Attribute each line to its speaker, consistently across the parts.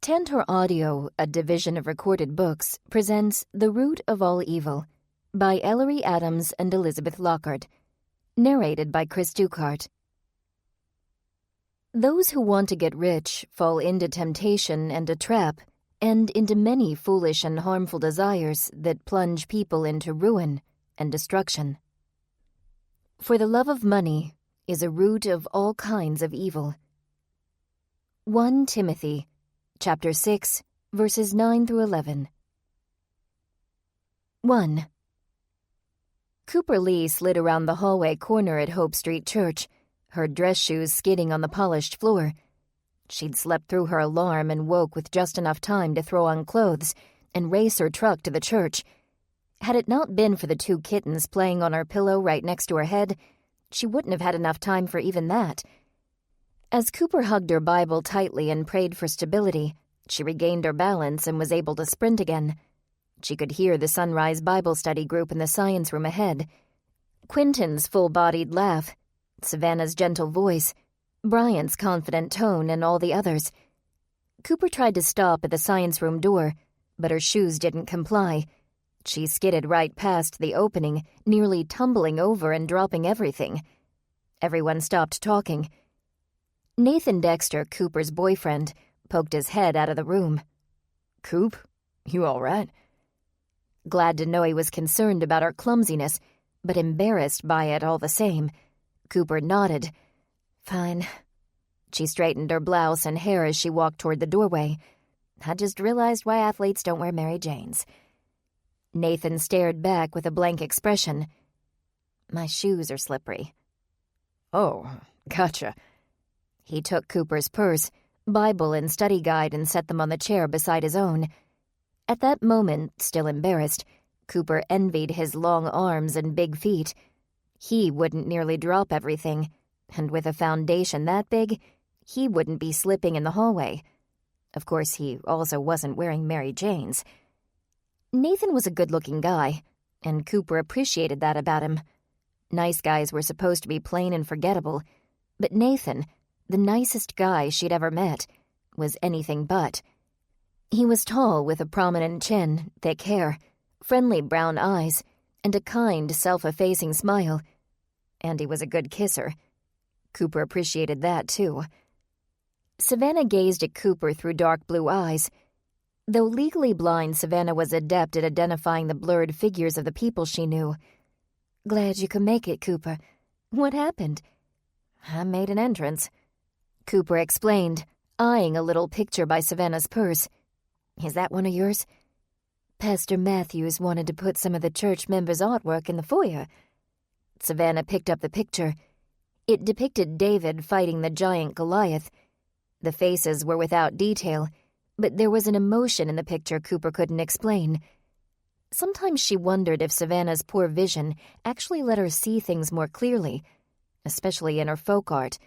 Speaker 1: Tantor Audio, a division of recorded books, presents The Root of All Evil by Ellery Adams and Elizabeth Lockhart, narrated by Chris Ducart. Those who want to get rich fall into temptation and a trap, and into many foolish and harmful desires that plunge people into ruin and destruction. For the love of money is a root of all kinds of evil. 1 Timothy Chapter 6, verses 9 through 11. 1. Cooper Lee slid around the hallway corner at Hope Street Church, her dress shoes skidding on the polished floor. She'd slept through her alarm and woke with just enough time to throw on clothes and race her truck to the church. Had it not been for the 2 kittens playing on her pillow right next to her head, she wouldn't have had enough time for even that. As Cooper hugged her Bible tightly and prayed for stability, she regained her balance and was able to sprint again. She could hear the Sunrise Bible Study group in the science room ahead. Quentin's full-bodied laugh, Savannah's gentle voice, Brian's confident tone, and all the others. Cooper tried to stop at the science room door, but her shoes didn't comply. She skidded right past the opening, nearly tumbling over and dropping everything. Everyone stopped talking. Nathan Dexter, Cooper's boyfriend, poked his head out of the room. "Coop, you all right?" Glad to know he was concerned about her clumsiness, but embarrassed by it all the same, Cooper nodded. "Fine." She straightened her blouse and hair as she walked toward the doorway. "I just realized why athletes don't wear Mary Janes." Nathan stared back with a blank expression. "My shoes are slippery." "Oh, gotcha." He took Cooper's purse, Bible, and study guide and set them on the chair beside his own. At that moment, still embarrassed, Cooper envied his long arms and big feet. He wouldn't nearly drop everything, and with a foundation that big, he wouldn't be slipping in the hallway. Of course, he also wasn't wearing Mary Janes. Nathan was a good-looking guy, and Cooper appreciated that about him. Nice guys were supposed to be plain and forgettable, but Nathan, the nicest guy she'd ever met, was anything but. He was tall with a prominent chin, thick hair, friendly brown eyes, and a kind, self-effacing smile. And he was a good kisser. Cooper appreciated that, too. Savannah gazed at Cooper through dark blue eyes. Though legally blind, Savannah was adept at identifying the blurred figures of the people she knew. "Glad you could make it, Cooper. What happened?" "I made an entrance," Cooper explained, eyeing a little picture by Savannah's purse. "Is that one of yours?" "Pastor Matthews wanted to put some of the church members' artwork in the foyer." Savannah picked up the picture. It depicted David fighting the giant Goliath. The faces were without detail, but there was an emotion in the picture Cooper couldn't explain. Sometimes she wondered if Savannah's poor vision actually let her see things more clearly, especially in her folk art.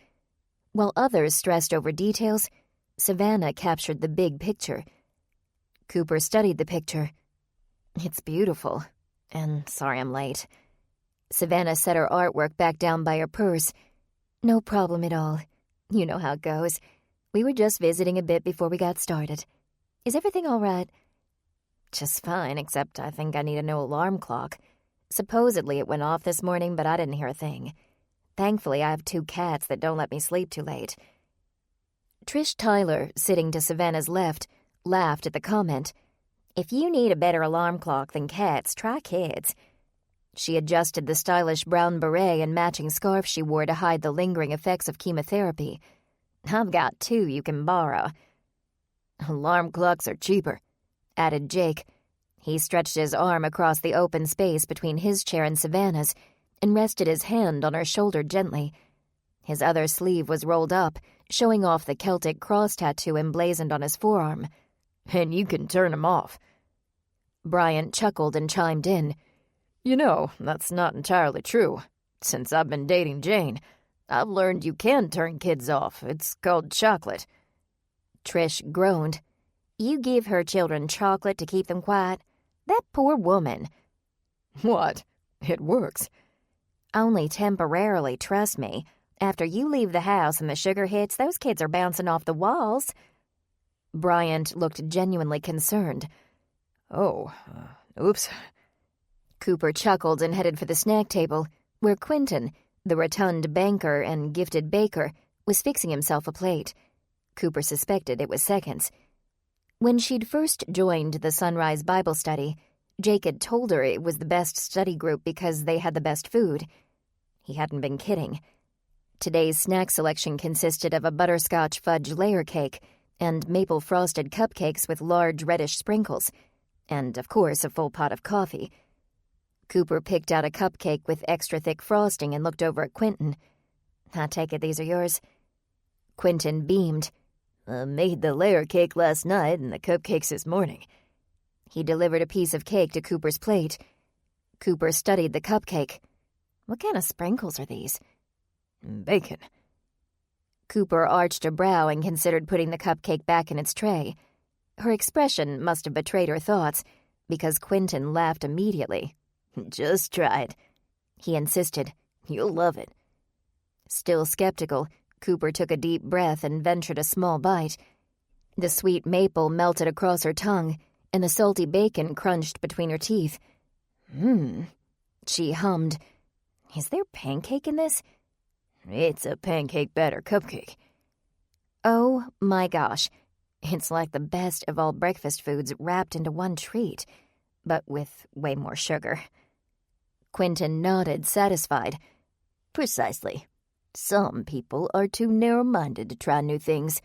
Speaker 1: While others stressed over details, Savannah captured the big picture. Cooper studied the picture. "It's beautiful, and sorry I'm late." Savannah set her artwork back down by her purse. "No problem at all. You know how it goes. We were just visiting a bit before we got started. Is everything all right?" "Just fine, except I think I need a new alarm clock. Supposedly it went off this morning, but I didn't hear a thing. Thankfully, I have 2 cats that don't let me sleep too late." Trish Tyler, sitting to Savannah's left, laughed at the comment. "If you need a better alarm clock than cats, try kids." She adjusted the stylish brown beret and matching scarf she wore to hide the lingering effects of chemotherapy. "I've got 2 you can borrow." "Alarm clocks are cheaper," added Jake. He stretched his arm across the open space between his chair and Savannah's and rested his hand on her shoulder gently. His other sleeve was rolled up, showing off the Celtic cross tattoo emblazoned on his forearm. "And you can turn 'em off." Bryant chuckled and chimed in. "You know, that's not entirely true. Since I've been dating Jane, I've learned you can turn kids off. It's called chocolate." Trish groaned. "You give her children chocolate to keep them quiet? That poor woman." "What? It works." "Only temporarily, trust me. After you leave the house and the sugar hits, those kids are bouncing off the walls." Bryant looked genuinely concerned.
Speaker 2: Oh, oops.
Speaker 1: Cooper chuckled and headed for the snack table, where Quentin, the rotund banker and gifted baker, was fixing himself a plate. Cooper suspected it was Seconds. When she'd first joined the Sunrise Bible Study, Jake had told her it was the best study group because they had the best food. He hadn't been kidding. Today's snack selection consisted of a butterscotch fudge layer cake and maple frosted cupcakes with large reddish sprinkles, and, of course, a full pot of coffee. Cooper picked out a cupcake with extra thick frosting and looked over at Quentin. "I take it these are yours?" Quentin beamed.
Speaker 2: "I made the layer cake last night and the cupcakes this morning."
Speaker 1: He delivered a piece of cake to Cooper's plate. Cooper studied the cupcake. "What kind of sprinkles are these?"
Speaker 2: "Bacon."
Speaker 1: Cooper arched a brow and considered putting the cupcake back in its tray. Her expression must have betrayed her thoughts, because Quentin laughed immediately.
Speaker 2: "Just try it,"
Speaker 1: he insisted.
Speaker 2: "You'll love it."
Speaker 1: Still skeptical, Cooper took a deep breath and ventured a small bite. The sweet maple melted across her tongue, and the salty bacon crunched between her teeth. She hummed. "Is there pancake in this?"
Speaker 2: "It's a pancake batter cupcake."
Speaker 1: Oh my gosh. It's like the best of all breakfast foods wrapped into one treat, but with way more sugar. Quentin nodded, satisfied.
Speaker 2: "Precisely. Some people are too narrow-minded to try new things."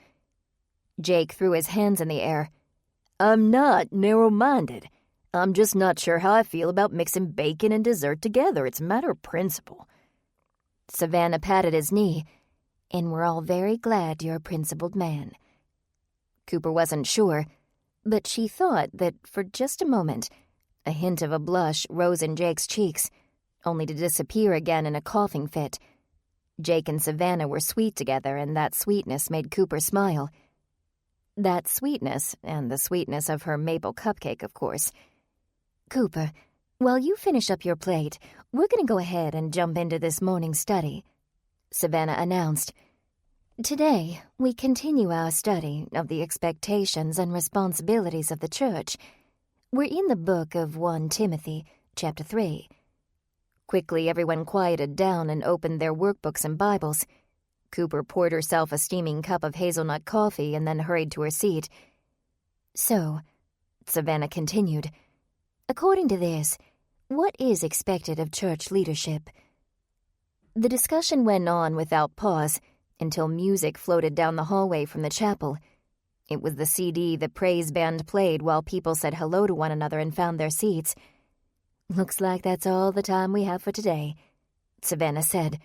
Speaker 1: Jake threw his hands in the air.
Speaker 2: "I'm not narrow-minded. I'm just not sure how I feel about mixing bacon and dessert together. It's a matter of principle."
Speaker 1: Savannah patted his knee. "And we're all very glad you're a principled man." Cooper wasn't sure, but she thought that for just a moment, a hint of a blush rose in Jake's cheeks, only to disappear again in a coughing fit. Jake and Savannah were sweet together, and that sweetness made Cooper smile. That sweetness, and the sweetness of her maple cupcake, of course. "Cooper, while you finish up your plate, we're going to go ahead and jump into this morning study," Savannah announced. "Today, we continue our study of the expectations and responsibilities of the church. We're in the book of 1 Timothy, chapter 3. Quickly, everyone quieted down and opened their workbooks and Bibles. Cooper poured herself a steaming cup of hazelnut coffee and then hurried to her seat. "So," Savannah continued, "according to this, what is expected of church leadership?" The discussion went on without pause until music floated down the hallway from the chapel. It was the CD the praise band played while people said hello to one another and found their seats. "Looks like that's all the time we have for today," Savannah said.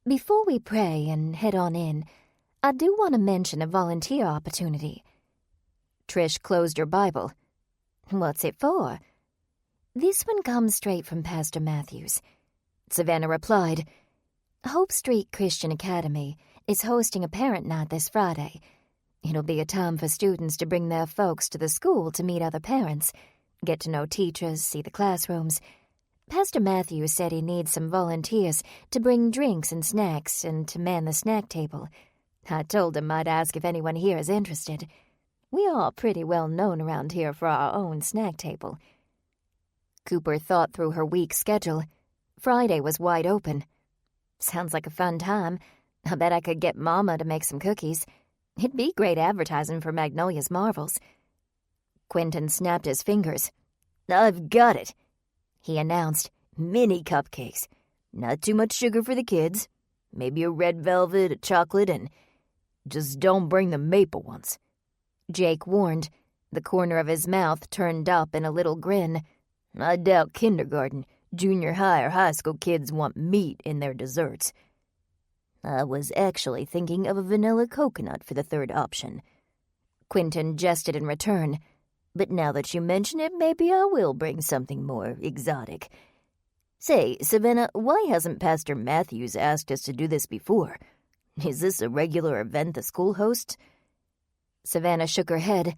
Speaker 1: "Before we pray and head on in, I do want to mention a volunteer opportunity." Trish closed her Bible. "What's it for?" "This one comes straight from Pastor Matthews," Savannah replied. "Hope Street Christian Academy is hosting a parent night this Friday. It'll be a time for students to bring their folks to the school to meet other parents, get to know teachers, see the classrooms. Pastor Matthews said he needs some volunteers to bring drinks and snacks and to man the snack table. I told him I'd ask if anyone here is interested. We are pretty well known around here for our own snack table." Cooper thought through her week schedule. Friday was wide open. "Sounds like a fun time. I bet I could get Mama to make some cookies. It'd be great advertising for Magnolia's Marvels." Quentin snapped his fingers.
Speaker 2: "I've got it,"
Speaker 1: he announced.
Speaker 2: "Mini cupcakes. Not too much sugar for the kids. Maybe a red velvet, a chocolate, and just don't bring the maple ones."
Speaker 1: Jake warned, the corner of his mouth turned up in a little grin.
Speaker 2: "I doubt kindergarten, junior high, or high school kids want meat in their desserts." "I was actually thinking of a vanilla coconut for the third option."
Speaker 1: Quentin jested in return.
Speaker 2: "But now that you mention it, maybe I will bring something more exotic. Say, Savannah, why hasn't Pastor Matthews asked us to do this before? Is this a regular event the school hosts?"
Speaker 1: Savannah shook her head.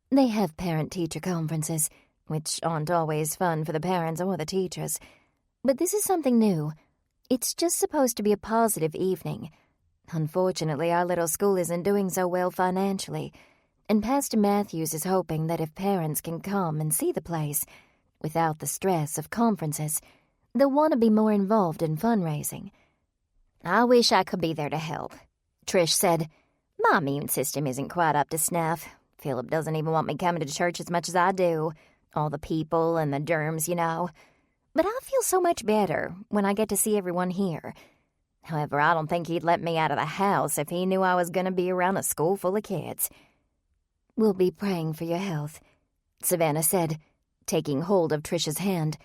Speaker 1: "They have parent-teacher conferences, which aren't always fun for the parents or the teachers. But this is something new. It's just supposed to be a positive evening. Unfortunately, our little school isn't doing so well financially. and Pastor Matthews is hoping that if parents can come and see the place, without the stress of conferences, they'll want to be more involved in fundraising.
Speaker 2: I wish I could be there to help, Trish said. My immune system isn't quite up to snuff. Philip doesn't even want me coming to church as much as I do. All the people and the germs, you know. But I feel so much better when I get to see everyone here. However, I don't think he'd let me out of the house if he knew I was going to be around a school full of kids.
Speaker 1: We'll be praying for your health, Savannah said, taking hold of Trish's hand.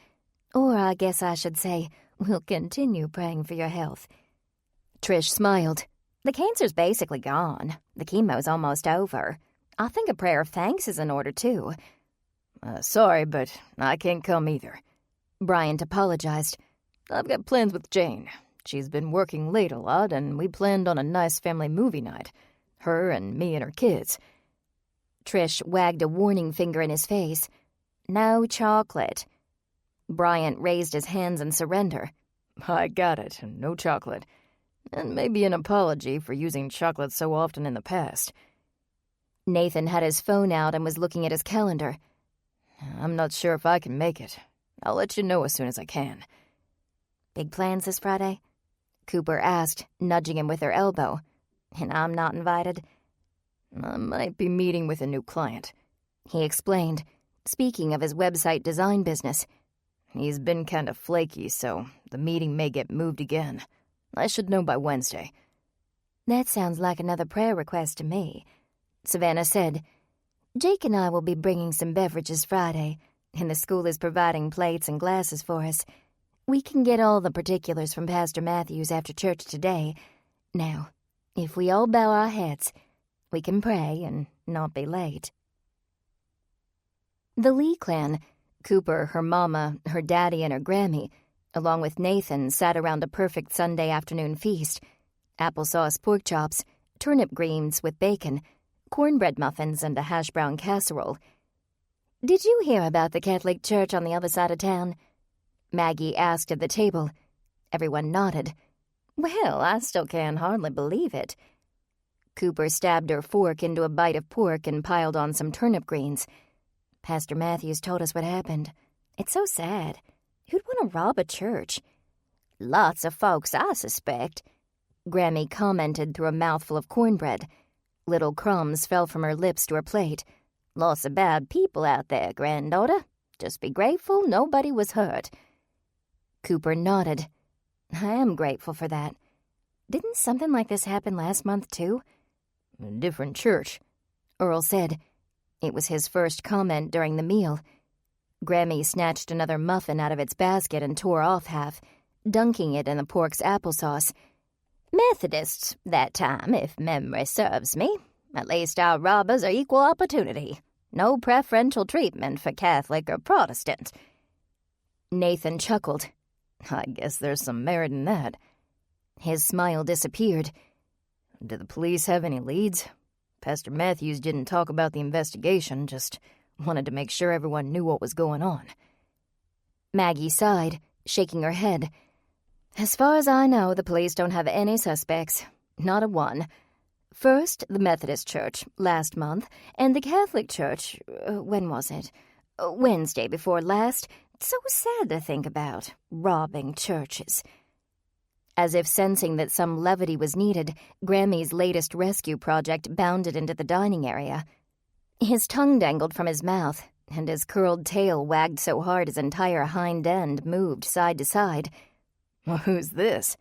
Speaker 1: Or I guess I should say, we'll continue praying for your health.
Speaker 2: Trish smiled. The cancer's basically gone. The chemo's almost over. I think a prayer of thanks is in order, too.
Speaker 3: Sorry, but I can't come either.
Speaker 2: Bryant apologized.
Speaker 3: I've got plans with Jane. She's been working late a lot, and we planned on a nice family movie night. Her and me and her kids.
Speaker 2: Trish wagged a warning finger in his face. No chocolate.
Speaker 3: Bryant raised his hands in surrender. I got it. No chocolate. And maybe an apology for using chocolate so often in the past.
Speaker 2: Nathan had his phone out and was looking at his calendar.
Speaker 3: I'm not sure if I can make it. I'll let you know as soon as I can.
Speaker 2: Big plans this Friday? Cooper asked, nudging him with her elbow. And I'm not invited?
Speaker 3: I might be meeting with a new client,
Speaker 2: he explained, speaking of his website design business.
Speaker 3: He's been kind of flaky, so the meeting may get moved again. I should know by Wednesday.
Speaker 1: That sounds like another prayer request to me, Savannah said. Jake and I will be bringing some beverages Friday, and the school is providing plates and glasses for us. We can get all the particulars from Pastor Matthews after church today. Now, if we all bow our heads, we can pray and not be late.
Speaker 2: The Lee clan, Cooper, her mama, her daddy, and her Grammy, along with Nathan, sat around a perfect Sunday afternoon feast. Applesauce pork chops, turnip greens with bacon, cornbread muffins, and a hash brown casserole.
Speaker 1: Did you hear about the Catholic church on the other side of town?
Speaker 2: Maggie asked at the table. Everyone nodded.
Speaker 1: Well, I still can hardly believe it.
Speaker 2: Cooper stabbed her fork into a bite of pork and piled on some turnip greens.
Speaker 1: Pastor Matthews told us what happened. It's so sad. Who'd want to rob a church?
Speaker 2: Lots of folks, I suspect, Grammy commented through a mouthful of cornbread. Little crumbs fell from her lips to her plate. Lots of bad people out there, granddaughter. Just be grateful nobody was hurt.
Speaker 1: Cooper nodded. I am grateful for that. Didn't something like this happen last month, too?
Speaker 3: A different church,
Speaker 2: Earl said. It was his first comment during the meal. Grammy snatched another muffin out of its basket and tore off half, dunking it in the pork's applesauce.
Speaker 4: Methodists, that time, if memory serves me. At least our robbers are equal opportunity. No preferential treatment for Catholic or Protestant.
Speaker 2: Nathan chuckled.
Speaker 3: I guess there's some merit in that.
Speaker 2: His smile disappeared.
Speaker 3: Do the police have any leads? Pastor Matthews didn't talk about the investigation, just wanted to make sure everyone knew what was going on.
Speaker 2: Maggie sighed, shaking her head.
Speaker 1: As far as I know, the police don't have any suspects. Not a one. First, the Methodist Church, last month, and the Catholic Church, when was it? Wednesday before last. It's so sad to think about, robbing churches.
Speaker 2: As if sensing that some levity was needed, Grammy's latest rescue project bounded into the dining area. His tongue dangled from his mouth, and his curled tail wagged so hard his entire hind end moved side to side.
Speaker 3: Well, who's this?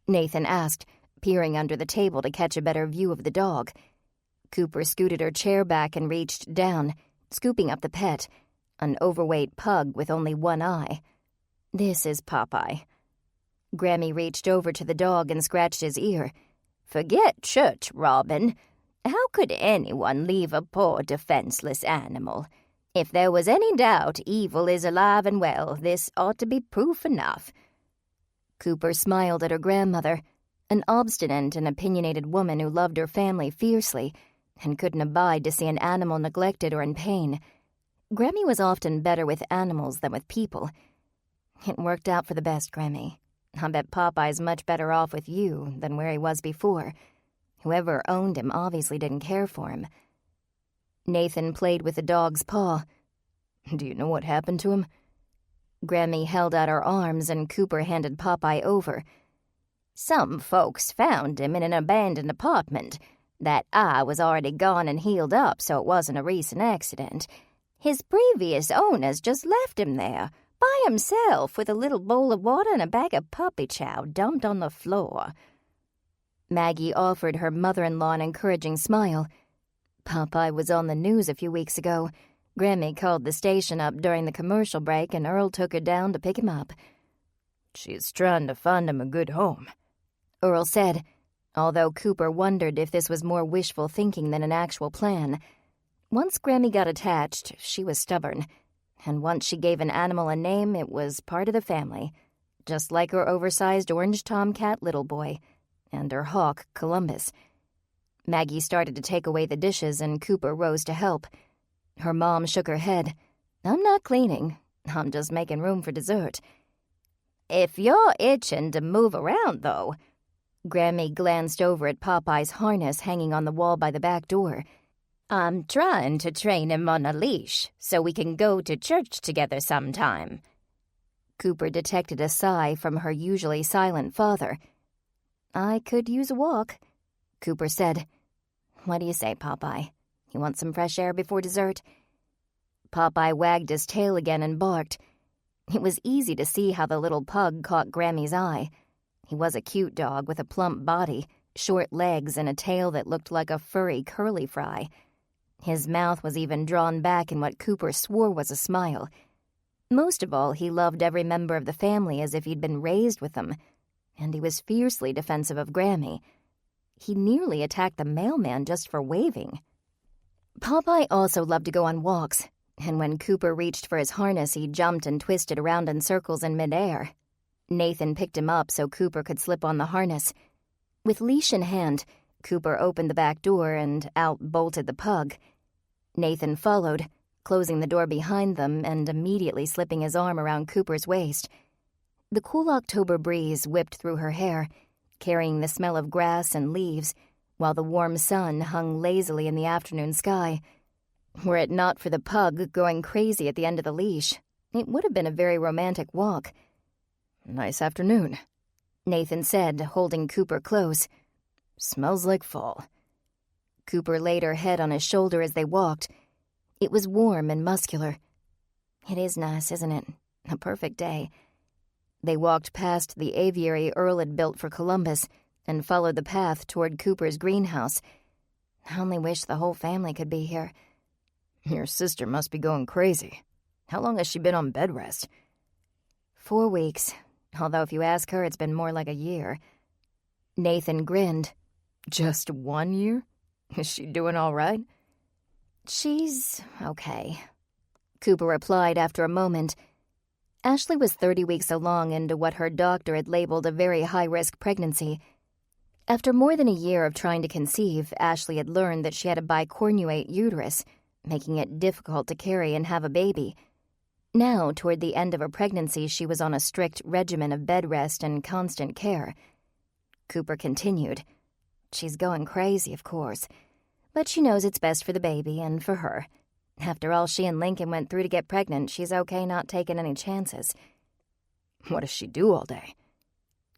Speaker 2: Nathan asked, peering under the table to catch a better view of the dog. Cooper scooted her chair back and reached down, scooping up the pet, an overweight pug with only one eye.
Speaker 1: This is Popeye.
Speaker 2: Grammy reached over to the dog and scratched his ear.
Speaker 4: Forget church, Robin. How could anyone leave a poor defenseless animal? If there was any doubt evil is alive and well, this ought to be proof enough.
Speaker 2: Cooper smiled at her grandmother, an obstinate and opinionated woman who loved her family fiercely and couldn't abide to see an animal neglected or in pain. Grammy was often better with animals than with people. It worked out for the best, Grammy. I bet Popeye's much better off with you than where he was before. Whoever owned him obviously didn't care for him.
Speaker 1: Nathan played with the dog's paw.
Speaker 3: Do you know what happened to him?
Speaker 1: Grammy held out her arms and Cooper handed Popeye over.
Speaker 4: Some folks found him in an abandoned apartment. That eye was already gone and healed up, so it wasn't a recent accident. His previous owners just left him there, by himself, with a little bowl of water and a bag of puppy chow dumped on the floor.
Speaker 1: Maggie offered her mother-in-law an encouraging smile. Popeye was on the news a few weeks ago. Grammy called the station up during the commercial break and Earl took her down to pick him up.
Speaker 3: She's trying to find him a good home,
Speaker 1: Earl said, although Cooper wondered if this was more wishful thinking than an actual plan. Once Grammy got attached, she was stubborn. And once she gave an animal a name, it was part of the family. Just like her oversized orange tomcat little boy and her hawk, Columbus. Maggie started to take away the dishes and Cooper rose to help. Her mom shook her head. I'm not cleaning. I'm just making room for dessert.
Speaker 4: If you're itching to move around, though.
Speaker 1: Grammy glanced over at Popeye's harness hanging on the wall by the back door.
Speaker 4: I'm trying to train him on a leash so we can go to church together sometime.
Speaker 1: Cooper detected a sigh from her usually silent father. I could use a walk, Cooper said. What do you say, Popeye? You want some fresh air before dessert? Popeye wagged his tail again and barked. It was easy to see how the little pug caught Grammy's eye. He was a cute dog with a plump body, short legs, and a tail that looked like a furry curly fry. His mouth was even drawn back in what Cooper swore was a smile. Most of all, he loved every member of the family as if he'd been raised with them, and he was fiercely defensive of Grammy. He nearly attacked the mailman just for waving. Popeye also loved to go on walks, and when Cooper reached for his harness, he jumped and twisted around in circles in midair. Nathan picked him up so Cooper could slip on the harness. With leash in hand, Cooper opened the back door and out bolted the pug. Nathan followed, closing the door behind them and immediately slipping his arm around Cooper's waist. The cool October breeze whipped through her hair, carrying the smell of grass and leaves, while the warm sun hung lazily in the afternoon sky. Were it not for the pug going crazy at the end of the leash, it would have been a very romantic walk.
Speaker 3: Nice afternoon,
Speaker 1: Nathan said, holding Cooper close.
Speaker 3: Smells like fall.
Speaker 1: Cooper laid her head on his shoulder as they walked. It was warm and muscular. It is nice, isn't it? A perfect day. They walked past the aviary Earl had built for Columbus and followed the path toward Cooper's greenhouse. I only wish the whole family could be here.
Speaker 3: Your sister must be going crazy. How long has she been on bed rest?
Speaker 1: 4 weeks, although if you ask her, it's been more like a year. Nathan grinned.
Speaker 3: Just 1 year? Is she doing all right?
Speaker 1: She's okay, Cooper replied after a moment. Ashley was 30 weeks along into what her doctor had labeled a very high-risk pregnancy. After more than a year of trying to conceive, Ashley had learned that she had a bicornuate uterus, making it difficult to carry and have a baby. Now, toward the end of her pregnancy, she was on a strict regimen of bed rest and constant care. Cooper continued. She's going crazy, of course, but she knows it's best for the baby and for her. After all she and Lincoln went through to get pregnant, she's okay not taking any chances.
Speaker 3: What does she do all day?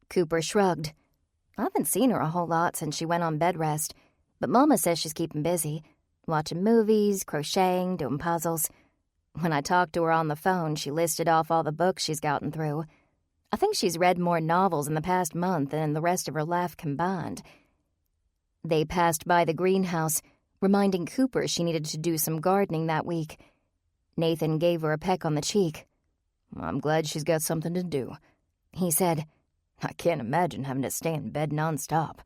Speaker 1: Cooper shrugged. I haven't seen her a whole lot since she went on bed rest, but Mama says she's keeping busy, watching movies, crocheting, doing puzzles. When I talked to her on the phone, she listed off all the books she's gotten through. I think she's read more novels in the past month than in the rest of her life combined. They passed by the greenhouse, reminding Cooper she needed to do some gardening that week. Nathan gave her a peck on the cheek.
Speaker 3: I'm glad she's got something to do,
Speaker 1: he said.
Speaker 3: I can't imagine having to stay in bed nonstop.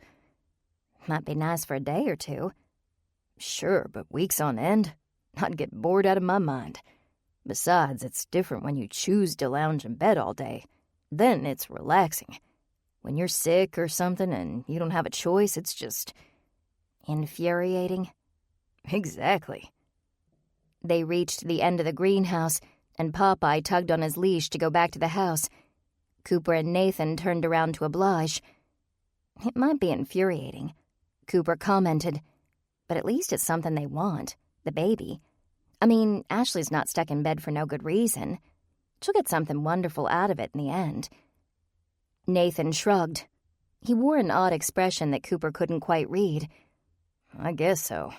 Speaker 1: Might be nice for a day or two.
Speaker 3: Sure, but weeks on end? I'd get bored out of my mind. Besides, it's different when you choose to lounge in bed all day. Then it's relaxing. When you're sick or something and you don't have a choice, it's just
Speaker 1: infuriating.
Speaker 3: Exactly.
Speaker 1: They reached the end of the greenhouse, and Popeye tugged on his leash to go back to the house. Cooper and Nathan turned around to oblige. It might be infuriating, Cooper commented, but at least it's something they want.
Speaker 3: the baby. I mean, Ashley's not stuck in bed for no good reason. She'll get something wonderful out of it in the end. Nathan shrugged. He wore an odd expression that Cooper couldn't quite read. I guess so.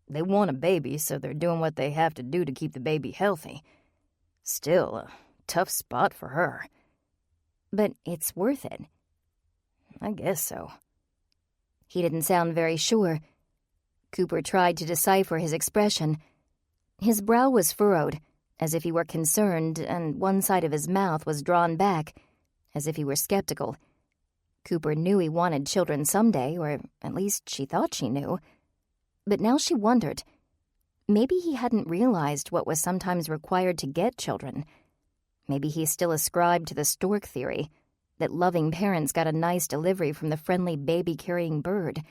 Speaker 3: They want a baby, so they're doing what they have to do to keep the baby healthy. Still, a tough spot for her. But it's worth it. I guess so. He didn't sound very sure. Cooper tried to decipher his expression. His brow was furrowed, as if he were concerned, and one side of his mouth was drawn back, as if he were skeptical. Cooper knew he wanted children someday, or at least she thought she knew. But now she wondered. Maybe he hadn't realized what was sometimes required to get children. Maybe he still ascribed to the stork theory, that loving parents got a nice delivery from the friendly baby-carrying bird.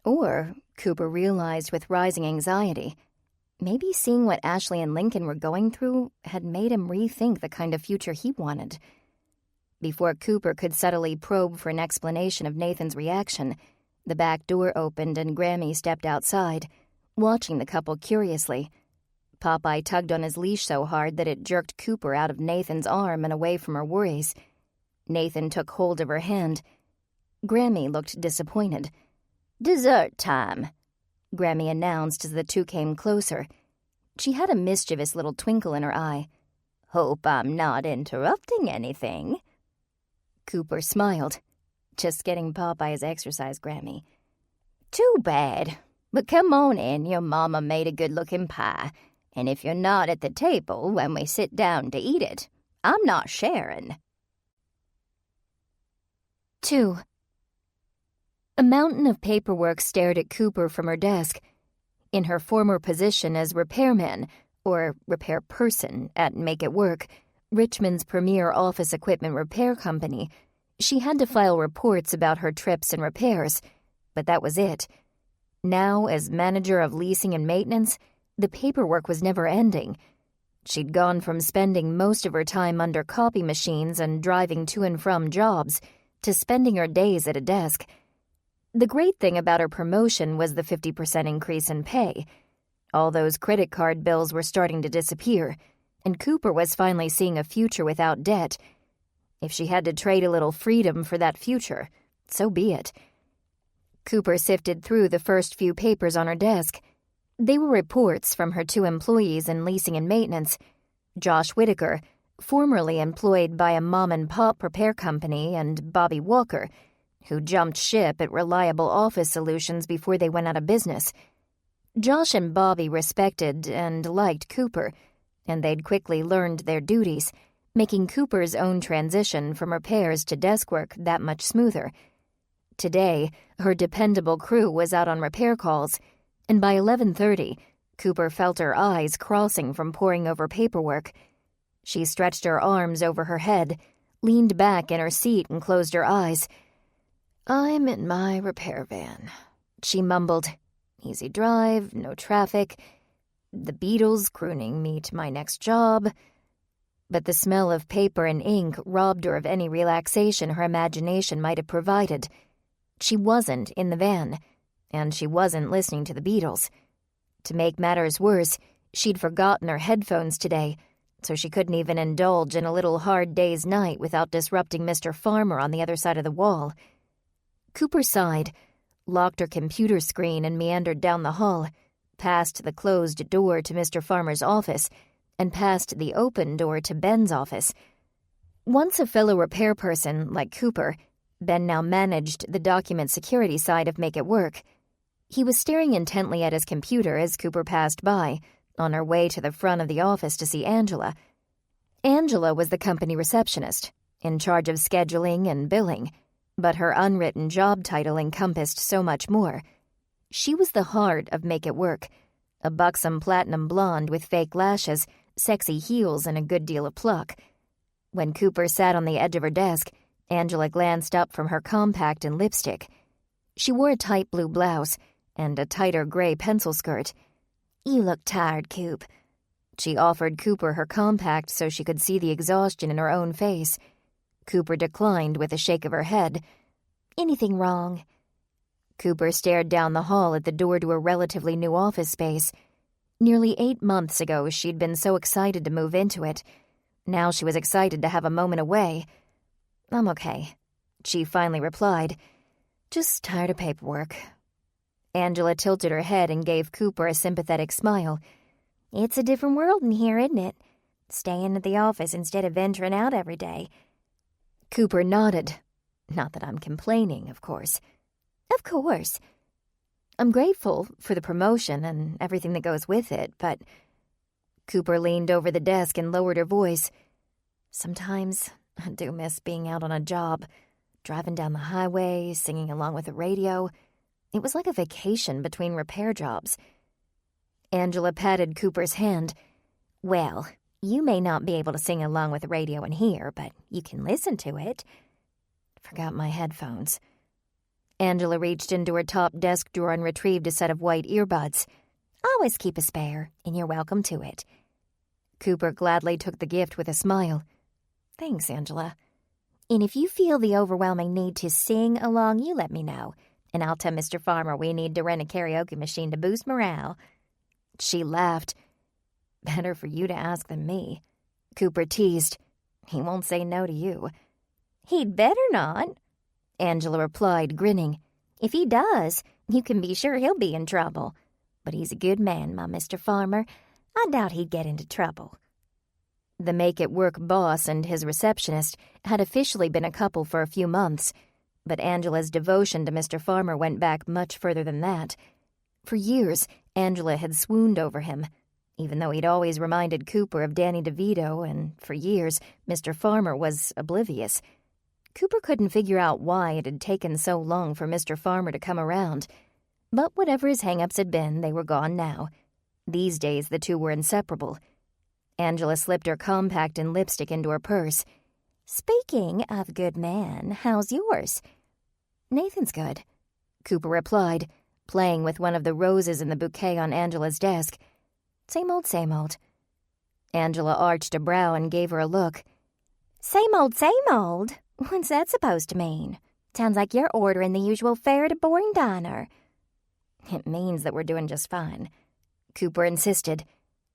Speaker 3: Or, Cooper realized with rising anxiety, maybe seeing what Ashley and Lincoln were going through had made him rethink the kind of future he wanted. Before Cooper could subtly probe for an explanation of Nathan's reaction, the back door opened and Grammy stepped outside, watching the couple curiously. Popeye tugged on his leash so hard that it jerked Cooper out of Nathan's arm and away from her worries. Nathan took hold of her hand. Grammy looked disappointed.
Speaker 4: "Dessert time,"
Speaker 3: Grammy announced as the two came closer. She had a mischievous little twinkle in her eye.
Speaker 4: "Hope I'm not interrupting anything."
Speaker 3: Cooper smiled. Just getting Popeye's exercise, Grammy.
Speaker 4: "Too bad. But come on in, your mama made a good-looking pie. And if you're not at the table when we sit down to eat it, I'm not sharing."
Speaker 1: 2. A mountain of paperwork stared at Cooper from her desk. In her former position as repairman, or repair person, at Make It Work, Richmond's premier office equipment repair company, she had to file reports about her trips and repairs, but that was it. Now, as manager of leasing and maintenance, the paperwork was never ending. She'd gone from spending most of her time under copy machines and driving to and from jobs to spending her days at a desk. The great thing about her promotion was the 50% increase in pay. All those credit card bills were starting to disappear, and Cooper was finally seeing a future without debt. If she had to trade a little freedom for that future, so be it. Cooper sifted through the first few papers on her desk. They were reports from her two employees in leasing and maintenance, Josh Whitaker, formerly employed by a mom-and-pop repair company, and Bobby Walker, who jumped ship at Reliable Office Solutions before they went out of business. Josh and Bobby respected and liked Cooper, and they'd quickly learned their duties, making Cooper's own transition from repairs to desk work that much smoother. Today, her dependable crew was out on repair calls, and by 11:30, Cooper felt her eyes crossing from poring over paperwork. She stretched her arms over her head, leaned back in her seat and closed her eyes. "I'm in my repair van," she mumbled. "Easy drive, no traffic. The Beatles crooning me to my next job." But the smell of paper and ink robbed her of any relaxation her imagination might have provided. She wasn't in the van, and she wasn't listening to the Beatles. To make matters worse, she'd forgotten her headphones today, so she couldn't even indulge in a little hard day's night without disrupting Mr. Farmer on the other side of the wall. Cooper sighed, locked her computer screen and meandered down the hall, past the closed door to Mr. Farmer's office, and past the open door to Ben's office. Once a fellow repair person like Cooper, Ben now managed the document security side of Make It Work. He was staring intently at his computer as Cooper passed by, on her way to the front of the office to see Angela. Angela was the company receptionist, in charge of scheduling and billing, but her unwritten job title encompassed so much more. She was the heart of Make It Work, a buxom platinum blonde with fake lashes, sexy heels, and a good deal of pluck. When Cooper sat on the edge of her desk, Angela glanced up from her compact and lipstick. She wore a tight blue blouse and a tighter gray pencil skirt. "You look tired, Coop." She offered Cooper her compact so she could see the exhaustion in her own face. Cooper declined with a shake of her head. "Anything wrong?" Cooper stared down the hall at the door to a relatively new office space. Nearly 8 months ago, she'd been so excited to move into it. Now she was excited to have a moment away. "I'm okay," she finally replied. "Just tired of paperwork." Angela tilted her head and gave Cooper a sympathetic smile.
Speaker 4: It's a different world in here, isn't it? Staying at the office instead of venturing out every day.
Speaker 1: Cooper nodded. "Not that I'm complaining, of course."
Speaker 4: Of course.
Speaker 1: "I'm grateful for the promotion and everything that goes with it, but..." Cooper leaned over the desk and lowered her voice. "Sometimes I do miss being out on a job, driving down the highway, singing along with the radio. It was like a vacation between repair jobs." Angela patted Cooper's hand.
Speaker 4: "Well, you may not be able to sing along with the radio in here, but you can listen to it."
Speaker 1: "Forgot my headphones." Angela reached into her top desk drawer and retrieved a set of white earbuds.
Speaker 4: "Always keep a spare, and you're welcome to it."
Speaker 1: Cooper gladly took the gift with a smile. "Thanks, Angela."
Speaker 4: "And if you feel the overwhelming need to sing along, you let me know, and I'll tell Mr. Farmer we need to rent a karaoke machine to boost morale."
Speaker 1: She laughed. "Better for you to ask than me," Cooper teased. "He won't say no to you."
Speaker 4: "He'd better not,"
Speaker 1: Angela replied, grinning.
Speaker 4: "If he does, you can be sure he'll be in trouble. But he's a good man, my Mr. Farmer. I doubt he'd get into trouble."
Speaker 1: The make-it-work boss and his receptionist had officially been a couple for a few months, but Angela's devotion to Mr. Farmer went back much further than that. For years, Angela had swooned over him, even though he'd always reminded Cooper of Danny DeVito, and for years, Mr. Farmer was oblivious. Cooper couldn't figure out why it had taken so long for Mr. Farmer to come around. But whatever his hang-ups had been, they were gone now. These days, the two were inseparable. Angela slipped her compact and lipstick into her purse.
Speaker 4: "Speaking of good man, how's yours?"
Speaker 1: "Nathan's good," Cooper replied, playing with one of the roses in the bouquet on Angela's desk. "Same old, same old." Angela arched a brow and gave her a look.
Speaker 4: Same old, same old? What's that supposed to mean? Sounds like you're ordering the usual fare at a boring diner."
Speaker 1: "It means that we're doing just fine," Cooper insisted.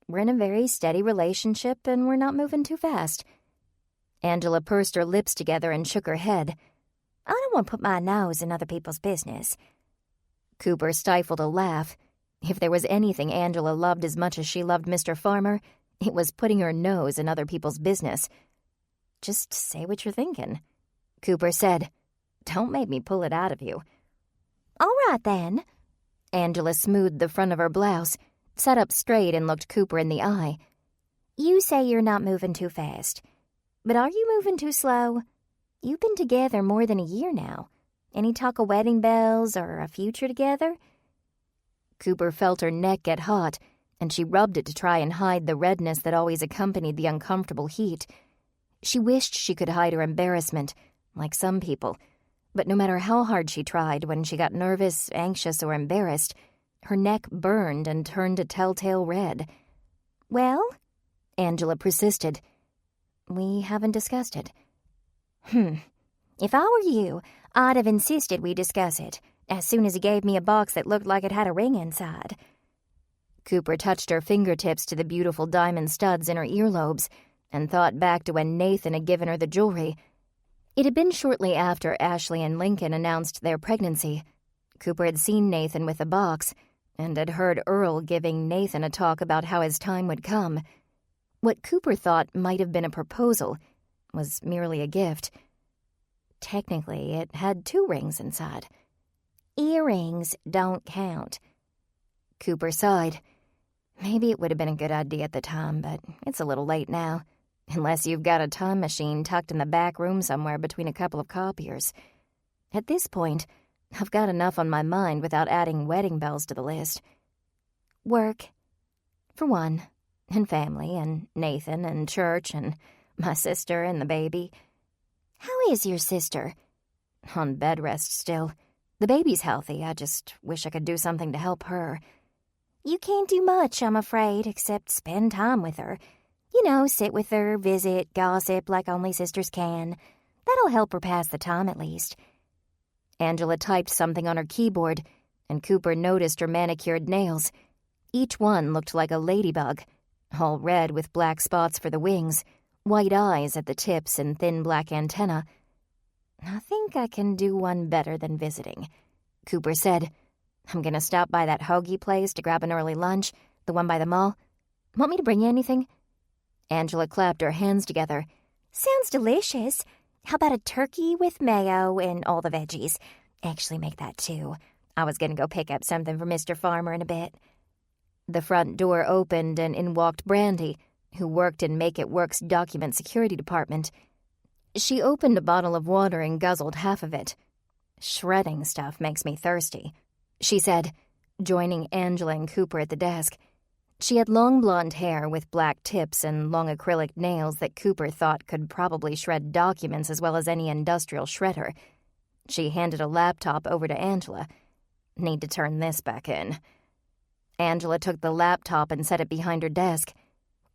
Speaker 1: "We're in a very steady relationship and we're not moving too fast." Angela pursed her lips together and shook her head.
Speaker 4: "I don't want to put my nose in other people's business."
Speaker 1: Cooper stifled a laugh. If there was anything Angela loved as much as she loved Mr. Farmer, it was putting her nose in other people's business. "Just say what you're thinking," Cooper said. "Don't make me pull it out of you."
Speaker 4: "All right, then."
Speaker 1: Angela smoothed the front of her blouse, sat up straight and looked Cooper in the eye.
Speaker 4: "You say you're not moving too fast. But are you moving too slow? You've been together more than a year now. Any talk of wedding bells or a future together?"
Speaker 1: Cooper felt her neck get hot, and she rubbed it to try and hide the redness that always accompanied the uncomfortable heat. She wished she could hide her embarrassment, like some people, but no matter how hard she tried, when she got nervous, anxious, or embarrassed, her neck burned and turned a telltale red.
Speaker 4: "Well?"
Speaker 1: Angela persisted. "We haven't discussed it."
Speaker 4: If I were you, I'd have insisted we discuss it, as soon as he gave me a box that looked like it had a ring inside."
Speaker 1: Cooper touched her fingertips to the beautiful diamond studs in her earlobes and thought back to when Nathan had given her the jewelry. It had been shortly after Ashley and Lincoln announced their pregnancy. Cooper had seen Nathan with the box and had heard Earl giving Nathan a talk about how his time would come. What Cooper thought might have been a proposal was merely a gift. Technically, it had 2 rings inside.
Speaker 4: "Earrings don't count."
Speaker 1: Cooper sighed. "Maybe it would have been a good idea at the time, but it's a little late now. Unless you've got a time machine tucked in the back room somewhere between a couple of copiers. At this point, I've got enough on my mind without adding wedding bells to the list."
Speaker 4: "Work?"
Speaker 1: "For one, and family, and Nathan, and church, and my sister, and the baby."
Speaker 4: "How is your sister?"
Speaker 1: "On bed rest still. The baby's healthy. I just wish I could do something to help her."
Speaker 4: "You can't do much, I'm afraid, except spend time with her. You know, sit with her, visit, gossip like only sisters can. That'll help her pass the time at least."
Speaker 1: Angela typed something on her keyboard, and Cooper noticed her manicured nails. Each one looked like a ladybug, all red with black spots for the wings, white eyes at the tips and thin black antennae. "I think I can do one better than visiting," Cooper said. "I'm gonna stop by that hoagie place to grab an early lunch, the one by the mall. Want me to bring you anything?" Angela clapped her hands together.
Speaker 4: Sounds delicious. How about a turkey with mayo and all the veggies? Actually, make that too. I was gonna go pick up something for Mr. Farmer in a bit.
Speaker 1: The front door opened and in walked Brandy, who worked in Make It Work's document security department. She opened a bottle of water and guzzled half of it. "Shredding stuff makes me thirsty," she said, joining Angela and Cooper at the desk. She had long blonde hair with black tips and long acrylic nails that Cooper thought could probably shred documents as well as any industrial shredder. She handed a laptop over to Angela. "Need to turn this back in." Angela took the laptop and set it behind her desk.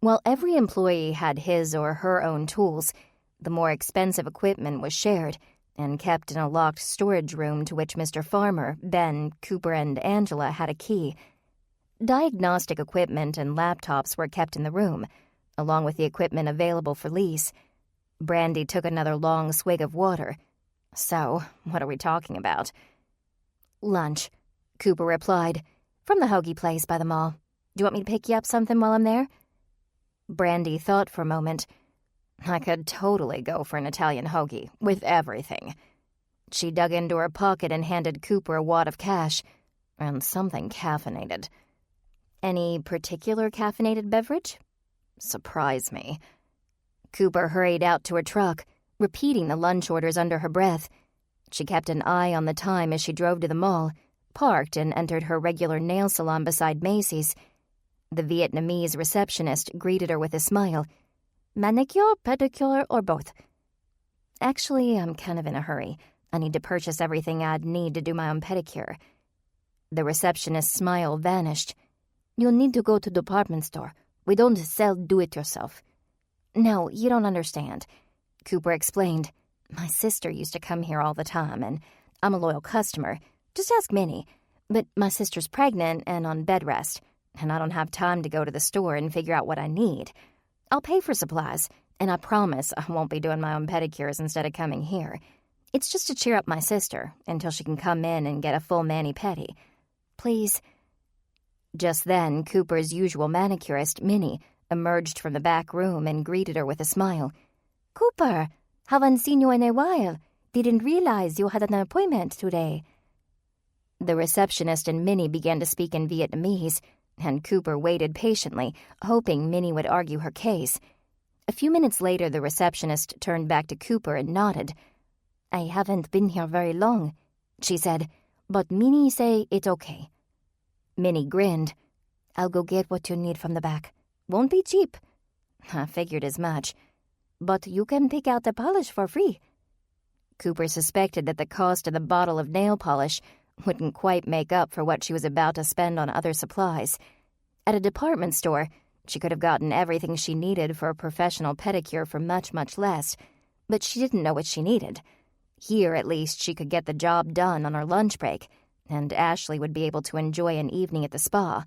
Speaker 1: While every employee had his or her own tools, the more expensive equipment was shared and kept in a locked storage room to which Mr. Farmer, Ben, Cooper, and Angela had a key. Diagnostic equipment and laptops were kept in the room, along with the equipment available for lease. Brandy took another long swig of water. "So, what are we talking about?" "Lunch," Cooper replied, "from the hoagie place by the mall. Do you want me to pick you up something while I'm there?" Brandy thought for a moment. "I could totally go for an Italian hoagie, with everything." She dug into her pocket and handed Cooper a wad of cash, and something caffeinated. "Any particular caffeinated beverage?" "Surprise me." Cooper hurried out to her truck, repeating the lunch orders under her breath. She kept an eye on the time as she drove to the mall, parked and entered her regular nail salon beside Macy's. The Vietnamese receptionist greeted her with a smile. "Manicure, pedicure, or both?" "Actually, I'm kind of in a hurry. I need to purchase everything I'd need to do my own pedicure." The receptionist's smile vanished. "You'll need to go to the department store. We don't sell do-it-yourself." "No, you don't understand," Cooper explained. "My sister used to come here all the time, and I'm a loyal customer. Just ask Minnie. But my sister's pregnant and on bed rest, and I don't have time to go to the store and figure out what I need. I'll pay for supplies, and I promise I won't be doing my own pedicures instead of coming here. It's just to cheer up my sister until she can come in and get a full mani-pedi. Please." Just then, Cooper's usual manicurist, Minnie, emerged from the back room and greeted her with a smile.
Speaker 4: "Cooper, haven't seen you in a while. Didn't realize you had an appointment today."
Speaker 1: The receptionist and Minnie began to speak in Vietnamese, and Cooper waited patiently, hoping Minnie would argue her case. A few minutes later, the receptionist turned back to Cooper and nodded.
Speaker 4: "I haven't been here very long," she said, "but Minnie say it's okay."
Speaker 1: Minnie grinned.
Speaker 4: "I'll go get what you need from the back. Won't be cheap."
Speaker 1: "I figured as much."
Speaker 4: "But you can pick out the polish for free."
Speaker 1: Cooper suspected that the cost of the bottle of nail polish wouldn't quite make up for what she was about to spend on other supplies. At a department store, she could have gotten everything she needed for a professional pedicure for much, much less, but she didn't know what she needed. Here, at least, she could get the job done on her lunch break, and Ashley would be able to enjoy an evening at the spa.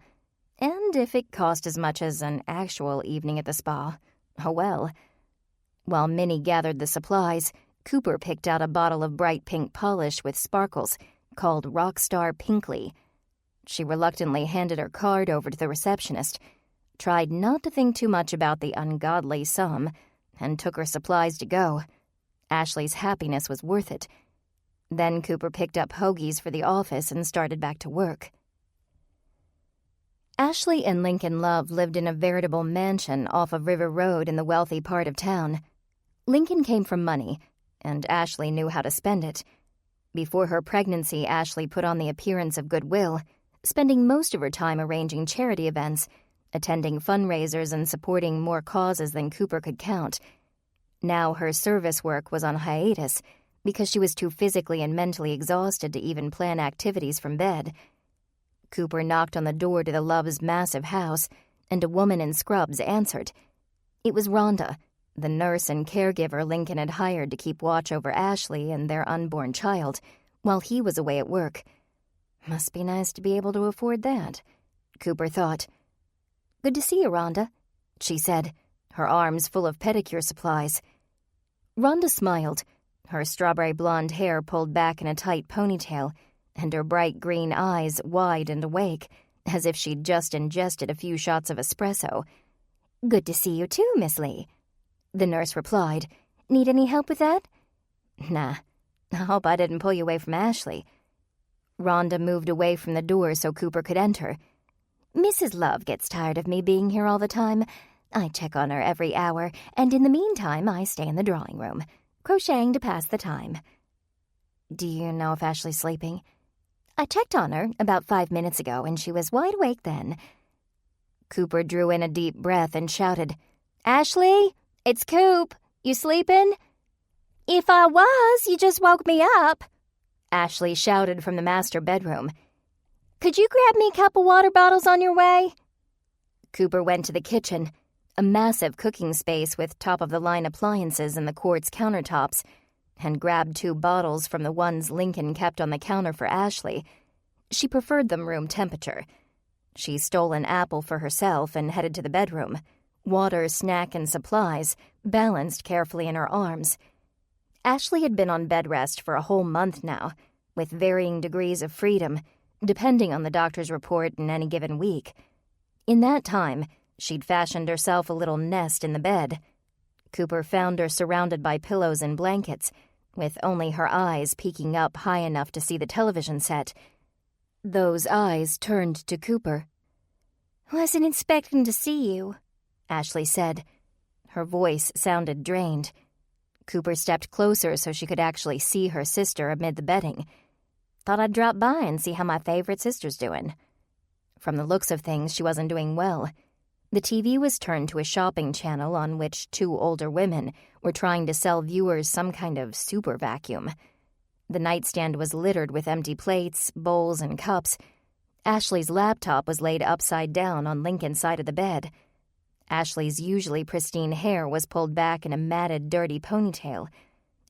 Speaker 1: And if it cost as much as an actual evening at the spa, oh well. While Minnie gathered the supplies, Cooper picked out a bottle of bright pink polish with sparkles called Rockstar Pinkly. She reluctantly handed her card over to the receptionist, tried not to think too much about the ungodly sum, and took her supplies to go. Ashley's happiness was worth it. Then Cooper picked up hoagies for the office and started back to work. Ashley and Lincoln Love lived in a veritable mansion off of River Road in the wealthy part of town. Lincoln came from money, and Ashley knew how to spend it. Before her pregnancy, Ashley put on the appearance of goodwill, spending most of her time arranging charity events, attending fundraisers and supporting more causes than Cooper could count. Now her service work was on hiatus because she was too physically and mentally exhausted to even plan activities from bed. Cooper knocked on the door to the Love's massive house, and a woman in scrubs answered. It was Rhonda, the nurse and caregiver Lincoln had hired to keep watch over Ashley and their unborn child while he was away at work. Must be nice to be able to afford that, Cooper thought. "Good to see you, Rhonda," she said, her arms full of pedicure supplies. Rhonda smiled, her strawberry blonde hair pulled back in a tight ponytail, and her bright green eyes wide and awake, as if she'd just ingested a few shots of espresso.
Speaker 4: "Good to see you too, Miss Lee," the nurse replied. "Need any help with that?"
Speaker 1: "Nah. I hope I didn't pull you away from Ashley." Rhonda moved away from the door so Cooper could enter.
Speaker 4: "Mrs. Love gets tired of me being here all the time. I check on her every hour, and in the meantime I stay in the drawing room, crocheting to pass the time."
Speaker 1: "Do you know if Ashley's sleeping?"
Speaker 4: "I checked on her about 5 minutes ago, and she was wide awake then."
Speaker 1: Cooper drew in a deep breath and shouted,
Speaker 4: "Ashley, it's Coop. You sleeping?" "If I was, you just woke me up,"
Speaker 1: Ashley shouted from the master bedroom.
Speaker 4: "Could you grab me a couple water bottles on your way?"
Speaker 1: Cooper went to the kitchen, a massive cooking space with top-of-the-line appliances in the quartz countertops, and grabbed 2 bottles from the ones Lincoln kept on the counter for Ashley. She preferred them room temperature. She stole an apple for herself and headed to the bedroom, water, snack, and supplies balanced carefully in her arms. Ashley had been on bed rest for a whole month now, with varying degrees of freedom, depending on the doctor's report in any given week. In that time, she'd fashioned herself a little nest in the bed. Cooper found her surrounded by pillows and blankets, with only her eyes peeking up high enough to see the television set. Those eyes turned to Cooper.
Speaker 4: "Wasn't expecting to see you,"
Speaker 1: Ashley said. Her voice sounded drained. Cooper stepped closer so she could actually see her sister amid the bedding. "Thought I'd drop by and see how my favorite sister's doing." From the looks of things, she wasn't doing well. The TV was turned to a shopping channel on which 2 older women were trying to sell viewers some kind of super vacuum. The nightstand was littered with empty plates, bowls, and cups. Ashley's laptop was laid upside down on Lincoln's side of the bed. Ashley's usually pristine hair was pulled back in a matted, dirty ponytail,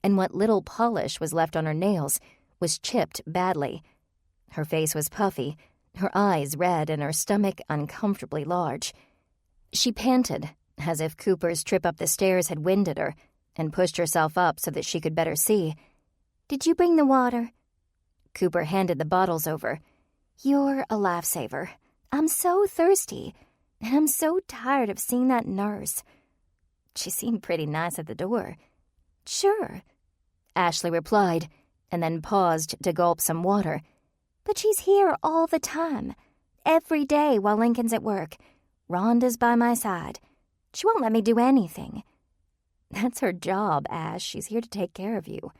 Speaker 1: and what little polish was left on her nails was chipped badly. Her face was puffy, her eyes red, and her stomach uncomfortably large. She panted, as if Cooper's trip up the stairs had winded her, and pushed herself up so that she could better see.
Speaker 4: "Did you bring the water?"
Speaker 1: Cooper handed the bottles over.
Speaker 4: "You're a lifesaver. I'm so thirsty, and I'm so tired of seeing that nurse."
Speaker 1: "She seemed pretty nice at the door."
Speaker 4: "Sure,"
Speaker 1: Ashley replied, and then paused to gulp some water.
Speaker 4: "But she's here all the time, every day while Lincoln's at work. Rhonda's by my side. She won't let me do anything."
Speaker 1: "That's her job, Ash. She's here to take care of you."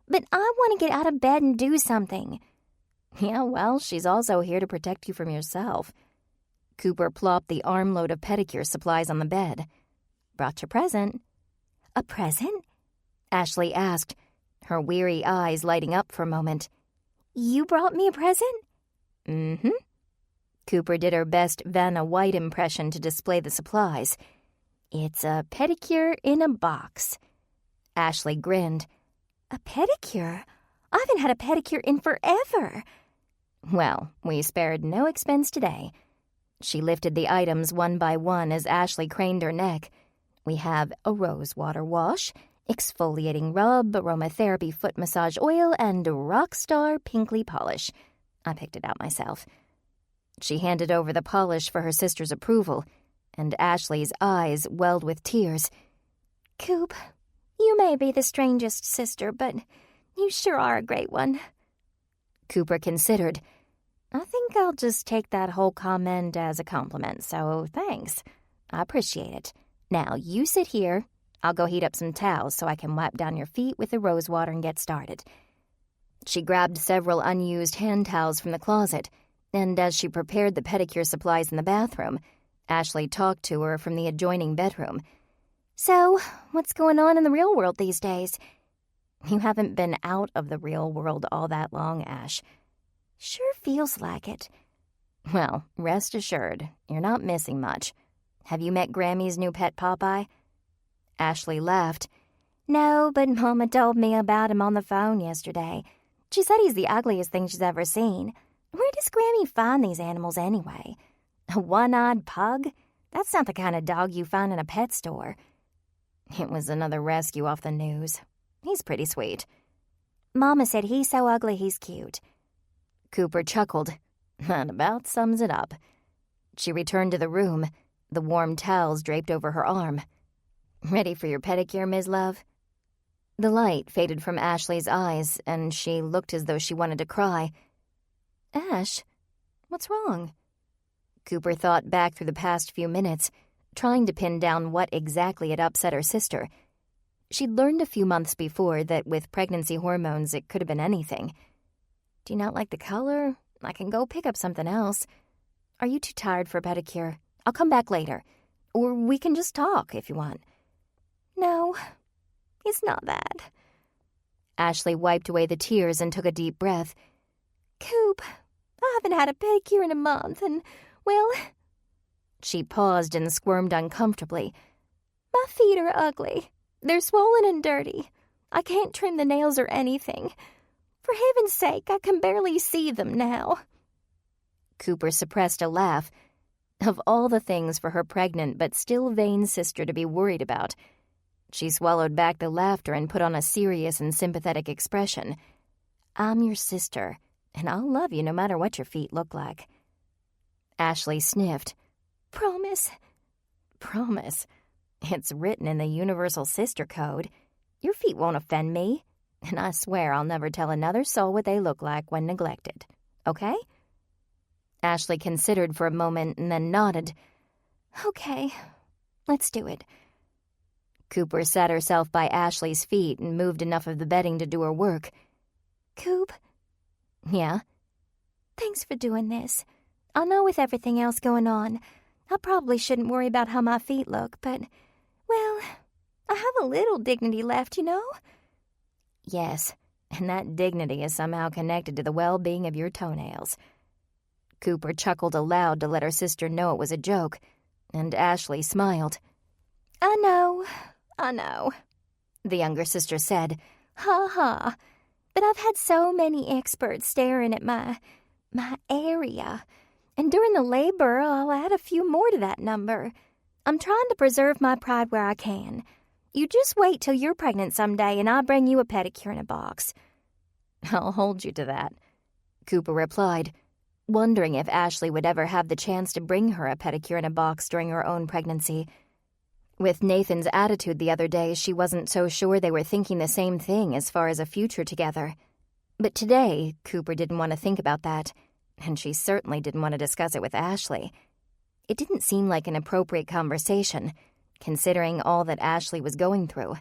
Speaker 4: "But I want to get out of bed and do something."
Speaker 1: "Yeah, well, she's also here to protect you from yourself." Cooper plopped the armload of pedicure supplies on the bed. "Brought your present."
Speaker 4: "A present?"
Speaker 1: Ashley asked, her weary eyes lighting up for a moment.
Speaker 4: "You brought me a present?"
Speaker 1: "Mm-hmm." Cooper did her best Vanna White impression to display the supplies. "It's a pedicure in a box." Ashley grinned.
Speaker 4: "A pedicure? I haven't had a pedicure in forever."
Speaker 1: "Well, we spared no expense today." She lifted the items one by one as Ashley craned her neck. "We have a rose water wash, exfoliating rub, aromatherapy foot massage oil, and Rockstar Pinkly polish. I picked it out myself." She handed over the polish for her sister's approval, and Ashley's eyes welled with tears.
Speaker 4: "Coop, you may be the strangest sister, but you sure are a great one."
Speaker 1: Cooper considered. "I think I'll just take that whole comment as a compliment, so thanks. I appreciate it. Now, you sit here. I'll go heat up some towels so I can wipe down your feet with the rose water and get started." She grabbed several unused hand towels from the closet, and as she prepared the pedicure supplies in the bathroom, Ashley talked to her from the adjoining bedroom.
Speaker 4: "So, what's going on in the real world these days?"
Speaker 1: "You haven't been out of the real world all that long, Ash."
Speaker 4: "Sure feels like it."
Speaker 1: "Well, rest assured, you're not missing much. Have you met Grammy's new pet Popeye?" Ashley laughed.
Speaker 4: "No, but Mama told me about him on the phone yesterday. She said he's the ugliest thing she's ever seen. Where does Grammy find these animals anyway?
Speaker 2: A one-eyed pug? That's not the kind of dog you find in a pet store.
Speaker 3: It was another rescue off the news. He's pretty sweet.
Speaker 2: Mama said he's so ugly he's cute.
Speaker 3: Cooper chuckled. That about sums it up. She returned to the room, the warm towels draped over her arm. Ready for your pedicure, Ms. Love? The light faded from Ashley's eyes, and she looked as though she wanted to cry. Ash, what's wrong? Cooper thought back through the past few minutes, trying to pin down what exactly had upset her sister. She'd learned a few months before that with pregnancy hormones it could have been anything. Do you not like the color? I can go pick up something else. Are you too tired for a pedicure? I'll come back later. Or we can just talk if you want.
Speaker 2: No, it's not that.
Speaker 3: Ashley wiped away the tears and took a deep breath.
Speaker 2: Coop, I haven't had a pedicure in a month and, well...
Speaker 3: She paused and squirmed uncomfortably.
Speaker 2: My feet are ugly. They're swollen and dirty. I can't trim the nails or anything. For heaven's sake, I can barely see them now.
Speaker 3: Cooper suppressed a laugh. Of all the things for her pregnant but still vain sister to be worried about, she swallowed back the laughter and put on a serious and sympathetic expression. I'm your sister, and I'll love you no matter what your feet look like. Ashley sniffed.
Speaker 2: Promise?
Speaker 3: Promise? It's written in the Universal Sister Code. Your feet won't offend me, and I swear I'll never tell another soul what they look like when neglected. Okay? Ashley considered for a moment and then nodded.
Speaker 2: Okay, let's do it.
Speaker 3: Cooper sat herself by Ashley's feet and moved enough of the bedding to do her work.
Speaker 2: Coop?
Speaker 3: Yeah?
Speaker 2: Thanks for doing this. I know with everything else going on, I probably shouldn't worry about how my feet look, but, well, I have a little dignity left, you know?
Speaker 3: Yes, and that dignity is somehow connected to the well-being of your toenails. Cooper chuckled aloud to let her sister know it was a joke, and Ashley smiled.
Speaker 2: I know,
Speaker 3: the younger sister said.
Speaker 2: Ha ha, but I've had so many experts staring at my area, and during the labor I'll add a few more to that number. I'm trying to preserve my pride where I can. You just wait till you're pregnant someday and I'll bring you a pedicure in a box.
Speaker 3: I'll hold you to that, Cooper replied, wondering if Ashley would ever have the chance to bring her a pedicure in a box during her own pregnancy. With Nathan's attitude the other day, she wasn't so sure they were thinking the same thing as far as a future together. But today, Cooper didn't want to think about that, and she certainly didn't want to discuss it with Ashley. It didn't seem like an appropriate conversation, considering all that Ashley was going through.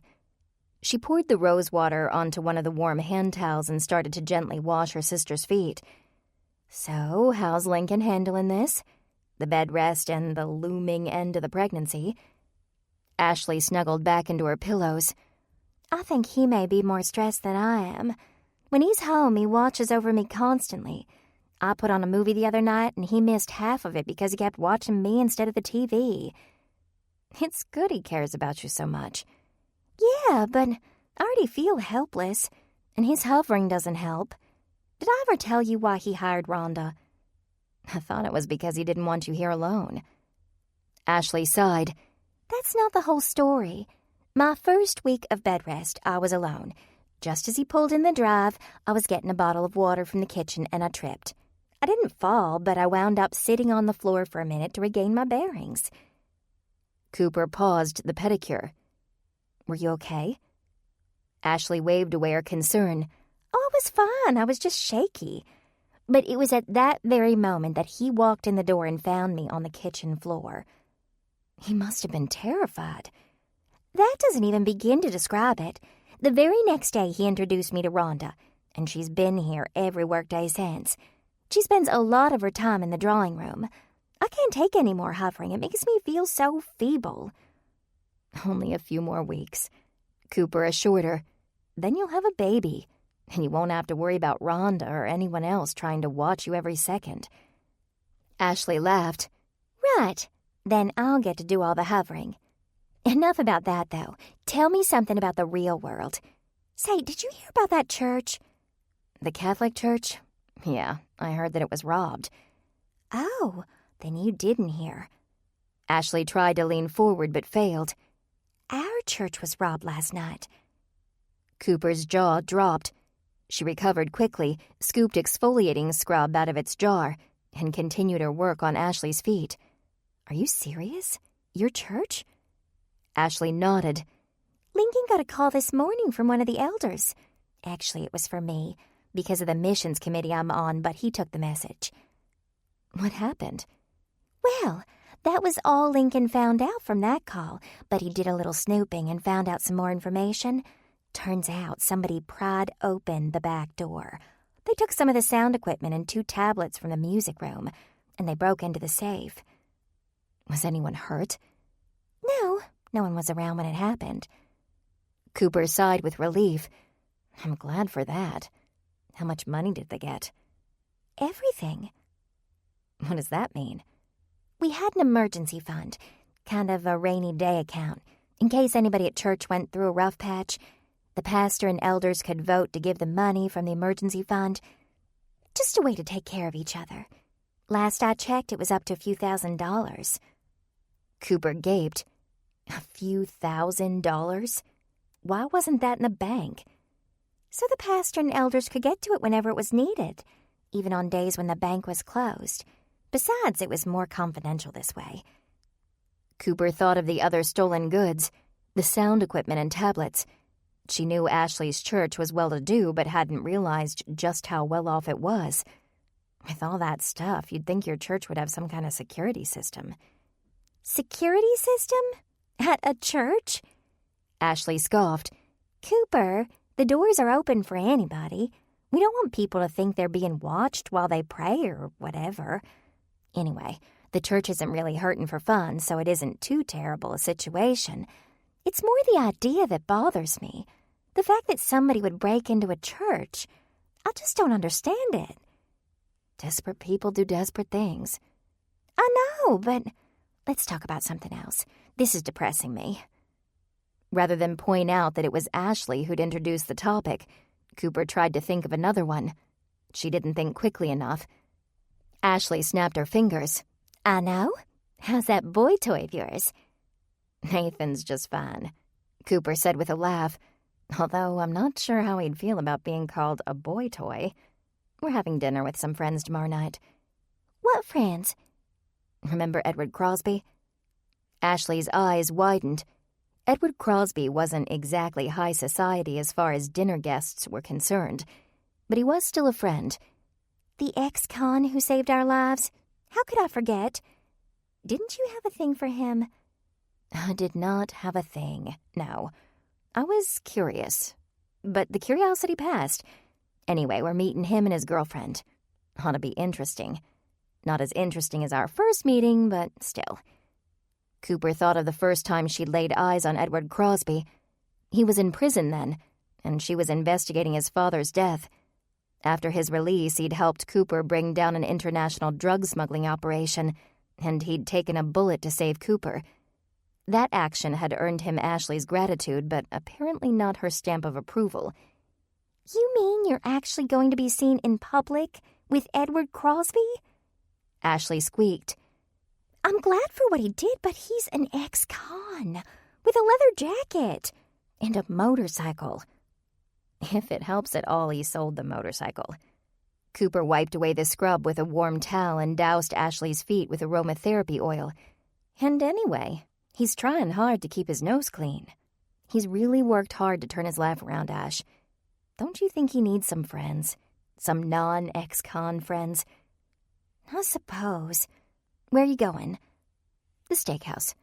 Speaker 3: She poured the rose water onto one of the warm hand towels and started to gently wash her sister's feet. So, how's Lincoln handling this? The bed rest and the looming end of the pregnancy. Ashley snuggled back into her pillows.
Speaker 2: I think he may be more stressed than I am. When he's home, he watches over me constantly. I put on a movie the other night, and he missed half of it because he kept watching me instead of the TV.
Speaker 3: It's good he cares about you so much.
Speaker 2: Yeah, but I already feel helpless, and his hovering doesn't help. Did I ever tell you why he hired Rhonda?
Speaker 3: I thought it was because he didn't want you here alone. Ashley sighed.
Speaker 2: That's not the whole story. My first week of bed rest, I was alone. Just as he pulled in the drive, I was getting a bottle of water from the kitchen and I tripped. I didn't fall, but I wound up sitting on the floor for a minute to regain my bearings.
Speaker 3: Cooper paused the pedicure. Were you okay? Ashley waved away her concern.
Speaker 2: Oh, I was fine. I was just shaky. But it was at that very moment that he walked in the door and found me on the kitchen floor.
Speaker 3: He must have been terrified.
Speaker 2: That doesn't even begin to describe it. The very next day he introduced me to Rhonda, and she's been here every workday since. She spends a lot of her time in the drawing room. I can't take any more hovering. It makes me feel so feeble.
Speaker 3: Only a few more weeks, Cooper assured her. Then you'll have a baby, and you won't have to worry about Rhonda or anyone else trying to watch you every second. Ashley laughed.
Speaker 2: Right. Then I'll get to do all the hovering. Enough about that, though. Tell me something about the real world. Say, did you hear about that church?
Speaker 3: The Catholic church? Yeah, I heard that it was robbed.
Speaker 2: Oh,
Speaker 1: Then you didn't hear.
Speaker 3: Ashley tried to lean forward but failed.
Speaker 1: Our church was robbed last night.
Speaker 3: Cooper's jaw dropped. She recovered quickly, scooped exfoliating scrub out of its jar, and continued her work on Ashley's feet.
Speaker 1: Are you serious? Your church?
Speaker 3: Ashley nodded.
Speaker 1: Lincoln got a call this morning from one of the elders. Actually, it was for me, because of the missions committee I'm on, but he took the message.
Speaker 3: What happened?
Speaker 1: Well, that was all Lincoln found out from that call, but he did a little snooping and found out some more information. Turns out somebody pried open the back door. They took some of the sound equipment and 2 tablets from the music room, and they broke into the safe.
Speaker 3: Was anyone hurt?
Speaker 1: No, no one was around when it happened.
Speaker 3: Cooper sighed with relief. I'm glad for that. How much money did they get?
Speaker 1: Everything.
Speaker 3: What does that mean?
Speaker 1: We had an emergency fund, kind of a rainy day account, in case anybody at church went through a rough patch. The pastor and elders could vote to give them money from the emergency fund. Just a way to take care of each other. Last I checked, it was up to a few $1,000s.
Speaker 3: Cooper gaped. A few $1,000s? Why wasn't that in the bank?
Speaker 1: So the pastor and elders could get to it whenever it was needed, even on days when the bank was closed. Besides, it was more confidential this way.
Speaker 3: Cooper thought of the other stolen goods, the sound equipment and tablets. She knew Ashley's church was well-to-do, but hadn't realized just how well-off it was. With all that stuff, you'd think your church would have some kind of security system.
Speaker 1: Security system? At a church?
Speaker 3: Ashley scoffed.
Speaker 1: Cooper, the doors are open for anybody. We don't want people to think they're being watched while they pray or whatever. Anyway, the church isn't really hurting for funds, so it isn't too terrible a situation. It's more the idea that bothers me. The fact that somebody would break into a church. I just don't understand it.
Speaker 3: Desperate people do desperate things.
Speaker 1: I know, but let's talk about something else. This is depressing me.
Speaker 3: Rather than point out that it was Ashley who'd introduced the topic, Cooper tried to think of another one. She didn't think quickly enough. Ashley snapped her fingers.
Speaker 1: I know. How's that boy toy of yours?
Speaker 3: Nathan's just fine, Cooper said with a laugh, although I'm not sure how he'd feel about being called a boy toy. We're having dinner with some friends tomorrow night.
Speaker 1: What friends?
Speaker 3: Remember Edward Crosby? Ashley's eyes widened. Edward Crosby wasn't exactly high society as far as dinner guests were concerned, but he was still a friend.
Speaker 1: The ex-con who saved our lives? How could I forget? Didn't you have a thing for him?
Speaker 3: I did not have a thing, no. I was curious, but the curiosity passed. Anyway, we're meeting him and his girlfriend. Ought to be interesting. Not as interesting as our first meeting, but still. Cooper thought of the first time she'd laid eyes on Edward Crosby. He was in prison then, and she was investigating his father's death. After his release, he'd helped Cooper bring down an international drug smuggling operation, and he'd taken a bullet to save Cooper. That action had earned him Ashley's gratitude, but apparently not her stamp of approval.
Speaker 1: You mean you're actually going to be seen in public with Edward Crosby?
Speaker 3: Ashley squeaked.
Speaker 1: I'm glad for what he did, but he's an ex-con with a leather jacket and a motorcycle.
Speaker 3: If it helps at all, he sold the motorcycle. Cooper wiped away the scrub with a warm towel and doused Ashley's feet with aromatherapy oil. And anyway, he's trying hard to keep his nose clean. He's really worked hard to turn his life around, Ash. Don't you think he needs some friends? Some non-ex-con friends?
Speaker 1: I suppose. Where are you going?
Speaker 3: The steakhouse.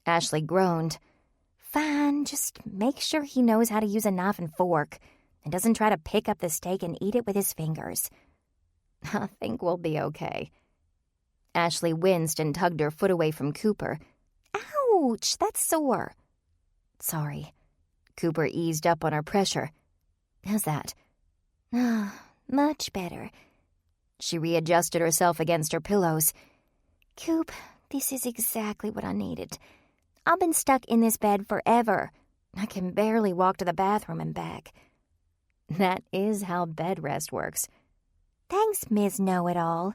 Speaker 3: Ashley groaned.
Speaker 1: Fine, just make sure he knows how to use a knife and fork and doesn't try to pick up the steak and eat it with his fingers.
Speaker 3: I think we'll be okay. Ashley winced and tugged her foot away from Cooper.
Speaker 1: Ouch, that's sore.
Speaker 3: Sorry. Cooper eased up on her pressure. How's that?
Speaker 1: Much better.
Speaker 3: She readjusted herself against her pillows.
Speaker 1: Coop, this is exactly what I needed. I've been stuck in this bed forever. I can barely walk to the bathroom and back.
Speaker 3: That is how bed rest works.
Speaker 1: Thanks, Ms. Know-It-All.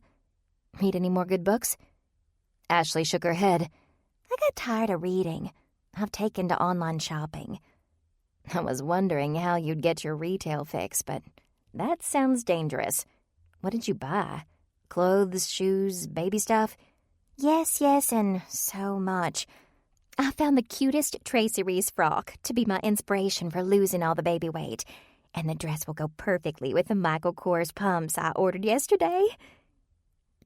Speaker 3: Read any more good books?
Speaker 1: Ashley shook her head.
Speaker 4: I got tired of reading. I've taken to online shopping.
Speaker 1: I was wondering how you'd get your retail fix, but that sounds dangerous. What did you buy? Clothes, shoes, baby stuff?
Speaker 4: Yes, and so much. I found the cutest Tracy Reese frock to be my inspiration for losing all the baby weight. And the dress will go perfectly with the Michael Kors pumps I ordered yesterday.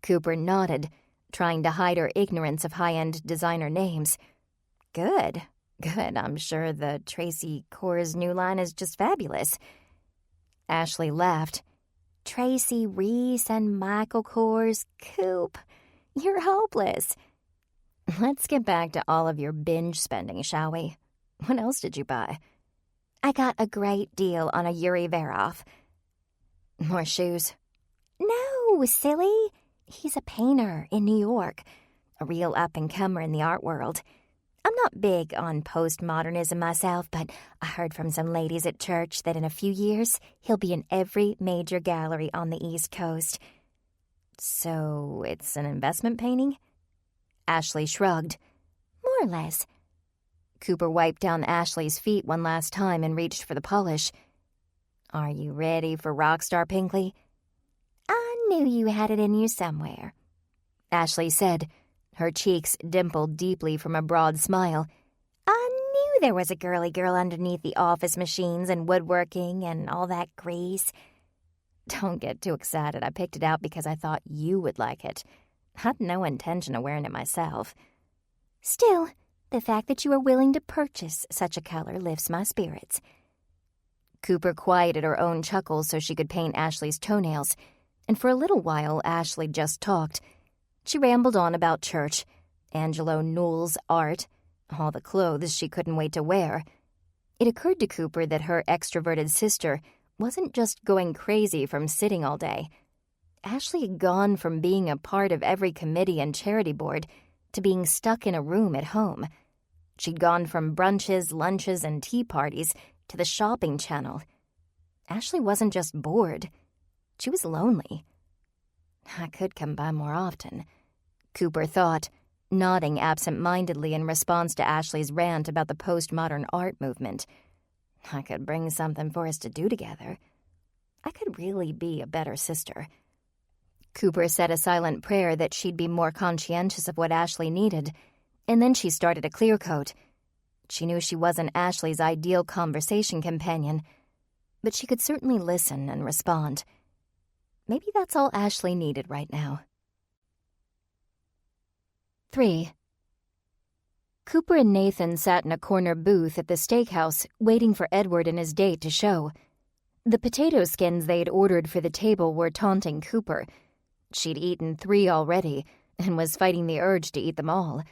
Speaker 1: Cooper nodded, trying to hide her ignorance of high-end designer names. Good. I'm sure the Tracy Kors new line is just fabulous. Ashley laughed.
Speaker 4: Tracy Reese and Michael Kors, Coop. You're hopeless.
Speaker 1: Let's get back to all of your binge spending, shall we? What else did you buy?
Speaker 4: I got a great deal on a Yuri Verov.
Speaker 1: More shoes?
Speaker 4: No, silly. He's a painter in New York, a real up-and-comer in the art world. I'm not big on postmodernism myself, but I heard from some ladies at church that in a few years he'll be in every major gallery on the East Coast.
Speaker 1: So it's an investment painting? Ashley shrugged.
Speaker 4: More or less.
Speaker 1: Cooper wiped down Ashley's feet one last time and reached for the polish. Are you ready for Rockstar Pinkley?
Speaker 4: I knew you had it in you somewhere,
Speaker 1: Ashley said, her cheeks dimpled deeply from a broad smile.
Speaker 4: I knew there was a girly girl underneath the office machines and woodworking and all that grease.
Speaker 1: Don't get too excited. I picked it out because I thought you would like it. Had no intention of wearing it myself.
Speaker 4: Still, the fact that you are willing to purchase such a color lifts my spirits.
Speaker 1: Cooper quieted her own chuckles so she could paint Ashley's toenails, and for a little while Ashley just talked. She rambled on about church, Angelo Newell's art, all the clothes she couldn't wait to wear. It occurred to Cooper that her extroverted sister wasn't just going crazy from sitting all day. Ashley had gone from being a part of every committee and charity board to being stuck in a room at home. She'd gone from brunches, lunches, and tea parties to the shopping channel. Ashley wasn't just bored. She was lonely. I could come by more often, Cooper thought, nodding absent-mindedly in response to Ashley's rant about the postmodern art movement. I could bring something for us to do together. I could really be a better sister. Cooper said a silent prayer that she'd be more conscientious of what Ashley needed, and then she started a clear coat. She knew she wasn't Ashley's ideal conversation companion, but she could certainly listen and respond. Maybe that's all Ashley needed right now. 3. Cooper and Nathan sat in a corner booth at the steakhouse waiting for Edward and his date to show. The potato skins they'd ordered for the table were taunting Cooper. She'd eaten 3 already and was fighting the urge to eat them all.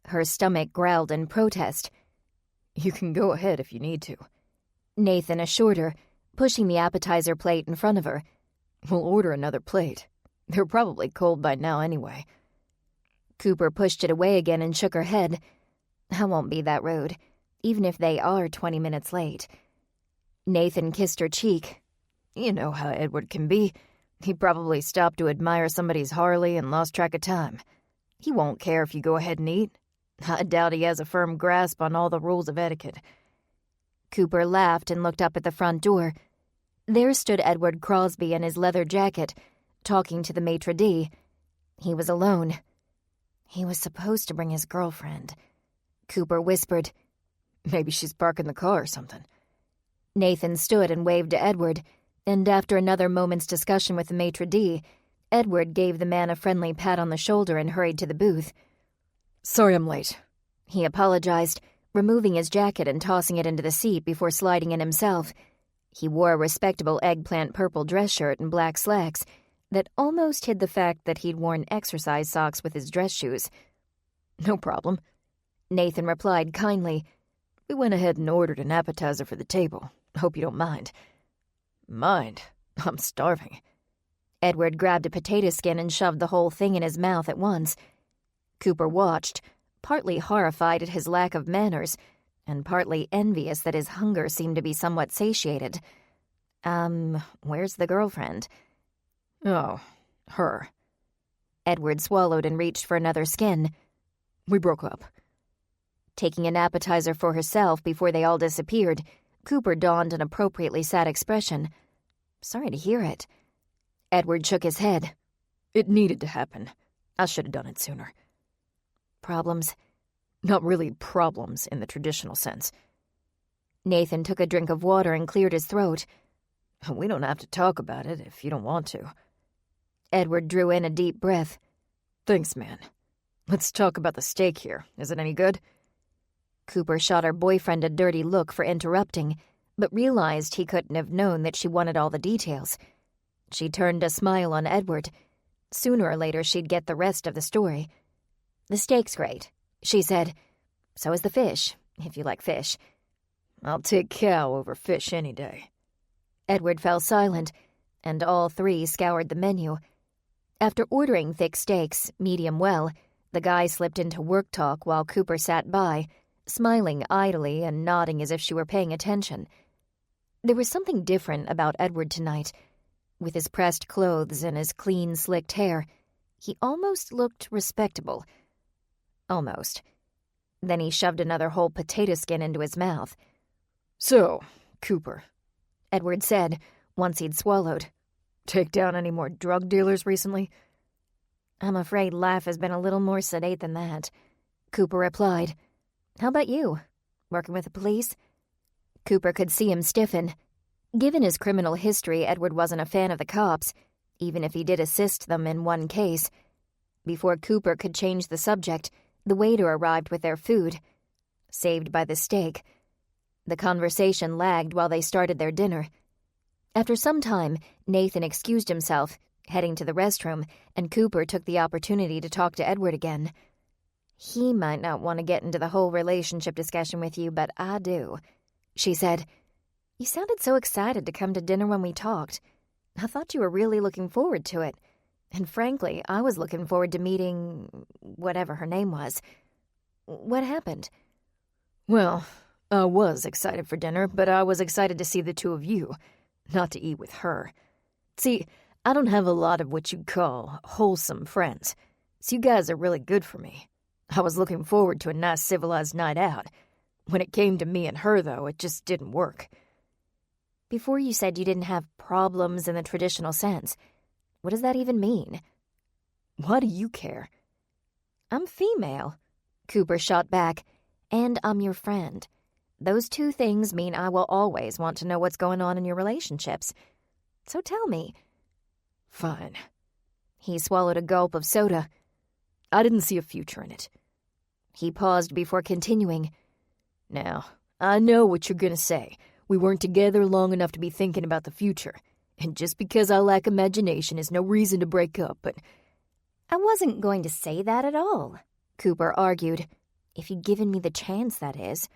Speaker 1: Her stomach growled in protest.
Speaker 5: You can go ahead if you need to,
Speaker 1: Nathan assured her, pushing the appetizer plate in front of her.
Speaker 5: We'll order another plate. They're probably cold by now anyway.
Speaker 1: Cooper pushed it away again and shook her head. I won't be that rude, even if they are 20 minutes late. Nathan kissed her cheek.
Speaker 5: You know how Edward can be. He probably stopped to admire somebody's Harley and lost track of time. He won't care if you go ahead and eat. I doubt he has a firm grasp on all the rules of etiquette.
Speaker 1: Cooper laughed and looked up at the front door. There stood Edward Crosby in his leather jacket, talking to the maitre d'. He was alone. He was supposed to bring his girlfriend. Cooper whispered,
Speaker 5: Maybe she's parking the car or something.
Speaker 1: Nathan stood and waved to Edward, and after another moment's discussion with the maitre d', Edward gave the man a friendly pat on the shoulder and hurried to the booth.
Speaker 5: Sorry I'm late,
Speaker 1: he apologized, removing his jacket and tossing it into the seat before sliding in himself. He wore a respectable eggplant purple dress shirt and black slacks that almost hid the fact that he'd worn exercise socks with his dress shoes.
Speaker 5: No problem,
Speaker 1: Nathan replied kindly.
Speaker 5: We went ahead and ordered an appetizer for the table. Hope you don't mind. Mind? I'm starving.
Speaker 1: Edward grabbed a potato skin and shoved the whole thing in his mouth at once. Cooper watched, partly horrified at his lack of manners, and partly envious that his hunger seemed to be somewhat satiated. Where's the girlfriend?
Speaker 5: Oh, her.
Speaker 1: Edward swallowed and reached for another skin.
Speaker 5: We broke up.
Speaker 1: Taking an appetizer for herself before they all disappeared, Cooper donned an appropriately sad expression.
Speaker 3: Sorry to hear it.
Speaker 1: Edward shook his head.
Speaker 5: It needed to happen. I should have done it sooner.
Speaker 3: Problems?
Speaker 5: Not really problems in the traditional sense.
Speaker 1: Nathan took a drink of water and cleared his throat.
Speaker 5: We don't have to talk about it if you don't want to.
Speaker 1: Edward drew in a deep breath.
Speaker 5: Thanks, man. Let's talk about the steak here. Is it any good?
Speaker 1: Cooper shot her boyfriend a dirty look for interrupting, but realized he couldn't have known that she wanted all the details. She turned a smile on Edward. Sooner or later she'd get the rest of the story. The steak's great, she said. So is the fish, if you like fish.
Speaker 5: I'll take cow over fish any day.
Speaker 1: Edward fell silent, and all three scoured the menu. After ordering thick steaks, medium well, the guy slipped into work talk while Cooper sat by, smiling idly and nodding as if she were paying attention. There was something different about Edward tonight. With his pressed clothes and his clean, slicked hair, he almost looked respectable. Almost. Then he shoved another whole potato skin into his mouth.
Speaker 5: So, Cooper,
Speaker 1: Edward said, once he'd swallowed.
Speaker 5: Take down any more drug dealers recently?
Speaker 1: I'm afraid life has been a little more sedate than that, Cooper replied. How about you? Working with the police? Cooper could see him stiffen. Given his criminal history, Edward wasn't a fan of the cops, even if he did assist them in one case. Before Cooper could change the subject, the waiter arrived with their food. Saved by the steak. The conversation lagged while they started their dinner. After some time, Nathan excused himself, heading to the restroom, and Cooper took the opportunity to talk to Edward again. He might not want to get into the whole relationship discussion with you, but I do, she said. You sounded so excited to come to dinner when we talked. I thought you were really looking forward to it. And frankly, I was looking forward to meeting whatever her name was. What happened?
Speaker 5: Well, I was excited for dinner, but I was excited to see the two of you, not to eat with her. See, I don't have a lot of what you'd call wholesome friends, so you guys are really good for me. I was looking forward to a nice civilized night out. When it came to me and her, though, it just didn't work.
Speaker 1: Before you said you didn't have problems in the traditional sense. What does that even mean?
Speaker 5: Why do you care?
Speaker 1: I'm female, Cooper shot back, and I'm your friend. Those two things mean I will always want to know what's going on in your relationships. So tell me.
Speaker 5: Fine.
Speaker 1: He swallowed a gulp of soda.
Speaker 5: I didn't see a future in it.
Speaker 1: He paused before continuing.
Speaker 5: Now, I know what you're going to say. We weren't together long enough to be thinking about the future. And just because I lack imagination is no reason to break up, but...
Speaker 1: I wasn't going to say that at all, Cooper argued. If you'd given me the chance, that is.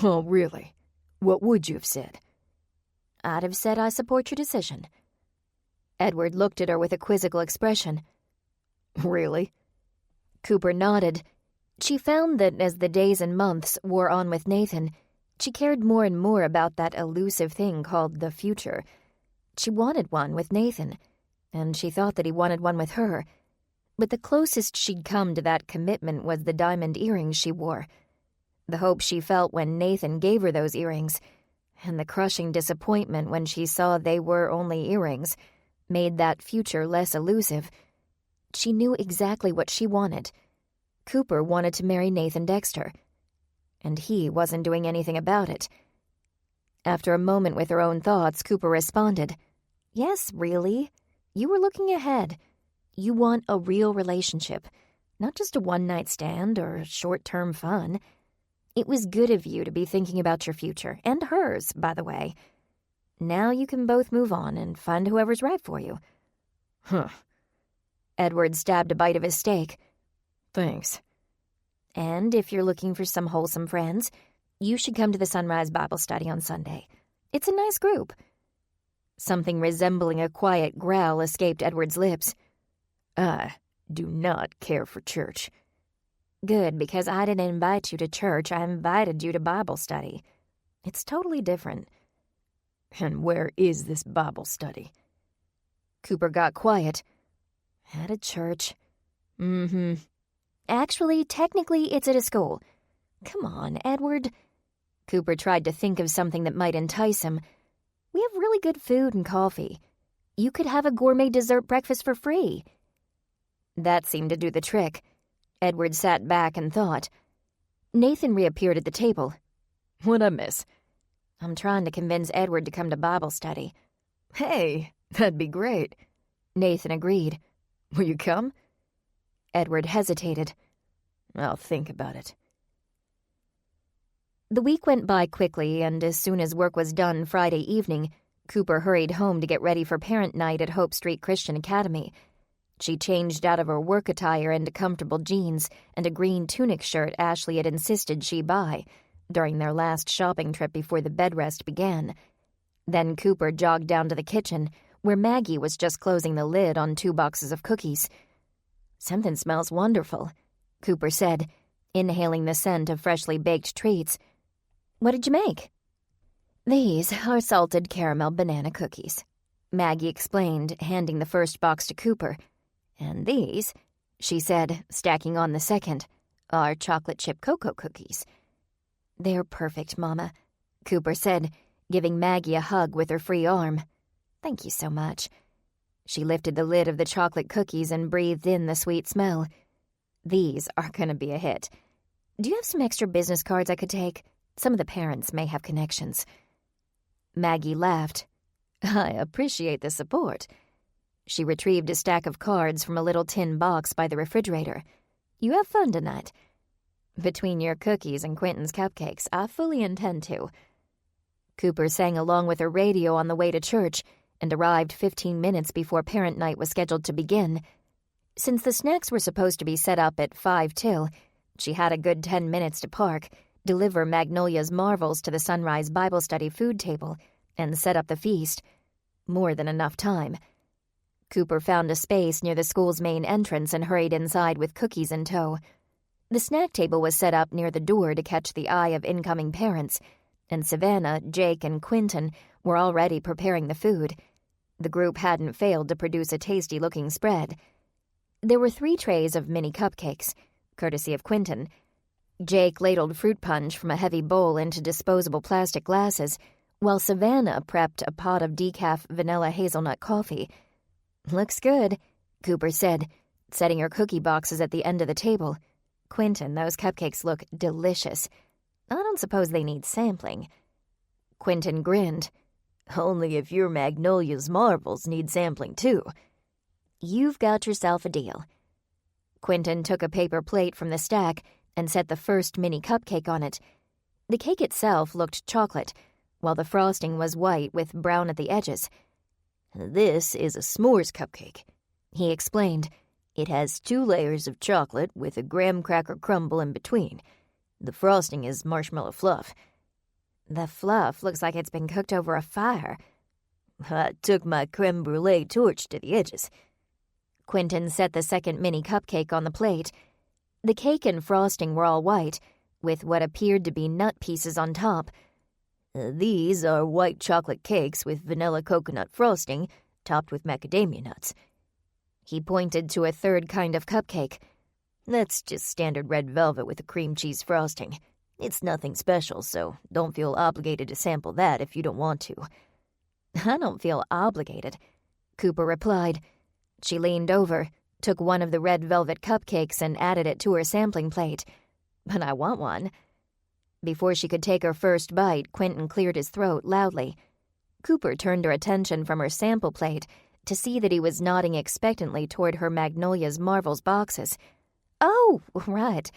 Speaker 5: Oh, really? What would you have said?
Speaker 1: I'd have said I support your decision. Edward looked at her with a quizzical expression.
Speaker 5: Really?
Speaker 1: Cooper nodded. She found that as the days and months wore on with Nathan, she cared more and more about that elusive thing called the future. She wanted one with Nathan, and she thought that he wanted one with her. But the closest she'd come to that commitment was the diamond earrings she wore. The hope she felt when Nathan gave her those earrings, and the crushing disappointment when she saw they were only earrings, made that future less elusive. She knew exactly what she wanted. Cooper wanted to marry Nathan Dexter, and he wasn't doing anything about it. After a moment with her own thoughts, Cooper responded, Yes, really. You were looking ahead. You want a real relationship, not just a one-night stand or short-term fun. It was good of you to be thinking about your future, and hers, by the way. Now you can both move on and find whoever's right for you.
Speaker 5: Huh.
Speaker 1: Edward stabbed a bite of his steak.
Speaker 5: Thanks.
Speaker 1: And if you're looking for some wholesome friends, you should come to the Sunrise Bible Study on Sunday. It's a nice group. Something resembling a quiet growl escaped Edward's lips.
Speaker 5: I do not care for church.
Speaker 1: Good, because I didn't invite you to church. I invited you to Bible study. It's totally different.
Speaker 5: And where is this Bible study?
Speaker 1: Cooper got quiet.
Speaker 5: At a church.
Speaker 1: Actually, technically, it's at a school. Come on, Edward. Cooper tried to think of something that might entice him. We have really good food and coffee. You could have a gourmet dessert breakfast for free. That seemed to do the trick. Edward sat back and thought. Nathan reappeared at the table.
Speaker 5: What'd I miss?
Speaker 1: I'm trying to convince Edward to come to Bible study.
Speaker 5: Hey, that'd be great.
Speaker 1: Nathan agreed.
Speaker 5: Will you come?
Speaker 1: Edward hesitated.
Speaker 5: I'll think about it.
Speaker 1: The week went by quickly, and as soon as work was done Friday evening, Cooper hurried home to get ready for parent night at Hope Street Christian Academy. She changed out of her work attire into comfortable jeans and a green tunic shirt Ashley had insisted she buy during their last shopping trip before the bed rest began. Then Cooper jogged down to the kitchen, where Maggie was just closing the lid on 2 boxes of cookies. "Something smells wonderful," Cooper said, inhaling the scent of freshly baked treats. "What did you make?" "These are salted caramel banana cookies," Maggie explained, handing the first box to Cooper. "And these," she said, stacking on the second, "are chocolate chip cocoa cookies." "They're perfect, Mama," Cooper said, giving Maggie a hug with her free arm. "Thank you so much." She lifted the lid of the chocolate cookies and breathed in the sweet smell. "These are going to be a hit. Do you have some extra business cards I could take? Some of the parents may have connections." Maggie laughed. "I appreciate the support." She retrieved a stack of cards from a little tin box by the refrigerator. "You have fun tonight." "Between your cookies and Quentin's cupcakes, I fully intend to." Cooper sang along with her radio on the way to church and arrived 15 minutes before parent night was scheduled to begin. Since the snacks were supposed to be set up at 5 till, she had a good 10 minutes to park, deliver Magnolia's marvels to the Sunrise Bible Study food table, and set up the feast. More than enough time. Cooper found a space near the school's main entrance and hurried inside with cookies in tow. The snack table was set up near the door to catch the eye of incoming parents, and Savannah, Jake, and Quentin were already preparing the food. The group hadn't failed to produce a tasty-looking spread. There were 3 trays of mini cupcakes, courtesy of Quentin. Jake ladled fruit punch from a heavy bowl into disposable plastic glasses, while Savannah prepped a pot of decaf vanilla hazelnut coffee. "Looks good," Cooper said, setting her cookie boxes at the end of the table. "Quentin, those cupcakes look delicious. I don't suppose they need sampling." Quentin grinned. "Only if your Magnolia's marvels need sampling, too." "You've got yourself a deal." Quentin took a paper plate from the stack and set the first mini cupcake on it. The cake itself looked chocolate, while the frosting was white with brown at the edges. "This is a s'mores cupcake," he explained. "It has 2 layers of chocolate with a graham cracker crumble in between. The frosting is marshmallow fluff." "The fluff looks like it's been cooked over a fire." "I took my creme brulee torch to the edges." Quentin set the second mini cupcake on the plate. The cake and frosting were all white, with what appeared to be nut pieces on top. "These are white chocolate cakes with vanilla coconut frosting, topped with macadamia nuts." He pointed to a third kind of cupcake. "That's just standard red velvet with a cream cheese frosting. It's nothing special, so don't feel obligated to sample that if you don't want to." "I don't feel obligated," Cooper replied. She leaned over, took one of the red velvet cupcakes and added it to her sampling plate. "But I want one." Before she could take her first bite, Quentin cleared his throat loudly. Cooper turned her attention from her sample plate to see that he was nodding expectantly toward her Magnolia's Marvels boxes. "Oh, right."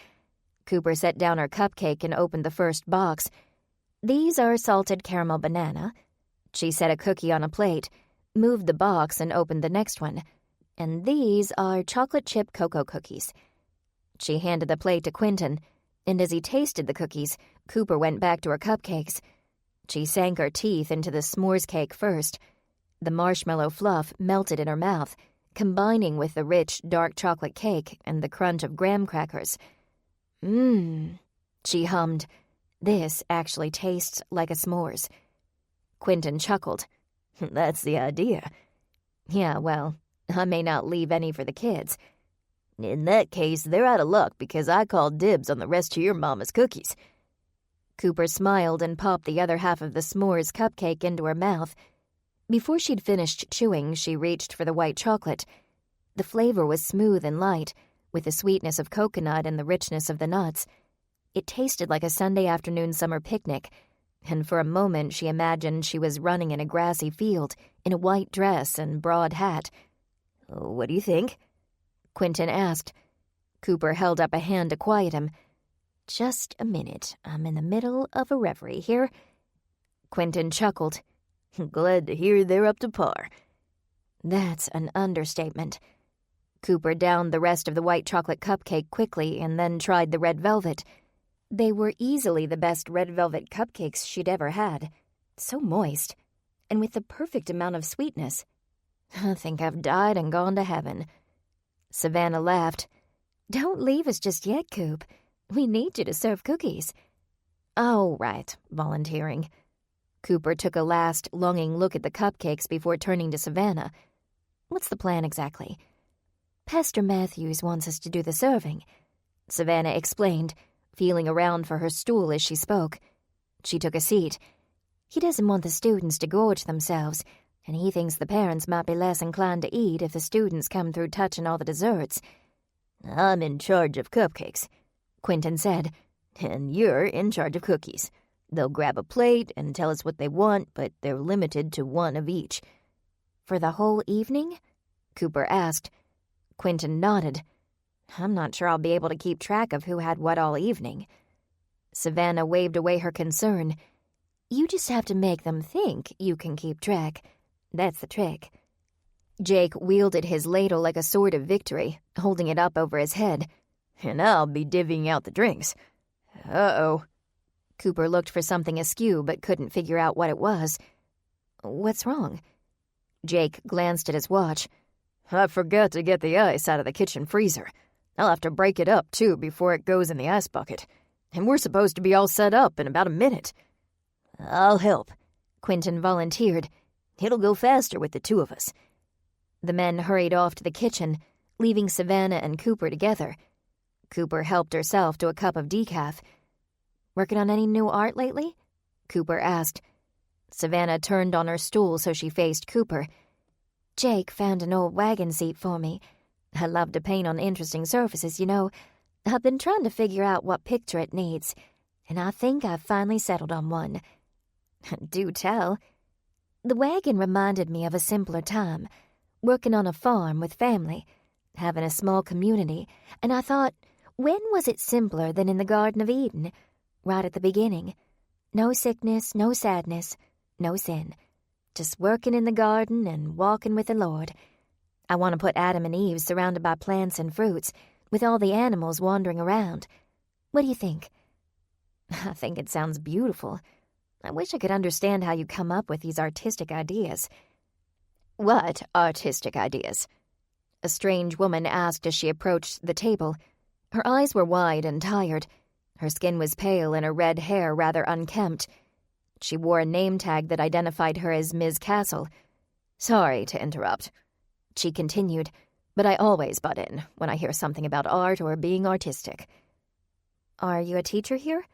Speaker 1: Cooper set down her cupcake and opened the first box. "These are salted caramel banana." She set a cookie on a plate, moved the box, and opened the next one. "And these are chocolate chip cocoa cookies." She handed the plate to Quentin, and as he tasted the cookies, Cooper went back to her cupcakes. She sank her teeth into the s'mores cake first. The marshmallow fluff melted in her mouth, combining with the rich, dark chocolate cake and the crunch of graham crackers. She hummed. "This actually tastes like a s'mores." Quentin chuckled. "That's the idea." "Yeah, well,
Speaker 3: I may not leave any for the kids.
Speaker 2: In that case, they're out of luck because I called dibs on the rest of your mama's cookies.
Speaker 3: Cooper smiled and popped the other half of the s'mores cupcake into her mouth. Before she'd finished chewing, she reached for the white chocolate. The flavor was smooth and light, with the sweetness of coconut and the richness of the nuts. It tasted like a Sunday afternoon summer picnic, and for a moment she imagined she was running in a grassy field in a white dress and broad hat.
Speaker 2: What do you think?
Speaker 3: Quentin asked. Cooper held up a hand to quiet him.
Speaker 4: Just a minute. I'm in the middle of a reverie here.
Speaker 3: Quentin chuckled.
Speaker 2: Glad to hear they're up to par.
Speaker 3: That's an understatement. Cooper downed the rest of the white chocolate cupcake quickly and then tried the red velvet. They were easily the best red velvet cupcakes she'd ever had. So moist, and with the perfect amount of sweetness. I think I've died and gone to heaven. Savannah laughed.
Speaker 4: Don't leave us just yet, Coop. We need you to serve cookies.
Speaker 3: Oh, right, volunteering. Cooper took a last, longing look at the cupcakes before turning to Savannah. What's the plan exactly?
Speaker 4: Pastor Matthews wants us to do the serving,
Speaker 3: Savannah explained, feeling around for her stool as she spoke. She took a seat.
Speaker 4: He doesn't want the students to gorge themselves, and he thinks the parents might be less inclined to eat if the students come through touching all the desserts.
Speaker 2: I'm in charge of cupcakes,
Speaker 3: Quentin said.
Speaker 2: And you're in charge of cookies. They'll grab a plate and tell us what they want, but they're limited to one of each.
Speaker 4: For the whole evening?
Speaker 3: Cooper asked. Quentin nodded. I'm not sure I'll be able to keep track of who had what all evening. Savannah waved away her concern.
Speaker 4: You just have to make them think you can keep track. That's the trick.
Speaker 3: Jake wielded his ladle like a sword of victory, holding it up over his head.
Speaker 2: And I'll be divvying out the drinks. Uh-oh.
Speaker 3: Cooper looked for something askew but couldn't figure out what it was. What's wrong? Jake glanced at his watch.
Speaker 2: I forgot to get the ice out of the kitchen freezer. I'll have to break it up, too, before it goes in the ice bucket. And we're supposed to be all set up in about a minute.
Speaker 3: I'll help, Quentin volunteered.
Speaker 2: It'll go faster with the two of us.
Speaker 3: The men hurried off to the kitchen, leaving Savannah and Cooper together. Cooper helped herself to a cup of decaf.
Speaker 4: Working on any new art lately?
Speaker 3: Cooper asked. Savannah turned on her stool so she faced Cooper.
Speaker 4: Jake found an old wagon seat for me. I love to paint on interesting surfaces, you know. I've been trying to figure out what picture it needs, and I think I've finally settled on one.
Speaker 3: Do tell.
Speaker 4: The wagon reminded me of a simpler time, working on a farm with family, having a small community, and I thought, when was it simpler than in the Garden of Eden, right at the beginning? No sickness, no sadness, no sin. Just working in the garden and walking with the Lord. I want to put Adam and Eve surrounded by plants and fruits, with all the animals wandering around. What do you think?
Speaker 3: I think it sounds beautiful. I wish I could understand how you come up with these artistic ideas.
Speaker 2: What artistic ideas?
Speaker 3: A strange woman asked as she approached the table. Her eyes were wide and tired. Her skin was pale and her red hair rather unkempt. She wore a name tag that identified her as Ms. Castle.
Speaker 2: Sorry to interrupt,
Speaker 3: she continued, but I always butt in when I hear something about art or being artistic.
Speaker 4: Are you a teacher here?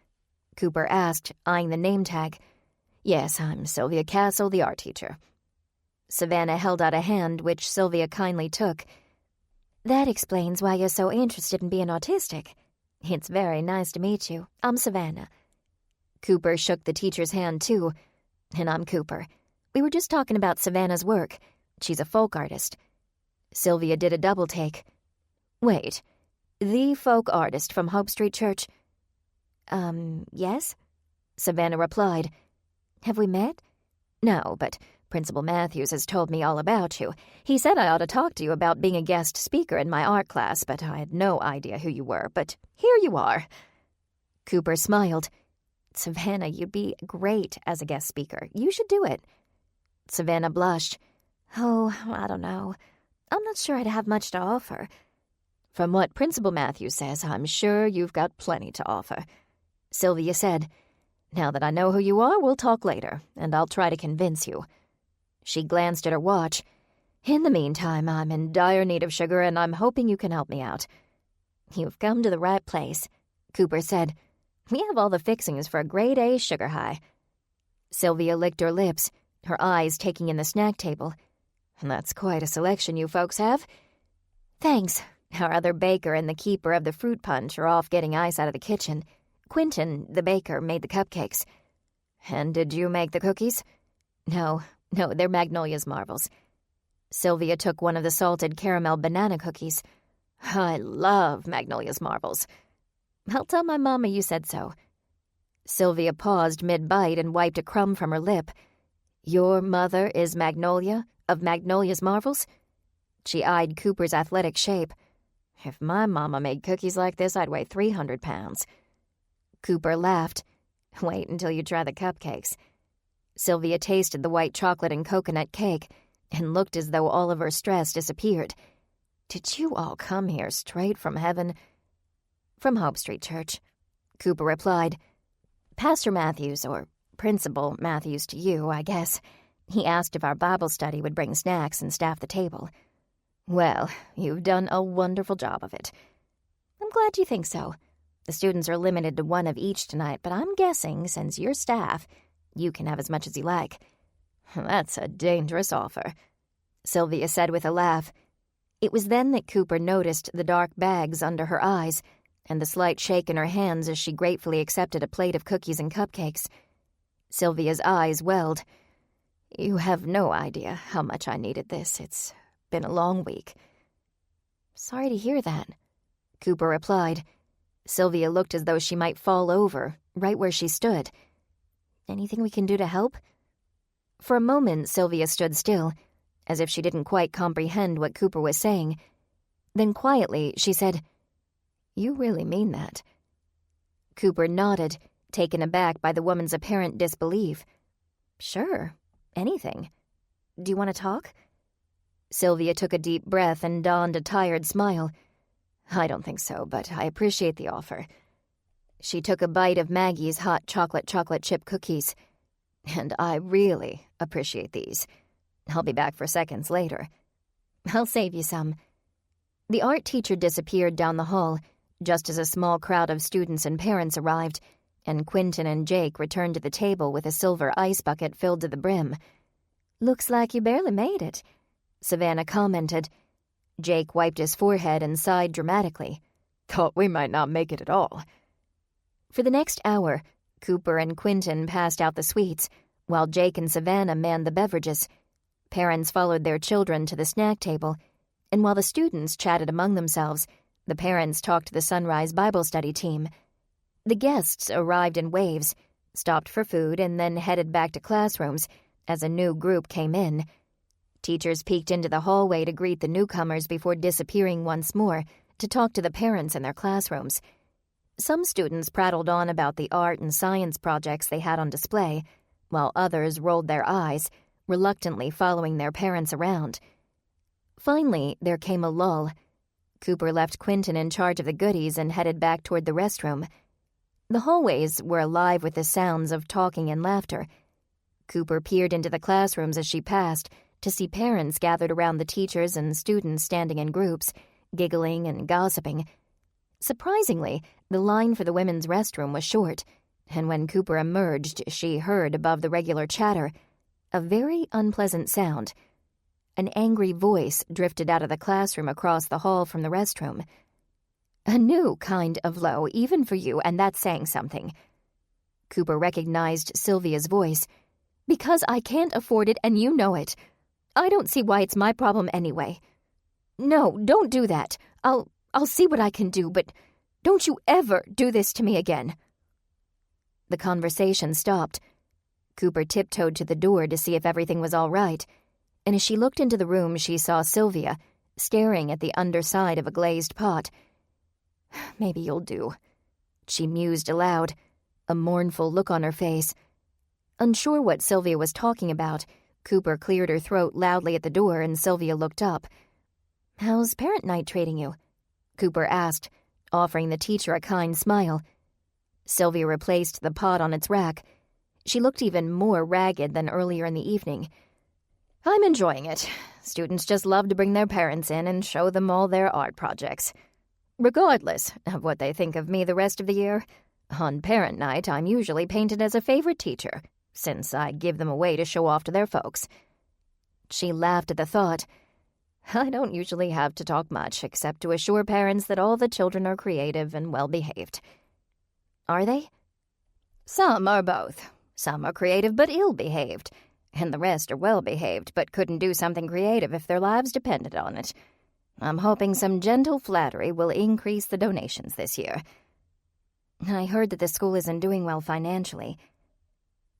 Speaker 3: Cooper asked, eyeing the name tag.
Speaker 2: Yes, I'm Sylvia Castle, the art teacher.
Speaker 3: Savannah held out a hand, which Sylvia kindly took.
Speaker 4: That explains why you're so interested in being autistic. It's very nice to meet you. I'm Savannah.
Speaker 3: Cooper shook the teacher's hand, too. And I'm Cooper. We were just talking about Savannah's work. She's a folk artist. Sylvia did a double take. Wait, the folk artist from Hope Street Church?
Speaker 4: Yes?
Speaker 3: Savannah replied.
Speaker 4: Have we met?
Speaker 3: No, but Principal Matthews has told me all about you. He said I ought to talk to you about being a guest speaker in my art class, but I had no idea who you were. But here you are. Cooper smiled. Savannah, you'd be great as a guest speaker. You should do it. Savannah blushed.
Speaker 4: Oh, I don't know. I'm not sure I'd have much to offer.
Speaker 3: From what Principal Matthews says, I'm sure you've got plenty to offer. Sylvia said, Now that I know who you are, we'll talk later, and I'll try to convince you. She glanced at her watch.
Speaker 5: In the meantime, I'm in dire need of sugar, and I'm hoping you can help me out."
Speaker 2: "You've come to the right place," Cooper said. "We have all the fixings for a grade A sugar high."
Speaker 5: Sylvia licked her lips, her eyes taking in the snack table. "That's quite a selection you folks have."
Speaker 2: "Thanks. Our other baker and the keeper of the fruit punch are off getting ice out of the kitchen. Quentin, the baker, made the cupcakes."
Speaker 5: "And did you make the cookies?"
Speaker 2: No, they're Magnolia's marvels."
Speaker 5: Sylvia took one of the salted caramel banana cookies.
Speaker 2: "I love Magnolia's marvels." "I'll tell my mama you said so."
Speaker 5: Sylvia paused mid-bite and wiped a crumb from her lip. "Your mother is Magnolia, of Magnolia's marvels?" She eyed Cooper's athletic shape. "If my mama made cookies like this, I'd weigh 300 pounds.
Speaker 2: Cooper laughed. "Wait until you try the cupcakes."
Speaker 5: Sylvia tasted the white chocolate and coconut cake and looked as though all of her stress disappeared. "Did you all come here straight from heaven?"
Speaker 2: "From Hope Street Church,"
Speaker 5: Cooper replied.
Speaker 2: "Pastor Matthews, or Principal Matthews to you, I guess. He asked if our Bible study would bring snacks and staff the table."
Speaker 5: "Well, you've done a wonderful job of it."
Speaker 2: "I'm glad you think so. The students are limited to one of each tonight, but I'm guessing, since you're staff, you can have as much as you like."
Speaker 5: "That's a dangerous offer," Sylvia said with a laugh. It was then that Cooper noticed the dark bags under her eyes and the slight shake in her hands as she gratefully accepted a plate of cookies and cupcakes. Sylvia's eyes welled. "You have no idea how much I needed this. It's been a long week."
Speaker 2: "Sorry to hear that,"
Speaker 5: Cooper replied. Sylvia looked as though she might fall over, right where she stood.
Speaker 2: "Anything we can do to help?"
Speaker 5: For a moment, Sylvia stood still, as if she didn't quite comprehend what Cooper was saying. Then quietly, she said, "You really mean that?" Cooper nodded, taken aback by the woman's apparent disbelief.
Speaker 2: "Sure, anything. Do you want to talk?"
Speaker 5: Sylvia took a deep breath and donned a tired smile. "I don't think so, but I appreciate the offer." She took a bite of Maggie's hot chocolate chip cookies. "And I really appreciate these. I'll be back for seconds later."
Speaker 2: "I'll save you some."
Speaker 5: The art teacher disappeared down the hall, just as a small crowd of students and parents arrived, and Quentin and Jake returned to the table with a silver ice bucket filled to the brim.
Speaker 2: "Looks like you barely made it,"
Speaker 5: Savannah commented. Jake wiped his forehead and sighed dramatically. "Thought we might not make it at all." For the next hour, Cooper and Quentin passed out the sweets, while Jake and Savannah manned the beverages. Parents followed their children to the snack table, and while the students chatted among themselves, the parents talked to the Sunrise Bible Study team. The guests arrived in waves, stopped for food, and then headed back to classrooms as a new group came in. Teachers peeked into the hallway to greet the newcomers before disappearing once more to talk to the parents in their classrooms. Some students prattled on about the art and science projects they had on display, while others rolled their eyes, reluctantly following their parents around. Finally, there came a lull. Cooper left Quentin in charge of the goodies and headed back toward the restroom. The hallways were alive with the sounds of talking and laughter. Cooper peered into the classrooms as she passed to see parents gathered around the teachers and students standing in groups, giggling and gossiping. Surprisingly, the line for the women's restroom was short, and when Cooper emerged, she heard above the regular chatter a very unpleasant sound. An angry voice drifted out of the classroom across the hall from the restroom. "A new kind of low, even for you, and that's saying something." Cooper recognized Sylvia's voice. "Because I can't afford it, and you know it. I don't see why it's my problem anyway. No, don't do that. I'll see what I can do, but don't you ever do this to me again." The conversation stopped. Cooper tiptoed to the door to see if everything was all right, and as she looked into the room, she saw Sylvia, staring at the underside of a glazed pot. "Maybe you'll do," she mused aloud, a mournful look on her face. Unsure what Sylvia was talking about, Cooper cleared her throat loudly at the door and Sylvia looked up. "How's parent night treating you?" Cooper asked, offering the teacher a kind smile. Sylvia replaced the pot on its rack. She looked even more ragged than earlier in the evening. "I'm enjoying it. Students just love to bring their parents in and show them all their art projects. Regardless of what they think of me the rest of the year, on parent night I'm usually painted as a favorite teacher, since I give them away to show off to their folks." She laughed at the thought. "I don't usually have to talk much, except to assure parents that all the children are creative and well-behaved." "Are they?" "Some are both. Some are creative but ill-behaved, and the rest are well-behaved but couldn't do something creative if their lives depended on it. I'm hoping some gentle flattery will increase the donations this year." "I heard that the school isn't doing well financially."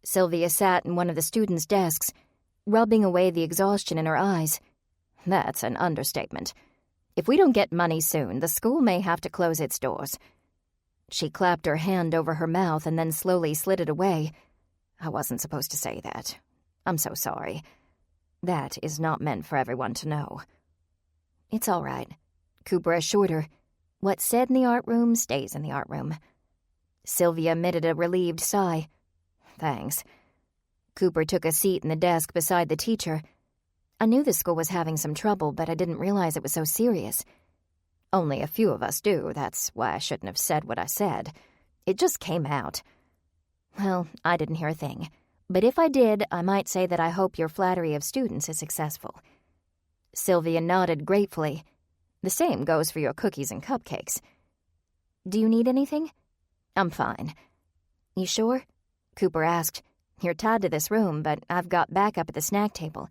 Speaker 5: Sylvia sat in one of the students' desks, rubbing away the exhaustion in her eyes. "That's an understatement. If we don't get money soon, the school may have to close its doors." She clapped her hand over her mouth and then slowly slid it away. "I wasn't supposed to say that. I'm so sorry. That is not meant for everyone to know." "It's all right," Cooper assured her. "What's said in the art room stays in the art room." Sylvia emitted a relieved sigh. "Thanks." Cooper took a seat in the desk beside the teacher. "I knew the school was having some trouble, but I didn't realize it was so serious." "Only a few of us do. That's why I shouldn't have said what I said. It just came out." "Well, I didn't hear a thing. But if I did, I might say that I hope your flattery of students is successful." Sylvia nodded gratefully. "The same goes for your cookies and cupcakes." "Do you need anything?" "I'm fine." "You sure?" Cooper asked. "You're tied to this room, but I've got backup at the snack table.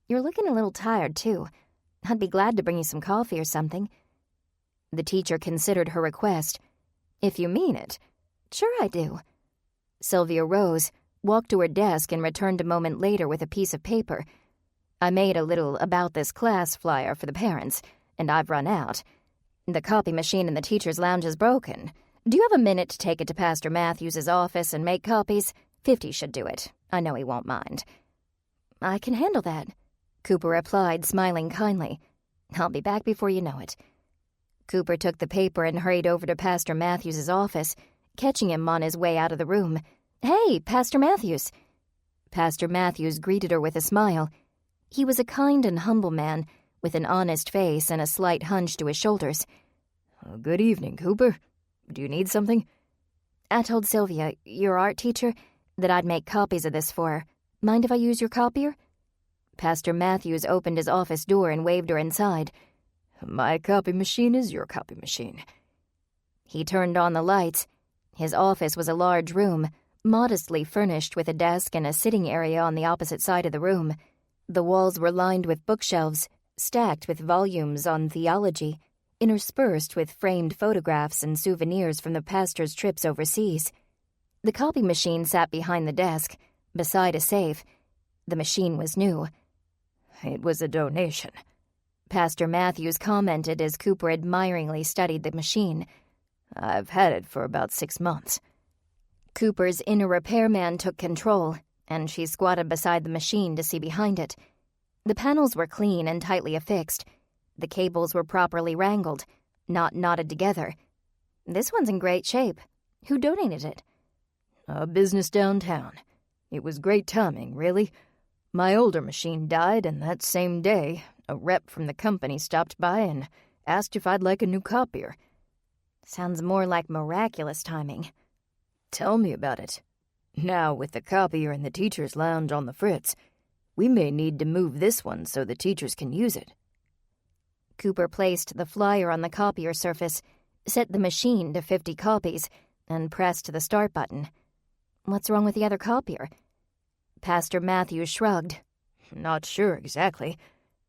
Speaker 5: You're looking a little tired, too. I'd be glad to bring you some coffee or something." The teacher considered her request. "If you mean it." "Sure I do." Sylvia rose, walked to her desk, and returned a moment later with a piece of paper. "I made a little about this class flyer for the parents, and I've run out. The copy machine in the teacher's lounge is broken. Do you have a minute to take it to Pastor Matthews's office and make copies? 50 should do it. I know he won't mind." "I can handle that," Cooper replied, smiling kindly. "I'll be back before you know it." Cooper took the paper and hurried over to Pastor Matthews's office, catching him on his way out of the room. "Hey, Pastor Matthews." Pastor Matthews greeted her with a smile. He was a kind and humble man, with an honest face and a slight hunch to his shoulders. "Good evening, Cooper. Do you need something?"
Speaker 3: "I told Sylvia, your art teacher, that I'd make copies of this for her. Mind if I use your copier?"
Speaker 5: Pastor Matthews opened his office door and waved her inside. "My copy machine is your copy machine." He turned on the lights. His office was a large room, modestly furnished with a desk and a sitting area on the opposite side of the room. The walls were lined with bookshelves, stacked with volumes on theology, interspersed with framed photographs and souvenirs from the pastor's trips overseas. The copy machine sat behind the desk, beside a safe. The machine was new. "It was a donation,"
Speaker 3: Pastor Matthews commented as Cooper admiringly studied the machine.
Speaker 5: "I've had it for about 6 months."
Speaker 3: Cooper's inner repairman took control, and she squatted beside the machine to see behind it. The panels were clean and tightly affixed. The cables were properly wrangled, not knotted together. "This one's in great shape. Who donated it?"
Speaker 5: "A business downtown. It was great timing, really. My older machine died, and that same day, a rep from the company stopped by and asked if I'd like a new copier."
Speaker 3: "Sounds more like miraculous timing."
Speaker 5: "Tell me about it. Now, with the copier in the teacher's lounge on the fritz, we may need to move this one so the teachers can use it."
Speaker 3: Cooper placed the flyer on the copier surface, set the machine to 50 copies, and pressed the start button. "What's wrong with the other copier?" Pastor Matthews shrugged.
Speaker 5: "Not sure exactly.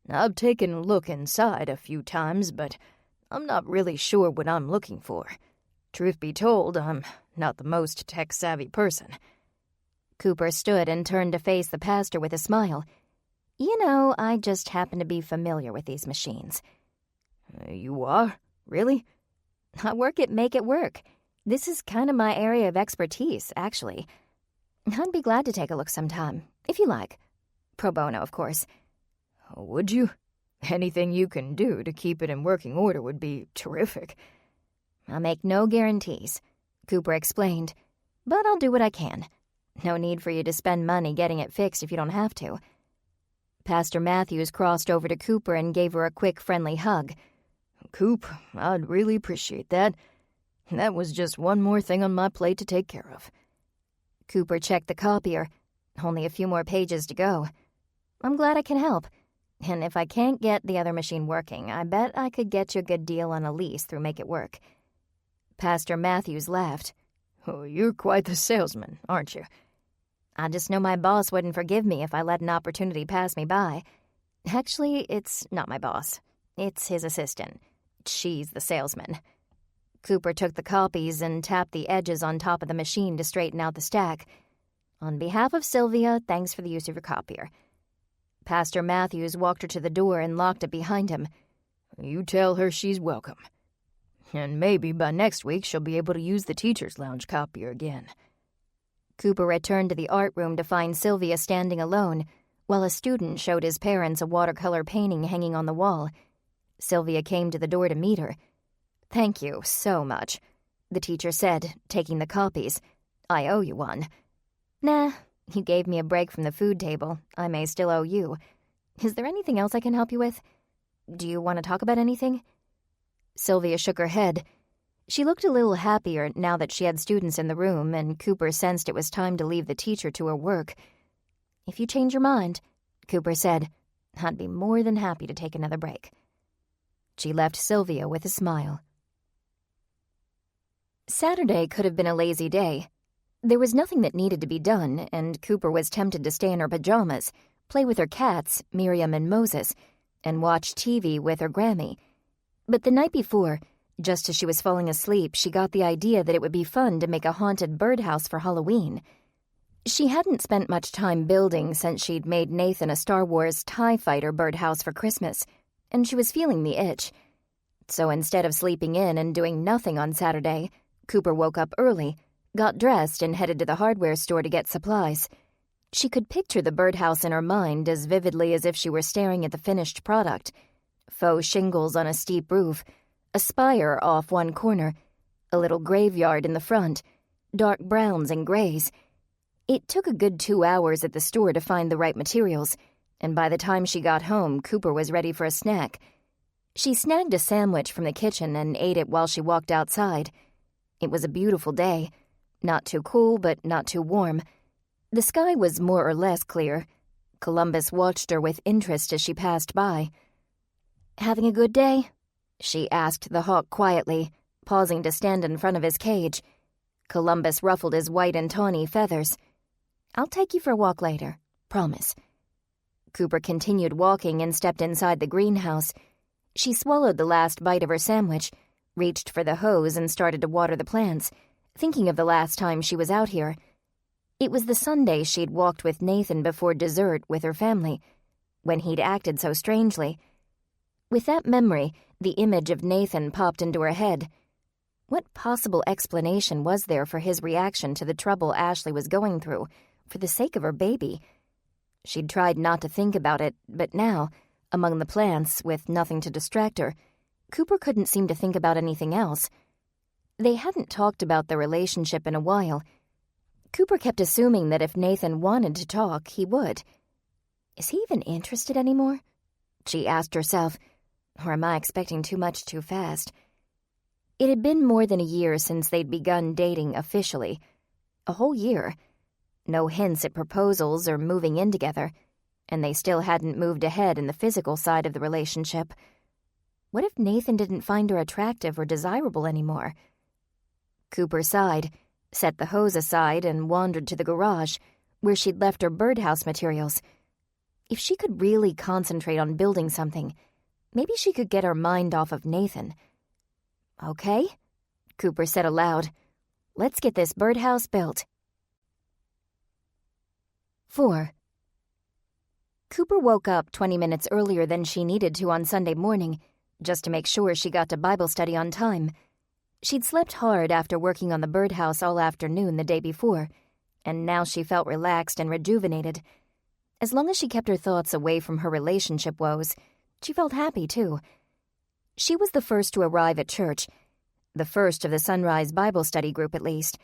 Speaker 5: I've taken a look inside a few times, but I'm not really sure what I'm looking for. Truth be told, I'm not the most tech-savvy person."
Speaker 3: Cooper stood and turned to face the pastor with a smile. "You know, I just happen to be familiar with these machines."
Speaker 5: "You are? Really?"
Speaker 3: "I work at Make It Work. This is kind of my area of expertise, actually. I'd be glad to take a look sometime, if you like. Pro bono, of course."
Speaker 5: "Would you? Anything you can do to keep it in working order would be terrific."
Speaker 3: "I'll make no guarantees," Cooper explained, "but I'll do what I can. No need for you to spend money getting it fixed if you don't have to."
Speaker 1: Pastor Matthews crossed over to Cooper and gave her a quick, friendly hug.
Speaker 5: Coop, I'd really appreciate that. That was just one more thing on my plate to take care of.
Speaker 1: Cooper checked the copier. Only a few more pages to go. I'm glad I can help. And if I can't get the other machine working, I bet I could get you a good deal on a lease through Make It Work. Pastor Matthews laughed.
Speaker 5: Oh, you're quite the salesman, aren't you?
Speaker 1: I just know my boss wouldn't forgive me if I let an opportunity pass me by. Actually, it's not my boss. It's his assistant. She's the salesman. Cooper took the copies and tapped the edges on top of the machine to straighten out the stack. On behalf of Sylvia, thanks for the use of your copier. Pastor Matthews walked her to the door and locked it behind him.
Speaker 5: You tell her she's welcome. And maybe by next week she'll be able to use the teacher's lounge copier again.
Speaker 1: Cooper returned to the art room to find Sylvia standing alone, while a student showed his parents a watercolor painting hanging on the wall. Sylvia came to the door to meet her. Thank you so much, the teacher said, taking the copies. I owe you one. Nah, you gave me a break from the food table. I may still owe you. Is there anything else I can help you with? Do you want to talk about anything? Sylvia shook her head. She looked a little happier now that she had students in the room, and Cooper sensed it was time to leave the teacher to her work. If you change your mind, Cooper said, I'd be more than happy to take another break. She left Sylvia with a smile. Saturday could have been a lazy day. There was nothing that needed to be done, and Cooper was tempted to stay in her pajamas, play with her cats, Miriam and Moses, and watch TV with her Grammy. But the night before, just as she was falling asleep, she got the idea that it would be fun to make a haunted birdhouse for Halloween. She hadn't spent much time building since she'd made Nathan a Star Wars TIE Fighter birdhouse for Christmas, and she was feeling the itch. So instead of sleeping in and doing nothing on Saturday, Cooper woke up early, got dressed, and headed to the hardware store to get supplies. She could picture the birdhouse in her mind as vividly as if she were staring at the finished product. Faux shingles on a steep roof, a spire off one corner, a little graveyard in the front, dark browns and grays. It took a good 2 hours at the store to find the right materials, and by the time she got home, Cooper was ready for a snack. She snagged a sandwich from the kitchen and ate it while she walked outside. It was a beautiful day. Not too cool, but not too warm. The sky was more or less clear. Columbus watched her with interest as she passed by. Having a good day? She asked the hawk quietly, pausing to stand in front of his cage. Columbus ruffled his white and tawny feathers. I'll take you for a walk later. Promise. Cooper continued walking and stepped inside the greenhouse. She swallowed the last bite of her sandwich, reached for the hose and started to water the plants, thinking of the last time she was out here. It was the Sunday she'd walked with Nathan before dessert with her family, when he'd acted so strangely. With that memory, the image of Nathan popped into her head. What possible explanation was there for his reaction to the trouble Ashley was going through, for the sake of her baby? She'd tried not to think about it, but now, among the plants, with nothing to distract her, Cooper couldn't seem to think about anything else. They hadn't talked about their relationship in a while. Cooper kept assuming that if Nathan wanted to talk, he would. Is he even interested anymore? She asked herself. Or am I expecting too much too fast? It had been more than a year since they'd begun dating officially. A whole year. No hints at proposals or moving in together, and they still hadn't moved ahead in the physical side of the relationship. What if Nathan didn't find her attractive or desirable anymore? Cooper sighed, set the hose aside, and wandered to the garage, where she'd left her birdhouse materials. If she could really concentrate on building something, maybe she could get her mind off of Nathan. Okay, Cooper said aloud. Let's get this birdhouse built. 4. Cooper woke up 20 minutes earlier than she needed to on Sunday morning, just to make sure she got to Bible study on time. She'd slept hard after working on the birdhouse all afternoon the day before, and now she felt relaxed and rejuvenated. As long as she kept her thoughts away from her relationship woes, she felt happy, too. She was the first to arrive at church, the first of the Sunrise Bible Study group at least,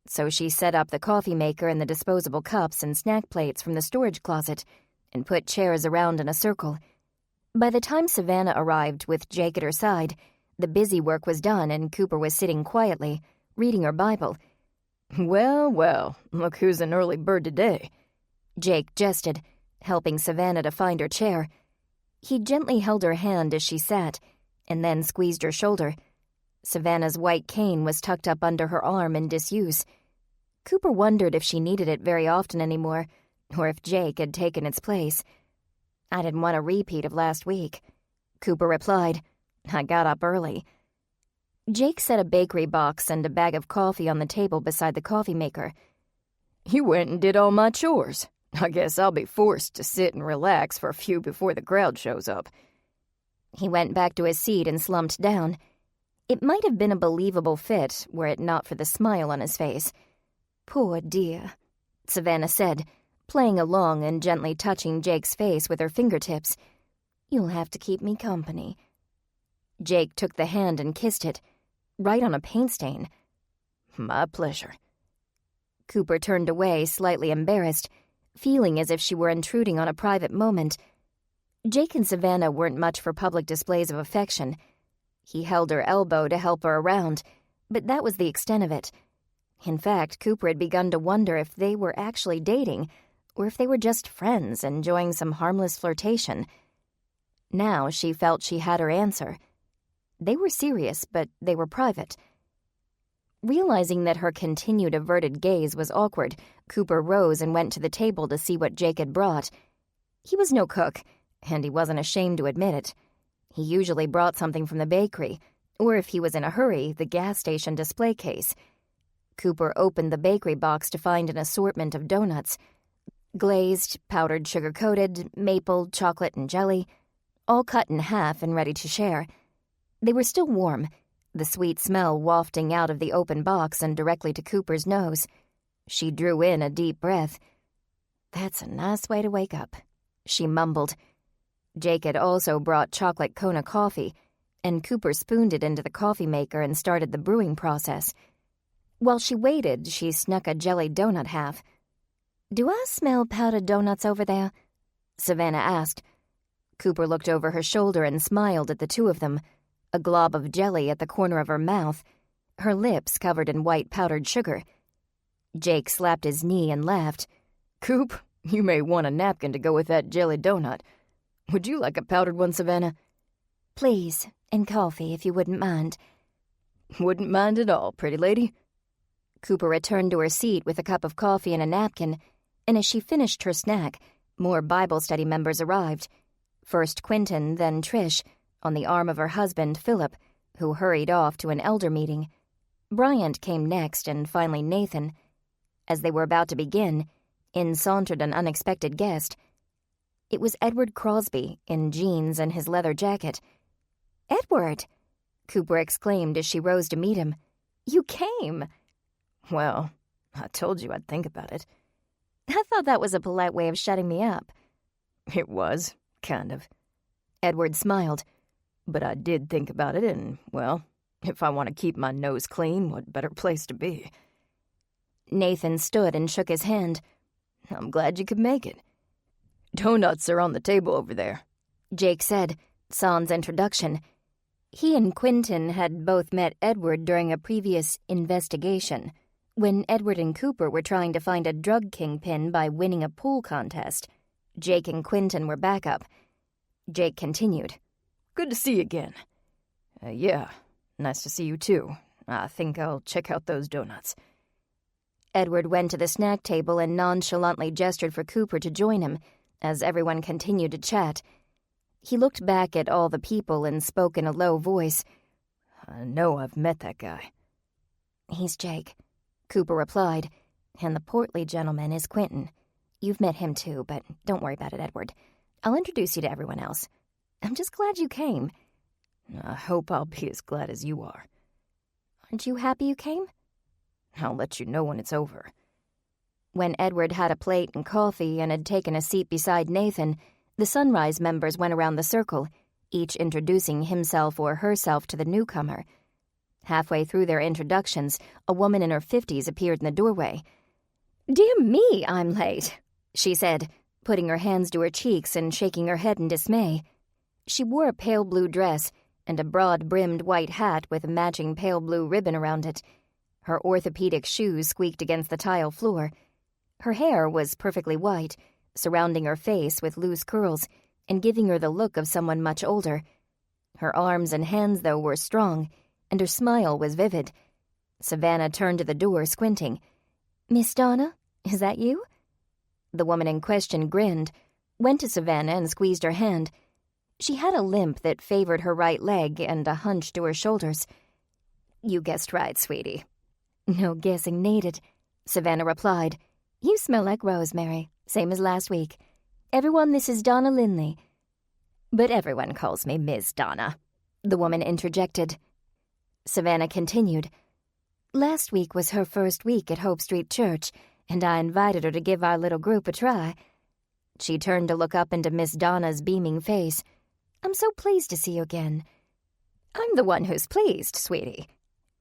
Speaker 1: so she set up the coffee maker and the disposable cups and snack plates from the storage closet and put chairs around in a circle. By the time Savannah arrived with Jake at her side, the busy work was done and Cooper was sitting quietly, reading her Bible.
Speaker 5: Well, well, look who's an early bird today.
Speaker 1: Jake jested, helping Savannah to find her chair. He gently held her hand as she sat, and then squeezed her shoulder. Savannah's white cane was tucked up under her arm in disuse. Cooper wondered if she needed it very often anymore, or if Jake had taken its place. "I didn't want a repeat of last week," Cooper replied. "I got up early." Jake set a bakery box and a bag of coffee on the table beside the coffee maker.
Speaker 5: You went and did all my chores. I guess I'll be forced to sit and relax for a few before the crowd shows up.
Speaker 1: He went back to his seat and slumped down. It might have been a believable fit were it not for the smile on his face. "Poor dear," Savannah said, playing along and gently touching Jake's face with her fingertips. "You'll have to keep me company." Jake took the hand and kissed it, right on a paint stain.
Speaker 5: My pleasure.
Speaker 1: Cooper turned away, slightly embarrassed, feeling as if she were intruding on a private moment. Jake and Savannah weren't much for public displays of affection. He held her elbow to help her around, but that was the extent of it. In fact, Cooper had begun to wonder if they were actually dating, or if they were just friends enjoying some harmless flirtation. Now she felt she had her answer. They were serious, but they were private. Realizing that her continued averted gaze was awkward, Cooper rose and went to the table to see what Jake had brought. He was no cook, and he wasn't ashamed to admit it. He usually brought something from the bakery, or if he was in a hurry, the gas station display case. Cooper opened the bakery box to find an assortment of donuts. Glazed, powdered sugar-coated, maple, chocolate, and jelly, all cut in half and ready to share. They were still warm, the sweet smell wafting out of the open box and directly to Cooper's nose. She drew in a deep breath. "That's a nice way to wake up," she mumbled. Jake had also brought chocolate Kona coffee, and Cooper spooned it into the coffee maker and started the brewing process. While she waited, she snuck a jelly donut half. "Do I smell powdered donuts over there?" Savannah asked. Cooper looked over her shoulder and smiled at the two of them, a glob of jelly at the corner of her mouth, her lips covered in white powdered sugar. Jake slapped his knee and laughed.
Speaker 5: "Coop, you may want a napkin to go with that jelly donut. Would you like a powdered one, Savannah?"
Speaker 1: "Please, and coffee, if you wouldn't mind."
Speaker 5: "Wouldn't mind at all, pretty lady."
Speaker 1: Cooper returned to her seat with a cup of coffee and a napkin, and as she finished her snack, more Bible study members arrived. First Quentin, then Trish, on the arm of her husband, Philip, who hurried off to an elder meeting. Bryant came next, and finally Nathan. As they were about to begin, in sauntered an unexpected guest. It was Edward Crosby, in jeans and his leather jacket. "Edward!" Cooper exclaimed as she rose to meet him. "You came!"
Speaker 5: "Well, I told you I'd think about it."
Speaker 1: "I thought that was a polite way of shutting me up."
Speaker 5: "It was, kind of." Edward smiled. "But I did think about it, and, well, if I want to keep my nose clean, what better place to be?"
Speaker 1: Nathan stood and shook his hand.
Speaker 5: "I'm glad you could make it." "Donuts are on the table over there,"
Speaker 1: Jake said, sans introduction. He and Quentin had both met Edward during a previous investigation, when Edward and Cooper were trying to find a drug kingpin by winning a pool contest. Jake and Quentin were backup. Jake continued.
Speaker 5: "Good to see you again." Yeah, nice to see you too. I think I'll check out those donuts."
Speaker 1: Edward went to the snack table and nonchalantly gestured for Cooper to join him, as everyone continued to chat. He looked back at all the people and spoke in a low voice.
Speaker 5: "I know I've met that guy."
Speaker 1: "He's Jake," Cooper replied, "and the portly gentleman is Quentin. You've met him too, but don't worry about it, Edward. I'll introduce you to everyone else. I'm just glad you came."
Speaker 5: "I hope I'll be as glad as you are."
Speaker 1: "Aren't you happy you came?"
Speaker 5: "I'll let you know when it's over."
Speaker 1: When Edward had a plate and coffee and had taken a seat beside Nathan, the Sunrise members went around the circle, each introducing himself or herself to the newcomer. Halfway through their introductions, a woman in her 50s appeared in the doorway. "Dear me, I'm late," she said, putting her hands to her cheeks and shaking her head in dismay. She wore a pale blue dress and a broad-brimmed white hat with a matching pale blue ribbon around it. Her orthopedic shoes squeaked against the tile floor. Her hair was perfectly white, surrounding her face with loose curls and giving her the look of someone much older. Her arms and hands, though, were strong, and her smile was vivid. Savannah turned to the door, squinting. "Miss Donna, is that you?" The woman in question grinned, went to Savannah and squeezed her hand. She had a limp that favored her right leg and a hunch to her shoulders. "You guessed right, sweetie." "No guessing needed," Savannah replied. "You smell like rosemary, same as last week. Everyone, this is Donna Linley." "But everyone calls me Miss Donna," the woman interjected. Savannah continued. "Last week was her first week at Hope Street Church, and I invited her to give our little group a try." She turned to look up into Miss Donna's beaming face. "I'm so pleased to see you again." "I'm the one who's pleased, sweetie,"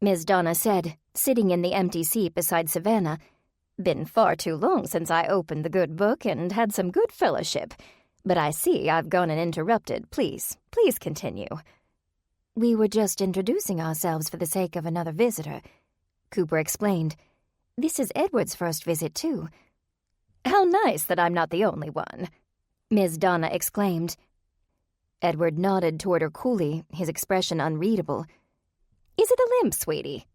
Speaker 1: Miss Donna said, sitting in the empty seat beside Savannah. "Been far too long since I opened the good book and had some good fellowship. But I see I've gone and interrupted. Please continue." "We were just introducing ourselves for the sake of another visitor," Cooper explained. "This is Edward's first visit, too." "How nice that I'm not the only one," Miss Donna exclaimed. Edward nodded toward her coolly, his expression unreadable. "Is it a limp, sweetie?"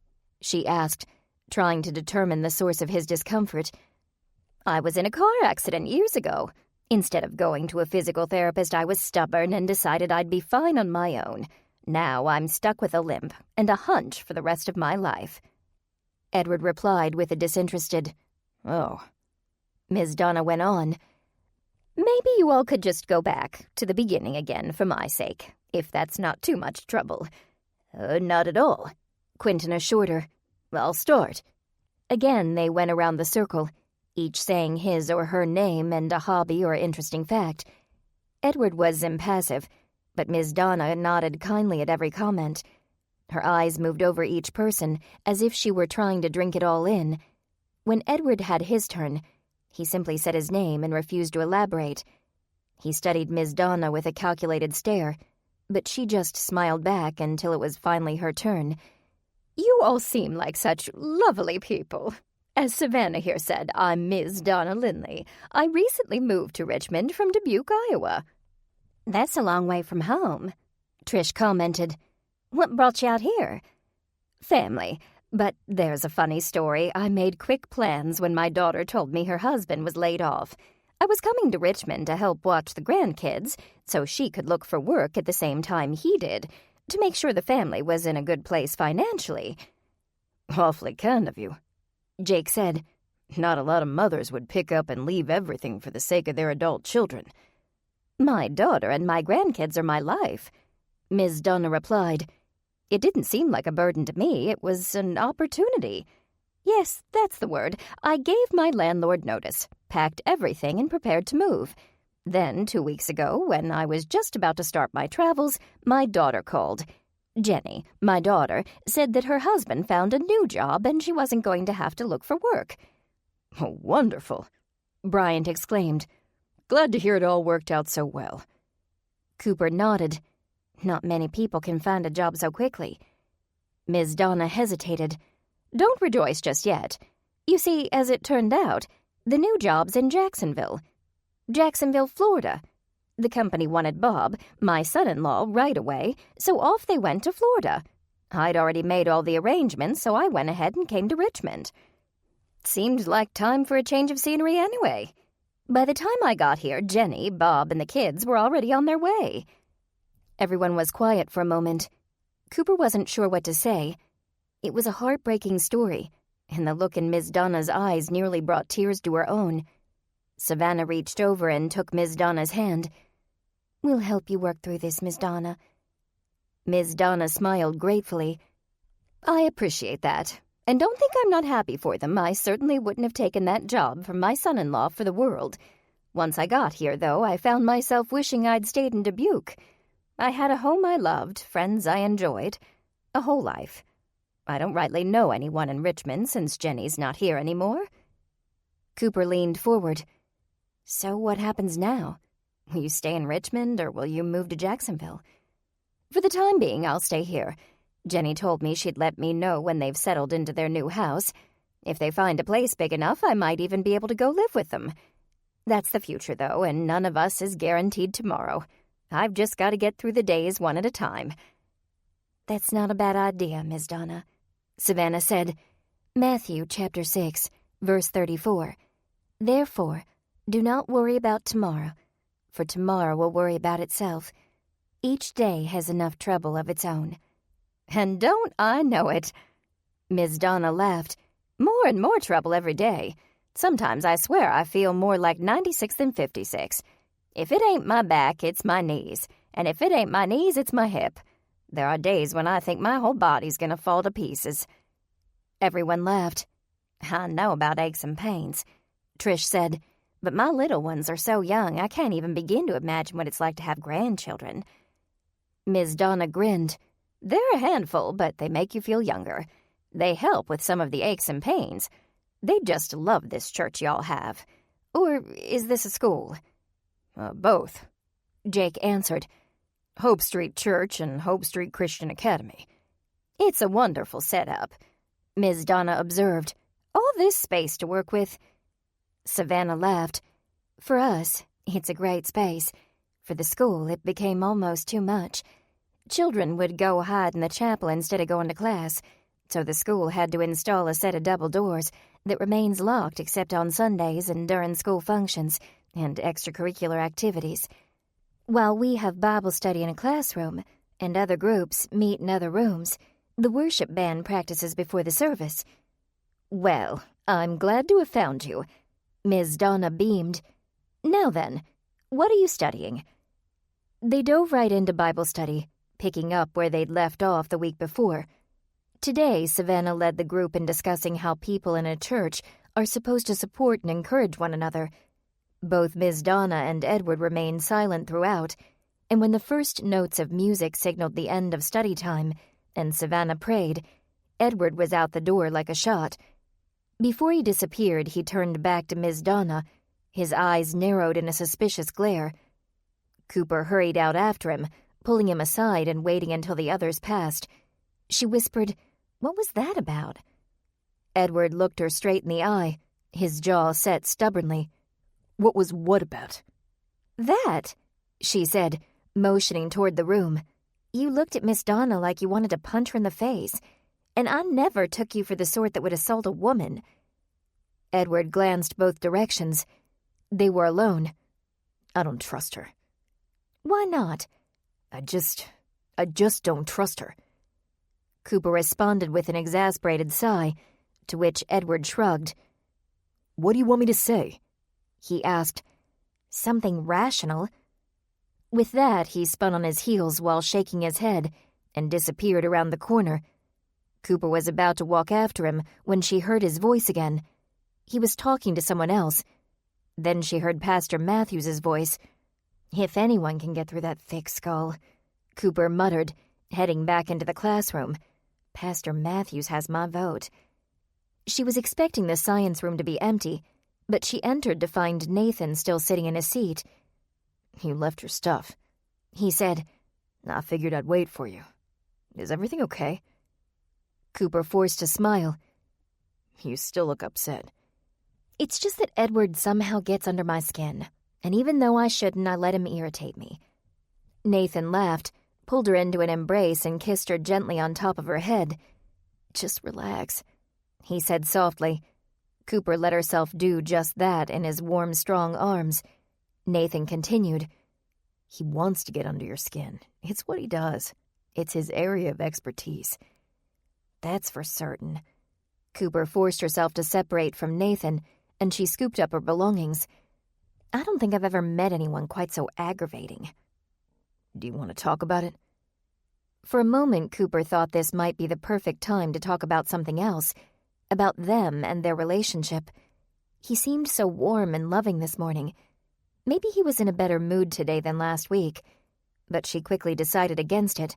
Speaker 1: she asked, trying to determine the source of his discomfort. "I was in a car accident years ago. Instead of going to a physical therapist, I was stubborn and decided I'd be fine on my own. Now I'm stuck with a limp and a hunch for the rest of my life." Edward replied with a disinterested, "Oh." Ms. Donna went on. "Maybe you all could just go back to the beginning again for my sake, if that's not too much trouble." "Not at all," Quentin assured her. "I'll start." Again they went around the circle, each saying his or her name and a hobby or interesting fact. Edward was impassive, but Ms. Donna nodded kindly at every comment. Her eyes moved over each person, as if she were trying to drink it all in. When Edward had his turn, he simply said his name and refused to elaborate. He studied Ms. Donna with a calculated stare, but she just smiled back until it was finally her turn. "You all seem like such lovely people. As Savannah here said, I'm Ms. Donna Linley. I recently moved to Richmond from Dubuque, Iowa." "That's a long way from home," Trish commented. "What brought you out here?" "Family. But there's a funny story. I made quick plans when my daughter told me her husband was laid off. I was coming to Richmond to help watch the grandkids, so she could look for work at the same time he did, to make sure the family was in a good place financially."
Speaker 5: "Awfully kind of you," Jake said. "Not a lot of mothers would pick up and leave everything for the sake of their adult children."
Speaker 1: "My daughter and my grandkids are my life," Ms. Donna replied. "It didn't seem like a burden to me. It was an opportunity. Yes, that's the word. I gave my landlord notice, packed everything, and prepared to move. Then, 2 weeks ago, when I was just about to start my travels, my daughter called. Jenny, my daughter, said that her husband found a new job and she wasn't going to have to look for work."
Speaker 5: "Oh, wonderful," Bryant exclaimed. "Glad to hear it all worked out so well."
Speaker 1: Cooper nodded. Not many people can find a job so quickly. Ms. Donna hesitated. "Don't rejoice just yet. You see, as it turned out, the new job's in Jacksonville, Florida. The company wanted Bob, my son-in-law, right away, so off they went to Florida. I'd already made all the arrangements, so I went ahead and came to Richmond. Seemed like time for a change of scenery anyway. By the time I got here, Jenny, Bob, and the kids were already on their way." Everyone was quiet for a moment. Cooper wasn't sure what to say. It was a heartbreaking story, and the look in Ms. Donna's eyes nearly brought tears to her own. Savannah reached over and took Ms. Donna's hand. "We'll help you work through this, Ms. Donna." Ms. Donna smiled gratefully. "I appreciate that. And don't think I'm not happy for them. I certainly wouldn't have taken that job from my son-in-law for the world. Once I got here, though, I found myself wishing I'd stayed in Dubuque. I had a home I loved, friends I enjoyed, a whole life. I don't rightly know anyone in Richmond since Jenny's not here anymore." Cooper leaned forward. So what happens now? Will you stay in Richmond or will you move to Jacksonville? For the time being, I'll stay here. Jenny told me she'd let me know when they've settled into their new house. If they find a place big enough, I might even be able to go live with them. That's the future, though, and none of us is guaranteed tomorrow. I've just got to get through the days one at a time.
Speaker 4: That's not a bad idea, Miss Donna, Savannah said. Matthew chapter 6, verse 34. Therefore, do not worry about tomorrow, for tomorrow will worry about itself. Each day has enough trouble of its own.
Speaker 1: And don't I know it? Miss Donna laughed. More and more trouble every day. Sometimes I swear I feel more like 96 than 56. If it ain't my back, it's my knees. And if it ain't my knees, it's my hip. There are days when I think my whole body's gonna fall to pieces.
Speaker 4: Everyone laughed.
Speaker 1: I know about aches and pains, Trish said, but my little ones are so young I can't even begin to imagine what it's like to have grandchildren.
Speaker 4: Ms. Donna grinned.
Speaker 1: They're a handful, but they make you feel younger. They help with some of the aches and pains. They just love this church y'all have. Or is this a school?
Speaker 5: Both,
Speaker 1: Jake answered.
Speaker 5: Hope Street Church and Hope Street Christian Academy.
Speaker 1: It's a wonderful setup, Ms. Donna observed. All this space to work with.
Speaker 4: Savannah laughed. For us, it's a great space. For the school, it became almost too much. Children would go hide in the chapel instead of going to class, so the school had to install a set of double doors that remains locked except on Sundays and during school functions and extracurricular activities. While we have Bible study in a classroom and other groups meet in other rooms, the worship band practices before the service.
Speaker 1: Well, I'm glad to have found you. Ms. Donna beamed. Now then, what are you studying?
Speaker 4: They dove right into Bible study, picking up where they'd left off the week before. Today, Savannah led the group in discussing how people in a church are supposed to support and encourage one another. Both Ms. Donna and Edward remained silent throughout, and when the first notes of music signaled the end of study time and Savannah prayed, Edward was out the door like a shot. Before he disappeared, he turned back to Ms. Donna, his eyes narrowed in a suspicious glare. Cooper hurried out after him, pulling him aside and waiting until the others passed. She whispered, "What was that about?" Edward looked her straight in the eye, his jaw set stubbornly.
Speaker 5: What was what about?
Speaker 4: That, she said, motioning toward the room. You looked at Miss Donna like you wanted to punch her in the face, and I never took you for the sort that would assault a woman. Edward glanced both directions. They were alone.
Speaker 5: I don't trust her.
Speaker 4: Why not?
Speaker 5: I just don't trust her.
Speaker 4: Cooper responded with an exasperated sigh, to which Edward shrugged.
Speaker 5: What do you want me to say?
Speaker 4: He asked. Something rational. With that, he spun on his heels while shaking his head and disappeared around the corner. Cooper was about to walk after him when she heard his voice again. He was talking to someone else. Then she heard Pastor Matthews's voice. If anyone can get through that thick skull, Cooper muttered, heading back into the classroom. Pastor Matthews has my vote. She was expecting the science room to be empty, but she entered to find Nathan still sitting in his seat.
Speaker 5: You left your stuff,
Speaker 4: he said.
Speaker 5: I figured I'd wait for you. Is everything okay?
Speaker 4: Cooper forced a smile.
Speaker 5: You still look upset.
Speaker 4: It's just that Edward somehow gets under my skin, and even though I shouldn't, I let him irritate me. Nathan laughed, pulled her into an embrace, and kissed her gently on top of her head. Just relax, he said softly. Cooper let herself do just that in his warm, strong arms. Nathan continued.
Speaker 5: He wants to get under your skin. It's what he does. It's his area of expertise.
Speaker 4: That's for certain. Cooper forced herself to separate from Nathan, and she scooped up her belongings. I don't think I've ever met anyone quite so aggravating.
Speaker 5: Do you want to talk about it?
Speaker 4: For a moment, Cooper thought this might be the perfect time to talk about something else, about them and their relationship. He seemed so warm and loving this morning. Maybe he was in a better mood today than last week, but she quickly decided against it.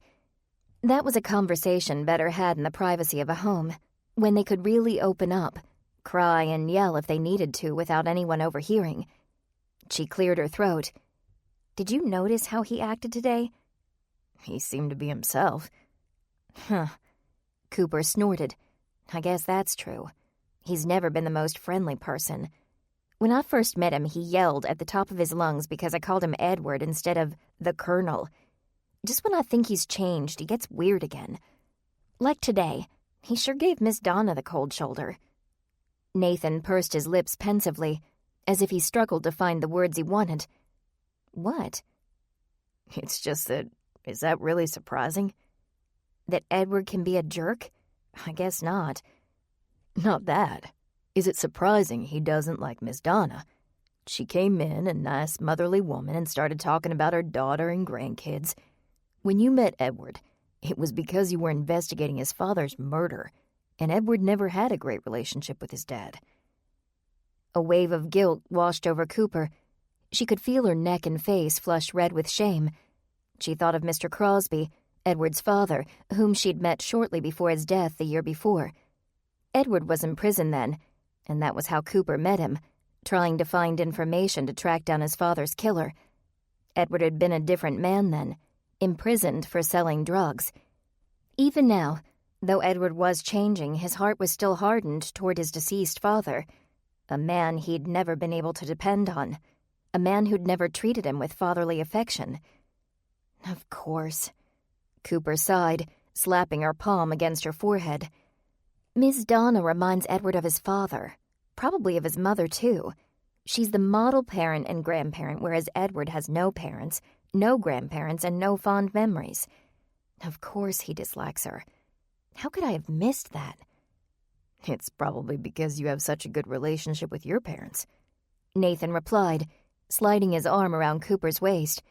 Speaker 4: That was a conversation better had in the privacy of a home, when they could really open up, cry and yell if they needed to without anyone overhearing.
Speaker 1: She cleared her throat.
Speaker 5: Did you notice how he acted today?
Speaker 3: He seemed to be himself.
Speaker 5: Huh. Cooper snorted. I guess that's true. He's never been the most friendly person. When I first met him, he yelled at the top of his lungs because I called him Edward instead of the Colonel. Just when I think he's changed, he gets weird again. Like today, he sure gave Miss Donna the cold shoulder. Nathan pursed his lips pensively, as if he struggled to find the words he wanted. What?
Speaker 3: It's just that, is that really surprising?
Speaker 5: That Edward can be a jerk? I guess not.
Speaker 3: Not that. Is it surprising he doesn't like Miss Donna? She came in, a nice motherly woman, and started talking about her daughter and grandkids. When you met Edward, it was because you were investigating his father's murder, and Edward never had a great relationship with his dad.
Speaker 5: A wave of guilt washed over Cooper. She could feel her neck and face flush red with shame. She thought of Mr. Crosby, Edward's father, whom she'd met shortly before his death the year before. Edward was in prison then, and that was how Cooper met him, trying to find information to track down his father's killer. Edward had been a different man then, imprisoned for selling drugs. Even now, though Edward was changing, his heart was still hardened toward his deceased father, a man he'd never been able to depend on, a man who'd never treated him with fatherly affection. Of course. Cooper sighed, slapping her palm against her forehead. Miss Donna reminds Edward of his father, probably of his mother, too. She's the model parent and grandparent, whereas Edward has no parents, no grandparents, and no fond memories. Of course he dislikes her. How could I have missed that?
Speaker 3: It's probably because you have such a good relationship with your parents,
Speaker 5: Nathan replied, sliding his arm around Cooper's waist.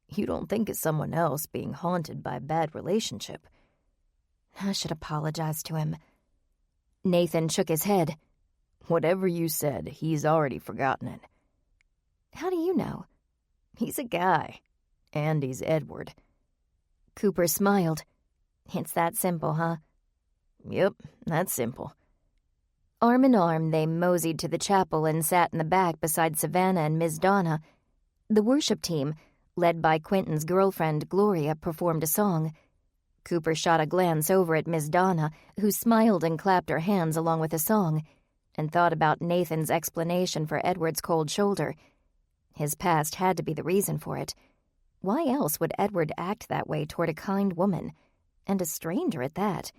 Speaker 3: You don't think of someone else being haunted by a bad relationship.
Speaker 5: I should apologize to him. Nathan shook his head.
Speaker 3: Whatever you said, he's already forgotten it.
Speaker 5: How do you know?
Speaker 3: He's a guy. And he's Edward.
Speaker 5: Cooper smiled. It's that simple, huh?
Speaker 3: Yep, that's simple.
Speaker 5: Arm in arm, they moseyed to the chapel and sat in the back beside Savannah and Miss Donna. The worship team, led by Quentin's girlfriend, Gloria, performed a song. Cooper shot a glance over at Miss Donna, who smiled and clapped her hands along with the song, and thought about Nathan's explanation for Edward's cold shoulder. His past had to be the reason for it. Why else would Edward act that way toward a kind woman, and a stranger at that?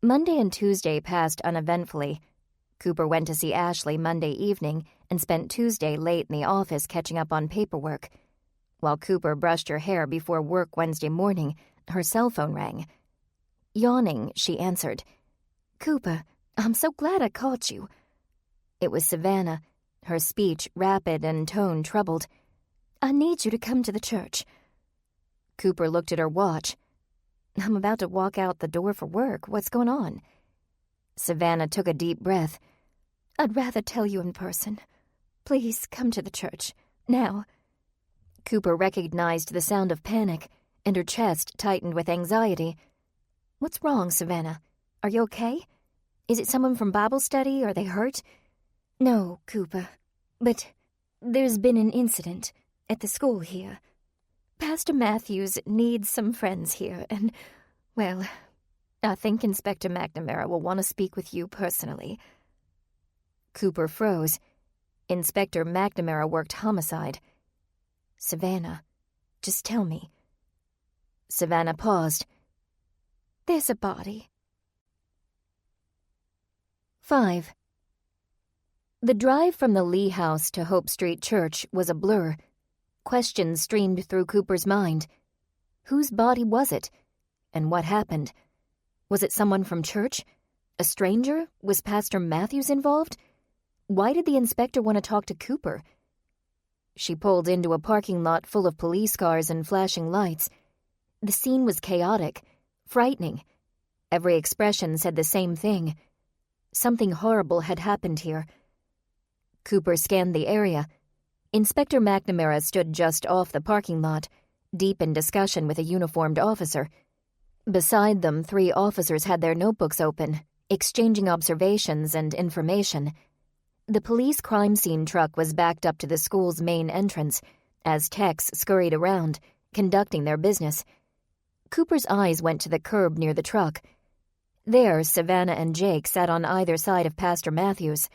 Speaker 5: Monday and Tuesday passed uneventfully. Cooper went to see Ashley Monday evening and spent Tuesday late in the office catching up on paperwork. While Cooper brushed her hair before work Wednesday morning, her cell phone rang. Yawning, she answered. "Cooper, I'm so glad I caught you." It was Savannah, her speech rapid and tone troubled. "I need you to come to the church." Cooper looked at her watch. "I'm about to walk out the door for work. What's going on?" Savannah took a deep breath. "I'd rather tell you in person. Please come to the church. Now." Cooper recognized the sound of panic, and her chest tightened with anxiety. "What's wrong, Savannah? Are you okay? Is it someone from Bible study? Are they hurt?" "No, Cooper, but there's been an incident at the school here. Pastor Matthews needs some friends here, and, well, I think Inspector McNamara will want to speak with you personally." Cooper froze. Inspector McNamara worked homicide. "Savannah, just tell me." Savannah paused. "There's a body." 5. The drive from the Lee house to Hope Street Church was a blur. Questions streamed through Cooper's mind. Whose body was it? And what happened? Was it someone from church? A stranger? Was Pastor Matthews involved? Why did the inspector want to talk to Cooper? She pulled into a parking lot full of police cars and flashing lights. The scene was chaotic, frightening. Every expression said the same thing. Something horrible had happened here. Cooper scanned the area. Inspector McNamara stood just off the parking lot, deep in discussion with a uniformed officer. Beside them, 3 officers had their notebooks open, exchanging observations and information.
Speaker 1: The police crime scene truck was backed up to the school's main entrance as techs scurried around, conducting their business. Cooper's eyes went to the curb near the truck. There, Savannah and Jake sat on either side of Pastor Matthews,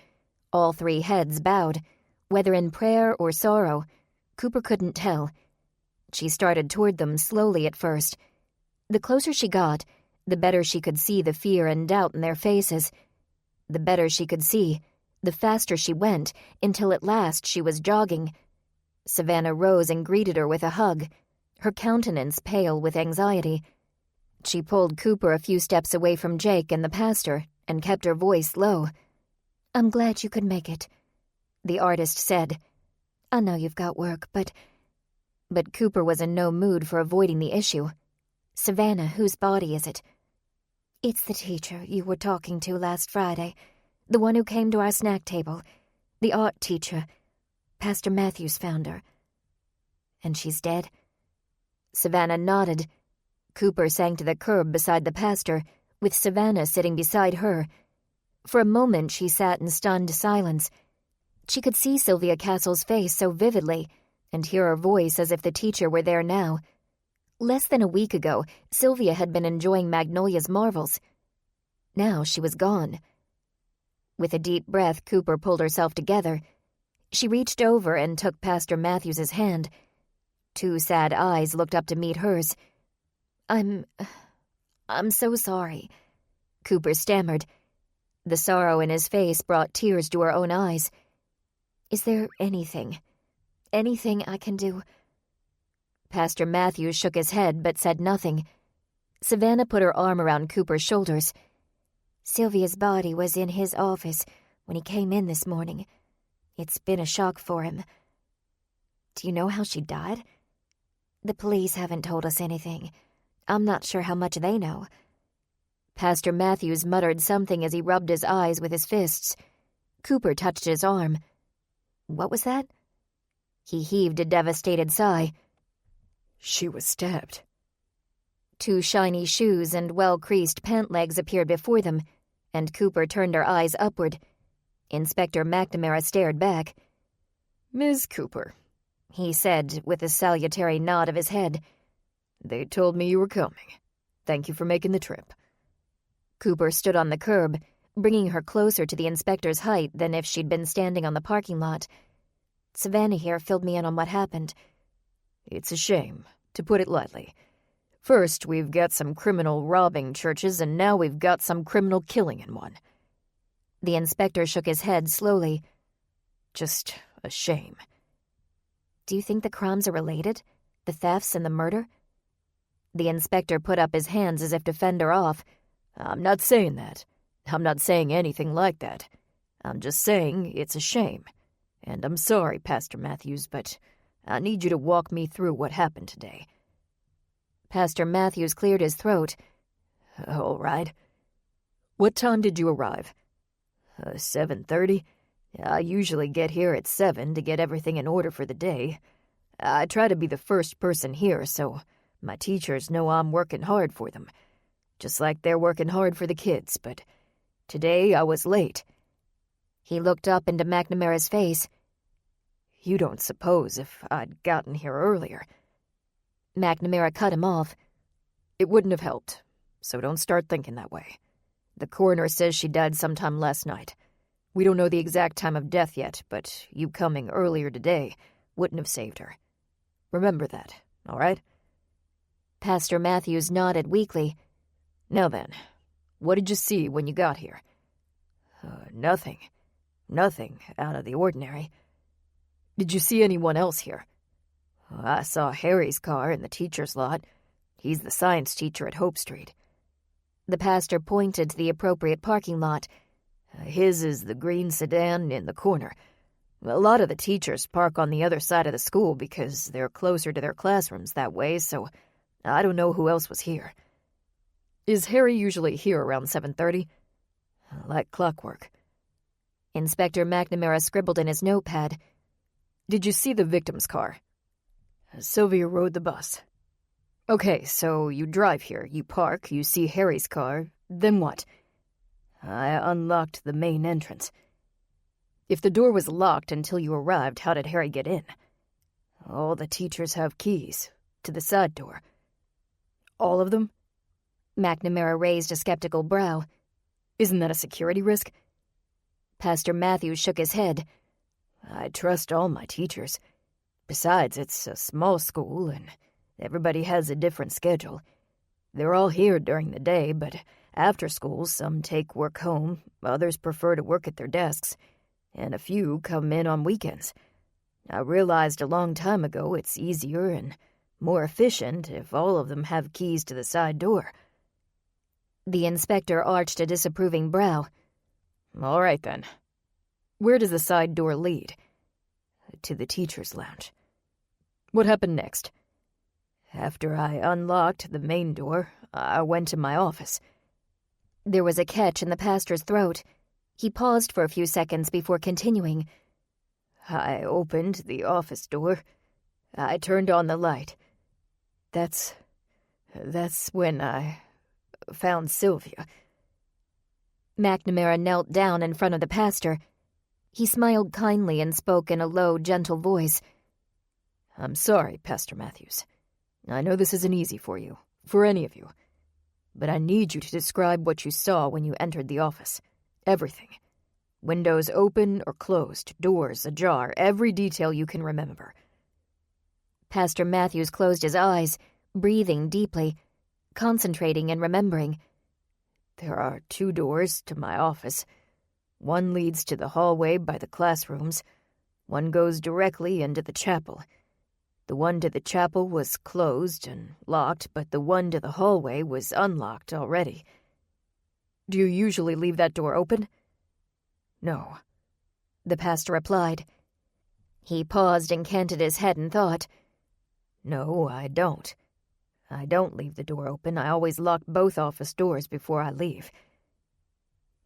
Speaker 1: all three heads bowed, whether in prayer or sorrow. Cooper couldn't tell. She started toward them slowly at first. The closer she got, the better she could see the fear and doubt in their faces. The better she could see, the faster she went, until at last she was jogging. Savannah rose and greeted her with a hug, her countenance pale with anxiety. She pulled Cooper a few steps away from Jake and the pastor and kept her voice low.
Speaker 4: "I'm glad you could make it," the artist said. "I know you've got work, but
Speaker 1: Cooper was in no mood for avoiding the issue.
Speaker 4: Savannah, whose body is it?"
Speaker 5: "It's the teacher you were talking to last Friday, the one who came to our snack table, the art teacher. Pastor Matthews found her."
Speaker 1: "And she's dead?" Savannah nodded. Cooper sank to the curb beside the pastor, with Savannah sitting beside her. For a moment she sat in stunned silence. She could see Sylvia Castle's face so vividly, and hear her voice as if the teacher were there now. Less than a week ago, Sylvia had been enjoying Magnolia's marvels. Now she was gone. With a deep breath, Cooper pulled herself together. She reached over and took Pastor Matthews's hand. Two sad eyes looked up to meet hers.
Speaker 5: I'm so sorry,"
Speaker 1: Cooper stammered. The sorrow in his face brought tears to her own eyes.
Speaker 5: "Is there anything I can do?"
Speaker 1: Pastor Matthews shook his head but said nothing. Savannah put her arm around Cooper's shoulders.
Speaker 5: "Sylvia's body was in his office when he came in this morning. It's been a shock for him."
Speaker 1: "Do you know how she died?"
Speaker 5: "The police haven't told us anything. I'm not sure how much they know."
Speaker 1: Pastor Matthews muttered something as he rubbed his eyes with his fists. Cooper touched his arm. "What was that?" He heaved a devastated sigh.
Speaker 6: "She was stabbed."
Speaker 1: Two shiny shoes and well-creased pant legs appeared before them, and Cooper turned her eyes upward. Inspector McNamara stared back.
Speaker 6: "Ms. Cooper,"
Speaker 1: he said with a salutary nod of his head.
Speaker 6: "They told me you were coming. Thank you for making the trip."
Speaker 1: Cooper stood on the curb, bringing her closer to the inspector's height than if she'd been standing on the parking lot.
Speaker 5: "Savannah here filled me in on what happened."
Speaker 6: "It's a shame, to put it lightly. First, we've got some criminal robbing churches, and now we've got some criminal killing in one."
Speaker 1: The inspector shook his head slowly.
Speaker 6: "Just a shame."
Speaker 1: "Do you think the crimes are related? The thefts and the murder?" The inspector put up his hands as if to fend her off.
Speaker 6: "I'm not saying that. I'm not saying anything like that. I'm just saying it's a shame. And I'm sorry, Pastor Matthews, but I need you to walk me through what happened today."
Speaker 1: Pastor Matthews cleared his throat.
Speaker 6: "All right. What time did you arrive?" 7:30. I usually get here at 7 to get everything in order for the day. I try to be the first person here, so my teachers know I'm working hard for them, just like they're working hard for the kids, but today I was late."
Speaker 1: He looked up into McNamara's face.
Speaker 6: "You don't suppose if I'd gotten here earlier—"
Speaker 1: McNamara cut him off.
Speaker 6: "It wouldn't have helped, so don't start thinking that way. The coroner says she died sometime last night. We don't know the exact time of death yet, but you coming earlier today wouldn't have saved her. Remember that, all right?"
Speaker 1: Pastor Matthews nodded weakly.
Speaker 6: "Now then, what did you see when you got here?" Nothing. Nothing out of the ordinary." "Did you see anyone else here?" "I saw Harry's car in the teacher's lot. He's the science teacher at Hope Street."
Speaker 1: The pastor pointed to the appropriate parking lot.
Speaker 6: "His is the green sedan in the corner. A lot of the teachers park on the other side of the school because they're closer to their classrooms that way, so I don't know who else was here." "Is Harry usually here around 7:30? "Like clockwork."
Speaker 1: Inspector McNamara scribbled in his notepad.
Speaker 6: "Did you see the victim's car?" "Sylvia rode the bus." "Okay, so you drive here, you park, you see Harry's car, then what?" "I unlocked the main entrance." If the door was locked until you arrived, how did Harry get in? All the teachers have keys to the side door. All of them?
Speaker 1: McNamara raised a skeptical brow.
Speaker 6: Isn't that a security risk?
Speaker 1: Pastor Matthews shook his head.
Speaker 6: I trust all my teachers. Besides, it's a small school, and everybody has a different schedule. They're all here during the day, but after school, some take work home, others prefer to work at their desks, and a few come in on weekends. I realized a long time ago it's easier and more efficient if all of them have keys to the side door.
Speaker 1: The inspector arched a disapproving brow.
Speaker 6: All right, then. Where does the side door lead? To the teacher's lounge. What happened next? After I unlocked the main door, I went to my office.
Speaker 1: There was a catch in the pastor's throat. He paused for a few seconds before continuing.
Speaker 6: I opened the office door. I turned on the light. That's when I found Sylvia.
Speaker 1: McNamara knelt down in front of the pastor. He smiled kindly and spoke in a low, gentle voice.
Speaker 6: I'm sorry, Pastor Matthews. I know this isn't easy for you, for any of you. But I need you to describe what you saw when you entered the office. Everything. Windows open or closed, doors ajar, every detail you can remember.
Speaker 1: Pastor Matthews closed his eyes, breathing deeply, concentrating and remembering.
Speaker 6: There are 2 doors to my office. One leads to the hallway by the classrooms. One goes directly into the chapel. The one to the chapel was closed and locked, but the one to the hallway was unlocked already. Do you usually leave that door open? No,
Speaker 1: the pastor replied. He paused and canted his head in thought.
Speaker 6: No, I don't. I don't leave the door open. I always lock both office doors before I leave.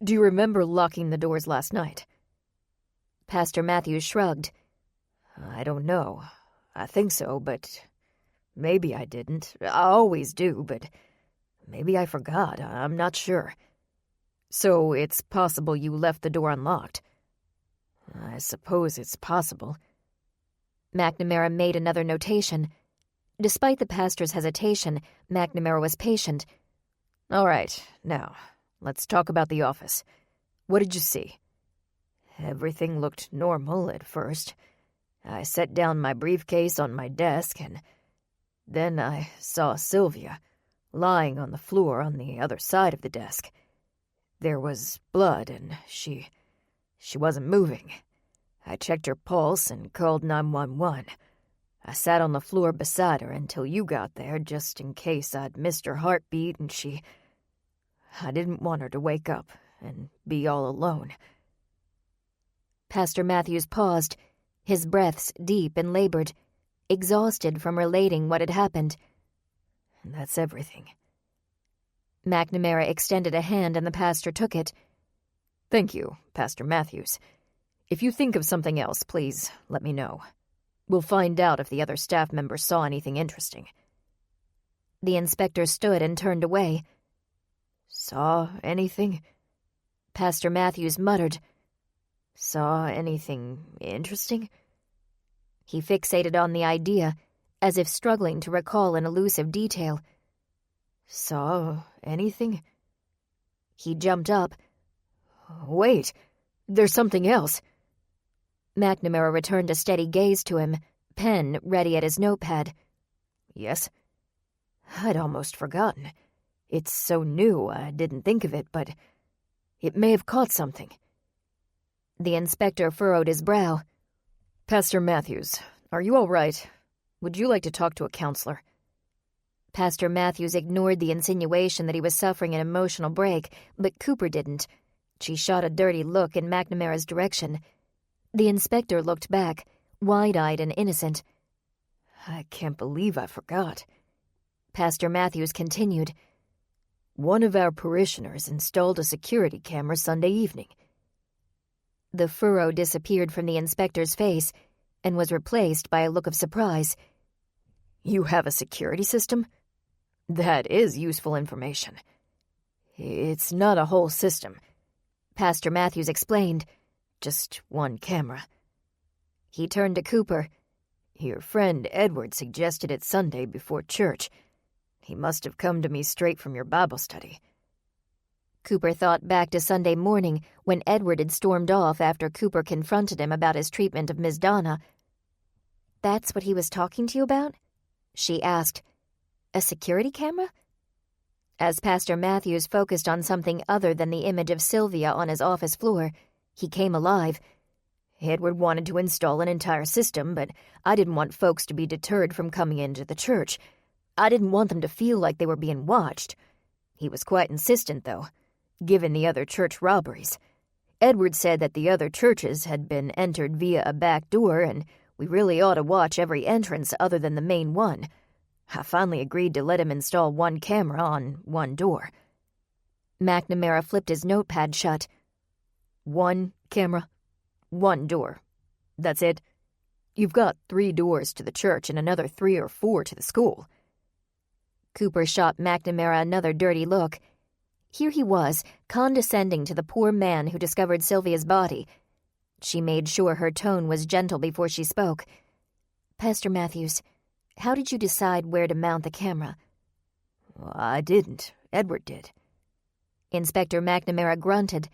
Speaker 6: Do you remember locking the doors last night?
Speaker 1: Pastor Matthews shrugged.
Speaker 6: I don't know. I think so, but maybe I didn't. I always do, but maybe I forgot. I'm not sure. So it's possible you left the door unlocked. I suppose it's possible.
Speaker 1: McNamara made another notation. Despite the pastor's hesitation, McNamara was patient.
Speaker 6: All right, now, let's talk about the office. What did you see? Everything looked normal at first. I set down my briefcase on my desk, and then I saw Sylvia lying on the floor on the other side of the desk. There was blood, and she wasn't moving. I checked her pulse and called 911. I sat on the floor beside her until you got there, just in case I'd missed her heartbeat, and I didn't want her to wake up and be all alone.
Speaker 1: Pastor Matthews paused, his breaths deep and labored, exhausted from relating what had happened.
Speaker 6: And that's everything.
Speaker 1: McNamara extended a hand and the pastor took it.
Speaker 6: Thank you, Pastor Matthews. If you think of something else, please let me know. We'll find out if the other staff members saw anything interesting.
Speaker 1: The inspector stood and turned away.
Speaker 6: Saw anything?
Speaker 1: Pastor Matthews muttered.
Speaker 6: Saw anything interesting?
Speaker 1: He fixated on the idea, as if struggling to recall an elusive detail.
Speaker 6: Saw anything?
Speaker 1: He jumped up.
Speaker 6: Wait, there's something else.
Speaker 1: McNamara returned a steady gaze to him, pen ready at his notepad.
Speaker 6: Yes? I'd almost forgotten. It's so new I didn't think of it, but it may have caught something.
Speaker 1: The inspector furrowed his brow.
Speaker 6: Pastor Matthews, are you all right? Would you like to talk to a counselor?
Speaker 1: Pastor Matthews ignored the insinuation that he was suffering an emotional break, but Cooper didn't. She shot a dirty look in McNamara's direction. The inspector looked back, wide-eyed and innocent.
Speaker 6: I can't believe I forgot.
Speaker 1: Pastor Matthews continued.
Speaker 6: One of our parishioners installed a security camera Sunday evening.
Speaker 1: The furrow disappeared from the inspector's face and was replaced by a look of surprise.
Speaker 6: You have a security system? That is useful information. It's not a whole system,
Speaker 1: Pastor Matthews explained.
Speaker 6: just one camera. He turned to Cooper. Your friend Edward suggested it Sunday before church. He must have come to me straight from your Bible study.
Speaker 1: Cooper thought back to Sunday morning when Edward had stormed off after Cooper confronted him about his treatment of Miss Donna. "That's what he was talking to you about?" she asked. "A security camera?" As Pastor Matthews focused on something other than the image of Sylvia on his office floor, he came alive.
Speaker 6: Edward wanted to install an entire system, but I didn't want folks to be deterred from coming into the church. I didn't want them to feel like they were being watched. He was quite insistent, though, given the other church robberies. Edward said that the other churches had been entered via a back door, and we really ought to watch every entrance other than the main one. I finally agreed to let him install one camera on one door.
Speaker 1: McNamara flipped his notepad shut.
Speaker 6: One camera? One door. That's it? You've got 3 doors to the church and another 3 or 4 to the school.
Speaker 1: Cooper shot McNamara another dirty look. Here he was, condescending to the poor man who discovered Sylvia's body. She made sure her tone was gentle before she spoke. "Pastor Matthews, how did you decide where to mount the camera?"
Speaker 6: Well, I didn't. Edward did.
Speaker 1: Inspector McNamara grunted,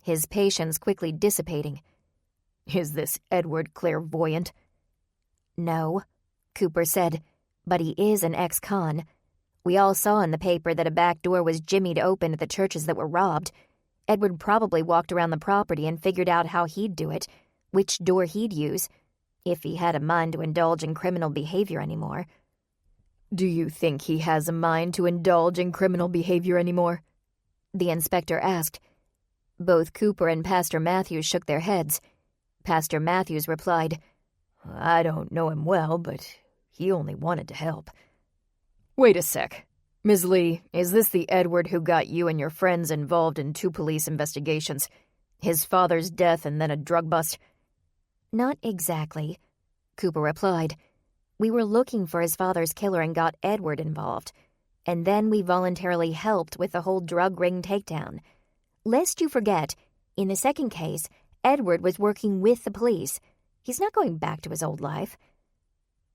Speaker 1: his patience quickly dissipating.
Speaker 6: Is this Edward clairvoyant?
Speaker 1: "No," Cooper said, "but he is an ex-con. We all saw in the paper that a back door was jimmied open at the churches that were robbed. Edward probably walked around the property and figured out how he'd do it, which door he'd use, if he had a mind to indulge in criminal behavior anymore."
Speaker 6: Do you think he has a mind to indulge in criminal behavior anymore?
Speaker 1: The inspector asked. Both Cooper and Pastor Matthews shook their heads. Pastor Matthews replied,
Speaker 6: I don't know him well, but he only wanted to help. Wait a sec. Ms. Lee, is this the Edward who got you and your friends involved in 2 police investigations? His father's death and then a drug bust?
Speaker 1: "Not exactly," Cooper replied. "We were looking for his father's killer and got Edward involved. And then we voluntarily helped with the whole drug ring takedown. Lest you forget, in the second case, Edward was working with the police. He's not going back to his old life."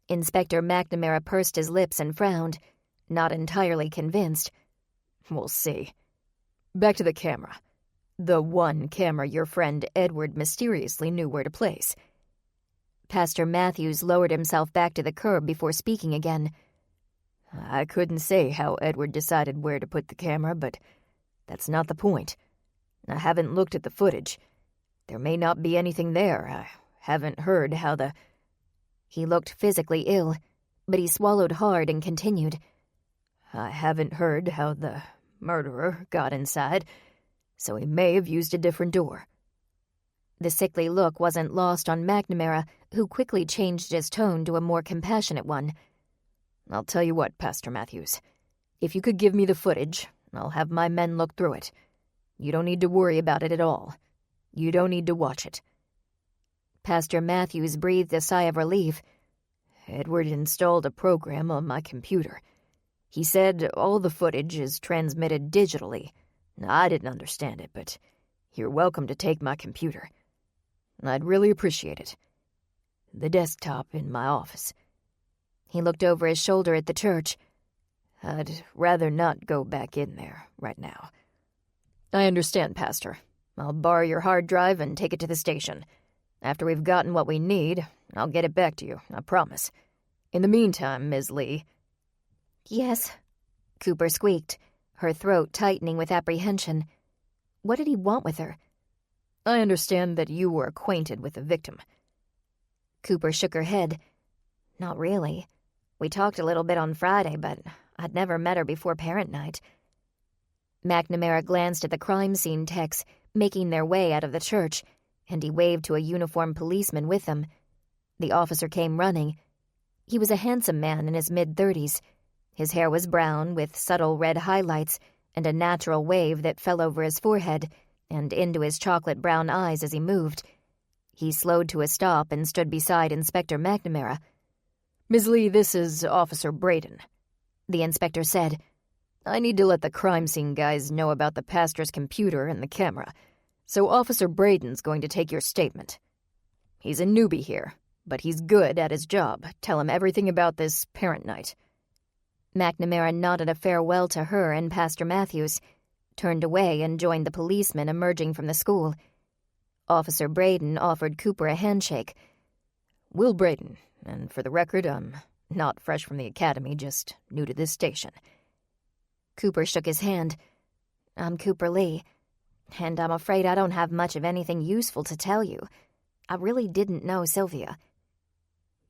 Speaker 1: Inspector McNamara pursed his lips and frowned, not entirely convinced.
Speaker 6: We'll see. Back to the camera. The one camera your friend Edward mysteriously knew where to place.
Speaker 1: Pastor Matthews lowered himself back to the curb before speaking again.
Speaker 6: I couldn't say how Edward decided where to put the camera, but that's not the point. I haven't looked at the footage. There may not be anything there. I haven't heard how the...
Speaker 1: He looked physically ill, but he swallowed hard and continued.
Speaker 6: I haven't heard how the murderer got inside, so he may have used a different door.
Speaker 1: The sickly look wasn't lost on McNamara, who quickly changed his tone to a more compassionate one.
Speaker 6: I'll tell you what, Pastor Matthews. If you could give me the footage, I'll have my men look through it. You don't need to worry about it at all. You don't need to watch it.
Speaker 1: Pastor Matthews breathed a sigh of relief.
Speaker 6: Edward installed a program on my computer. He said all the footage is transmitted digitally. I didn't understand it, but you're welcome to take my computer. I'd really appreciate it. The desktop in my office.
Speaker 1: He looked over his shoulder at the church.
Speaker 6: I'd rather not go back in there right now. I understand, Pastor. I'll borrow your hard drive and take it to the station. After we've gotten what we need, I'll get it back to you, I promise. In the meantime, Ms. Lee...
Speaker 1: Yes, Cooper squeaked, her throat tightening with apprehension. What did he want with her?
Speaker 6: I understand that you were acquainted with the victim.
Speaker 1: Cooper shook her head. Not really. We talked a little bit on Friday, but I'd never met her before parent night. McNamara glanced at the crime scene techs making their way out of the church, and he waved to a uniformed policeman with them. The officer came running. He was a handsome man in his mid-30s. His hair was brown, with subtle red highlights, and a natural wave that fell over his forehead and into his chocolate-brown eyes as he moved. He slowed to a stop and stood beside Inspector McNamara.
Speaker 6: Ms. Lee, this is Officer Braden, the inspector said. I need to let the crime scene guys know about the pastor's computer and the camera. So Officer Braden's going to take your statement. He's a newbie here, but he's good at his job. Tell him everything about this parent night."
Speaker 1: McNamara nodded a farewell to her and Pastor Matthews, turned away and joined the policeman emerging from the school. Officer Braden offered Cooper a handshake.
Speaker 6: "Will Braden, and for the record, I'm not fresh from the academy, just new to this station."
Speaker 1: Cooper shook his hand. "I'm Cooper Lee, and I'm afraid I don't have much of anything useful to tell you. I really didn't know Sylvia."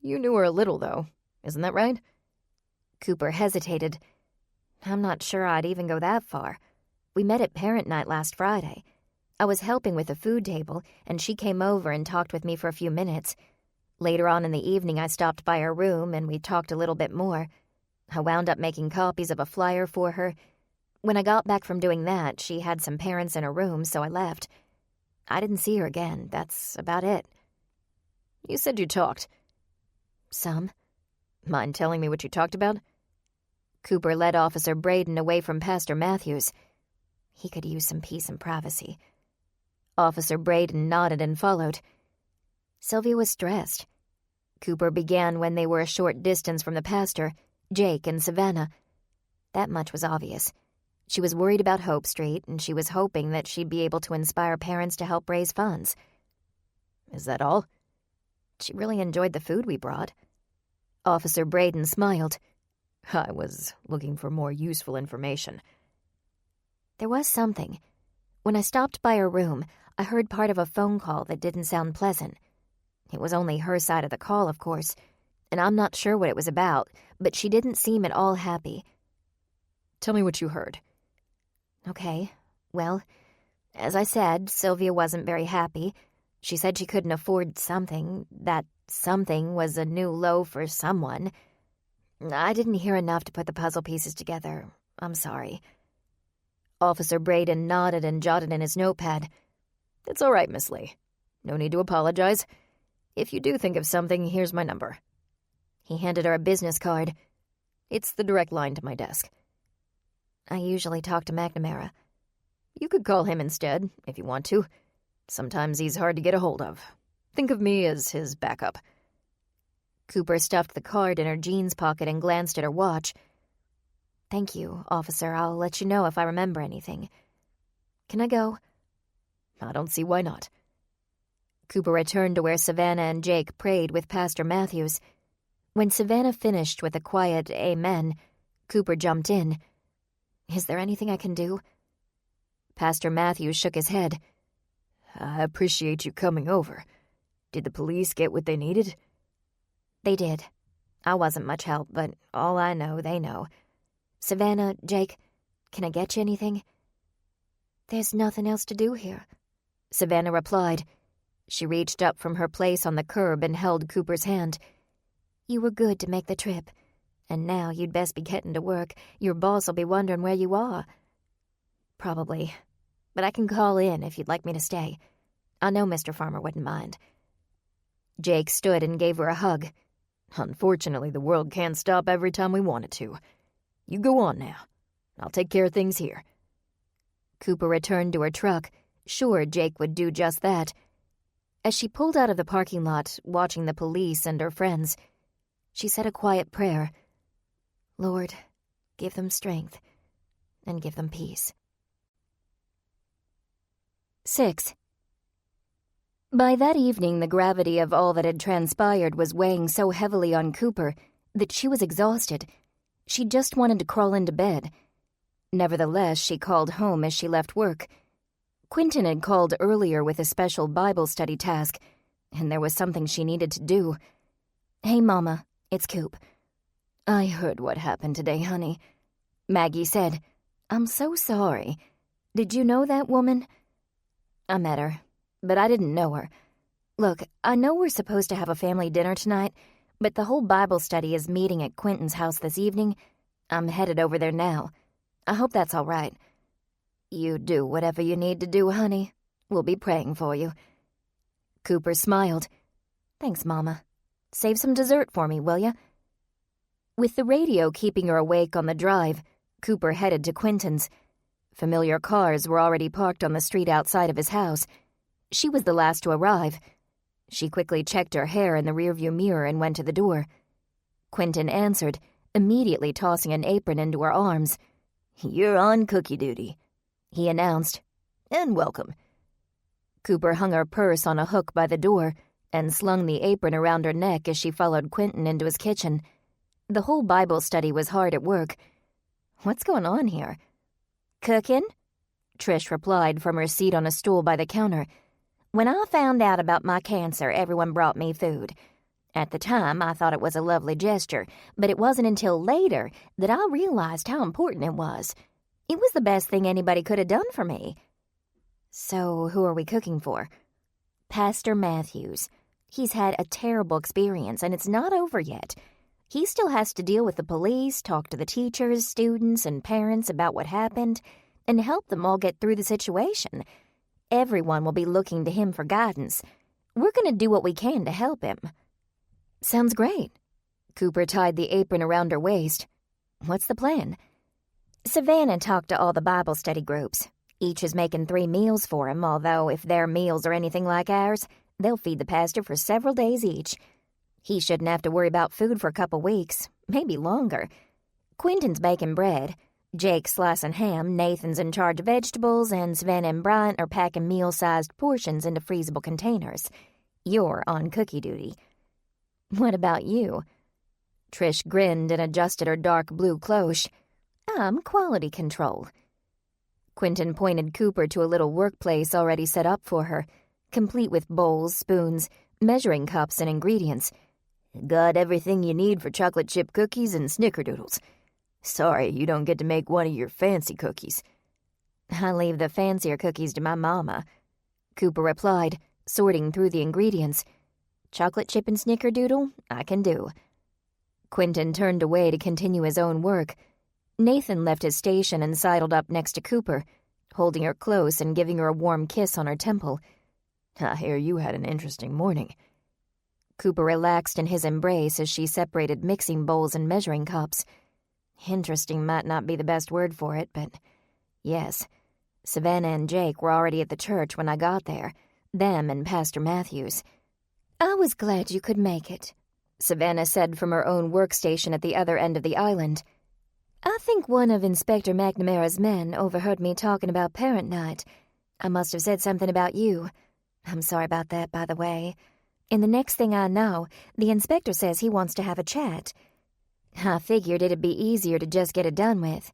Speaker 6: "You knew her a little, though. Isn't that right?"
Speaker 1: Cooper hesitated. "I'm not sure I'd even go that far. We met at parent night last Friday. I was helping with the food table, and she came over and talked with me for a few minutes. Later on in the evening, I stopped by her room, and we talked a little bit more. I wound up making copies of a flyer for her. When I got back from doing that, she had some parents in her room, so I left. I didn't see her again. That's about it."
Speaker 6: "You said you talked."
Speaker 1: "Some."
Speaker 6: "Mind telling me what you talked about?"
Speaker 1: Cooper led Officer Braden away from Pastor Matthews. He could use some peace and privacy. Officer Braden nodded and followed. Sylvia was stressed. Cooper began when they were a short distance from the pastor, Jake, and Savannah. That much was obvious. She was worried about Hope Street, and she was hoping that she'd be able to inspire parents to help raise funds.
Speaker 6: "Is that all?"
Speaker 1: "She really enjoyed the food we brought." Officer Braden smiled.
Speaker 6: "I was looking for more useful information."
Speaker 1: "There was something. When I stopped by her room, I heard part of a phone call that didn't sound pleasant. It was only her side of the call, of course, and I'm not sure what it was about, but she didn't seem at all happy."
Speaker 6: "Tell me what you heard."
Speaker 1: "Okay, well, as I said, Sylvia wasn't very happy. She said she couldn't afford something. That something was a new loaf for someone. I didn't hear enough to put the puzzle pieces together. I'm sorry."
Speaker 6: Officer Braden nodded and jotted in his notepad. "It's all right, Miss Lee. No need to apologize. If you do think of something, here's my number."
Speaker 1: He handed her a business card.
Speaker 6: "It's the direct line to my desk."
Speaker 1: "I usually talk to McNamara."
Speaker 6: "You could call him instead, if you want to. Sometimes he's hard to get a hold of. Think of me as his backup."
Speaker 1: Cooper stuffed the card in her jeans pocket and glanced at her watch. "Thank you, officer. I'll let you know if I remember anything. Can I go?"
Speaker 6: "I don't see why not."
Speaker 1: Cooper returned to where Savannah and Jake prayed with Pastor Matthews. When Savannah finished with a quiet amen, Cooper jumped in. "Is there anything I can do?" Pastor Matthews shook his head.
Speaker 6: "I appreciate you coming over. Did the police get what they needed?"
Speaker 1: "They did. I wasn't much help, but all I know, they know. Savannah, Jake, can I get you anything?" "There's nothing else to do here," Savannah replied. She reached up from her place on the curb and held Cooper's hand. "You were good to make the trip, and now you'd best be getting to work. Your boss will be wondering where you are." "Probably, but I can call in if you'd like me to stay. I know Mr. Farmer wouldn't mind." Jake stood and gave her a hug.
Speaker 6: "Unfortunately, the world can't stop every time we want it to. You go on now. I'll take care of things here."
Speaker 1: Cooper returned to her truck, sure Jake would do just that. As she pulled out of the parking lot, watching the police and her friends, she said a quiet prayer. "Lord, give them strength and give them peace." 6. By that evening, the gravity of all that had transpired was weighing so heavily on Cooper that she was exhausted. She just wanted to crawl into bed. Nevertheless, she called home as she left work. Quentin had called earlier with a special Bible study task, and there was something she needed to do. "Hey, Mama, it's Coop." "I heard what happened today, honey," Maggie said. "I'm so sorry. Did you know that woman?" "I met her, but I didn't know her. Look, I know we're supposed to have a family dinner tonight, but the whole Bible study is meeting at Quentin's house this evening. I'm headed over there now. I hope that's all right." "You do whatever you need to do, honey. We'll be praying for you." Cooper smiled. "Thanks, Mama. Save some dessert for me, will ya?" With the radio keeping her awake on the drive, Cooper headed to Quentin's. Familiar cars were already parked on the street outside of his house. She was the last to arrive. She quickly checked her hair in the rearview mirror and went to the door. Quentin answered, immediately tossing an apron into her arms.
Speaker 2: "You're on cookie duty,"
Speaker 1: he announced.
Speaker 2: "And welcome."
Speaker 1: Cooper hung her purse on a hook by the door and slung the apron around her neck as she followed Quentin into his kitchen. The whole Bible study was hard at work. What's going on here?
Speaker 4: "Cooking?"
Speaker 1: Trish replied from her seat on a stool by the counter.
Speaker 4: "When I found out about my cancer, everyone brought me food. At the time, I thought it was a lovely gesture, but it wasn't until later that I realized how important it was. It was the best thing anybody could have done for me."
Speaker 1: "So who are we cooking for?"
Speaker 4: "Pastor Matthews. He's had a terrible experience, and it's not over yet. He still has to deal with the police, talk to the teachers, students, and parents about what happened, and help them all get through the situation. Everyone will be looking to him for guidance. We're going to do what we can to help him."
Speaker 1: "Sounds great." Cooper tied the apron around her waist. "What's the plan?"
Speaker 4: "Savannah talked to all the Bible study groups. Each is making 3 meals for him, although if their meals are anything like ours, they'll feed the pastor for several days each. He shouldn't have to worry about food for a couple weeks, maybe longer. Quentin's baking bread, Jake's slicing ham, Nathan's in charge of vegetables, and Savannah and Bryant are packing meal-sized portions into freezable containers. You're on cookie duty."
Speaker 1: "What about you?" Trish grinned and adjusted her dark blue cloche.
Speaker 4: "I'm quality control."
Speaker 1: Quentin pointed Cooper to a little workplace already set up for her, complete with bowls, spoons, measuring cups, and ingredients.
Speaker 2: "Got everything you need for chocolate chip cookies and snickerdoodles. Sorry you don't get to make one of your fancy cookies."
Speaker 1: "I leave the fancier cookies to my mama," Cooper replied, sorting through the ingredients. "Chocolate chip and snickerdoodle, I can do." Quentin turned away to continue his own work. Nathan left his station and sidled up next to Cooper, holding her close and giving her a warm kiss on her temple.
Speaker 6: "I hear you had an interesting morning."
Speaker 1: Cooper relaxed in his embrace as she separated mixing bowls and measuring cups. Interesting might not be the best word for it, but yes. Savannah and Jake were already at the church when I got there, them and Pastor Matthews.
Speaker 4: "I was glad you could make it,"
Speaker 1: Savannah said from her own workstation at the other end of the island.
Speaker 4: "I think one of Inspector McNamara's men overheard me talking about parent night. I must have said something about you. I'm sorry about that, by the way. And the next thing I know, the inspector says he wants to have a chat. I figured it'd be easier to just get it done with."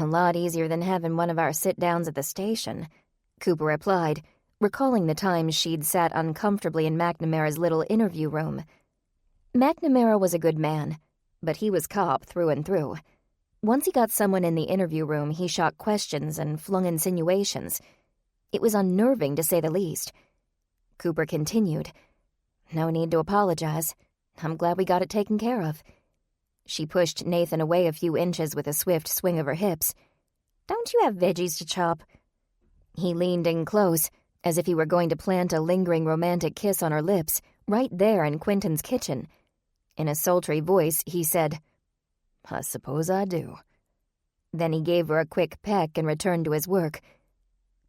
Speaker 1: "A lot easier than having one of our sit-downs at the station," Cooper replied, recalling the times she'd sat uncomfortably in McNamara's little interview room. McNamara was a good man, but he was cop through and through. Once he got someone in the interview room, he shot questions and flung insinuations. It was unnerving, to say the least. Cooper continued. "No need to apologize. I'm glad we got it taken care of." She pushed Nathan away a few inches with a swift swing of her hips.
Speaker 4: "Don't you have veggies to chop?"
Speaker 1: He leaned in close, as if he were going to plant a lingering romantic kiss on her lips, right there in Quentin's kitchen. In a sultry voice, he said,
Speaker 6: "I suppose I do."
Speaker 1: Then he gave her a quick peck and returned to his work.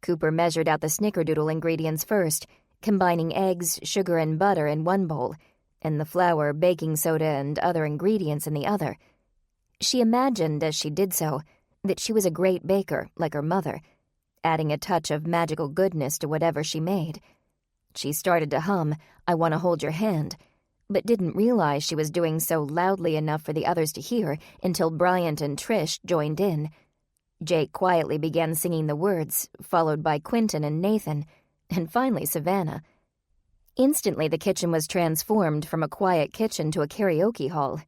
Speaker 1: Cooper measured out the snickerdoodle ingredients first, combining eggs, sugar, and butter in one bowl, and the flour, baking soda, and other ingredients in the other. She imagined, as she did so, that she was a great baker, like her mother, adding a touch of magical goodness to whatever she made. She started to hum, "I Want to Hold Your Hand," but didn't realize she was doing so loudly enough for the others to hear until Bryant and Trish joined in. Jake quietly began singing the words, followed by Quentin and Nathan, and finally Savannah. Instantly, the kitchen was transformed from a quiet kitchen to a karaoke hall.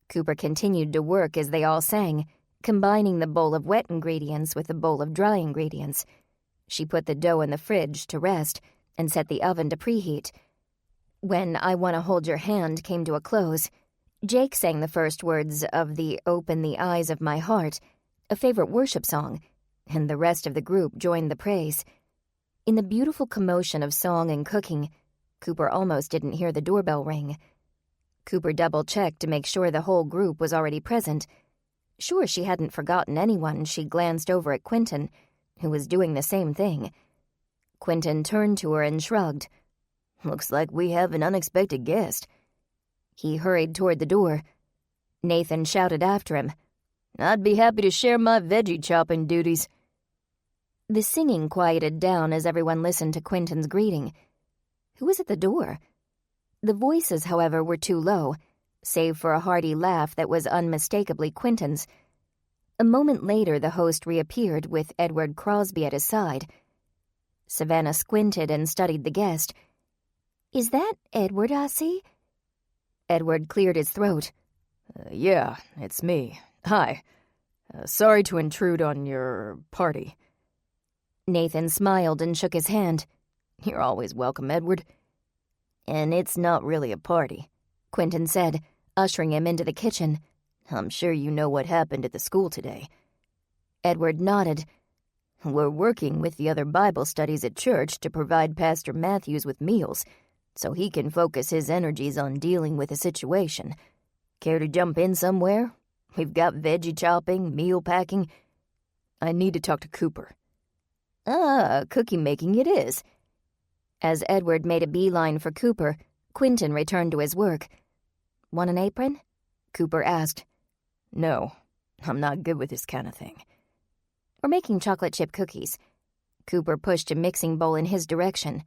Speaker 1: Cooper continued to work as they all sang, combining the bowl of wet ingredients with the bowl of dry ingredients. She put the dough in the fridge to rest and set the oven to preheat. When I Want to Hold Your Hand came to a close, Jake sang the first words of the Open the Eyes of My Heart, a favorite worship song, and the rest of the group joined the praise. In the beautiful commotion of song and cooking, Cooper almost didn't hear the doorbell ring. Cooper double-checked to make sure the whole group was already present. Sure she hadn't forgotten anyone, she glanced over at Quentin, who was doing the same thing. Quentin turned to her and shrugged.
Speaker 3: Looks like we have an unexpected guest.
Speaker 1: He hurried toward the door. Nathan shouted after him,
Speaker 3: I'd be happy to share my veggie chopping duties.
Speaker 1: The singing quieted down as everyone listened to Quentin's greeting. Who was at the door? The voices, however, were too low, save for a hearty laugh that was unmistakably Quentin's. A moment later, the host reappeared with Edward Crosby at his side. Savannah squinted and studied the guest. Is that Edward I see? Edward cleared his throat.
Speaker 6: Yeah, it's me. Hi. Sorry to intrude on your party.
Speaker 1: Nathan smiled and shook his hand.
Speaker 6: You're always welcome, Edward.
Speaker 3: And it's not really a party,
Speaker 1: Quentin said, ushering him into the kitchen.
Speaker 3: I'm sure you know what happened at the school today.
Speaker 1: Edward nodded.
Speaker 3: We're working with the other Bible studies at church to provide Pastor Matthews with meals, so he can focus his energies on dealing with the situation. Care to jump in somewhere? We've got veggie chopping, meal packing.
Speaker 6: I need to talk to Cooper.
Speaker 3: Cookie making it is.
Speaker 1: As Edward made a beeline for Cooper, Quentin returned to his work. Want an apron? Cooper asked.
Speaker 6: No, I'm not good with this kind of thing.
Speaker 1: We're making chocolate chip cookies. Cooper pushed a mixing bowl in his direction.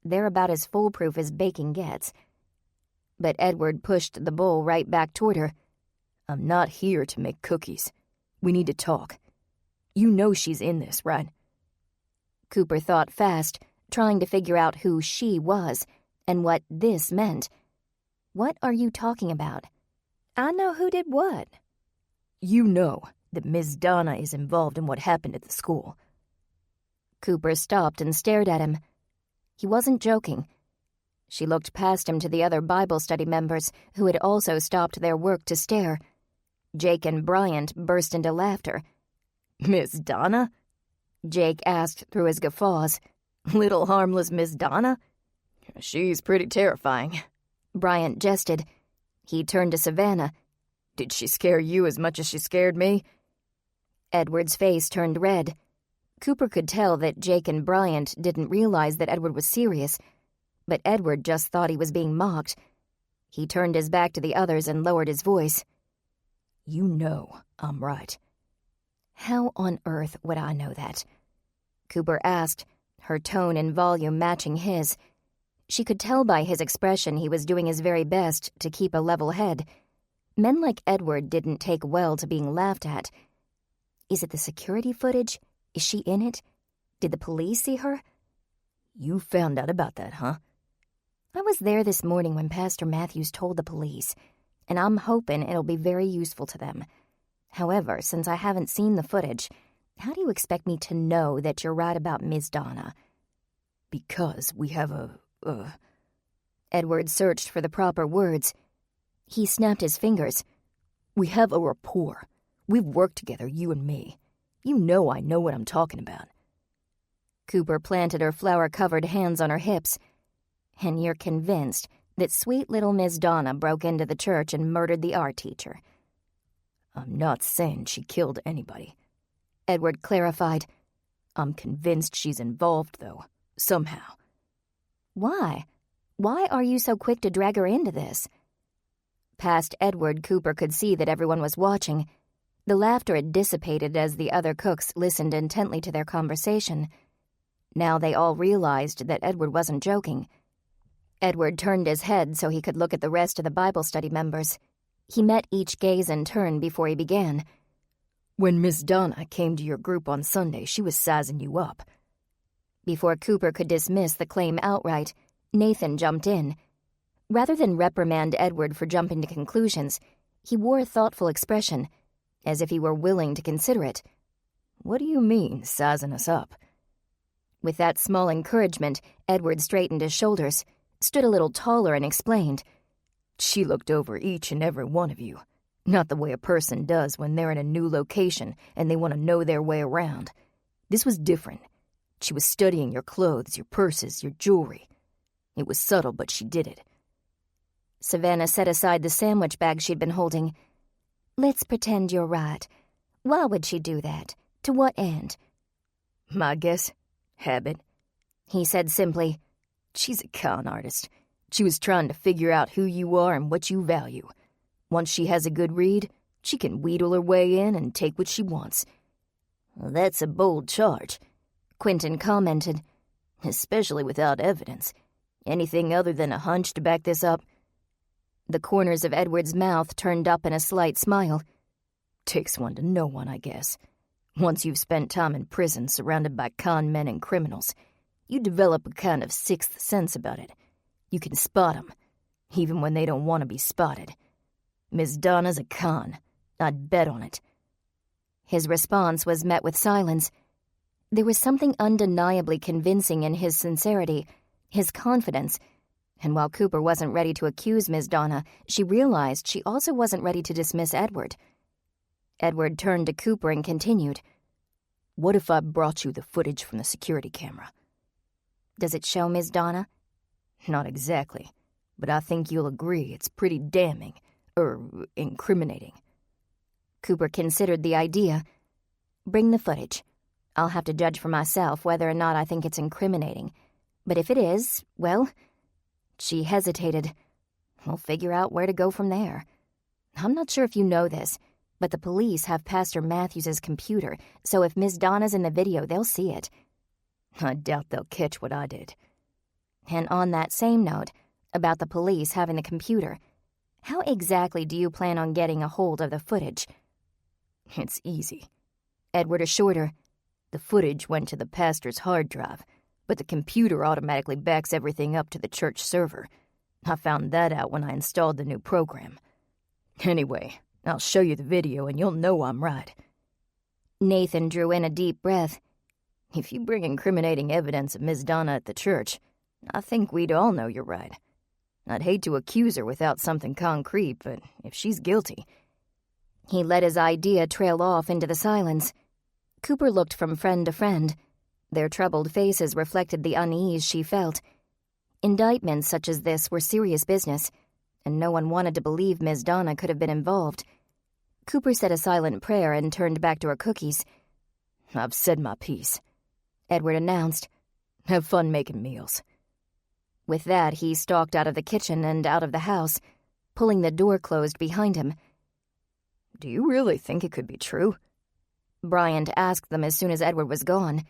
Speaker 1: They're about as foolproof as baking gets. But Edward pushed the bowl right back toward her.
Speaker 6: I'm not here to make cookies. We need to talk. You know she's in this, right?
Speaker 1: Cooper thought fast, trying to figure out who she was and what this meant. What are you talking about?
Speaker 2: I know who did what.
Speaker 6: You know that Miss Donna is involved in what happened at the school.
Speaker 1: Cooper stopped and stared at him. He wasn't joking. She looked past him to the other Bible study members who had also stopped their work to stare. Jake and Bryant burst into laughter.
Speaker 6: Miss Donna?
Speaker 1: Jake asked through his guffaws.
Speaker 6: Little harmless Miss Donna? She's pretty terrifying.
Speaker 1: Bryant jested. He turned to Savannah.
Speaker 6: Did she scare you as much as she scared me?
Speaker 1: Edward's face turned red. Cooper could tell that Jake and Bryant didn't realize that Edward was serious, but Edward just thought he was being mocked. He turned his back to the others and lowered his voice.
Speaker 6: You know I'm right.
Speaker 1: How on earth would I know that? Cooper asked, her tone and volume matching his. She could tell by his expression he was doing his very best to keep a level head. Men like Edward didn't take well to being laughed at. Is it the security footage? Is she in it? Did the police see her?
Speaker 6: You found out about that, huh?
Speaker 1: I was there this morning when Pastor Matthews told the police, and I'm hoping it'll be very useful to them. However, since I haven't seen the footage, how do you expect me to know that you're right about Miss Donna?
Speaker 6: Because we have
Speaker 1: Edward searched for the proper words. He snapped his fingers.
Speaker 6: We have a rapport. We've worked together, you and me. You know I know what I'm talking about.
Speaker 1: Cooper planted her flour-covered hands on her hips. And you're convinced that sweet little Miss Donna broke into the church and murdered the art teacher?
Speaker 6: I'm not saying she killed anybody.
Speaker 1: Edward clarified.
Speaker 6: I'm convinced she's involved, though, somehow.
Speaker 1: Why? Why are you so quick to drag her into this? Past Edward, Cooper could see that everyone was watching. The laughter had dissipated as the other cooks listened intently to their conversation. Now they all realized that Edward wasn't joking. Edward turned his head so he could look at the rest of the Bible study members. He met each gaze in turn before he began.
Speaker 6: When Miss Donna came to your group on Sunday, she was sizing you up.
Speaker 1: Before Cooper could dismiss the claim outright, Nathan jumped in. Rather than reprimand Edward for jumping to conclusions, he wore a thoughtful expression, as if he were willing to consider it.
Speaker 6: What do you mean, sizing us up?
Speaker 1: With that small encouragement, Edward straightened his shoulders, stood a little taller, and explained.
Speaker 6: She looked over each and every one of you. Not the way a person does when they're in a new location and they want to know their way around. This was different. She was studying your clothes, your purses, your jewelry. It was subtle, but she did it.
Speaker 1: Savannah set aside the sandwich bag she'd been holding. Let's pretend you're right. Why would she do that? To what end?
Speaker 6: My guess? Habit.
Speaker 3: He said simply.
Speaker 6: She's a con artist. She was trying to figure out who you are and what you value. Once she has a good read, she can wheedle her way in and take what she wants.
Speaker 2: Well, that's a bold charge,
Speaker 3: Quentin commented.
Speaker 2: especially without evidence. Anything other than a hunch to back this up?
Speaker 3: The corners of Edward's mouth turned up in a slight smile.
Speaker 6: Takes one to know one, I guess. Once you've spent time in prison surrounded by con men and criminals, you develop a kind of sixth sense about it. You can spot 'em, even when they don't want to be spotted. Miss Donna's a con. I'd bet on it.
Speaker 3: His response was met with silence. There was something undeniably convincing in his sincerity, his confidence, and while Cooper wasn't ready to accuse Miss Donna, she realized she also wasn't ready to dismiss Edward. Edward turned to Cooper and continued,
Speaker 6: "What if I brought you the footage from the security camera?"
Speaker 3: "Does it show Miss Donna?"
Speaker 6: "Not exactly, but I think you'll agree it's pretty damning, incriminating."
Speaker 3: Cooper considered the idea. "Bring the footage. I'll have to judge for myself whether or not I think it's incriminating. But if it is, well..." She hesitated. "We'll figure out where to go from there. I'm not sure if you know this, but the police have Pastor Matthews's computer, so if Miss Donna's in the video, they'll see it."
Speaker 6: "I doubt they'll catch what I did."
Speaker 3: And on that same note, about the police having the computer, how exactly do you plan on getting a hold of the footage?
Speaker 6: "It's easy,"
Speaker 3: Edward assured her.
Speaker 6: "The footage went to the pastor's hard drive, but the computer automatically backs everything up to the church server. I found that out when I installed the new program. Anyway, I'll show you the video and you'll know I'm right."
Speaker 3: Nathan drew in a deep breath.
Speaker 6: "If you bring incriminating evidence of Miss Donna at the church, I think we'd all know you're right. I'd hate to accuse her without something concrete, but if she's guilty..."
Speaker 3: He let his idea trail off into the silence. Cooper looked from friend to friend. Their troubled faces reflected the unease she felt. Indictments such as this were serious business, and no one wanted to believe Miss Donna could have been involved. Cooper said a silent prayer and turned back to her cookies.
Speaker 6: "I've said my piece,"
Speaker 3: Edward announced.
Speaker 6: "Have fun making meals."
Speaker 3: With that, he stalked out of the kitchen and out of the house, pulling the door closed behind him.
Speaker 6: "Do you really think it could be true?"
Speaker 3: Bryant asked them as soon as Edward was gone.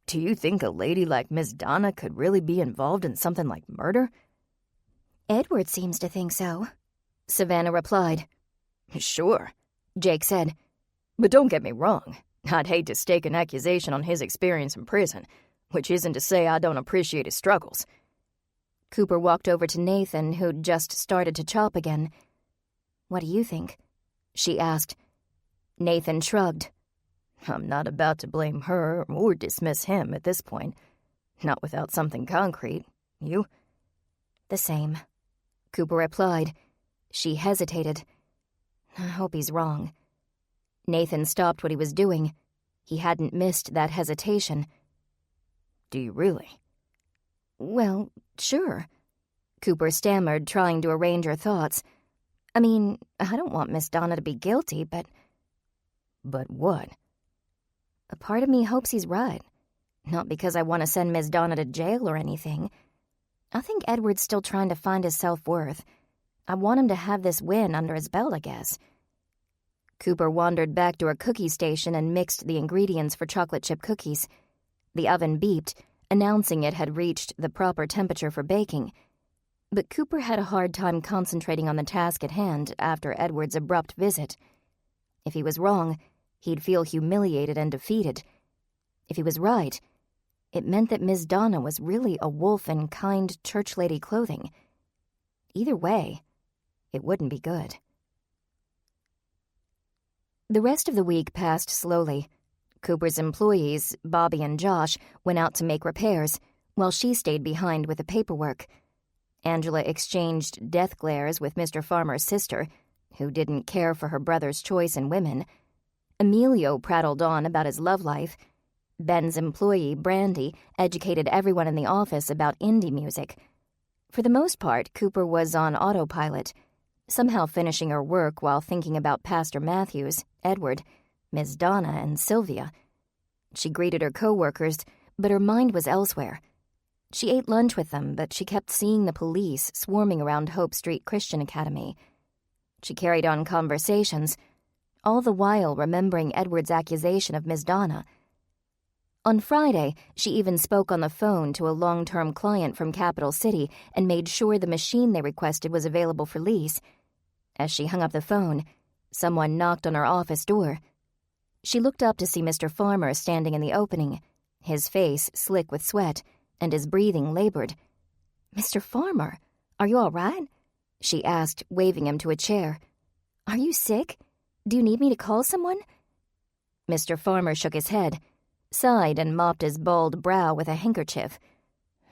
Speaker 6: "Do you think a lady like Miss Donna could really be involved in something like murder?"
Speaker 1: "Edward seems to think so,"
Speaker 3: Savannah replied.
Speaker 6: "Sure,"
Speaker 3: Jake said.
Speaker 6: "But don't get me wrong. I'd hate to stake an accusation on his experience in prison, which isn't to say I don't appreciate his struggles."
Speaker 3: Cooper walked over to Nathan, who'd just started to chop again. "What do you think?" she asked. Nathan shrugged.
Speaker 6: "I'm not about to blame her or dismiss him at this point. Not without something concrete. You?"
Speaker 3: "The same," Cooper replied. She hesitated. "I hope he's wrong." Nathan stopped what he was doing. He hadn't missed that hesitation.
Speaker 6: "Do you really?"
Speaker 3: "Well, sure," Cooper stammered, trying to arrange her thoughts. "I mean, I don't want Miss Donna to be guilty, but..."
Speaker 6: "But what?"
Speaker 3: "A part of me hopes he's right. Not because I want to send Miss Donna to jail or anything. I think Edward's still trying to find his self-worth. I want him to have this win under his belt, I guess." Cooper wandered back to her cookie station and mixed the ingredients for chocolate chip cookies. The oven beeped, announcing it had reached the proper temperature for baking. But Cooper had a hard time concentrating on the task at hand after Edward's abrupt visit. If he was wrong, he'd feel humiliated and defeated. If he was right, it meant that Miss Donna was really a wolf in kind church lady clothing. Either way, it wouldn't be good. The rest of the week passed slowly. Cooper's employees, Bobby and Josh, went out to make repairs, while she stayed behind with the paperwork. Angela exchanged death glares with Mr. Farmer's sister, who didn't care for her brother's choice in women. Emilio prattled on about his love life. Ben's employee, Brandy, educated everyone in the office about indie music. For the most part, Cooper was on autopilot.
Speaker 1: Somehow finishing her work while thinking about Pastor Matthews, Edward, Miss Donna, and Sylvia. She greeted her co-workers, but her mind was elsewhere. She ate lunch with them, but she kept seeing the police swarming around Hope Street Christian Academy. She carried on conversations, all the while remembering Edward's accusation of Miss Donna. On Friday, she even spoke on the phone to a long-term client from Capital City and made sure the machine they requested was available for lease. As she hung up the phone, someone knocked on her office door. She looked up to see Mr. Farmer standing in the opening, his face slick with sweat, and his breathing labored. "Mr. Farmer, are you all right?" she asked, waving him to a chair. "Are you sick? Do you need me to call someone?" Mr. Farmer shook his head, sighed, and mopped his bald brow with a handkerchief.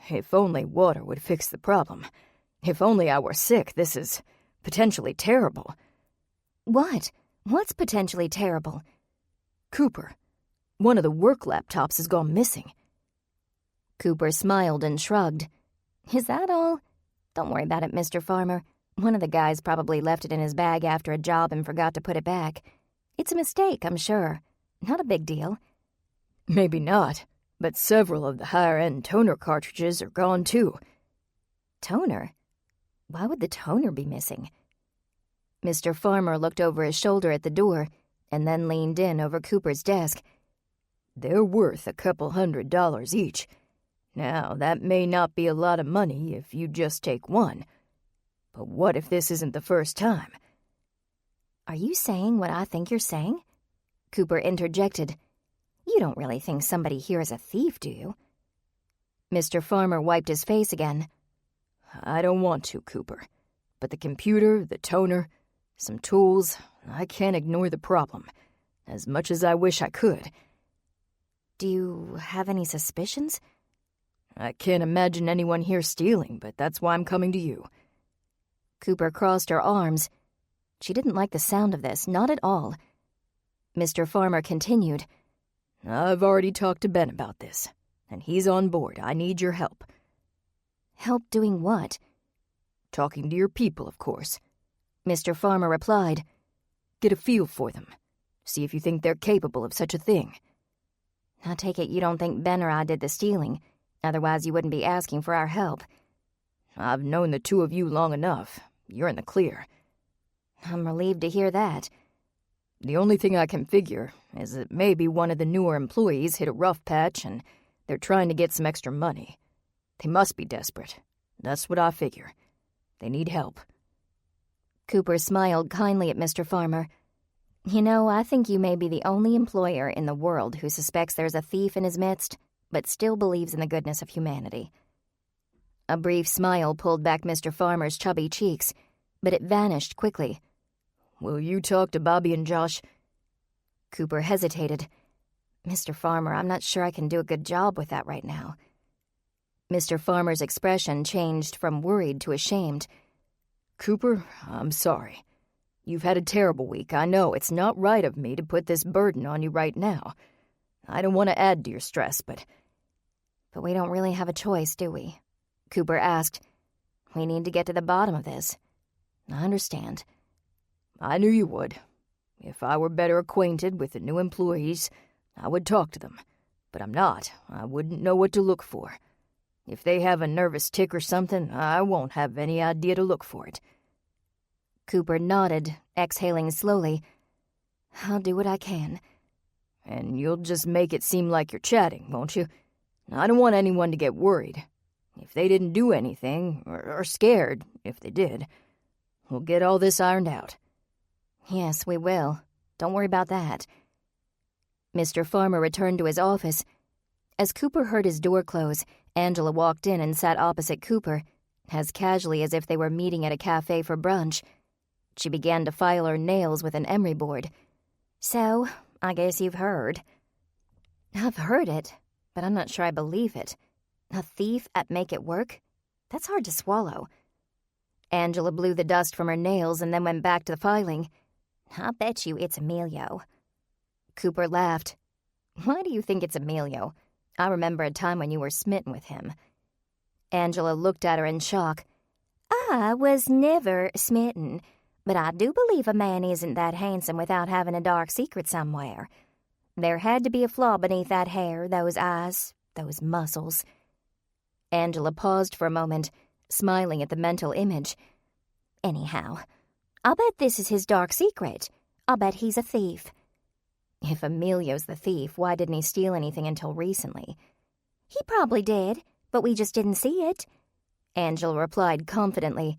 Speaker 6: "If only water would fix the problem. If only I were sick. This is potentially terrible."
Speaker 1: "What? What's potentially terrible?"
Speaker 6: "Cooper, one of the work laptops has gone missing."
Speaker 1: Cooper smiled and shrugged. "Is that all? Don't worry about it, Mr. Farmer. One of the guys probably left it in his bag after a job and forgot to put it back. It's a mistake, I'm sure. Not a big deal."
Speaker 6: "Maybe not, but several of the higher-end toner cartridges are gone too."
Speaker 1: "Toner? Why would the toner be missing?" Mr. Farmer looked over his shoulder at the door and then leaned in over Cooper's desk.
Speaker 6: "They're worth a couple $100 each. Now, that may not be a lot of money if you just take one. But what if this isn't the first time?"
Speaker 1: "Are you saying what I think you're saying?" Cooper interjected. "You don't really think somebody here is a thief, do you?" Mr. Farmer wiped his face again.
Speaker 6: "I don't want to, Cooper. But the computer, the toner, some tools, I can't ignore the problem, as much as I wish I could."
Speaker 1: "Do you have any suspicions?"
Speaker 6: "I can't imagine anyone here stealing, but that's why I'm coming to you."
Speaker 1: Cooper crossed her arms. She didn't like the sound of this, not at all. Mr. Farmer continued.
Speaker 6: "I've already talked to Ben about this, and he's on board. I need your help."
Speaker 1: "Help doing what?"
Speaker 6: "Talking to your people, of course,"
Speaker 1: Mr. Farmer replied.
Speaker 6: "Get a feel for them. See if you think they're capable of such a thing."
Speaker 1: "I take it you don't think Ben or I did the stealing. Otherwise you wouldn't be asking for our help."
Speaker 6: "I've known the two of you long enough. You're in the clear."
Speaker 1: "I'm relieved to hear that."
Speaker 6: "The only thing I can figure is that maybe one of the newer employees hit a rough patch and they're trying to get some extra money. They must be desperate. That's what I figure. They need help."
Speaker 1: Cooper smiled kindly at Mr. Farmer. "You know, I think you may be the only employer in the world who suspects there's a thief in his midst, but still believes in the goodness of humanity." A brief smile pulled back Mr. Farmer's chubby cheeks, but it vanished quickly.
Speaker 6: "Will you talk to Bobby and Josh?"
Speaker 1: Cooper hesitated. "Mr. Farmer, I'm not sure I can do a good job with that right now." Mr. Farmer's expression changed from worried to ashamed.
Speaker 6: "Cooper, I'm sorry. You've had a terrible week. I know it's not right of me to put this burden on you right now. I don't want to add to your stress, but..."
Speaker 1: "But we don't really have a choice, do we?" Cooper asked. "We need to get to the bottom of this." "I understand."
Speaker 6: "I knew you would. If I were better acquainted with the new employees, I would talk to them. But I'm not. I wouldn't know what to look for. If they have a nervous tick or something, I won't have any idea to look for it."
Speaker 1: Cooper nodded, exhaling slowly. "I'll do what I can."
Speaker 6: "And you'll just make it seem like you're chatting, won't you? I don't want anyone to get worried. If they didn't do anything, or scared, if they did, we'll get all this ironed out."
Speaker 1: "Yes, we will. Don't worry about that." Mr. Farmer returned to his office. As Cooper heard his door close, Angela walked in and sat opposite Cooper, as casually as if they were meeting at a cafe for brunch. She began to file her nails with an emery board. "So, I guess you've heard." "I've heard it, but I'm not sure I believe it. A thief at Make It Work? That's hard to swallow." Angela blew the dust from her nails and then went back to the filing. "I'll bet you it's Emilio." Cooper laughed. "Why do you think it's Emilio? I remember a time when you were smitten with him." Angela looked at her in shock. "I was never smitten.
Speaker 4: But I do believe a man isn't that handsome without having a dark secret somewhere. There had to be a flaw beneath that hair, those eyes, those muscles.
Speaker 1: Angela paused for a moment, smiling at the mental image.
Speaker 4: Anyhow, I'll bet this is his dark secret. I'll bet he's a thief.
Speaker 1: If Emilio's the thief, why didn't he steal anything until recently?
Speaker 4: He probably did, but we just didn't see it.
Speaker 1: Angela replied confidently.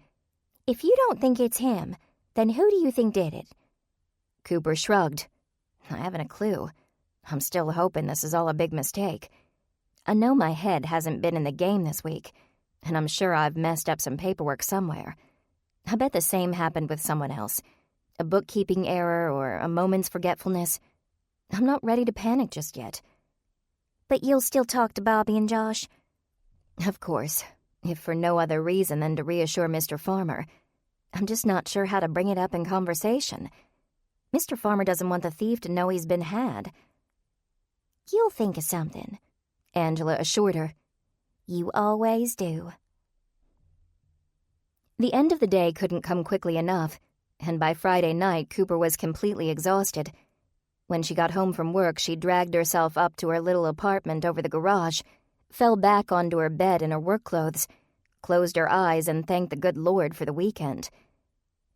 Speaker 4: If you don't think it's him, then who do you think did it?
Speaker 1: Cooper shrugged. I haven't a clue. I'm still hoping this is all a big mistake. I know my head hasn't been in the game this week, and I'm sure I've messed up some paperwork somewhere. I bet the same happened with someone else. A bookkeeping error or a moment's forgetfulness. I'm not ready to panic just yet.
Speaker 4: But you'll still talk to Bobby and Josh?
Speaker 1: Of course, if for no other reason than to reassure Mr. Farmer. I'm just not sure how to bring it up in conversation. Mr. Farmer doesn't want the thief to know he's been had.
Speaker 4: You'll think of something,
Speaker 1: Angela assured her.
Speaker 4: You always do.
Speaker 1: The end of the day couldn't come quickly enough, and by Friday night Cooper was completely exhausted. When she got home from work, she dragged herself up to her little apartment over the garage, fell back onto her bed in her work clothes, closed her eyes and thanked the good Lord for the weekend.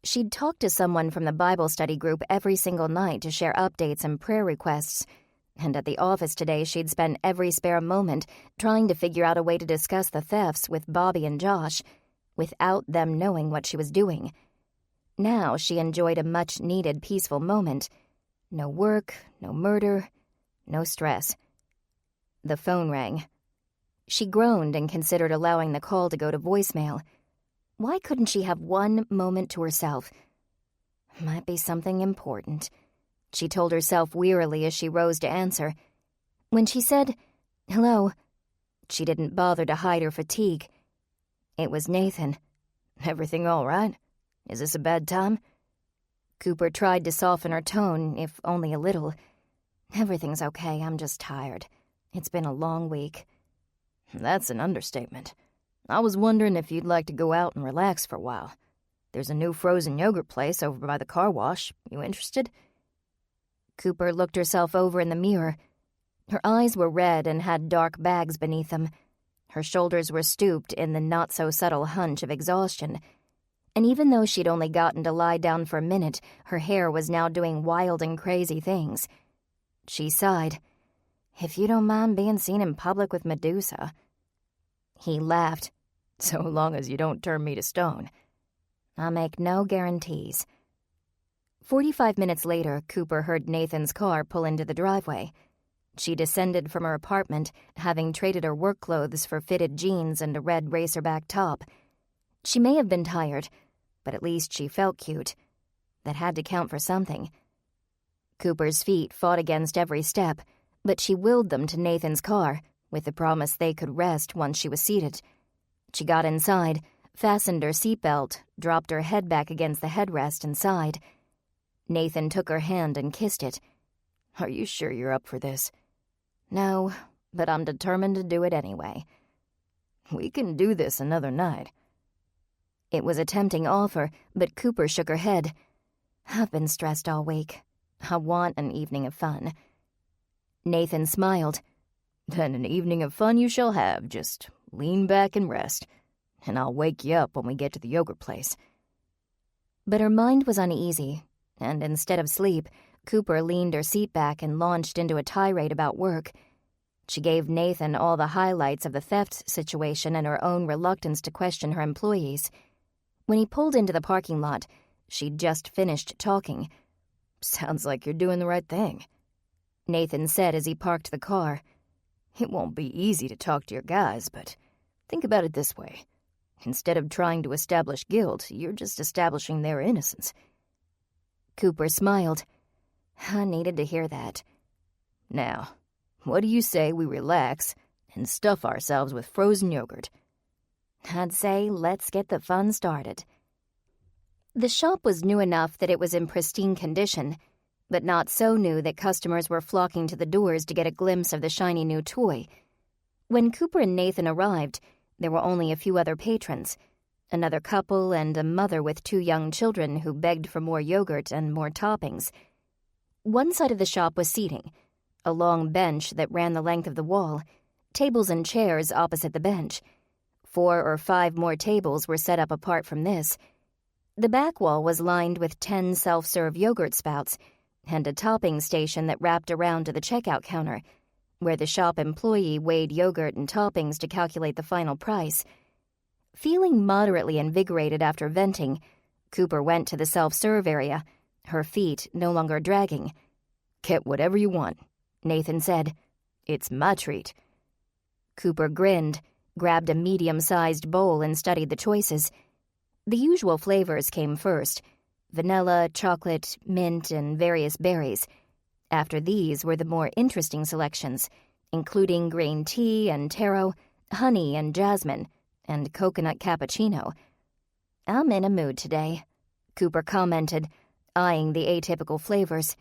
Speaker 1: She'd talked to someone from the Bible study group every single night to share updates and prayer requests, and at the office today she'd spent every spare moment trying to figure out a way to discuss the thefts with Bobby and Josh, without them knowing what she was doing. Now she enjoyed a much-needed peaceful moment. No work, no murder, no stress. The phone rang. She groaned and considered allowing the call to go to voicemail. Why couldn't she have one moment to herself? Might be something important, she told herself wearily as she rose to answer. When she said, "Hello," she didn't bother to hide her fatigue. It was Nathan. "Everything all right? Is this a bad time?" Cooper tried to soften her tone, if only a little. "Everything's okay, I'm just tired. It's been a long week." "That's an understatement. I was wondering if you'd like to go out and relax for a while. There's a new frozen yogurt place over by the car wash. You interested?" Cooper looked herself over in the mirror. Her eyes were red and had dark bags beneath them. Her shoulders were stooped in the not-so-subtle hunch of exhaustion. And even though she'd only gotten to lie down for a minute, her hair was now doing wild and crazy things. She sighed. "If you don't mind being seen in public with Medusa." He laughed. "So long as you don't turn me to stone." "I make no guarantees." 45 minutes later, Cooper heard Nathan's car pull into the driveway. She descended from her apartment, having traded her work clothes for fitted jeans and a red racerback top. She may have been tired, but at least she felt cute. That had to count for something. Cooper's feet fought against every step, but she willed them to Nathan's car, with the promise they could rest once she was seated. She got inside, fastened her seatbelt, dropped her head back against the headrest and sighed. Nathan took her hand and kissed it. "Are you sure you're up for this?" "No, but I'm determined to do it anyway." "We can do this another night." It was a tempting offer, but Cooper shook her head. "I've been stressed all week. I want an evening of fun." Nathan smiled. "Then an evening of fun you shall have. Just lean back and rest, and I'll wake you up when we get to the yogurt place." But her mind was uneasy, and instead of sleep, Cooper leaned her seat back and launched into a tirade about work. She gave Nathan all the highlights of the theft situation and her own reluctance to question her employees. When he pulled into the parking lot, she'd just finished talking. "Sounds like you're doing the right thing," Nathan said as he parked the car. "It won't be easy to talk to your guys, but think about it this way. Instead of trying to establish guilt, you're just establishing their innocence." Cooper smiled. "I needed to hear that." "Now, what do you say we relax and stuff ourselves with frozen yogurt?" "I'd say let's get the fun started." The shop was new enough that it was in pristine condition, but not so new that customers were flocking to the doors to get a glimpse of the shiny new toy. When Cooper and Nathan arrived, there were only a few other patrons. another couple, and a mother with 2 young children who begged for more yogurt and more toppings. One side of the shop was seating, a long bench that ran the length of the wall, tables and chairs opposite the bench. 4 or 5 more tables were set up apart from this. The back wall was lined with 10 self-serve yogurt spouts and a topping station that wrapped around to the checkout counter, where the shop employee weighed yogurt and toppings to calculate the final price. Feeling moderately invigorated after venting, Cooper went to the self-serve area, her feet no longer dragging.
Speaker 6: "Get whatever you want," Nathan said. "It's my treat."
Speaker 1: Cooper grinned, grabbed a medium-sized bowl and studied the choices. The usual flavors came first: vanilla, chocolate, mint, and various berries. After these were the more interesting selections, including green tea and taro, honey and jasmine, and coconut cappuccino. "I'm in a mood today," Cooper commented, eyeing the atypical flavors.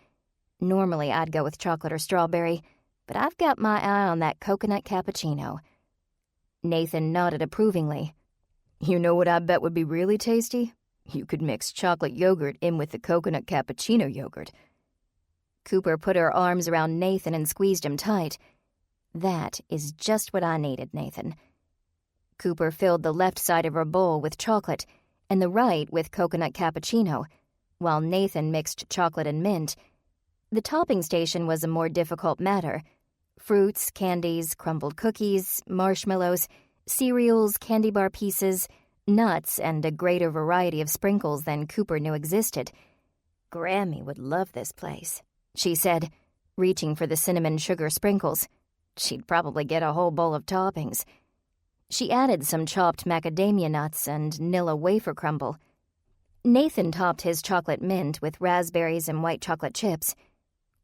Speaker 1: "Normally I'd go with chocolate or strawberry, but I've got my eye on that coconut cappuccino." Nathan nodded approvingly.
Speaker 6: "You know what I bet would be really tasty? You could mix chocolate yogurt in with the coconut cappuccino yogurt."
Speaker 1: Cooper put her arms around Nathan and squeezed him tight. "That is just what I needed, Nathan." Cooper filled the left side of her bowl with chocolate and the right with coconut cappuccino, while Nathan mixed chocolate and mint. The topping station was a more difficult matter. Fruits, candies, crumbled cookies, marshmallows, cereals, candy bar pieces, nuts, and a greater variety of sprinkles than Cooper knew existed. "Grammy would love this place," she said, reaching for the cinnamon sugar sprinkles. She'd probably get a whole bowl of toppings. She added some chopped macadamia nuts and Nilla wafer crumble. Nathan topped his chocolate mint with raspberries and white chocolate chips.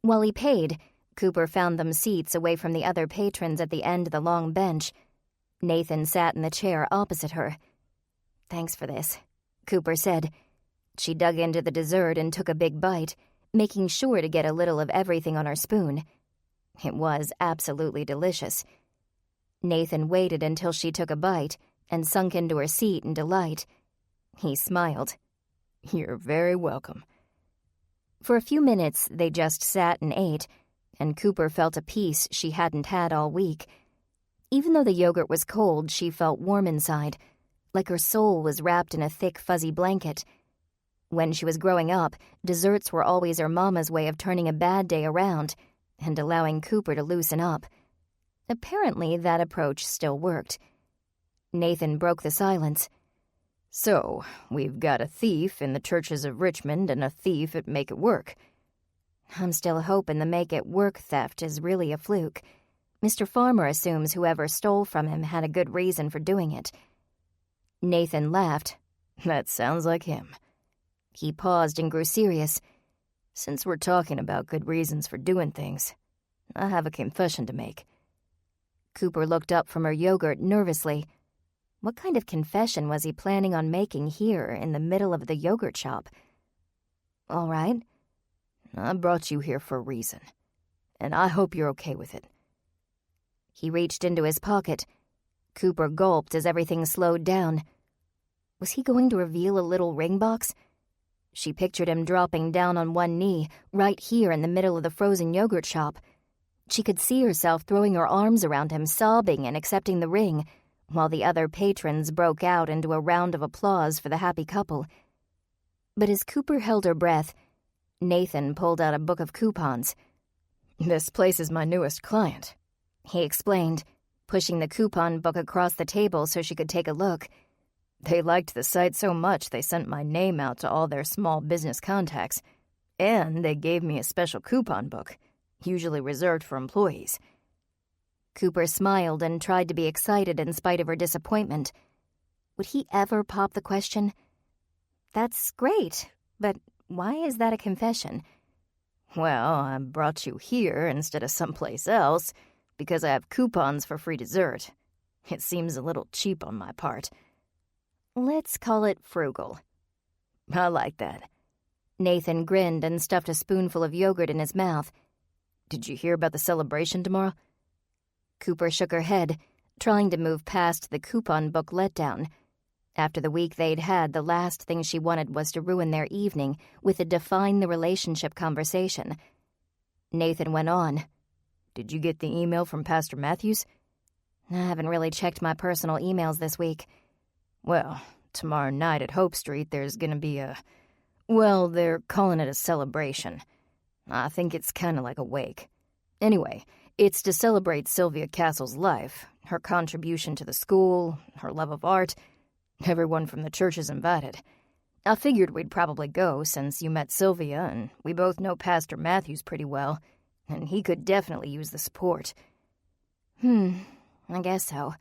Speaker 1: While he paid, Cooper found them seats away from the other patrons at the end of the long bench. Nathan sat in the chair opposite her. "Thanks for this," Cooper said. She dug into the dessert and took a big bite, making sure to get a little of everything on her spoon. It was absolutely delicious. Nathan waited until she took a bite and sunk into her seat in delight. He smiled.
Speaker 6: "You're very welcome."
Speaker 1: For a few minutes, they just sat and ate, and Cooper felt a peace she hadn't had all week. Even though the yogurt was cold, she felt warm inside, like her soul was wrapped in a thick, fuzzy blanket. When she was growing up, desserts were always her mama's way of turning a bad day around and allowing Cooper to loosen up. Apparently, that approach still worked. Nathan broke the silence.
Speaker 6: "So, we've got a thief in the churches of Richmond and a thief at Make It Work."
Speaker 1: "I'm still hoping the Make It Work theft is really a fluke. Mr. Farmer assumes whoever stole from him had a good reason for doing it." Nathan laughed.
Speaker 6: "That sounds like him."
Speaker 1: He paused and grew serious.
Speaker 6: "Since we're talking about good reasons for doing things, I have a confession to make."
Speaker 1: Cooper looked up from her yogurt nervously. What kind of confession was he planning on making here in the middle of the yogurt shop? "All right."
Speaker 6: "I brought you here for a reason, and I hope you're okay with it."
Speaker 1: He reached into his pocket. Cooper gulped as everything slowed down. Was he going to reveal a little ring box? She pictured him dropping down on one knee, right here in the middle of the frozen yogurt shop. She could see herself throwing her arms around him, sobbing and accepting the ring, while the other patrons broke out into a round of applause for the happy couple. But as Cooper held her breath, Nathan pulled out a book of coupons.
Speaker 6: "This place is my newest client,"
Speaker 1: he explained, pushing the coupon book across the table so she could take a look.
Speaker 6: "They liked the site so much they sent my name out to all their small business contacts, and they gave me a special coupon book, usually reserved for employees."
Speaker 1: Cooper smiled and tried to be excited in spite of her disappointment. Would he ever pop the question? "That's great, but why is that a confession?"
Speaker 6: "Well, I brought you here instead of someplace else because I have coupons for free dessert. It seems a little cheap on my part."
Speaker 1: "Let's call it frugal."
Speaker 6: "I like that."
Speaker 1: Nathan grinned and stuffed a spoonful of yogurt in his mouth.
Speaker 6: "Did you hear about the celebration tomorrow?"
Speaker 1: Cooper shook her head, trying to move past the coupon book letdown. After the week they'd had, the last thing she wanted was to ruin their evening with a define the relationship conversation. Nathan went on.
Speaker 6: Did you get the email from Pastor Matthews?
Speaker 1: I haven't really checked my personal emails this week.
Speaker 6: Well, tomorrow night at Hope Street there's gonna be well, they're calling it a celebration. I think it's kinda like a wake. Anyway, it's to celebrate Sylvia Castle's life, her contribution to the school, her love of art. Everyone from the church is invited. I figured we'd probably go since you met Sylvia and we both know Pastor Matthews pretty well, and he could definitely use the support.
Speaker 1: I guess so.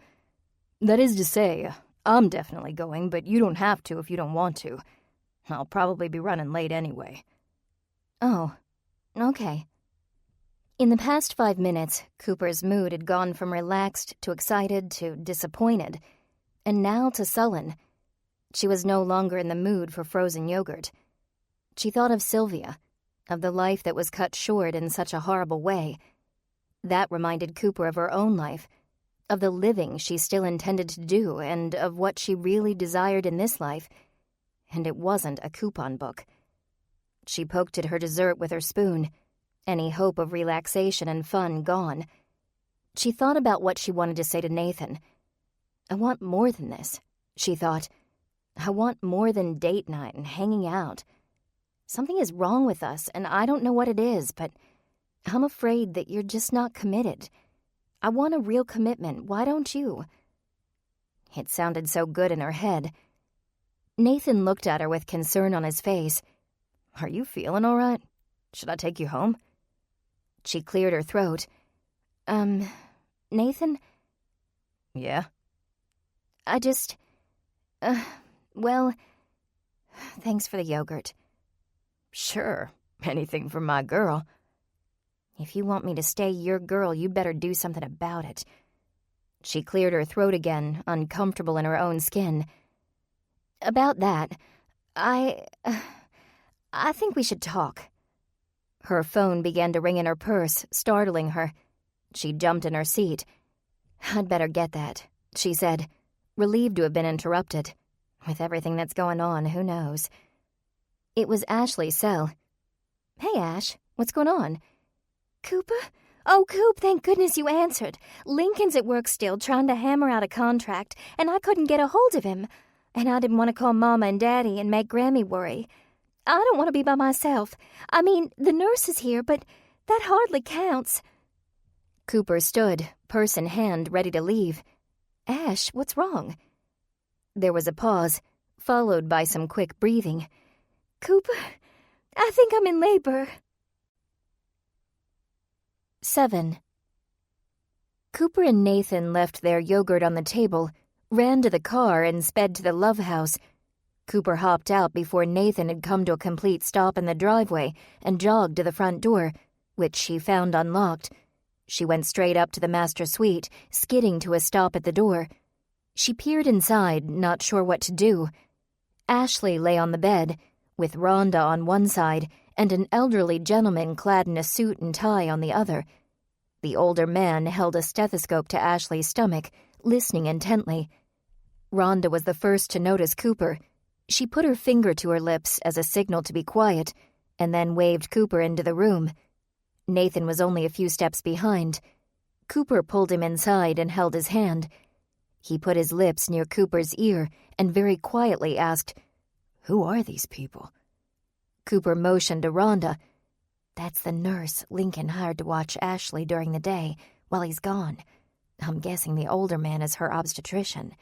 Speaker 6: That is to say, I'm definitely going, but you don't have to if you don't want to. I'll probably be running late anyway.
Speaker 1: Oh, okay. In the past 5 minutes, Cooper's mood had gone from relaxed to excited to disappointed, and now to sullen. She was no longer in the mood for frozen yogurt. She thought of Sylvia, of the life that was cut short in such a horrible way. That reminded Cooper of her own life, of the living she still intended to do, and of what she really desired in this life. And it wasn't a coupon book. She poked at her dessert with her spoon, any hope of relaxation and fun gone. She thought about what she wanted to say to Nathan. I want more than this, she thought. I want more than date night and hanging out. Something is wrong with us, and I don't know what it is, but I'm afraid that you're just not committed. I want a real commitment. Why don't you? It sounded so good in her head. Nathan looked at her with concern on his face.
Speaker 6: Are you feeling all right? Should I take you home?
Speaker 1: She cleared her throat. Nathan?
Speaker 6: Yeah?
Speaker 1: I just... well, thanks for the yogurt.
Speaker 6: Sure, anything for my girl.
Speaker 1: If you want me to stay your girl, you better do something about it. She cleared her throat again, uncomfortable in her own skin. About that, I think we should talk. Her phone began to ring in her purse, startling her. She jumped in her seat. I'd better get that, she said, relieved to have been interrupted. With everything that's going on, who knows? It was Ashley's cell. Hey, Ash, what's going on? Cooper? Oh, Coop, thank goodness you answered. Lincoln's at work still, trying to hammer out a contract, and I couldn't get a hold of him. And I didn't want to call Mama and Daddy and make Grammy worry. I don't want to be by myself. I mean, the nurse is here, but that hardly counts. Cooper stood, purse in hand, ready to leave. Ash, what's wrong? There was a pause, followed by some quick breathing. Cooper, I think I'm in labor. 7. Cooper and Nathan left their yogurt on the table, ran to the car, and sped to the Love House. Cooper hopped out before Nathan had come to a complete stop in the driveway and jogged to the front door, which she found unlocked. She went straight up to the master suite, skidding to a stop at the door. She peered inside, not sure what to do. Ashley lay on the bed, with Rhonda on one side and an elderly gentleman clad in a suit and tie on the other. The older man held a stethoscope to Ashley's stomach, listening intently. Rhonda was the first to notice Cooper. She put her finger to her lips as a signal to be quiet, and then waved Cooper into the room. Nathan was only a few steps behind. Cooper pulled him inside and held his hand. He put his lips near Cooper's ear and very quietly asked, "Who are these people?" Cooper motioned to Rhonda. "That's the nurse Lincoln hired to watch Ashley during the day while he's gone. I'm guessing the older man is her obstetrician."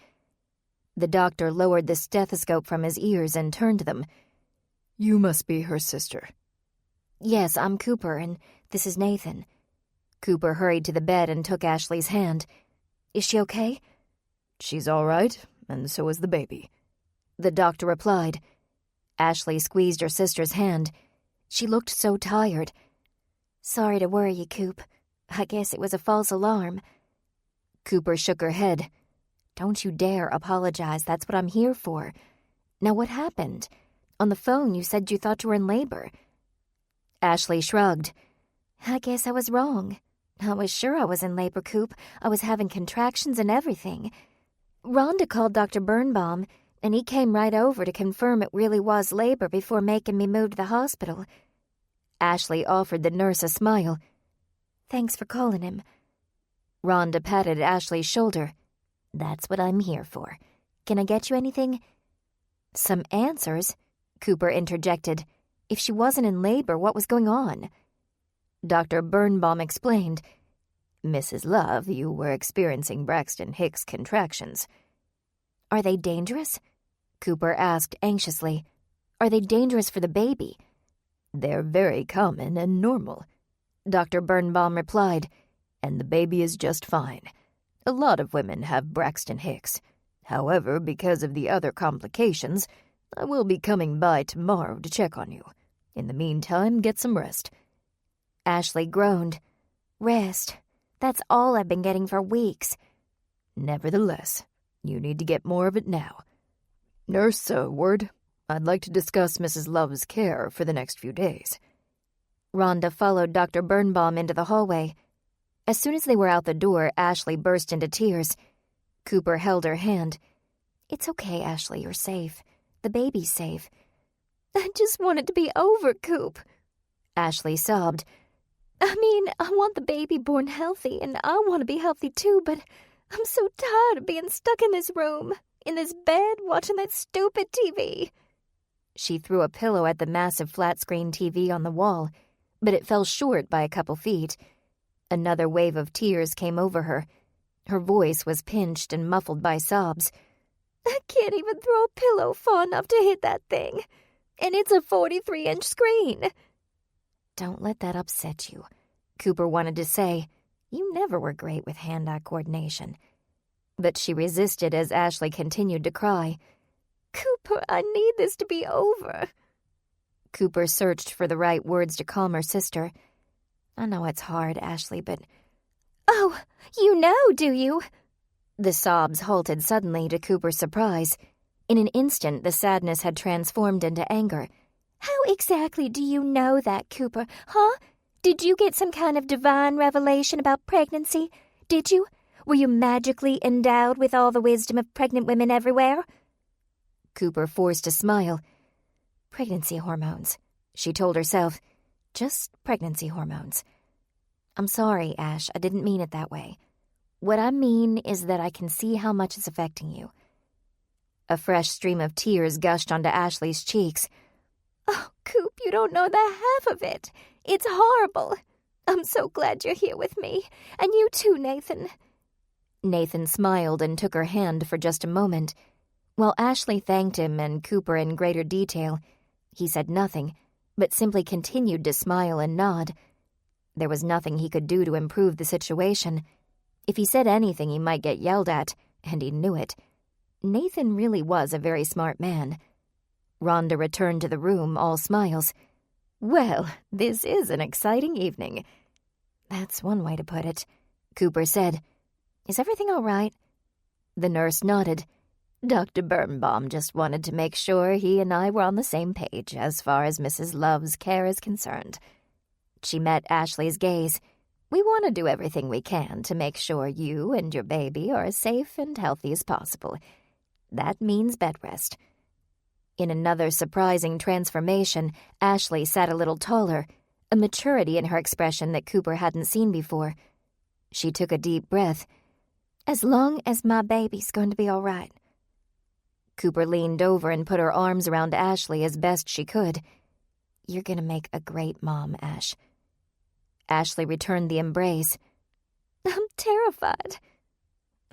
Speaker 1: The doctor lowered the stethoscope from his ears and turned to them.
Speaker 6: "You must be her sister."
Speaker 1: "Yes, I'm Cooper, and this is Nathan." Cooper hurried to the bed and took Ashley's hand. "Is she okay?"
Speaker 6: "She's all right, and so is the baby,"
Speaker 1: the doctor replied. Ashley squeezed her sister's hand. She looked so tired. "Sorry to worry you, Coop. I guess it was a false alarm." Cooper shook her head. "Don't you dare apologize. That's what I'm here for. Now what happened? On the phone you said you thought you were in labor." Ashley shrugged. "I guess I was wrong. I was sure I was in labor, Coop. I was having contractions and everything. Rhonda called Dr. Birnbaum. and he came right over to confirm it really was labor before making me move to the hospital.
Speaker 3: Ashley offered the nurse a smile.
Speaker 1: Thanks for calling him.
Speaker 3: Rhonda patted Ashley's shoulder.
Speaker 1: That's what I'm here for. Can I get you anything?
Speaker 3: Some answers? Cooper interjected. If she wasn't in labor, what was going on? Dr. Birnbaum explained. Mrs. Love, you were experiencing Braxton Hicks contractions.
Speaker 1: Are they dangerous?
Speaker 3: Cooper asked anxiously.
Speaker 1: Are they dangerous for the baby?
Speaker 3: They're very common and normal, Dr. Birnbaum replied, and the baby is just fine. A lot of women have Braxton Hicks. However, because of the other complications, I will be coming by tomorrow to check on you. In the meantime, get some rest.
Speaker 1: Ashley groaned. Rest? That's all I've been getting for weeks.
Speaker 3: Nevertheless, you need to get more of it now. Nurse, a word. I'd like to discuss Mrs. Love's care for the next few days.
Speaker 1: Rhonda followed Dr. Birnbaum into the hallway. As soon as they were out the door, Ashley burst into tears. Cooper held her hand. It's okay, Ashley, you're safe. The baby's safe. I just want it to be over, Coop. Ashley sobbed. I mean, I want the baby born healthy, and I want to be healthy too, but I'm so tired of being stuck in this room, in this bed, watching that stupid TV. She threw a pillow at the massive flat-screen TV on the wall, but it fell short by a couple feet. Another wave of tears came over her. Her voice was pinched and muffled by sobs. I can't even throw a pillow far enough to hit that thing. And it's a 43-inch screen. Don't let that upset you, Cooper wanted to say. You never were great with hand-eye coordination. But she resisted as Ashley continued to cry. Cooper, I need this to be over. Cooper searched for the right words to calm her sister. I know it's hard, Ashley, but... Oh, you know, do you? The sobs halted suddenly to Cooper's surprise. In an instant, the sadness had transformed into anger. How exactly do you know that, Cooper, huh? Did you get some kind of divine revelation about pregnancy? Did you? Were you magically endowed with all the wisdom of pregnant women everywhere? Cooper forced a smile. Pregnancy hormones, she told herself. Just pregnancy hormones. I'm sorry, Ash, I didn't mean it that way. What I mean is that I can see how much it's affecting you. A fresh stream of tears gushed onto Ashley's cheeks. Oh, Coop, you don't know the half of it. It's horrible. I'm so glad you're here with me. And you too, Nathan. Nathan smiled and took her hand for just a moment. While Ashley thanked him and Cooper in greater detail, he said nothing, but simply continued to smile and nod. There was nothing he could do to improve the situation. If he said anything, he might get yelled at, and he knew it. Nathan really was a very smart man. Rhonda returned to the room, all smiles. Well, this is an exciting evening. That's one way to put it, Cooper said. Is everything all right? The nurse nodded. Dr. Birnbaum just wanted to make sure he and I were on the same page as far as Mrs. Love's care is concerned. She met Ashley's gaze. We want to do everything we can to make sure you and your baby are as safe and healthy as possible. That means bed rest. In another surprising transformation, Ashley sat a little taller, a maturity in her expression that Cooper hadn't seen before. She took a deep breath. As long as my baby's going to be all right. Cooper leaned over and put her arms around Ashley as best she could. You're going to make a great mom, Ash. Ashley returned the embrace. I'm terrified.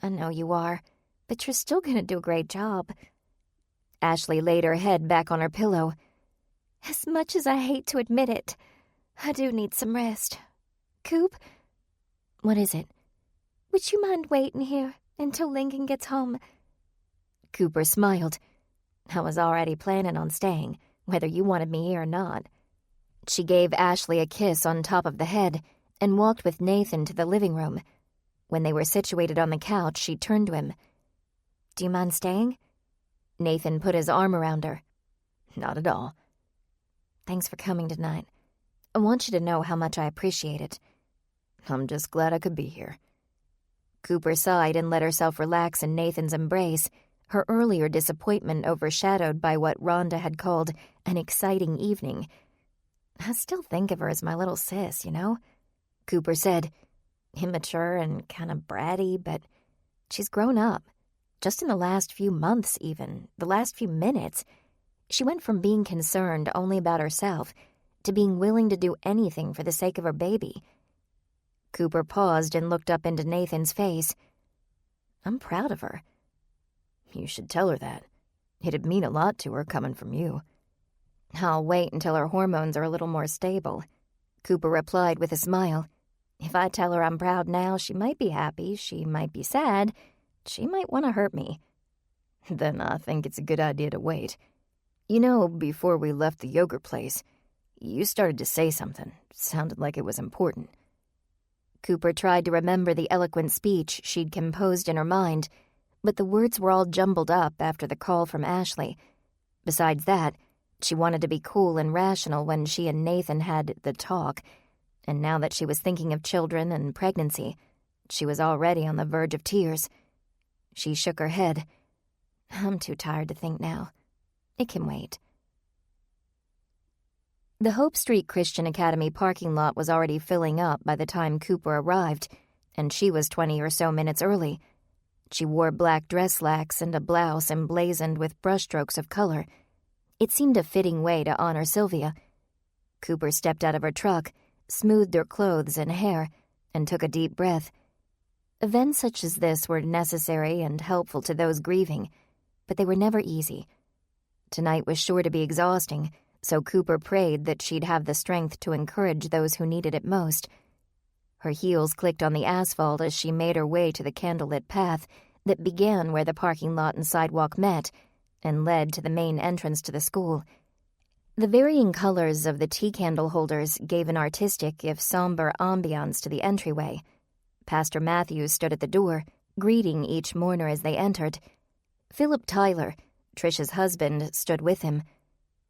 Speaker 1: I know you are, but you're still going to do a great job. Ashley laid her head back on her pillow. As much as I hate to admit it, I do need some rest. Coop? What is it? Would you mind waiting here until Lincoln gets home? Cooper smiled. I was already planning on staying, whether you wanted me here or not. She gave Ashley a kiss on top of the head and walked with Nathan to the living room. When they were situated on the couch, she turned to him. Do you mind staying? Nathan put his arm around her. Not at all. Thanks for coming tonight. I want you to know how much I appreciate it. I'm just glad I could be here. Cooper sighed and let herself relax in Nathan's embrace, her earlier disappointment overshadowed by what Rhonda had called an exciting evening.
Speaker 5: I still think of her as my little sis, you know? Cooper said. Immature and kind of bratty, but she's grown up. Just in the last few months, even, the last few minutes. She went from being concerned only about herself to being willing to do anything for the sake of her baby. Cooper paused and looked up into Nathan's face. I'm proud of her.
Speaker 6: You should tell her that. It'd mean a lot to her coming from you.
Speaker 5: I'll wait until her hormones are a little more stable, Cooper replied with a smile. If I tell her I'm proud now, she might be happy, she might be sad, she might want to hurt me.
Speaker 6: Then I think it's a good idea to wait. You know, before we left the yogurt place, you started to say something. Sounded like it was important.
Speaker 1: Cooper tried to remember the eloquent speech she'd composed in her mind, but the words were all jumbled up after the call from Ashley. Besides that, she wanted to be cool and rational when she and Nathan had the talk, and now that she was thinking of children and pregnancy, she was already on the verge of tears. She shook her head. I'm too tired to think now. It can wait. The Hope Street Christian Academy parking lot was already filling up by the time Cooper arrived, and she was 20 or so minutes early. She wore black dress slacks and a blouse emblazoned with brushstrokes of color. It seemed a fitting way to honor Sylvia. Cooper stepped out of her truck, smoothed her clothes and hair, and took a deep breath. Events such as this were necessary and helpful to those grieving, but they were never easy. Tonight was sure to be exhausting, so Cooper prayed that she'd have the strength to encourage those who needed it most. Her heels clicked on the asphalt as she made her way to the candlelit path that began where the parking lot and sidewalk met and led to the main entrance to the school. The varying colors of the tea candle holders gave an artistic, if somber, ambiance to the entryway. Pastor Matthews stood at the door, greeting each mourner as they entered. Philip Tyler, Trish's husband, stood with him.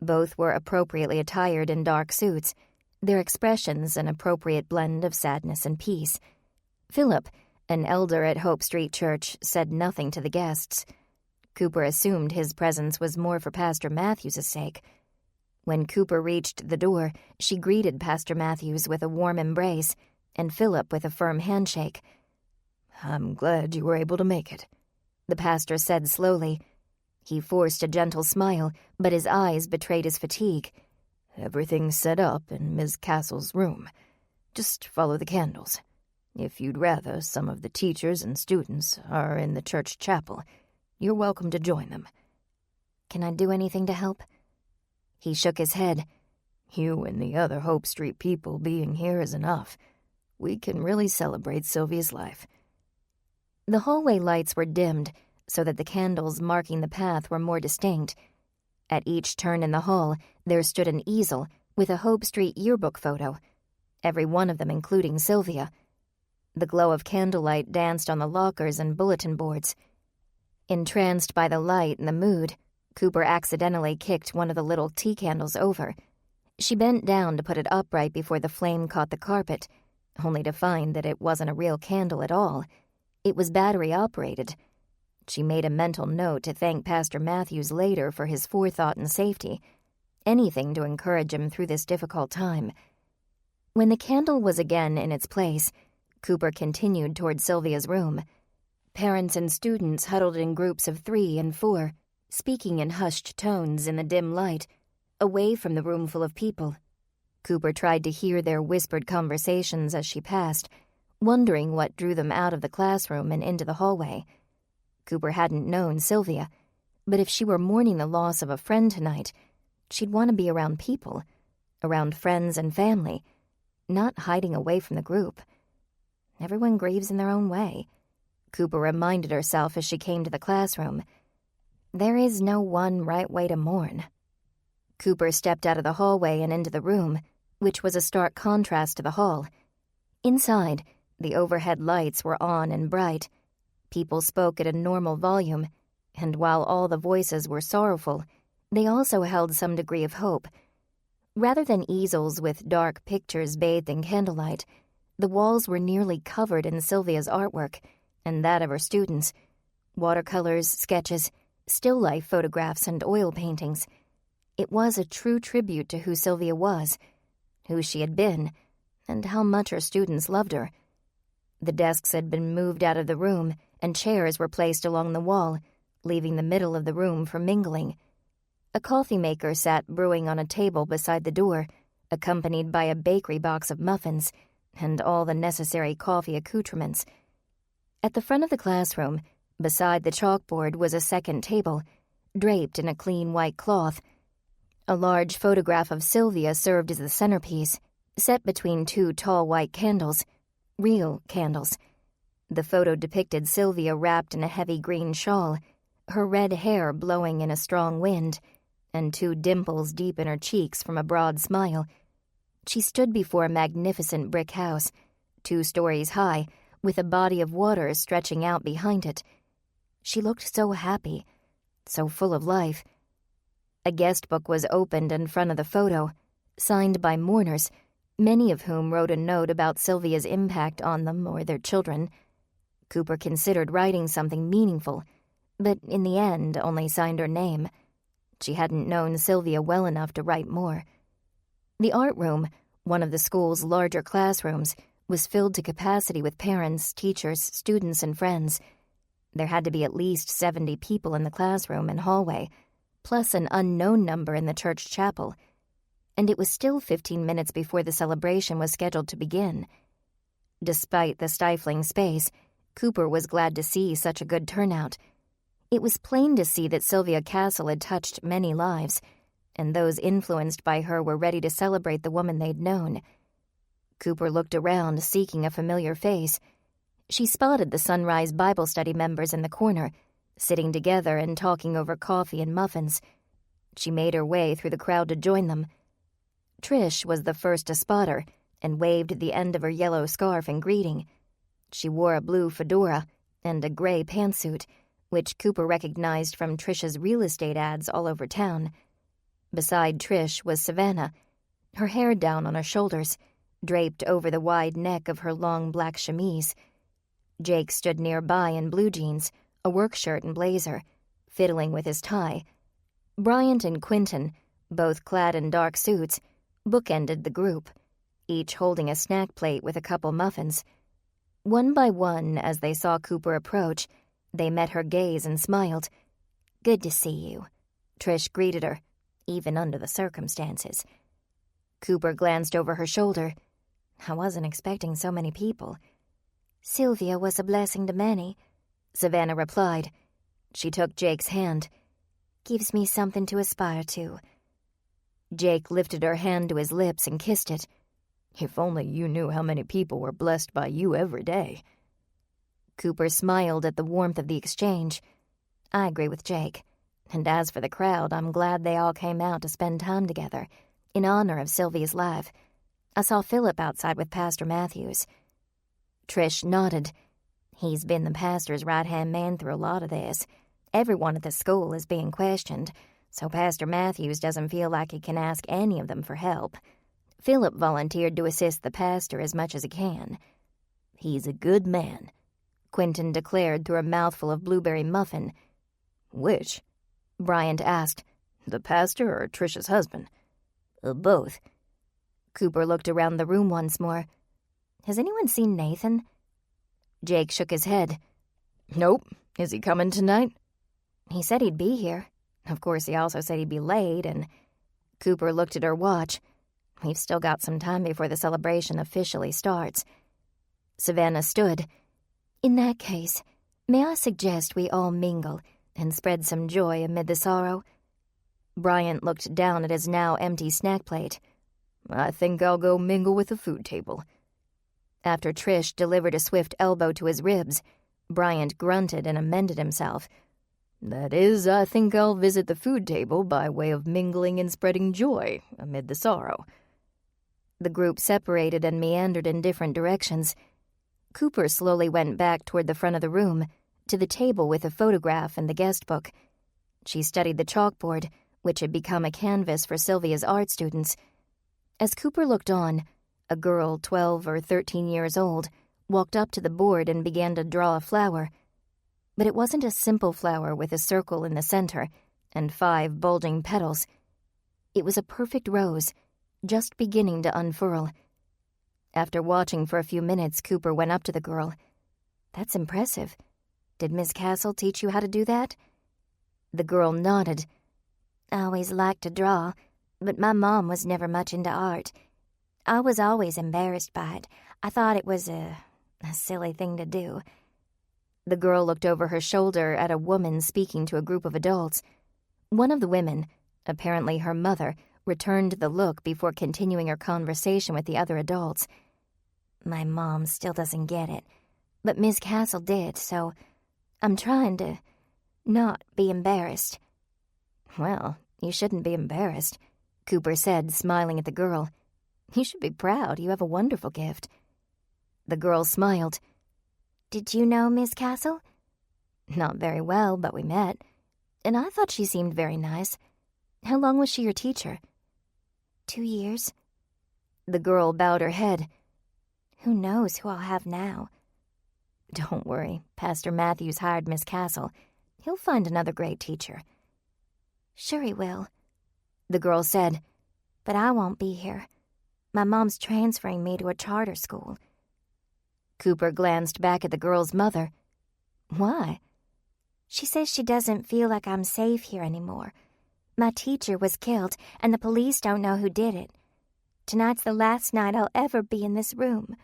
Speaker 1: Both were appropriately attired in dark suits, their expressions an appropriate blend of sadness and peace. Philip, an elder at Hope Street Church, said nothing to the guests. Cooper assumed his presence was more for Pastor Matthews' sake. When Cooper reached the door, she greeted Pastor Matthews with a warm embrace, and Philip with a firm handshake.
Speaker 6: I'm glad you were able to make it,
Speaker 1: the pastor said slowly. He forced a gentle smile, but his eyes betrayed his fatigue.
Speaker 6: Everything's set up in Ms. Castle's room. Just follow the candles. If you'd rather, some of the teachers and students are in the church chapel. You're welcome to join them.
Speaker 1: Can I do anything to help? He shook his head.
Speaker 6: You and the other Hope Street people being here is enough. We can really celebrate Sylvia's life.
Speaker 1: The hallway lights were dimmed so that the candles marking the path were more distinct. At each turn in the hall, there stood an easel with a Hope Street yearbook photo, every one of them including Sylvia. The glow of candlelight danced on the lockers and bulletin boards. Entranced by the light and the mood, Cooper accidentally kicked one of the little tea candles over. She bent down to put it upright before the flame caught the carpet, only to find that it wasn't a real candle at all. It was battery-operated. She made a mental note to thank Pastor Matthews later for his forethought and safety, anything to encourage him through this difficult time. When the candle was again in its place, Cooper continued toward Sylvia's room. Parents and students huddled in groups of 3 and 4, speaking in hushed tones in the dim light, away from the roomful of people. Cooper tried to hear their whispered conversations as she passed, wondering what drew them out of the classroom and into the hallway. Cooper hadn't known Sylvia, but if she were mourning the loss of a friend tonight, she'd want to be around people, around friends and family, not hiding away from the group. Everyone grieves in their own way, Cooper reminded herself as she came to the classroom. There is no one right way to mourn. Cooper stepped out of the hallway and into the room, which was a stark contrast to the hall. Inside, the overhead lights were on and bright. People spoke at a normal volume, and while all the voices were sorrowful, they also held some degree of hope. Rather than easels with dark pictures bathed in candlelight, the walls were nearly covered in Sylvia's artwork and that of her students, watercolors, sketches, still life photographs and oil paintings. It was a true tribute to who Sylvia was, who she had been, and how much her students loved her. The desks had been moved out of the room, and chairs were placed along the wall, leaving the middle of the room for mingling. A coffee maker sat brewing on a table beside the door, accompanied by a bakery box of muffins and all the necessary coffee accoutrements. At the front of the classroom, beside the chalkboard, was a second table, draped in a clean white cloth. A large photograph of Sylvia served as the centerpiece, set between two tall white candles, real candles. The photo depicted Sylvia wrapped in a heavy green shawl, her red hair blowing in a strong wind, and two dimples deep in her cheeks from a broad smile. She stood before a magnificent brick house, 2 stories high, with a body of water stretching out behind it. She looked so happy, so full of life. A guest book was opened in front of the photo, signed by mourners, many of whom wrote a note about Sylvia's impact on them or their children. Cooper considered writing something meaningful, but in the end only signed her name. She hadn't known Sylvia well enough to write more. The art room, one of the school's larger classrooms, was filled to capacity with parents, teachers, students, and friends. There had to be at least 70 people in the classroom and hallway, plus an unknown number in the church chapel. And it was still 15 minutes before the celebration was scheduled to begin. Despite the stifling space, Cooper was glad to see such a good turnout. It was plain to see that Sylvia Castle had touched many lives, and those influenced by her were ready to celebrate the woman they'd known. Cooper looked around, seeking a familiar face. She spotted the Sunrise Bible Study members in the corner, sitting together and talking over coffee and muffins. She made her way through the crowd to join them. Trish was the first to spot her and waved the end of her yellow scarf in greeting. She wore a blue fedora and a gray pantsuit, which Cooper recognized from Trish's real estate ads all over town. Beside Trish was Savannah, her hair down on her shoulders, draped over the wide neck of her long black chemise. Jake stood nearby in blue jeans, a work shirt and blazer, fiddling with his tie. Bryant and Quentin, both clad in dark suits, bookended the group, each holding a snack plate with a couple muffins. One by one, as they saw Cooper approach, they met her gaze and smiled. "Good to see you," Trish greeted her, even under the circumstances. Cooper glanced over her shoulder. "I wasn't expecting so many people." "Sylvia was a blessing to many," Savannah replied. She took Jake's hand. "Gives me something to aspire to." Jake lifted her hand to his lips and kissed it.
Speaker 6: "If only you knew how many people were blessed by you every day."
Speaker 1: Cooper smiled at the warmth of the exchange. "I agree with Jake. And as for the crowd, I'm glad they all came out to spend time together, in honor of Sylvia's life. I saw Philip outside with Pastor Matthews." Trish nodded. "He's been the pastor's right-hand man through a lot of this. Everyone at the school is being questioned, so Pastor Matthews doesn't feel like he can ask any of them for help. Philip volunteered to assist the pastor as much as he can."
Speaker 6: "He's a good man,"
Speaker 1: Quentin declared through a mouthful of blueberry muffin.
Speaker 6: "Which?"
Speaker 1: Bryant asked.
Speaker 6: "The pastor or Trish's husband?"
Speaker 1: Both." Cooper looked around the room once more. "Has anyone seen Nathan?" Jake shook his head.
Speaker 6: "Nope. Is he coming tonight?"
Speaker 1: "He said he'd be here. Of course, he also said he'd be late, and..." Cooper looked at her watch. "We've still got some time before the celebration officially starts." Savannah stood. "In that case, may I suggest we all mingle and spread some joy amid the sorrow?" Bryant looked down at his now empty snack plate.
Speaker 6: "I think I'll go mingle with the food table."
Speaker 1: After Trish delivered a swift elbow to his ribs, Bryant grunted and amended himself.
Speaker 6: "That is, I think I'll visit the food table by way of mingling and spreading joy amid the sorrow."
Speaker 1: The group separated and meandered in different directions. Cooper slowly went back toward the front of the room, to the table with the photograph and the guest book. She studied the chalkboard, which had become a canvas for Sylvia's art students. As Cooper looked on, a girl 12 or 13 years old walked up to the board and began to draw a flower. But it wasn't a simple flower with a circle in the center and 5 bulging petals. It was a perfect rose, just beginning to unfurl. After watching for a few minutes, Cooper went up to the girl. "That's impressive. Did Miss Castle teach you how to do that?" The girl nodded.
Speaker 4: "I always liked to draw, but my mom was never much into art. I was always embarrassed by it. I thought it was a silly thing to do."
Speaker 1: The girl looked over her shoulder at a woman speaking to a group of adults. One of the women, apparently her mother, returned the look before continuing her conversation with the other adults.
Speaker 4: "My mom still doesn't get it, but Miss Castle did, so I'm trying to not be embarrassed."
Speaker 1: "Well, you shouldn't be embarrassed," Cooper said, smiling at the girl. "You should be proud. You have a wonderful gift." The girl smiled.
Speaker 4: "Did you know Miss Castle?"
Speaker 1: "Not very well, but we met. And I thought she seemed very nice. How long was she your teacher?"
Speaker 4: 2 years.
Speaker 1: The girl bowed her head.
Speaker 4: "Who knows who I'll have now?"
Speaker 1: "Don't worry. Pastor Matthews hired Miss Castle. He'll find another great teacher."
Speaker 4: "Sure he will,"
Speaker 1: the girl said.
Speaker 4: "But I won't be here. My mom's transferring me to a charter school."
Speaker 1: Cooper glanced back at the girl's mother. "Why?"
Speaker 4: "She says she doesn't feel like I'm safe here anymore. My teacher was killed, and the police don't know who did it. Tonight's the last night I'll ever be in this room."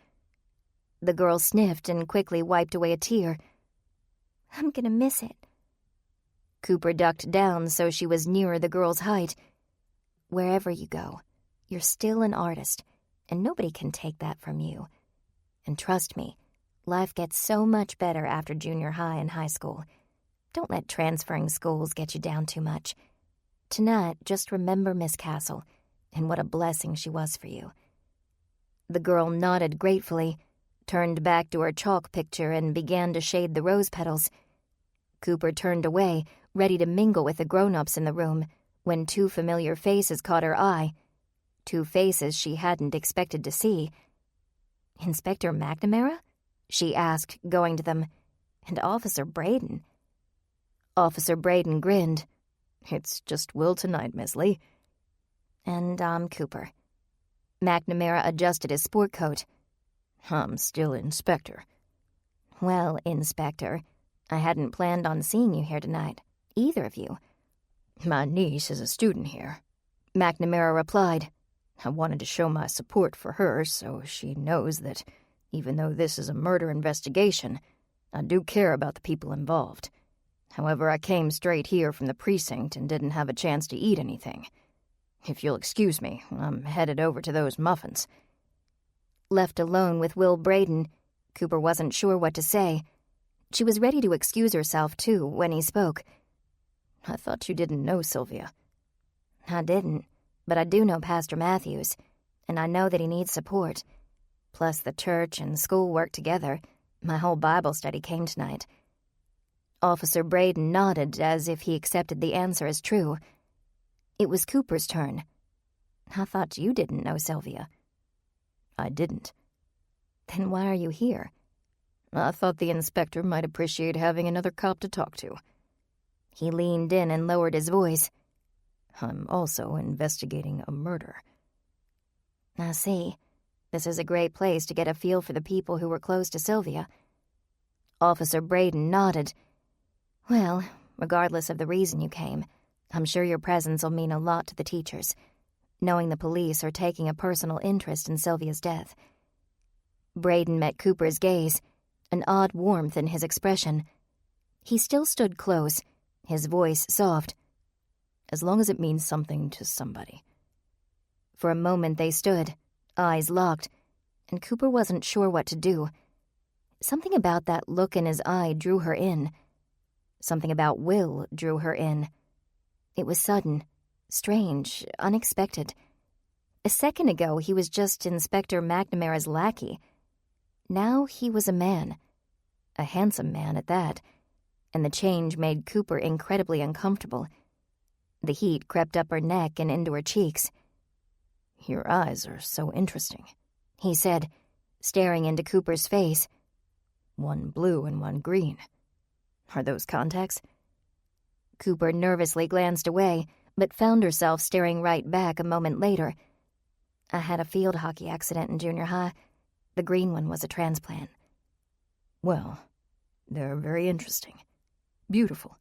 Speaker 1: The girl sniffed and quickly wiped away a tear.
Speaker 4: "I'm gonna miss it."
Speaker 1: Cooper ducked down so she was nearer the girl's height. "Wherever you go, you're still an artist, and nobody can take that from you. And trust me, life gets so much better after junior high and high school. Don't let transferring schools get you down too much. Tonight, just remember Miss Castle and what a blessing she was for you." The girl nodded gratefully, turned back to her chalk picture, and began to shade the rose petals. Cooper turned away, ready to mingle with the grown-ups in the room, when 2 familiar faces caught her eye. 2 faces she hadn't expected to see. "Inspector McNamara?" she asked, going to them. "And Officer Braden." Officer Braden grinned. "It's just Will tonight, Miss Lee." "And I'm Cooper." McNamara adjusted his sport coat. "I'm still Inspector." "Well, Inspector, I hadn't planned on seeing you here tonight, either of you." "My niece is a student here," McNamara replied. "I wanted to show my support for her so she knows that, even though this is a murder investigation, I do care about the people involved. However, I came straight here from the precinct and didn't have a chance to eat anything. If you'll excuse me, I'm headed over to those muffins." Left alone with Will Braden, Cooper wasn't sure what to say. She was ready to excuse herself, too, when he spoke. "I thought you didn't know Sylvia." "I didn't, but I do know Pastor Matthews, and I know that he needs support. Plus the church and school work together. My whole Bible study came tonight." Officer Braden nodded as if he accepted the answer as true. It was Cooper's turn. "I thought you didn't know Sylvia." "I didn't." "Then why are you here?" "I thought the inspector might appreciate having another cop to talk to." He leaned in and lowered his voice. "I'm also investigating a murder." "I see. This is a great place to get a feel for the people who were close to Sylvia." Officer Braden nodded. "Well, regardless of the reason you came, I'm sure your presence will mean a lot to the teachers, knowing the police are taking a personal interest in Sylvia's death." Braden met Cooper's gaze, an odd warmth in his expression. He still stood close, his voice soft. "As long as it means something to somebody." For a moment they stood, eyes locked, and Cooper wasn't sure what to do. Something about that look in his eye drew her in. Something about Will drew her in. It was sudden, strange, unexpected. A second ago he was just Inspector McNamara's lackey. Now he was a man. A handsome man at that. And the change made Cooper incredibly uncomfortable. The heat crept up her neck and into her cheeks. "Your eyes are so interesting," he said, staring into Cooper's face. "One blue and one green.
Speaker 5: Are those contacts?
Speaker 1: Cooper nervously glanced away, but found herself staring right back a moment later. I had a field hockey accident in junior high. The green one was a transplant.
Speaker 5: Well, they're very interesting. Beautiful.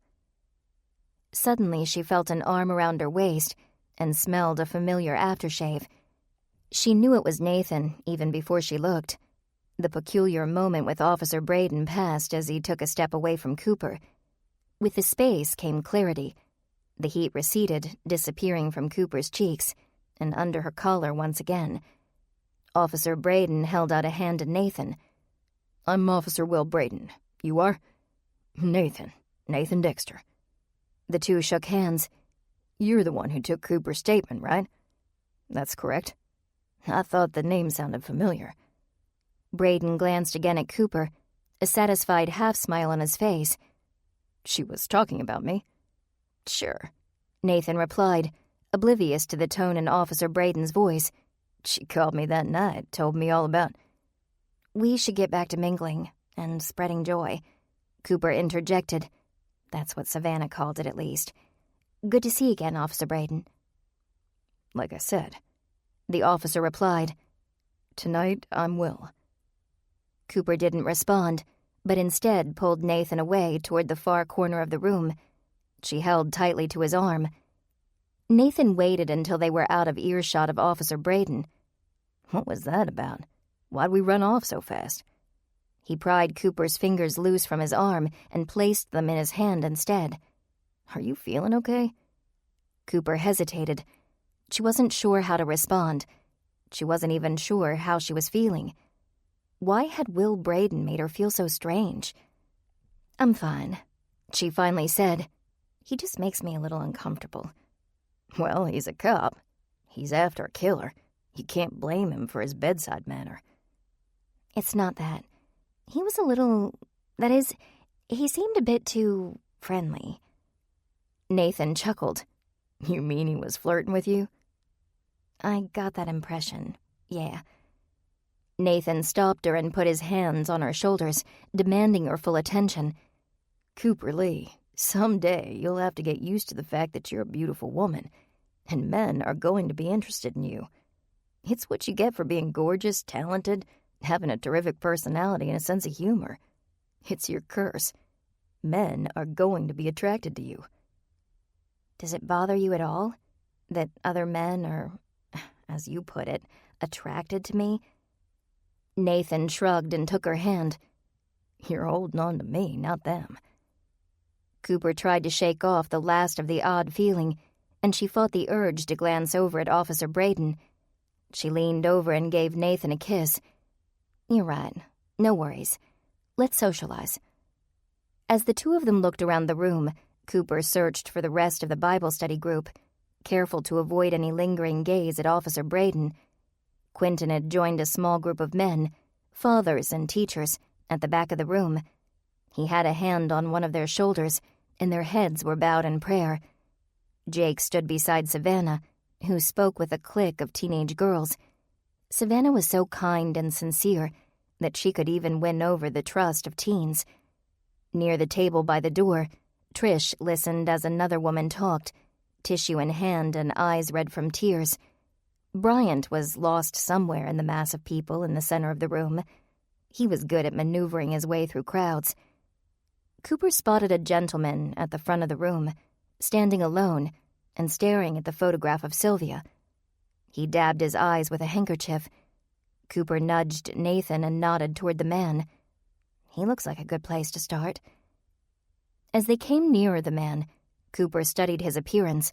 Speaker 1: Suddenly she felt an arm around her waist and smelled a familiar aftershave. She knew it was Nathan even before she looked. The peculiar moment with Officer Braden passed as he took a step away from Cooper. With the space came clarity. The heat receded, disappearing from Cooper's cheeks, and under her collar once again. Officer Braden held out a hand to Nathan.
Speaker 5: I'm Officer Will Braden. You are? Nathan Dexter.
Speaker 1: The two shook hands.
Speaker 5: You're the one who took Cooper's statement, right? That's correct. I thought the name sounded familiar.
Speaker 1: Braden glanced again at Cooper, a satisfied half-smile on his face.
Speaker 5: She was talking about me?
Speaker 1: Sure, Nathan replied, oblivious to the tone in Officer Braden's voice.
Speaker 5: She called me that night, told me all about...
Speaker 1: We should get back to mingling and spreading joy, Cooper interjected. That's what Savannah called it, at least. Good to see you again, Officer Braden.
Speaker 5: Like I said,
Speaker 1: the officer replied.
Speaker 5: Tonight, I'm Will.
Speaker 1: Cooper didn't respond, but instead pulled Nathan away toward the far corner of the room. She held tightly to his arm. Nathan waited until they were out of earshot of Officer Braden.
Speaker 5: What was that about? Why'd we run off so fast?
Speaker 1: He pried Cooper's fingers loose from his arm and placed them in his hand instead.
Speaker 5: Are you feeling okay?
Speaker 1: Cooper hesitated. She wasn't sure how to respond. She wasn't even sure how she was feeling. Why had Will Braden made her feel so strange? I'm fine, she finally said. He just makes me a little uncomfortable.
Speaker 5: Well, he's a cop. He's after a killer. You can't blame him for his bedside manner.
Speaker 1: It's not that. He was a little... That is, he seemed a bit too friendly. Nathan chuckled.
Speaker 5: You mean he was flirting with you?
Speaker 1: I got that impression, yeah. Nathan stopped her and put his hands on her shoulders, demanding her full attention.
Speaker 5: Cooper Lee, someday you'll have to get used to the fact that you're a beautiful woman, and men are going to be interested in you. It's what you get for being gorgeous, talented, having a terrific personality and a sense of humor. It's your curse. Men are going to be attracted to you.
Speaker 1: Does it bother you at all that other men are, as you put it, attracted to me? Nathan shrugged and took her hand.
Speaker 5: You're holding on to me, not them.
Speaker 1: Cooper tried to shake off the last of the odd feeling, and she fought the urge to glance over at Officer Braden. She leaned over and gave Nathan a kiss. You're right. No worries. Let's socialize. As the two of them looked around the room, Cooper searched for the rest of the Bible study group, careful to avoid any lingering gaze at Officer Braden. Quentin had joined a small group of men, fathers and teachers, at the back of the room. He had a hand on one of their shoulders, and their heads were bowed in prayer. Jake stood beside Savannah, who spoke with a clique of teenage girls. Savannah was so kind and sincere that she could even win over the trust of teens. Near the table by the door, Trish listened as another woman talked, tissue in hand and eyes red from tears. Bryant was lost somewhere in the mass of people in the center of the room. He was good at maneuvering his way through crowds. Cooper spotted a gentleman at the front of the room, standing alone and staring at the photograph of Sylvia. He dabbed his eyes with a handkerchief. Cooper nudged Nathan and nodded toward the man. He looks like a good place to start. As they came nearer the man, Cooper studied his appearance.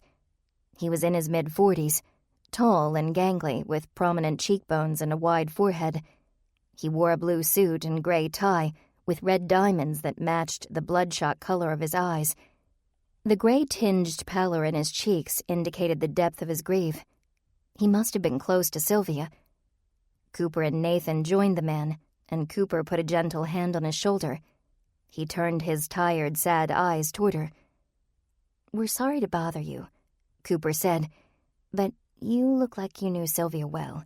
Speaker 1: He was in his mid-40s, tall and gangly, with prominent cheekbones and a wide forehead. He wore a blue suit and gray tie, with red diamonds that matched the bloodshot color of his eyes. The gray-tinged pallor in his cheeks indicated the depth of his grief. He must have been close to Sylvia. Cooper and Nathan joined the man, and Cooper put a gentle hand on his shoulder. He turned his tired, sad eyes toward her. "We're sorry to bother you," Cooper said, "but you look like you knew Sylvia well."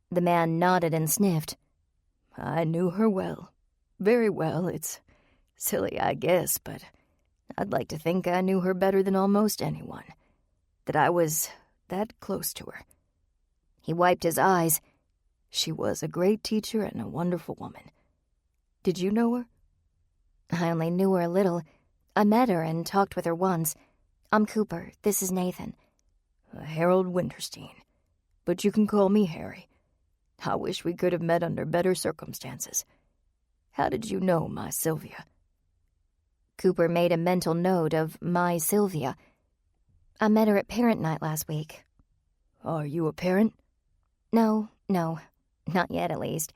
Speaker 1: The man nodded and sniffed.
Speaker 5: I knew her well. Very well. It's
Speaker 3: Silly, I guess, but I'd like to think I knew her better than almost anyone. That I was that close to her.
Speaker 1: He wiped his eyes.
Speaker 3: She was a great teacher and a wonderful woman. Did you know her?
Speaker 1: I only knew her a little. I met her and talked with her once. I'm Cooper. This is Nathan.
Speaker 3: Harold Winterstein. But you can call me Harry. I wish we could have met under better circumstances. How did you know my Sylvia?
Speaker 1: Cooper made a mental note of my Sylvia. I met her at parent night last week.
Speaker 3: Are you a parent?
Speaker 1: No, not yet at least.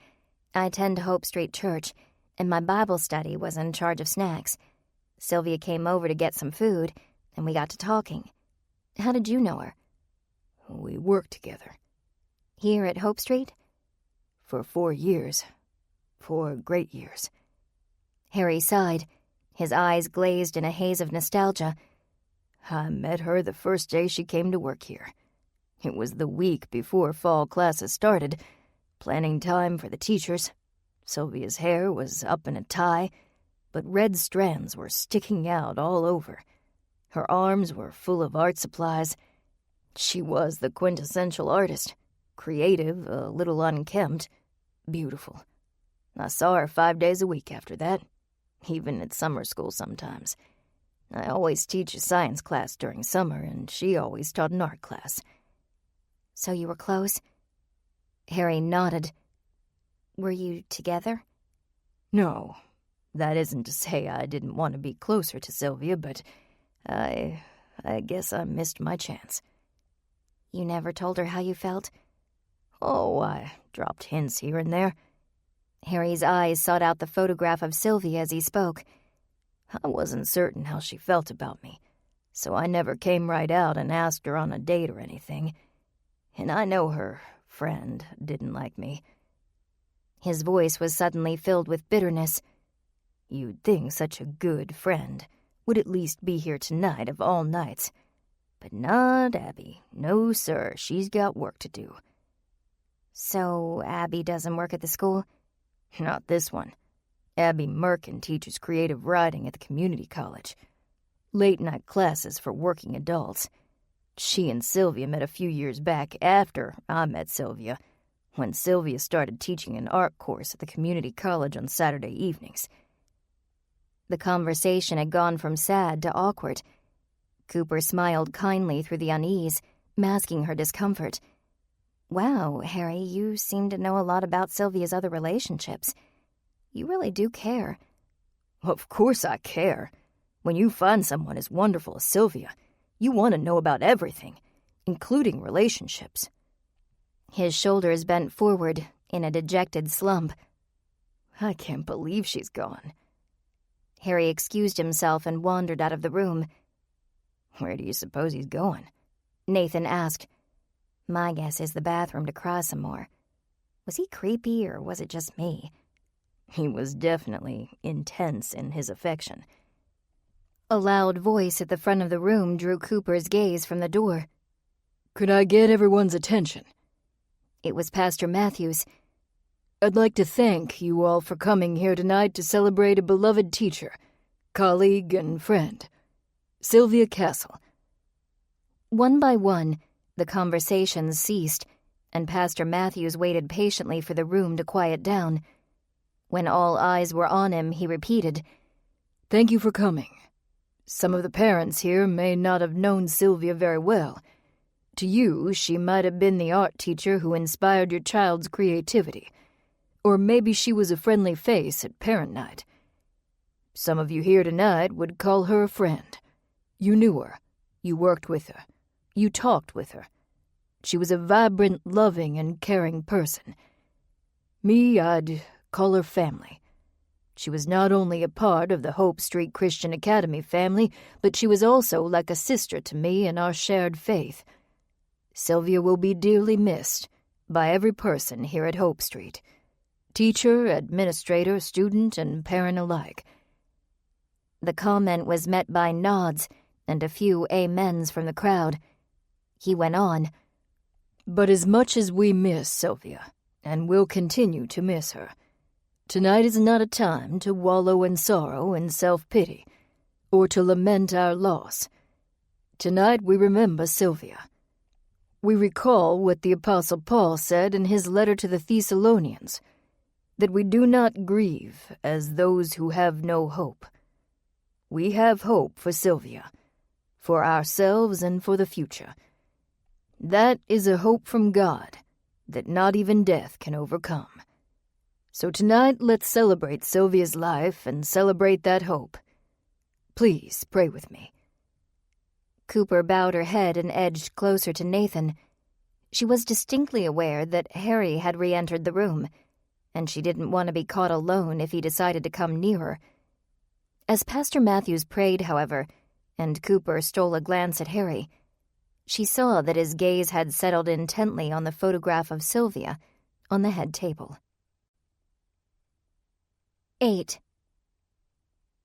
Speaker 1: I attend Hope Street Church, and my Bible study was in charge of snacks. Sylvia came over to get some food, and we got to talking. How did you know her?
Speaker 3: We worked together.
Speaker 1: Here at Hope Street?
Speaker 3: For 4 years. 4 great years.
Speaker 1: Harry sighed, his eyes glazed in a haze of nostalgia.
Speaker 3: I met her the first day she came to work here. It was the week before fall classes started, planning time for the teachers. Sylvia's hair was up in a tie, but red strands were sticking out all over. Her arms were full of art supplies. She was the quintessential artist, creative, a little unkempt, beautiful. I saw her 5 days a week after that, even at summer school sometimes. I always teach a science class during summer, and she always taught an art class.
Speaker 1: So you were close? Harry nodded. Were you together?
Speaker 3: No. That isn't to say I didn't want to be closer to Sylvia, but I guess I missed my chance.
Speaker 1: You never told her how you felt?
Speaker 3: Oh, I dropped hints here and there.
Speaker 1: Harry's eyes sought out the photograph of Sylvia as he spoke.
Speaker 3: I wasn't certain how she felt about me, so I never came right out and asked her on a date or anything. And I know her friend didn't like me.
Speaker 1: His voice was suddenly filled with bitterness.
Speaker 3: You'd think such a good friend would at least be here tonight of all nights. But not Abby. No, sir, she's got work to do.
Speaker 1: So Abby doesn't work at the school?
Speaker 3: Not this one. Abby Merkin teaches creative writing at the community college. Late-night classes for working adults. She and Sylvia met a few years back after I met Sylvia, when Sylvia started teaching an art course at the community college on Saturday evenings.
Speaker 1: The conversation had gone from sad to awkward. Cooper smiled kindly through the unease, masking her discomfort. Wow, Harry, you seem to know a lot about Sylvia's other relationships. You really do care.
Speaker 3: Of course I care. When you find someone as wonderful as Sylvia, you want to know about everything, including relationships.
Speaker 1: His shoulders bent forward in a dejected slump.
Speaker 3: I can't believe she's gone.
Speaker 1: Harry excused himself and wandered out of the room.
Speaker 3: Where do you suppose he's going?
Speaker 1: Nathan asked. My guess is the bathroom to cry some more. Was he creepy or was it just me?
Speaker 3: He was definitely intense in his affection.
Speaker 1: A loud voice at the front of the room drew Cooper's gaze from the door.
Speaker 6: Could I get everyone's attention?
Speaker 1: It was Pastor Matthews.
Speaker 6: I'd like to thank you all for coming here tonight to celebrate a beloved teacher, colleague, and friend, Sylvia Castle.
Speaker 1: One by one, the conversations ceased, and Pastor Matthews waited patiently for the room to quiet down. When all eyes were on him, he repeated,
Speaker 6: Thank you for coming. Some of the parents here may not have known Sylvia very well. To you, she might have been the art teacher who inspired your child's creativity. Or maybe she was a friendly face at parent night. Some of you here tonight would call her a friend. You knew her. You worked with her. You talked with her. She was a vibrant, loving, and caring person. Me, I'd call her family. She was not only a part of the Hope Street Christian Academy family, but she was also like a sister to me in our shared faith. Sylvia will be dearly missed by every person here at Hope Street. Teacher, administrator, student, and parent alike.
Speaker 1: The comment was met by nods and a few amens from the crowd. He went on,
Speaker 6: But as much as we miss Sylvia, and will continue to miss her, Tonight is not a time to wallow in sorrow and self-pity, or to lament our loss. Tonight we remember Sylvia. We recall what the Apostle Paul said in his letter to the Thessalonians, that we do not grieve as those who have no hope. We have hope for Sylvia, for ourselves and for the future. That is a hope from God that not even death can overcome. So tonight let's celebrate Sylvia's life and celebrate that hope. Please pray with me.
Speaker 1: Cooper bowed her head and edged closer to Nathan. She was distinctly aware that Harry had re-entered the room, and she didn't want to be caught alone if he decided to come nearer. As Pastor Matthews prayed, however, and Cooper stole a glance at Harry, she saw that his gaze had settled intently on the photograph of Sylvia on the head table. 8.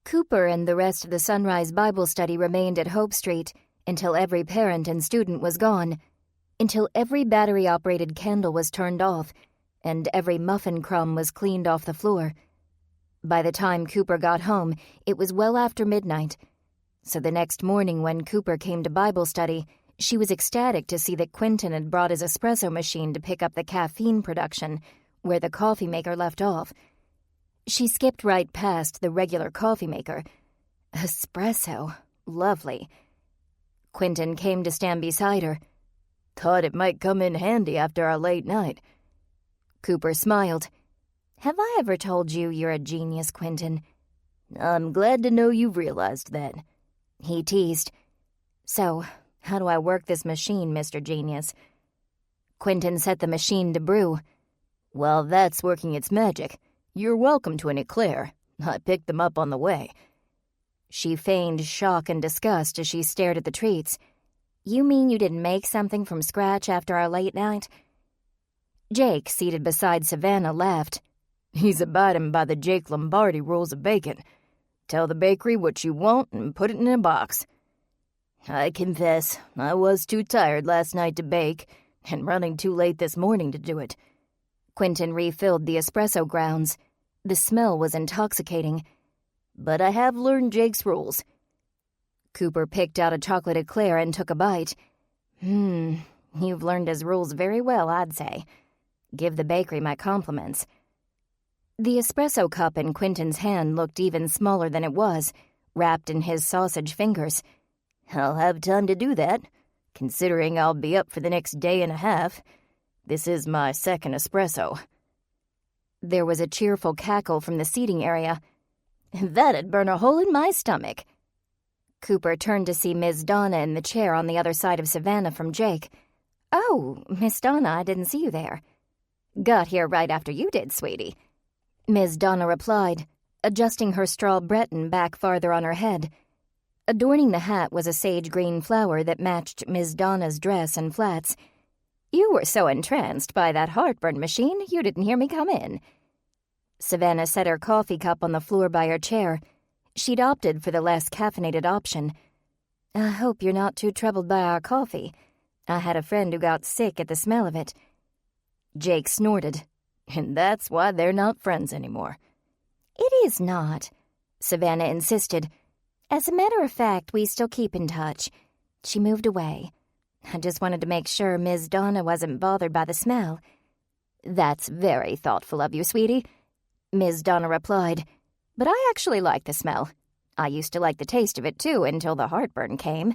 Speaker 1: Cooper and the rest of the Sunrise Bible Study remained at Hope Street until every parent and student was gone, until every battery-operated candle was turned off, and every muffin crumb was cleaned off the floor. By the time Cooper got home, it was well after midnight, so the next morning when Cooper came to Bible study, she was ecstatic to see that Quentin had brought his espresso machine to pick up the caffeine production, where the coffee maker left off. She skipped right past the regular coffee maker. Espresso. Lovely. Quentin came to stand beside her.
Speaker 6: Thought it might come in handy after our late night.
Speaker 1: Cooper smiled. Have I ever told you you're a genius, Quentin?
Speaker 6: I'm glad to know you've realized that.
Speaker 1: He teased. So, how do I work this machine, Mr. Genius? Quentin set the machine to brew.
Speaker 6: While that's working its magic, you're welcome to an eclair. I picked them up on the way.
Speaker 1: She feigned shock and disgust as she stared at the treats. You mean you didn't make something from scratch after our late night? Jake, seated beside Savannah, laughed.
Speaker 6: He's abiding by the Jake Lombardi rules of baking. Tell the bakery what you want and put it in a box. I confess, I was too tired last night to bake, and running too late this morning to do it.
Speaker 1: Quentin refilled the espresso grounds. The smell was intoxicating.
Speaker 6: But I have learned Jake's rules.
Speaker 1: Cooper picked out a chocolate eclair and took a bite. You've learned his rules very well, I'd say. Give the bakery my compliments. The espresso cup in Quentin's hand looked even smaller than it was, wrapped in his sausage fingers.
Speaker 6: I'll have time to do that, considering I'll be up for the next day and a half. This is my second espresso.
Speaker 1: There was a cheerful cackle from the seating area. That'd burn a hole in my stomach. Cooper turned to see Miss Donna in the chair on the other side of Savannah from Jake. Oh, Miss Donna, I didn't see you there. Got here right after you did, sweetie. Miss Donna replied, adjusting her straw Breton back farther on her head. Adorning the hat was a sage green flower that matched Miss Donna's dress and flats. You were so entranced by that heartburn machine, you didn't hear me come in. Savannah set her coffee cup on the floor by her chair. She'd opted for the less caffeinated option. I hope you're not too troubled by our coffee. I had a friend who got sick at the smell of it.
Speaker 6: Jake snorted. And that's why they're not friends anymore.
Speaker 1: It is not, Savannah insisted. As a matter of fact, we still keep in touch. She moved away. I just wanted to make sure Ms. Donna wasn't bothered by the smell. That's very thoughtful of you, sweetie, Ms. Donna replied. But I actually like the smell. I used to like the taste of it, too, until the heartburn came.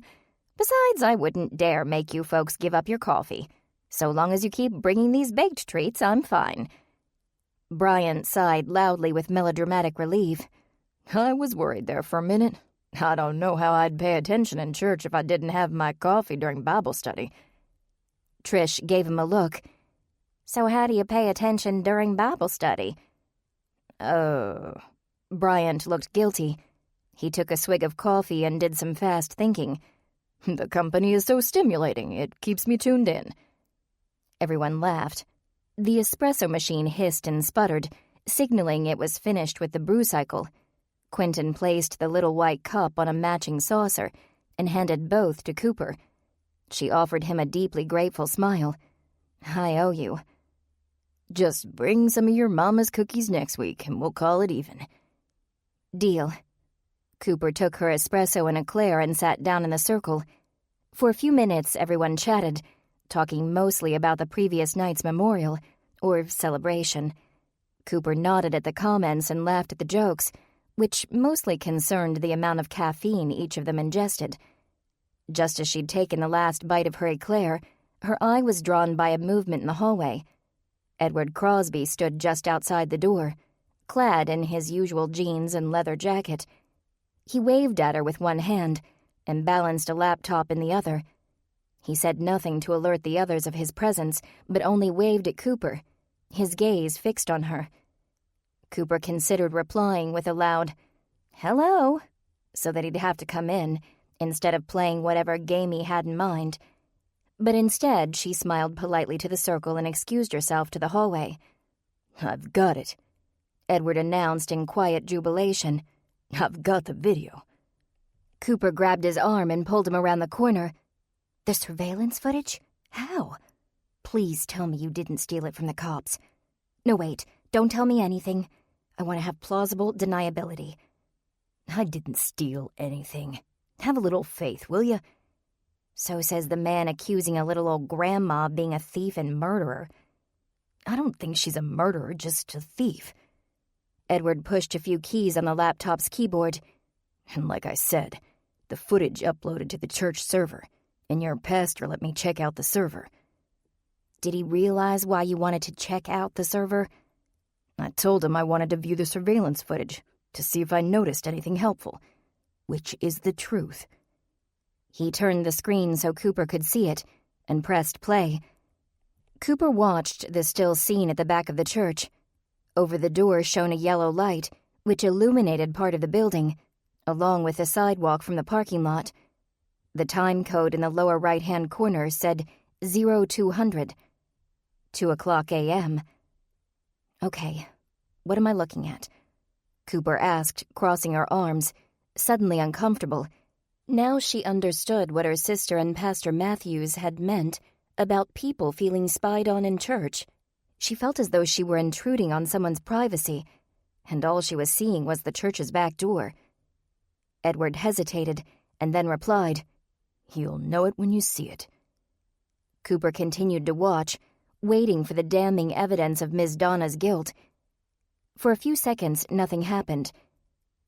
Speaker 1: Besides, I wouldn't dare make you folks give up your coffee. So long as you keep bringing these baked treats, I'm fine. Bryant sighed loudly with melodramatic relief.
Speaker 6: I was worried there for a minute. I don't know how I'd pay attention in church if I didn't have my coffee during Bible study.
Speaker 1: Trish gave him a look. So how do you pay attention during Bible study?
Speaker 6: Oh.
Speaker 1: Bryant looked guilty. He took a swig of coffee and did some fast thinking.
Speaker 6: The company is so stimulating, it keeps me tuned in.
Speaker 1: Everyone laughed. The espresso machine hissed and sputtered, signaling it was finished with the brew cycle. Quentin placed the little white cup on a matching saucer and handed both to Cooper. She offered him a deeply grateful smile. I owe you.
Speaker 3: Just bring some of your mama's cookies next week, and we'll call it even."
Speaker 1: Deal. Cooper took her espresso and eclair and sat down in the circle. For a few minutes, everyone chatted, talking mostly about the previous night's memorial, or celebration. Cooper nodded at the comments and laughed at the jokes, which mostly concerned the amount of caffeine each of them ingested. Just as she'd taken the last bite of her eclair, her eye was drawn by a movement in the hallway. Edward Crosby stood just outside the door, clad in his usual jeans and leather jacket. He waved at her with one hand and balanced a laptop in the other. He said nothing to alert the others of his presence, but only waved at Cooper, his gaze fixed on her. Cooper considered replying with a loud, "Hello," so that he'd have to come in, instead of playing whatever game he had in mind. But instead, she smiled politely to the circle and excused herself to the hallway.
Speaker 6: "I've got it,"
Speaker 1: Edward announced in quiet jubilation.
Speaker 6: "I've got the video."
Speaker 1: Cooper grabbed his arm and pulled him around the corner. "The surveillance footage? How? Please tell me you didn't steal it from the cops. No, wait, don't tell me anything. I want to have plausible deniability."
Speaker 6: "I didn't steal anything. Have a little faith, will you?"
Speaker 1: So says the man accusing a little old grandma of being a thief and murderer.
Speaker 6: "I don't think she's a murderer, just a thief."
Speaker 1: Edward pushed a few keys on the laptop's keyboard.
Speaker 6: "And like I said, the footage uploaded to the church server, and your pastor let me check out the server."
Speaker 1: "Did he realize why you wanted to check out the server?"
Speaker 6: "I told him I wanted to view the surveillance footage to see if I noticed anything helpful, which is the truth."
Speaker 1: He turned the screen so Cooper could see it and pressed play. Cooper watched the still scene at the back of the church. Over the door shone a yellow light, which illuminated part of the building, along with the sidewalk from the parking lot. The time code in the lower right-hand corner said 0200, 2:00 a.m. "Okay, what am I looking at?" Cooper asked, crossing her arms, suddenly uncomfortable. Now she understood what her sister and Pastor Matthews had meant about people feeling spied on in church. She felt as though she were intruding on someone's privacy, and all she was seeing was the church's back door. Edward hesitated, and then replied,
Speaker 6: "You'll know it when you see it."
Speaker 1: Cooper continued to watch, waiting for the damning evidence of Miss Donna's guilt. For a few seconds, nothing happened.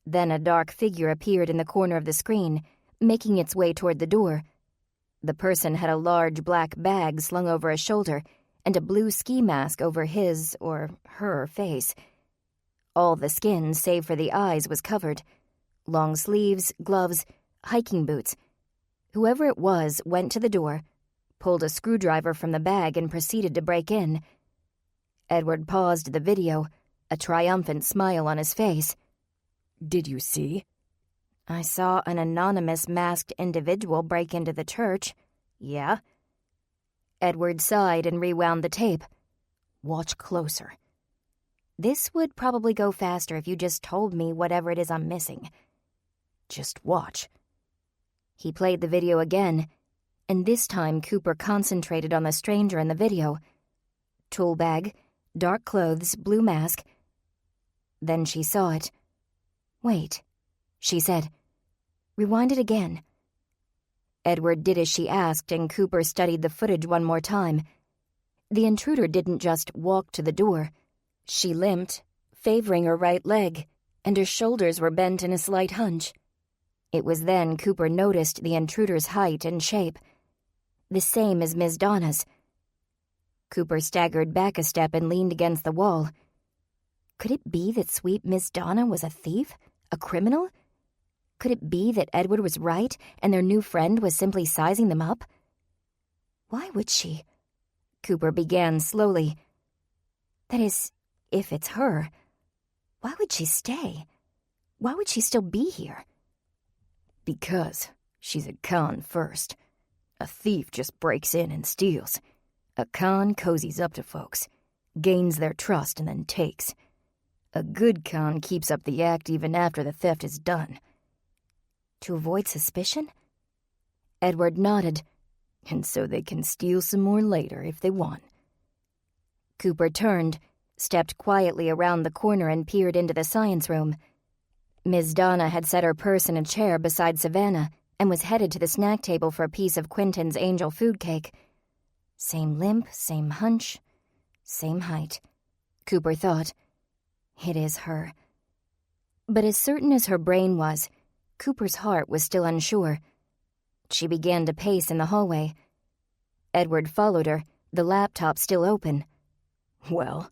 Speaker 1: Then a dark figure appeared in the corner of the screen, making its way toward the door. The person had a large black bag slung over his shoulder and a blue ski mask over his or her face. All the skin, save for the eyes, was covered. Long sleeves, gloves, hiking boots. Whoever it was went to the door, pulled a screwdriver from the bag, and proceeded to break in. Edward paused the video, a triumphant smile on his face.
Speaker 6: "Did you see?"
Speaker 1: "I saw an anonymous masked individual break into the church. Yeah." Edward sighed and rewound the tape.
Speaker 6: "Watch closer."
Speaker 1: "This would probably go faster if you just told me whatever it is I'm missing."
Speaker 6: "Just watch."
Speaker 1: He played the video again, and this time Cooper concentrated on the stranger in the video. Tool bag, dark clothes, blue mask. Then she saw it. "Wait," she said. "Rewind it again." Edward did as she asked, and Cooper studied the footage one more time. The intruder didn't just walk to the door. She limped, favoring her right leg, and her shoulders were bent in a slight hunch. It was then Cooper noticed the intruder's height and shape, the same as Miss Donna's. Cooper staggered back a step and leaned against the wall. Could it be that sweet Miss Donna was a thief? A criminal? Could it be that Edward was right and their new friend was simply sizing them up? Why would she? Cooper began slowly. That is, if it's her, why would she stay? Why would she still be here?
Speaker 6: "Because she's a con first. A thief just breaks in and steals. A con cozies up to folks, gains their trust, and then takes. A good con keeps up the act even after the theft is done."
Speaker 1: To avoid suspicion? Edward nodded.
Speaker 6: "And so they can steal some more later if they want."
Speaker 1: Cooper turned, stepped quietly around the corner and peered into the science room. Ms. Donna had set her purse in a chair beside Savannah and was headed to the snack table for a piece of Quentin's angel food cake. Same limp, same hunch, same height, Cooper thought. It is her. But as certain as her brain was, Cooper's heart was still unsure. She began to pace in the hallway. Edward followed her, the laptop still open.
Speaker 6: Well?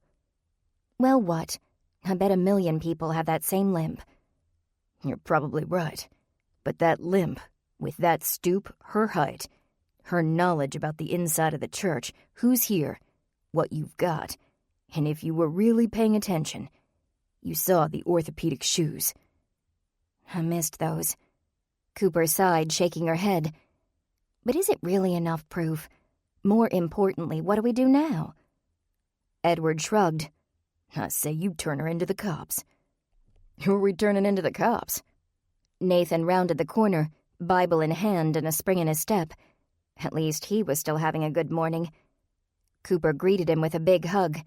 Speaker 1: Well, what? I bet 1,000,000 people have that same limp.
Speaker 6: You're probably right. But that limp, with that stoop, her height, her knowledge about the inside of the church, who's here, what you've got, and if you were really paying attention, you saw the orthopedic shoes.
Speaker 1: I missed those. Cooper sighed, shaking her head. But is it really enough proof? More importantly, what do we do now?
Speaker 6: Edward shrugged. I say you turn her into the cops. Who are we turning into the cops?
Speaker 1: Nathan rounded the corner, Bible in hand and a spring in his step. At least he was still having a good morning. Cooper greeted him with a big hug.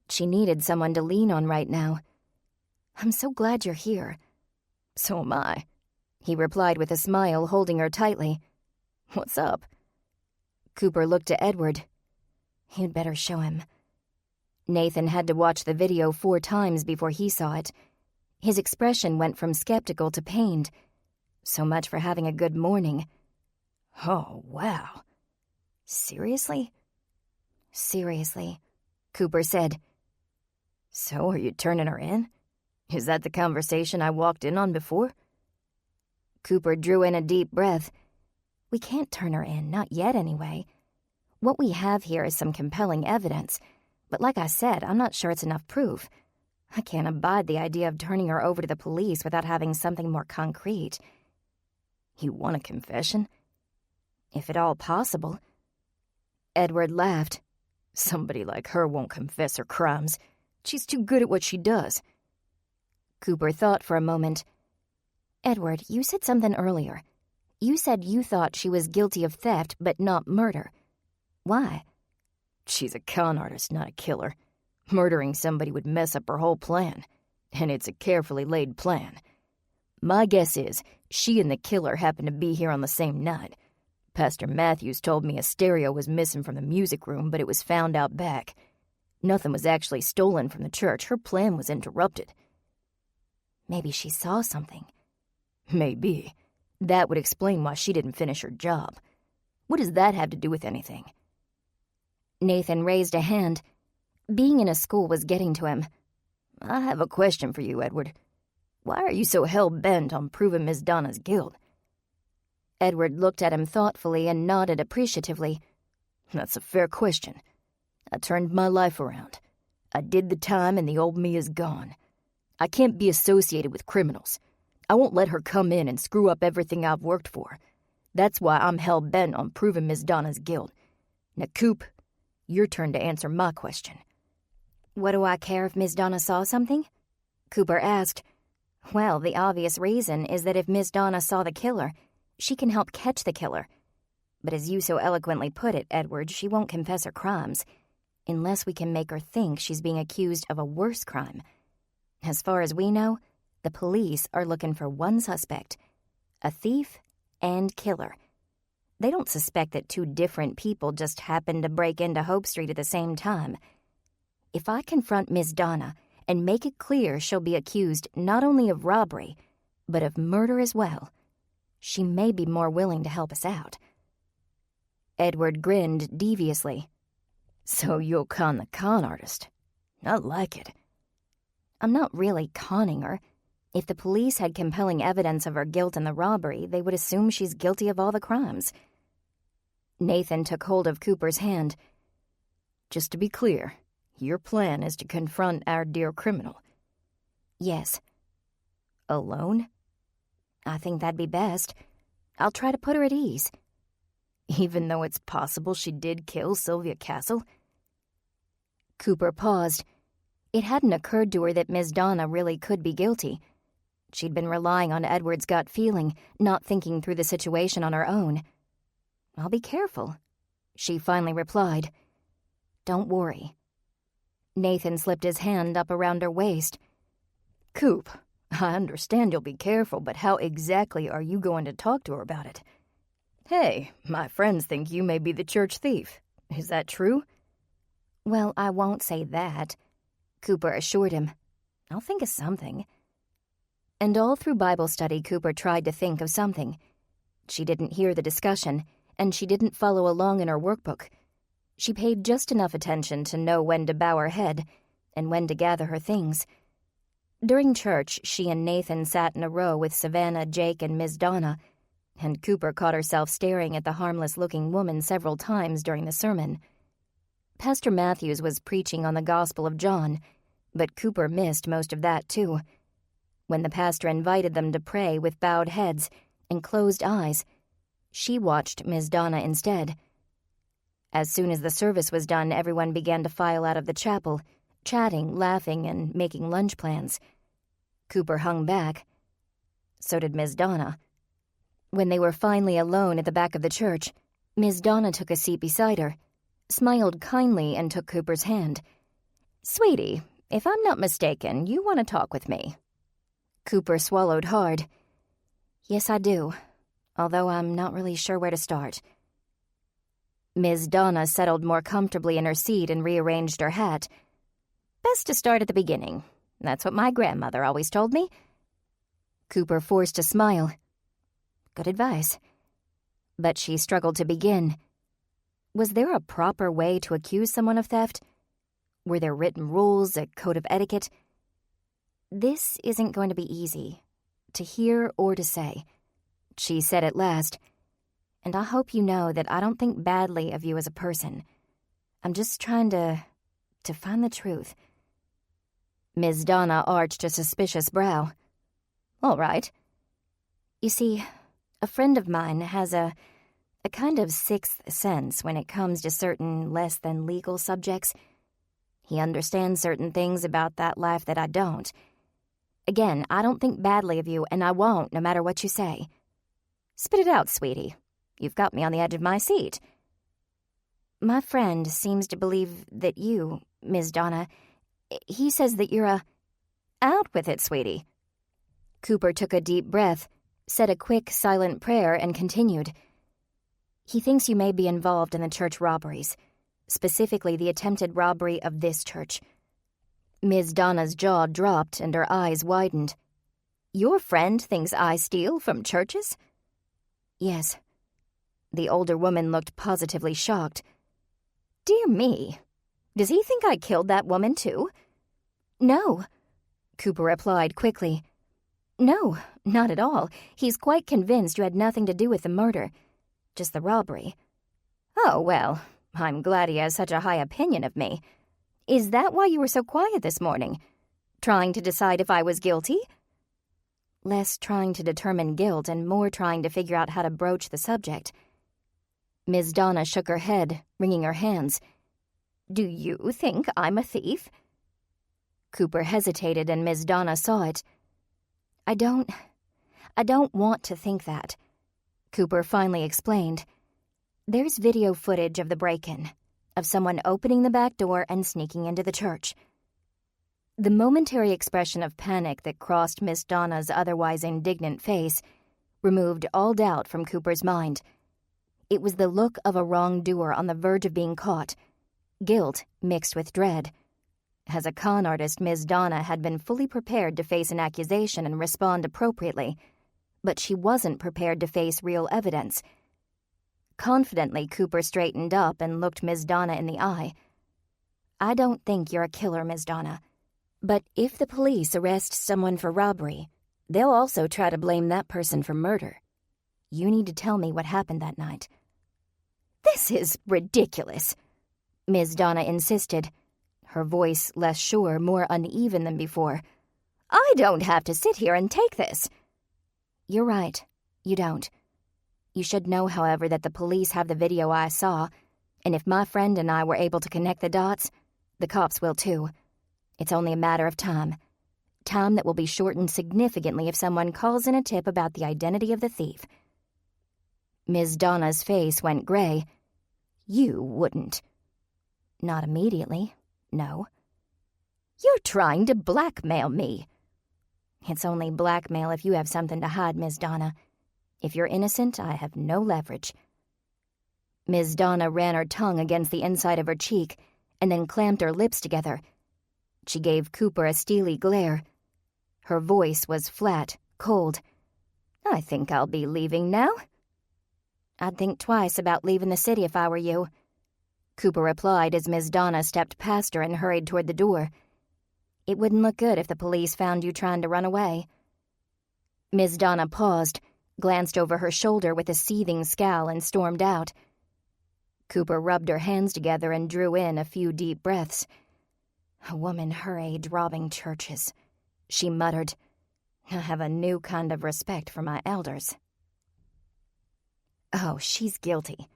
Speaker 1: She needed someone to lean on right now. I'm so glad you're here.
Speaker 6: So am I,
Speaker 1: he replied with a smile, holding her tightly.
Speaker 6: What's up?
Speaker 1: Cooper looked to Edward. You'd better show him. Nathan had to watch the video 4 times before he saw it. His expression went from skeptical to pained. So much for having a good morning.
Speaker 6: Oh, wow. Seriously?
Speaker 1: Seriously, Cooper said.
Speaker 6: So are you turning her in? Is that the conversation I walked in on before?
Speaker 1: Cooper drew in a deep breath. We can't turn her in, not yet anyway. What we have here is some compelling evidence, but like I said, I'm not sure it's enough proof. I can't abide the idea of turning her over to the police without having something more concrete.
Speaker 6: You want a confession?
Speaker 1: If at all possible. Edward laughed.
Speaker 6: Somebody like her won't confess her crimes. She's too good at what she does.
Speaker 1: Cooper thought for a moment. Edward, you said something earlier. You said you thought she was guilty of theft, but not murder. Why?
Speaker 6: She's a con artist, not a killer. Murdering somebody would mess up her whole plan. And it's a carefully laid plan. My guess is she and the killer happened to be here on the same night. Pastor Matthews told me a stereo was missing from the music room, but it was found out back. Nothing was actually stolen from the church. Her plan was interrupted.
Speaker 1: Maybe she saw something.
Speaker 6: Maybe. That would explain why she didn't finish her job. What does that have to do with anything?
Speaker 1: Nathan raised a hand. Being in a school was getting to him.
Speaker 6: I have a question for you, Edward. Why are you so hell-bent on proving Miss Donna's guilt?
Speaker 1: Edward looked at him thoughtfully and nodded appreciatively.
Speaker 6: That's a fair question. I turned my life around. I did the time and the old me is gone. I can't be associated with criminals. I won't let her come in and screw up everything I've worked for. That's why I'm hell-bent on proving Miss Donna's guilt. Now, Coop, your turn to answer my question.
Speaker 1: What do I care if Miss Donna saw something? Cooper asked. Well, the obvious reason is that if Miss Donna saw the killer, she can help catch the killer. But as you so eloquently put it, Edward, she won't confess her crimes, unless we can make her think she's being accused of a worse crime. As far as we know, the police are looking for one suspect, a thief and killer. They don't suspect that 2 different people just happened to break into Hope Street at the same time. If I confront Miss Donna and make it clear she'll be accused not only of robbery, but of murder as well, she may be more willing to help us out. Edward grinned deviously.
Speaker 6: So you'll con the con artist. I like it.
Speaker 1: I'm not really conning her. If the police had compelling evidence of her guilt in the robbery, they would assume she's guilty of all the crimes. Nathan took hold of Cooper's hand.
Speaker 6: Just to be clear, your plan is to confront our dear criminal.
Speaker 1: Yes.
Speaker 6: Alone?
Speaker 1: I think that'd be best. I'll try to put her at ease.
Speaker 6: Even though it's possible she did kill Sylvia Castle?
Speaker 1: Cooper paused. It hadn't occurred to her that Miss Donna really could be guilty. She'd been relying on Edward's gut feeling, not thinking through the situation on her own. I'll be careful, she finally replied. Don't worry. Nathan slipped his hand up around her waist.
Speaker 6: Coop, I understand you'll be careful, but how exactly are you going to talk to her about it? Hey, my friends think you may be the church thief. Is that true?
Speaker 1: Well, I won't say that, Cooper assured him. I'll think of something. And all through Bible study, Cooper tried to think of something. She didn't hear the discussion, and she didn't follow along in her workbook. She paid just enough attention to know when to bow her head and when to gather her things. During church, she and Nathan sat in a row with Savannah, Jake, and Miss Donna, and Cooper caught herself staring at the harmless-looking woman several times during the sermon. Pastor Matthews was preaching on the Gospel of John, but Cooper missed most of that, too. When the pastor invited them to pray with bowed heads and closed eyes, she watched Miss Donna instead. As soon as the service was done, everyone began to file out of the chapel, chatting, laughing, and making lunch plans. Cooper hung back. So did Miss Donna. When they were finally alone at the back of the church, Miss Donna took a seat beside her, smiled kindly, and took Cooper's hand.
Speaker 4: "Sweetie, if I'm not mistaken, you want to talk with me."
Speaker 1: Cooper swallowed hard. "Yes, I do, although I'm not really sure where to start." Ms. Donna settled more comfortably in her seat and rearranged her hat.
Speaker 4: "Best to start at the beginning. That's what my grandmother always told me."
Speaker 1: Cooper forced a smile. Good advice. But she struggled to begin. Was there a proper way to accuse someone of theft? Were there written rules, a code of etiquette? This isn't going to be easy, to hear or to say, she said at last. And I hope you know that I don't think badly of you as a person. I'm just trying to find the truth. Ms. Donna arched a suspicious brow.
Speaker 4: All right.
Speaker 1: You see, a friend of mine has a kind of sixth sense when it comes to certain less than legal subjects. He understands certain things about that life that I don't. Again, I don't think badly of you, and I won't, no matter what you say.
Speaker 4: Spit it out, sweetie. You've got me on the edge of my seat.
Speaker 1: My friend seems to believe that you, Ms. Donna, he says that you're a...
Speaker 4: Out with it, sweetie.
Speaker 1: Cooper took a deep breath, said a quick, silent prayer, and continued. He thinks you may be involved in the church robberies, specifically the attempted robbery of this church. Ms. Donna's jaw dropped and her eyes widened.
Speaker 4: Your friend thinks I steal from churches?
Speaker 1: Yes. The older woman looked positively shocked.
Speaker 4: Dear me. Does he think I killed that woman too?
Speaker 1: No, Cooper replied quickly. No, not at all. He's quite convinced you had nothing to do with the murder, just the robbery.
Speaker 4: Oh, well, I'm glad he has such a high opinion of me. Is that why you were so quiet this morning? Trying to decide if I was guilty?
Speaker 1: Less trying to determine guilt and more trying to figure out how to broach the subject. Ms. Donna shook her head, wringing her hands.
Speaker 4: Do you think I'm a thief?
Speaker 1: Cooper hesitated and Ms. Donna saw it. I don't want to think that, Cooper finally explained. There's video footage of the break-in, of someone opening the back door and sneaking into the church. The momentary expression of panic that crossed Miss Donna's otherwise indignant face removed all doubt from Cooper's mind. It was the look of a wrongdoer on the verge of being caught, guilt mixed with dread. As a con artist, Miss Donna had been fully prepared to face an accusation and respond appropriately, but she wasn't prepared to face real evidence. Confidently, Cooper straightened up and looked Miss Donna in the eye. I don't think you're a killer, Miss Donna. But if the police arrest someone for robbery, they'll also try to blame that person for murder. You need to tell me what happened that night.
Speaker 4: This is ridiculous,
Speaker 1: Ms. Donna insisted, her voice less sure, more uneven than before.
Speaker 4: I don't have to sit here and take this.
Speaker 1: You're right, you don't. You should know, however, that the police have the video I saw, and if my friend and I were able to connect the dots, the cops will too. It's only a matter of time. Time that will be shortened significantly if someone calls in a tip about the identity of the thief. Ms. Donna's face went gray.
Speaker 4: You wouldn't.
Speaker 1: Not immediately, no.
Speaker 4: You're trying to blackmail me."
Speaker 1: "It's only blackmail if you have something to hide, Miss Donna. If you're innocent, I have no leverage." Miss Donna ran her tongue against the inside of her cheek and then clamped her lips together. She gave Cooper a steely glare. Her voice was flat, cold.
Speaker 4: "I think I'll be leaving now."
Speaker 1: "I'd think twice about leaving the city if I were you," Cooper replied as Miss Donna stepped past her and hurried toward the door. "It wouldn't look good if the police found you trying to run away." Miss Donna paused, glanced over her shoulder with a seething scowl, and stormed out. Cooper rubbed her hands together and drew in a few deep breaths. "A woman her age robbing churches," she muttered. "I have a new kind of respect for my elders." "Oh, she's guilty,"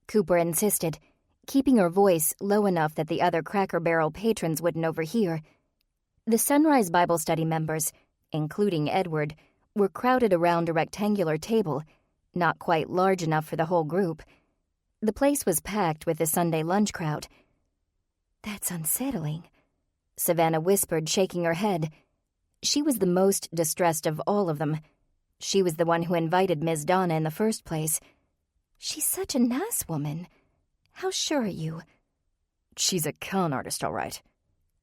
Speaker 1: Cooper insisted, keeping her voice low enough that the other Cracker Barrel patrons wouldn't overhear. The Sunrise Bible Study members, including Edward, were crowded around a rectangular table, not quite large enough for the whole group. The place was packed with the Sunday lunch crowd. "That's unsettling," Savannah whispered, shaking her head. She was the most distressed of all of them. She was the one who invited Miss Donna in the first place. "She's such a nice woman. How sure are you?" "She's a con artist, all right,"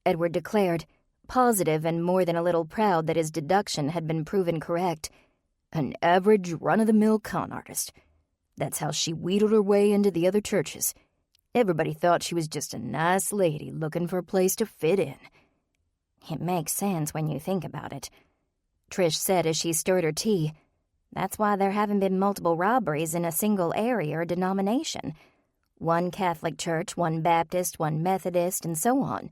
Speaker 1: Edward declared, positive and more than a little proud that his deduction had been proven correct. "An average, run-of-the-mill con artist. That's how she wheedled her way into the other churches. Everybody thought she was just a nice lady looking for a place to fit in." "It makes sense when you think about it," Trish said as she stirred her tea. "That's why there haven't been multiple robberies in a single area or denomination. One Catholic church, one Baptist, one Methodist, and so on."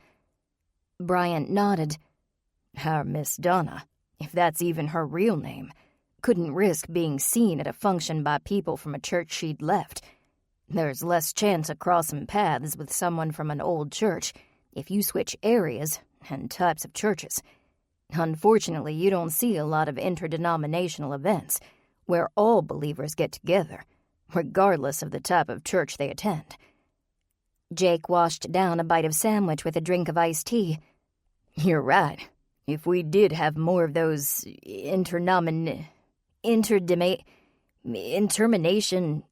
Speaker 6: Bryant nodded. "Our Miss Donna, if that's even her real name, couldn't risk being seen at a function by people from a church she'd left. There's less chance of crossing paths with someone from an old church if you switch areas and types of churches. Unfortunately, you don't see a lot of interdenominational events where all believers get together, regardless of the type of church they attend."
Speaker 1: Jake washed down a bite of sandwich with a drink of iced tea.
Speaker 6: "You're right. If we did have more of those intermination,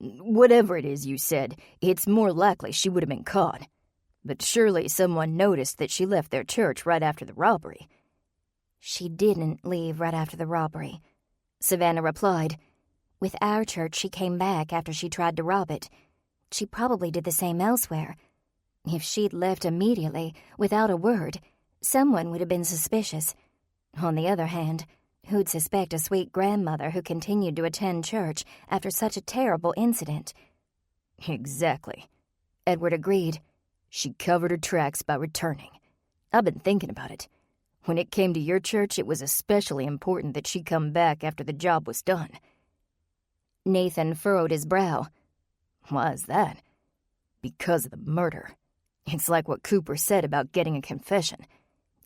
Speaker 6: whatever it is you said, it's more likely she would have been caught. But surely someone noticed that she left their church right after the robbery."
Speaker 1: "She didn't leave right after the robbery," Savannah replied. "With our church, she came back after she tried to rob it. She probably did the same elsewhere. If she'd left immediately, without a word, someone would have been suspicious. On the other hand, who'd suspect a sweet grandmother who continued to attend church after such a terrible incident?"
Speaker 6: "Exactly," Edward agreed. "She covered her tracks by returning. I've been thinking about it. When it came to your church, it was especially important that she come back after the job was done."
Speaker 1: Nathan furrowed his brow.
Speaker 6: "Why is that?" "Because of the murder. It's like what Cooper said about getting a confession.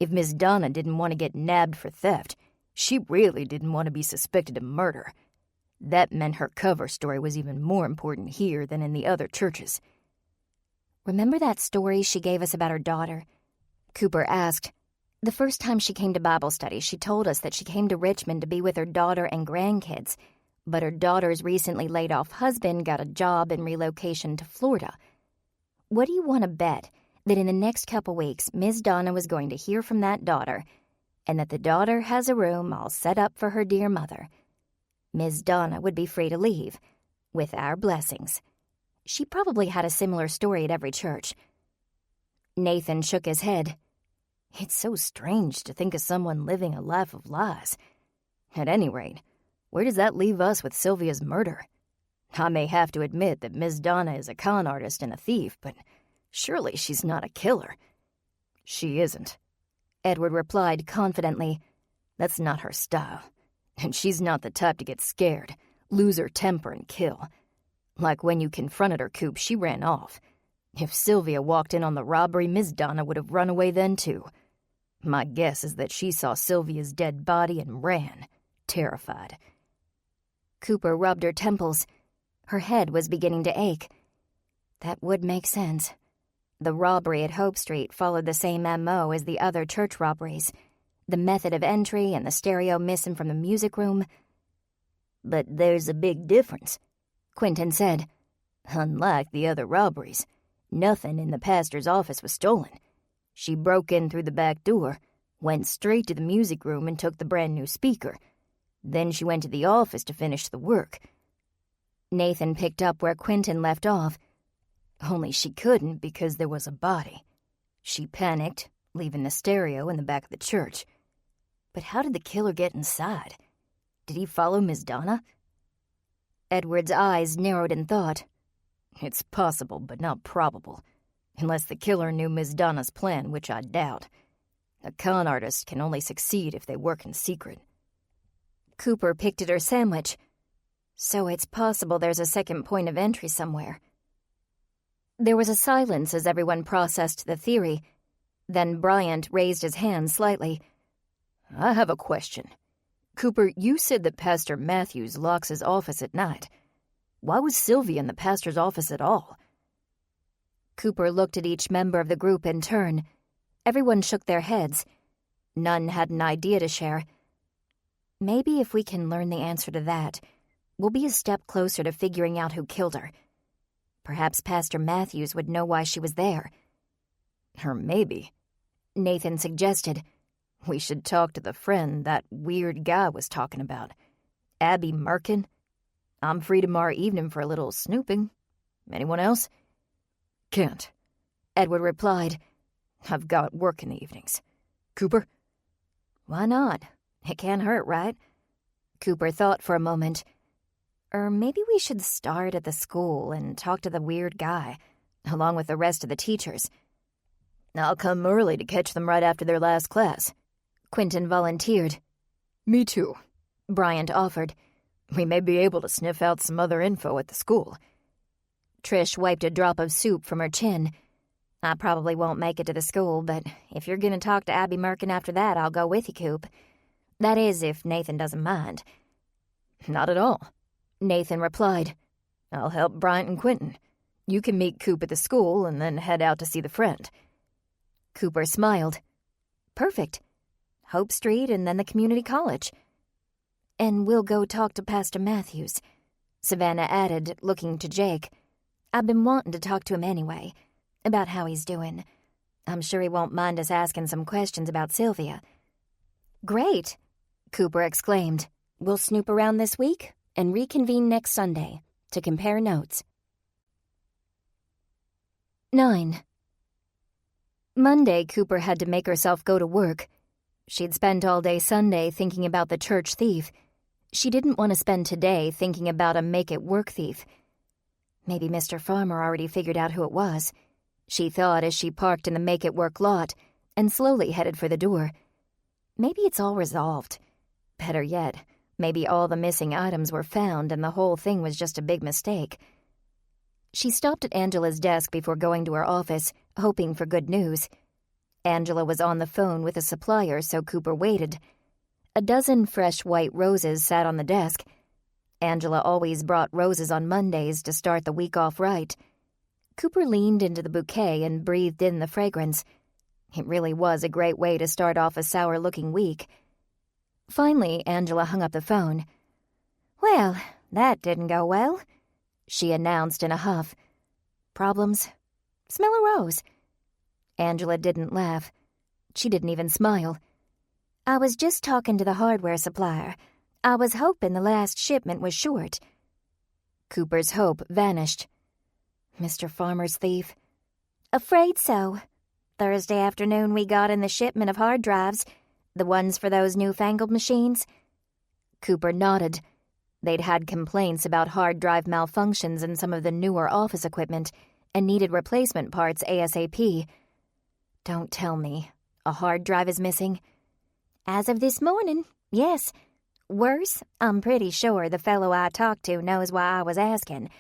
Speaker 6: If Miss Donna didn't want to get nabbed for theft, she really didn't want to be suspected of murder. That meant her cover story was even more important here than in the other churches."
Speaker 1: "Remember that story she gave us about her daughter?" Cooper asked. "The first time she came to Bible study, she told us that she came to Richmond to be with her daughter and grandkids, but her daughter's recently laid-off husband got a job and relocation to Florida. What do you want to bet that in the next couple weeks Miss Donna was going to hear from that daughter, and that the daughter has a room all set up for her dear mother? Miss Donna would be free to leave, with our blessings. She probably had a similar story at every church." Nathan shook his head.
Speaker 6: "It's so strange to think of someone living a life of lies. At any rate, where does that leave us with Sylvia's murder? I may have to admit that Miss Donna is a con artist and a thief, but surely she's not a killer." "She isn't," Edward replied confidently. "That's not her style. And she's not the type to get scared, lose her temper, and kill. Like when you confronted her, Coop, she ran off. If Sylvia walked in on the robbery, Miss Donna would have run away then, too. My guess is that she saw Sylvia's dead body and ran, terrified."
Speaker 1: Cooper rubbed her temples. Her head was beginning to ache. That would make sense. The robbery at Hope Street followed the same MO as the other church robberies. The method of entry and the stereo missing from the music room.
Speaker 2: But there's a big difference,
Speaker 1: Quentin said.
Speaker 2: Unlike the other robberies, nothing in the pastor's office was stolen. She broke in through the back door, went straight to the music room and took the brand new speaker. Then she went to the office to finish the work.
Speaker 1: Nathan picked up where Quentin left off.
Speaker 2: Only she couldn't because there was a body. She panicked, leaving the stereo in the back of the church. But how did the killer get inside? Did he follow Miss Donna?
Speaker 1: Edward's eyes narrowed in thought.
Speaker 2: It's possible, but not probable. Unless the killer knew Miss Donna's plan, which I doubt. A con artist can only succeed if they work in secret.
Speaker 1: Cooper picked at her sandwich. So it's possible there's a second point of entry somewhere. There was a silence as everyone processed the theory. Then Bryant raised his hand slightly.
Speaker 2: I have a question. Cooper, you said that Pastor Matthews locks his office at night. Why was Sylvia in the pastor's office at all?
Speaker 1: Cooper looked at each member of the group in turn. Everyone shook their heads. None had an idea to share. Maybe if we can learn the answer to that, we'll be a step closer to figuring out who killed her. Perhaps Pastor Matthews would know why she was there.
Speaker 2: Or maybe,
Speaker 1: Nathan suggested,
Speaker 2: we should talk to the friend that weird guy was talking about. Abby Merkin. I'm free tomorrow evening for a little snooping. Anyone else?
Speaker 6: Can't,
Speaker 1: Edward replied.
Speaker 6: I've got work in the evenings. Cooper?
Speaker 1: Why not? It can't hurt, right? Cooper thought for a moment. Or maybe we should start at the school and talk to the weird guy, along with the rest of the teachers.
Speaker 2: I'll come early to catch them right after their last class,
Speaker 1: Quentin volunteered.
Speaker 6: Me too,
Speaker 1: Bryant offered.
Speaker 6: We may be able to sniff out some other info at the school.
Speaker 1: Trish wiped a drop of soup from her chin. I probably won't make it to the school, but if you're going to talk to Abby Merkin after that, I'll go with you, Coop. That is, if Nathan doesn't mind.
Speaker 6: Not at all,
Speaker 1: Nathan replied.
Speaker 6: I'll help Bryant and Quentin. You can meet Coop at the school and then head out to see the friend.
Speaker 1: Cooper smiled. Perfect. Hope Street and then the community college. And we'll go talk to Pastor Matthews, Savannah added, looking to Jake. I've been wanting to talk to him anyway, about how he's doing. I'm sure he won't mind us asking some questions about Sylvia. Great, Cooper exclaimed. We'll snoop around this week and reconvene next Sunday to compare notes. 9. Monday, Cooper had to make herself go to work. She'd spent all day Sunday thinking about the church thief. She didn't want to spend today thinking about a make-it-work thief. Maybe Mr. Farmer already figured out who it was, she thought as she parked in the make-it-work lot and slowly headed for the door. Maybe it's all resolved. Better yet, maybe all the missing items were found and the whole thing was just a big mistake. She stopped at Angela's desk before going to her office, hoping for good news. Angela was on the phone with a supplier, so Cooper waited. A dozen fresh white roses sat on the desk. Angela always brought roses on Mondays to start the week off right. Cooper leaned into the bouquet and breathed in the fragrance. It really was a great way to start off a sour-looking week. Finally, Angela hung up the phone. Well, that didn't go well, she announced in a huff. Problems? Smell a rose. Angela didn't laugh. She didn't even smile. I was just talking to the hardware supplier. I was hoping the last shipment was short. Cooper's hope vanished. Mr. Farmer's thief? Afraid so. Thursday afternoon we got in the shipment of hard drives, the ones for those newfangled machines. Cooper nodded. They'd had complaints about hard drive malfunctions in some of the newer office equipment and needed replacement parts ASAP. Don't tell me. A hard drive is missing? As of this morning, yes. Worse, I'm pretty sure the fellow I talked to knows why I was asking,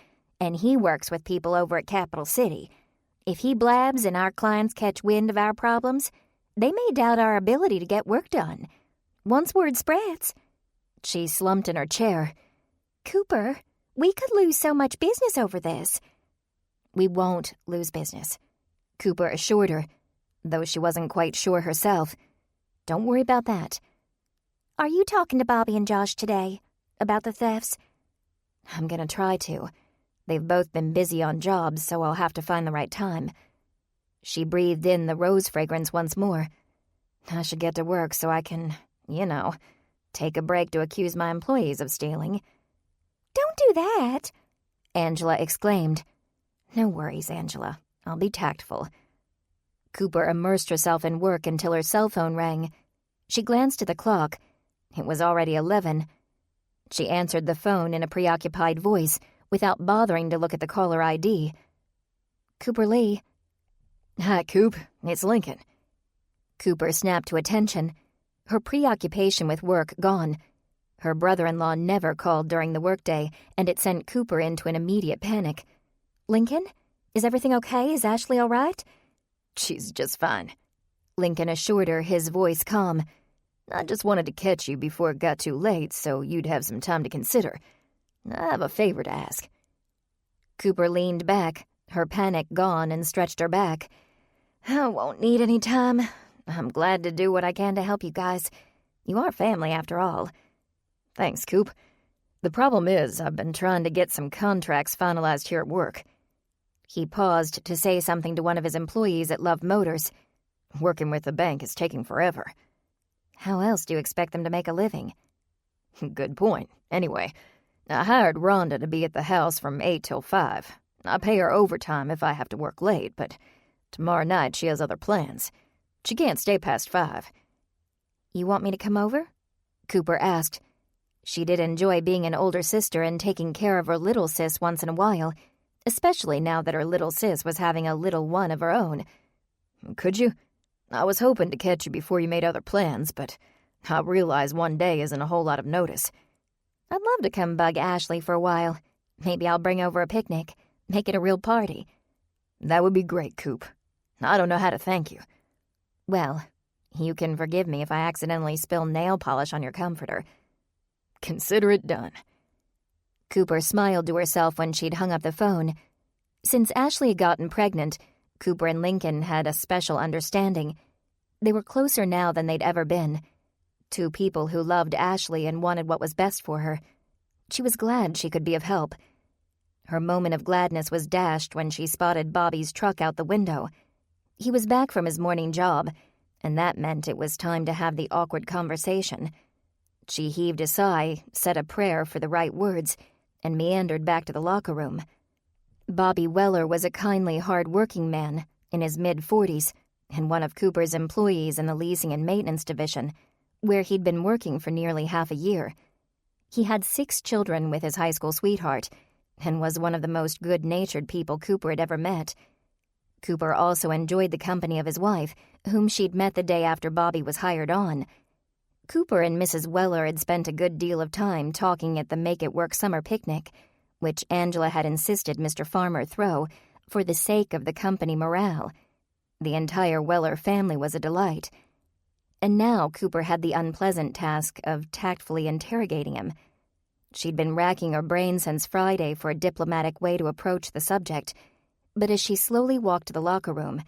Speaker 1: and he works with people over at Capital City. If he blabs and our clients catch wind of our problems, they may doubt our ability to get work done. Once word spreads. She slumped in her chair. Cooper, we could lose so much business over this. We won't lose business. Cooper assured her, though she wasn't quite sure herself. Don't worry about that.
Speaker 4: Are you talking to Bobby and Josh today? About the thefts?
Speaker 1: I'm gonna try to. They've both been busy on jobs, so I'll have to find the right time. She breathed in the rose fragrance once more. I should get to work so I can, take a break to accuse my employees of stealing.
Speaker 4: Don't do that,
Speaker 1: Angela exclaimed. No worries, Angela. I'll be tactful. Cooper immersed herself in work until her cell phone rang. She glanced at the clock. It was already 11. She answered the phone in a preoccupied voice without bothering to look at the caller ID. Cooper Lee. Hi, Coop. It's Lincoln. Cooper snapped to attention, her preoccupation with work gone. Her brother-in-law never called during the workday, and it sent Cooper into an immediate panic. Lincoln? Is everything okay? Is Ashley all right? She's just fine, Lincoln assured her, his voice calm. I just wanted to catch you before it got too late so you'd have some time to consider. I have a favor to ask. Cooper leaned back, her panic gone, and stretched her back. I won't need any time. I'm glad to do what I can to help you guys. You are family after all. Thanks, Coop. The problem is I've been trying to get some contracts finalized here at work. He paused to say something to one of his employees at Love Motors. Working with the bank is taking forever. How else do you expect them to make a living? Good point. Anyway, I hired Rhonda to be at the house from 8 till 5. I pay her overtime if I have to work late, but tomorrow night she has other plans. She can't stay past 5. You want me to come over? Cooper asked. She did enjoy being an older sister and taking care of her little sis once in a while, especially now that her little sis was having a little one of her own. Could you? I was hoping to catch you before you made other plans, but I realize one day isn't a whole lot of notice. I'd love to come bug Ashley for a while. Maybe I'll bring over a picnic, make it a real party. That would be great, Coop. I don't know how to thank you. Well, you can forgive me if I accidentally spill nail polish on your comforter. Consider it done. Cooper smiled to herself when she'd hung up the phone. Since Ashley had gotten pregnant, Cooper and Lincoln had a special understanding. They were closer now than they'd ever been. Two people who loved Ashley and wanted what was best for her. She was glad she could be of help. Her moment of gladness was dashed when she spotted Bobby's truck out the window. He was back from his morning job, and that meant it was time to have the awkward conversation. She heaved a sigh, said a prayer for the right words, and meandered back to the locker room. Bobby Weller was a kindly, hard-working man in his mid-40s and one of Cooper's employees in the leasing and maintenance division, where he'd been working for nearly half a year. He had 6 children with his high school sweetheart and was one of the most good-natured people Cooper had ever met. Cooper also enjoyed the company of his wife, whom she'd met the day after Bobby was hired on. Cooper and Mrs. Weller had spent a good deal of time talking at the Make-It-Work summer picnic, which Angela had insisted Mr. Farmer throw for the sake of the company morale. The entire Weller family was a delight. And now Cooper had the unpleasant task of tactfully interrogating him. She'd been racking her brain since Friday for a diplomatic way to approach the subject, but as she slowly walked to the locker room,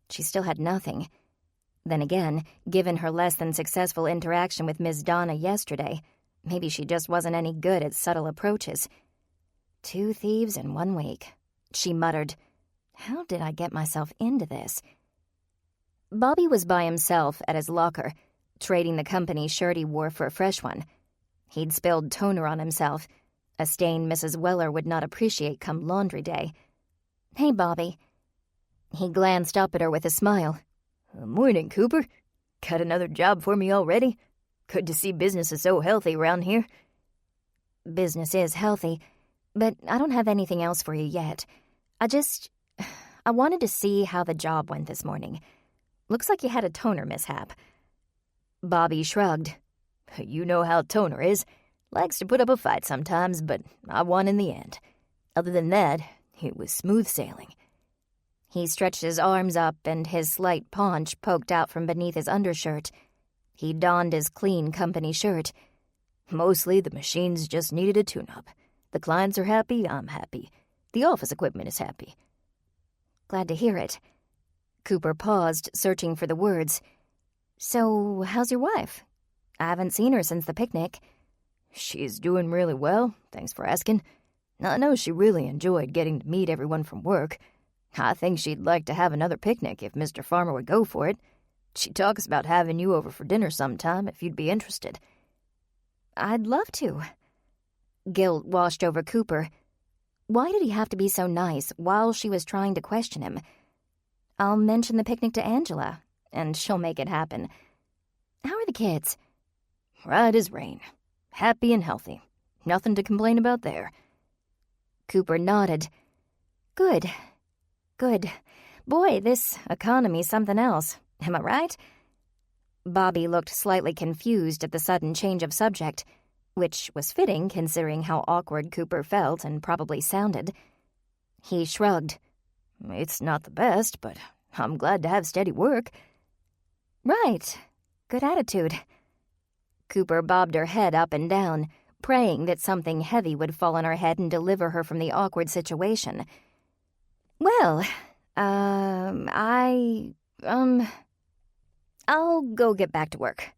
Speaker 1: she still had nothing. Then again, given her less than successful interaction with Ms. Donna yesterday, maybe she just wasn't any good at subtle approaches. 2 thieves in 1 week, she muttered. How did I get myself into this? Bobby was by himself at his locker, trading the company shirt he wore for a fresh one. He'd spilled toner on himself, a stain Mrs. Weller would not appreciate come laundry day. Hey, Bobby. He glanced up at her with a smile. Morning, Cooper. Got another job for me already? Good to see business is so healthy around here. Business is healthy, but I don't have anything else for you yet. I wanted to see how the job went this morning. Looks like you had a toner mishap. Bobby shrugged. You know how Toner is. Likes to put up a fight sometimes, but I won in the end. Other than that, it was smooth sailing. He stretched his arms up and his slight paunch poked out from beneath his undershirt. He donned his clean company shirt. Mostly the machines just needed a tune-up. The clients are happy, I'm happy. The office equipment is happy. Glad to hear it. Cooper paused, searching for the words. "So, how's your wife? I haven't seen her since the picnic."
Speaker 6: "She's doing really well, thanks for asking. I know she really enjoyed getting to meet everyone from work. I think she'd like to have another picnic if Mr. Farmer would go for it. She talks about having you over for dinner sometime if you'd be interested."
Speaker 1: "I'd love to." Guilt washed over Cooper. Why did he have to be so nice while she was trying to question him? "I'll mention the picnic to Angela, and she'll make it happen. How are the kids?"
Speaker 6: "Right as rain. Happy and healthy. Nothing to complain about there."
Speaker 1: Cooper nodded. Good. Good. Boy, this economy's something else. Am I right?" Bobby looked slightly confused at the sudden change of subject, which was fitting considering how awkward Cooper felt and probably sounded. He shrugged.
Speaker 6: "It's not the best, but I'm glad to have steady work."
Speaker 1: "Right. Good attitude." Cooper bobbed her head up and down, praying that something heavy would fall on her head and deliver her from the awkward situation. "Well, I'll go get back to work."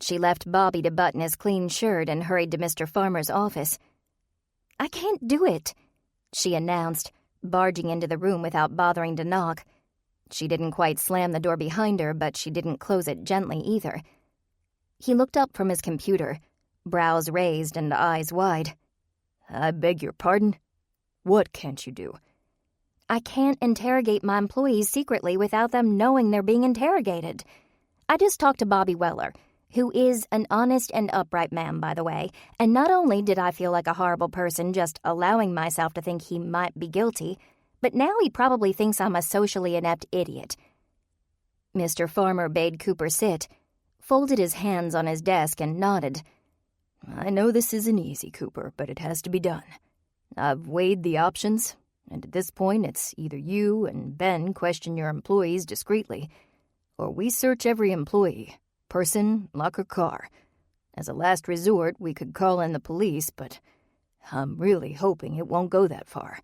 Speaker 1: She left Bobby to button his clean shirt and hurried to Mr. Farmer's office. "I can't do it," she announced, barging into the room without bothering to knock. She didn't quite slam the door behind her, but she didn't close it gently either. He looked up from his computer, brows raised and eyes wide.
Speaker 6: "I beg your pardon? What can't you do?"
Speaker 1: "I can't interrogate my employees secretly without them knowing they're being interrogated. I just talked to Bobby Weller, who is an honest and upright man, by the way, and not only did I feel like a horrible person just allowing myself to think he might be guilty, but now he probably thinks I'm a socially inept idiot." Mr. Farmer bade Cooper sit, folded his hands on his desk, and nodded.
Speaker 6: "I know this isn't easy, Cooper, but it has to be done. I've weighed the options, and at this point it's either you and Ben question your employees discreetly, or we search every employee, person, locker, car. As a last resort, we could call in the police, but I'm really hoping it won't go that far."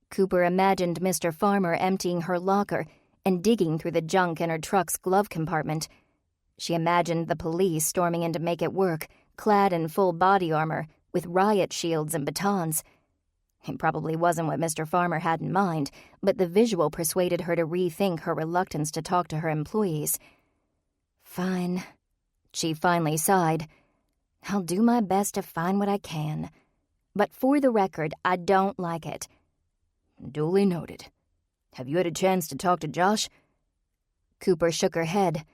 Speaker 1: Cooper imagined Mr. Farmer emptying her locker and digging through the junk in her truck's glove compartment. She imagined the police storming in to make it work, clad in full body armor, with riot shields and batons. It probably wasn't what Mr. Farmer had in mind, but the visual persuaded her to rethink her reluctance to talk to her employees. "Fine," she finally sighed. "I'll do my best to find what I can. But for the record, I don't like it."
Speaker 6: "Duly noted. Have you had a chance to talk to Josh?"
Speaker 1: Cooper shook her head.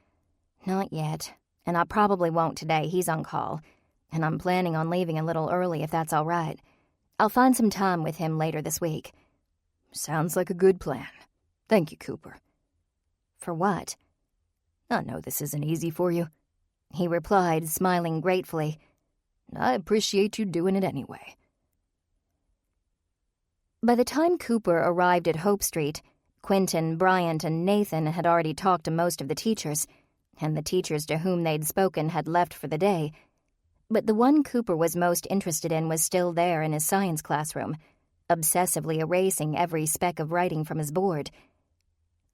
Speaker 1: "Not yet, and I probably won't today. He's on call, and I'm planning on leaving a little early if that's all right. I'll find some time with him later this week."
Speaker 6: "Sounds like a good plan. Thank you, Cooper."
Speaker 1: "For what?"
Speaker 6: "I know this isn't easy for you,"
Speaker 1: he replied, smiling gratefully.
Speaker 6: "I appreciate you doing it anyway."
Speaker 1: By the time Cooper arrived at Hope Street, Quentin, Bryant, and Nathan had already talked to most of the teachers, and the teachers to whom they'd spoken had left for the day. But the one Cooper was most interested in was still there in his science classroom, obsessively erasing every speck of writing from his board.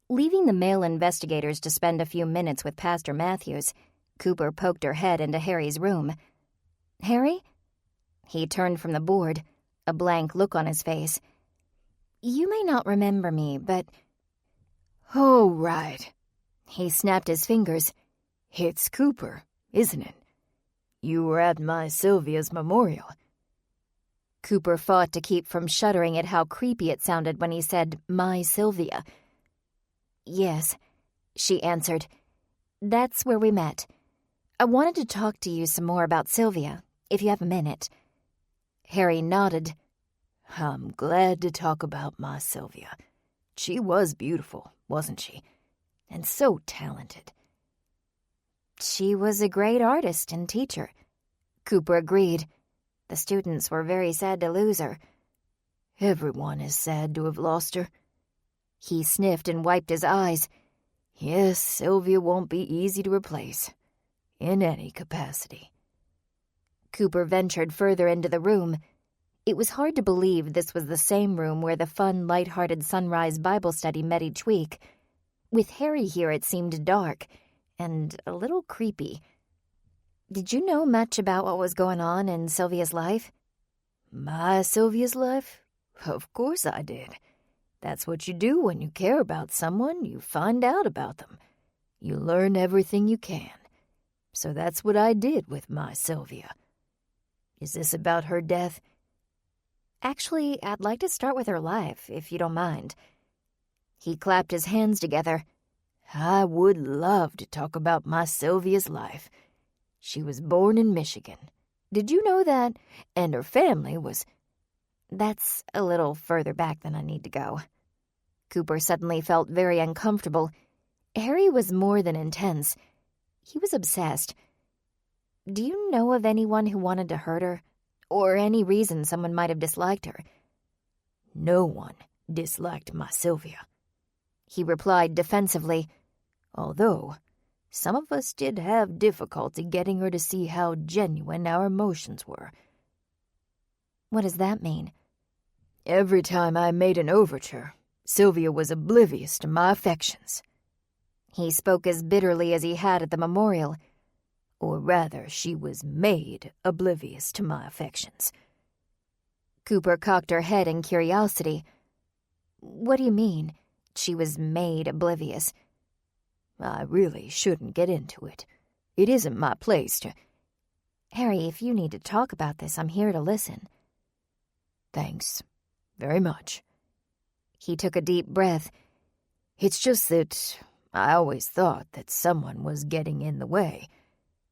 Speaker 1: Leaving the male investigators to spend a few minutes with Pastor Matthews, Cooper poked her head into Harry's room. "Harry?" He turned from the board, a blank look on his face. "You may not remember me, but—"
Speaker 6: "Oh, right."
Speaker 1: He snapped his fingers.
Speaker 6: "It's Cooper, isn't it? You were at my Sylvia's memorial."
Speaker 1: Cooper fought to keep from shuddering at how creepy it sounded when he said, "my Sylvia." "Yes," she answered. "That's where we met. I wanted to talk to you some more about Sylvia, if you have a minute." Harry nodded.
Speaker 6: "I'm glad to talk about my Sylvia. She was beautiful, wasn't she? And so talented."
Speaker 1: "She was a great artist and teacher," Cooper agreed. "The students were very sad to lose her."
Speaker 6: "Everyone is sad to have lost her."
Speaker 1: He sniffed and wiped his eyes.
Speaker 6: "Yes, Sylvia won't be easy to replace, in any capacity."
Speaker 1: Cooper ventured further into the room. It was hard to believe this was the same room where the fun, light-hearted sunrise Bible study met each week. With Harry here, it seemed dark and a little creepy. Did you know much about what was going on in Sylvia's life?
Speaker 6: My Sylvia's life? Of course I did. That's what you do when you care about someone. You find out about them. You learn everything you can. So that's what I did with my Sylvia. Is this about her death?
Speaker 1: Actually, I'd like to start with her life, if you don't mind. He clapped his hands together.
Speaker 6: I would love to talk about my Sylvia's life. She was born in Michigan. Did you know that? And her family was...
Speaker 1: That's a little further back than I need to go. Cooper suddenly felt very uncomfortable. Harry was more than intense. He was obsessed. Do you know of anyone who wanted to hurt her? Or any reason someone might have disliked her?
Speaker 6: No one disliked my Sylvia,
Speaker 1: he replied defensively.
Speaker 6: Although some of us did have difficulty getting her to see how genuine our emotions were.
Speaker 1: What does that mean?
Speaker 6: Every time I made an overture, Sylvia was oblivious to my affections.
Speaker 1: He spoke as bitterly as he had at the memorial.
Speaker 6: Or rather, she was made oblivious to my affections.
Speaker 1: Cooper cocked her head in curiosity. What do you mean, she was made oblivious?
Speaker 6: I really shouldn't get into it. It isn't my place to...
Speaker 1: Harry, if you need to talk about this, I'm here to listen.
Speaker 6: Thanks. Very much.
Speaker 1: He took a deep breath.
Speaker 6: It's just that I always thought that someone was getting in the way.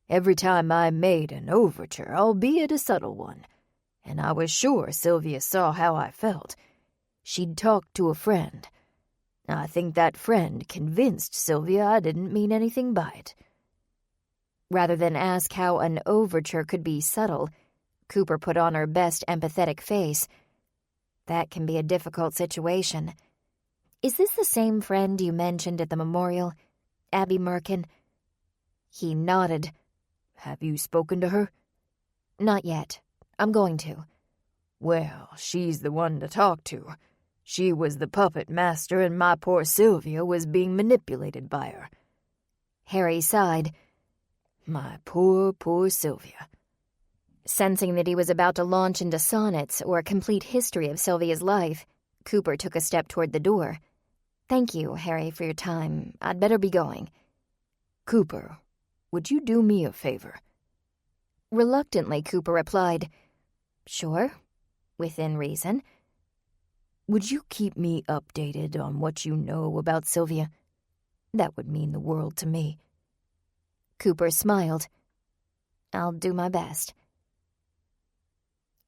Speaker 6: Every time I made an overture, albeit a subtle one, and I was sure Sylvia saw how I felt, she'd talk to a friend. I think that friend convinced Sylvia I didn't mean anything by it.
Speaker 1: Rather than ask how an overture could be subtle, Cooper put on her best empathetic face. That can be a difficult situation. Is this the same friend you mentioned at the memorial, Abby Merkin? He nodded.
Speaker 6: Have you spoken to her?
Speaker 1: Not yet. I'm going to.
Speaker 6: Well, she's the one to talk to. She was the puppet master, and my poor Sylvia was being manipulated by her.
Speaker 1: Harry sighed.
Speaker 6: My poor, poor Sylvia.
Speaker 1: Sensing that he was about to launch into sonnets or a complete history of Sylvia's life, Cooper took a step toward the door. Thank you, Harry, for your time. I'd better be going.
Speaker 6: Cooper, would you do me a favor?
Speaker 1: Reluctantly, Cooper replied, Sure, within reason.
Speaker 6: Would you keep me updated on what you know about Sylvia? That would mean the world to me.
Speaker 1: Cooper smiled. I'll do my best.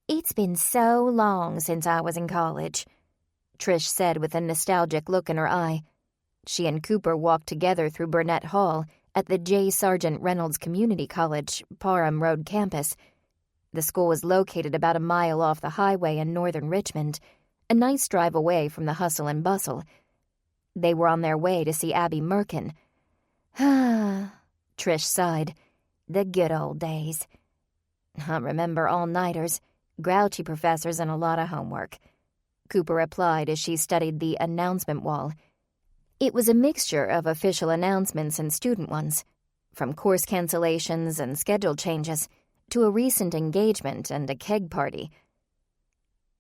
Speaker 1: It's been so long since I was in college, Trish said with a nostalgic look in her eye. She and Cooper walked together through Burnett Hall at the J. Sargent Reynolds Community College, Parham Road campus. The school was located about a mile off the highway in northern Richmond, a nice drive away from the hustle and bustle. They were on their way to see Abby Merkin.
Speaker 4: Ah,
Speaker 1: Trish sighed.
Speaker 4: the good old days.
Speaker 1: I remember all-nighters, grouchy professors, and a lot of homework, Cooper replied as she studied the announcement wall. It was a mixture of official announcements and student ones, from course cancellations and schedule changes to a recent engagement and a keg party.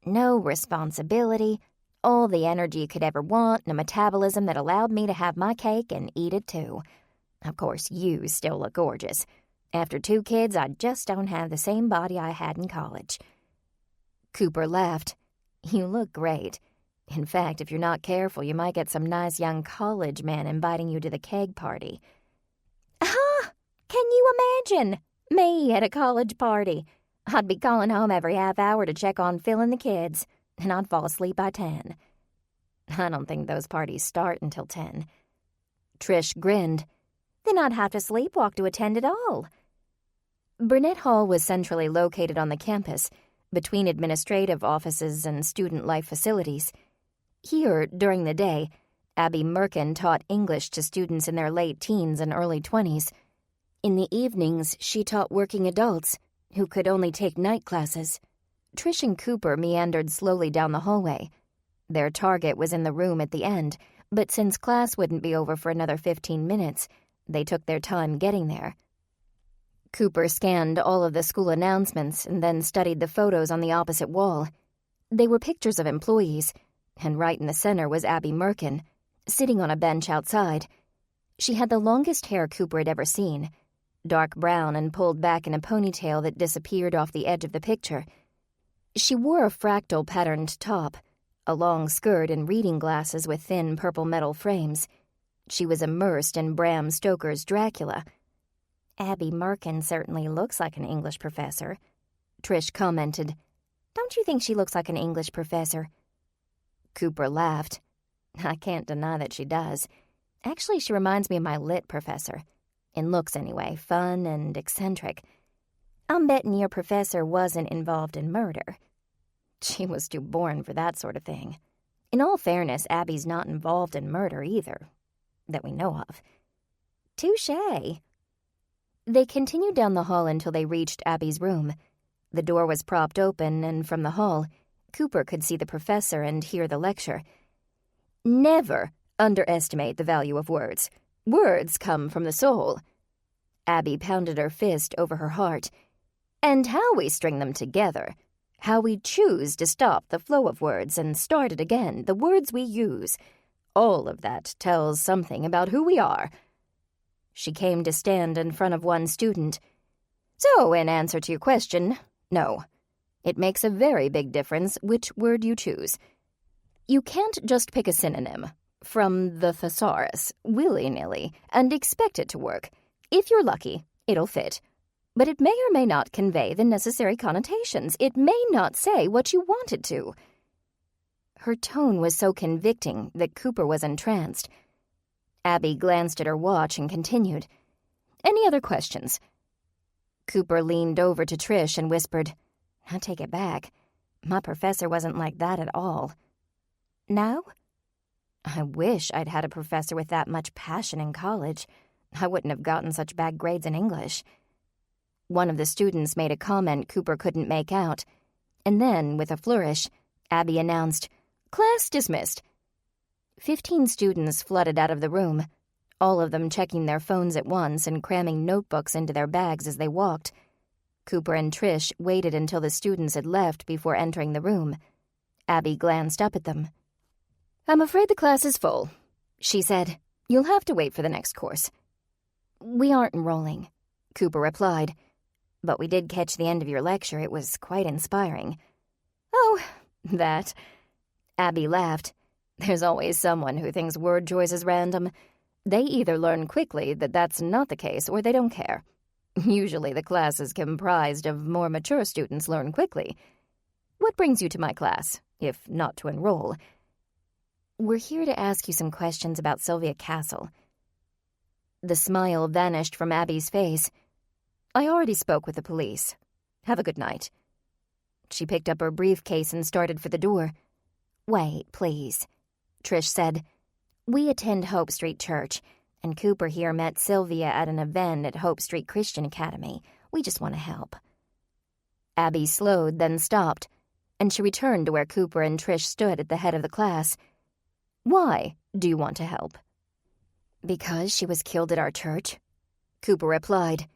Speaker 4: No responsibility, all the energy you could ever want, and a metabolism that allowed me to have my cake and eat it too. Of course, you still look gorgeous. After 2 kids, I just don't have the same body I had in college.
Speaker 1: Cooper laughed. You look great. In fact, if you're not careful, you might get some nice young college man inviting you to the keg party.
Speaker 4: Ah! Can you imagine? Me at a college party. I'd be calling home every half hour to check on Phil and the kids, and I'd fall asleep by 10.
Speaker 1: I don't think those parties start until 10. Trish grinned.
Speaker 4: Then I'd have to sleepwalk to attend it all.
Speaker 1: Burnett Hall was centrally located on the campus, between administrative offices and student life facilities. Here, during the day, Abby Merkin taught English to students in their late teens and early 20s. In the evenings, she taught working adults who could only take night classes. Trish and Cooper meandered slowly down the hallway. Their target was in the room at the end, but since class wouldn't be over for another 15 minutes, they took their time getting there. Cooper scanned all of the school announcements and then studied the photos on the opposite wall. They were pictures of employees, and right in the center was Abby Merkin, sitting on a bench outside. She had the longest hair Cooper had ever seen, dark brown and pulled back in a ponytail that disappeared off the edge of the picture. She wore a fractal-patterned top, a long skirt and reading glasses with thin purple metal frames. She was immersed in Bram Stoker's Dracula.
Speaker 4: Abby Merkin certainly looks like an English professor,
Speaker 1: Trish commented.
Speaker 4: Don't you think she looks like an English professor?
Speaker 1: Cooper laughed.
Speaker 4: I can't deny that she does. Actually, she reminds me of my lit professor. In looks, anyway, fun and eccentric. I'm betting your professor wasn't involved in murder.
Speaker 1: She was too born for that sort of thing.
Speaker 4: In all fairness, Abby's not involved in murder either, that we know of. Touché.
Speaker 1: They continued down the hall until they reached Abby's room. The door was propped open, and from the hall, Cooper could see the professor and hear the lecture. Never underestimate the value of words. Words come from the soul. Abby pounded her fist over her heart. And how we string them together. How we choose to stop the flow of words and start it again, the words we use. All of that tells something about who we are. She came to stand in front of one student. So, in answer to your question, no. It makes a very big difference which word you choose. You can't just pick a synonym from the thesaurus, willy-nilly, and expect it to work. If you're lucky, it'll fit. But it may or may not convey the necessary connotations. It may not say what you want it to. Her tone was so convicting that Cooper was entranced. Abby glanced at her watch and continued. Any other questions? Cooper leaned over to Trish and whispered, I take it back. My professor wasn't like that at all.
Speaker 4: No?
Speaker 1: I wish I'd had a professor with that much passion in college. I wouldn't have gotten such bad grades in English. One of the students made a comment Cooper couldn't make out, and then, with a flourish, Abby announced, Class dismissed. 15 students flooded out of the room, all of them checking their phones at once and cramming notebooks into their bags as they walked. Cooper and Trish waited until the students had left before entering the room. Abby glanced up at them. I'm afraid the class is full, she said. You'll have to wait for the next course.
Speaker 4: We aren't enrolling,
Speaker 1: Cooper replied.
Speaker 4: But we did catch the end of your lecture. It was quite inspiring.
Speaker 1: Oh, that. Abby laughed. There's always someone who thinks word choice is random. They either learn quickly that that's not the case or they don't care. Usually the class is comprised of more mature students learn quickly. What brings you to my class, if not to enroll?
Speaker 4: We're here to ask you some questions about Sylvia Castle.
Speaker 1: The smile vanished from Abby's face. I already spoke with the police. Have a good night. She picked up her briefcase and started for the door.
Speaker 4: Wait, please,
Speaker 1: Trish said.
Speaker 4: We attend Hope Street Church, and Cooper here met Sylvia at an event at Hope Street Christian Academy. We just want to help.
Speaker 1: Abby slowed, then stopped, and she returned to where Cooper and Trish stood at the head of the class. Why do you want to help?
Speaker 4: Because she was killed at our church,
Speaker 1: Cooper replied.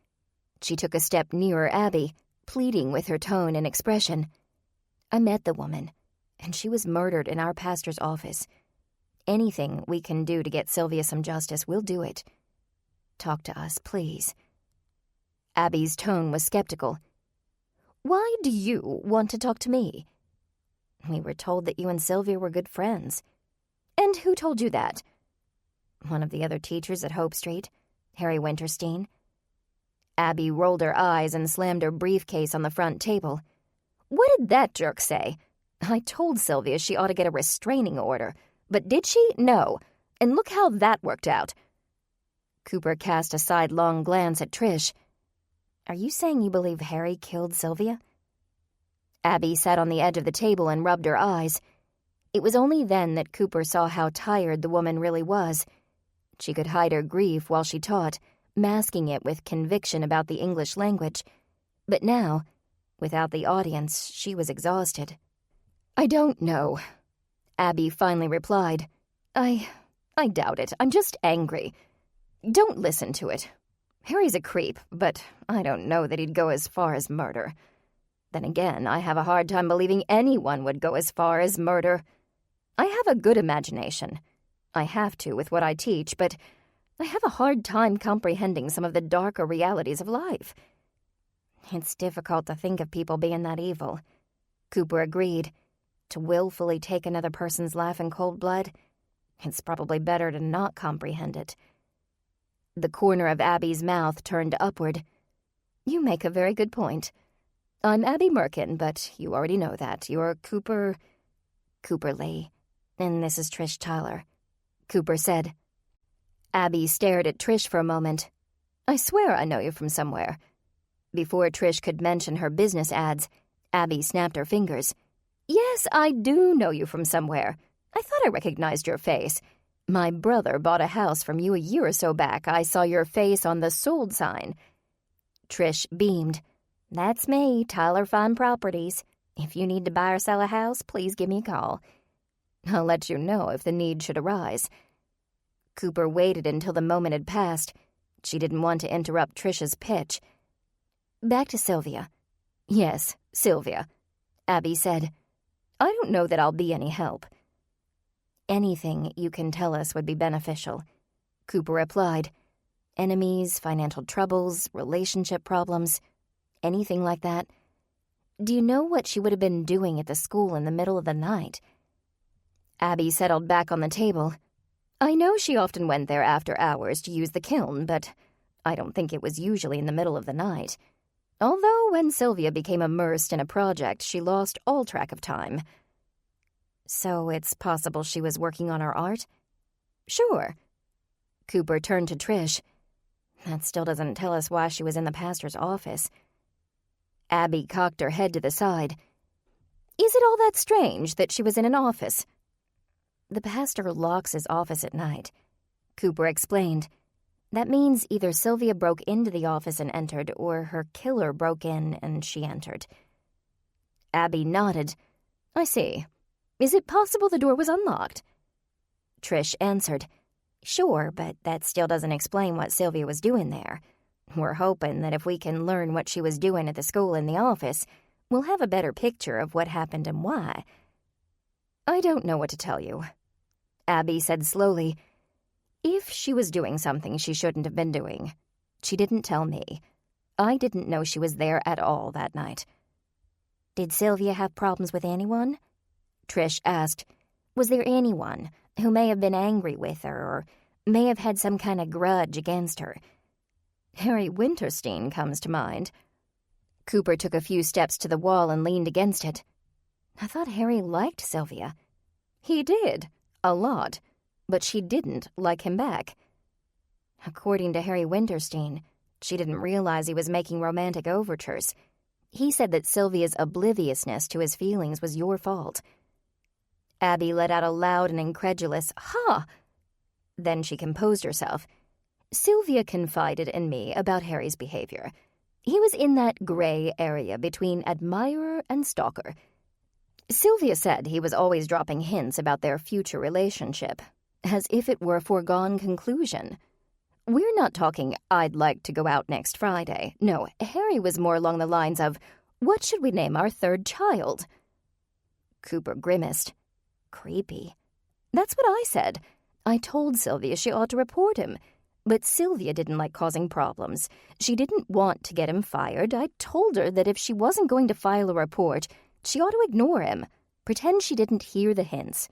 Speaker 1: She took a step nearer Abby, pleading with her tone and expression.
Speaker 4: I met the woman, and she was murdered in our pastor's office.
Speaker 1: Anything we can do to get Sylvia some justice, we'll do it.
Speaker 4: Talk to us, please.
Speaker 1: Abby's tone was skeptical. Why do you want to talk to me?
Speaker 4: We were told that you and Sylvia were good friends.
Speaker 1: And who told you that?
Speaker 4: One of the other teachers at Hope Street, Harry Winterstein.
Speaker 1: Abby rolled her eyes and slammed her briefcase on the front table. What did that jerk say? I told Sylvia she ought to get a restraining order. But did she? No. And look how that worked out. Cooper cast a sidelong glance at Trish.
Speaker 4: Are you saying you believe Harry killed Sylvia?
Speaker 1: Abby sat on the edge of the table and rubbed her eyes. It was only then that Cooper saw how tired the woman really was. She could hide her grief while she taught, masking it with conviction about the English language. But now, Without the audience, she was exhausted. "I don't know," Abby finally replied. I doubt it. I'm just angry. Don't listen to it. Harry's a creep, but I don't know that he'd go as far as murder. Then again, I have a hard time believing anyone would go as far as murder. I have a good imagination. I have to with what I teach, but I have a hard time comprehending some of the darker realities of life. It's difficult to think of people being that evil, Cooper agreed. To willfully take another person's life in cold blood, it's probably better to not comprehend it. The corner of Abby's mouth turned upward. You make a very good point. I'm Abby Merkin, but you already know that. You're Cooper Lee, and this is Trish Tyler, Cooper said. Abby stared at Trish for a moment. I swear I know you from somewhere. Before Trish could mention her business ads, Abby snapped her fingers. Yes, I do know you from somewhere. I thought I recognized your face. My brother bought a house from you a year or so back. I saw your face on the sold sign. Trish beamed. That's me, Tyler Fine Properties. If you need to buy or sell a house, please give me a call. I'll let you know if the need should arise. Cooper waited until the moment had passed. She didn't want to interrupt Trish's pitch. Back to Sylvia. Yes, Sylvia, Abby said. I don't know that I'll be any help. Anything you can tell us would be beneficial, Cooper replied. Enemies, financial troubles, relationship problems, anything like that. Do you know what she would have been doing at the school in the middle of the night? Abby settled back on the table. I know she often went there after hours to use the kiln, but I don't think it was usually in the middle of the night. Although when Sylvia became immersed in a project, she lost all track of time. So it's possible she was working on her art? Sure. Cooper turned to Trish. That still doesn't tell us why she was in the pastor's office. Abby cocked her head to the side. Is it all that strange that she was in an office? The pastor locks his office at night, Cooper explained. That means either Sylvia broke into the office and entered, or her killer broke in and she entered. Abby nodded. I see. Is it possible the door was unlocked? Trish answered. Sure, but that still doesn't explain what Sylvia was doing there. We're hoping that if we can learn what she was doing at the school in the office, we'll have a better picture of what happened and why. I don't know what to tell you, Abby said slowly. If she was doing something she shouldn't have been doing, she didn't tell me. I didn't know she was there at all that night. Did Sylvia have problems with anyone? Trish asked. Was there anyone who may have been angry with her or may have had some kind of grudge against her? Harry Winterstein comes to mind. Cooper took a few steps to the wall and leaned against it. I thought Harry liked Sylvia. He did, a lot, but she didn't like him back. According to Harry Winterstein, she didn't realize he was making romantic overtures. He said that Sylvia's obliviousness to his feelings was your fault. Abby let out a loud and incredulous, ha! Then she composed herself. Sylvia confided in me about Harry's behavior. He was in that gray area between admirer and stalker. Sylvia said he was always dropping hints about their future relationship, as if it were a foregone conclusion. We're not talking, I'd like to go out next Friday. No, Harry was more along the lines of, what should we name our third child? Cooper grimaced. Creepy. That's what I said. I told Sylvia she ought to report him. But Sylvia didn't like causing problems. She didn't want to get him fired. I told her that if she wasn't going to file a report, she ought to ignore him, pretend she didn't hear the hints.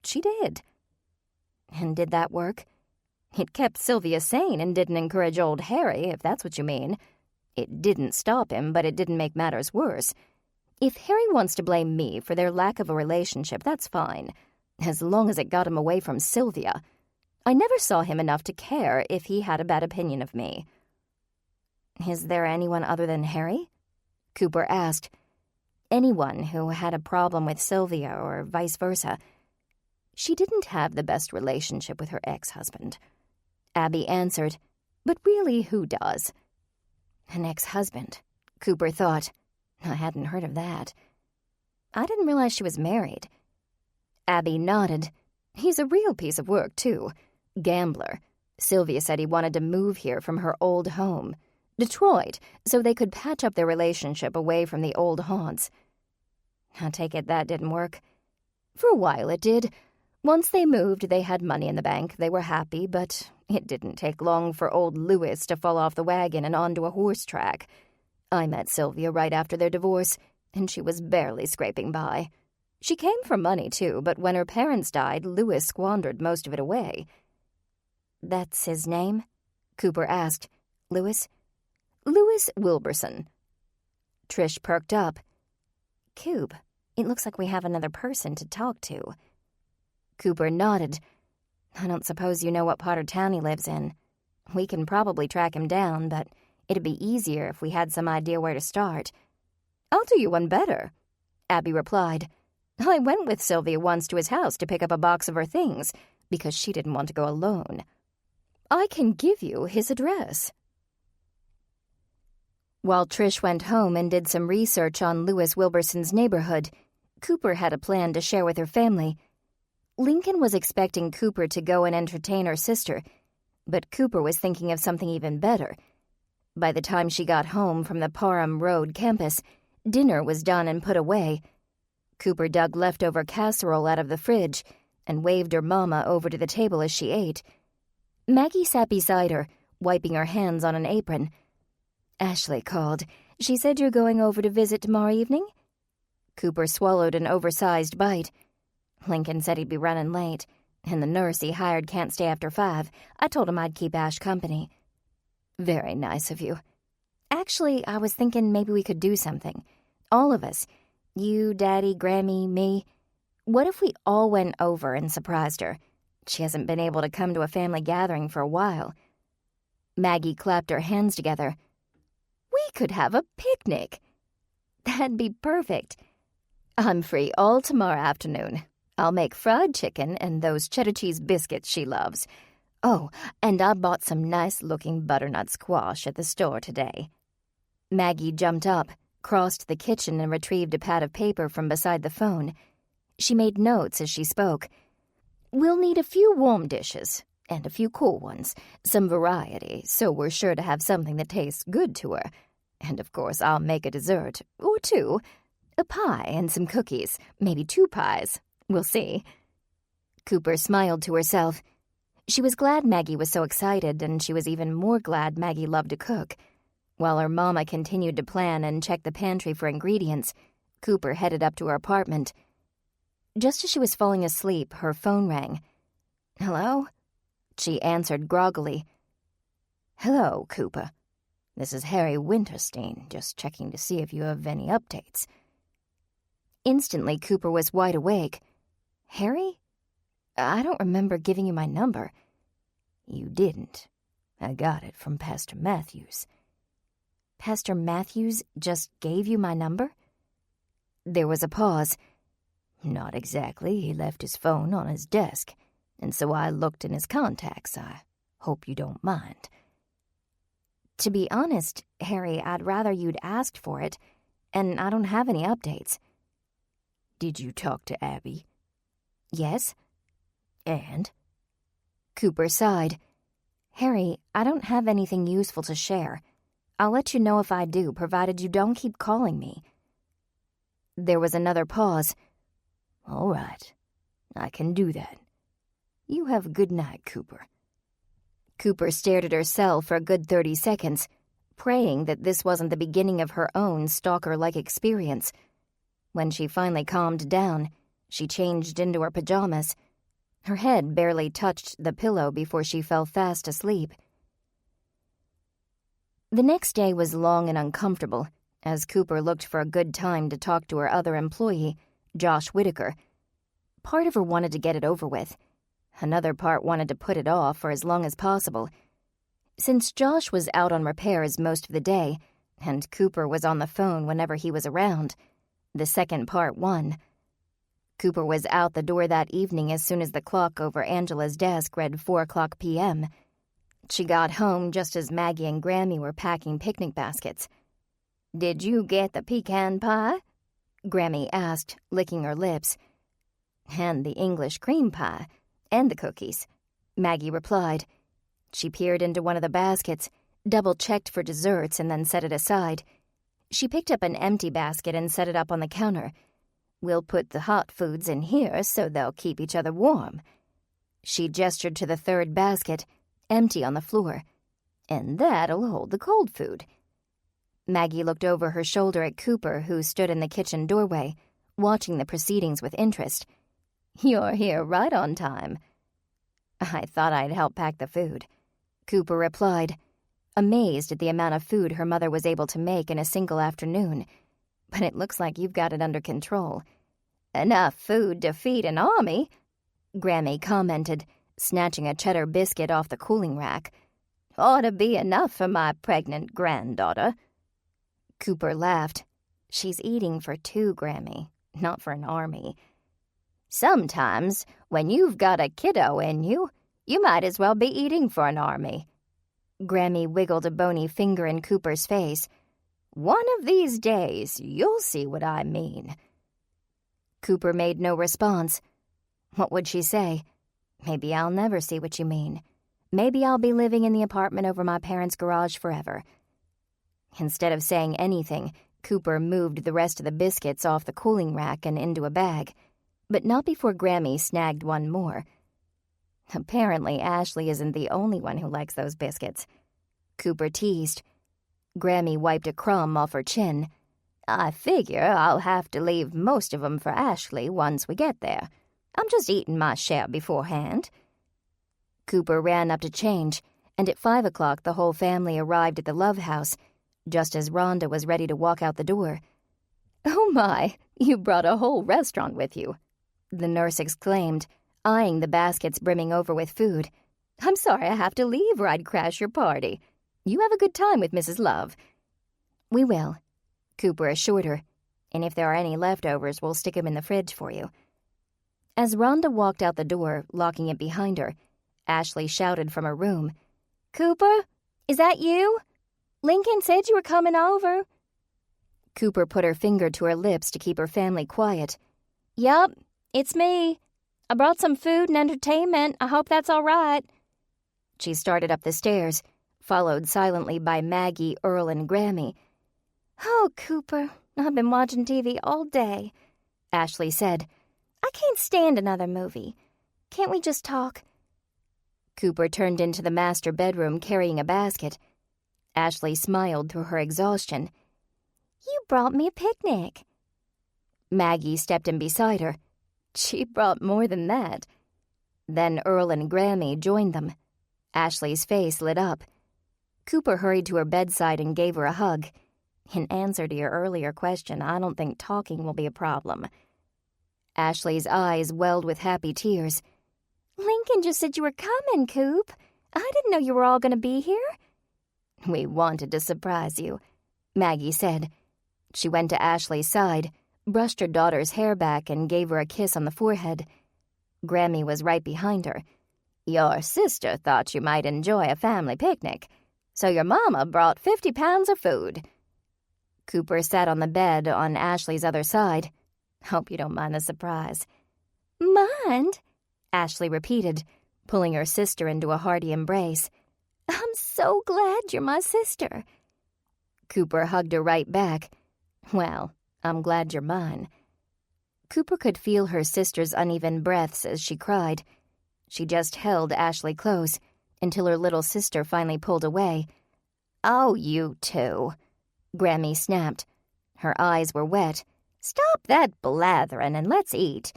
Speaker 1: She did. And did that work? It kept Sylvia sane and didn't encourage old Harry, if that's what you mean. It didn't stop him, but it didn't make matters worse. If Harry wants to blame me for their lack of a relationship, that's fine, as long as it got him away from Sylvia. I never saw him enough to care if he had a bad opinion of me. Is there anyone other than Harry? Cooper asked. Anyone who had a problem with Sylvia or vice versa. She didn't have the best relationship with her ex-husband. Abby answered, but really, who does? An ex-husband, Cooper thought.
Speaker 3: I hadn't heard of that. I didn't realize she was married. Abby nodded. He's a real piece of work, too. Gambler. Sylvia said he wanted to move here from her old home, Detroit, so they could patch up their relationship away from the old haunts. I take it that didn't work. For a while it did. Once they moved, they had money in the bank. They were happy, but it didn't take long for old Lewis to fall off the wagon and onto a horse track. I met Sylvia right after their divorce, and she was barely scraping by. She came for money, too, but when her parents died, Lewis squandered most of it away.
Speaker 1: That's his name? Cooper asked. Lewis?
Speaker 3: Lewis Wilburson.
Speaker 1: Trish perked up. Coop, it looks like we have another person to talk to.
Speaker 3: Cooper nodded.
Speaker 1: I don't suppose you know what part of town he lives in. We can probably track him down, but it'd be easier if we had some idea where to start.
Speaker 3: I'll do you one better, Abby replied. I went with Sylvia once to his house to pick up a box of her things because she didn't want to go alone. I can give you his address. While Trish went home and did some research on Lewis Wilburson's neighborhood, Cooper had a plan to share with her family. Lincoln was expecting Cooper to go and entertain her sister, but Cooper was thinking of something even better. By the time she got home from the Parham Road campus, dinner was done and put away. Cooper dug leftover casserole out of the fridge and waved her mama over to the table as she ate. Maggie sat beside her, wiping her hands on an apron. Ashley called. She said you're going over to visit tomorrow evening? Cooper swallowed an oversized bite. Lincoln said he'd be running late, and the nurse he hired can't stay after 5. I told him I'd keep Ash company. Very nice of you. Actually, I was thinking maybe we could do something. All of us. You, Daddy, Grammy, me. What if we all went over and surprised her? She hasn't been able to come to a family gathering for a while. Maggie clapped her hands together. We could have a picnic. That'd be perfect. I'm free all tomorrow afternoon. I'll make fried chicken and those cheddar cheese biscuits she loves. Oh, and I bought some nice-looking butternut squash at the store today. Maggie jumped up, crossed the kitchen, and retrieved a pad of paper from beside the phone. She made notes as she spoke. We'll need a few warm dishes and a few cool ones, some variety, so we're sure to have something that tastes good to her. And, of course, I'll make a dessert, or 2, a pie and some cookies, maybe 2 pies. We'll see. Cooper smiled to herself. She was glad Maggie was so excited, and she was even more glad Maggie loved to cook. While her mama continued to plan and check the pantry for ingredients, Cooper headed up to her apartment. Just as she was falling asleep, her phone rang. Hello? She answered groggily. Hello, Cooper. This is Harry Winterstein, just checking to see if you have any updates. Instantly, Cooper was wide awake. Harry? I don't remember giving you my number. You didn't. I got it from Pastor Matthews. Pastor Matthews just gave you my number? There was a pause. Not exactly. He left his phone on his desk, and so I looked in his contacts. I hope you don't mind. To be honest, Harry, I'd rather you'd asked for it, and I don't have any updates. Did you talk to Abby? Yes. And? Cooper sighed. Harry, I don't have anything useful to share. I'll let you know if I do, provided you don't keep calling me. There was another pause. All right. I can do that. You have a good night, Cooper. Cooper stared at her cell for a good 30 seconds, praying that this wasn't the beginning of her own stalker-like experience. When she finally calmed down, she changed into her pajamas. Her head barely touched the pillow before she fell fast asleep. The next day was long and uncomfortable, as Cooper looked for a good time to talk to her other employee, Josh Whitaker. Part of her wanted to get it over with. Another part wanted to put it off for as long as possible. Since Josh was out on repairs most of the day, and Cooper was on the phone whenever he was around, the second part won. Cooper was out the door that evening as soon as the clock over Angela's desk read 4:00 p.m. She got home just as Maggie and Grammy were packing picnic baskets.
Speaker 4: Did you get the pecan pie? Grammy asked, licking her lips.
Speaker 3: And the English cream pie, and the cookies, Maggie replied. She peered into one of the baskets, double-checked for desserts, and then set it aside. She picked up an empty basket and set it up on the counter. We'll put the hot foods in here so they'll keep each other warm. She gestured to the third basket, empty on the floor. And that'll hold the cold food. Maggie looked over her shoulder at Cooper, who stood in the kitchen doorway, watching the proceedings with interest.
Speaker 4: You're here right on time.
Speaker 3: I thought I'd help pack the food, Cooper replied, amazed at the amount of food her mother was able to make in a single afternoon. But it looks like you've got it under control.
Speaker 4: Enough food to feed an army,
Speaker 3: Grammy commented, snatching a cheddar biscuit off the cooling rack.
Speaker 4: Ought to be enough for my pregnant granddaughter.
Speaker 3: Cooper laughed. She's eating for 2, Grammy, not for an army.
Speaker 4: Sometimes, when you've got a kiddo in you, you might as well be eating for an army.
Speaker 3: Grammy wiggled a bony finger in Cooper's face.
Speaker 4: One of these days, you'll see what I mean.
Speaker 3: Cooper made no response. What would she say? Maybe I'll never see what you mean. Maybe I'll be living in the apartment over my parents' garage forever. Instead of saying anything, Cooper moved the rest of the biscuits off the cooling rack and into a bag. But not before Grammy snagged one more. Apparently, Ashley isn't the only one who likes those biscuits. Cooper teased. Grammy wiped a crumb off her chin.
Speaker 4: I figure I'll have to leave most of them for Ashley once we get there. I'm just eating my share beforehand.
Speaker 3: Cooper ran up to change, and at 5 o'clock the whole family arrived at the Love House, just as Rhonda was ready to walk out the door.
Speaker 1: Oh my, you brought a whole restaurant with you,
Speaker 3: the nurse exclaimed, eyeing the baskets brimming over with food.
Speaker 1: I'm sorry I have to leave or I'd crash your party. You have a good time with Mrs. Love.
Speaker 3: We will, Cooper assured her, and if there are any leftovers, we'll stick them in the fridge for you. As Rhonda walked out the door, locking it behind her, Ashley shouted from her room,
Speaker 1: Cooper, is that you? Lincoln said you were coming over.
Speaker 3: Cooper put her finger to her lips to keep her family quiet.
Speaker 1: Yup, it's me. I brought some food and entertainment. I hope that's all right.
Speaker 3: She started up the stairs, followed silently by Maggie, Earl, and Grammy.
Speaker 1: Oh, Cooper, I've been watching TV all day,
Speaker 3: Ashley said.
Speaker 1: I can't stand another movie. Can't we just talk?
Speaker 3: Cooper turned into the master bedroom carrying a basket. Ashley smiled through her exhaustion.
Speaker 1: You brought me a picnic.
Speaker 3: Maggie stepped in beside her.
Speaker 1: She brought more than that.
Speaker 3: Then Earl and Grammy joined them. Ashley's face lit up. Cooper hurried to her bedside and gave her a hug. In answer to your earlier question, I don't think talking will be a problem. Ashley's eyes welled with happy tears.
Speaker 1: Lincoln just said you were coming, Coop. I didn't know you were all going to be here.
Speaker 3: We wanted to surprise you, Maggie said. She went to Ashley's side, brushed her daughter's hair back, and gave her a kiss on the forehead. Grammy was right behind her.
Speaker 4: Your sister thought you might enjoy a family picnic, so your mama brought 50 pounds of food.
Speaker 3: Cooper sat on the bed on Ashley's other side. Hope you don't mind the surprise.
Speaker 1: Mind?
Speaker 3: Ashley repeated, pulling her sister into a hearty embrace.
Speaker 1: I'm so glad you're my sister.
Speaker 3: Cooper hugged her right back. Well, I'm glad you're mine. Cooper could feel her sister's uneven breaths as she cried. She just held Ashley close until her little sister finally pulled away.
Speaker 4: Oh, you two,
Speaker 3: Grammy snapped. Her eyes were wet.
Speaker 4: Stop that blathering and let's eat.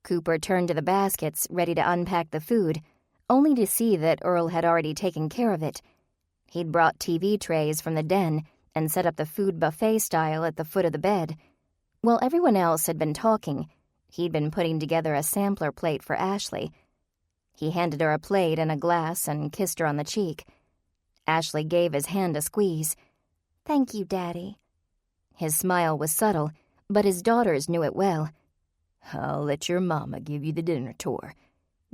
Speaker 3: Cooper turned to the baskets, ready to unpack the food, only to see that Earl had already taken care of it. He'd brought TV trays from the den and set up the food buffet style at the foot of the bed. While everyone else had been talking, he'd been putting together a sampler plate for Ashley. He handed her a plate and a glass and kissed her on the cheek. Ashley gave his hand a squeeze.
Speaker 1: Thank you, Daddy.
Speaker 3: His smile was subtle, but his daughters knew it well. I'll let your mama give you the dinner tour.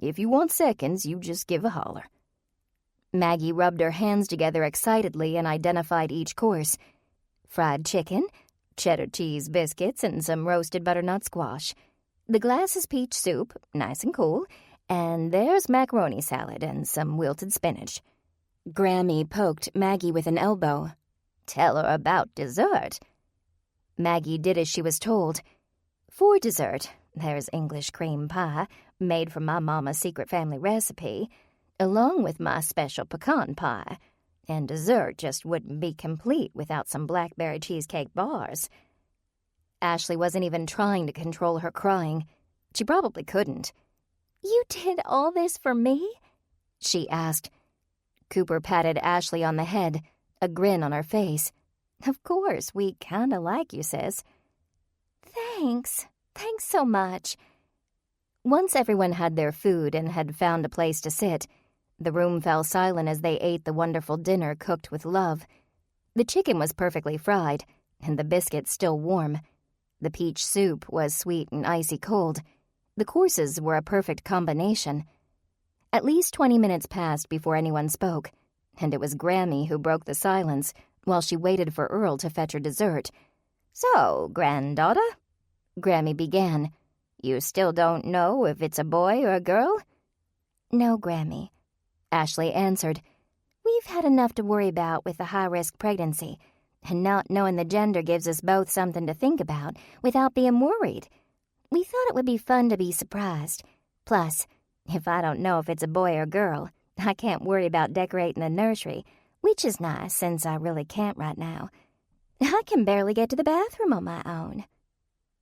Speaker 3: If you want seconds, you just give a holler. Maggie rubbed her hands together excitedly and identified each course.
Speaker 1: fried chicken, cheddar cheese biscuits, and some roasted butternut squash. The glass is peach soup, nice and cool, and there's macaroni salad and some wilted spinach. Grammy poked Maggie with an elbow.
Speaker 4: Tell her about dessert.
Speaker 1: Maggie did as she was told. For dessert, there's English cream pie, made from my mama's secret family recipe, along with my special pecan pie. And dessert just wouldn't be complete without some blackberry cheesecake bars. Ashley wasn't even trying to control her crying. She probably couldn't.
Speaker 4: You did all this for me?
Speaker 1: She asked. Cooper patted Ashley on the head, a grin on her face. Of course, we kinda like you, sis.
Speaker 4: Thanks. Thanks so much.
Speaker 1: Once everyone had their food and had found a place to sit, the room fell silent as they ate the wonderful dinner cooked with love. The chicken was perfectly fried, and the biscuits still warm. The peach soup was sweet and icy cold. The courses were a perfect combination. At least 20 minutes passed before anyone spoke, and it was Grammy who broke the silence while she waited for Earl to fetch her dessert.
Speaker 4: So, granddaughter, Grammy began, you still don't know if it's a boy or a girl?
Speaker 1: No, Grammy, Ashley answered. We've had enough to worry about with the high-risk pregnancy, and not knowing the gender gives us both something to think about without being worried. We thought it would be fun to be surprised. Plus, if I don't know if it's a boy or girl, I can't worry about decorating the nursery, which is nice since I really can't right now. I can barely get to the bathroom on my own.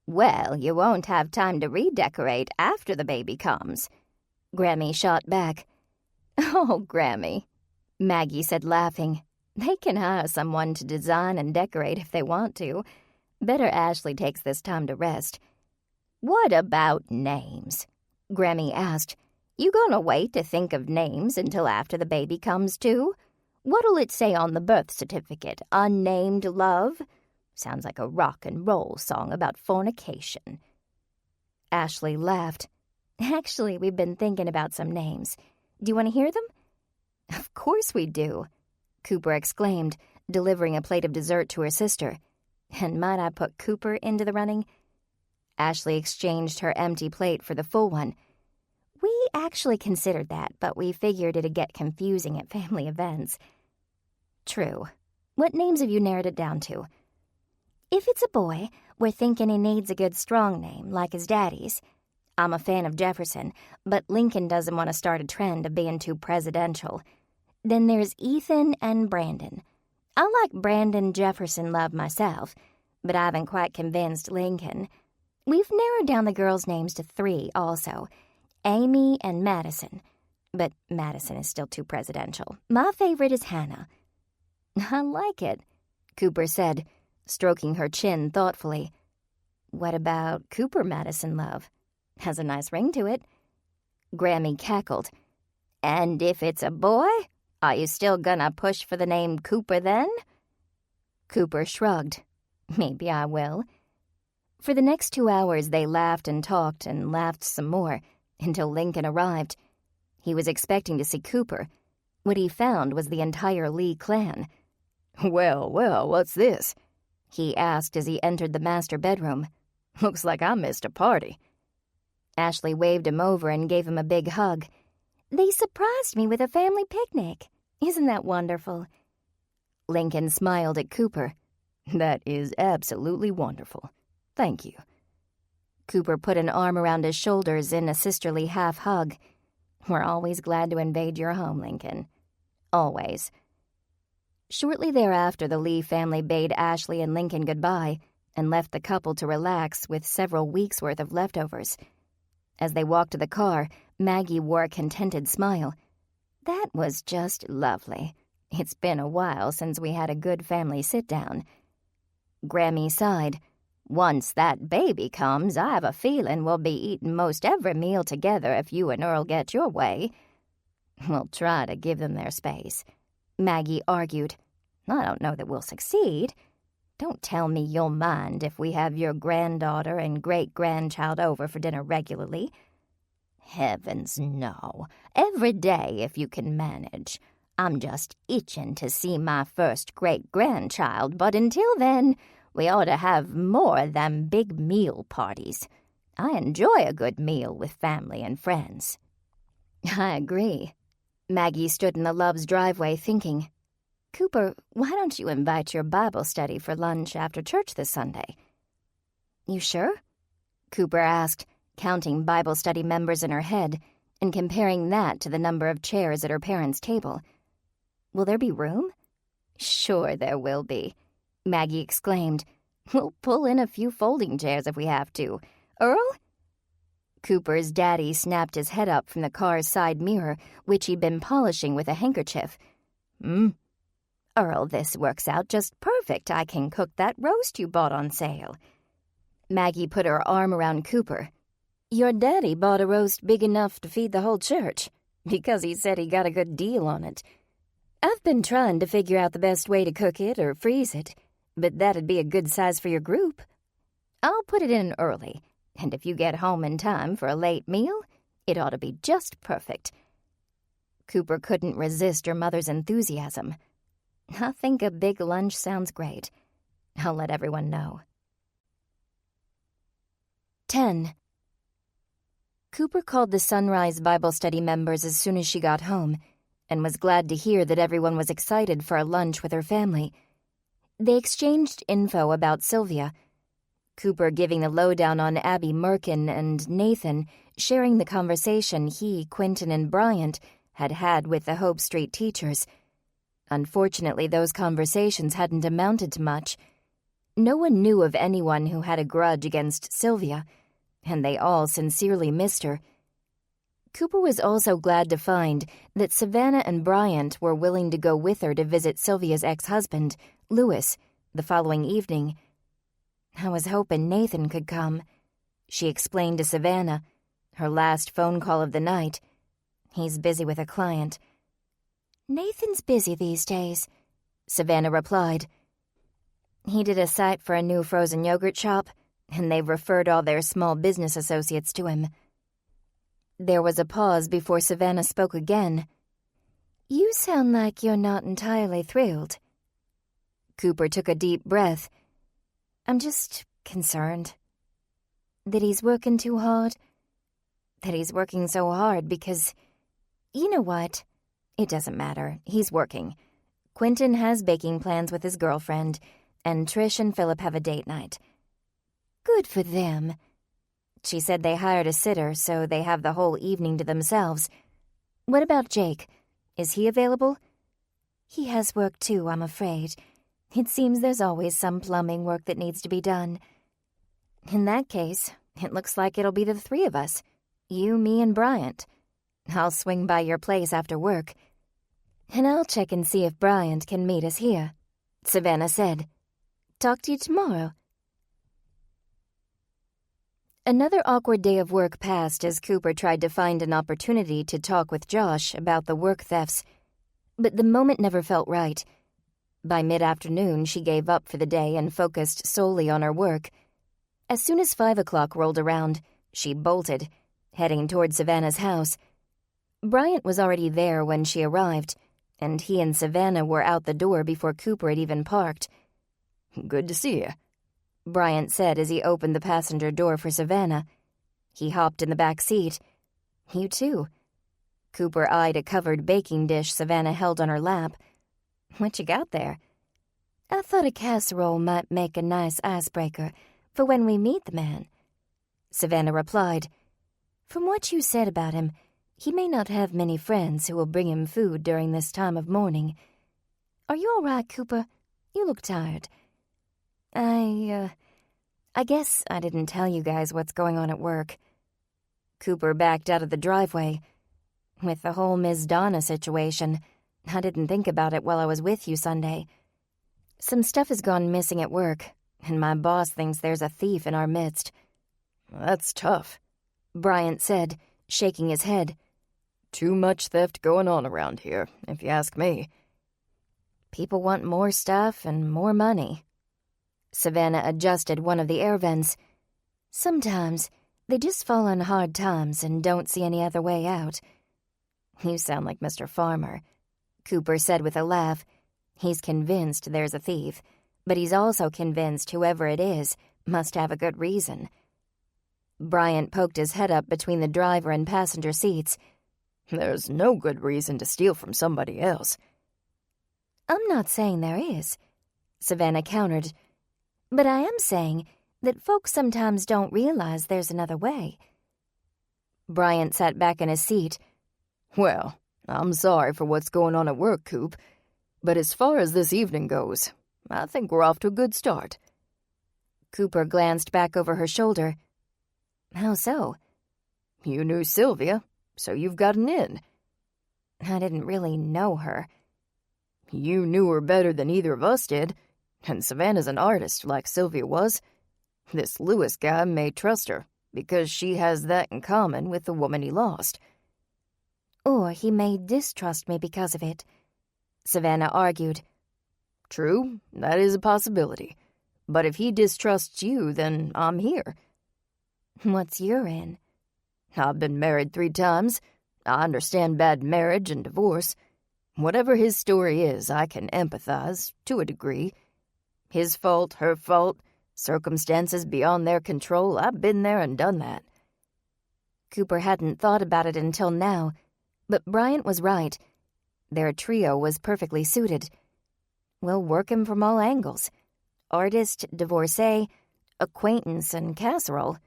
Speaker 4: Well, you won't have time to redecorate after the baby comes,
Speaker 1: Grammy shot back.
Speaker 4: Oh, Grammy,
Speaker 1: Maggie said, laughing. They can hire someone to design and decorate if they want to. Better Ashley takes this time to rest.
Speaker 4: What about names? Grammy asked. You gonna wait to think of names until after the baby comes, too? What'll it say on the birth certificate? Unnamed love? Sounds like a rock and roll song about fornication.
Speaker 1: Ashley laughed. Actually, we've been thinking about some names. Do you want to hear them? Of course we do, Cooper exclaimed, delivering a plate of dessert to her sister. And might I put Cooper into the running? Ashley exchanged her empty plate for the full one. We actually considered that, but we figured it'd get confusing at family events. True. What names have you narrowed it down to? If it's a boy, we're thinking he needs a good strong name, like his daddy's. I'm a fan of Jefferson, but Lincoln doesn't want to start a trend of being too presidential. Then there's Ethan and Brandon. I like Brandon Jefferson Love myself, but I haven't quite convinced Lincoln. We've narrowed down the girls' names to 3 also, Amy and Madison. But Madison is still too presidential. My favorite is Hannah. I like it, Cooper said, stroking her chin thoughtfully. What about Cooper Madison Love? Has a nice ring to it. Grammy cackled.
Speaker 4: And if it's a boy, are you still gonna push for the name Cooper then?
Speaker 1: Cooper shrugged. Maybe I will. For the next 2 hours, they laughed and talked and laughed some more until Lincoln arrived. He was expecting to see Cooper. What he found was the entire Lee clan.
Speaker 6: Well, what's this?
Speaker 1: He asked as he entered the master bedroom.
Speaker 6: Looks like I missed a party.
Speaker 1: Ashley waved him over and gave him a big hug. They surprised me with a family picnic. Isn't that wonderful? Lincoln smiled at Cooper.
Speaker 6: That is absolutely wonderful. Thank you.
Speaker 1: Cooper put an arm around his shoulders in a sisterly half hug. We're always glad to invade your home, Lincoln. Always. Shortly thereafter, the Lee family bade Ashley and Lincoln goodbye and left the couple to relax with several weeks' worth of leftovers. As they walked to the car, Maggie wore a contented smile. That was just lovely. It's been a while since we had a good family sit-down. Grammy sighed.
Speaker 4: Once that baby comes, I have a feeling we'll be eating most every meal together if you and Earl get your way.
Speaker 1: We'll try to give them their space, Maggie argued. I don't know that we'll succeed. Don't tell me you'll mind if we have your granddaughter and great-grandchild over for dinner regularly.
Speaker 4: Heavens, no. Every day if you can manage. I'm just itching to see my first great-grandchild, but until then, we ought to have more than big meal parties. I enjoy a good meal with family and friends."
Speaker 1: I agree. Maggie stood in the Loves' driveway thinking, "Cooper, why don't you invite your Bible study for lunch after church this Sunday?" "You sure?" Cooper asked, counting Bible study members in her head and comparing that to the number of chairs at her parents' table. "Will there be room?"
Speaker 4: "Sure there will be," Maggie exclaimed. "We'll pull in a few folding chairs if we have to. Earl?" Cooper's daddy snapped his head up from the car's side mirror, which he'd been polishing with a handkerchief. "Earl, this works out just perfect. I can cook that roast you bought on sale." Maggie put her arm around Cooper. "Your daddy bought a roast big enough to feed the whole church, because he said he got a good deal on it. I've been trying to figure out the best way to cook it or freeze it, but that'd be a good size for your group. I'll put it in early, and if you get home in time for a late meal, it ought to be just perfect." Cooper couldn't resist her mother's enthusiasm. "I think a big lunch sounds great. I'll let everyone know." 10. Cooper called the Sunrise Bible Study members as soon as she got home and was glad to hear that everyone was excited for a lunch with her family. They exchanged info about Sylvia, Cooper giving the lowdown on Abby Merkin and Nathan sharing the conversation he, Quentin, and Bryant had had with the Hope Street teachers. Unfortunately, those conversations hadn't amounted to much. No one knew of anyone who had a grudge against Sylvia, and they all sincerely missed her. Cooper was also glad to find that Savannah and Bryant were willing to go with her to visit Sylvia's ex-husband, Louis, the following evening. "I was hoping Nathan could come," she explained to Savannah, her last phone call of the night. "He's busy with a client." "Nathan's busy these days," Savannah replied. "He did a site for a new frozen yogurt shop, and they've referred all their small business associates to him." There was a pause before Savannah spoke again. "You sound like you're not entirely thrilled." Cooper took a deep breath. "I'm just concerned." "That he's working too hard?" "That he's working so hard because... You know what? It doesn't matter. He's working. Quentin has baking plans with his girlfriend, and Trish and Philip have a date night." "Good for them." She said they hired a sitter, so they have the whole evening to themselves. "What about Jake? Is he available?" "He has work too, I'm afraid. It seems there's always some plumbing work that needs to be done." "In that case, it looks like it'll be the three of us. You, me, and Bryant. I'll swing by your place after work." "And I'll check and see if Bryant can meet us here," Savannah said. "Talk to you tomorrow." Another awkward day of work passed as Cooper tried to find an opportunity to talk with Josh about the work thefts. But the moment never felt right. By mid-afternoon, she gave up for the day and focused solely on her work. As soon as 5 o'clock rolled around, she bolted, heading toward Savannah's house. Bryant was already there when she arrived, and he and Savannah were out the door before Cooper had even parked.
Speaker 6: "Good to see you,"
Speaker 1: Bryant said as he opened the passenger door for Savannah. He hopped in the back seat. "You too." Cooper eyed a covered baking dish Savannah held on her lap. "What you got there?" "I thought a casserole might make a nice icebreaker for when we meet the man," Savannah replied. "From what you said about him, he may not have many friends who will bring him food during this time of mourning. Are you all right, Cooper? You look tired." I guess I didn't tell you guys what's going on at work." Cooper backed out of the driveway. "With the whole Ms. Donna situation, I didn't think about it while I was with you Sunday. Some stuff has gone missing at work, and my boss thinks there's a thief in our midst."
Speaker 6: "That's tough,"
Speaker 1: Bryant said, shaking his head.
Speaker 6: "Too much theft going on around here, if you ask me."
Speaker 1: "People want more stuff and more money." Savannah adjusted one of the air vents. "Sometimes they just fall on hard times and don't see any other way out." "You sound like Mr. Farmer," Cooper said with a laugh. He's convinced there's a thief, but he's also convinced whoever it is must have a good reason. Bryant poked his head up between the driver and passenger seats.
Speaker 6: There's no good reason to steal from somebody else.
Speaker 1: I'm not saying there is, Savannah countered, but I am saying that folks sometimes don't realize there's another way.
Speaker 5: Bryant sat back in his seat.
Speaker 6: Well, I'm sorry for what's going on at work, Coop, but as far as this evening goes, I think we're off to a good start.
Speaker 5: Cooper glanced back over her shoulder.
Speaker 1: How so?
Speaker 6: You knew Sylvia, so you've got an in.
Speaker 1: I didn't really know her.
Speaker 6: You knew her better than either of us did, and Savannah's an artist like Sylvia was. This Lewis guy may trust her, because she has that in common with the woman he lost.
Speaker 1: Or he may distrust me because of it, Savannah argued.
Speaker 6: True, that is a possibility. But if he distrusts you, then I'm here.
Speaker 1: What's your in?
Speaker 6: I've been married 3 times. I understand bad marriage and divorce. Whatever his story is, I can empathize, to a degree. His fault, her fault, circumstances beyond their control, I've been there and done that.
Speaker 1: Cooper hadn't thought about it until now, but Bryant was right. Their trio was perfectly suited. We'll work him from all angles. Artist, divorcee, acquaintance, and casserole.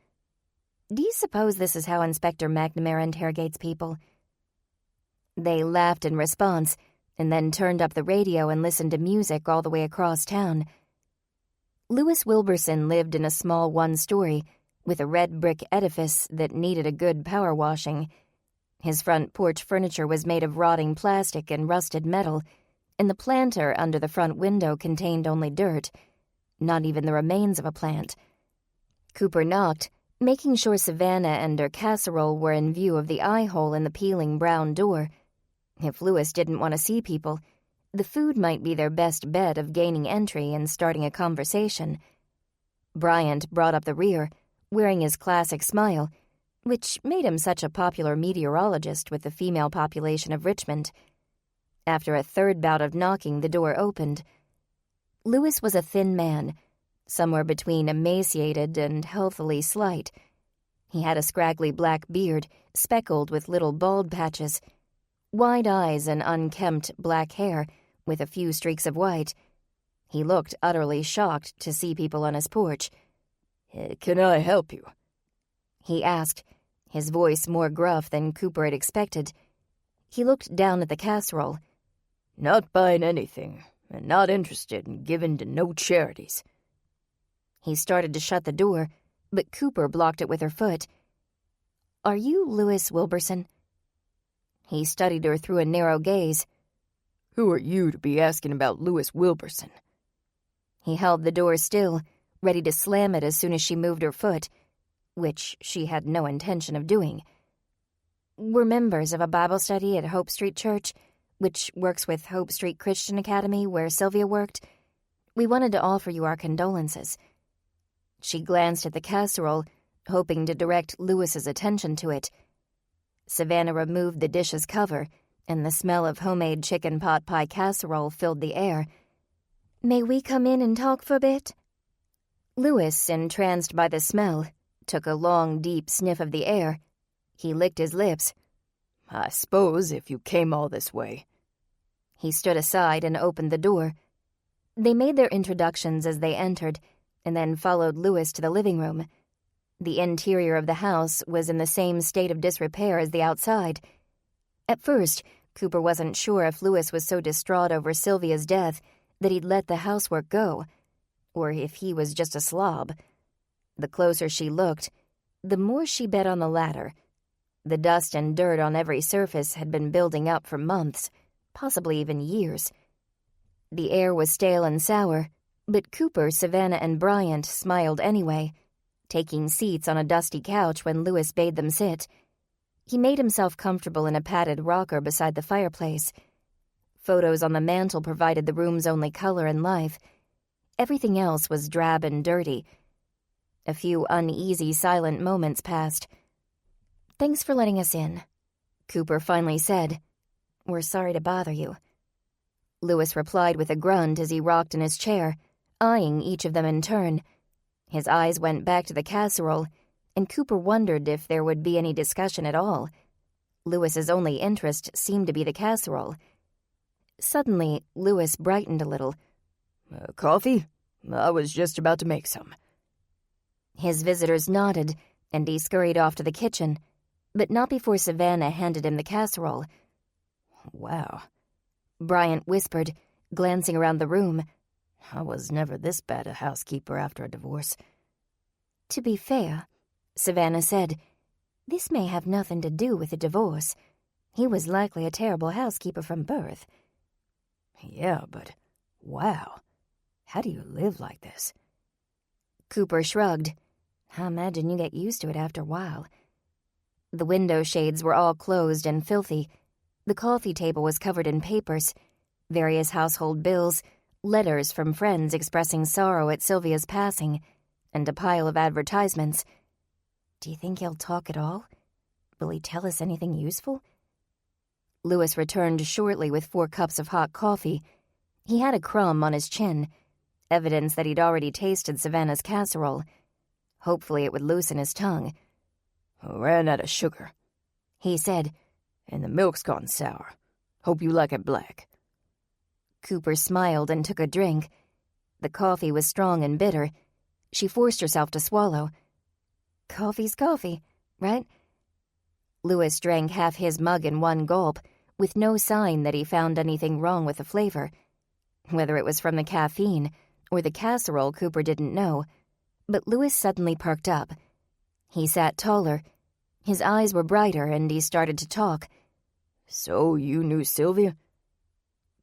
Speaker 1: Do you suppose this is how Inspector McNamara interrogates people? They laughed in response, and then turned up the radio and listened to music all the way across town. Lewis Wilburson lived in a small one-story with a red brick edifice that needed a good power washing. His front porch furniture was made of rotting plastic and rusted metal, and the planter under the front window contained only dirt, not even the remains of a plant. Cooper knocked, making sure Savannah and her casserole were in view of the eye-hole in the peeling brown door. If Lewis didn't want to see people, the food might be their best bet of gaining entry and starting a conversation. Bryant brought up the rear, wearing his classic smile, which made him such a popular meteorologist with the female population of Richmond. After a third bout of knocking, the door opened. Lewis was a thin man, somewhere between emaciated and healthily slight. He had a scraggly black beard, speckled with little bald patches, wide eyes and unkempt black hair with a few streaks of white. He looked utterly shocked to see people on his porch.
Speaker 6: Can I help you?"
Speaker 1: he asked, his voice more gruff than Cooper had expected. He looked down at the casserole.
Speaker 6: "Not buying anything, and not interested in giving to no charities."
Speaker 1: He started to shut the door, but Cooper blocked it with her foot. "Are you Lewis Wilburson?" He studied her through a narrow gaze.
Speaker 6: "Who are you to be asking about Lewis Wilburson?"
Speaker 1: He held the door still, ready to slam it as soon as she moved her foot, which she had no intention of doing. "We're members of a Bible study at Hope Street Church, which works with Hope Street Christian Academy, where Sylvia worked. We wanted to offer you our condolences." She glanced at the casserole, hoping to direct Lewis's attention to it. Savannah removed the dish's cover, and the smell of homemade chicken pot pie casserole filled the air. "May we come in and talk for a bit?" Lewis, entranced by the smell, took a long, deep sniff of the air. He licked his lips.
Speaker 6: "I suppose if you came all this way."
Speaker 1: He stood aside and opened the door. They made their introductions as they entered, and then followed Lewis to the living room. The interior of the house was in the same state of disrepair as the outside. At first, Cooper wasn't sure if Lewis was so distraught over Sylvia's death that he'd let the housework go, or if he was just a slob. The closer she looked, the more she bet on the latter. The dust and dirt on every surface had been building up for months, possibly even years. The air was stale and sour, but Cooper, Savannah, and Bryant smiled anyway, taking seats on a dusty couch when Lewis bade them sit. He made himself comfortable in a padded rocker beside the fireplace. Photos on the mantel provided the room's only color and life. Everything else was drab and dirty. A few uneasy, silent moments passed. "Thanks for letting us in," Cooper finally said. "We're sorry to bother you." Louis replied with a grunt as he rocked in his chair, eyeing each of them in turn. His eyes went back to the casserole, and Cooper wondered if there would be any discussion at all. Louis's only interest seemed to be the casserole. Suddenly, Louis brightened a little.
Speaker 6: Coffee? I was just about to make some.
Speaker 1: His visitors nodded, and he scurried off to the kitchen, but not before Savannah handed him the casserole.
Speaker 6: Wow,
Speaker 1: Bryant whispered, glancing around the room.
Speaker 6: I was never this bad a housekeeper after a divorce.
Speaker 1: To be fair, Savannah said, this may have nothing to do with the divorce. He was likely a terrible housekeeper from birth.
Speaker 6: Yeah, but wow. How do you live like this?
Speaker 1: Cooper shrugged. I imagine you get used to it after a while. The window shades were all closed and filthy. The coffee table was covered in papers, various household bills, letters from friends expressing sorrow at Sylvia's passing, and a pile of advertisements. Do you think he'll talk at all? Will he tell us anything useful? Louis returned shortly with 4 cups of hot coffee. He had a crumb on his chin, evidence that he'd already tasted Savannah's casserole. Hopefully it would loosen his tongue.
Speaker 6: I ran out of sugar,
Speaker 1: he said,
Speaker 6: and the milk's gone sour. Hope you like it black.
Speaker 1: Cooper smiled and took a drink. The coffee was strong and bitter. She forced herself to swallow. Coffee's coffee, right? Louis drank half his mug in one gulp, with no sign that he found anything wrong with the flavor. Whether it was from the caffeine or the casserole, Cooper didn't know, but Louis suddenly perked up. He sat taller. His eyes were brighter, and he started to talk.
Speaker 6: So you knew Sylvia?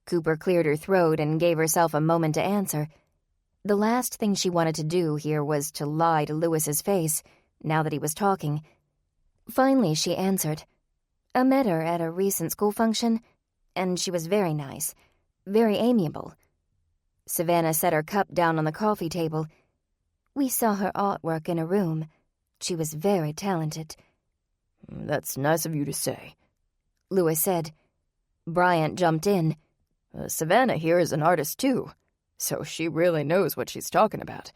Speaker 1: Cooper cleared her throat and gave herself a moment to answer. The last thing she wanted to do here was to lie to Louis's face, now that he was talking. Finally, she answered. I met her at a recent school function, and she was very nice, very amiable. Savannah set her cup down on the coffee table. We saw her artwork in a room. She was very talented.
Speaker 6: That's nice of you to say,
Speaker 1: Louis said. Bryant jumped in.
Speaker 6: Savannah here is an artist too, so she really knows what she's talking about.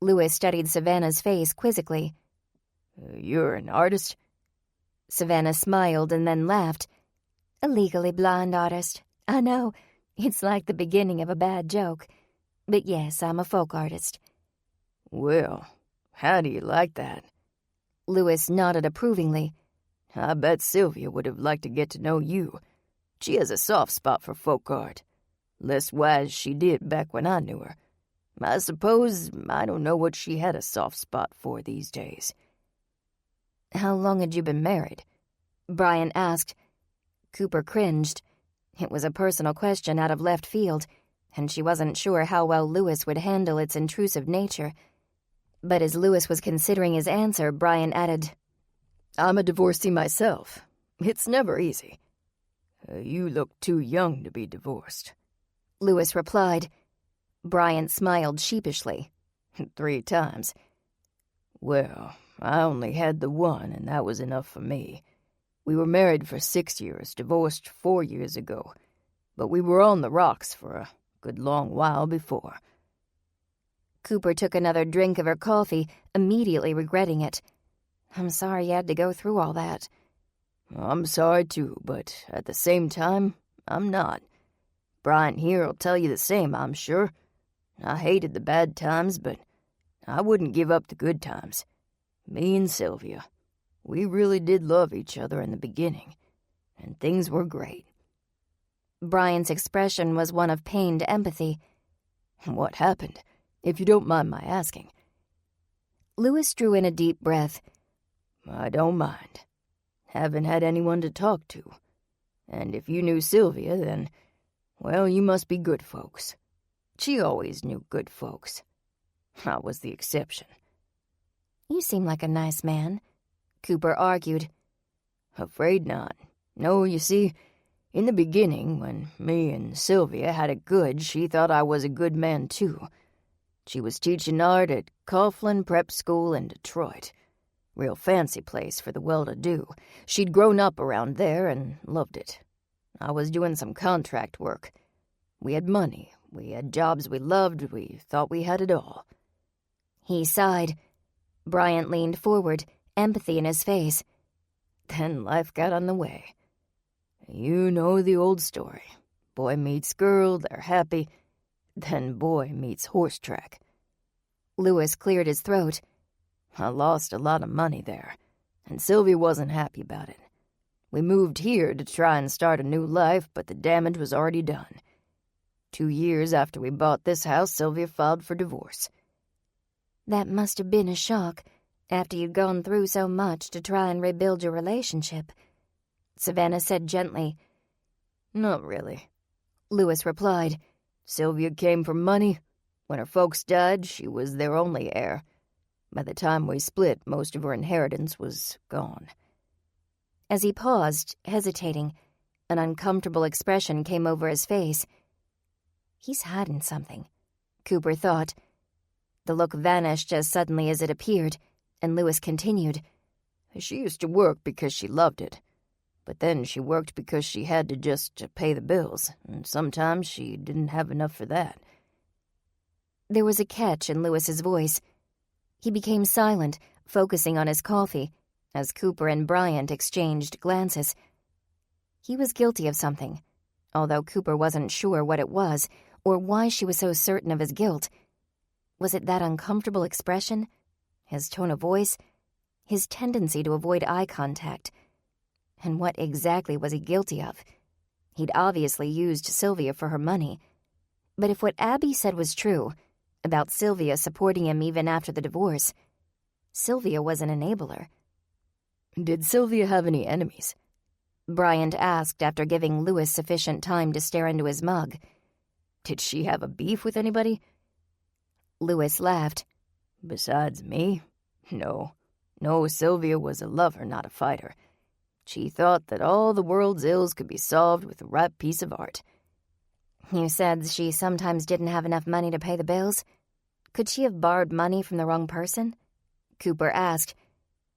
Speaker 1: Louis studied Savannah's face quizzically.
Speaker 6: You're an artist?
Speaker 1: Savannah smiled and then laughed. A legally blind artist. I know, it's like the beginning of a bad joke. But yes, I'm a folk artist.
Speaker 6: Well, how do you like that?
Speaker 1: Louis nodded approvingly.
Speaker 6: I bet Sylvia would have liked to get to know you. She has a soft spot for folk art. Less-wise she did back when I knew her. I suppose I don't know what she had a soft spot for these days.
Speaker 1: How long had you been married? Bryant asked. Cooper cringed. It was a personal question out of left field, and she wasn't sure how well Louis would handle its intrusive nature. But as Louis was considering his answer, Bryant added,
Speaker 6: I'm a divorcee myself. It's never easy. You look too young to be divorced,
Speaker 1: Louis replied. Bryant smiled sheepishly.
Speaker 6: 3 times. Well, I only had the one, and that was enough for me. We were married for 6 years, divorced 4 years ago, but we were on the rocks for a good long while before.
Speaker 1: Cooper took another drink of her coffee, immediately regretting it. I'm sorry you had to go through all that.
Speaker 6: I'm sorry too, but at the same time, I'm not. Bryant here will tell you the same, I'm sure. I hated the bad times, but I wouldn't give up the good times. Me and Sylvia, we really did love each other in the beginning, and things were great.
Speaker 1: Bryant's expression was one of pained empathy.
Speaker 6: What happened, if you don't mind my asking?
Speaker 1: Louis drew in a deep breath.
Speaker 6: I don't mind. Haven't had anyone to talk to. And if you knew Sylvia, then, well, you must be good folks. She always knew good folks. I was the exception.
Speaker 1: You seem like a nice man, Cooper argued.
Speaker 6: Afraid not. No, you see, in the beginning, when me and Sylvia had it good, she thought I was a good man, too. She was teaching art at Coughlin Prep School in Detroit. Real fancy place for the well-to-do. She'd grown up around there and loved it. I was doing some contract work. We had money, we had jobs we loved, we thought we had it all.
Speaker 1: He sighed. Bryant leaned forward, empathy in his face.
Speaker 6: Then life got on the way. You know the old story. Boy meets girl, they're happy. Then boy meets horse track.
Speaker 1: Lewis cleared his throat.
Speaker 6: I lost a lot of money there, and Sylvia wasn't happy about it. We moved here to try and start a new life, but the damage was already done. 2 years after we bought this house, Sylvia filed for divorce.
Speaker 1: That must have been a shock, after you'd gone through so much to try and rebuild your relationship, Savannah said gently.
Speaker 6: Not really,
Speaker 1: Lewis replied.
Speaker 6: Sylvia came from money. When her folks died, she was their only heir. By the time we split, most of her inheritance was gone.
Speaker 1: As he paused, hesitating, an uncomfortable expression came over his face. He's hiding something, Cooper thought. The look vanished as suddenly as it appeared, and Lewis continued.
Speaker 6: She used to work because she loved it. But then she worked because she had to just pay the bills, and sometimes she didn't have enough for that.
Speaker 1: There was a catch in Lewis's voice. He became silent, focusing on his coffee, as Cooper and Bryant exchanged glances. He was guilty of something, although Cooper wasn't sure what it was or why she was so certain of his guilt. Was it that uncomfortable expression? His tone of voice? His tendency to avoid eye contact? And what exactly was he guilty of? He'd obviously used Sylvia for her money. But if what Abby said was true, about Sylvia supporting him even after the divorce, Sylvia was an enabler.
Speaker 6: Did Sylvia have any enemies?
Speaker 1: Bryant asked after giving Lewis sufficient time to stare into his mug.
Speaker 6: Did she have a beef with anybody?
Speaker 1: Lewis laughed.
Speaker 6: Besides me? No, Sylvia was a lover, not a fighter. She thought that all the world's ills could be solved with the right piece of art.
Speaker 1: You said she sometimes didn't have enough money to pay the bills? Could she have borrowed money from the wrong person? Cooper asked.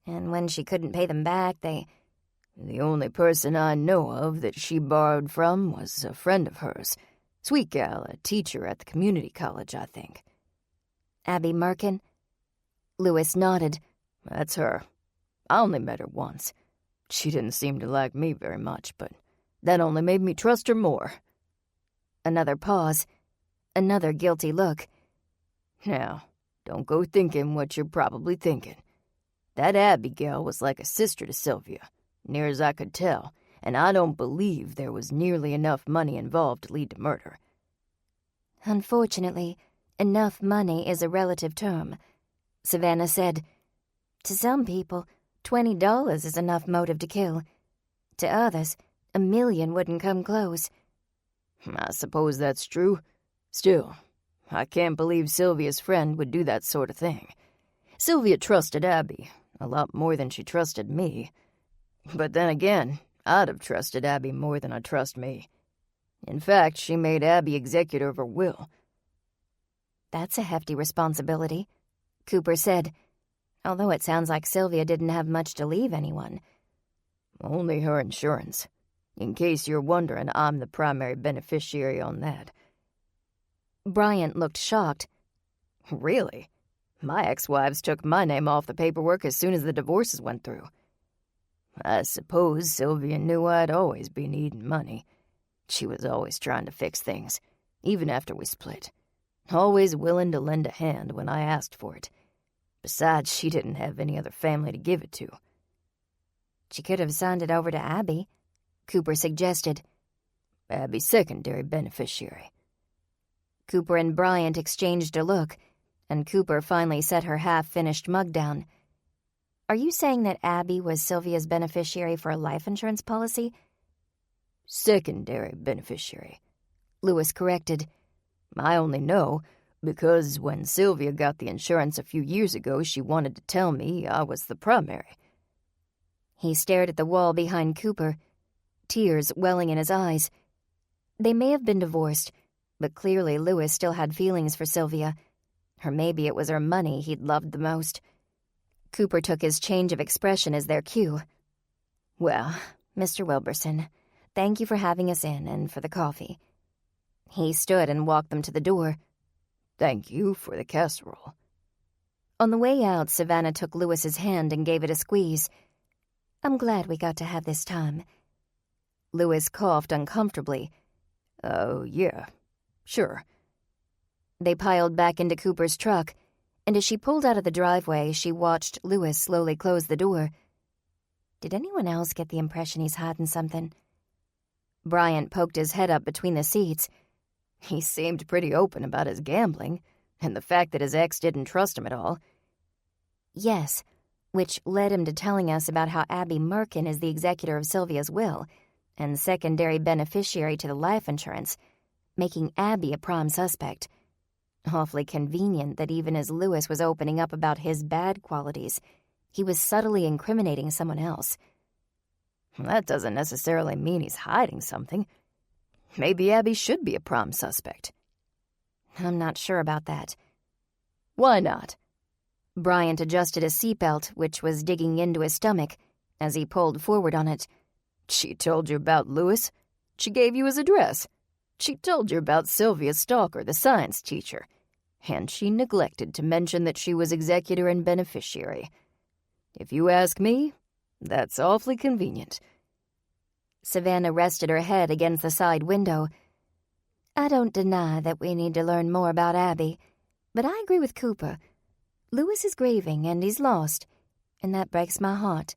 Speaker 1: And when she couldn't pay them back,
Speaker 6: The only person I know of that she borrowed from was a friend of hers. Sweet gal, a teacher at the community college, I think.
Speaker 1: Abby Merkin? Lewis nodded.
Speaker 6: That's her. I only met her once. She didn't seem to like me very much, but that only made me trust her more.
Speaker 1: Another pause. Another guilty look.
Speaker 6: Now, don't go thinking what you're probably thinking. That Abby gal was like a sister to Sylvia, near as I could tell, and I don't believe there was nearly enough money involved to lead to murder.
Speaker 1: Unfortunately, enough money is a relative term, Savannah said. To some people, $20 is enough motive to kill. To others, $1 million wouldn't come close.
Speaker 6: I suppose that's true. Still, I can't believe Sylvia's friend would do that sort of thing. Sylvia trusted Abby, a lot more than she trusted me. But then again, I'd have trusted Abby more than I trust me. In fact, she made Abby executor of her will.
Speaker 1: That's a hefty responsibility, Cooper said, although it sounds like Sylvia didn't have much to leave anyone.
Speaker 6: Only her insurance. In case you're wondering, I'm the primary beneficiary on that.
Speaker 1: Bryant looked shocked.
Speaker 6: Really? My ex-wives took my name off the paperwork as soon as the divorces went through. I suppose Sylvia knew I'd always be needing money. She was always trying to fix things, even after we split. Always willing to lend a hand when I asked for it. Besides, she didn't have any other family to give it to.
Speaker 1: She could have signed it over to Abby, Cooper suggested.
Speaker 6: Abby's secondary beneficiary.
Speaker 1: Cooper and Bryant exchanged a look, and Cooper finally set her half-finished mug down. Are you saying that Abby was Sylvia's beneficiary for a life insurance policy?
Speaker 6: Secondary beneficiary,
Speaker 1: Lewis corrected.
Speaker 6: I only know because when Sylvia got the insurance a few years ago, she wanted to tell me I was the primary.
Speaker 1: He stared at the wall behind Cooper, tears welling in his eyes. They may have been divorced, but clearly Lewis still had feelings for Sylvia. Or maybe it was her money he'd loved the most. Cooper took his change of expression as their cue.
Speaker 6: Well,
Speaker 1: Mr. Wilburson, Thank you for having us in and for the coffee." He stood and walked them to the door.
Speaker 6: "Thank you for the casserole."
Speaker 1: On the way out, Savannah took Lewis's hand and gave it a squeeze. "I'm glad we got to have this time." Lewis coughed uncomfortably.
Speaker 6: "Oh, yeah, sure."
Speaker 1: They piled back into Cooper's truck, and as she pulled out of the driveway, she watched Lewis slowly close the door. Did anyone else get the impression he's hiding something? Bryant poked his head up between the seats.
Speaker 6: He seemed pretty open about his gambling, and the fact that his ex didn't trust him at all.
Speaker 1: Yes, which led him to telling us about how Abby Merkin is the executor of Sylvia's will and secondary beneficiary to the life insurance, making Abby a prime suspect. Awfully convenient that even as Lewis was opening up about his bad qualities, he was subtly incriminating someone else.
Speaker 6: That doesn't necessarily mean he's hiding something. Maybe Abby should be a prime suspect.
Speaker 1: I'm not sure about that.
Speaker 6: Why not?
Speaker 1: Bryant adjusted his seatbelt, which was digging into his stomach, as he pulled forward on it.
Speaker 6: She told you about Lewis? She gave you his address? She told you about Sylvia's stalker, the science teacher? And she neglected to mention that she was executor and beneficiary. If you ask me, that's awfully convenient.
Speaker 1: Savannah rested her head against the side window. I don't deny that we need to learn more about Abby, but I agree with Cooper. Lewis is grieving and he's lost, and that breaks my heart.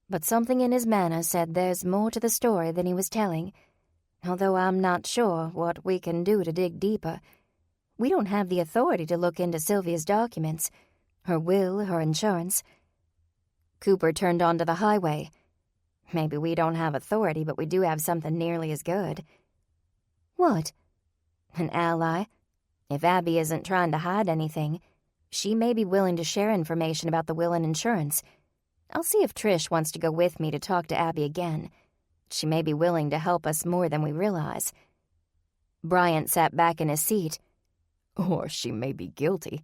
Speaker 1: But something in his manner said there's more to the story than he was telling, although I'm not sure what we can do to dig deeper. We don't have the authority to look into Sylvia's documents, her will, her insurance. Cooper turned onto the highway. Maybe we don't have authority, but we do have something nearly as good. What? An ally. If Abby isn't trying to hide anything, she may be willing to share information about the will and insurance. I'll see if Trish wants to go with me to talk to Abby again. She may be willing to help us more than we realize. Bryant sat back in his seat.
Speaker 6: Or she may be guilty.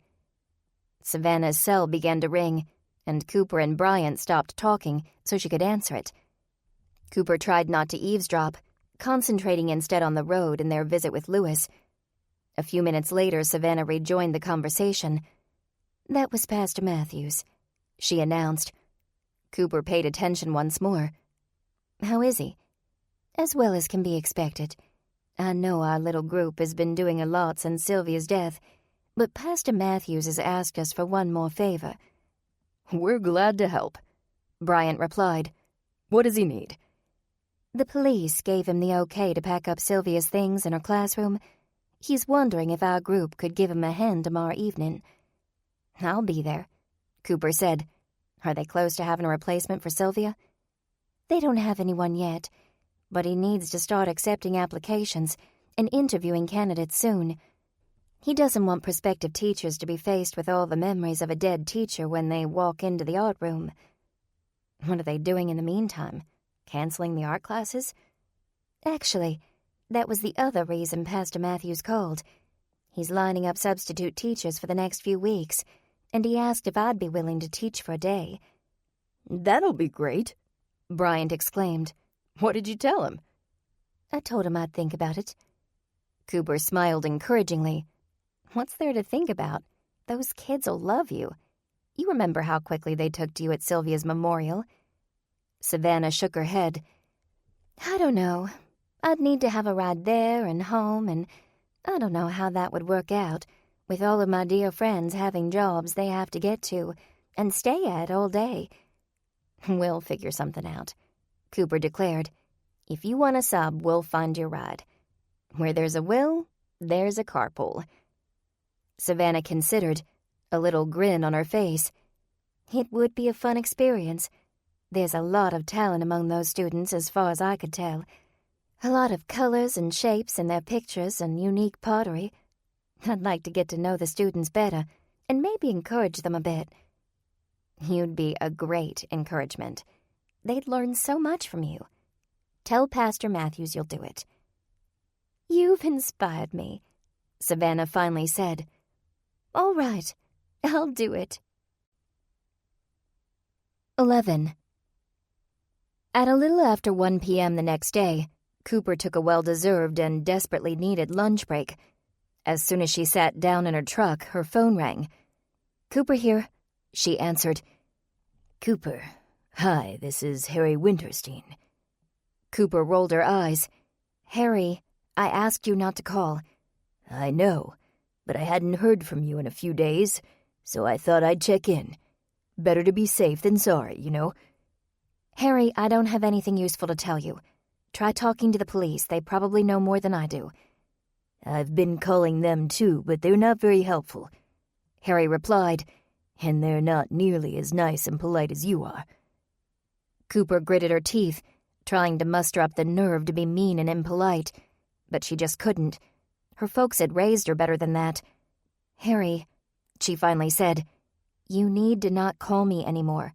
Speaker 1: Savannah's cell began to ring, and Cooper and Bryant stopped talking so she could answer it. Cooper tried not to eavesdrop, concentrating instead on the road and their visit with Lewis. A few minutes later, Savannah rejoined the conversation. That was Pastor Matthews, she announced. Cooper paid attention once more. How is he? As well as can be expected. I know our little group has been doing a lot since Sylvia's death, but Pastor Matthews has asked us for one more favor.
Speaker 6: We're glad to help, Bryant replied. What does he need?
Speaker 1: The police gave him the okay to pack up Sylvia's things in her classroom. He's wondering if our group could give him a hand tomorrow evening. I'll be there, Cooper said. Are they close to having a replacement for Sylvia? They don't have anyone yet, but he needs to start accepting applications and interviewing candidates soon. He doesn't want prospective teachers to be faced with all the memories of a dead teacher when they walk into the art room. What are they doing in the meantime? Canceling the art classes? Actually, that was the other reason Pastor Matthews called. He's lining up substitute teachers for the next few weeks, and he asked if I'd be willing to teach for a day.
Speaker 6: That'll be great, Bryant exclaimed. What did you tell him?
Speaker 1: I told him I'd think about it. Cooper smiled encouragingly. What's there to think about? Those kids'll love you. You remember how quickly they took to you at Sylvia's memorial. Savannah shook her head. I don't know. I'd need to have a ride there and home, and I don't know how that would work out, with all of my dear friends having jobs they have to get to and stay at all day. We'll figure something out, Cooper declared. If you want a sub, we'll find your ride. Where there's a will, there's a carpool. Savannah considered, a little grin on her face. It would be a fun experience. There's a lot of talent among those students, as far as I could tell. A lot of colors and shapes in their pictures and unique pottery. I'd like to get to know the students better and maybe encourage them a bit. You'd be a great encouragement. They'd learn so much from you. Tell Pastor Matthews you'll do it. You've inspired me, Savannah finally said. All right, I'll do it. 11. At a little after 1 p.m. the next day, Cooper took a well-deserved and desperately needed lunch break. As soon as she sat down in her truck, her phone rang. "Cooper here," she answered.
Speaker 6: "Cooper, hi, this is Harry Winterstein."
Speaker 1: Cooper rolled her eyes. "Harry, I asked you not to call."
Speaker 6: "I know, but I hadn't heard from you in a few days, so I thought I'd check in. Better to be safe than sorry, you know."
Speaker 1: "Harry, I don't have anything useful to tell you. Try talking to the police. They probably know more than I do."
Speaker 6: "I've been calling them too, but they're not very helpful,"
Speaker 1: Harry replied.
Speaker 6: "And they're not nearly as nice and polite as you are."
Speaker 1: Cooper gritted her teeth, trying to muster up the nerve to be mean and impolite, but she just couldn't. Her folks had raised her better than that. "Harry," she finally said, "you need to not call me anymore.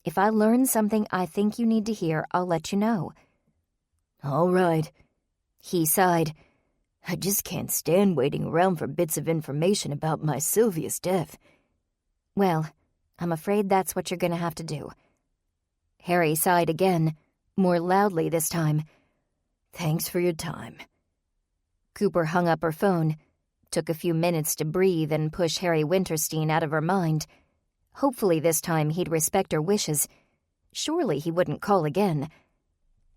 Speaker 1: If I learn something I think you need to hear, I'll let you know."
Speaker 6: "All right."
Speaker 1: He sighed.
Speaker 6: "I just can't stand waiting around for bits of information about my Sylvia's death."
Speaker 1: "Well, I'm afraid that's what you're going to have to do." Harry sighed again, more loudly this time.
Speaker 6: "Thanks for your time."
Speaker 1: Cooper hung up her phone, took a few minutes to breathe and push Harry Winterstein out of her mind. Hopefully this time he'd respect her wishes. Surely he wouldn't call again.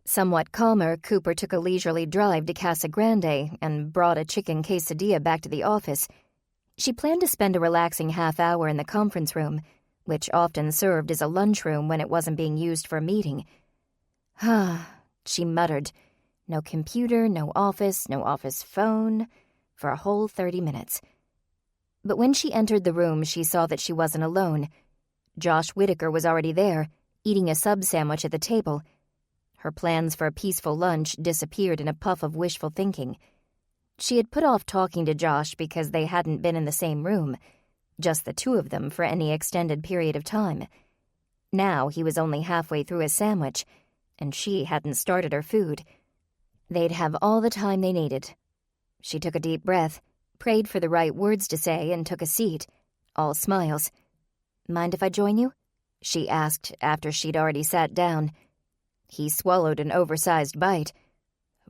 Speaker 1: Somewhat calmer, Cooper took a leisurely drive to Casa Grande and brought a chicken quesadilla back to the office. She planned to spend a relaxing half hour in the conference room, which often served as a lunchroom when it wasn't being used for a meeting. She muttered. No computer, no office phone, for a whole 30 minutes. But when she entered the room, she saw that she wasn't alone. Josh Whitaker was already there, eating a sub sandwich at the table. Her plans for a peaceful lunch disappeared in a puff of wishful thinking. She had put off talking to Josh because they hadn't been in the same room, just the two of them for any extended period of time. Now he was only halfway through his sandwich, and she hadn't started her food. They'd have all the time they needed. She took a deep breath, prayed for the right words to say, and took a seat, all smiles. "Mind if I join you?" she asked after she'd already sat down. He swallowed an oversized bite.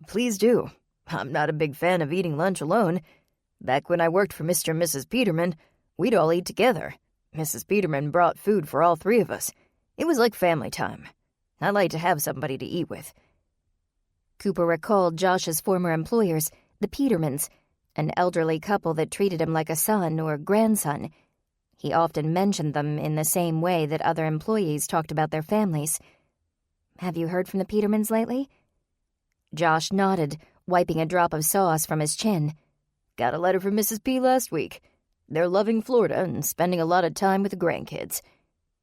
Speaker 6: "Please do. I'm not a big fan of eating lunch alone. Back when I worked for Mr. and Mrs. Peterman, we'd all eat together. Mrs. Peterman brought food for all three of us. It was like family time. I like to have somebody to eat with."
Speaker 1: Cooper recalled Josh's former employers, the Petermans, an elderly couple that treated him like a son or grandson. He often mentioned them in the same way that other employees talked about their families. "Have you heard from the Petermans lately?" Josh nodded, wiping a drop of sauce from his chin.
Speaker 6: "Got a letter from Mrs. P last week. They're loving Florida and spending a lot of time with the grandkids.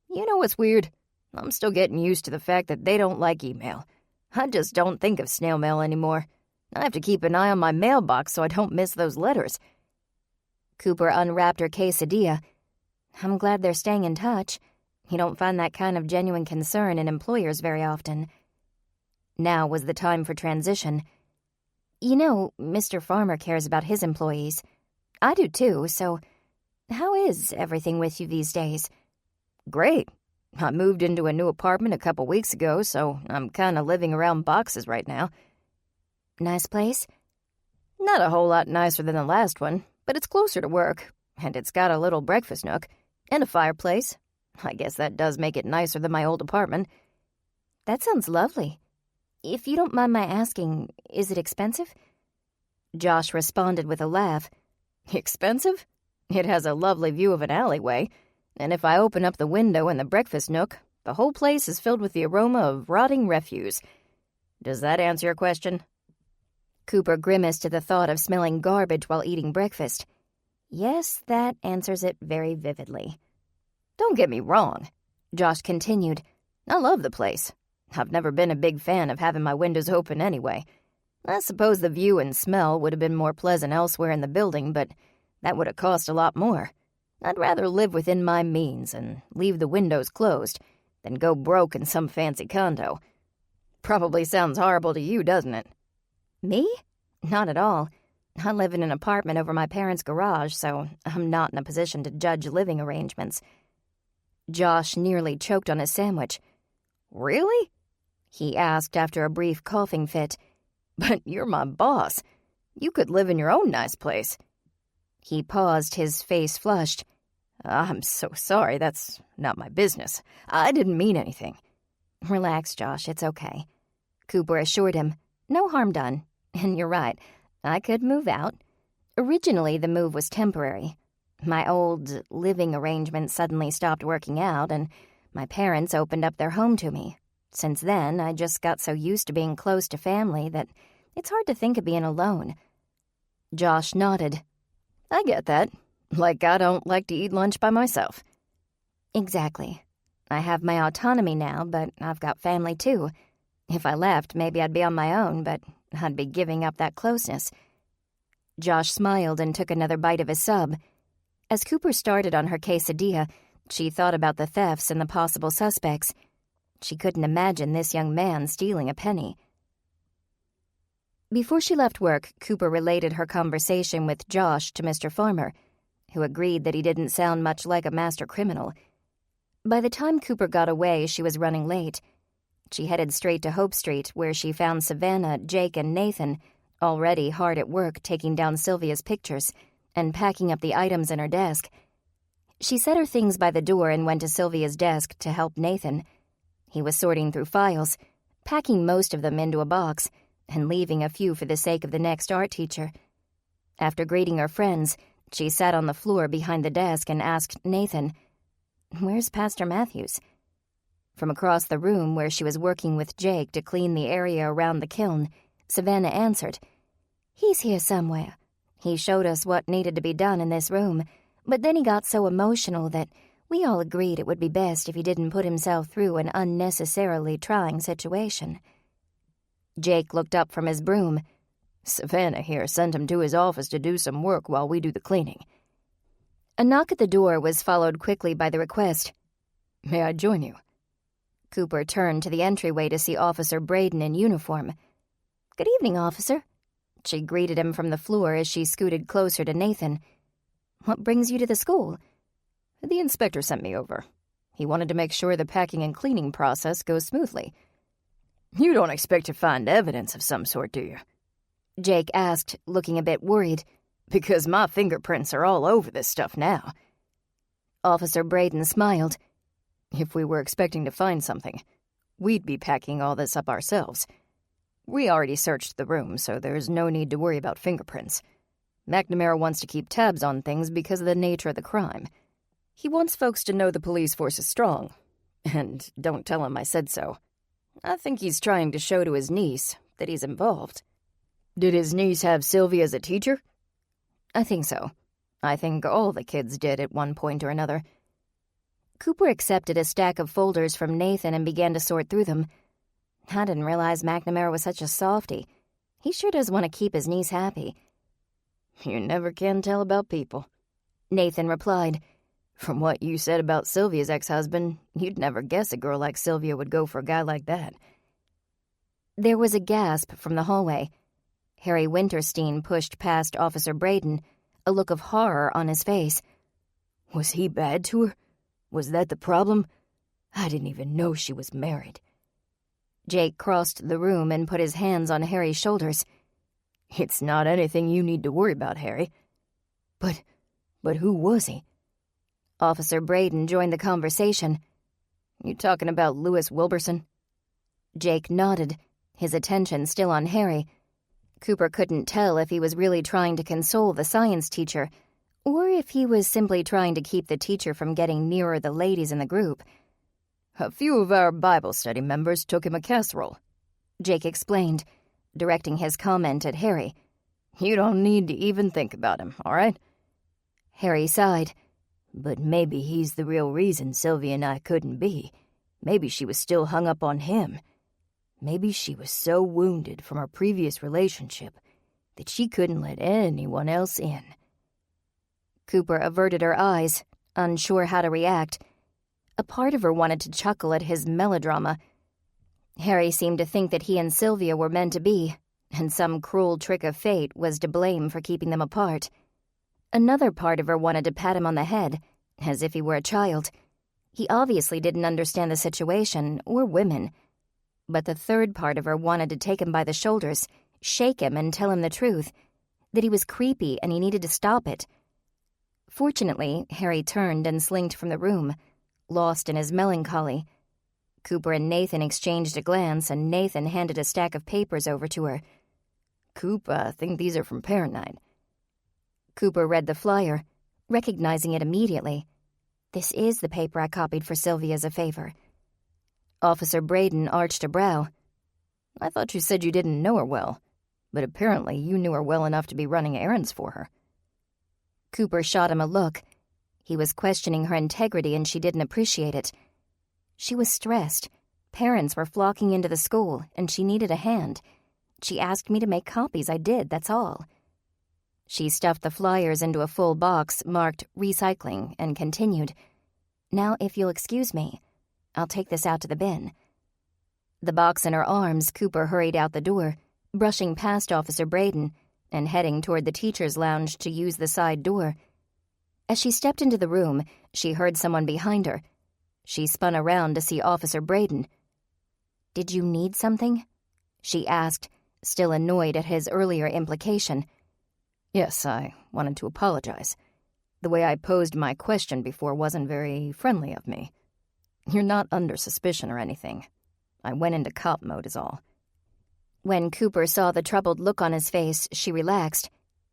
Speaker 6: You know what's weird? I'm still getting used to the fact that they don't like email. I just don't think of snail mail anymore. I have to keep an eye on my mailbox so I don't miss those letters."
Speaker 1: Cooper unwrapped her quesadilla. "I'm glad they're staying in touch. You don't find that kind of genuine concern in employers very often." Now was the time for transition. "You know, Mr. Farmer cares about his employees. I do too, so how is everything with you these days?"
Speaker 6: "Great. I moved into a new apartment a couple weeks ago, so I'm kind of living around boxes right now."
Speaker 1: "Nice place?"
Speaker 6: "Not a whole lot nicer than the last one, but it's closer to work, and it's got a little breakfast nook and a fireplace. I guess that does make it nicer than my old apartment."
Speaker 1: "That sounds lovely. If you don't mind my asking, is it expensive?"
Speaker 6: Josh responded with a laugh. "Expensive? It has a lovely view of an alleyway, and if I open up the window in the breakfast nook, the whole place is filled with the aroma of rotting refuse. Does that answer your question?"
Speaker 1: Cooper grimaced at the thought of smelling garbage while eating breakfast. "Yes, that answers it very vividly."
Speaker 6: "Don't get me wrong," Josh continued. "I love the place. I've never been a big fan of having my windows open anyway. I suppose the view and smell would have been more pleasant elsewhere in the building, but that would have cost a lot more. I'd rather live within my means and leave the windows closed than go broke in some fancy condo. Probably sounds horrible to you, doesn't it?"
Speaker 1: "Me? Not at all. I live in an apartment over my parents' garage, so I'm not in a position to judge living arrangements."
Speaker 6: Josh nearly choked on his sandwich. "Really?"
Speaker 1: he asked after a brief coughing fit. "But you're my boss. You could live in your own nice place." He paused, his face flushed. "I'm so sorry, that's not my business. I didn't mean anything."
Speaker 3: "Relax, Josh, it's okay," Cooper assured him. "No harm done. And you're right, I could move out. Originally, the move was temporary. My old living arrangement suddenly stopped working out, and my parents opened up their home to me. Since then, I just got so used to being close to family that it's hard to think of being alone."
Speaker 1: Josh nodded. "I get that. Like I don't like to eat lunch by myself."
Speaker 3: "Exactly. I have my autonomy now, but I've got family too. If I left, maybe I'd be on my own, but I'd be giving up that closeness."
Speaker 1: Josh smiled and took another bite of his sub. As Cooper started on her quesadilla, she thought about the thefts and the possible suspects. She couldn't imagine this young man stealing a penny. Before she left work, Cooper related her conversation with Josh to Mr. Farmer, who agreed that he didn't sound much like a master criminal. By the time Cooper got away, she was running late. She headed straight to Hope Street, where she found Savannah, Jake, and Nathan already hard at work taking down Sylvia's pictures and packing up the items in her desk. She set her things by the door and went to Sylvia's desk to help Nathan. He was sorting through files, packing most of them into a box, and leaving a few for the sake of the next art teacher. After greeting her friends, she sat on the floor behind the desk and asked Nathan, "Where's Pastor Matthews?" From across the room where she was working with Jake to clean the area around the kiln, Savannah answered, "He's here somewhere. He showed us what needed to be done in this room, but then he got so emotional that we all agreed it would be best if he didn't put himself through an unnecessarily trying situation." Jake looked up from his broom. "Savannah here sent him to his office to do some work while we do the cleaning." A knock at the door was followed quickly by the request, "May I join you?" Cooper turned to the entryway to see Officer Braden in uniform. "Good evening, officer." She greeted him from the floor as she scooted closer to Nathan. "What brings you to the school?" "The inspector sent me over. He wanted to make sure the packing and cleaning process goes smoothly." "You don't expect to find evidence of some sort, do you?" Jake asked, looking a bit worried. "Because my fingerprints are all over this stuff now." Officer Braden smiled. "If we were expecting to find something, we'd be packing all this up ourselves. We already searched the room, so there's no need to worry about fingerprints. McNamara wants to keep tabs on things because of the nature of the crime. He wants folks to know the police force is strong. And don't tell him I said so. I think he's trying to show to his niece that he's involved." "Did his niece have Sylvia as a teacher?" "I think so. I think all the kids did at one point or another." Cooper accepted a stack of folders from Nathan and began to sort through them. "I didn't realize McNamara was such a softy. He sure does want to keep his niece happy." "You never can tell about people," Nathan replied. "From what you said about Sylvia's ex-husband, you'd never guess a girl like Sylvia would go for a guy like that." There was a gasp from the hallway. Harry Winterstein pushed past Officer Braden, a look of horror on his face. "Was he bad to her? Was that the problem? I didn't even know she was married." Jake crossed the room and put his hands on Harry's shoulders. "It's not anything you need to worry about, Harry." But who was he?" Officer Braden joined the conversation. "You talking about Lewis Wilburson?" Jake nodded, his attention still on Harry. Cooper couldn't tell if he was really trying to console the science teacher, or if he was simply trying to keep the teacher from getting nearer the ladies in the group. "A few of our Bible study members took him a casserole," Jake explained, directing his comment at Harry. "You don't need to even think about him, all right?" Harry sighed. "But maybe he's the real reason Sylvia and I couldn't be. Maybe she was still hung up on him. Maybe she was so wounded from our previous relationship that she couldn't let anyone else in." Cooper averted her eyes, unsure how to react. A part of her wanted to chuckle at his melodrama. Harry seemed to think that he and Sylvia were meant to be, and some cruel trick of fate was to blame for keeping them apart. Another part of her wanted to pat him on the head, as if he were a child. He obviously didn't understand the situation or women. But the third part of her wanted to take him by the shoulders, shake him and tell him the truth, that he was creepy and he needed to stop it. Fortunately, Harry turned and slinked from the room, lost in his melancholy. Cooper and Nathan exchanged a glance, and Nathan handed a stack of papers over to her.
Speaker 6: Coop, I think these are from parent night.
Speaker 1: Cooper read the flyer, recognizing it immediately. This is the paper I copied for Sylvia as a favor. Officer Braden arched a brow.
Speaker 6: I thought you said you didn't know her well, but apparently you knew her well enough to be running errands for her.
Speaker 1: Cooper shot him a look. He was questioning her integrity and she didn't appreciate it. She was stressed. Parents were flocking into the school and she needed a hand. She asked me to make copies. I did, that's all. She stuffed the flyers into a full box marked recycling and continued, "Now, if you'll excuse me, I'll take this out to the bin." The box in her arms, Cooper hurried out the door, brushing past Officer Braden and heading toward the teacher's lounge to use the side door. As she stepped into the room, she heard someone behind her. She spun around to see Officer Braden. "Did you need something?" she asked, still annoyed at his earlier implication.
Speaker 6: Yes, I wanted to apologize. The way I posed my question before wasn't very friendly of me. You're not under suspicion or anything. I went into cop mode is all.
Speaker 1: When Cooper saw the troubled look on his face, she relaxed.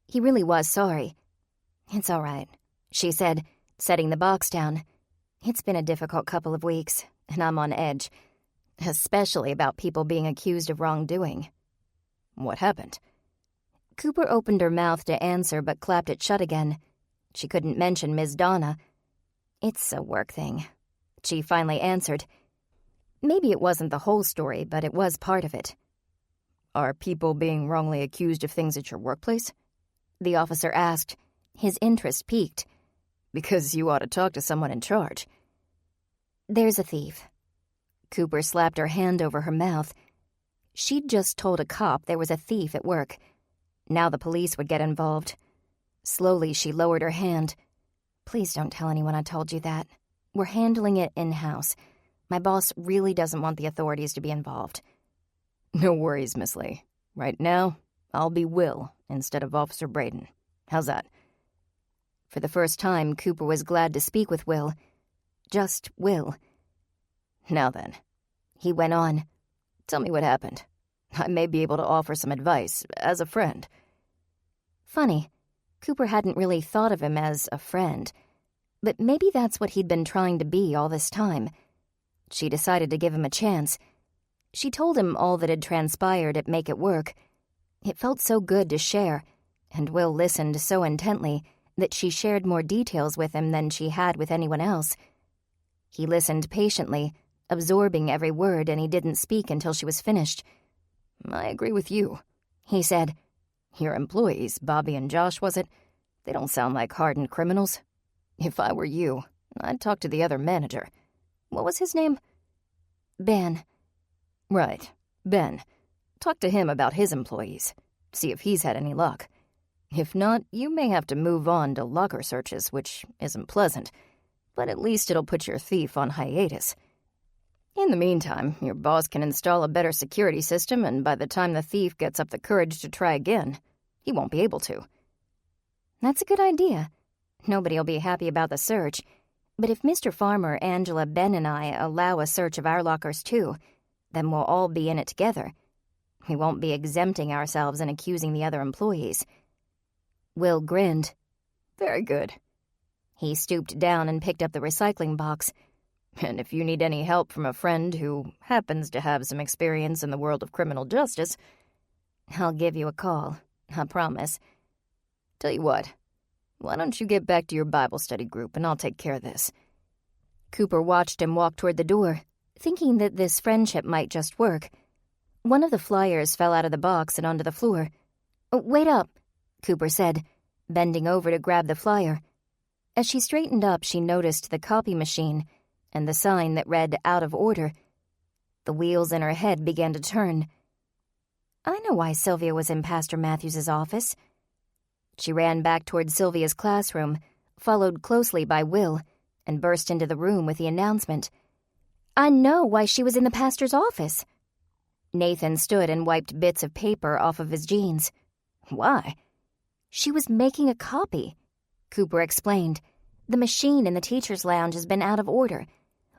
Speaker 1: He really was sorry. "It's all right," she said, setting the box down. "It's been a difficult couple of weeks, and I'm on edge, especially about people being accused of wrongdoing."
Speaker 6: What happened?
Speaker 1: Cooper opened her mouth to answer but clapped it shut again. She couldn't mention Ms. Donna. "It's a work thing," she finally answered. Maybe it wasn't the whole story, but it was part of it.
Speaker 6: Are people being wrongly accused of things at your workplace?
Speaker 1: The officer asked. His interest piqued.
Speaker 6: Because you ought to talk to someone in charge.
Speaker 1: "There's a thief." Cooper slapped her hand over her mouth. She'd just told a cop there was a thief at work. Now the police would get involved. Slowly, she lowered her hand. "Please don't tell anyone I told you that. We're handling it in-house. My boss really doesn't want the authorities to be involved."
Speaker 6: No worries, Miss Lee. Right now, I'll be Will instead of Officer Braden. How's that?
Speaker 1: For the first time, Cooper was glad to speak with Will. Just Will.
Speaker 6: Now then,
Speaker 1: he went on.
Speaker 6: Tell me what happened. I may be able to offer some advice, as a friend.
Speaker 1: Funny, Cooper hadn't really thought of him as a friend. But maybe that's what he'd been trying to be all this time. She decided to give him a chance. She told him all that had transpired at Make It Work. It felt so good to share, and Will listened so intently that she shared more details with him than she had with anyone else. He listened patiently, absorbing every word, and he didn't speak until she was finished.
Speaker 6: "I agree with you,"
Speaker 1: he said.
Speaker 6: "Your employees, Bobby and Josh, was it? They don't sound like hardened criminals. If I were you, I'd talk to the other manager. What was his name?"
Speaker 1: "Ben."
Speaker 6: "Right, Ben. Talk to him about his employees. See if he's had any luck. If not, you may have to move on to locker searches, which isn't pleasant, but at least it'll put your thief on hiatus. In the meantime, your boss can install a better security system, and by the time the thief gets up the courage to try again, he won't be able to."
Speaker 1: "That's a good idea. Nobody'll be happy about the search. But if Mr. Farmer, Angela, Ben, and I allow a search of our lockers too, then we'll all be in it together. We won't be exempting ourselves and accusing the other employees." Will grinned.
Speaker 6: "Very good."
Speaker 1: He stooped down and picked up the recycling box.
Speaker 6: "And if you need any help from a friend who happens to have some experience in the world of criminal justice,
Speaker 1: I'll give you a call, I promise."
Speaker 6: "Tell you what, why don't you get back to your Bible study group and I'll take care of this."
Speaker 1: Cooper watched him walk toward the door, thinking that this friendship might just work. One of the flyers fell out of the box and onto the floor. "Oh, wait up," Cooper said, bending over to grab the flyer. As she straightened up, she noticed the copy machine and the sign that read "out of order." The wheels in her head began to turn. "I know why Sylvia was in Pastor Matthews's office." She ran back toward Sylvia's classroom, followed closely by Will, and burst into the room with the announcement. "I know why she was in the pastor's office." Nathan stood and wiped bits of paper off of his jeans.
Speaker 3: Why?
Speaker 1: She was making a copy, Cooper explained. The machine in the teacher's lounge has been out of order.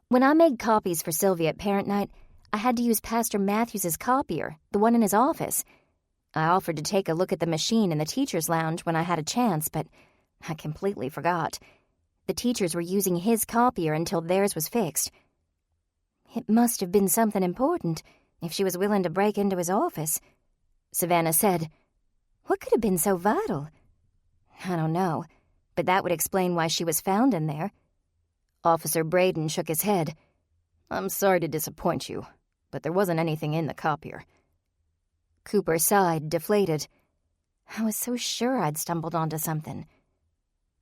Speaker 1: When I made copies for Sylvia at parent night, I had to use Pastor Matthews's copier, the one in his office. I offered to take a look at the machine in the teacher's lounge when I had a chance, but I completely forgot. The teachers were using his copier until theirs was fixed. It must have been something important if she was willing to break into his office, Savannah said. What could have been so vital? I don't know, but that would explain why she was found in there. Officer Braden shook his head.
Speaker 3: I'm sorry to disappoint you, but there wasn't anything in the copier.
Speaker 1: Cooper sighed, deflated. I was so sure I'd stumbled onto something.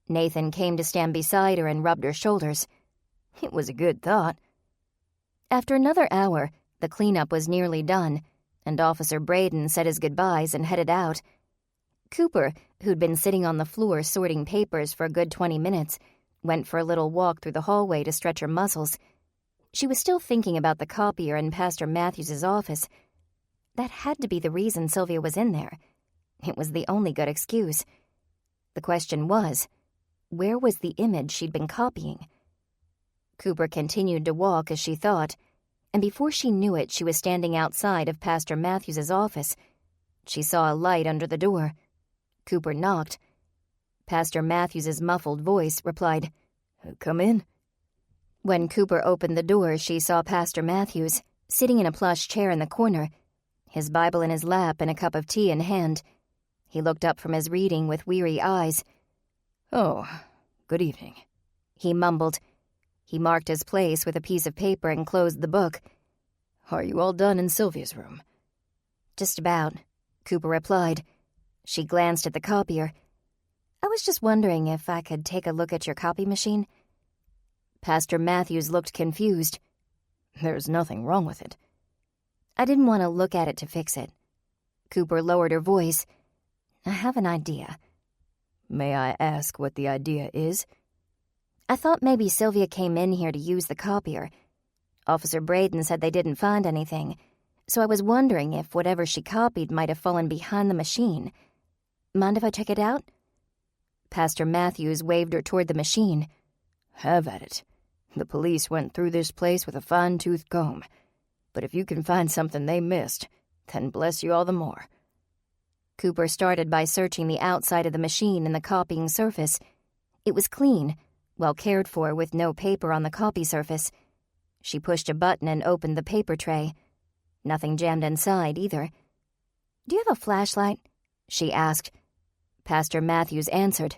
Speaker 1: Nathan came to stand beside her and rubbed her shoulders.
Speaker 3: It was a good thought.
Speaker 1: After another hour, the cleanup was nearly done, and Officer Braden said his goodbyes and headed out. Cooper, who'd been sitting on the floor sorting papers for a good 20 minutes, went for a little walk through the hallway to stretch her muscles. She was still thinking about the copier in Pastor Matthews's office. That had to be the reason Sylvia was in there. It was the only good excuse. The question was, where was the image she'd been copying? Cooper continued to walk as she thought, and before she knew it, she was standing outside of Pastor Matthews's office. She saw a light under the door. Cooper knocked. Pastor Matthews's muffled voice replied,
Speaker 3: Come in.
Speaker 1: When Cooper opened the door, she saw Pastor Matthews, sitting in a plush chair in the corner, his Bible in his lap and a cup of tea in hand. He looked up from his reading with weary eyes.
Speaker 3: Oh, good evening,
Speaker 1: he mumbled. He marked his place with a piece of paper and closed the book.
Speaker 3: Are you all done in Sylvia's room?
Speaker 1: Just about, Cooper replied. She glanced at the copier. I was just wondering if I could take a look at your copy machine. Pastor Matthews looked confused.
Speaker 3: There's nothing wrong with it.
Speaker 1: I didn't want to look at it to fix it. Cooper lowered her voice. I have an idea.
Speaker 3: May I ask what the idea is?
Speaker 1: I thought maybe Sylvia came in here to use the copier. Officer Braden said they didn't find anything, so I was wondering if whatever she copied might have fallen behind the machine. Mind if I check it out? Pastor Matthews waved her toward the machine.
Speaker 3: Have at it. The police went through this place with a fine-tooth comb. But if you can find something they missed, then bless you all the more.
Speaker 1: Cooper started by searching the outside of the machine and the copying surface. It was clean, well cared for, with no paper on the copy surface. She pushed a button and opened the paper tray. Nothing jammed inside, either. Do you have a flashlight? She asked. Pastor Matthews answered.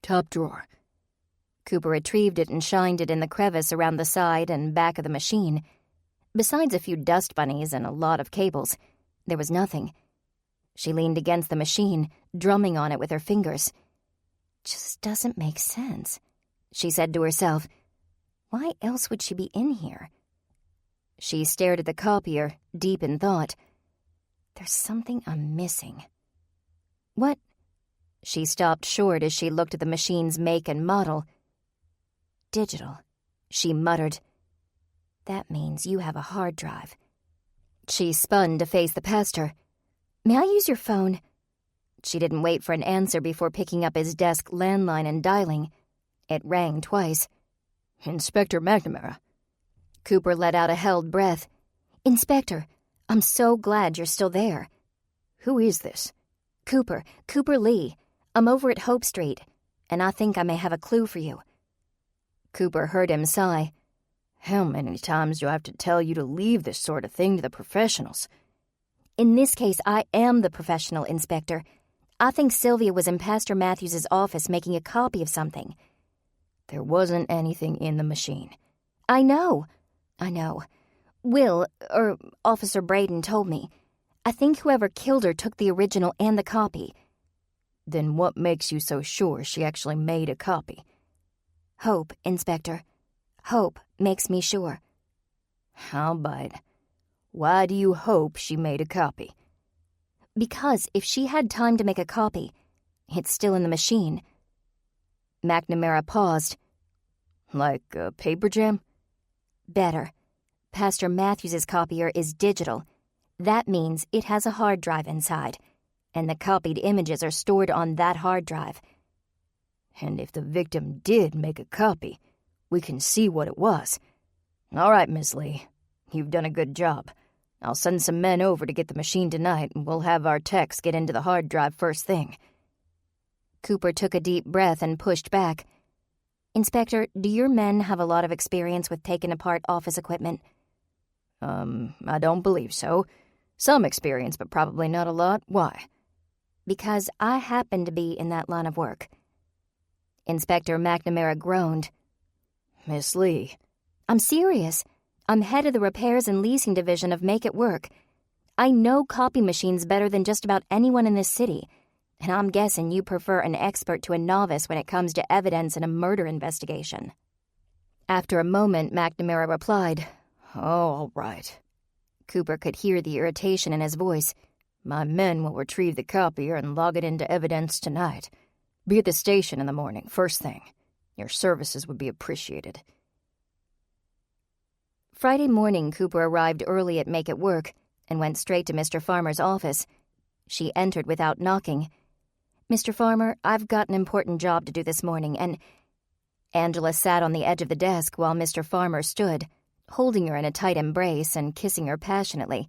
Speaker 3: Top drawer.
Speaker 1: Cooper retrieved it and shined it in the crevice around the side and back of the machine. Besides a few dust bunnies and a lot of cables, there was nothing. She leaned against the machine, drumming on it with her fingers. Just doesn't make sense, she said to herself. Why else would she be in here? She stared at the copier, deep in thought. There's something I'm missing. What? She stopped short as she looked at the machine's make and model. Digital, she muttered. That means you have a hard drive. She spun to face the pastor. May I use your phone? She didn't wait for an answer before picking up his desk landline and dialing. It rang twice.
Speaker 3: Inspector McNamara.
Speaker 1: Cooper let out a held breath. Inspector, I'm so glad you're still there.
Speaker 3: Who is this?
Speaker 1: Cooper Lee. I'm over at Hope Street, and I think I may have a clue for you. Cooper heard him sigh.
Speaker 3: How many times do I have to tell you to leave this sort of thing to the professionals?
Speaker 1: In this case, I am the professional, Inspector. I think Sylvia was in Pastor Matthews's office making a copy of something.
Speaker 3: There wasn't anything in the machine.
Speaker 1: I know. Officer Braden told me. I think whoever killed her took the original and the copy.
Speaker 3: Then what makes you so sure she actually made a copy?
Speaker 1: Hope, Inspector. Hope makes me sure.
Speaker 3: How about it? Why do you hope she made a copy?
Speaker 1: Because if she had time to make a copy, it's still in the machine. McNamara paused.
Speaker 3: Like a paper jam?
Speaker 1: Better. Pastor Matthews's copier is digital. That means it has a hard drive inside, and the copied images are stored on that hard drive.
Speaker 6: And if the victim did make a copy, we can see what it was. All right, Miss Lee, you've done a good job. I'll send some men over to get the machine tonight, and we'll have our techs get into the hard drive first thing.
Speaker 1: Cooper took a deep breath and pushed back. Inspector, do your men have a lot of experience with taking apart office equipment?
Speaker 6: I don't believe so. Some experience, but probably not a lot. Why?
Speaker 1: Because I happen to be in that line of work. Inspector McNamara groaned.
Speaker 6: Miss Lee.
Speaker 1: I'm serious. I'm head of the repairs and leasing division of Make It Work. I know copy machines better than just about anyone in this city, and I'm guessing you prefer an expert to a novice when it comes to evidence in a murder investigation. After a moment, McNamara replied,
Speaker 6: Oh, all right.
Speaker 1: Cooper could hear the irritation in his voice.
Speaker 6: My men will retrieve the copier and log it into evidence tonight. Be at the station in the morning, first thing. Your services would be appreciated.
Speaker 1: Friday morning, Cooper arrived early at Make It Work and went straight to Mr. Farmer's office. She entered without knocking. Mr. Farmer, I've got an important job to do this morning, and Angela sat on the edge of the desk while Mr. Farmer stood, holding her in a tight embrace and kissing her passionately.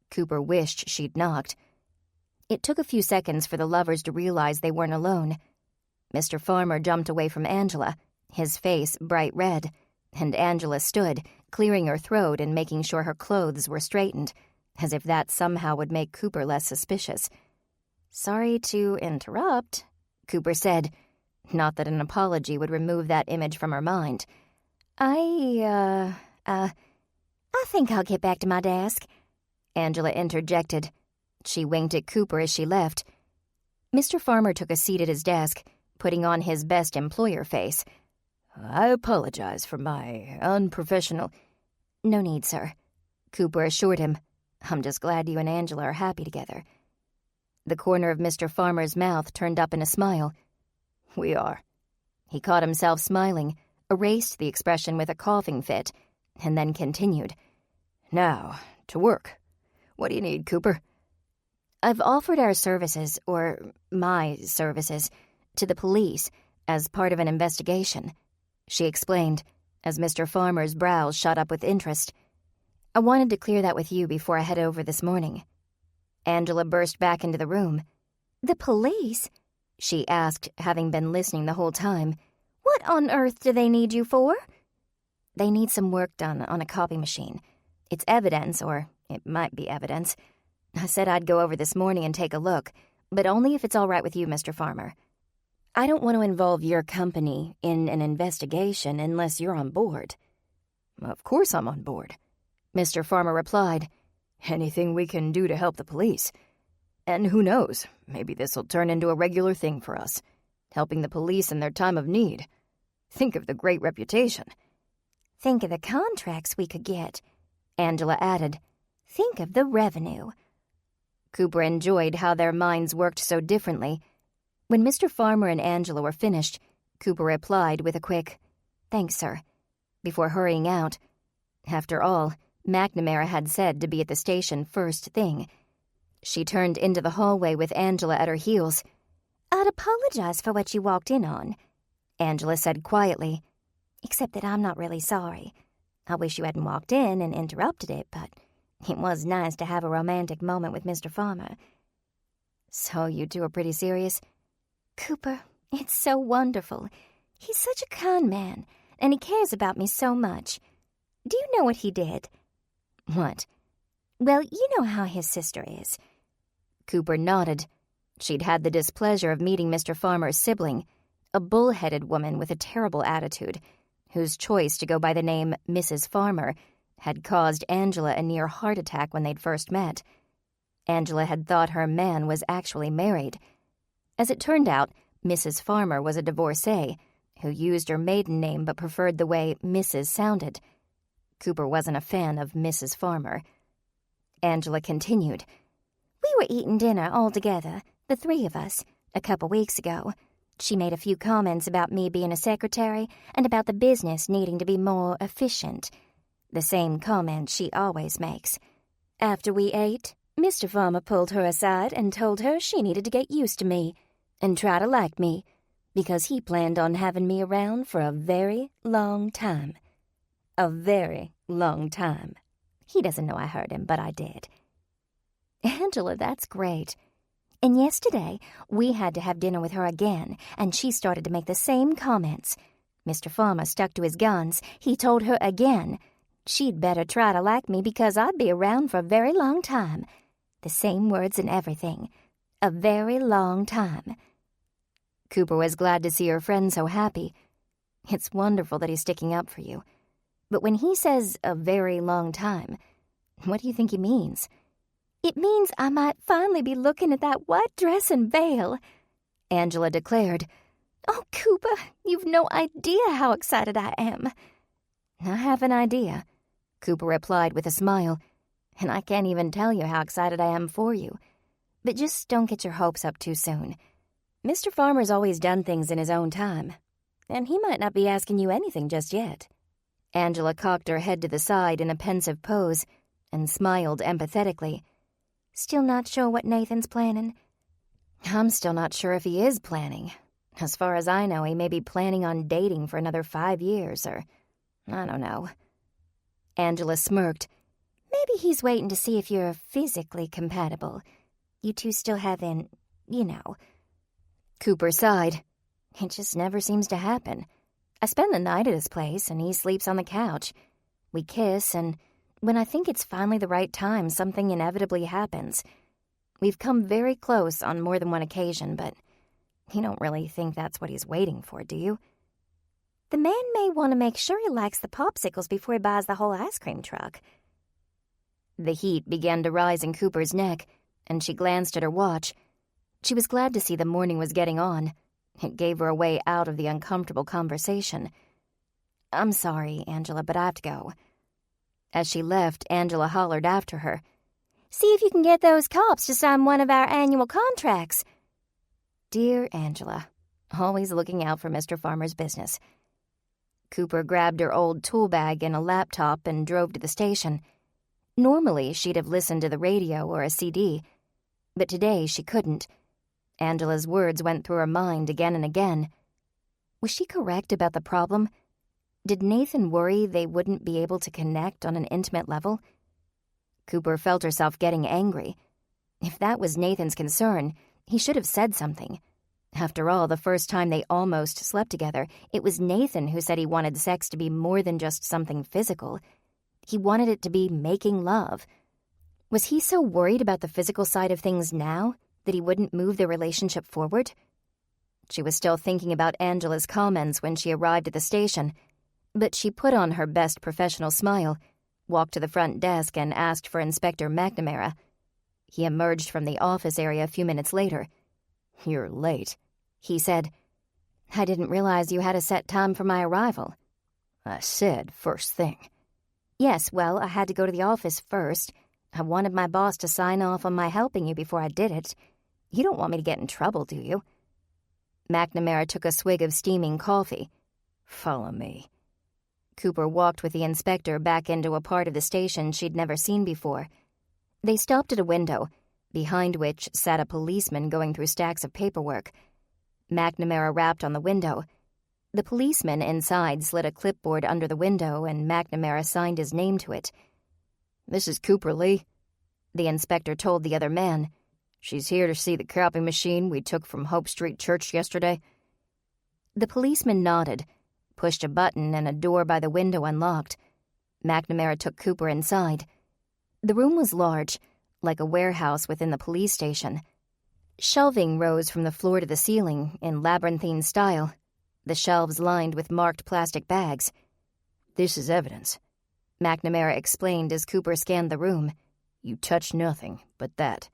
Speaker 1: Cooper wished she'd knocked. It took a few seconds for the lovers to realize they weren't alone. Mr. Farmer jumped away from Angela, his face bright red, and Angela stood, clearing her throat and making sure her clothes were straightened, as if that somehow would make Cooper less suspicious. Sorry to interrupt, Cooper said, not that an apology would remove that image from her mind. I think I'll get back to my desk, Angela interjected. She winked at Cooper as she left. Mr. Farmer took a seat at his desk, putting on his best employer face.
Speaker 6: I apologize for my unprofessional...
Speaker 1: No need, sir, Cooper assured him. I'm just glad you and Angela are happy together. The corner of Mr. Farmer's mouth turned up in a smile.
Speaker 6: We are.
Speaker 1: He caught himself smiling, erased the expression with a coughing fit, and then continued.
Speaker 6: Now, to work. What do you need, Cooper?
Speaker 1: I've offered our services, or my services, to the police as part of an investigation, she explained, as Mr. Farmer's brows shot up with interest. I wanted to clear that with you before I head over this morning. Angela burst back into the room. The police? She asked, having been listening the whole time. What on earth do they need you for? They need some work done on a copy machine. It's evidence, or it might be evidence. I said I'd go over this morning and take a look, but only if it's all right with you, Mr. Farmer. I don't want to involve your company in an investigation unless you're on board.
Speaker 6: Of course I'm on board, Mr. Farmer replied. Anything we can do to help the police. And who knows, maybe this'll turn into a regular thing for us, helping the police in their time of need. Think of the great reputation.
Speaker 1: Think of the contracts we could get, Angela added. Think of the revenue. Cooper enjoyed how their minds worked so differently. When Mr. Farmer and Angela were finished, Cooper replied with a quick, "Thanks, sir," before hurrying out. After all, McNamara had said to be at the station first thing. She turned into the hallway with Angela at her heels. I'd apologize for what you walked in on, Angela said quietly, except that I'm not really sorry. I wish you hadn't walked in and interrupted it, but it was nice to have a romantic moment with Mr. Farmer. So you two are pretty serious? Cooper, it's so wonderful. He's such a kind man, and he cares about me so much. Do you know what he did? What? Well, you know how his sister is. Cooper nodded. She'd had the displeasure of meeting Mr. Farmer's sibling, a bull-headed woman with a terrible attitude, whose choice to go by the name Mrs. Farmer had caused Angela a near heart attack when they'd first met. Angela had thought her man was actually married. As it turned out, Mrs. Farmer was a divorcee who used her maiden name but preferred the way Mrs. sounded. Cooper wasn't a fan of Mrs. Farmer. Angela continued. We were eating dinner all together, the three of us, a couple weeks ago. She made a few comments about me being a secretary and about the business needing to be more efficient. The same comment she always makes.
Speaker 4: After we ate, Mr. Farmer pulled her aside and told her she needed to get used to me and try to like me, because he planned on having me around for a very long time. A very long time. He doesn't know I heard him, but I did. Angela, that's great. And yesterday, we had to have dinner with her again, and she started to make the same comments. Mr. Farmer stuck to his guns. He told her again she'd better try to like me because I'd be around for a very long time. The same words and everything. A very long time.
Speaker 1: Cooper was glad to see her friend so happy. It's wonderful that he's sticking up for you. But when he says a very long time, what do you think he means?
Speaker 4: It means I might finally be looking at that white dress and veil, Angela declared. Oh, Cooper, you've no idea how excited I am.
Speaker 1: I have an idea, Cooper replied with a smile, and I can't even tell you how excited I am for you. But just don't get your hopes up too soon. Mr. Farmer's always done things in his own time, and he might not be asking you anything just yet. Angela cocked her head to the side in a pensive pose and smiled empathetically.
Speaker 4: Still not sure what Nathan's planning?
Speaker 1: I'm still not sure if he is planning. As far as I know, he may be planning on dating for another 5 years, or I don't know.
Speaker 4: Angela smirked. Maybe he's waiting to see if you're physically compatible. You two still haven't, you know.
Speaker 1: Cooper sighed. It just never seems to happen. I spend the night at his place, and he sleeps on the couch. We kiss, and when I think it's finally the right time, something inevitably happens. We've come very close on more than one occasion, but you don't really think that's what he's waiting for, do you?
Speaker 4: The man may want to make sure he likes the popsicles before he buys the whole ice cream truck.
Speaker 1: The heat began to rise in Cooper's neck, and she glanced at her watch. She was glad to see the morning was getting on. It gave her a way out of the uncomfortable conversation. I'm sorry, Angela, but I have to go. As she left, Angela hollered after her.
Speaker 4: See if you can get those cops to sign one of our annual contracts.
Speaker 1: Dear Angela, always looking out for Mr. Farmer's business. Cooper grabbed her old tool bag and a laptop and drove to the station. Normally, she'd have listened to the radio or a CD, but today she couldn't. Angela's words went through her mind again and again. Was she correct about the problem? Did Nathan worry they wouldn't be able to connect on an intimate level? Cooper felt herself getting angry. If that was Nathan's concern, he should have said something. After all, the first time they almost slept together, it was Nathan who said he wanted sex to be more than just something physical. He wanted it to be making love. Was he so worried about the physical side of things now that he wouldn't move the relationship forward? She was still thinking about Angela's comments when she arrived at the station, but she put on her best professional smile, walked to the front desk, and asked for Inspector McNamara. He emerged from the office area a few minutes later. "You're late," he said. "I didn't realize you had a set time for my arrival." "I said first thing." "Yes, well, I had to go to the office first. I wanted my boss to sign off on my helping you before I did it. You don't want me to get in trouble, do you?" McNamara took a swig of steaming coffee. "Follow me." Cooper walked with the inspector back into a part of the station she'd never seen before. They stopped at a window, behind which sat a policeman going through stacks of paperwork. McNamara rapped on the window. The policeman inside slid a clipboard under the window, and McNamara signed his name to it. "This is Cooper Lee," the inspector told the other man. "She's here to see the copy machine we took from Hope Street Church yesterday." The policeman nodded, pushed a button, and a door by the window unlocked. McNamara took Cooper inside. The room was large, like a warehouse within the police station. Shelving rose from the floor to the ceiling in labyrinthine style, the shelves lined with marked plastic bags. "This is evidence," McNamara explained as Cooper scanned the room. "You touch nothing but that."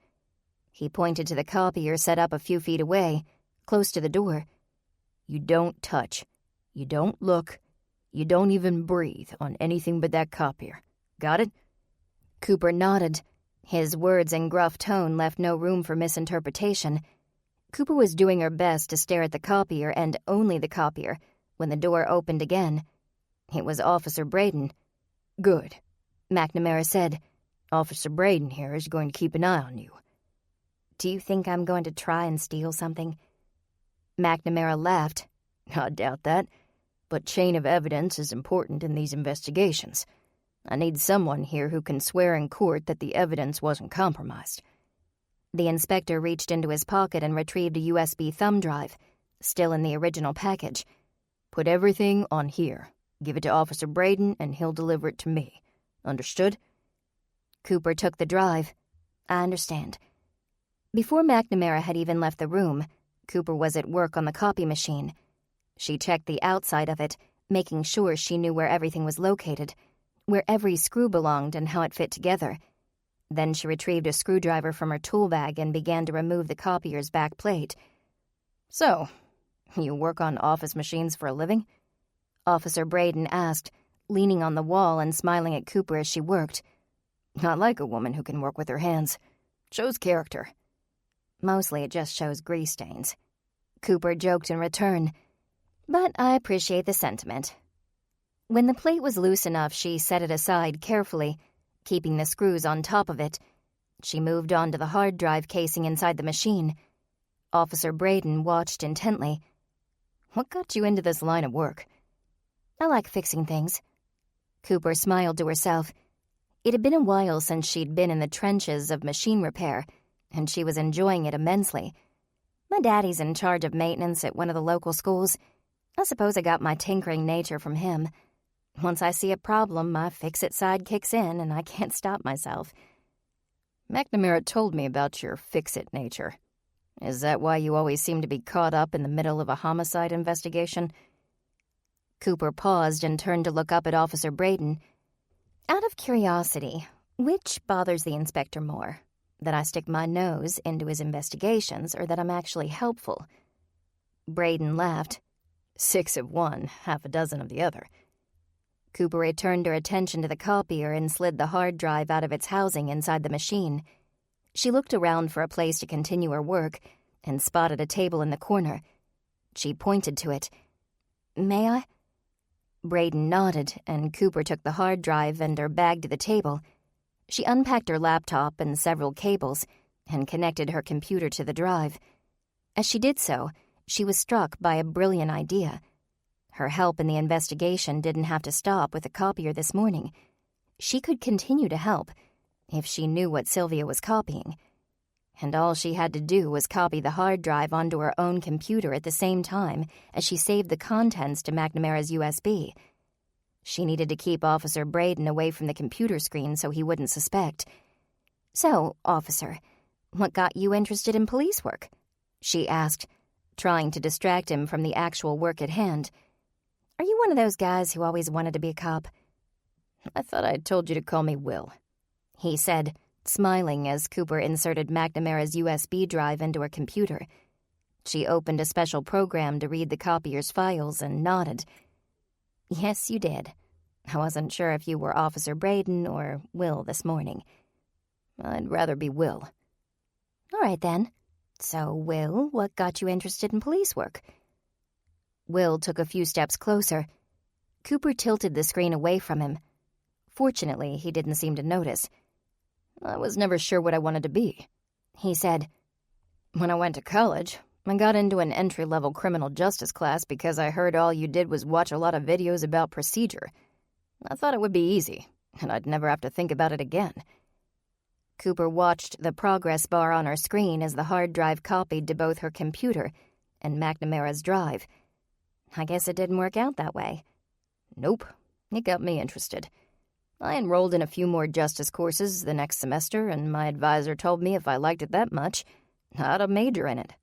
Speaker 1: He pointed to the copier set up a few feet away, close to the door. "You don't touch. You don't look. You don't even breathe on anything but that copier. Got it?" Cooper nodded. His words and gruff tone left no room for misinterpretation. Cooper was doing her best to stare at the copier and only the copier when the door opened again. It was Officer Braden. "Good," McNamara said.
Speaker 6: Officer Braden here is going to keep an eye on you."
Speaker 1: "Do you think I'm going to try and steal something?" McNamara laughed.
Speaker 6: "I doubt that, but chain of evidence is important in these investigations. I need someone here who can swear in court that the evidence wasn't compromised."
Speaker 1: The inspector reached into his pocket and retrieved a USB thumb drive, still in the original package.
Speaker 6: "Put everything on here. Give it to Officer Braden and he'll deliver it to me. Understood?"
Speaker 1: Cooper took the drive. "I understand." Before McNamara had even left the room, Cooper was at work on the copy machine. She checked the outside of it, making sure she knew where everything was located, where every screw belonged and how it fit together. Then she retrieved a screwdriver from her tool bag and began to remove the copier's back plate.
Speaker 6: "So, you work on office machines for a living?"
Speaker 1: Officer Braden asked, leaning on the wall and smiling at Cooper as she worked.
Speaker 6: "I like a woman who can work with her hands. Shows character."
Speaker 1: "Mostly it just shows grease stains," Cooper joked in return. "But I appreciate the sentiment." When the plate was loose enough, she set it aside carefully, keeping the screws on top of it. She moved on to the hard drive casing inside the machine. Officer Braden watched intently.
Speaker 6: "What got you into this line of work?"
Speaker 1: "I like fixing things." Cooper smiled to herself. It had been a while since she'd been in the trenches of machine repair, and she was enjoying it immensely. "My daddy's in charge of maintenance at one of the local schools. I suppose I got my tinkering nature from him. Once I see a problem, my fix-it side kicks in, and I can't stop myself."
Speaker 6: McNamara told me about your fix-it nature. Is that why you always seem to be caught up in the middle of a homicide investigation?
Speaker 1: Cooper paused and turned to look up at Officer Braden. "Out of curiosity, which bothers the inspector more? That I stick my nose into his investigations or that I'm actually helpful?" Braden laughed.
Speaker 6: 6 of one, half a dozen of the other.
Speaker 1: Cooper returned her attention to the copier and slid the hard drive out of its housing inside the machine. She looked around for a place to continue her work and spotted a table in the corner. She pointed to it. "May I?" Braden nodded, and Cooper took the hard drive and her bag to the table. She unpacked her laptop and several cables and connected her computer to the drive. As she did so, she was struck by a brilliant idea. Her help in the investigation didn't have to stop with the copier this morning. She could continue to help if she knew what Sylvia was copying. And all she had to do was copy the hard drive onto her own computer at the same time as she saved the contents to McNamara's USB. She needed to keep Officer Braden away from the computer screen so he wouldn't suspect. "So, officer, what got you interested in police work?" she asked, trying to distract him from the actual work at hand. "Are you one of those guys who always wanted to be a cop?"
Speaker 6: "I thought I had told you to call me Will,"
Speaker 1: he said, smiling as Cooper inserted McNamara's USB drive into her computer. She opened a special program to read the copier's files and nodded. "Yes, you did. I wasn't sure if you were Officer Braden or Will this morning."
Speaker 6: "I'd rather be Will."
Speaker 1: "All right, then. So, Will, what got you interested in police work?" Will took a few steps closer. Cooper tilted the screen away from him. Fortunately, he didn't seem to notice.
Speaker 6: "I was never sure what I wanted to be,"
Speaker 1: he said.
Speaker 6: "When I went to college, I got into an entry-level criminal justice class because I heard all you did was watch a lot of videos about procedure. I thought it would be easy, and I'd never have to think about it again."
Speaker 1: Cooper watched the progress bar on her screen as the hard drive copied to both her computer and McNamara's drive. "I guess it didn't work out that way."
Speaker 6: "Nope. It got me interested. I enrolled in a few more justice courses the next semester, and my advisor told me if I liked it that much, I'd a major in it.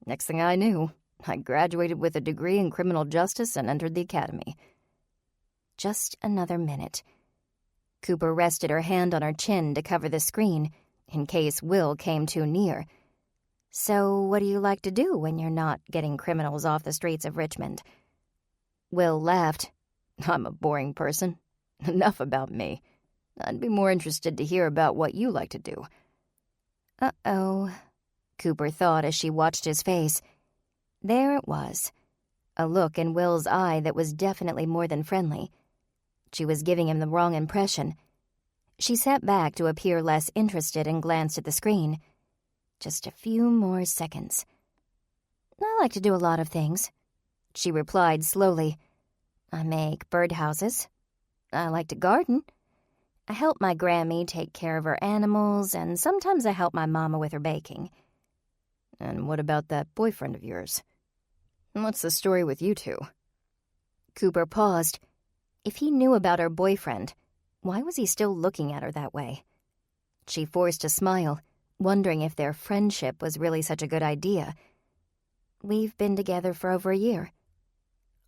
Speaker 6: Next thing I knew, I graduated with a degree in criminal justice and entered the academy."
Speaker 1: Just another minute. Cooper rested her hand on her chin to cover the screen, in case Will came too near. "So what do you like to do when you're not getting criminals off the streets of Richmond?"
Speaker 6: Will laughed. "I'm a boring person. Enough about me. I'd be more interested to hear about what you like to do."
Speaker 1: Uh-oh, Cooper thought as she watched his face. There it was, a look in Will's eye that was definitely more than friendly. She was giving him the wrong impression. She sat back to appear less interested and glanced at the screen. Just a few more seconds. I like to do a lot of things, she replied slowly. I make birdhouses. I like to garden. I help my Grammy take care of her animals, and sometimes I help my mama with her baking.
Speaker 6: And what about that boyfriend of yours? What's the story with you two?
Speaker 1: Cooper paused. If he knew about her boyfriend, why was he still looking at her that way? She forced a smile, wondering if their friendship was really such a good idea. We've been together for over a year.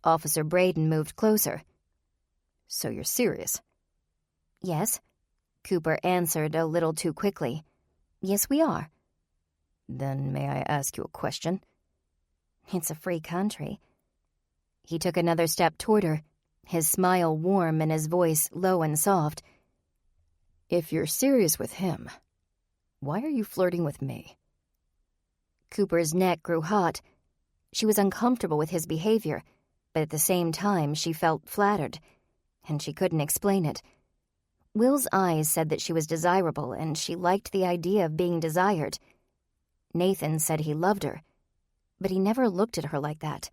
Speaker 1: Officer Braden moved closer.
Speaker 6: So you're serious?
Speaker 1: Yes, Cooper answered a little too quickly. Yes, we are.
Speaker 6: Then may I ask you a question?
Speaker 1: It's a free country. He took another step toward her, his smile warm and his voice low and soft.
Speaker 6: If you're serious with him, why are you flirting with me?
Speaker 1: Cooper's neck grew hot. She was uncomfortable with his behavior, but at the same time she felt flattered, and she couldn't explain it. Will's eyes said that she was desirable, and she liked the idea of being desired. Nathan said he loved her, but he never looked at her like that.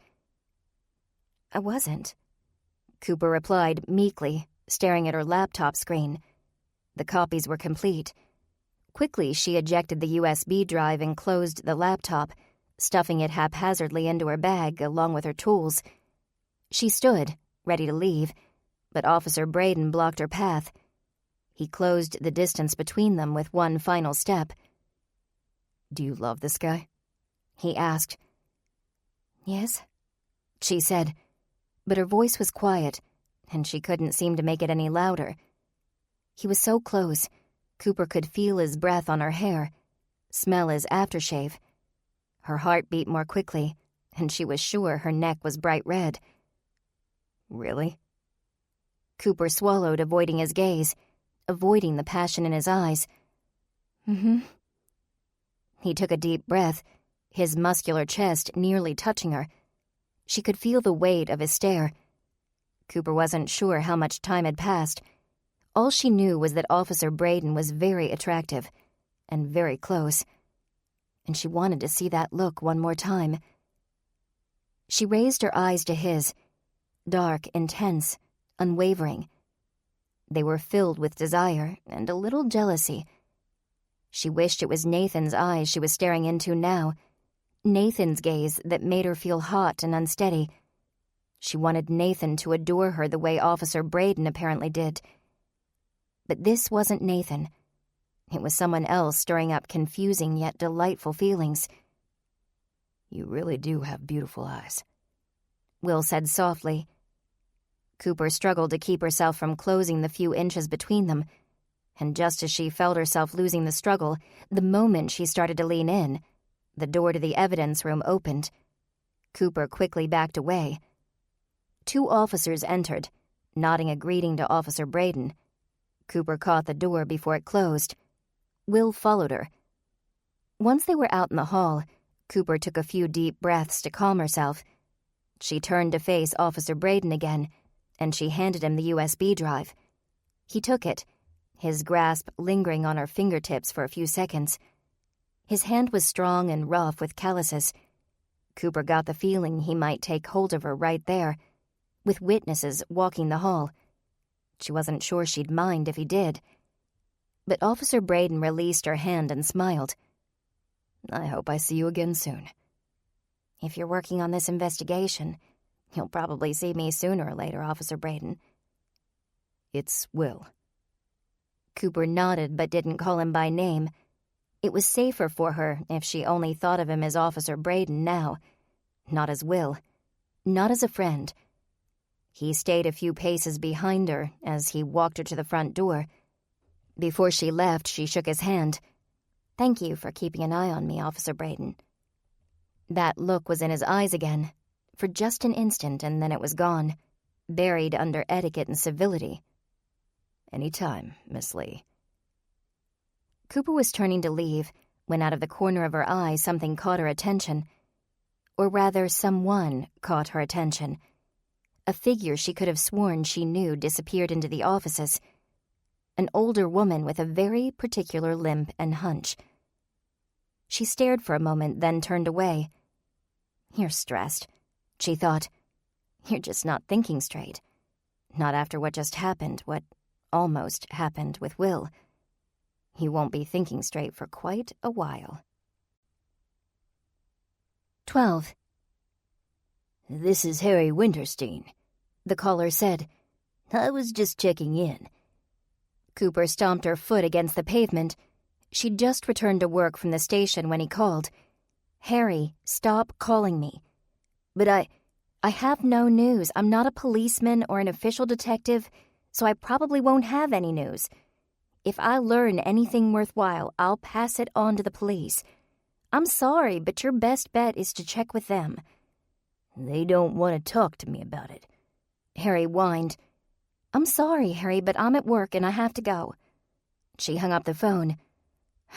Speaker 1: I wasn't, Cooper replied meekly, staring at her laptop screen. The copies were complete. Quickly, she ejected the USB drive and closed the laptop, stuffing it haphazardly into her bag along with her tools. She stood, ready to leave, but Officer Braden blocked her path. He closed the distance between them with one final step.
Speaker 6: Do you love this guy?
Speaker 1: He asked. Yes, she said, but her voice was quiet, and she couldn't seem to make it any louder. He was so close, Cooper could feel his breath on her hair, smell his aftershave. Her heart beat more quickly, and she was sure her neck was bright red.
Speaker 6: Really?
Speaker 1: Cooper swallowed, avoiding his gaze, avoiding the passion in his eyes. Mm-hmm. He took a deep breath, his muscular chest nearly touching her. She could feel the weight of his stare. Cooper wasn't sure how much time had passed. All she knew was that Officer Braden was very attractive and very close, and she wanted to see that look one more time. She raised her eyes to his, dark, intense, unwavering. They were filled with desire and a little jealousy. She wished it was Nathan's eyes she was staring into now, Nathan's gaze that made her feel hot and unsteady. She wanted Nathan to adore her the way Officer Braden apparently did. But this wasn't Nathan. It was someone else stirring up confusing yet delightful feelings.
Speaker 6: You really do have beautiful eyes,
Speaker 1: Will said softly. Cooper struggled to keep herself from closing the few inches between them, and just as she felt herself losing the struggle, the moment she started to lean in, the door to the evidence room opened. Cooper quickly backed away. 2 officers entered, nodding a greeting to Officer Braden. Cooper caught the door before it closed. Will followed her. Once they were out in the hall, Cooper took a few deep breaths to calm herself. She turned to face Officer Braden again, and she handed him the USB drive. He took it, his grasp lingering on her fingertips for a few seconds. His hand was strong and rough with calluses. Cooper got the feeling he might take hold of her right there, with witnesses walking the hall. She wasn't sure she'd mind if he did. But Officer Braden released her hand and smiled.
Speaker 6: I hope I see you again soon.
Speaker 1: If you're working on this investigation, you'll probably see me sooner or later, Officer Braden.
Speaker 6: It's Will.
Speaker 1: Cooper nodded but didn't call him by name. It was safer for her if she only thought of him as Officer Braden now, not as Will, not as a friend. He stayed a few paces behind her as he walked her to the front door. Before she left, she shook his hand. Thank you for keeping an eye on me, Officer Braden. That look was in his eyes again, for just an instant, and then it was gone, buried under etiquette and civility.
Speaker 6: Any time, Miss Lee.
Speaker 1: Cooper was turning to leave when out of the corner of her eye something caught her attention. Or rather, someone caught her attention. A figure she could have sworn she knew disappeared into the offices. an older woman with a very particular limp and hunch. She stared for a moment, then turned away. "You're stressed," she thought. "You're just not thinking straight. Not after what just happened, what almost happened with Will. You won't be thinking straight for quite a while." 12.
Speaker 2: "This is Harry Winterstein,"
Speaker 1: the caller said.
Speaker 2: "I was just checking in."
Speaker 1: Cooper stomped her foot against the pavement. She'd just returned to work from the station when he called. "Harry, stop calling me."
Speaker 2: "But
Speaker 1: I have no news. I'm not a policeman or an official detective, so I probably won't have any news. If I learn anything worthwhile, I'll pass it on to the police. I'm sorry, but your best bet is to check with them."
Speaker 2: "They don't want to talk to me about it,"
Speaker 1: Harry whined. "I'm sorry, Harry, but I'm at work and I have to go." She hung up the phone.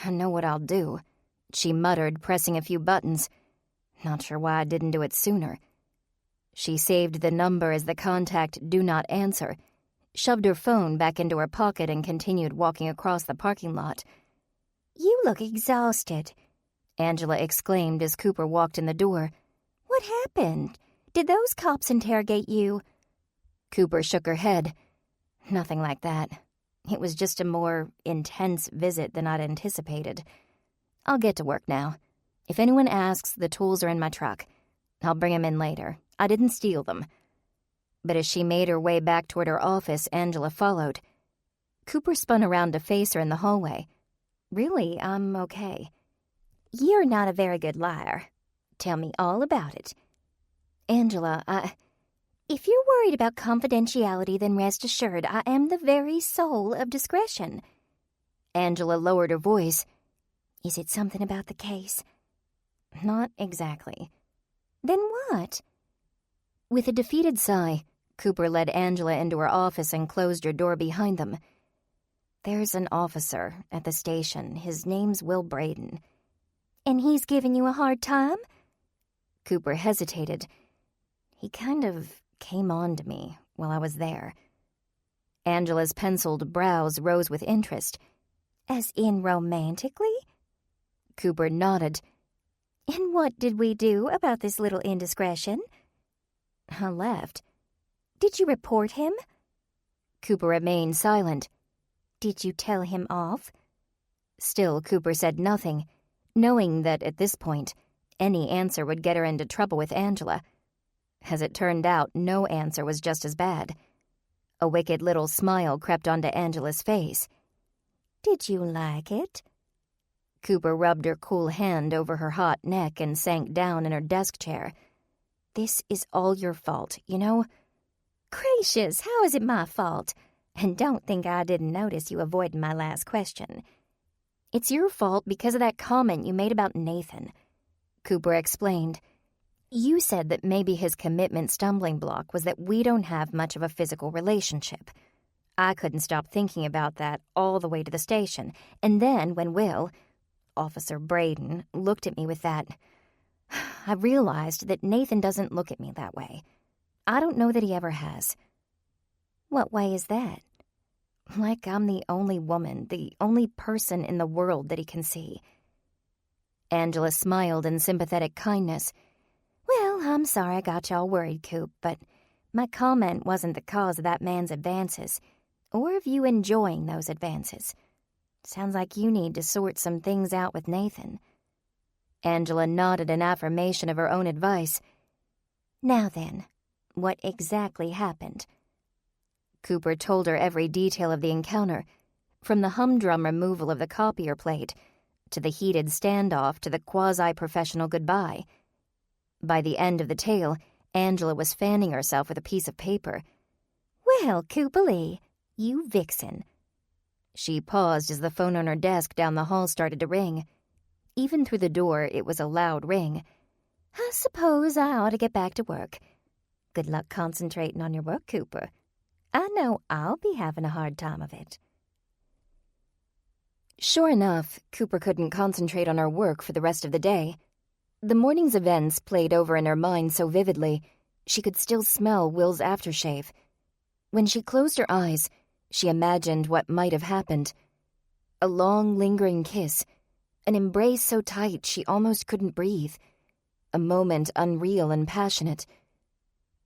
Speaker 1: "I know what I'll do," she muttered, pressing a few buttons. "Not sure why I didn't do it sooner." She saved the number as the contact "Do Not Answer," shoved her phone back into her pocket and continued walking across the parking lot.
Speaker 4: "You look exhausted,"
Speaker 1: Angela exclaimed as Cooper walked in the door.
Speaker 4: "What happened? Did those cops interrogate you?"
Speaker 1: Cooper shook her head. "Nothing like that. It was just a more intense visit than I'd anticipated. I'll get to work now. If anyone asks, the tools are in my truck. I'll bring them in later. I didn't steal them." But as she made her way back toward her office, Angela followed. Cooper spun around to face her in the hallway. "Really, I'm okay."
Speaker 4: "You're not a very good liar. Tell me all about it."
Speaker 1: "Angela,
Speaker 4: If you're worried about confidentiality, then rest assured I am the very soul of discretion."
Speaker 1: Angela lowered her voice.
Speaker 4: "Is it something about the case?"
Speaker 1: "Not exactly."
Speaker 4: "Then what?"
Speaker 1: With a defeated sigh, Cooper led Angela into her office and closed her door behind them. "There's an officer at the station. His name's Will Braden."
Speaker 4: "And he's giving you a hard time?"
Speaker 1: Cooper hesitated. "He kind of came on to me while I was there." Angela's penciled brows rose with interest.
Speaker 4: "As in romantically?"
Speaker 1: Cooper nodded.
Speaker 4: "And what did we do about this little indiscretion?"
Speaker 1: "I left."
Speaker 4: "Did you report him?"
Speaker 1: Cooper remained silent.
Speaker 4: "Did you tell him off?"
Speaker 1: Still, Cooper said nothing, knowing that at this point, any answer would get her into trouble with Angela. As it turned out, no answer was just as bad. A wicked little smile crept onto Angela's face.
Speaker 4: "Did you like it?"
Speaker 1: Cooper rubbed her cool hand over her hot neck and sank down in her desk chair. "This is all your fault, you know?"
Speaker 4: "Gracious, how is it my fault? And don't think I didn't notice you avoiding my last question."
Speaker 1: "It's your fault because of that comment you made about Nathan," Cooper explained. "You said that maybe his commitment stumbling block was that we don't have much of a physical relationship. I couldn't stop thinking about that all the way to the station, and then when Officer Braden, looked at me with that, I realized that Nathan doesn't look at me that way. I don't know that he ever has."
Speaker 4: "What way is that?"
Speaker 1: "Like I'm the only woman, the only person in the world that he can see." Angela smiled in sympathetic kindness.
Speaker 4: "Well, I'm sorry I got you all worried, Coop, but my comment wasn't the cause of that man's advances, or of you enjoying those advances.
Speaker 1: Sounds like you need to sort some things out with Nathan." Angela nodded in affirmation of her own advice.
Speaker 4: "Now then, what exactly happened?"
Speaker 1: Cooper told her every detail of the encounter, from the humdrum removal of the copier plate, to the heated standoff, to the quasi-professional goodbye. By the end of the tale, Angela was fanning herself with a piece of paper.
Speaker 4: "Well, Cooper, you vixen."
Speaker 1: She paused as the phone on her desk down the hall started to ring. Even through the door, it was a loud ring.
Speaker 4: "I suppose I ought to get back to work.
Speaker 1: Good luck concentrating on your work, Cooper. I know I'll be having a hard time of it." Sure enough, Cooper couldn't concentrate on her work for the rest of the day. The morning's events played over in her mind so vividly, she could still smell Will's aftershave. When she closed her eyes, She imagined what might have happened. A long, lingering kiss, an embrace so tight she almost couldn't breathe, a moment unreal and passionate.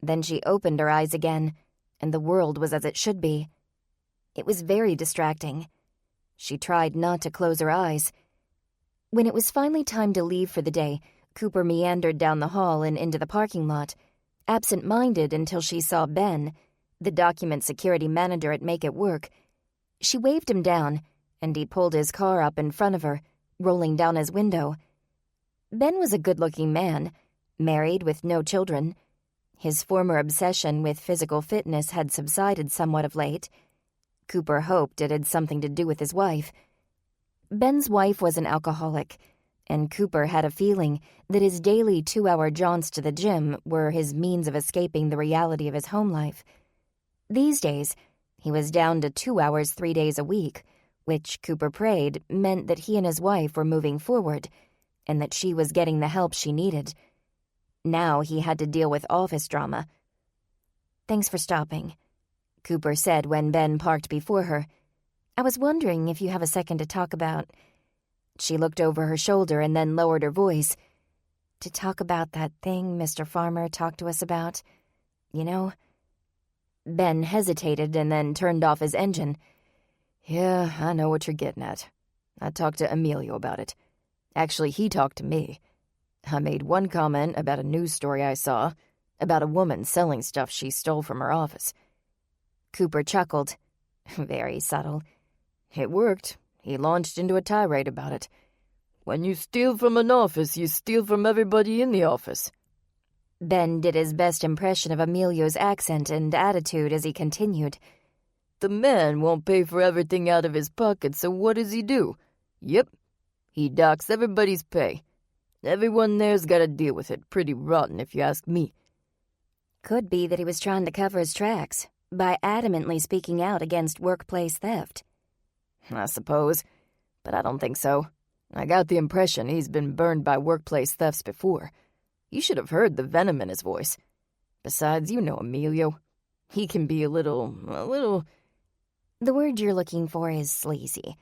Speaker 1: Then she opened her eyes again, and the world was as it should be. It was very distracting. She tried not to close her eyes. When it was finally time to leave for the day, Cooper meandered down the hall and into the parking lot, absent-minded until she saw Ben, the document security manager at Make It Work. She waved him down, and he pulled his car up in front of her, rolling down his window. Ben was a good-looking man, married with no children. His former obsession with physical fitness had subsided somewhat of late. Cooper hoped it had something to do with his wife. Ben's wife was an alcoholic, and Cooper had a feeling that his daily 2-hour jaunts to the gym were his means of escaping the reality of his home life. These days, he was down to 2 hours 3 days a week, which Cooper prayed meant that he and his wife were moving forward, and that she was getting the help she needed. Now he had to deal with office drama. "Thanks for stopping," Cooper said when Ben parked before her. "I was wondering if you have a second to talk about—" She looked over her shoulder and then lowered her voice. "To talk about that thing Mr. Farmer talked to us about, you know?" Ben hesitated and then turned off his engine.
Speaker 6: "Yeah, I know what you're getting at. I talked to Emilio about it. Actually, he talked to me. I made one comment about a news story I saw, about a woman selling stuff she stole from her office."
Speaker 1: Cooper chuckled. Very subtle.
Speaker 6: "It worked. He launched into a tirade about it. When you steal from an office, you steal from everybody in the office."
Speaker 1: Ben did his best impression of Emilio's accent and attitude as he continued.
Speaker 6: "The man won't pay for everything out of his pocket, so what does he do? Yep, he docks everybody's pay. Everyone there's got to deal with it. Pretty rotten, if you ask me."
Speaker 1: Could be that he was trying to cover his tracks by adamantly speaking out against workplace theft.
Speaker 6: "I suppose, but I don't think so. I got the impression he's been burned by workplace thefts before. You should have heard the venom in his voice. Besides, you know Emilio. He can be a little...
Speaker 1: The word you're looking for is sleazy."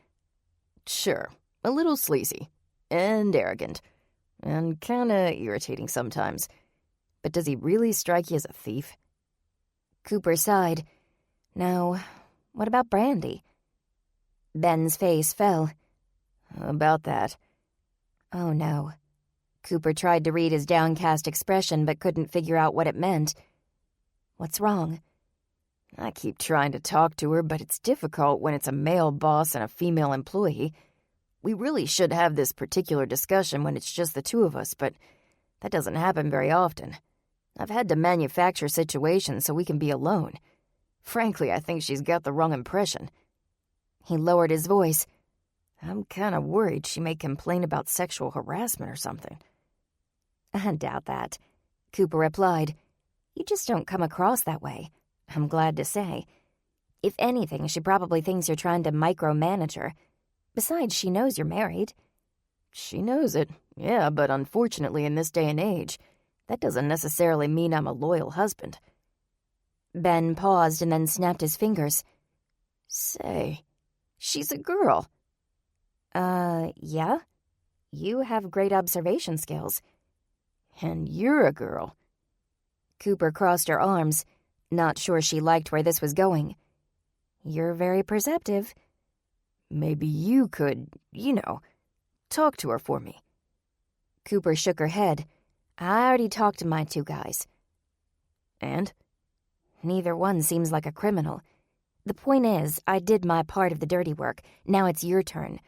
Speaker 6: Sure, a little sleazy. And arrogant. And kinda irritating sometimes. But does he really strike you as a thief?"
Speaker 1: Cooper sighed. "No. What about Brandy?" Ben's face fell.
Speaker 6: "About that."
Speaker 1: Oh, no. Cooper tried to read his downcast expression but couldn't figure out what it meant. "What's wrong?"
Speaker 6: "I keep trying to talk to her, but it's difficult when it's a male boss and a female employee. We really should have this particular discussion when it's just the two of us, but that doesn't happen very often. I've had to manufacture situations so we can be alone. Frankly, I think she's got the wrong impression."
Speaker 1: He lowered his voice.
Speaker 6: "I'm kind of worried she may complain about sexual harassment or something."
Speaker 1: "I doubt that," Cooper replied. "You just don't come across that way, I'm glad to say. If anything, she probably thinks you're trying to micromanage her. Besides, she knows you're married."
Speaker 6: "She knows it, yeah, but unfortunately in this day and age, that doesn't necessarily mean I'm a loyal husband."
Speaker 1: Ben paused and then snapped his fingers.
Speaker 6: "Say, she's a girl."
Speaker 1: Yeah? You have great observation skills."
Speaker 6: "And you're a girl."
Speaker 1: Cooper crossed her arms, not sure she liked where this was going. "You're very perceptive."
Speaker 6: "Maybe you could, talk to her for me."
Speaker 1: Cooper shook her head. "I already talked to my 2 guys."
Speaker 6: "And?"
Speaker 1: "Neither one seems like a criminal. The point is, I did my part of the dirty work. Now it's your turn.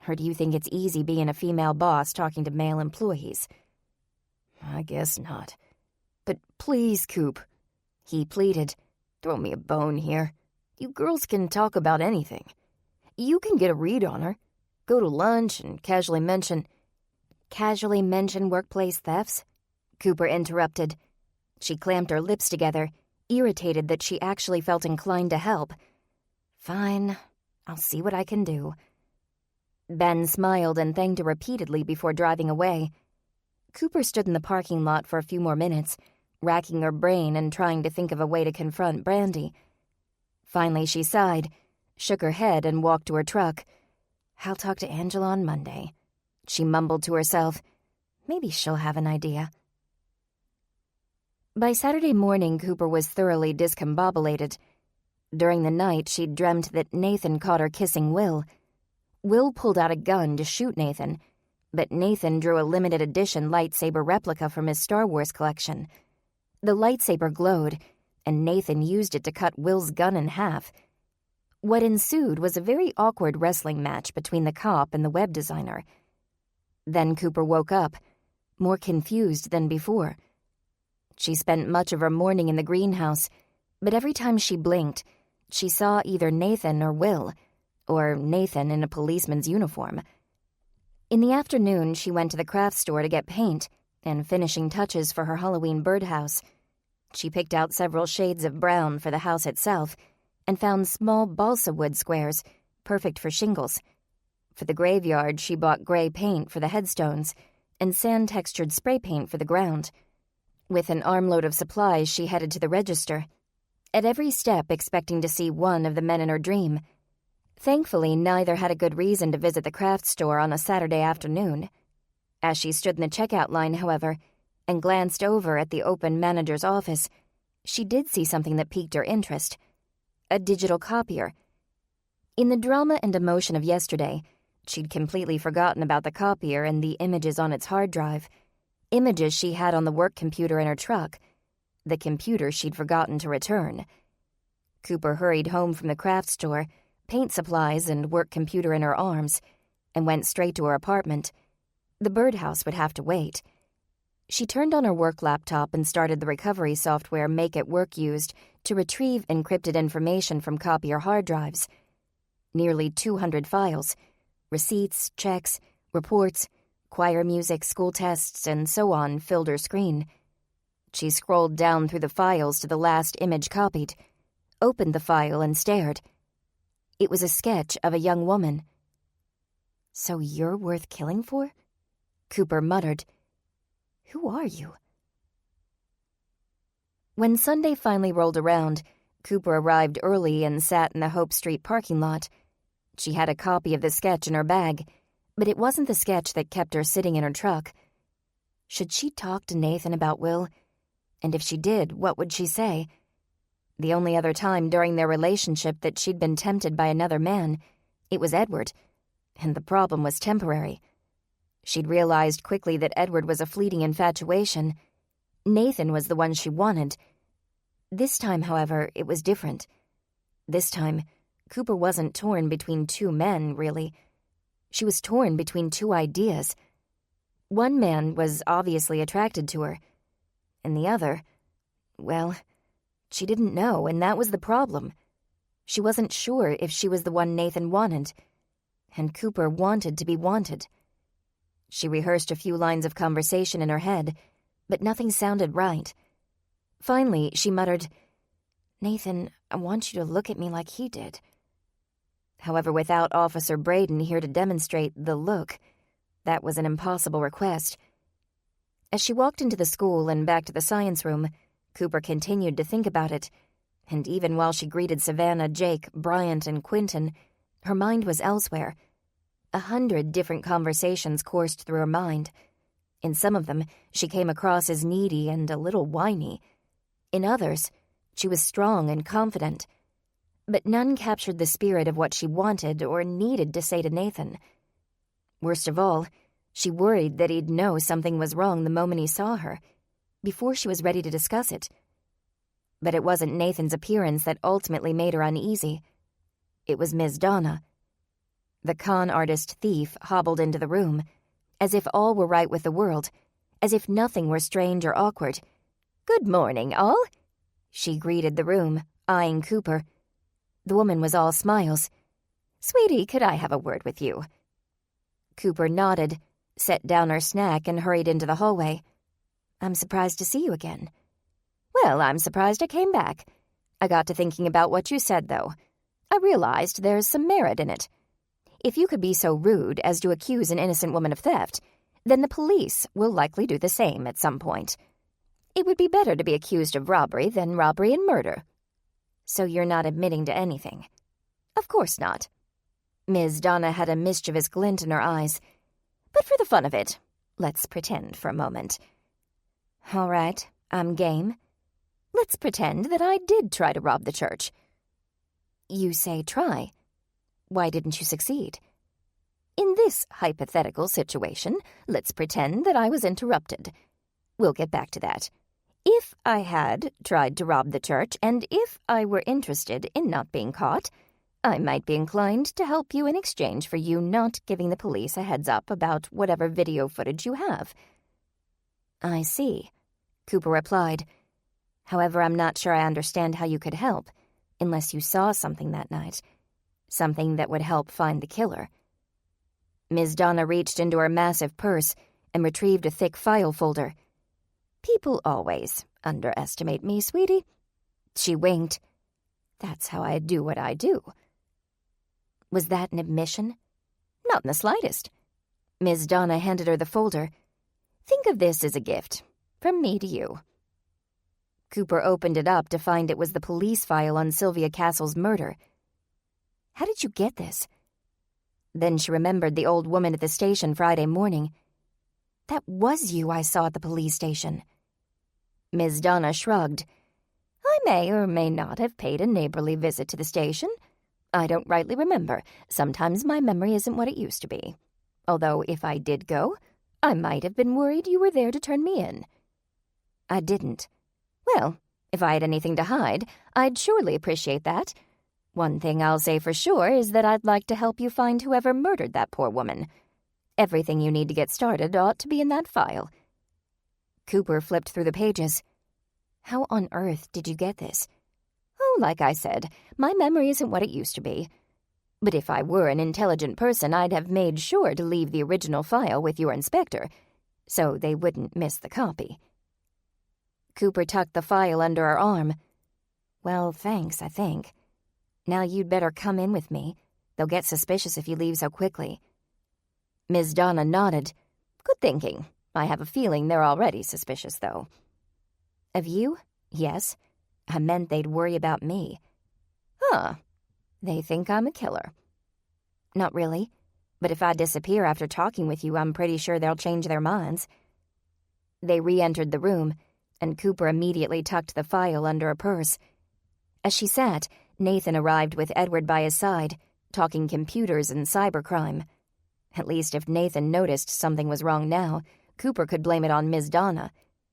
Speaker 1: Or do you think it's easy being a female boss talking to male employees?"
Speaker 6: "I guess not. But please, Coop," he pleaded, "throw me a bone here. You girls can talk about anything. You can get a read on her. Go to lunch and casually mention..."
Speaker 1: "Casually mention workplace thefts?" Cooper interrupted. She clamped her lips together, irritated that she actually felt inclined to help. "Fine, I'll see what I can do." Ben smiled and thanked her repeatedly before driving away. Cooper stood in the parking lot for a few more minutes, racking her brain and trying to think of a way to confront Brandy. Finally, she sighed, shook her head, and walked to her truck. "I'll talk to Angela on Monday," she mumbled to herself. "Maybe she'll have an idea." By Saturday morning, Cooper was thoroughly discombobulated. During the night, she'd dreamt that Nathan caught her kissing Will. Will pulled out a gun to shoot Nathan, but Nathan drew a limited edition lightsaber replica from his Star Wars collection. The lightsaber glowed, and Nathan used it to cut Will's gun in half. What ensued was a very awkward wrestling match between the cop and the web designer. Then Cooper woke up, more confused than before. She spent much of her morning in the greenhouse, but every time she blinked, she saw either Nathan or Will, or Nathan in a policeman's uniform. In the afternoon, she went to the craft store to get paint and finishing touches for her Halloween birdhouse. She picked out several shades of brown for the house itself and found small balsa wood squares, perfect for shingles. For the graveyard, she bought gray paint for the headstones and sand-textured spray paint for the ground. With an armload of supplies, she headed to the register, at every step expecting to see one of the men in her dream. Thankfully, neither had a good reason to visit the craft store on a Saturday afternoon. As she stood in the checkout line, however, and glanced over at the open manager's office, she did see something that piqued her interest. A digital copier. In the drama and emotion of yesterday, she'd completely forgotten about the copier and the images on its hard drive. Images she had on the work computer in her truck. The computer she'd forgotten to return. Cooper hurried home from the craft store, paint supplies and work computer in her arms, and went straight to her apartment. The birdhouse would have to wait. She turned on her work laptop and started the recovery software Make It Work used to retrieve encrypted information from copier hard drives. Nearly 200 files, receipts, checks, reports, choir music, school tests, and so on filled her screen. She scrolled down through the files to the last image copied, opened the file and stared. It was a sketch of a young woman. "So you're worth killing for?" Cooper muttered. "Who are you?" When Sunday finally rolled around, Cooper arrived early and sat in the Hope Street parking lot. She had a copy of the sketch in her bag, but it wasn't the sketch that kept her sitting in her truck. Should she talk to Nathan about Will? And if she did, what would she say? The only other time during their relationship that she'd been tempted by another man, it was Edward, and the problem was temporary. She'd realized quickly that Edward was a fleeting infatuation. Nathan was the one she wanted. This time, however, it was different. This time, Cooper wasn't torn between two men, really. She was torn between two ideas. One man was obviously attracted to her, and the other, well, she didn't know, and that was the problem. She wasn't sure if she was the one Nathan wanted, and Cooper wanted to be wanted. She rehearsed a few lines of conversation in her head, but nothing sounded right. Finally, she muttered, "Nathan, I want you to look at me like he did." However, without Officer Braden here to demonstrate the look, that was an impossible request. As she walked into the school and back to the science room, Cooper continued to think about it, and even while she greeted Savannah, Jake, Bryant, and Quentin, her mind was elsewhere. 100 different conversations coursed through her mind. In some of them, she came across as needy and a little whiny. In others, she was strong and confident. But none captured the spirit of what she wanted or needed to say to Nathan. Worst of all, she worried that he'd know something was wrong the moment he saw her, before she was ready to discuss it. But it wasn't Nathan's appearance that ultimately made her uneasy. It was Ms. Donna. The con artist thief hobbled into the room, as if all were right with the world, as if nothing were strange or awkward. "Good morning, all," she greeted the room, eyeing Cooper. The woman was all smiles. "Sweetie, could I have a word with you?" Cooper nodded, set down her snack, and hurried into the hallway. "I'm surprised to see you again." "Well, I'm surprised I came back. I got to thinking about what you said, though. I realized there's some merit in it. If you could be so rude as to accuse an innocent woman of theft, then the police will likely do the same at some point. It would be better to be accused of robbery than robbery and murder." So you're not admitting to anything? Of course not. Ms. Donna had a mischievous glint in her eyes. But for the fun of it, let's pretend for a moment. All right, I'm game. Let's pretend that I did try to rob the church. You say try. Why didn't you succeed? In this hypothetical situation, let's pretend that I was interrupted. We'll get back to that. If I had tried to rob the church, and if I were interested in not being caught, I might be inclined to help you in exchange for you not giving the police a heads up about whatever video footage you have. I see, Cooper replied. However, I'm not sure I understand how you could help, unless you saw something that night. Something that would help find the killer. Ms. Donna reached into her massive purse and retrieved a thick file folder. People always underestimate me, sweetie. She winked. That's how I do what I do. Was that an admission? Not in the slightest. Ms. Donna handed her the folder. Think of this as a gift, from me to you. Cooper opened it up to find it was the police file on Sylvia Castle's murder. How did you get this? Then she remembered the old woman at the station Friday morning. That was you I saw at the police station. Ms. Donna shrugged. I may or may not have paid a neighborly visit to the station. I don't rightly remember. Sometimes my memory isn't what it used to be. Although if I did go, I might have been worried you were there to turn me in. I didn't. Well, if I had anything to hide, I'd surely appreciate that. One thing I'll say for sure is that I'd like to help you find whoever murdered that poor woman. Everything you need to get started ought to be in that file. Cooper flipped through the pages. How on earth did you get this? Oh, like I said, my memory isn't what it used to be. But if I were an intelligent person, I'd have made sure to leave the original file with your inspector, so they wouldn't miss the copy. Cooper tucked the file under her arm. Well, thanks, I think. Now you'd better come in with me. They'll get suspicious if you leave so quickly. Ms. Donna nodded. Good thinking. I have a feeling they're already suspicious, though. Of you? Yes. I meant they'd worry about me. Huh. They think I'm a killer. Not really. But if I disappear after talking with you, I'm pretty sure they'll change their minds. They re-entered the room, and Cooper immediately tucked the file under a purse. As she sat, Nathan arrived with Edward by his side, talking computers and cybercrime. At least if Nathan noticed something was wrong now, Cooper could blame it on Ms. Donna,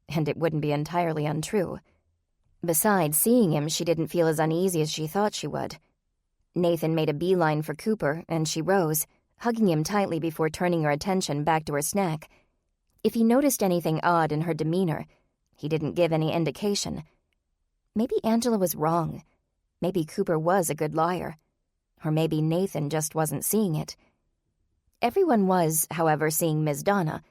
Speaker 1: and it wouldn't be entirely untrue. Besides, seeing him, she didn't feel as uneasy as she thought she would. Nathan made a beeline for Cooper, and she rose, hugging him tightly before turning her attention back to her snack. If he noticed anything odd in her demeanor, he didn't give any indication. Maybe Angela was wrong. Maybe Cooper was a good liar. Or maybe Nathan just wasn't seeing it. Everyone was, however, seeing Ms. Donna.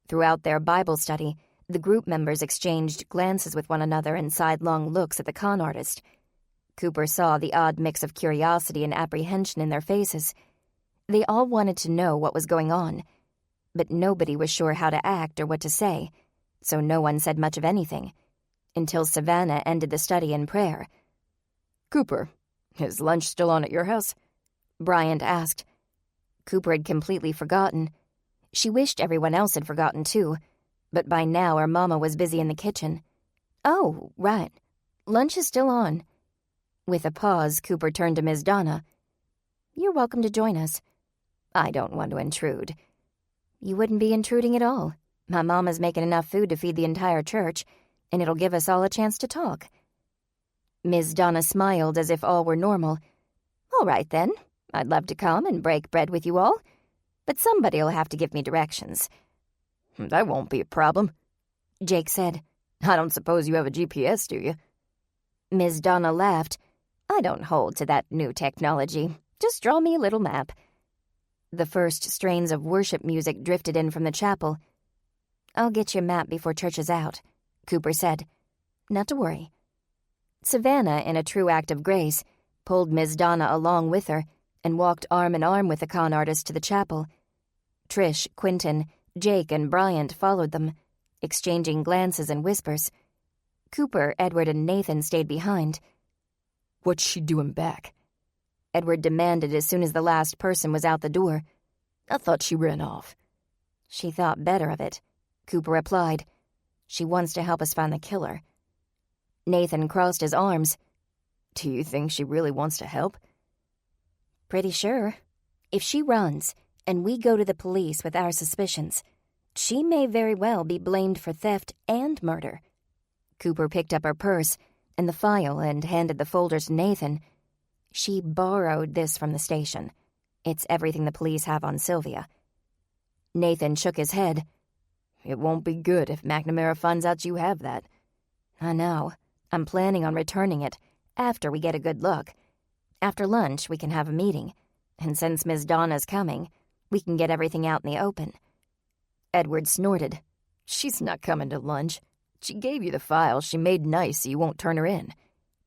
Speaker 1: Throughout their Bible study, the group members exchanged glances with one another and sidelong looks at the con artist. Cooper saw the odd mix of curiosity and apprehension in their faces. They all wanted to know what was going on, but nobody was sure how to act or what to say, so no one said much of anything, until Savannah ended the study in prayer.
Speaker 6: Cooper, is lunch still on at your house?
Speaker 1: Bryant asked. Cooper had completely forgotten. She wished everyone else had forgotten too, but by now her mama was busy in the kitchen. Oh, right. Lunch is still on. With a pause, Cooper turned to Ms. Donna. You're welcome to join us. I don't want to intrude. You wouldn't be intruding at all. My mama's making enough food to feed the entire church, and it'll give us all a chance to talk. Ms. Donna smiled as if all were normal. All right, then. I'd love to come and break bread with you all, but somebody'll have to give me directions.
Speaker 6: That won't be a problem,
Speaker 1: Jake said.
Speaker 6: I don't suppose you have a GPS, do you?
Speaker 1: Ms. Donna laughed. I don't hold to that new technology. Just draw me a little map. The first strains of worship music drifted in from the chapel. I'll get your map before church is out, Cooper said. Not to worry. Savannah, in a true act of grace, pulled Ms. Donna along with her and walked arm in arm with the con artist to the chapel. Trish, Quentin, Jake, and Bryant followed them, exchanging glances and whispers. Cooper, Edward, and Nathan stayed behind.
Speaker 6: What's she doing back?
Speaker 1: Edward demanded as soon as the last person was out the door.
Speaker 6: I thought she ran off.
Speaker 1: She thought better of it, Cooper replied. She wants to help us find the killer. Nathan crossed his arms.
Speaker 6: Do you think she really wants to help?
Speaker 1: Pretty sure. If she runs, and we go to the police with our suspicions, she may very well be blamed for theft and murder. Cooper picked up her purse and the file and handed the folder to Nathan. She borrowed this from the station. It's everything the police have on Sylvia. Nathan shook his head.
Speaker 6: It won't be good if McNamara finds out you have that.
Speaker 1: I know. I'm planning on returning it after we get a good look. After lunch, we can have a meeting. And since Miss Donna's coming, we can get everything out in the open.
Speaker 6: Edward snorted. She's not coming to lunch. She gave you the file she made nice so you won't turn her in.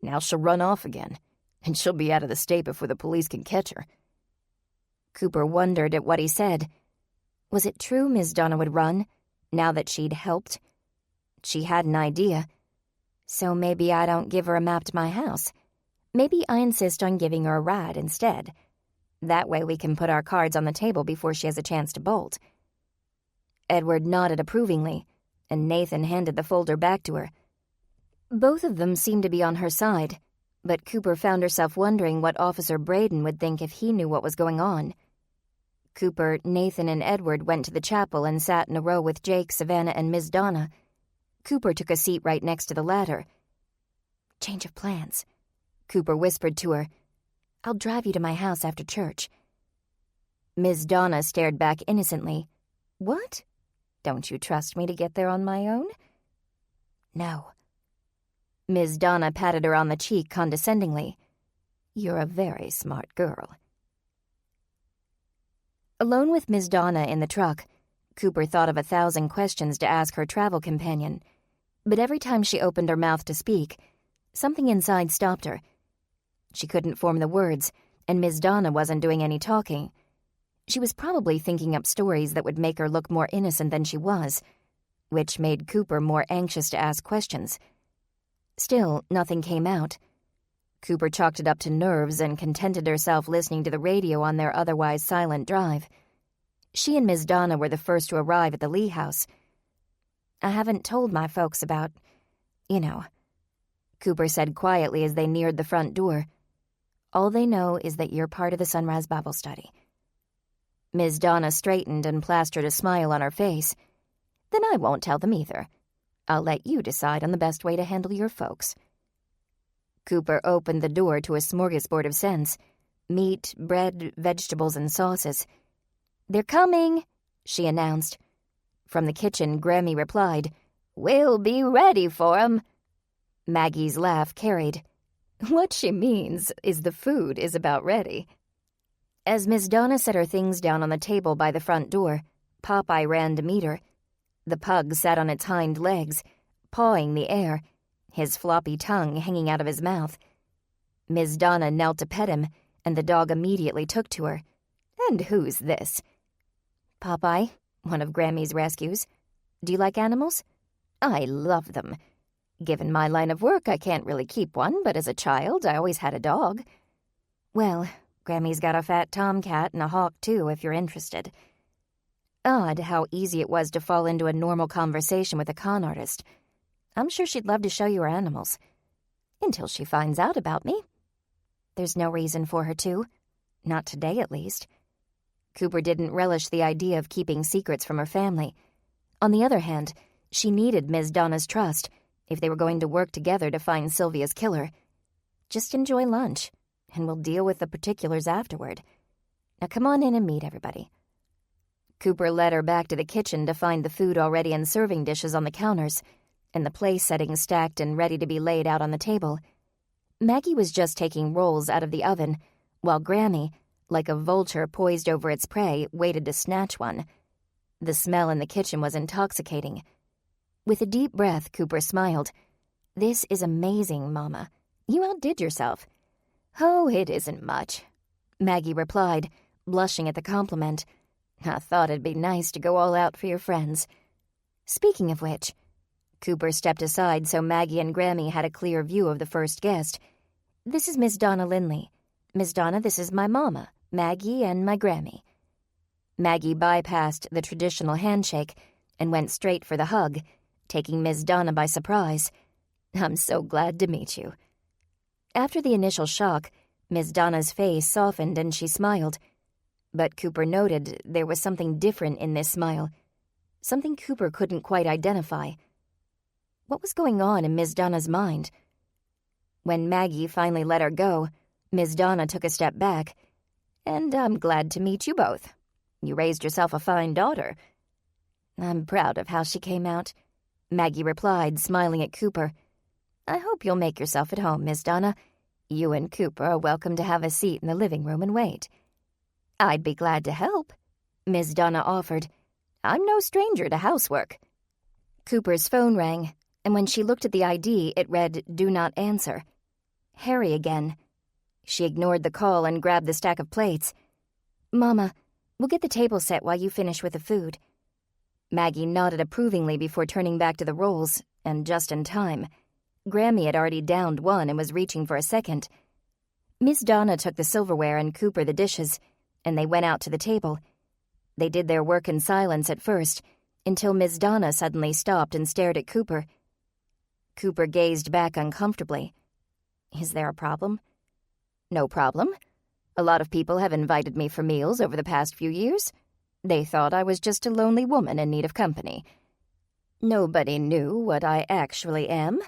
Speaker 6: Now she'll run off again, and she'll be out of the state before the police can catch her.
Speaker 1: Cooper wondered at what he said. Was it true Miss Donna would run, now that she'd helped? She had an idea. So maybe I don't give her a map to my house. Maybe I insist on giving her a ride instead. That way we can put our cards on the table before she has a chance to bolt. Edward nodded approvingly, and Nathan handed the folder back to her. Both of them seemed to be on her side, but Cooper found herself wondering what Officer Braden would think if he knew what was going on. Cooper, Nathan, and Edward went to the chapel and sat in a row with Jake, Savannah, and Miss Donna. Cooper took a seat right next to the ladder. "Change of plans," Cooper whispered to her. "I'll drive you to my house after church." Miss Donna stared back innocently. "What? Don't you trust me to get there on my own?" "No." Miss Donna patted her on the cheek condescendingly. "You're a very smart girl." Alone with Miss Donna in the truck, Cooper thought of 1,000 questions to ask her travel companion, but every time she opened her mouth to speak, something inside stopped her. She couldn't form the words, and Miss Donna wasn't doing any talking. She was probably thinking up stories that would make her look more innocent than she was, which made Cooper more anxious to ask questions. Still, nothing came out. Cooper chalked it up to nerves and contented herself listening to the radio on their otherwise silent drive. She and Miss Donna were the first to arrive at the Lee house. "I haven't told my folks about, Cooper said quietly as they neared the front door. "All they know is that you're part of the Sunrise Bible Study." Miss Donna straightened and plastered a smile on her face. "Then I won't tell them either. I'll let you decide on the best way to handle your folks." Cooper opened the door to a smorgasbord of scents: meat, bread, vegetables, and sauces. "They're coming," she announced. From the kitchen, Grammy replied, "We'll be ready for 'em." Maggie's laugh carried. What she means is the food is about ready. As Miss Donna set her things down on the table by the front door, Popeye ran to meet her. The pug sat on its hind legs, pawing the air, his floppy tongue hanging out of his mouth. Miss Donna knelt to pet him, and the dog immediately took to her. "And who's this?" "Popeye, one of Grammy's rescues. Do you like animals?" "I love them. Given my line of work, I can't really keep one, but as a child, I always had a dog." "Well, Grammy's got a fat tomcat and a hawk, too, if you're interested." Odd how easy it was to fall into a normal conversation with a con artist. "I'm sure she'd love to show you her animals. Until she finds out about me. There's no reason for her to. Not today, at least." Cooper didn't relish the idea of keeping secrets from her family. On the other hand, she needed Ms. Donna's trust if they were going to work together to find Sylvia's killer. "Just enjoy lunch, and we'll deal with the particulars afterward. Now come on in and meet everybody." Cooper led her back to the kitchen to find the food already in serving dishes on the counters, and the place settings stacked and ready to be laid out on the table. Maggie was just taking rolls out of the oven, while Grammy, like a vulture poised over its prey, waited to snatch one. The smell in the kitchen was intoxicating. With a deep breath, Cooper smiled. "This is amazing, Mama. You outdid yourself." "Oh, it isn't much," Maggie replied, blushing at the compliment. "I thought it'd be nice to go all out for your friends." "Speaking of which," Cooper stepped aside so Maggie and Grammy had a clear view of the first guest. This is Miss Donna Lindley. Miss Donna, this is my mama, Maggie, and my Grammy. Maggie bypassed the traditional handshake and went straight for the hug, taking Miss Donna by surprise. I'm so glad to meet you. After the initial shock, Miss Donna's face softened and she smiled. But Cooper noted there was something different in this smile, something Cooper couldn't quite identify. What was going on in Miss Donna's mind? When Maggie finally let her go, Miss Donna took a step back. And I'm glad to meet you both. You raised yourself a fine daughter. I'm proud of how she came out, Maggie replied, smiling at Cooper. I hope you'll make yourself at home, Miss Donna. You and Cooper are welcome to have a seat in the living room and wait. I'd be glad to help, Miss Donna offered. I'm no stranger to housework. Cooper's phone rang, and when she looked at the ID, it read, Do Not Answer. Harry again. She ignored the call and grabbed the stack of plates. Mama, we'll get the table set while you finish with the food. Maggie nodded approvingly before turning back to the rolls, and just in time. Grammy had already downed one and was reaching for a second. Miss Donna took the silverware and Cooper the dishes, and they went out to the table. They did their work in silence at first, until Miss Donna suddenly stopped and stared at Cooper. Cooper gazed back uncomfortably. Is there a problem? No problem. A lot of people have invited me for meals over the past few years. They thought I was just a lonely woman in need of company. Nobody knew what I actually am,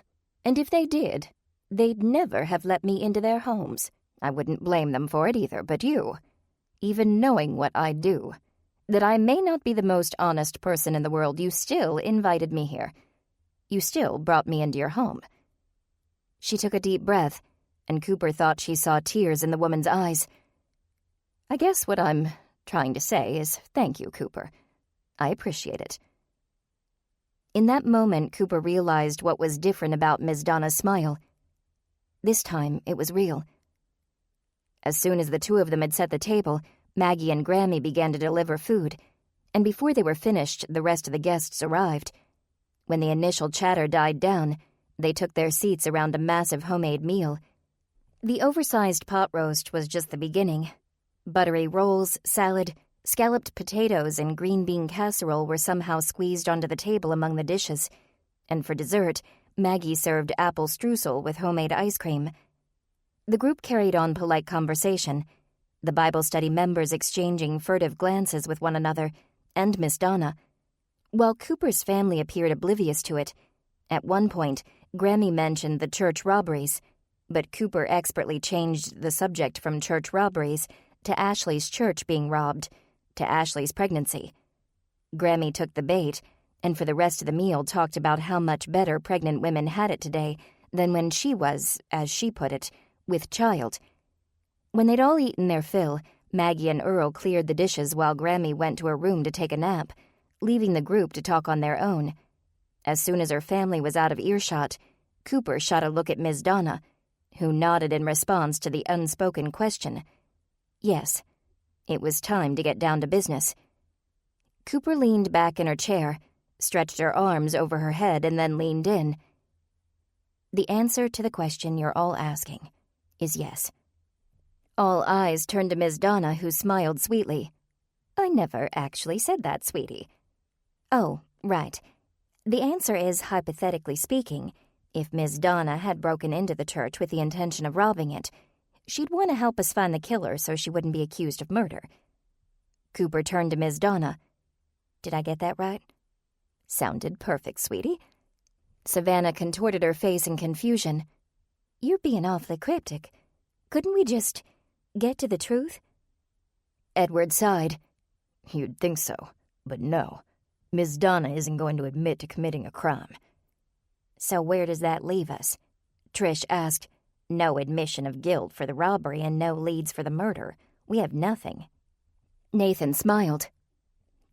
Speaker 1: and if they did, they'd never have let me into their homes. I wouldn't blame them for it either, but you, even knowing what I do, that I may not be the most honest person in the world, you still invited me here. You still brought me into your home. She took a deep breath, and Cooper thought she saw tears in the woman's eyes. I guess what I'm trying to say is thank you, Cooper. I appreciate it. In that moment, Cooper realized what was different about Miss Donna's smile. This time, it was real. As soon as the two of them had set the table, Maggie and Grammy began to deliver food, and before they were finished, the rest of the guests arrived. When the initial chatter died down, they took their seats around a massive homemade meal. The oversized pot roast was just the beginning. Buttery rolls, salad, scalloped potatoes, and green bean casserole were somehow squeezed onto the table among the dishes. And for dessert, Maggie served apple streusel with homemade ice cream. The group carried on polite conversation, the Bible study members exchanging furtive glances with one another, and Miss Donna. While Cooper's family appeared oblivious to it, at one point, Grammy mentioned the church robberies, but Cooper expertly changed the subject from church robberies to Ashley's church being robbed, to Ashley's pregnancy. Grammy took the bait, and for the rest of the meal talked about how much better pregnant women had it today than when she was, as she put it, with child. When they'd all eaten their fill, Maggie and Earl cleared the dishes while Grammy went to her room to take a nap, leaving the group to talk on their own. As soon as her family was out of earshot, Cooper shot a look at Miss Donna, who nodded in response to the unspoken question. Yes, it was time to get down to business. Cooper leaned back in her chair, stretched her arms over her head, and then leaned in. The answer to the question you're all asking is yes. All eyes turned to Miss Donna, who smiled sweetly. I never actually said that, sweetie. Oh, right. The answer is, hypothetically speaking, if Miss Donna had broken into the church with the intention of robbing it, she'd want to help us find the killer so she wouldn't be accused of murder. Cooper turned to Miss Donna. Did I get that right? Sounded perfect, sweetie. Savannah contorted her face in confusion. You're being awfully cryptic. Couldn't we just get to the truth? Edward sighed. You'd think so, but no. Miss Donna isn't going to admit to committing a crime. So where does that leave us? Trish asked. No admission of guilt for the robbery and no leads for the murder. We have nothing. Nathan smiled.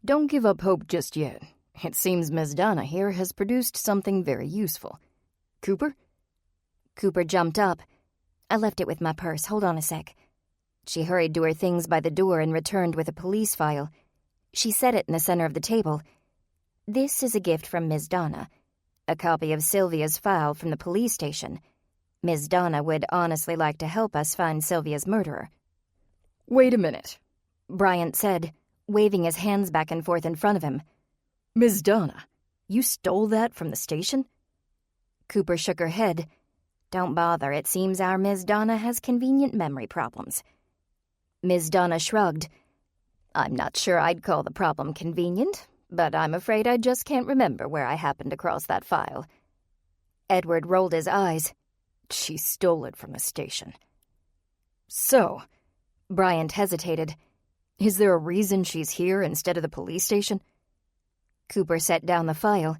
Speaker 1: Don't give up hope just yet. It seems Miss Donna here has produced something very useful. Cooper? Cooper jumped up. I left it with my purse. Hold on a sec. She hurried to her things by the door and returned with a police file. She set it in the center of the table. This is a gift from Miss Donna, a copy of Sylvia's file from the police station. Ms. Donna would honestly like to help us find Sylvia's murderer.
Speaker 6: Wait a minute,
Speaker 1: Bryant said, waving his hands back and forth in front of him.
Speaker 6: Ms. Donna, you stole that from the station?
Speaker 1: Cooper shook her head. Don't bother, it seems our Ms. Donna has convenient memory problems. Ms. Donna shrugged. I'm not sure I'd call the problem convenient, but I'm afraid I just can't remember where I happened across that file. Edward rolled his eyes.
Speaker 6: She stole it from the station. So,
Speaker 1: Bryant hesitated.
Speaker 6: Is there a reason she's here instead of the police station?
Speaker 1: Cooper set down the file.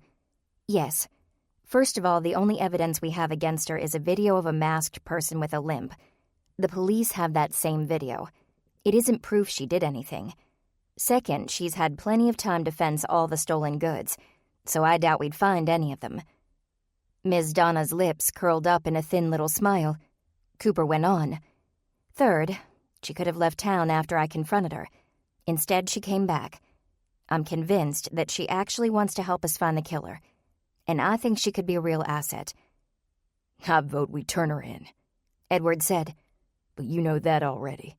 Speaker 1: Yes. First of all, the only evidence we have against her is a video of a masked person with a limp. The police have that same video. It isn't proof she did anything. Second, she's had plenty of time to fence all the stolen goods, so I doubt we'd find any of them. Ms. Donna's lips curled up in a thin little smile. Cooper went on. Third, she could have left town after I confronted her. Instead, she came back. I'm convinced that she actually wants to help us find the killer, and I think she could be a real asset.
Speaker 6: I vote we turn her in,
Speaker 1: Edward said.
Speaker 6: But you know that already.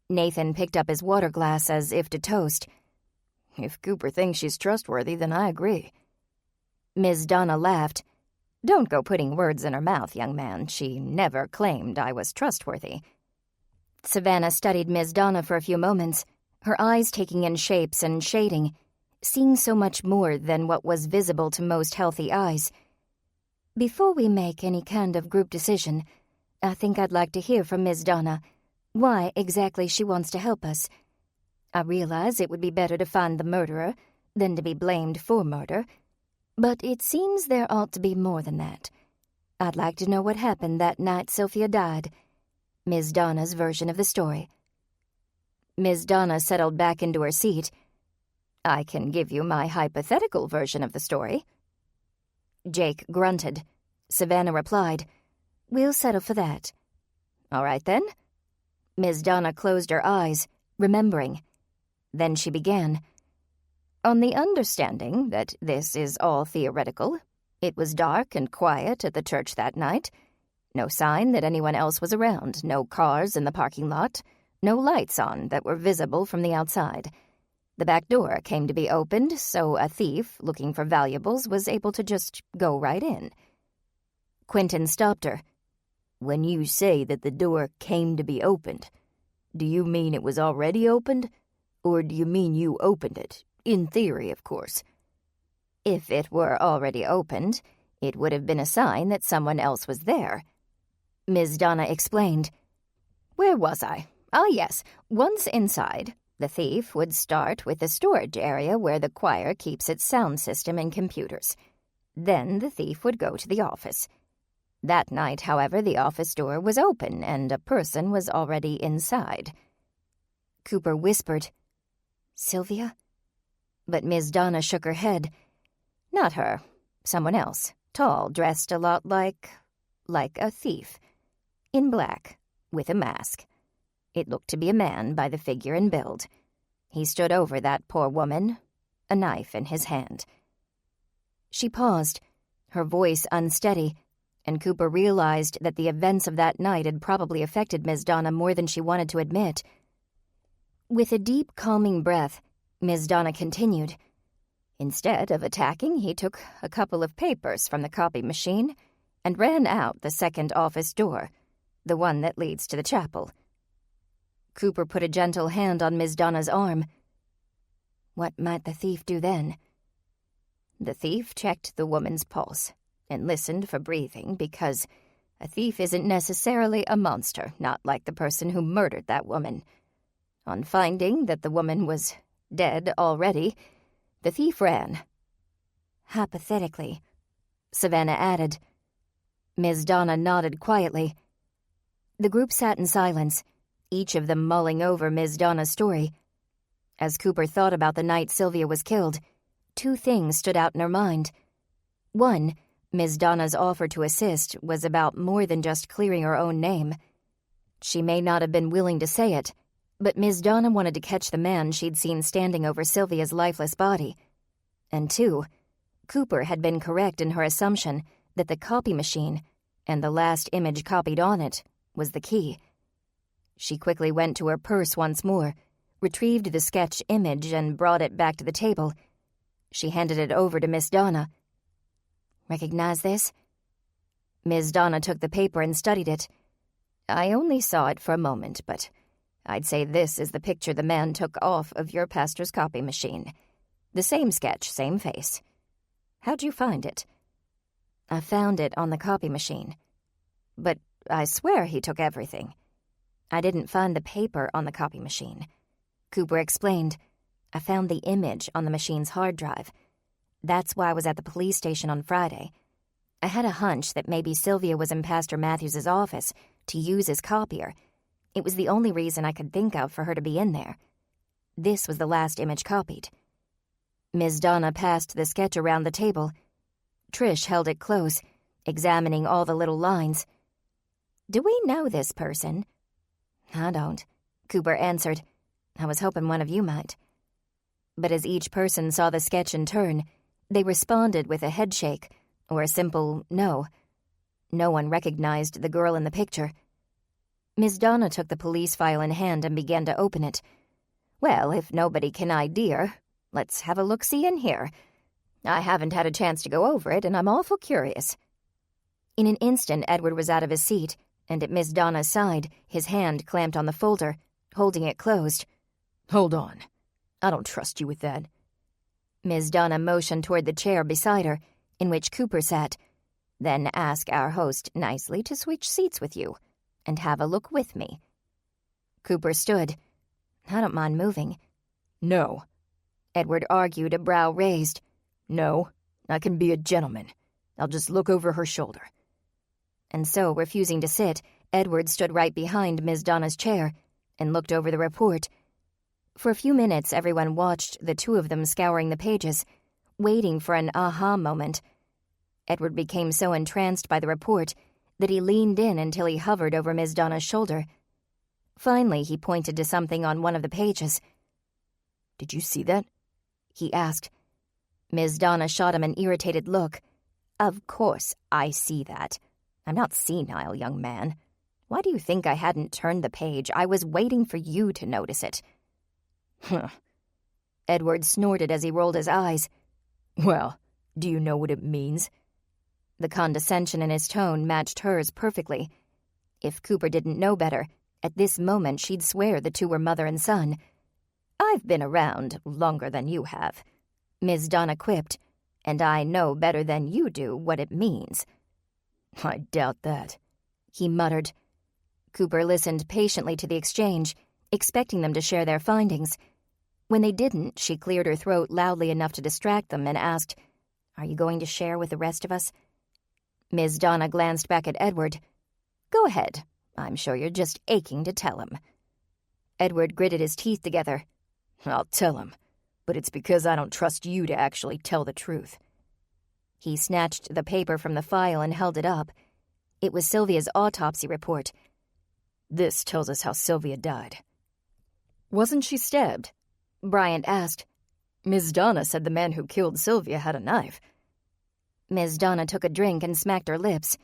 Speaker 1: Nathan picked up his water glass as if to toast.
Speaker 6: If Cooper thinks she's trustworthy, then I agree.
Speaker 1: Ms. Donna laughed. Don't go putting words in her mouth, young man. She never claimed I was trustworthy. Savannah studied Ms. Donna for a few moments, her eyes taking in shapes and shading, seeing so much more than what was visible to most healthy eyes. Before we make any kind of group decision, I think I'd like to hear from Ms. Donna why exactly she wants to help us. I realize it would be better to find the murderer than to be blamed for murder, but it seems there ought to be more than that. I'd like to know what happened that night Sylvia died. Ms. Donna's version of the story. Ms. Donna settled back into her seat. I can give you my hypothetical version of the story. Jake grunted. Savannah replied, We'll settle for that. All right, then. Ms. Donna closed her eyes, remembering. Then she began. On the understanding that this is all theoretical, it was dark and quiet at the church that night. No sign that anyone else was around, no cars in the parking lot, no lights on that were visible from the outside. The back door came to be opened, so a thief looking for valuables was able to just go right in. Quentin stopped her.
Speaker 6: When you say that the door came to be opened, do you mean it was already opened? Or do you mean you opened it? In theory, of course.
Speaker 1: If it were already opened, it would have been a sign that someone else was there. Ms. Donna explained. Where was I? Ah, yes. Once inside, the thief would start with the storage area where the choir keeps its sound system and computers. Then the thief would go to the office. That night, however, the office door was open and a person was already inside. Cooper whispered, Sylvia? But Ms. Donna shook her head. Not her. Someone else. Tall, dressed a lot like a thief. In black, with a mask. It looked to be a man by the figure and build. He stood over that poor woman, a knife in his hand. She paused, her voice unsteady, and Cooper realized that the events of that night had probably affected Ms. Donna more than she wanted to admit. With a deep, calming breath, Ms. Donna continued. Instead of attacking, he took a couple of papers from the copy machine and ran out the second office door, the one that leads to the chapel. Cooper put a gentle hand on Ms. Donna's arm. What might the thief do then? The thief checked the woman's pulse and listened for breathing because a thief isn't necessarily a monster, not like the person who murdered that woman. On finding that the woman was dead already, the thief ran. Hypothetically, Savannah added. Ms. Donna nodded quietly. The group sat in silence, each of them mulling over Ms. Donna's story. As Cooper thought about the night Sylvia was killed, two things stood out in her mind. One, Ms. Donna's offer to assist was about more than just clearing her own name. She may not have been willing to say it, but Ms. Donna wanted to catch the man she'd seen standing over Sylvia's lifeless body. And two, Cooper had been correct in her assumption that the copy machine, and the last image copied on it was the key. She quickly went to her purse once more, retrieved the sketch image, and brought it back to the table. She handed it over to Miss Donna. "Recognize this?" Miss Donna took the paper and studied it. "I only saw it for a moment, but I'd say this is the picture the man took off of your pastor's copy machine. The same sketch, same face. How'd you find it?" "I found it on the copy machine. But I swear he took everything. I didn't find the paper on the copy machine," Cooper explained. "I found the image on the machine's hard drive. That's why I was at the police station on Friday. I had a hunch that maybe Sylvia was in Pastor Matthews's office to use his copier. It was the only reason I could think of for her to be in there. This was the last image copied." Ms. Donna passed the sketch around the table. Trish held it close, examining all the little lines. "Do we know this person?" "I don't," Cooper answered. "I was hoping one of you might." But as each person saw the sketch in turn, they responded with a headshake or a simple no. No one recognized the girl in the picture. Miss Donna took the police file in hand and began to open it. "Well, if nobody can ID her, let's have a look-see in here. I haven't had a chance to go over it, and I'm awful curious." In an instant, Edward was out of his seat, and at Miss Donna's side, his hand clamped on the folder, holding it closed.
Speaker 6: "Hold on. I don't trust you with that."
Speaker 1: Miss Donna motioned toward the chair beside her, in which Cooper sat. "Then ask our host nicely to switch seats with you, and have a look with me." Cooper stood. "I don't mind moving."
Speaker 6: "No,"
Speaker 1: Edward argued, a brow raised.
Speaker 6: "No, I can be a gentleman. I'll just look over her shoulder."
Speaker 1: And so, refusing to sit, Edward stood right behind Miss Donna's chair and looked over the report. For a few minutes, everyone watched the two of them scouring the pages, waiting for an aha moment. Edward became so entranced by the report that he leaned in until he hovered over Miss Donna's shoulder. Finally, he pointed to something on one of the pages.
Speaker 6: "Did you see that?"
Speaker 1: he asked. Miss Donna shot him an irritated look. "Of course I see that. I'm not senile, young man. Why do you think I hadn't turned the page? I was waiting for you to notice it."
Speaker 6: "Huh."
Speaker 1: Edward snorted as he rolled his eyes.
Speaker 6: "Well, do you know what it means?"
Speaker 1: The condescension in his tone matched hers perfectly. If Cooper didn't know better, at this moment she'd swear the two were mother and son. "I've been around longer than you have," Miss Donna quipped, "and I know better than you do what it means."
Speaker 6: "I doubt that,"
Speaker 1: he muttered. Cooper listened patiently to the exchange, expecting them to share their findings. When they didn't, she cleared her throat loudly enough to distract them and asked, "Are you going to share with the rest of us?" Miss Donna glanced back at Edward. "Go ahead. I'm sure you're just aching to tell him." Edward gritted his teeth together.
Speaker 6: "I'll tell him, but it's because I don't trust you to actually tell the truth."
Speaker 1: He snatched the paper from the file and held it up. It was Sylvia's autopsy report.
Speaker 6: "This tells us how Sylvia died."
Speaker 5: "Wasn't she stabbed?"
Speaker 1: Bryant asked.
Speaker 5: "Miss Donna said the man who killed Sylvia had a knife."
Speaker 1: Miss Donna took a drink and smacked her lips.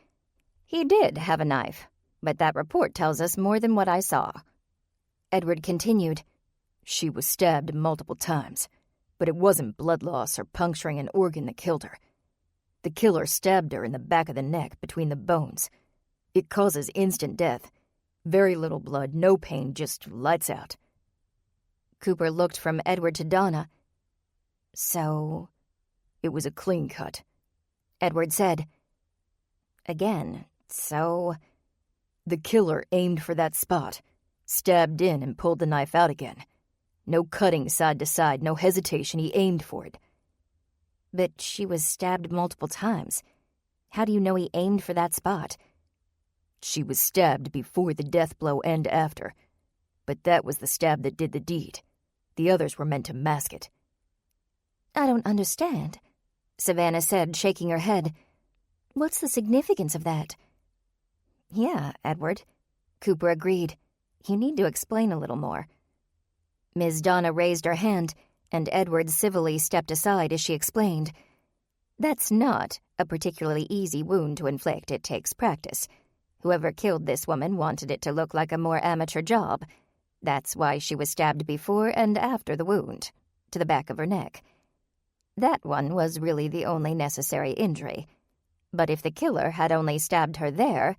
Speaker 1: "He did have a knife, but that report tells us more than what I saw." Edward continued.
Speaker 6: "She was stabbed multiple times, but it wasn't blood loss or puncturing an organ that killed her. The killer stabbed her in the back of the neck between the bones. It causes instant death. Very little blood, no pain, just lights out."
Speaker 1: Cooper looked from Edward to Donna. "So?"
Speaker 6: "It was a clean cut,"
Speaker 1: Edward said. Again, "So?"
Speaker 6: "The killer aimed for that spot, stabbed in and pulled the knife out again. No cutting side to side, no hesitation, he aimed for it."
Speaker 1: "But she was stabbed multiple times. How do you know he aimed for that spot?"
Speaker 6: "She was stabbed before the death blow and after. But that was the stab that did the deed. The others were meant to mask it."
Speaker 1: "I don't understand," Savannah said, shaking her head. "What's the significance of that?" "Yeah, Edward," Cooper agreed. "You need to explain a little more." Ms. Donna raised her hand, and Edward civilly stepped aside as she explained.
Speaker 4: That's not a particularly easy wound to inflict. It takes practice. Whoever killed this woman wanted it to look like a more amateur job. That's why she was stabbed before and after the wound, to the back of her neck. That one was really the only necessary injury. But if the killer had only stabbed her there,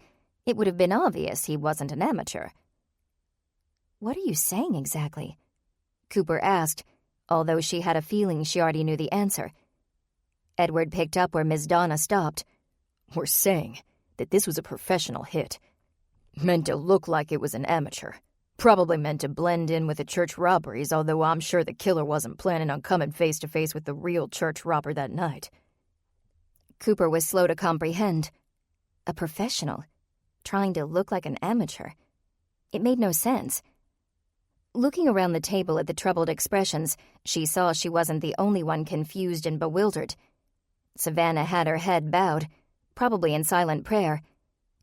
Speaker 4: it would have been obvious he wasn't an amateur.
Speaker 1: "What are you saying exactly?" Cooper asked, although she had a feeling she already knew the answer.
Speaker 3: Edward picked up where Miss Donna stopped.
Speaker 6: "We're saying that this was a professional hit. Meant to look like it was an amateur. Probably meant to blend in with the church robberies, although I'm sure the killer wasn't planning on coming face to face with the real church robber that night."
Speaker 3: Cooper was slow to comprehend.
Speaker 1: A professional, trying to look like an amateur. It made no sense. Looking around the table at the troubled expressions, she saw she wasn't the only one confused and bewildered. Savannah had her head bowed, probably in silent prayer,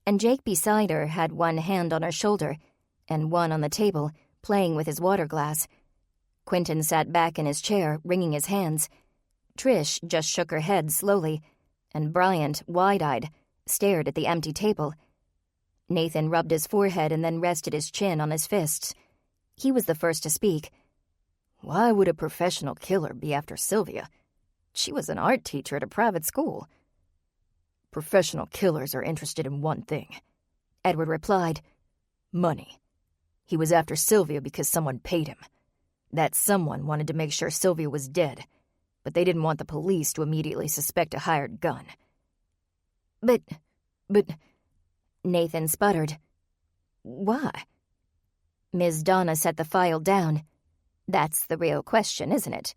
Speaker 1: and Jake beside her had one hand on her shoulder and one on the table, playing with his water glass. Quentin sat back in his chair, wringing his hands. Trish just shook her head slowly, and Bryant, wide-eyed, stared at the empty table. Nathan rubbed his forehead and then rested his chin on his fists. He was the first to speak.
Speaker 6: "Why would a professional killer be after Sylvia? She was an art teacher at a private school." "Professional killers are interested in one thing,"
Speaker 3: Edward replied.
Speaker 6: "Money. He was after Sylvia because someone paid him. That someone wanted to make sure Sylvia was dead, but they didn't want the police to immediately suspect a hired gun."
Speaker 3: But, Nathan sputtered. "Why?" Ms. Donna set the file down. "That's the real question, isn't it?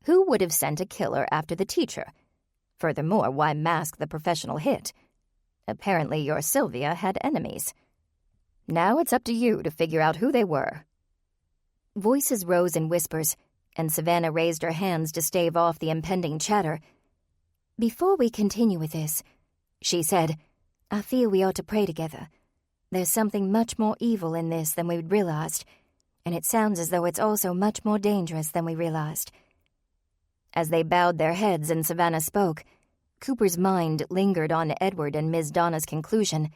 Speaker 3: Who would have sent a killer after the teacher? Furthermore, why mask the professional hit? Apparently your Sylvia had enemies. Now it's up to you to figure out who they were." Voices rose in whispers, and Savannah raised her hands to stave off the impending chatter. "Before we continue with this," she said, "I feel we ought to pray together. There's something much more evil in this than we'd realized, and it sounds as though it's also much more dangerous than we realized." As they bowed their heads and Savannah spoke, Cooper's mind lingered on Edward and Ms. Donna's conclusion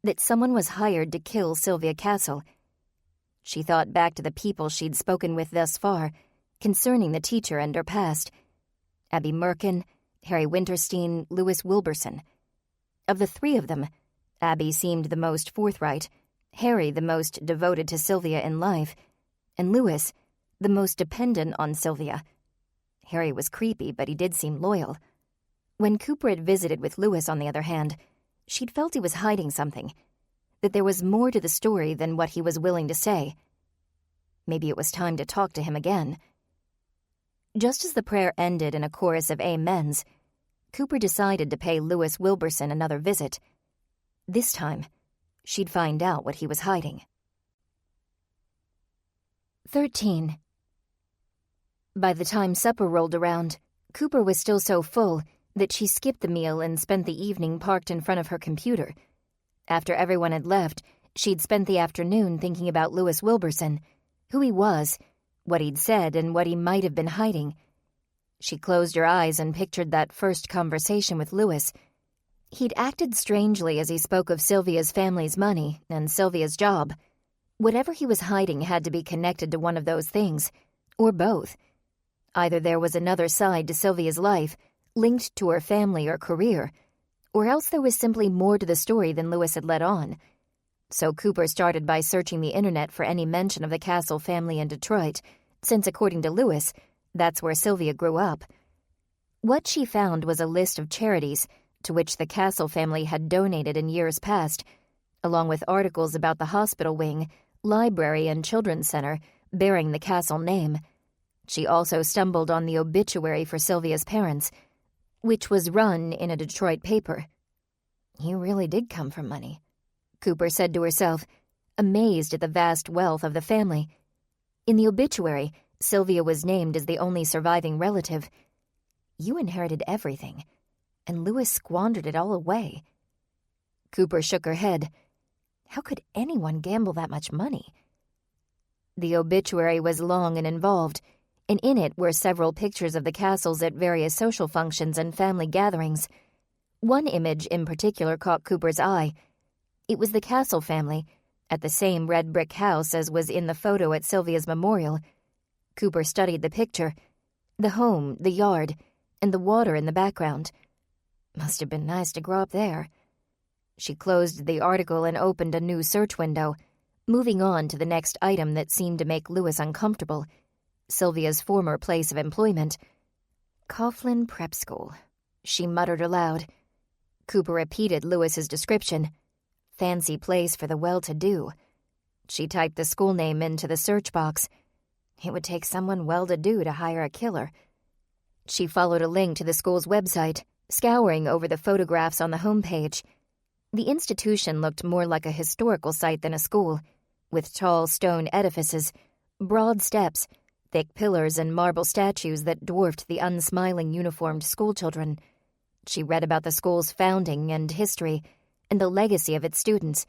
Speaker 3: that someone was hired to kill Sylvia Castle. She thought back to the people she'd spoken with thus far concerning the teacher and her past. Abby Merkin, Harry Winterstein, Lewis Wilburson. Of the three of them, Abby seemed the most forthright, Harry the most devoted to Sylvia in life, and Lewis the most dependent on Sylvia. Harry was creepy, but he did seem loyal. When Cooper had visited with Lewis, on the other hand, she'd felt he was hiding something, that there was more to the story than what he was willing to say. Maybe it was time to talk to him again. Just as the prayer ended in a chorus of amens, Cooper decided to pay Lewis Wilburson another visit. This time, she'd find out what he was hiding. 13. By the time supper rolled around, Cooper was still so full that she skipped the meal and spent the evening parked in front of her computer. After everyone had left, she'd spent the afternoon thinking about Lewis Wilburson, who he was, what he'd said, and what he might have been hiding. She closed her eyes and pictured that first conversation with Lewis. He'd acted strangely as he spoke of Sylvia's family's money and Sylvia's job. Whatever he was hiding had to be connected to one of those things, or both. Either there was another side to Sylvia's life, linked to her family or career, or else there was simply more to the story than Lewis had let on. So Cooper started by searching the internet for any mention of the Castle family in Detroit, since according to Lewis, that's where Sylvia grew up. What she found was a list of charities to which the Castle family had donated in years past, along with articles about the hospital wing, library, and children's center bearing the Castle name. She also stumbled on the obituary for Sylvia's parents, which was run in a Detroit paper. "You really did come from money," Cooper said to herself, amazed at the vast wealth of the family. In the obituary, Sylvia was named as the only surviving relative. You inherited everything, and Lewis squandered it all away. Cooper shook her head. How could anyone gamble that much money? The obituary was long and involved.
Speaker 1: and in it were several pictures of the castles at various social functions and family gatherings. One image in particular caught Cooper's eye. It was the Castle family, at the same red brick house as was in the photo at Sylvia's memorial. Cooper studied the picture, the home, the yard, and the water in the background. Must have been nice to grow up there. She closed the article and opened a new search window, moving on to the next item that seemed to make Lewis uncomfortable. Sylvia's former place of employment. Coughlin Prep School, she muttered aloud. Cooper repeated Lewis's description. Fancy place for the well-to-do. She typed the school name into the search box. It would take someone well-to-do to hire a killer. She followed a link to the school's website, scouring over the photographs on the homepage. The institution looked more like a historical site than a school, with tall stone edifices, broad steps, thick pillars, and marble statues that dwarfed the unsmiling uniformed schoolchildren. She read about the school's founding and history, and the legacy of its students.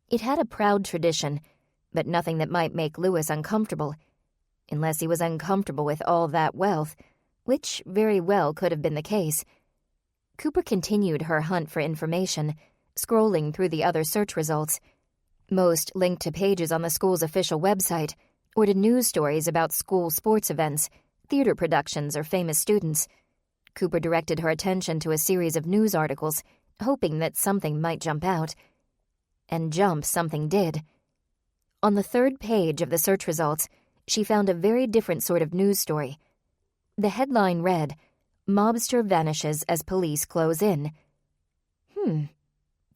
Speaker 1: It had a proud tradition, but nothing that might make Lewis uncomfortable, unless he was uncomfortable with all that wealth, which very well could have been the case. Cooper continued her hunt for information, scrolling through the other search results. Most linked to pages on the school's official website, or to news stories about school sports events, theater productions, or famous students. Cooper directed her attention to a series of news articles, hoping that something might jump out. And jump something did. On the third page of the search results, she found a very different sort of news story. The headline read, "Mobster vanishes as police close in."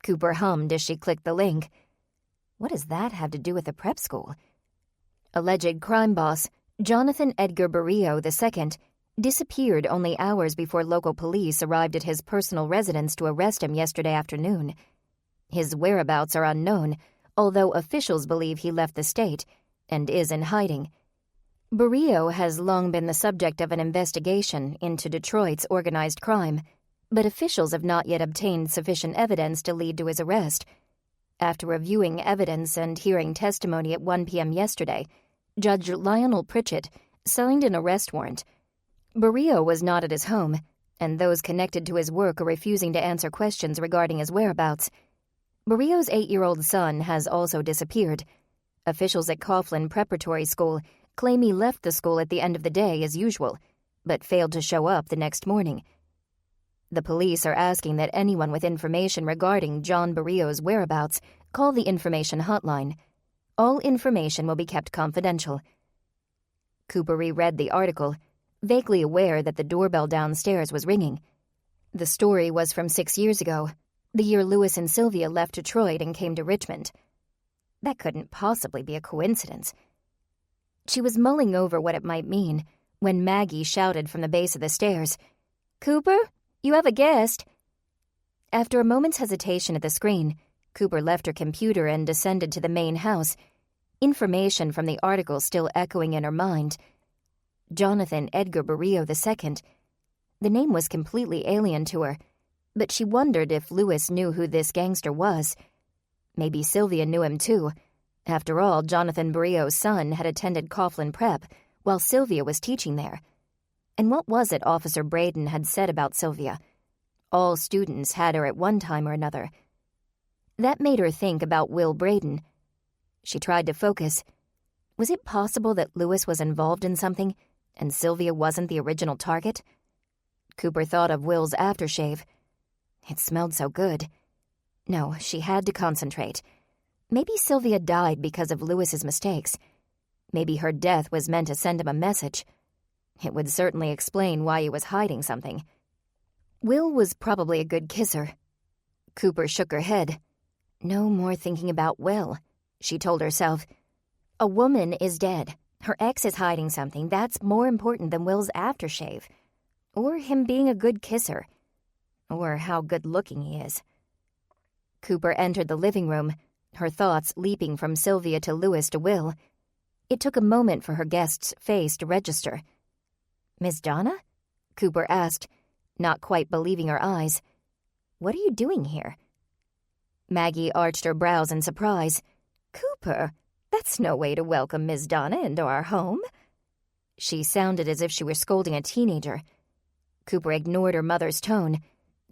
Speaker 1: Cooper hummed as she clicked the link. What does that have to do with the prep school? Alleged crime boss, Jonathan Edgar Barrio II, disappeared only hours before local police arrived at his personal residence to arrest him yesterday afternoon. His whereabouts are unknown, although officials believe he left the state and is in hiding. Barrio has long been the subject of an investigation into Detroit's organized crime, but officials have not yet obtained sufficient evidence to lead to his arrest. After reviewing evidence and hearing testimony at 1 p.m. yesterday, Judge Lionel Pritchett signed an arrest warrant. Barrio was not at his home, and those connected to his work are refusing to answer questions regarding his whereabouts. Barrio's 8-year-old son has also disappeared. Officials at Coughlin Preparatory School claim he left the school at the end of the day as usual, but failed to show up the next morning. The police are asking that anyone with information regarding John Barrio's whereabouts call the information hotline. All information will be kept confidential. Cooper reread the article, vaguely aware that the doorbell downstairs was ringing. The story was from 6 years ago, the year Lewis and Sylvia left Detroit and came to Richmond. That couldn't possibly be a coincidence. She was mulling over what it might mean when Maggie shouted from the base of the stairs, "Cooper, you have a guest." After a moment's hesitation at the screen, Cooper left her computer and descended to the main house, information from the article still echoing in her mind. Jonathan Edgar Barrio II. The name was completely alien to her, but she wondered if Lewis knew who this gangster was. Maybe Sylvia knew him too. After all, Jonathan Barrio's son had attended Coughlin Prep while Sylvia was teaching there. And what was it Officer Braden had said about Sylvia? All students had her at one time or another. That made her think about Will Braden. She tried to focus. Was it possible that Lewis was involved in something, and Sylvia wasn't the original target? Cooper thought of Will's aftershave. It smelled so good. No, she had to concentrate. Maybe Sylvia died because of Lewis's mistakes. Maybe her death was meant to send him a message. It would certainly explain why he was hiding something. Will was probably a good kisser. Cooper shook her head. No more thinking about Will, she told herself. A woman is dead. Her ex is hiding something that's more important than Will's aftershave. Or him being a good kisser. Or how good-looking he is. Cooper entered the living room, her thoughts leaping from Sylvia to Lewis to Will. It took a moment for her guest's face to register. "Miss Donna?" Cooper asked, not quite believing her eyes. "What are you doing here?" Maggie arched her brows in surprise. "Cooper, that's no way to welcome Miss Donna into our home." She sounded as if she were scolding a teenager. Cooper ignored her mother's tone.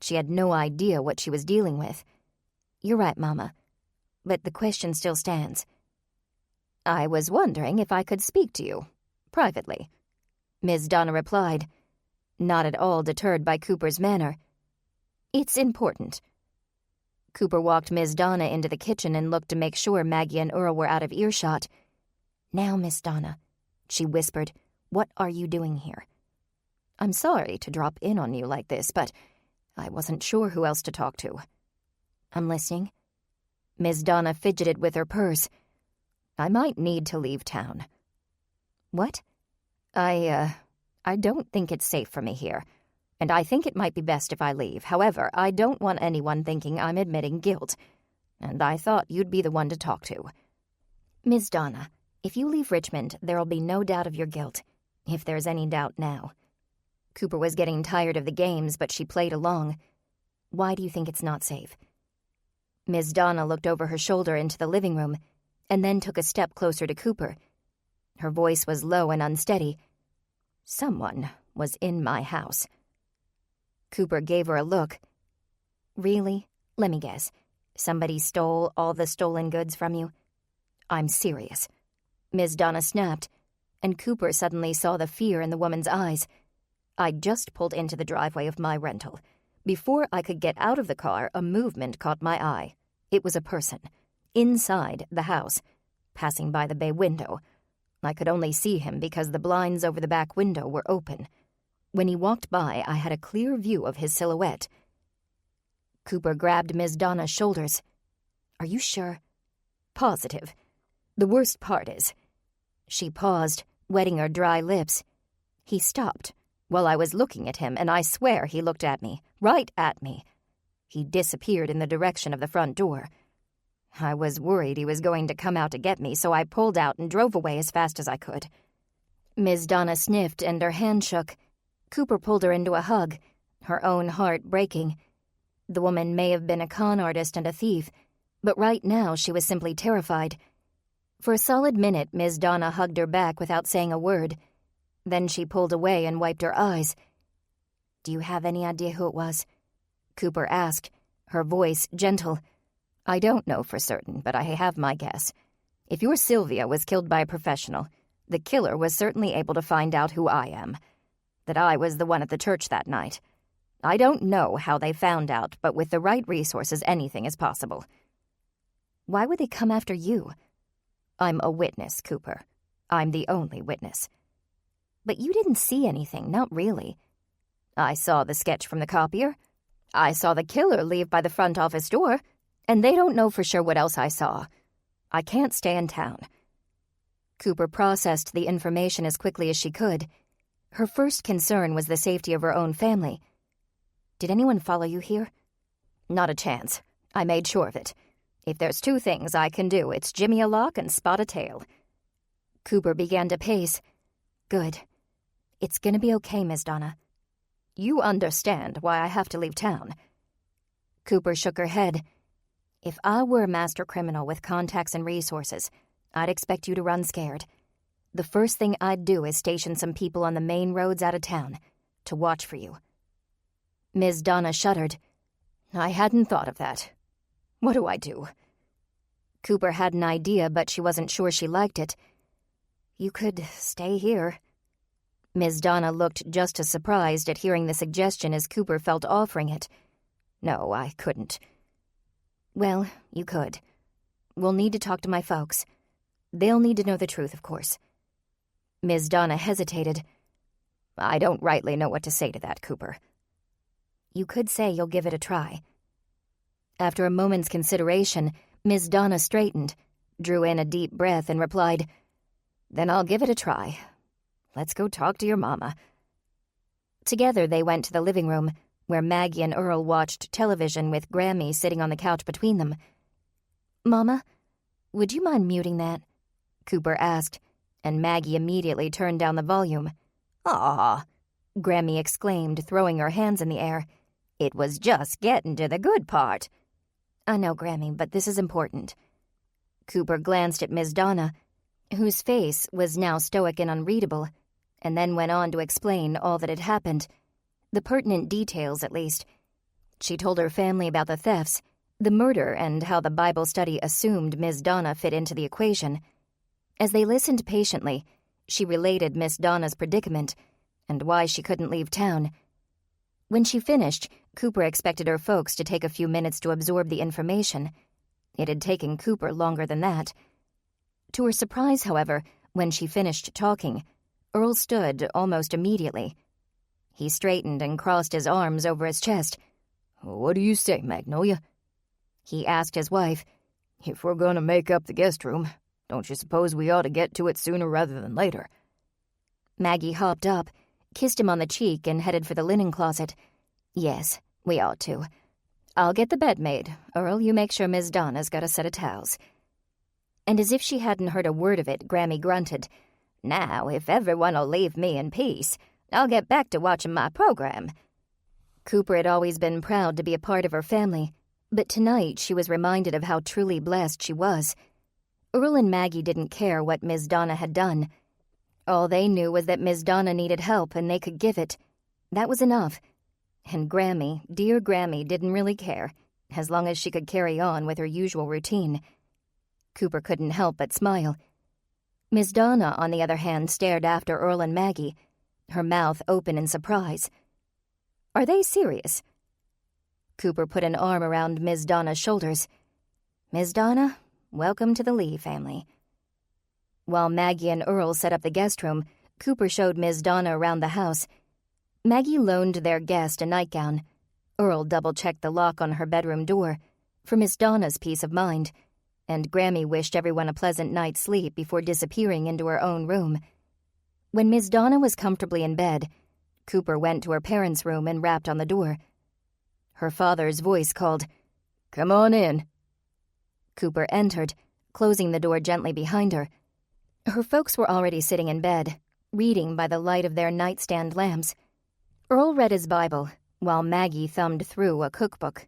Speaker 1: She had no idea what she was dealing with. "You're right, Mama. But the question still stands. I was wondering if I could speak to you, privately," Ms. Donna replied, not at all deterred by Cooper's manner. "It's important." Cooper walked Ms. Donna into the kitchen and looked to make sure Maggie and Earl were out of earshot. "Now, Miss Donna," she whispered, "what are you doing here?" "I'm sorry to drop in on you like this, but I wasn't sure who else to talk to." "I'm listening." Ms. Donna fidgeted with her purse. "I might need to leave town." "What?" I don't think it's safe for me here, and I think it might be best if I leave. However, I don't want anyone thinking I'm admitting guilt, and I thought you'd be the one to talk to." "Ms. Donna, if you leave Richmond, there'll be no doubt of your guilt, if there's any doubt now." Cooper was getting tired of the games, but she played along. "Why do you think it's not safe?" Ms. Donna looked over her shoulder into the living room, and then took a step closer to Cooper. Her voice was low and unsteady. "Someone was in my house." Cooper gave her a look. "Really? Let me guess. Somebody stole all the stolen goods from you?" "I'm serious," Ms. Donna snapped, and Cooper suddenly saw the fear in the woman's eyes. "I just pulled into the driveway of my rental. Before I could get out of the car, a movement caught my eye. It was a person, inside the house, passing by the bay window. I could only see him because the blinds over the back window were open. When he walked by, I had a clear view of his silhouette." Cooper grabbed Ms. Donna's shoulders. "Are you sure?" "Positive. The worst part is—" She paused, wetting her dry lips. "He stopped while I was looking at him, and I swear he looked at me, right at me. He disappeared in the direction of the front door. I was worried he was going to come out to get me, so I pulled out and drove away as fast as I could." Ms. Donna sniffed and her hand shook. Cooper pulled her into a hug, her own heart breaking. The woman may have been a con artist and a thief, but right now she was simply terrified. For a solid minute, Ms. Donna hugged her back without saying a word. Then she pulled away and wiped her eyes. "Do you have any idea who it was?" Cooper asked, her voice gentle. "I don't know for certain, but I have my guess. If your Sylvia was killed by a professional, the killer was certainly able to find out who I am, that I was the one at the church that night. I don't know how they found out, but with the right resources, anything is possible." "Why would they come after you?" "I'm a witness, Cooper. I'm the only witness." "But you didn't see anything, not really." "I saw the sketch from the copier. I saw the killer leave by the front office door, and they don't know for sure what else I saw. I can't stay in town." Cooper processed the information as quickly as she could. Her first concern was the safety of her own family. "Did anyone follow you here?" "Not a chance. I made sure of it. If there's two things I can do, it's jimmy a lock and spot a tail." Cooper began to pace. "Good. It's gonna be okay, Ms. Donna." "You understand why I have to leave town." Cooper shook her head. "If I were a master criminal with contacts and resources, I'd expect you to run scared. The first thing I'd do is station some people on the main roads out of town to watch for you." Ms. Donna shuddered. "I hadn't thought of that. What do I do?" Cooper had an idea, but she wasn't sure she liked it. "You could stay here." Ms. Donna looked just as surprised at hearing the suggestion as Cooper felt offering it. "No, I couldn't." "Well, you could. We'll need to talk to my folks. They'll need to know the truth, of course." Ms. Donna hesitated. "I don't rightly know what to say to that, Cooper." "You could say you'll give it a try." After a moment's consideration, Ms. Donna straightened, drew in a deep breath, and replied, "Then I'll give it a try. Let's go talk to your mama." Together they went to the living room, where Maggie and Earl watched television with Grammy sitting on the couch between them. "Mama, would you mind muting that?" Cooper asked, and Maggie immediately turned down the volume. "Aw," Grammy exclaimed, throwing her hands in the air. "It was just getting to the good part." "I know, Grammy, but this is important." Cooper glanced at Ms. Donna, whose face was now stoic and unreadable, and then went on to explain all that had happened, the pertinent details at least. She told her family about the thefts, the murder, and how the Bible study assumed Miss Donna fit into the equation. As they listened patiently, she related Miss Donna's predicament and why she couldn't leave town. When she finished, Cooper expected her folks to take a few minutes to absorb the information. It had taken Cooper longer than that. To her surprise, however, when she finished talking, Earl stood almost immediately. He straightened and crossed his arms over his chest.
Speaker 6: "What do you say, Magnolia?"
Speaker 1: He asked his wife.
Speaker 6: "If we're going to make up the guest room, don't you suppose we ought to get to it sooner rather than later?"
Speaker 1: Maggie hopped up, kissed him on the cheek, and headed for the linen closet. "Yes, we ought to. I'll get the bed made. Earl, you make sure Miss Donna's got a set of towels." And as if she hadn't heard a word of it, Grammy grunted, "Now, if everyone'll leave me in peace, I'll get back to watching my program." Cooper had always been proud to be a part of her family, but tonight she was reminded of how truly blessed she was. Earl and Maggie didn't care what Miss Donna had done. All they knew was that Miss Donna needed help and they could give it. That was enough. And Grammy, dear Grammy, didn't really care, as long as she could carry on with her usual routine. Cooper couldn't help but smile. Miss Donna, on the other hand, stared after Earl and Maggie, her mouth open in surprise. "Are they serious?" Cooper put an arm around Miss Donna's shoulders. "Miss Donna, welcome to the Lee family." While Maggie and Earl set up the guest room, Cooper showed Miss Donna around the house. Maggie loaned their guest a nightgown. Earl double-checked the lock on her bedroom door, for Miss Donna's peace of mind, and Grammy wished everyone a pleasant night's sleep before disappearing into her own room. When Miss Donna was comfortably in bed, Cooper went to her parents' room and rapped on the door. Her father's voice called, "Come on in." Cooper entered, closing the door gently behind her. Her folks were already sitting in bed, reading by the light of their nightstand lamps. Earl read his Bible, while Maggie thumbed through a cookbook.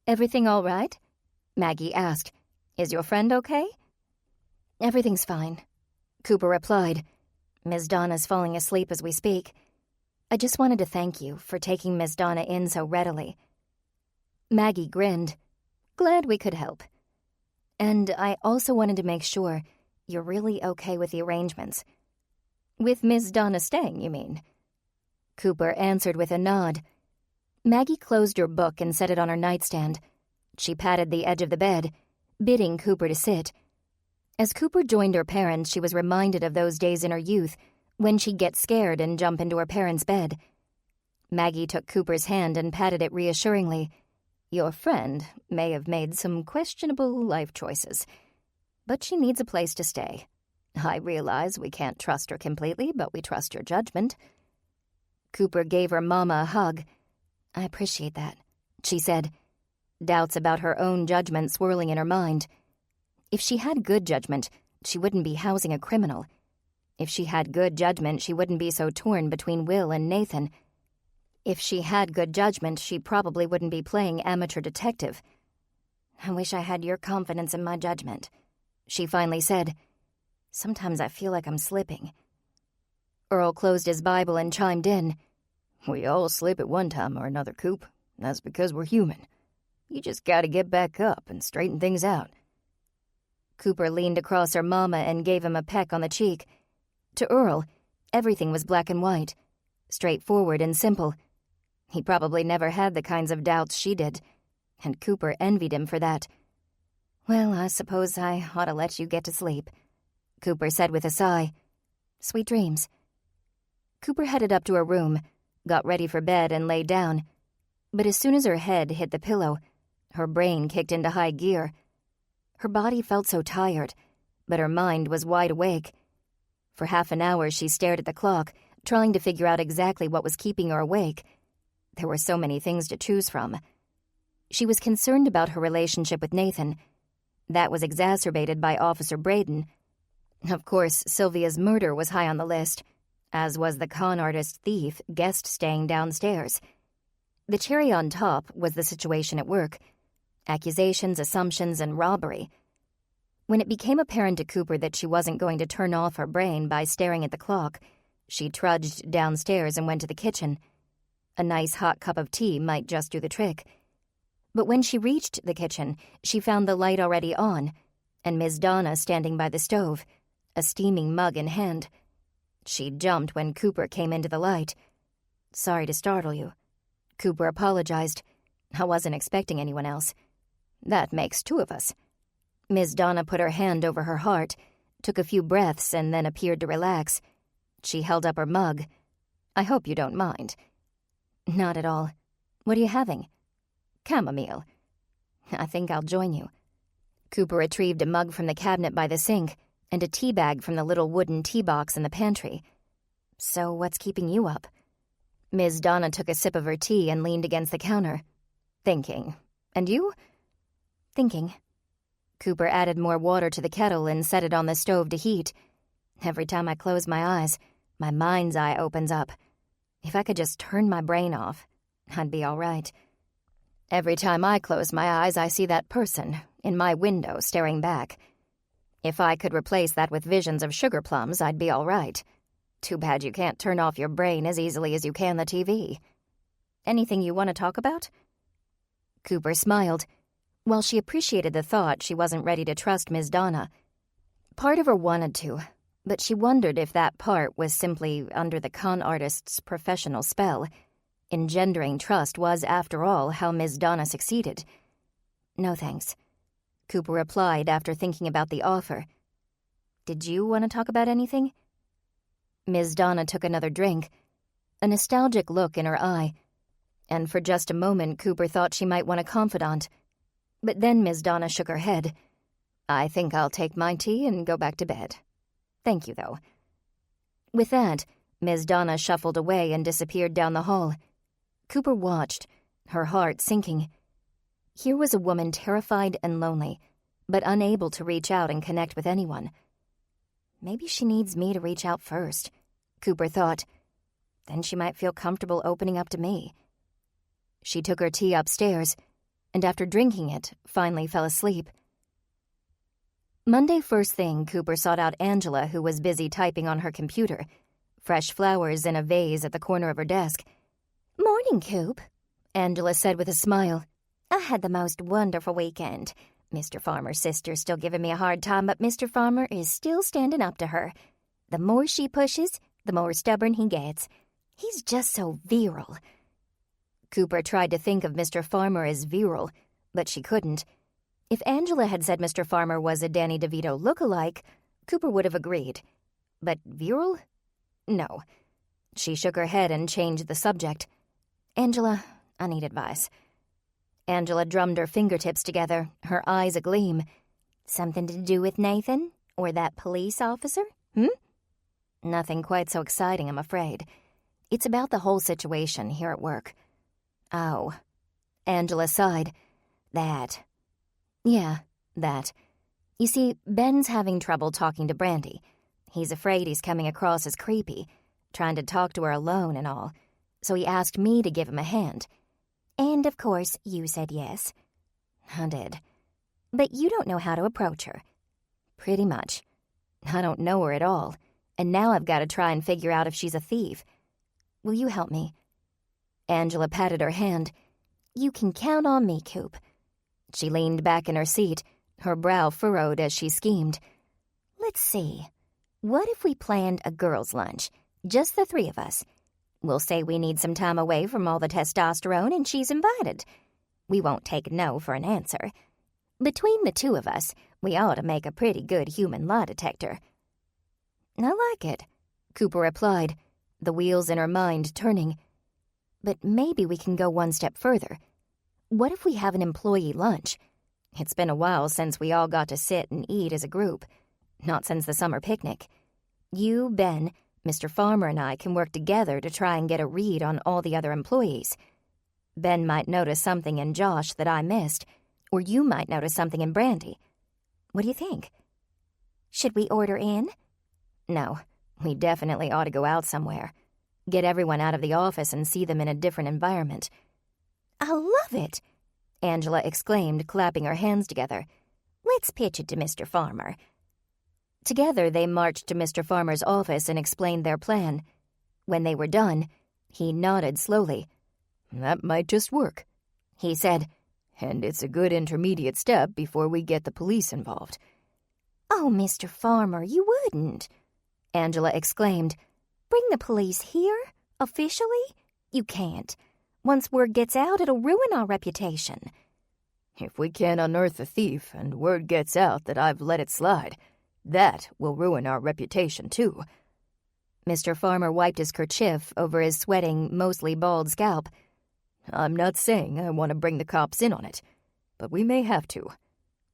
Speaker 1: "Everything all right?" Maggie asked. "Is your friend okay?" "Everything's fine," Cooper replied. "Miss Donna's falling asleep as we speak. I just wanted to thank you for taking Miss Donna in so readily." Maggie grinned. "Glad we could help. And I also wanted to make sure you're really okay with the arrangements." "With Miss Donna staying, you mean?" Cooper answered with a nod. Maggie closed her book and set it on her nightstand. She patted the edge of the bed, bidding Cooper to sit. As Cooper joined her parents, she was reminded of those days in her youth when she'd get scared and jump into her parents' bed. Maggie took Cooper's hand and patted it reassuringly. "Your friend may have made some questionable life choices, but she needs a place to stay. I realize we can't trust her completely, but we trust your judgment." Cooper gave her mama a hug. "I appreciate that," she said, doubts about her own judgment swirling in her mind. If she had good judgment, she wouldn't be housing a criminal. If she had good judgment, she wouldn't be so torn between Will and Nathan. If she had good judgment, she probably wouldn't be playing amateur detective. "I wish I had your confidence in my judgment," she finally said. "Sometimes I feel like I'm slipping." Earl closed his Bible and chimed in. "We all slip at one time or another, Coop. That's because we're human. You just gotta get back up and straighten things out." Cooper leaned across her mama and gave him a peck on the cheek. To Earl, everything was black and white, straightforward and simple. He probably never had the kinds of doubts she did, and Cooper envied him for that. "Well, I suppose I ought to let you get to sleep," Cooper said with a sigh. "Sweet dreams." Cooper headed up to her room, got ready for bed and lay down. But as soon as her head hit the pillow, her brain kicked into high gear. Her body felt so tired, but her mind was wide awake. For half an hour she stared at the clock, trying to figure out exactly what was keeping her awake. There were so many things to choose from. She was concerned about her relationship with Nathan. That was exacerbated by Officer Braden. Of course, Sylvia's murder was high on the list, as was the con artist thief guest staying downstairs. The cherry on top was the situation at work. Accusations, assumptions, and robbery. When it became apparent to Cooper that she wasn't going to turn off her brain by staring at the clock, She trudged downstairs and went to the kitchen. A nice hot cup of tea might just do the trick. But when she reached the kitchen, she found the light already on, and Miss Donna standing by the stove, a steaming mug in hand. She jumped when Cooper came into the light. "Sorry to startle you." Cooper apologized. "I wasn't expecting anyone else." "That makes two of us." Miss Donna put her hand over her heart, took a few breaths, and then appeared to relax. She held up her mug. "I hope you don't mind." "Not at all. What are you having?" "Chamomile." "I think I'll join you." Cooper retrieved a mug from the cabinet by the sink and a tea bag from the little wooden tea box in the pantry. "So what's keeping you up?" Ms. Donna took a sip of her tea and leaned against the counter. "Thinking. And you?" "Thinking." Cooper added more water to the kettle and set it on the stove to heat. "Every time I close my eyes, my mind's eye opens up. If I could just turn my brain off, I'd be all right. Every time I close my eyes, I see that person in my window staring back. If I could replace that with visions of sugar plums, I'd be all right. Too bad you can't turn off your brain as easily as you can the TV. Anything you want to talk about?" Cooper smiled. While she appreciated the thought, she wasn't ready to trust Ms. Donna. Part of her wanted to, but she wondered if that part was simply under the con artist's professional spell. Engendering trust was, after all, how Ms. Donna succeeded. "No thanks," Cooper replied after thinking about the offer. "Did you want to talk about anything?" Ms. Donna took another drink, a nostalgic look in her eye, and for just a moment Cooper thought she might want a confidant. But then Ms. Donna shook her head. "I think I'll take my tea and go back to bed. Thank you, though." With that, Ms. Donna shuffled away and disappeared down the hall. Cooper watched, her heart sinking. Here was a woman terrified and lonely, but unable to reach out and connect with anyone. Maybe she needs me to reach out first, Cooper thought. Then she might feel comfortable opening up to me. She took her tea upstairs, and after drinking it, finally fell asleep. Monday first thing, Cooper sought out Angela, who was busy typing on her computer, fresh flowers in a vase at the corner of her desk.
Speaker 4: "Morning, Coop,"
Speaker 1: Angela said with a smile.
Speaker 4: "I had the most wonderful weekend. Mr. Farmer's sister's still giving me a hard time, but Mr. Farmer is still standing up to her. The more she pushes, the more stubborn he gets. He's just so virile."
Speaker 1: Cooper tried to think of Mr. Farmer as virile, but she couldn't. If Angela had said Mr. Farmer was a Danny DeVito look-alike, Cooper would have agreed. But virile? No. She shook her head and changed the subject. "Angela, I need advice." Angela drummed her fingertips together, her eyes agleam.
Speaker 4: "Something to do with Nathan? Or that police officer?
Speaker 1: Nothing quite so exciting, I'm afraid. It's about the whole situation here at work." "Oh." Angela sighed. "That." "Yeah, that. You see, Ben's having trouble talking to Brandy. He's afraid he's coming across as creepy, trying to talk to her alone and all. So he asked me to give him a hand."
Speaker 4: "And, of course, you said yes."
Speaker 1: "I did."
Speaker 4: "But you don't know how to approach her."
Speaker 1: "Pretty much. I don't know her at all, and now I've got to try and figure out if she's a thief. Will you help me?" Angela patted her hand.
Speaker 4: "You can count on me, Coop."
Speaker 1: She leaned back in her seat, her brow furrowed as she schemed.
Speaker 4: "Let's see. What if we planned a girls' lunch? Just the three of us. We'll say we need some time away from all the testosterone and she's invited. We won't take no for an answer. Between the two of us, we ought to make a pretty good human lie detector."
Speaker 1: "I like it," Cooper replied, the wheels in her mind turning. "But maybe we can go one step further. What if we have an employee lunch? It's been a while since we all got to sit and eat as a group. Not since the summer picnic. You, Ben, Mr. Farmer and I can work together to try and get a read on all the other employees. Ben might notice something in Josh that I missed, or you might notice something in Brandy. What do you think?"
Speaker 4: "Should we order in?"
Speaker 1: "No, we definitely ought to go out somewhere. Get everyone out of the office and see them in a different environment."
Speaker 4: "I love it!"
Speaker 1: Angela exclaimed, clapping her hands together.
Speaker 4: "Let's pitch it to Mr. Farmer."
Speaker 1: Together they marched to Mr. Farmer's office and explained their plan. When they were done, he nodded slowly.
Speaker 6: "That might just work,"
Speaker 1: he said.
Speaker 6: "And it's a good intermediate step before we get the police involved."
Speaker 4: "Oh, Mr. Farmer, you wouldn't,"
Speaker 1: Angela exclaimed.
Speaker 4: "Bring the police here? Officially? You can't. Once word gets out, it'll ruin our reputation."
Speaker 6: "If we can't unearth the thief and word gets out that I've let it slide, that will ruin our reputation, too."
Speaker 1: Mr. Farmer wiped his kerchief over his sweating, mostly bald scalp.
Speaker 6: "I'm not saying I want to bring the cops in on it, but we may have to.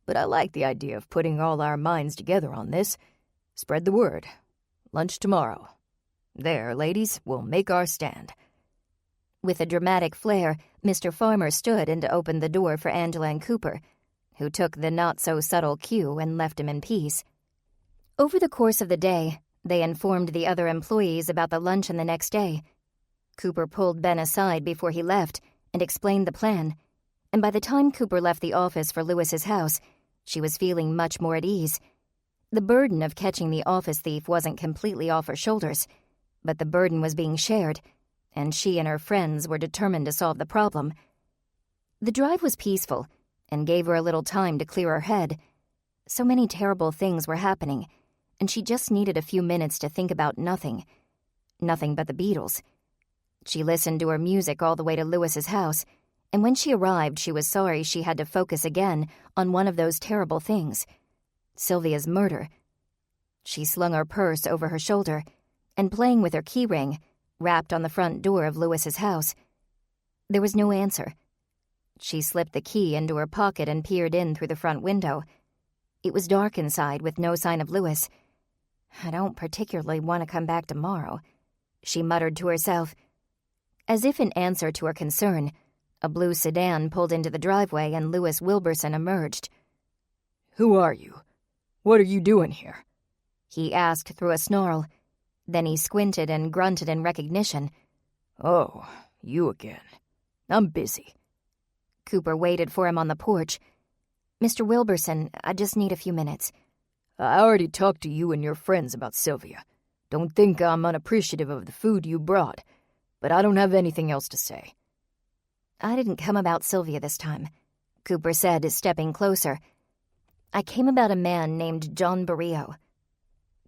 Speaker 6: But I like the idea of putting all our minds together on this. Spread the word. Lunch tomorrow. There, ladies, we'll make our stand."
Speaker 1: With a dramatic flair, Mr. Farmer stood and opened the door for Angela and Cooper, who took the not-so-subtle cue and left him in peace. Over the course of the day, they informed the other employees about the luncheon the next day. Cooper pulled Ben aside before he left and explained the plan, and by the time Cooper left the office for Lewis's house, she was feeling much more at ease. The burden of catching the office thief wasn't completely off her shoulders, but the burden was being shared, and she and her friends were determined to solve the problem. The drive was peaceful and gave her a little time to clear her head. So many terrible things were happening, and she just needed a few minutes to think about nothing. Nothing but the Beatles. She listened to her music all the way to Lewis's house, and when she arrived, she was sorry she had to focus again on one of those terrible things, Sylvia's murder. She slung her purse over her shoulder and, playing with her keyring, rapped on the front door of Lewis's house. There was no answer. She slipped the key into her pocket and peered in through the front window. It was dark inside with no sign of Lewis. "I don't particularly want to come back tomorrow," she muttered to herself. As if in answer to her concern, a blue sedan pulled into the driveway and Lewis Wilburson emerged.
Speaker 6: "Who are you? What are you doing here?"
Speaker 1: he asked through a snarl. Then he squinted and grunted in recognition.
Speaker 6: "Oh, you again. I'm busy."
Speaker 1: Cooper waited for him on the porch. "Mr. Wilburson, I just need a few minutes."
Speaker 6: "I already talked to you and your friends about Sylvia. Don't think I'm unappreciative of the food you brought, but I don't have anything else to say."
Speaker 1: "I didn't come about Sylvia this time," Cooper said, stepping closer. "I came about a man named John Barrio."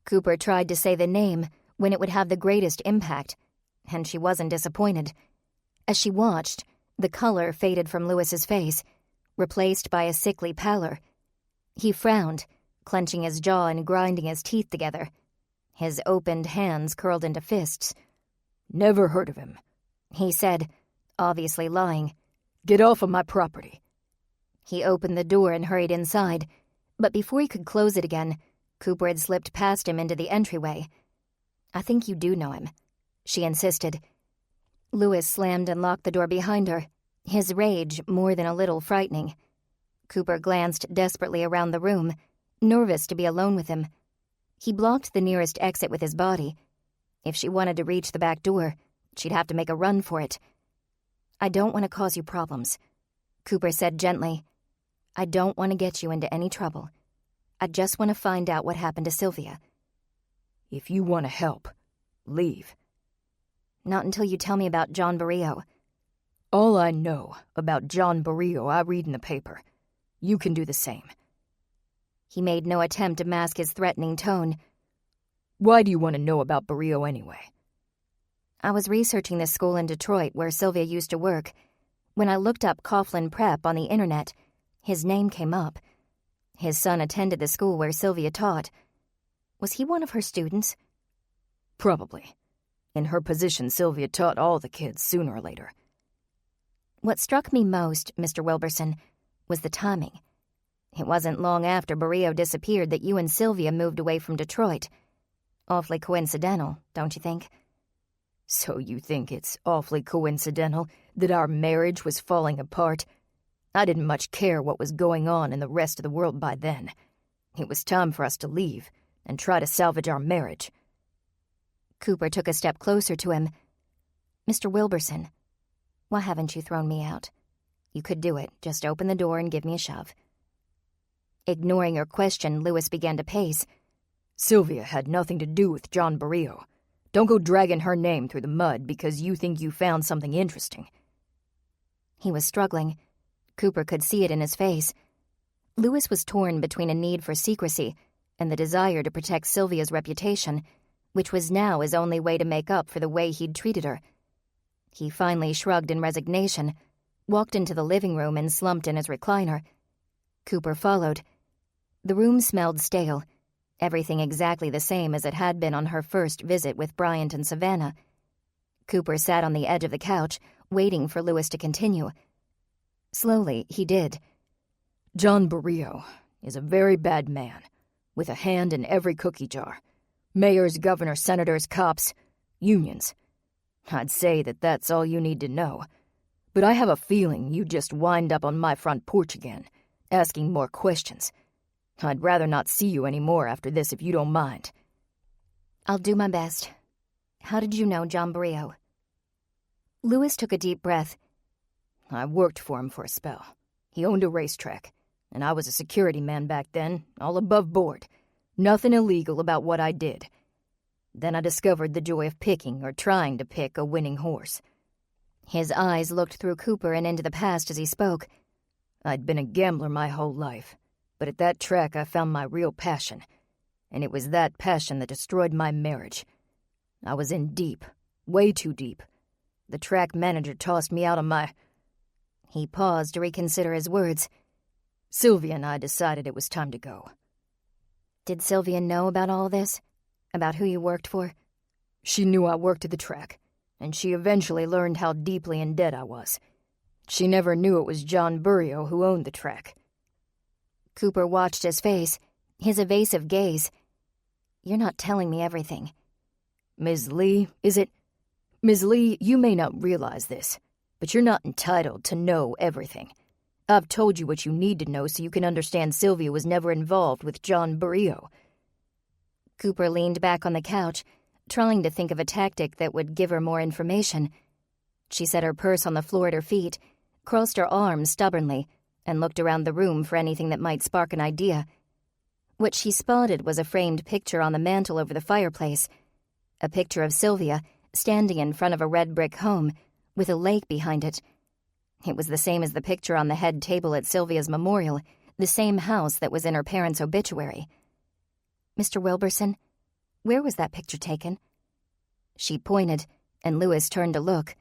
Speaker 1: Cooper tried to say the name when it would have the greatest impact, and she wasn't disappointed. As she watched, the color faded from Lewis's face, replaced by a sickly pallor. He frowned, clenching his jaw and grinding his teeth together. His opened hands curled into fists.
Speaker 6: "Never heard of him,"
Speaker 1: he said, obviously lying.
Speaker 6: "Get off of my property."
Speaker 1: He opened the door and hurried inside, but before he could close it again, Cooper had slipped past him into the entryway. "I think you do know him," she insisted. Lewis slammed and locked the door behind her, his rage more than a little frightening. Cooper glanced desperately around the room, nervous to be alone with him. He blocked the nearest exit with his body. If she wanted to reach the back door, she'd have to make a run for it. "I don't want to cause you problems," Cooper said gently. "I don't want to get you into any trouble. I just want to find out what happened to Sylvia."
Speaker 6: "If you want to help, leave."
Speaker 1: "Not until you tell me about John Barrio."
Speaker 6: "All I know about John Barrio I read in the paper. You can do the same."
Speaker 1: He made no attempt to mask his threatening tone.
Speaker 6: "Why do you want to know about Barrio anyway?"
Speaker 1: "I was researching this school in Detroit where Sylvia used to work. When I looked up Coughlin Prep on the internet, his name came up. His son attended the school where Sylvia taught. Was he one of her students?"
Speaker 6: "Probably. In her position, Sylvia taught all the kids sooner or later."
Speaker 1: "What struck me most, Mr. Wilburson, was the timing. It wasn't long after Barrio disappeared that you and Sylvia moved away from Detroit. Awfully coincidental, don't you think?"
Speaker 6: "So you think it's awfully coincidental that our marriage was falling apart? I didn't much care what was going on in the rest of the world by then. It was time for us to leave and try to salvage our marriage."
Speaker 1: Cooper took a step closer to him. "Mr. Wilburson, why haven't you thrown me out? You could do it. Just open the door and give me a shove." Ignoring her question, Lewis began to pace.
Speaker 6: "Sylvia had nothing to do with John Barrio. Don't go dragging her name through the mud because you think you found something interesting."
Speaker 1: He was struggling. Cooper could see it in his face. Lewis was torn between a need for secrecy and the desire to protect Sylvia's reputation, which was now his only way to make up for the way he'd treated her. He finally shrugged in resignation, walked into the living room and slumped in his recliner. Cooper followed. The room smelled stale, everything exactly the same as it had been on her first visit with Bryant and Savannah. Cooper sat on the edge of the couch, waiting for Lewis to continue. Slowly, he did.
Speaker 6: "John Barrio is a very bad man, with a hand in every cookie jar. Mayors, governors, senators, cops, unions. I'd say that that's all you need to know. But I have a feeling you just wind up on my front porch again, asking more questions. I'd rather not see you anymore after this if you don't mind."
Speaker 1: "I'll do my best. How did you know John Barrio?" Lewis took a deep breath.
Speaker 6: "I worked for him for a spell. He owned a racetrack, and I was a security man back then, all above board. Nothing illegal about what I did. Then I discovered the joy of picking or trying to pick a winning horse."
Speaker 1: His eyes looked through Cooper and into the past as he spoke.
Speaker 6: "I'd been a gambler my whole life, but at that track I found my real passion, and it was that passion that destroyed my marriage. I was in deep, way too deep. The track manager tossed me out of my—"
Speaker 1: He paused to reconsider his words.
Speaker 6: "Sylvia and I decided it was time to go."
Speaker 1: "Did Sylvia know about all this? About who you worked for?"
Speaker 6: "She knew I worked at the track, and she eventually learned how deeply in debt I was. She never knew it was John Barrio who owned the track."
Speaker 1: Cooper watched his face, his evasive gaze. "You're not telling me everything."
Speaker 6: "Ms. Lee, is it? Ms. Lee, you may not realize this, but you're not entitled to know everything. I've told you what you need to know so you can understand Sylvia was never involved with John Barrio."
Speaker 1: Cooper leaned back on the couch, trying to think of a tactic that would give her more information. She set her purse on the floor at her feet, crossed her arms stubbornly, and looked around the room for anything that might spark an idea. What she spotted was a framed picture on the mantel over the fireplace, a picture of Sylvia standing in front of a red brick home with a lake behind it. It was the same as the picture on the head table at Sylvia's memorial, the same house that was in her parents' obituary. "Mr. Wilburson, where was that picture taken?" She pointed, and Lewis turned to look.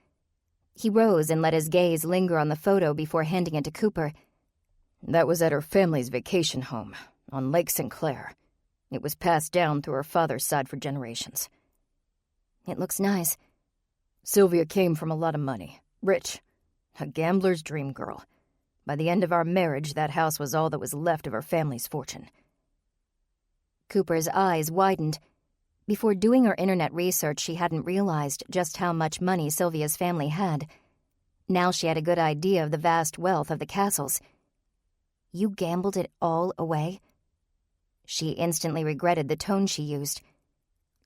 Speaker 1: He rose and let his gaze linger on the photo before handing it to Cooper.
Speaker 6: "That was at her family's vacation home, on Lake St. Clair. It was passed down through her father's side for generations."
Speaker 1: "It looks nice."
Speaker 6: "Sylvia came from a lot of money. Rich. A gambler's dream girl. By the end of our marriage, that house was all that was left of her family's fortune."
Speaker 1: Cooper's eyes widened. Before doing her internet research, she hadn't realized just how much money Sylvia's family had. Now she had a good idea of the vast wealth of the Castles. "You gambled it all away?" She instantly regretted the tone she used.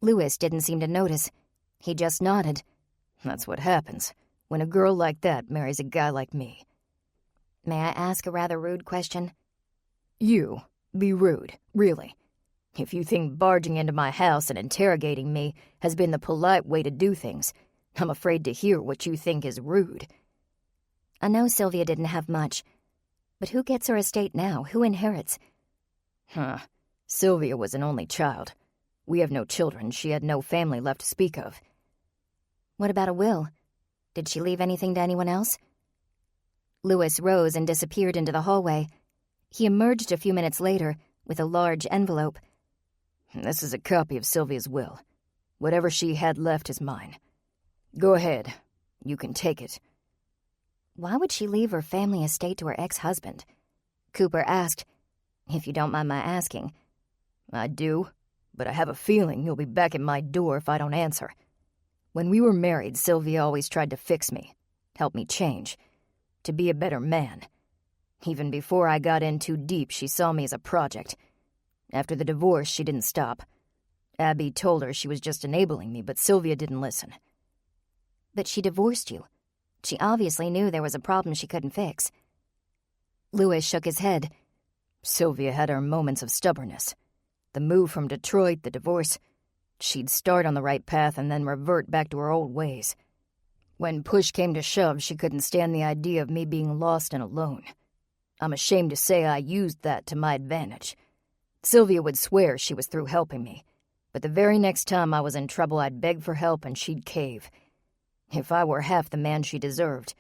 Speaker 1: Lewis didn't seem to notice. He just nodded.
Speaker 6: "That's what happens when a girl like that marries a guy like me."
Speaker 1: "May I ask a rather rude question?"
Speaker 6: "You be rude, really. If you think barging into my house and interrogating me has been the polite way to do things, I'm afraid to hear what you think is rude."
Speaker 1: "I know Sylvia didn't have much, but who gets her estate now? Who inherits?"
Speaker 6: Sylvia was an only child. We have no children. She had no family left to speak of."
Speaker 1: "What about a will? Did she leave anything to anyone else?" Lewis rose and disappeared into the hallway. He emerged a few minutes later with a large envelope.
Speaker 6: "This is a copy of Sylvia's will. Whatever she had left is mine. Go ahead. You can take it."
Speaker 1: "Why would she leave her family estate to her ex-husband?" Cooper asked. "If you don't mind my asking."
Speaker 6: "I do, but I have a feeling you'll be back at my door if I don't answer. When we were married, Sylvia always tried to fix me, help me change, to be a better man. Even before I got in too deep, she saw me as a project. After the divorce, she didn't stop. Abby told her she was just enabling me, but Sylvia didn't listen."
Speaker 1: "But she divorced you. She obviously knew there was a problem she couldn't fix." Lewis shook his head.
Speaker 6: "Sylvia had her moments of stubbornness. The move from Detroit, the divorce. she'd start on the right path and then revert back to her old ways. When push came to shove, she couldn't stand the idea of me being lost and alone. I'm ashamed to say I used that to my advantage. Sylvia would swear she was through helping me, but the very next time I was in trouble, I'd beg for help and she'd cave. If I were half the man she deserved,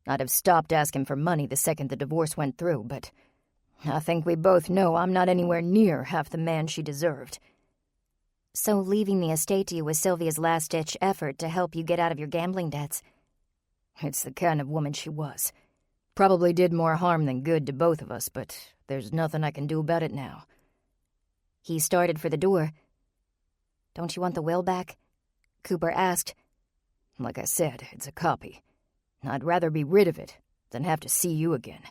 Speaker 6: I'd have stopped asking for money the second the divorce went through, but I think we both know I'm not anywhere near half the man she deserved.
Speaker 1: So leaving the estate to you was Sylvia's last-ditch effort to help you get out of your gambling debts?
Speaker 6: It's the kind of woman she was. Probably did more harm than good to both of us, but there's nothing I can do about it now.
Speaker 1: He started for the door. Don't you want the will back? Cooper asked.
Speaker 6: Like I said, it's a copy. I'd rather be rid of it than have to see you again.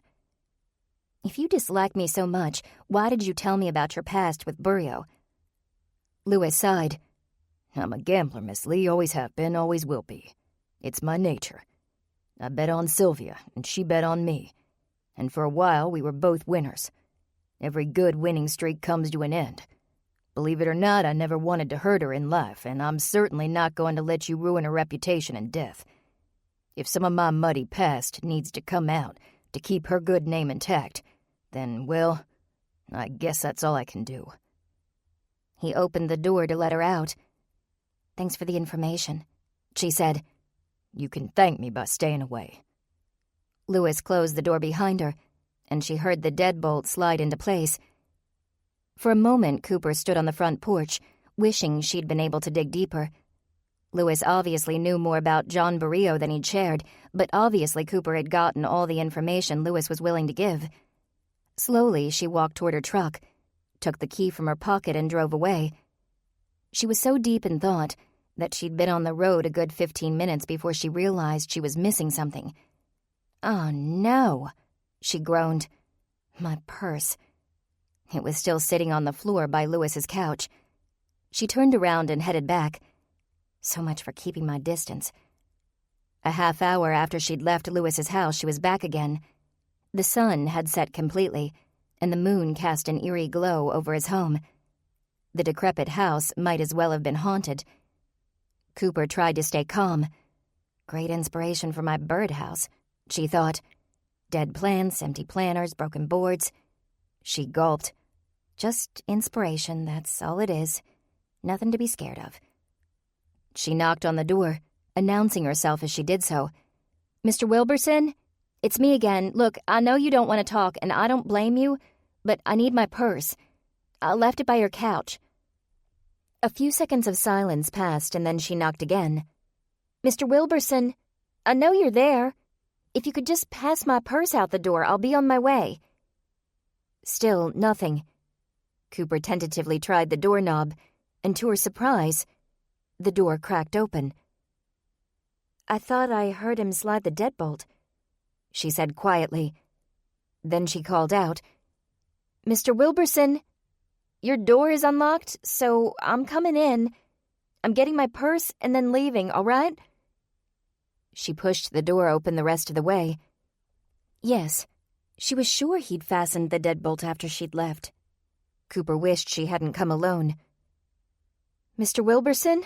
Speaker 1: If you dislike me so much, why did you tell me about your past with Burrio? Lewis sighed.
Speaker 6: I'm a gambler, Miss Lee, always have been, always will be. It's my nature. I bet on Sylvia, and she bet on me. And for a while, we were both winners. Every good winning streak comes to an end. Believe it or not, I never wanted to hurt her in life, and I'm certainly not going to let you ruin her reputation in death. If some of my muddy past needs to come out to keep her good name intact, then, well, I guess that's all I can do.
Speaker 1: He opened the door to let her out. Thanks for the information, she said.
Speaker 6: You can thank me by staying away.
Speaker 1: Lewis closed the door behind her, and she heard the deadbolt slide into place. For a moment, Cooper stood on the front porch, wishing she'd been able to dig deeper. Lewis obviously knew more about John Burrio than he'd shared, but obviously Cooper had gotten all the information Lewis was willing to give. Slowly, she walked toward her truck, took the key from her pocket and drove away. She was so deep in thought that she'd been on the road a good 15 minutes before she realized she was missing something. "Oh, no," she groaned. "My purse." It was still sitting on the floor by Lewis's couch. She turned around and headed back. So much for keeping my distance. A half hour after she'd left Lewis's house, she was back again. The sun had set completely, and the moon cast an eerie glow over his home. The decrepit house might as well have been haunted. Cooper tried to stay calm. Great inspiration for my birdhouse, she thought. Dead plants, empty planters, broken boards. She gulped. Just inspiration, that's all it is. Nothing to be scared of. She knocked on the door, announcing herself as she did so. "Mr. Wilburson? It's me again. Look, I know you don't want to talk, and I don't blame you, but I need my purse. I left it by your couch." A few seconds of silence passed, and then she knocked again. "Mr. Wilburson, I know you're there. If you could just pass my purse out the door, I'll be on my way." Still nothing. Cooper tentatively tried the doorknob, and to her surprise, the door cracked open. "I thought I heard him slide the deadbolt," she said quietly. Then she called out, "Mr. Wilburson, your door is unlocked, so I'm coming in. I'm getting my purse and then leaving, all right?" She pushed the door open the rest of the way. Yes, she was sure he'd fastened the deadbolt after she'd left. Cooper wished she hadn't come alone. "Mr. Wilburson?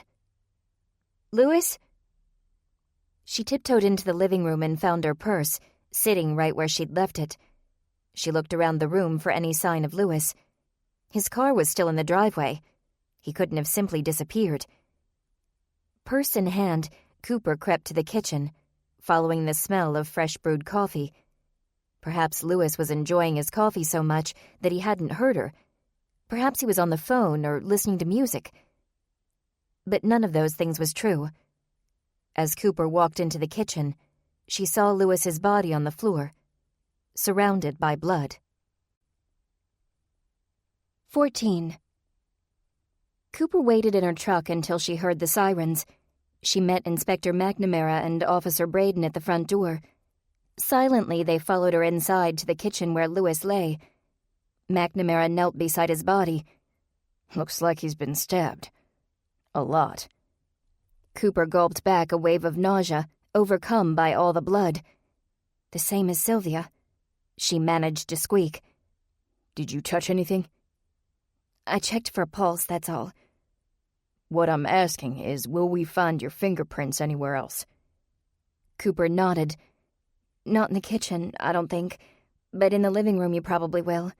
Speaker 1: Lewis?" She tiptoed into the living room and found her purse, sitting right where she'd left it. She looked around the room for any sign of Lewis. His car was still in the driveway. He couldn't have simply disappeared. Purse in hand, Cooper crept to the kitchen, following the smell of fresh brewed coffee. Perhaps Lewis was enjoying his coffee so much that he hadn't heard her. Perhaps he was on the phone or listening to music. But none of those things was true. As Cooper walked into the kitchen, she saw Lewis's body on the floor, surrounded by blood. 14. Cooper waited in her truck until she heard the sirens. She met Inspector McNamara and Officer Braden at the front door. Silently, they followed her inside to the kitchen where Lewis lay. McNamara knelt beside his body.
Speaker 6: "Looks like he's been stabbed. A lot."
Speaker 1: Cooper gulped back a wave of nausea, overcome by all the blood. "The same as Sylvia," she managed to squeak.
Speaker 6: "Did you touch anything?"
Speaker 1: "I checked for a pulse, that's all."
Speaker 6: What I'm asking is, will we find your fingerprints anywhere else?
Speaker 1: Cooper nodded. Not in the kitchen, I don't think, but in the living room you probably will.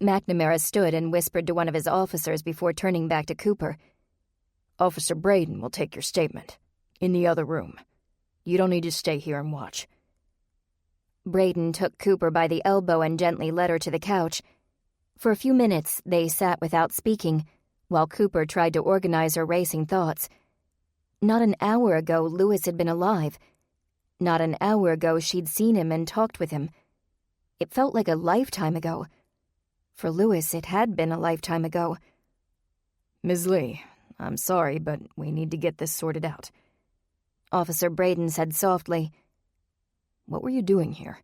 Speaker 1: McNamara stood and whispered to one of his officers before turning back to Cooper.
Speaker 6: Officer Braden will take your statement. In the other room. You don't need to stay here and watch.
Speaker 1: Braden took Cooper by the elbow and gently led her to the couch. For a few minutes, they sat without speaking, while Cooper tried to organize her racing thoughts. Not an hour ago, Lewis had been alive. Not an hour ago, she'd seen him and talked with him. It felt like a lifetime ago. For Lewis, it had been a lifetime ago.
Speaker 6: Ms. Lee, I'm sorry, but we need to get this sorted out.
Speaker 1: Officer Braden said softly.
Speaker 6: What were you doing here?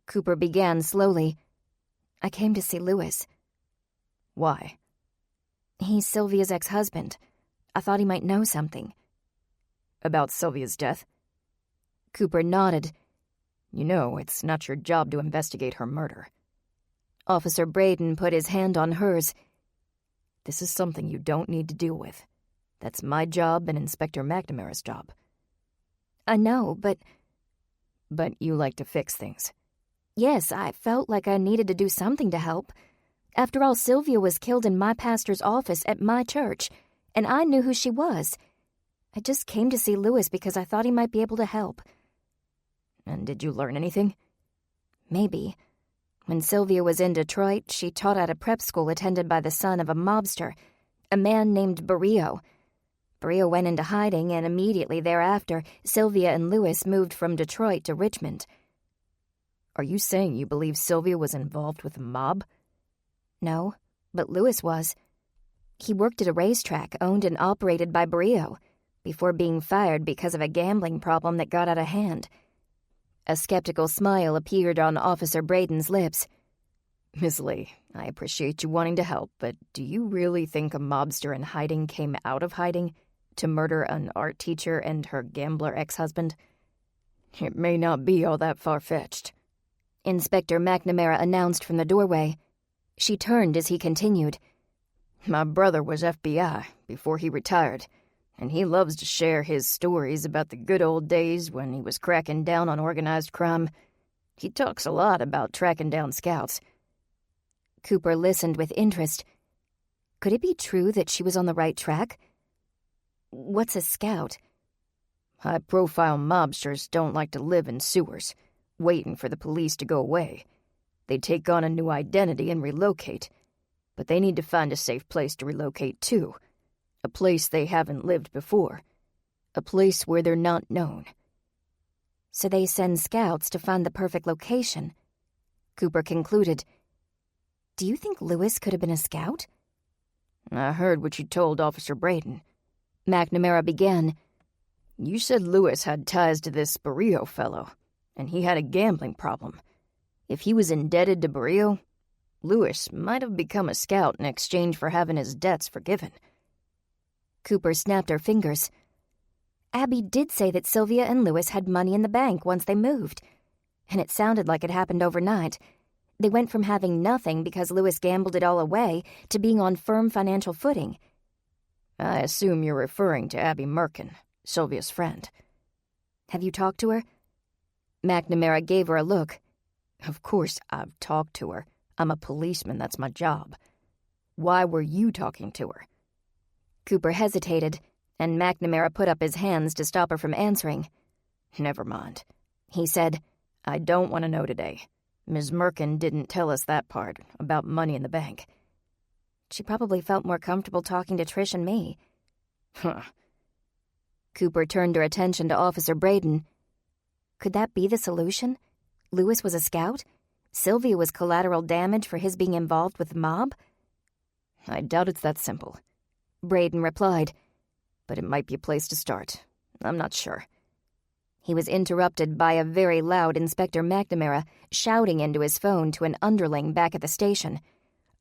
Speaker 1: Cooper began slowly. I came to see Lewis.
Speaker 6: Why?
Speaker 1: He's Sylvia's ex-husband. I thought he might know something.
Speaker 6: About Sylvia's death?
Speaker 1: Cooper nodded.
Speaker 6: You know, it's not your job to investigate her murder.
Speaker 1: Officer Braden put his hand on hers.
Speaker 6: This is something you don't need to deal with. That's my job and Inspector McNamara's job.
Speaker 1: I know, but
Speaker 6: you like to fix things.
Speaker 1: Yes, I felt like I needed to do something to help. After all, Sylvia was killed in my pastor's office at my church, and I knew who she was. I just came to see Lewis because I thought he might be able to help.
Speaker 6: And did you learn anything?
Speaker 1: Maybe. When Sylvia was in Detroit, she taught at a prep school attended by the son of a mobster, a man named Barrio. Barrio went into hiding, and immediately thereafter, Sylvia and Lewis moved from Detroit to Richmond.
Speaker 6: Are you saying you believe Sylvia was involved with the mob?
Speaker 1: No, but Lewis was. He worked at a racetrack owned and operated by Barrio, before being fired because of a gambling problem that got out of hand. A skeptical smile appeared on Officer Braden's lips.
Speaker 6: Miss Lee, I appreciate you wanting to help, but do you really think a mobster in hiding came out of hiding to murder an art teacher and her gambler ex-husband? It may not be all that far-fetched.
Speaker 1: Inspector McNamara announced from the doorway. She turned as he continued.
Speaker 6: My brother was FBI before he retired, and he loves to share his stories about the good old days when he was cracking down on organized crime. He talks a lot about tracking down scouts.
Speaker 1: Cooper listened with interest. Could it be true that she was on the right track? What's a scout?
Speaker 6: High-profile mobsters don't like to live in sewers, waiting for the police to go away. They take on a new identity and relocate, but they need to find a safe place to relocate to. A place they haven't lived before. A place where they're not known.
Speaker 1: So they send scouts to find the perfect location. Cooper concluded. Do you think Lewis could have been a scout?
Speaker 6: I heard what you told Officer Braden.
Speaker 1: McNamara began.
Speaker 6: You said Lewis had ties to this Barrio fellow, and he had a gambling problem. If he was indebted to Barrio, Lewis might have become a scout in exchange for having his debts forgiven.
Speaker 1: Cooper snapped her fingers. Abby did say that Sylvia and Lewis had money in the bank once they moved, and it sounded like it happened overnight. They went from having nothing because Lewis gambled it all away to being on firm financial footing.
Speaker 6: I assume you're referring to Abby Merkin, Sylvia's friend.
Speaker 1: Have you talked to her?
Speaker 6: McNamara gave her a look. Of course I've talked to her. I'm a policeman, that's my job. Why were you talking to her?
Speaker 1: Cooper hesitated, and McNamara put up his hands to stop her from answering.
Speaker 6: Never mind, he said. I don't want to know today. Ms. Merkin didn't tell us that part, about money in the bank.
Speaker 1: She probably felt more comfortable talking to Trish and me.
Speaker 6: Huh.
Speaker 1: Cooper turned her attention to Officer Braden. Could that be the solution? Lewis was a scout? Sylvia was collateral damage for his being involved with the mob?
Speaker 6: I doubt it's that simple,
Speaker 1: Braden replied.
Speaker 6: But it might be a place to start. I'm not sure.
Speaker 1: He was interrupted by a very loud Inspector McNamara shouting into his phone to an underling back at the station.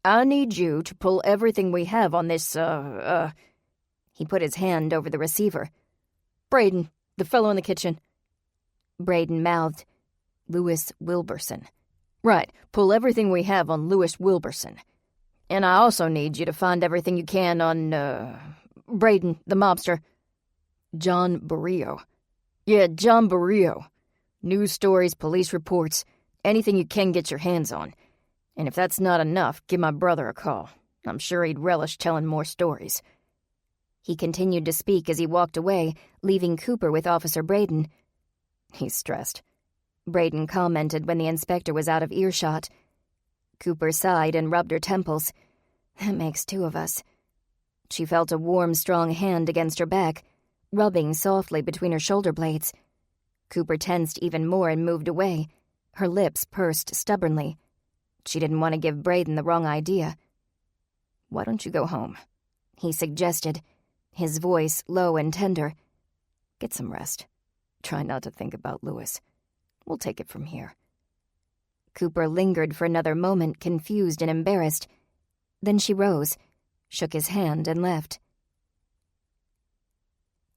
Speaker 6: I need you to pull everything we have on this,
Speaker 1: He put his hand over the receiver.
Speaker 6: Braden, the fellow in the kitchen.
Speaker 1: Braden mouthed.
Speaker 6: Lewis Wilburson. Right, pull everything we have on Lewis Wilburson.
Speaker 5: And I also need you to find everything you can on, Braden, the mobster.
Speaker 6: John Barrio.
Speaker 5: Yeah, John Barrio. News stories, police reports, anything you can get your hands on. And if that's not enough, give my brother a call. I'm sure he'd relish telling more stories.
Speaker 1: He continued to speak as he walked away, leaving Cooper with Officer Braden.
Speaker 5: He's stressed,
Speaker 1: Braden commented when the inspector was out of earshot. Cooper sighed and rubbed her temples. That makes two of us. She felt a warm, strong hand against her back, rubbing softly between her shoulder blades. Cooper tensed even more and moved away, her lips pursed stubbornly. She didn't want to give Braden the wrong idea.
Speaker 5: "Why don't you go home?"
Speaker 1: he suggested, his voice low and tender.
Speaker 5: "Get some rest. Try not to think about Lewis. We'll take it from here."
Speaker 1: Cooper lingered for another moment, confused and embarrassed. Then she rose, shook his hand, and left.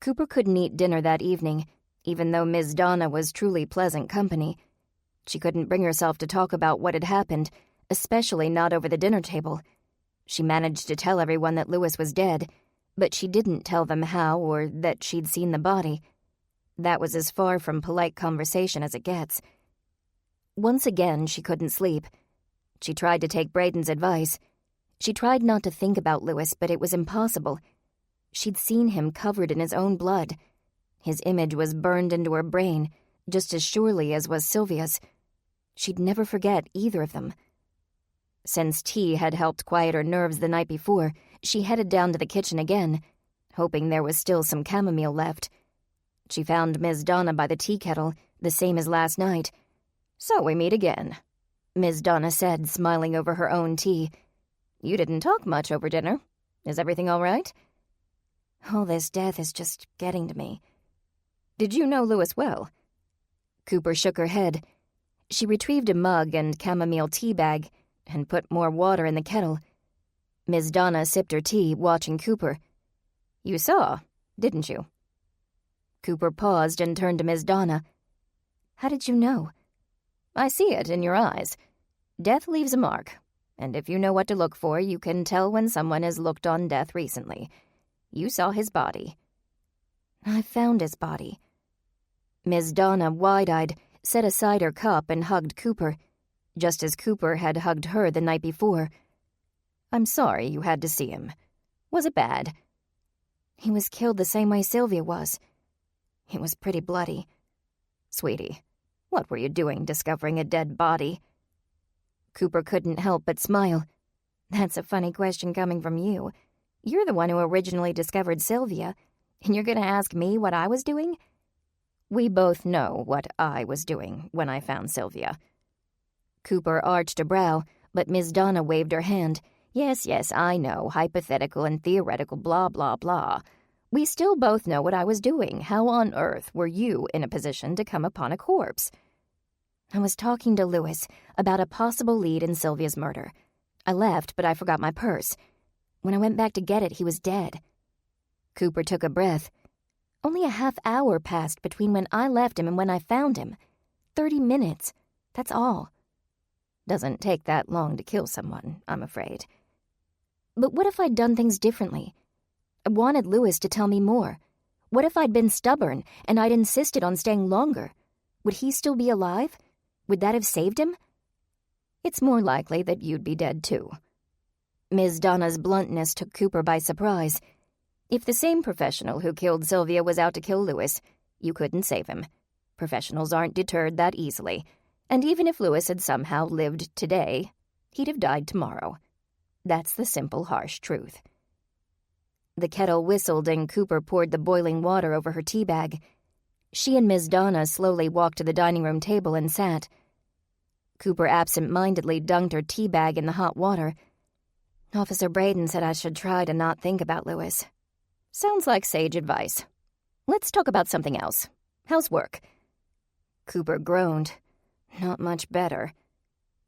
Speaker 1: Cooper couldn't eat dinner that evening, even though Ms. Donna was truly pleasant company. She couldn't bring herself to talk about what had happened, especially not over the dinner table. She managed to tell everyone that Lewis was dead, but she didn't tell them how or that she'd seen the body. That was as far from polite conversation as it gets. Once again, she couldn't sleep. She tried to take Braden's advice. She tried not to think about Lewis, but it was impossible. She'd seen him covered in his own blood. His image was burned into her brain, just as surely as was Sylvia's. She'd never forget either of them. Since tea had helped quiet her nerves the night before, she headed down to the kitchen again, hoping there was still some chamomile left. She found Ms. Donna by the tea kettle, the same as last night.
Speaker 5: "So we meet again,"
Speaker 1: Ms. Donna said, smiling over her own tea.
Speaker 5: "You didn't talk much over dinner. Is everything all right?"
Speaker 1: "All this death is just getting to me."
Speaker 5: "Did you know Lewis well?"
Speaker 1: Cooper shook her head. She retrieved a mug and chamomile tea bag and put more water in the kettle. Ms. Donna sipped her tea, watching Cooper.
Speaker 5: "You saw, didn't you?"
Speaker 1: Cooper paused and turned to Ms. Donna. "How did you know?"
Speaker 5: "I see it in your eyes. Death leaves a mark, and if you know what to look for, you can tell when someone has looked on death recently. You saw his body."
Speaker 1: "I found his body." Ms. Donna, wide-eyed, set aside her cup and hugged Cooper, just as Cooper had hugged her the night before.
Speaker 5: "I'm sorry you had to see him. Was it bad?"
Speaker 1: "He was killed the same way Sylvia was. It was pretty bloody."
Speaker 5: "Sweetie, what were you doing discovering a dead body?"
Speaker 1: Cooper couldn't help but smile. "That's a funny question coming from you. You're the one who originally discovered Sylvia, and you're going to ask me what I was doing?"
Speaker 5: "We both know what I was doing when I found Sylvia."
Speaker 1: Cooper arched a brow, but Ms. Donna waved her hand.
Speaker 5: Yes, I know, hypothetical and theoretical blah, blah, blah. We still both know what I was doing. How on earth were you in a position to come upon a corpse?"
Speaker 1: "I was talking to Lewis about a possible lead in Sylvia's murder. I left, but I forgot my purse. When I went back to get it, he was dead." Cooper took a breath. "Only a half hour passed between when I left him and when I found him. 30 minutes. That's all."
Speaker 5: "Doesn't take that long to kill someone, I'm afraid."
Speaker 1: "But what if I'd done things differently? I wanted Lewis to tell me more. What if I'd been stubborn and I'd insisted on staying longer? Would he still be alive? Would that have saved him?"
Speaker 5: "It's more likely that you'd be dead, too."
Speaker 1: Ms. Donna's bluntness took Cooper by surprise.
Speaker 5: "If the same professional who killed Sylvia was out to kill Lewis, you couldn't save him. Professionals aren't deterred that easily. And even if Lewis had somehow lived today, he'd have died tomorrow. That's the simple, harsh truth."
Speaker 1: The kettle whistled and Cooper poured the boiling water over her tea bag. She and Ms. Donna slowly walked to the dining room table and sat. Cooper absent-mindedly dunked her tea bag in the hot water. "Officer Braden said I should try to not think about Lewis."
Speaker 5: "Sounds like sage advice. Let's talk about something else. How's work?"
Speaker 1: Cooper groaned. "Not much better."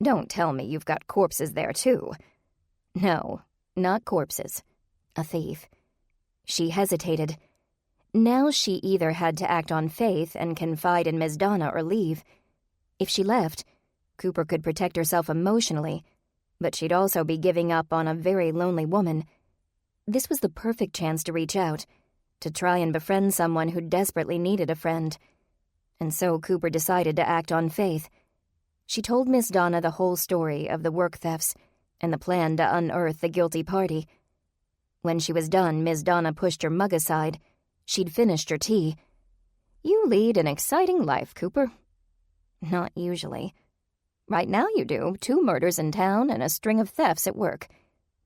Speaker 5: "Don't tell me you've got corpses there, too."
Speaker 1: "No, not corpses. A thief." She hesitated. Now she either had to act on faith and confide in Ms. Donna or leave. If she left, Cooper could protect herself emotionally, but she'd also be giving up on a very lonely woman. This was the perfect chance to reach out, to try and befriend someone who desperately needed a friend. And so Cooper decided to act on faith. She told Miss Donna the whole story of the work thefts and the plan to unearth the guilty party. When she was done, Miss Donna pushed her mug aside. She'd finished her tea. "You lead an exciting life, Cooper." "Not usually. Right now you do. 2 murders in town and a string of thefts at work.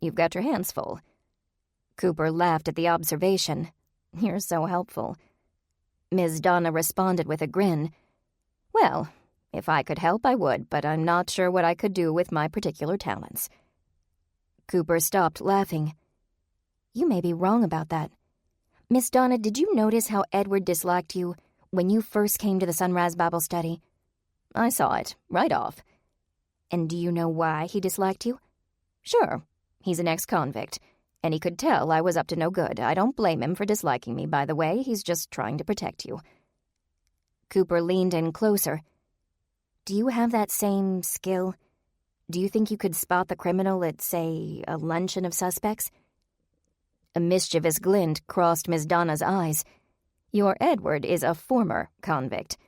Speaker 1: You've got your hands full." Cooper laughed at the observation. "You're so helpful." Ms. Donna responded with a grin. "Well, if I could help, I would, but I'm not sure what I could do with my particular talents." Cooper stopped laughing. "You may be wrong about that. Miss Donna, did you notice how Edward disliked you when you first came to the Sunrise Bible study?" "I saw it, right off." "And do you know why he disliked you?" "Sure. He's an ex-convict, and he could tell I was up to no good. I don't blame him for disliking me, by the way. He's just trying to protect you." Cooper leaned in closer. "Do you have that same skill? Do you think you could spot the criminal at, say, a luncheon of suspects?" A mischievous glint crossed Miss Donna's eyes. "Your Edward is a former convict.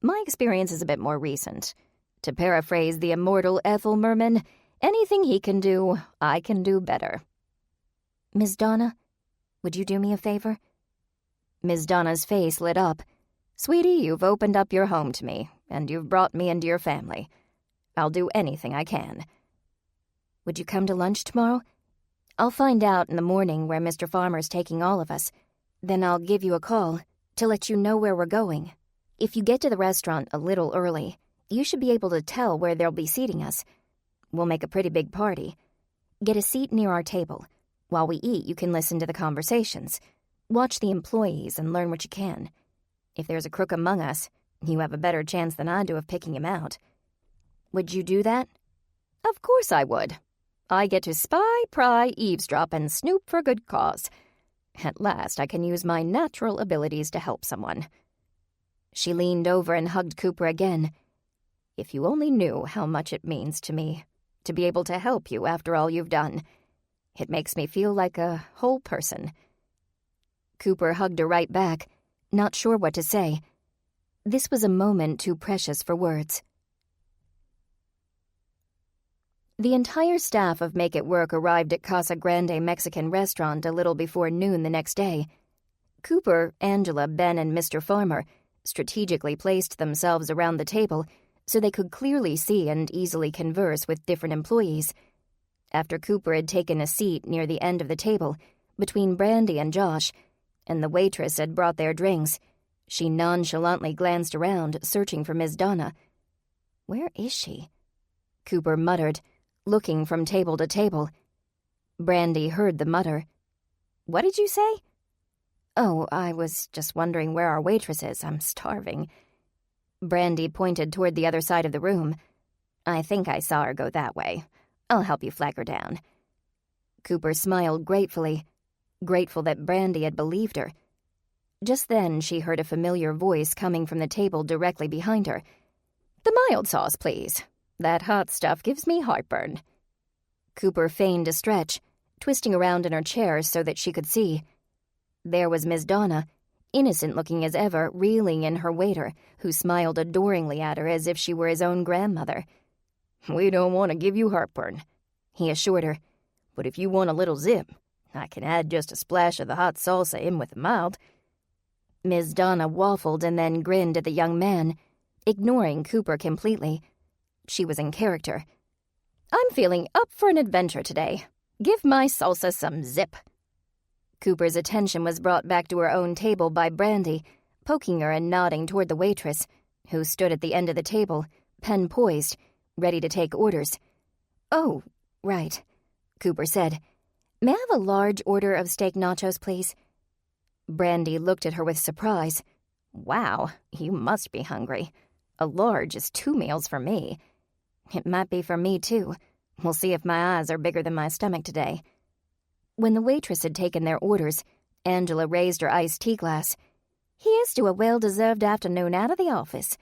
Speaker 1: My experience is a bit more recent. To paraphrase the immortal Ethel Merman, anything he can do, I can do better." "Miss Donna, would you do me a favor?" Miss Donna's face lit up. "Sweetie, you've opened up your home to me, and you've brought me into your family. I'll do anything I can." "Would you come to lunch tomorrow? I'll find out in the morning where Mr. Farmer's taking all of us. Then I'll give you a call to let you know where we're going. If you get to the restaurant a little early, you should be able to tell where they'll be seating us. We'll make a pretty big party. Get a seat near our table. While we eat, you can listen to the conversations. Watch the employees and learn what you can. If there's a crook among us, you have a better chance than I do of picking him out." "Would you do that?" "Of course I would. I get to spy, pry, eavesdrop, and snoop for good cause. At last I can use my natural abilities to help someone." She leaned over and hugged Cooper again. "If you only knew how much it means to me to be able to help you after all you've done. It makes me feel like a whole person." Cooper hugged her right back, not sure what to say. This was a moment too precious for words. The entire staff of Make It Work arrived at Casa Grande Mexican restaurant a little before noon the next day. Cooper, Angela, Ben, and Mr. Farmer strategically placed themselves around the table so they could clearly see and easily converse with different employees. After Cooper had taken a seat near the end of the table, between Brandy and Josh, and the waitress had brought their drinks, she nonchalantly glanced around, searching for Miss Donna. "Where is she?" Cooper muttered, looking from table to table. Brandy heard the mutter. "What did you say?" "Oh, I was just wondering where our waitress is. I'm starving." Brandy pointed toward the other side of the room. "I think I saw her go that way. I'll help you flag her down." Cooper smiled gratefully, grateful that Brandy had believed her. Just then she heard a familiar voice coming from the table directly behind her. "The mild sauce, please. That hot stuff gives me heartburn." Cooper feigned a stretch, twisting around in her chair so that she could see. There was Miss Donna, innocent-looking as ever, reeling in her waiter, who smiled adoringly at her as if she were his own grandmother. "We don't want to give you heartburn," he assured her. "But if you want a little zip, I can add just a splash of the hot salsa in with the mild." Miss Donna waffled and then grinned at the young man, ignoring Cooper completely. She was in character. "I'm feeling up for an adventure today. Give my salsa some zip." Cooper's attention was brought back to her own table by Brandy, poking her and nodding toward the waitress, who stood at the end of the table, pen poised, ready to take orders. "Oh, right," Cooper said. "May I have a large order of steak nachos, please?" Brandy looked at her with surprise. "Wow, you must be hungry. A large is 2 meals for me." "It might be for me, too. We'll see if my eyes are bigger than my stomach today." When the waitress had taken their orders, Angela raised her iced tea glass. "Here's to a well-deserved afternoon out of the office."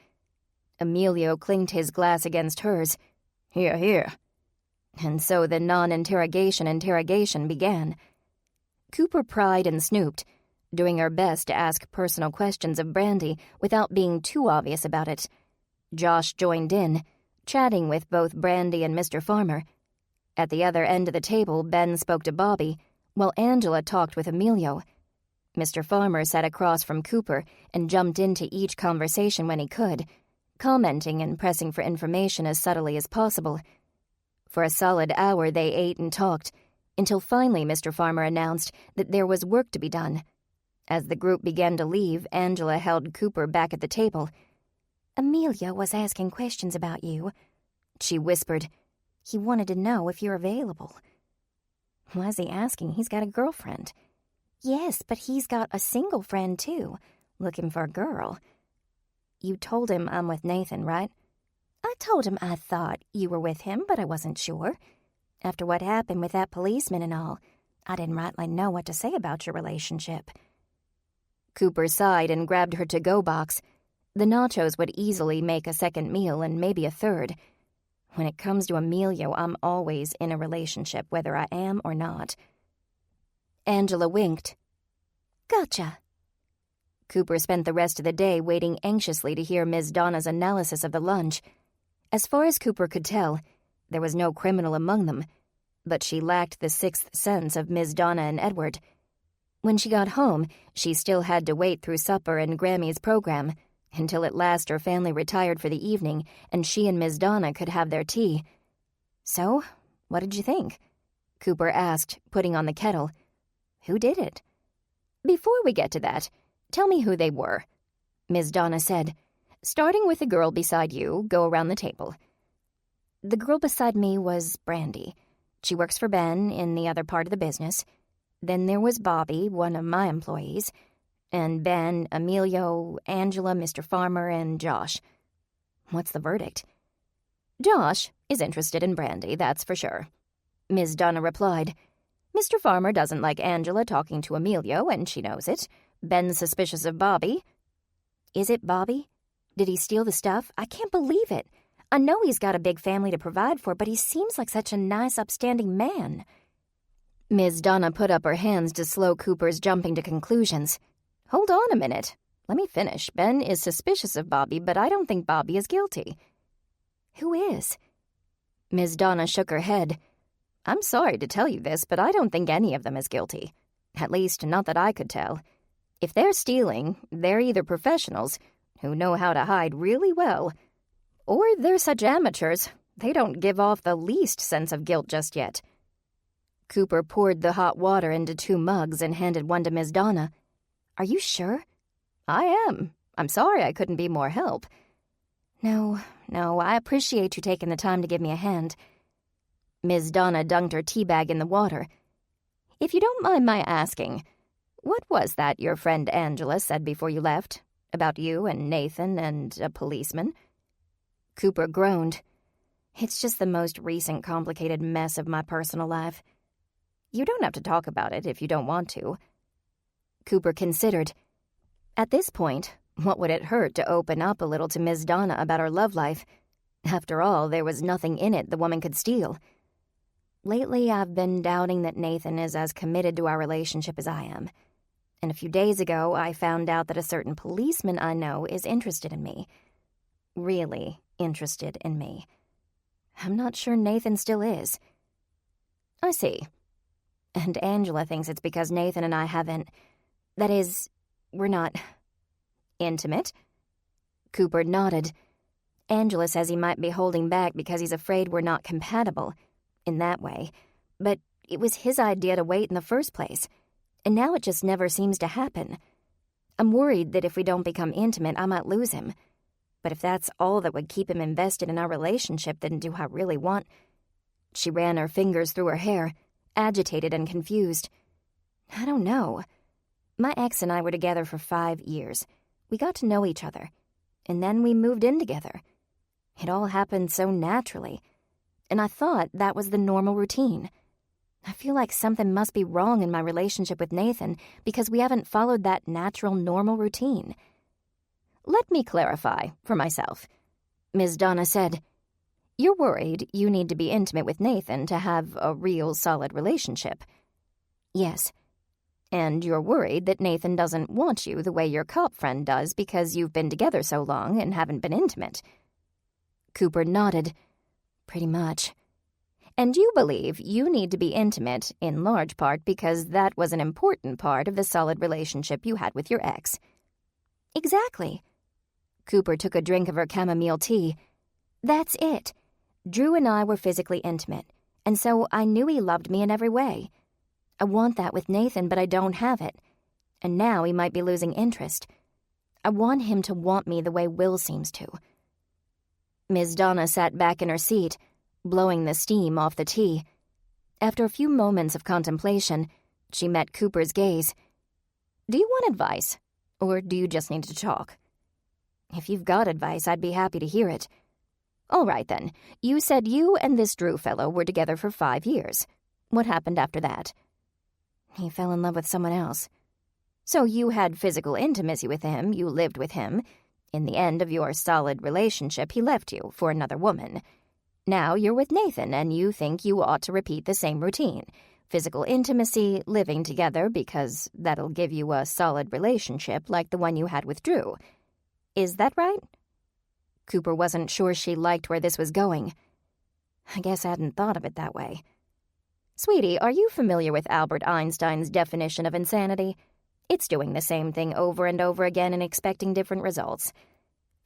Speaker 1: Emilio clinked his glass against hers. "Here, here." And so the interrogation began. Cooper pried and snooped, doing her best to ask personal questions of Brandy without being too obvious about it. Josh joined in, chatting with both Brandy and Mr. Farmer. At the other end of the table, Ben spoke to Bobby, while Angela talked with Emilio. Mr. Farmer sat across from Cooper and jumped into each conversation when he could, commenting and pressing for information as subtly as possible. For a solid hour they ate and talked, until finally Mr. Farmer announced that there was work to be done. As the group began to leave, Angela held Cooper back at the table.
Speaker 4: "Emilio was asking questions about you," she whispered. "He wanted to know if you're available."
Speaker 1: "Why's he asking? He's got a girlfriend."
Speaker 4: "Yes, but he's got a single friend, too, looking for a girl."
Speaker 1: "You told him I'm with Nathan, right?"
Speaker 4: "I told him I thought you were with him, but I wasn't sure. After what happened with that policeman and all, I didn't rightly know what to say about your relationship."
Speaker 1: Cooper sighed and grabbed her to-go box. The nachos would easily make a second meal and maybe a third. When it comes to Emilio, I'm always in a relationship, whether I am or not. Angela winked.
Speaker 4: "Gotcha."
Speaker 1: Cooper spent the rest of the day waiting anxiously to hear Ms. Donna's analysis of the lunch. As far as Cooper could tell, there was no criminal among them, but she lacked the sixth sense of Ms. Donna and Edward. When she got home, she still had to wait through supper and Grammy's program, until at last her family retired for the evening and she and Ms. Donna could have their tea. "So, what did you think?" Cooper asked, putting on the kettle. "Who did it?" "Before we get to that, tell me who they were," Ms. Donna said. "Starting with the girl beside you, go around the table."
Speaker 4: "The girl beside me was Brandy. She works for Ben in the other part of the business. Then there was Bobby, one of my employees, and Ben, Emilio, Angela, Mr. Farmer, and Josh."
Speaker 1: "What's the verdict?" "Josh is interested in Brandy, that's for sure," Ms. Donna replied. "Mr. Farmer doesn't like Angela talking to Emilio, and she knows it. Ben's suspicious of Bobby."
Speaker 4: "Is it Bobby? Did he steal the stuff? I can't believe it. I know he's got a big family to provide for, but he seems like such a nice, upstanding man."
Speaker 1: Ms. Donna put up her hands to slow Cooper's jumping to conclusions. "Hold on a minute. Let me finish. Ben is suspicious of Bobby, but I don't think Bobby is guilty."
Speaker 4: "Who is?"
Speaker 1: Ms. Donna shook her head. "I'm sorry to tell you this, but I don't think any of them is guilty. At least, not that I could tell. If they're stealing, they're either professionals, who know how to hide really well, or they're such amateurs, they don't give off the least sense of guilt just yet." Cooper poured the hot water into 2 mugs and handed one to Ms. Donna.
Speaker 4: "Are you sure?"
Speaker 1: "I am. I'm sorry I couldn't be more help."
Speaker 4: No, I appreciate you taking the time to give me a hand."
Speaker 1: Ms. Donna dunked her teabag in the water. "If you don't mind my asking, what was that your friend Angela said before you left? About you and Nathan and a policeman?" Cooper groaned. "It's just the most recent complicated mess of my personal life. You don't have to talk about it if you don't want to." Cooper considered. At this point, what would it hurt to open up a little to Ms. Donna about her love life? After all, there was nothing in it the woman could steal. "Lately, I've been doubting that Nathan is as committed to our relationship as I am. And a few days ago, I found out that a certain policeman I know is interested in me. Really interested in me. I'm not sure Nathan still is." "I see. And Angela thinks it's because Nathan and I haven't... That is, we're not... intimate?" Cooper nodded. "Angela says he might be holding back because he's afraid we're not compatible, in that way. But it was his idea to wait in the first place, and now it just never seems to happen. I'm worried that if we don't become intimate, I might lose him. But if that's all that would keep him invested in our relationship, then do I really want..." She ran her fingers through her hair, agitated and confused. "I don't know. My ex and I were together for 5 years. We got to know each other, and then we moved in together. It all happened so naturally, and I thought that was the normal routine. I feel like something must be wrong in my relationship with Nathan because we haven't followed that natural, normal routine." "Let me clarify for myself," Ms. Donna said. You're worried you need to be intimate with Nathan to have a real solid relationship.
Speaker 3: Yes.
Speaker 1: And you're worried that Nathan doesn't want you the way your cop friend does because you've been together so long and haven't been intimate.
Speaker 3: Cooper nodded. Pretty much.
Speaker 1: And you believe you need to be intimate in large part because that was an important part of the solid relationship you had with your ex.
Speaker 3: Exactly.
Speaker 1: Cooper took a drink of her chamomile tea.
Speaker 3: That's it. Drew and I were physically intimate, and so I knew he loved me in every way. I want that with Nathan, but I don't have it. And now he might be losing interest. I want him to want me the way Will seems to.
Speaker 1: Ms. Donna sat back in her seat, blowing the steam off the tea. After a few moments of contemplation, she met Cooper's gaze. Do you want advice, or do you just need to talk?
Speaker 3: If you've got advice, I'd be happy to hear it.
Speaker 1: All right, then. You said you and this Drew fellow were together for 5 years. What happened after that?
Speaker 3: He fell in love with someone else.
Speaker 1: So you had physical intimacy with him, you lived with him. In the end of your solid relationship, he left you for another woman. Now you're with Nathan, and you think you ought to repeat the same routine. Physical intimacy, living together, because that'll give you a solid relationship like the one you had with Drew. Is that right? Cooper wasn't sure she liked where this was going.
Speaker 3: I guess I hadn't thought of it that way.
Speaker 1: Sweetie, are you familiar with Albert Einstein's definition of insanity? It's doing the same thing over and over again and expecting different results.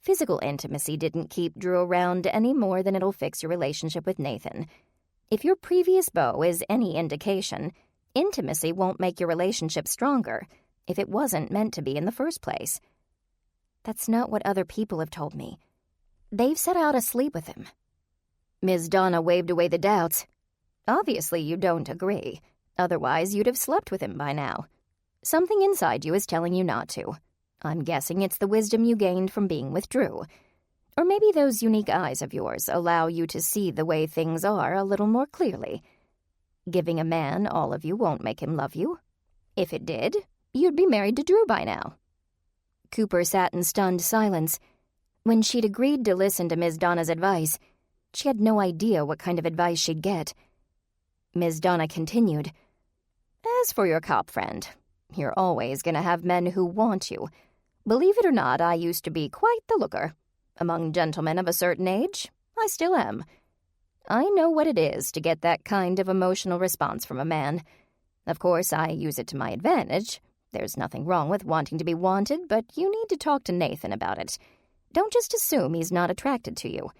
Speaker 1: Physical intimacy didn't keep Drew around any more than it'll fix your relationship with Nathan. If your previous beau is any indication, intimacy won't make your relationship stronger if it wasn't meant to be in the first place.
Speaker 3: That's not what other people have told me. They've said I ought to sleep with him.
Speaker 1: Ms. Donna waved away the doubts. Obviously you don't agree. Otherwise you'd have slept with him by now. Something inside you is telling you not to. I'm guessing it's the wisdom you gained from being with Drew. Or maybe those unique eyes of yours allow you to see the way things are a little more clearly. Giving a man all of you won't make him love you. If it did, you'd be married to Drew by now. Cooper sat in stunned silence. When she'd agreed to listen to Ms. Donna's advice, she had no idea what kind of advice she'd get. Ms. Donna continued, As for your cop friend, you're always going to have men who want you. Believe it or not, I used to be quite the looker. Among gentlemen of a certain age, I still am. I know what it is to get that kind of emotional response from a man. Of course, I use it to my advantage. There's nothing wrong with wanting to be wanted, but you need to talk to Nathan about it. Don't just assume he's not attracted to you.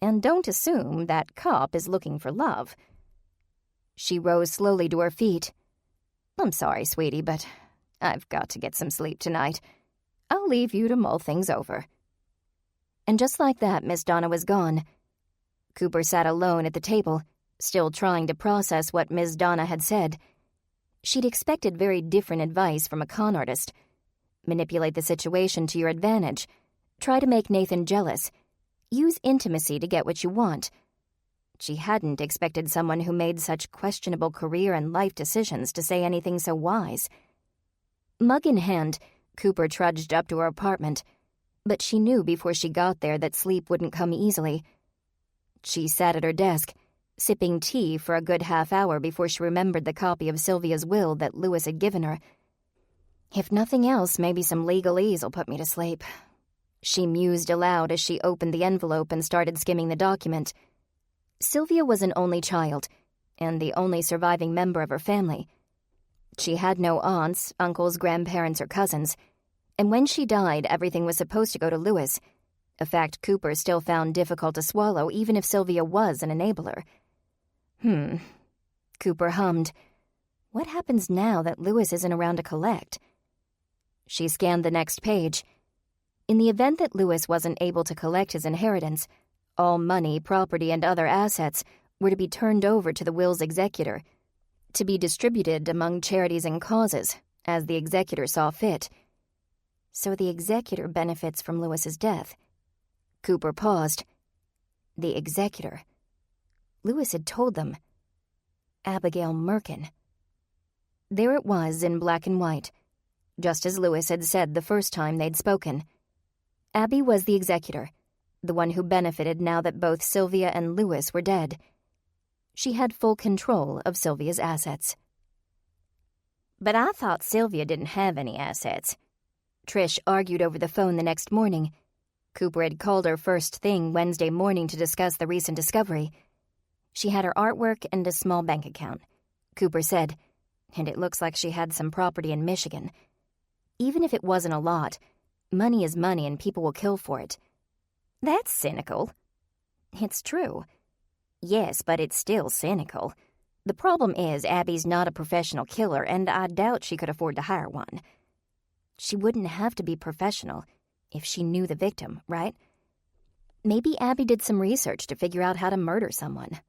Speaker 1: And don't assume that cop is looking for love. She rose slowly to her feet. I'm sorry, sweetie, but I've got to get some sleep tonight. I'll leave you to mull things over. And just like that, Miss Donna was gone. Cooper sat alone at the table, still trying to process what Ms. Donna had said. She'd expected very different advice from a con artist. Manipulate the situation to your advantage. Try to make Nathan jealous. Use intimacy to get what you want. She hadn't expected someone who made such questionable career and life decisions to say anything so wise. Mug in hand, Cooper trudged up to her apartment, but she knew before she got there that sleep wouldn't come easily. She sat at her desk, sipping tea for a good half hour before she remembered the copy of Sylvia's will that Louis had given her. If nothing else, maybe some legalese will put me to sleep. She mused aloud as she opened the envelope and started skimming the document. Sylvia was an only child, and the only surviving member of her family. She had no aunts, uncles, grandparents, or cousins, and when she died, everything was supposed to go to Louis, a fact Cooper still found difficult to swallow even if Sylvia was an enabler. Cooper hummed. What happens now that Louis isn't around to collect? She scanned the next page. In the event that Louis wasn't able to collect his inheritance, all money, property, and other assets were to be turned over to the will's executor, to be distributed among charities and causes, as the executor saw fit. So the executor benefits from Louis's death. Cooper paused. The executor. Louis had told them. Abigail Merkin. There it was in black and white, just as Louis had said the first time they'd spoken. Abby was the executor, the one who benefited now that both Sylvia and Louis were dead. She had full control of Sylvia's assets.
Speaker 4: But I thought Sylvia didn't have any assets.
Speaker 1: Trish argued over the phone the next morning. Cooper had called her first thing Wednesday morning to discuss the recent discovery. She had her artwork and a small bank account, Cooper said, and it looks like she had some property in Michigan. Even if it wasn't a lot, money is money and people will kill for it.
Speaker 4: That's cynical.
Speaker 1: It's true.
Speaker 4: Yes, but it's still cynical. The problem is Abby's not a professional killer, and I doubt she could afford to hire one.
Speaker 1: She wouldn't have to be professional if she knew the victim, right? Maybe Abby did some research to figure out how to murder someone.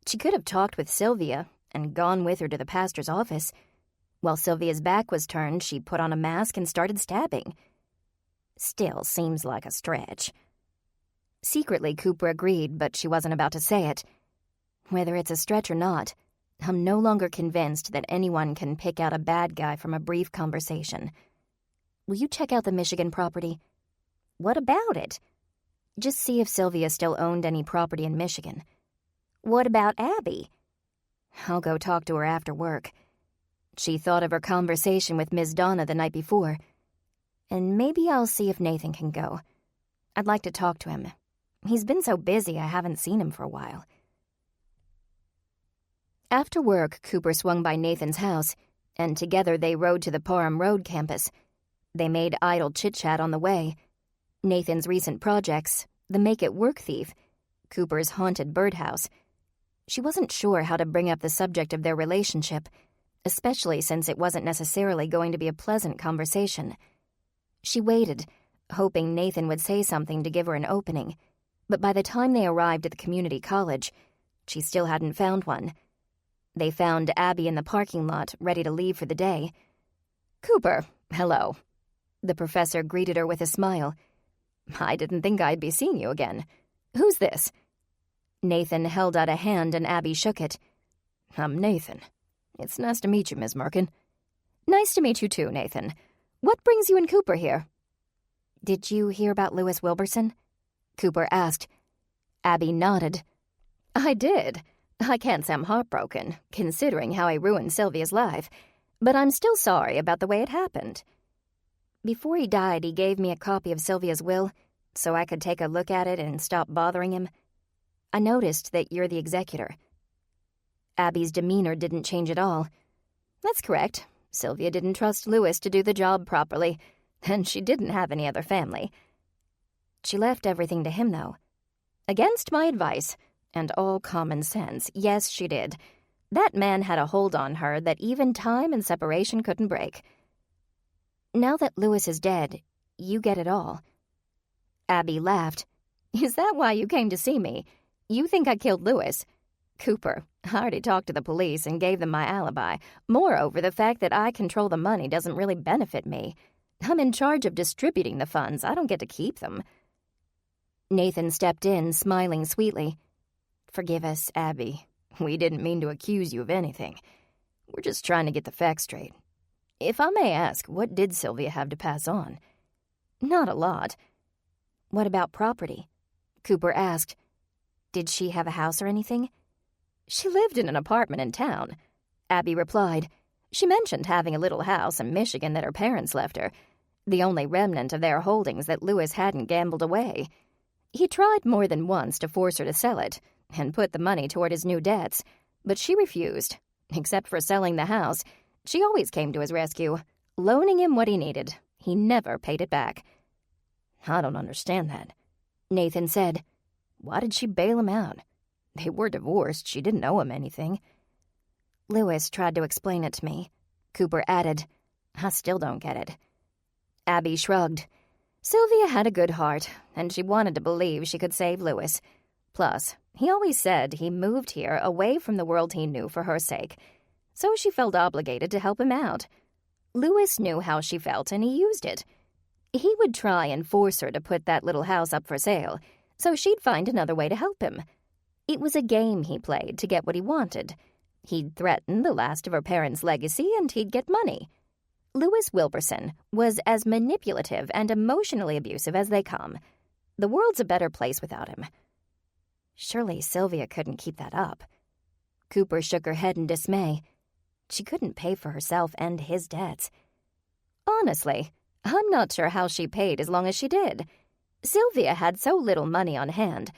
Speaker 1: She could have talked with Sylvia and gone with her to the pastor's office. While Sylvia's back was turned, she put on a mask and started stabbing.
Speaker 4: Still seems like a stretch.
Speaker 1: Secretly, Cooper agreed, but she wasn't about to say it. Whether it's a stretch or not, I'm no longer convinced that anyone can pick out a bad guy from a brief conversation. Will you check out the Michigan property?
Speaker 4: What about it?
Speaker 1: Just see if Sylvia still owned any property in Michigan.
Speaker 4: What about Abby?
Speaker 1: I'll go talk to her after work. She thought of her conversation with Ms. Donna the night before. And maybe I'll see if Nathan can go. I'd like to talk to him. He's been so busy I haven't seen him for a while. After work, Cooper swung by Nathan's house, and together they rode to the Parham Road campus. They made idle chit-chat on the way. Nathan's recent projects, the make-it-work thief, Cooper's haunted birdhouse. She wasn't sure how to bring up the subject of their relationship, especially since it wasn't necessarily going to be a pleasant conversation. She waited, hoping Nathan would say something to give her an opening, but by the time they arrived at the community college, she still hadn't found one. They found Abby in the parking lot, ready to leave for the day. "Cooper, hello." The professor greeted her with a smile. "I didn't think I'd be seeing you again. Who's this?" Nathan held out a hand and Abby shook it. "I'm Nathan. It's nice to meet you, Ms. Merkin." "Nice to meet you too, Nathan. What brings you and Cooper here?" "Did you hear about Louis Wilburson?" Cooper asked. Abby nodded. "I did. I can't say I'm heartbroken, considering how I ruined Sylvia's life, but I'm still sorry about the way it happened. Before he died, he gave me a copy of Sylvia's will so I could take a look at it and stop bothering him. I noticed that you're the executor." Abby's demeanor didn't change at all. "That's correct. Sylvia didn't trust Louis to do the job properly, and she didn't have any other family. She left everything to him, though. Against my advice, and all common sense, yes, she did. That man had a hold on her that even time and separation couldn't break. Now that Louis is dead, you get it all." Abby laughed. "Is that why you came to see me? You think I killed Louis?" "Cooper, I already talked to the police and gave them my alibi. Moreover, the fact that I control the money doesn't really benefit me. I'm in charge of distributing the funds. I don't get to keep them." Nathan stepped in, smiling sweetly. "Forgive us, Abby. We didn't mean to accuse you of anything. We're just trying to get the facts straight. If I may ask, what did Sylvia have to pass on?" "Not a lot." "What about property?" Cooper asked. "Did she have a house or anything?" "She lived in an apartment in town," Abby replied. "She mentioned having a little house in Michigan that her parents left her, the only remnant of their holdings that Louis hadn't gambled away. He tried more than once to force her to sell it and put the money toward his new debts, but she refused. Except for selling the house, she always came to his rescue, loaning him what he needed. He never paid it back." "I don't understand that," Nathan said. "Why did she bail him out? They were divorced. She didn't owe him anything." "Louis tried to explain it to me," Cooper added. "I still don't get it." Abby shrugged. "Sylvia had a good heart, and she wanted to believe she could save Louis. Plus, he always said he moved here away from the world he knew for her sake, so she felt obligated to help him out. Louis knew how she felt, and he used it. He would try and force her to put that little house up for sale, so she'd find another way to help him. It was a game he played to get what he wanted. He'd threaten the last of her parents' legacy, and he'd get money. Louis Wilburson was as manipulative and emotionally abusive as they come. The world's a better place without him.
Speaker 3: Surely Sylvia couldn't keep that up. Cooper shook her head in dismay. She couldn't pay for herself and his debts.
Speaker 1: Honestly, I'm not sure how she paid as long as she did. Sylvia had so little money on hand.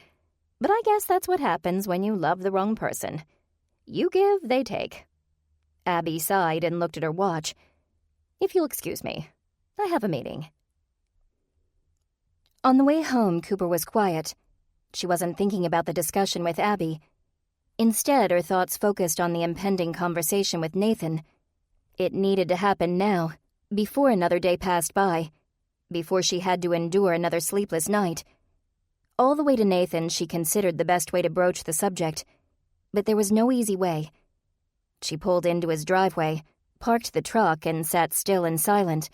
Speaker 1: But I guess that's what happens when you love the wrong person. You give, they take. Abby sighed and looked at her watch. If you'll excuse me, I have a meeting. On the way home, Cooper was quiet. She wasn't thinking about the discussion with Abby. Instead, her thoughts focused on the impending conversation with Nathan. It needed to happen now, before another day passed by, before she had to endure another sleepless night. All the way to Nathan, she considered the best way to broach the subject, but there was no easy way. She pulled into his driveway, parked the truck, and sat still and silent.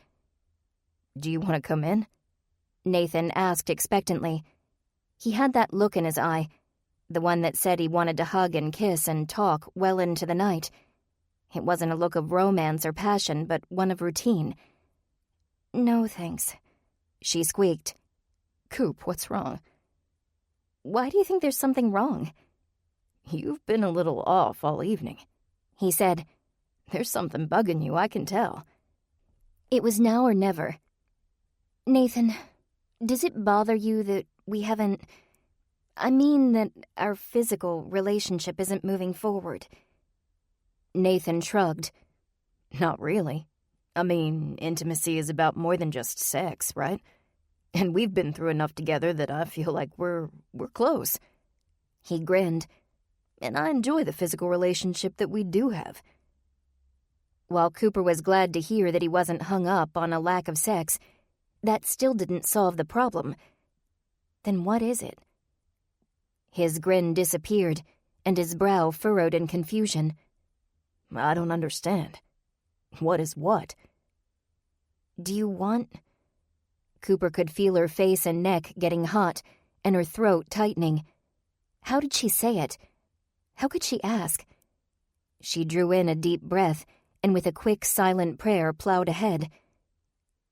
Speaker 6: "Do you want to come in?"
Speaker 1: Nathan asked expectantly. He had that look in his eye, the one that said he wanted to hug and kiss and talk well into the night. It wasn't a look of romance or passion, but one of routine. "No, thanks," she squeaked.
Speaker 6: "Coop, what's wrong?"
Speaker 1: "Why do you think there's something wrong?"
Speaker 6: "You've been a little off all evening,"
Speaker 1: he said.
Speaker 6: "There's something bugging you, I can tell."
Speaker 1: It was now or never. "Nathan, does it bother you that we haven't... I mean that our physical relationship isn't moving forward?"
Speaker 3: Nathan shrugged.
Speaker 6: "Not really. I mean, intimacy is about more than just sex, right? And we've been through enough together that I feel like we're close."
Speaker 3: He grinned.
Speaker 6: "And I enjoy the physical relationship that we do have."
Speaker 1: While Cooper was glad to hear that he wasn't hung up on a lack of sex, that still didn't solve the problem. Then what is it? His grin disappeared, and his brow furrowed in confusion.
Speaker 6: "I don't understand. What is what?"
Speaker 1: "Do you want..." Cooper could feel her face and neck getting hot, and her throat tightening. How did she say it? How could she ask? She drew in a deep breath, and with a quick, silent prayer plowed ahead.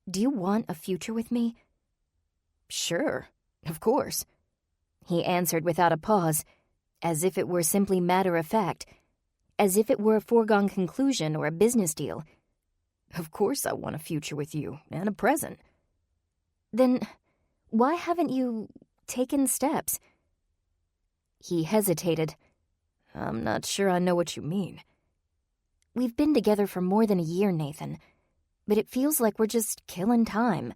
Speaker 1: "Do you want a future with me?"
Speaker 6: "Sure, of course,"
Speaker 1: he answered without a pause, as if it were simply matter-of-fact, as if it were a foregone conclusion or a business deal.
Speaker 6: "Of course I want a future with you, and a present."
Speaker 1: "Then why haven't you taken steps?" He hesitated.
Speaker 6: "I'm not sure I know what you mean."
Speaker 1: "We've been together for more than a year, Nathan, but it feels like we're just killing time.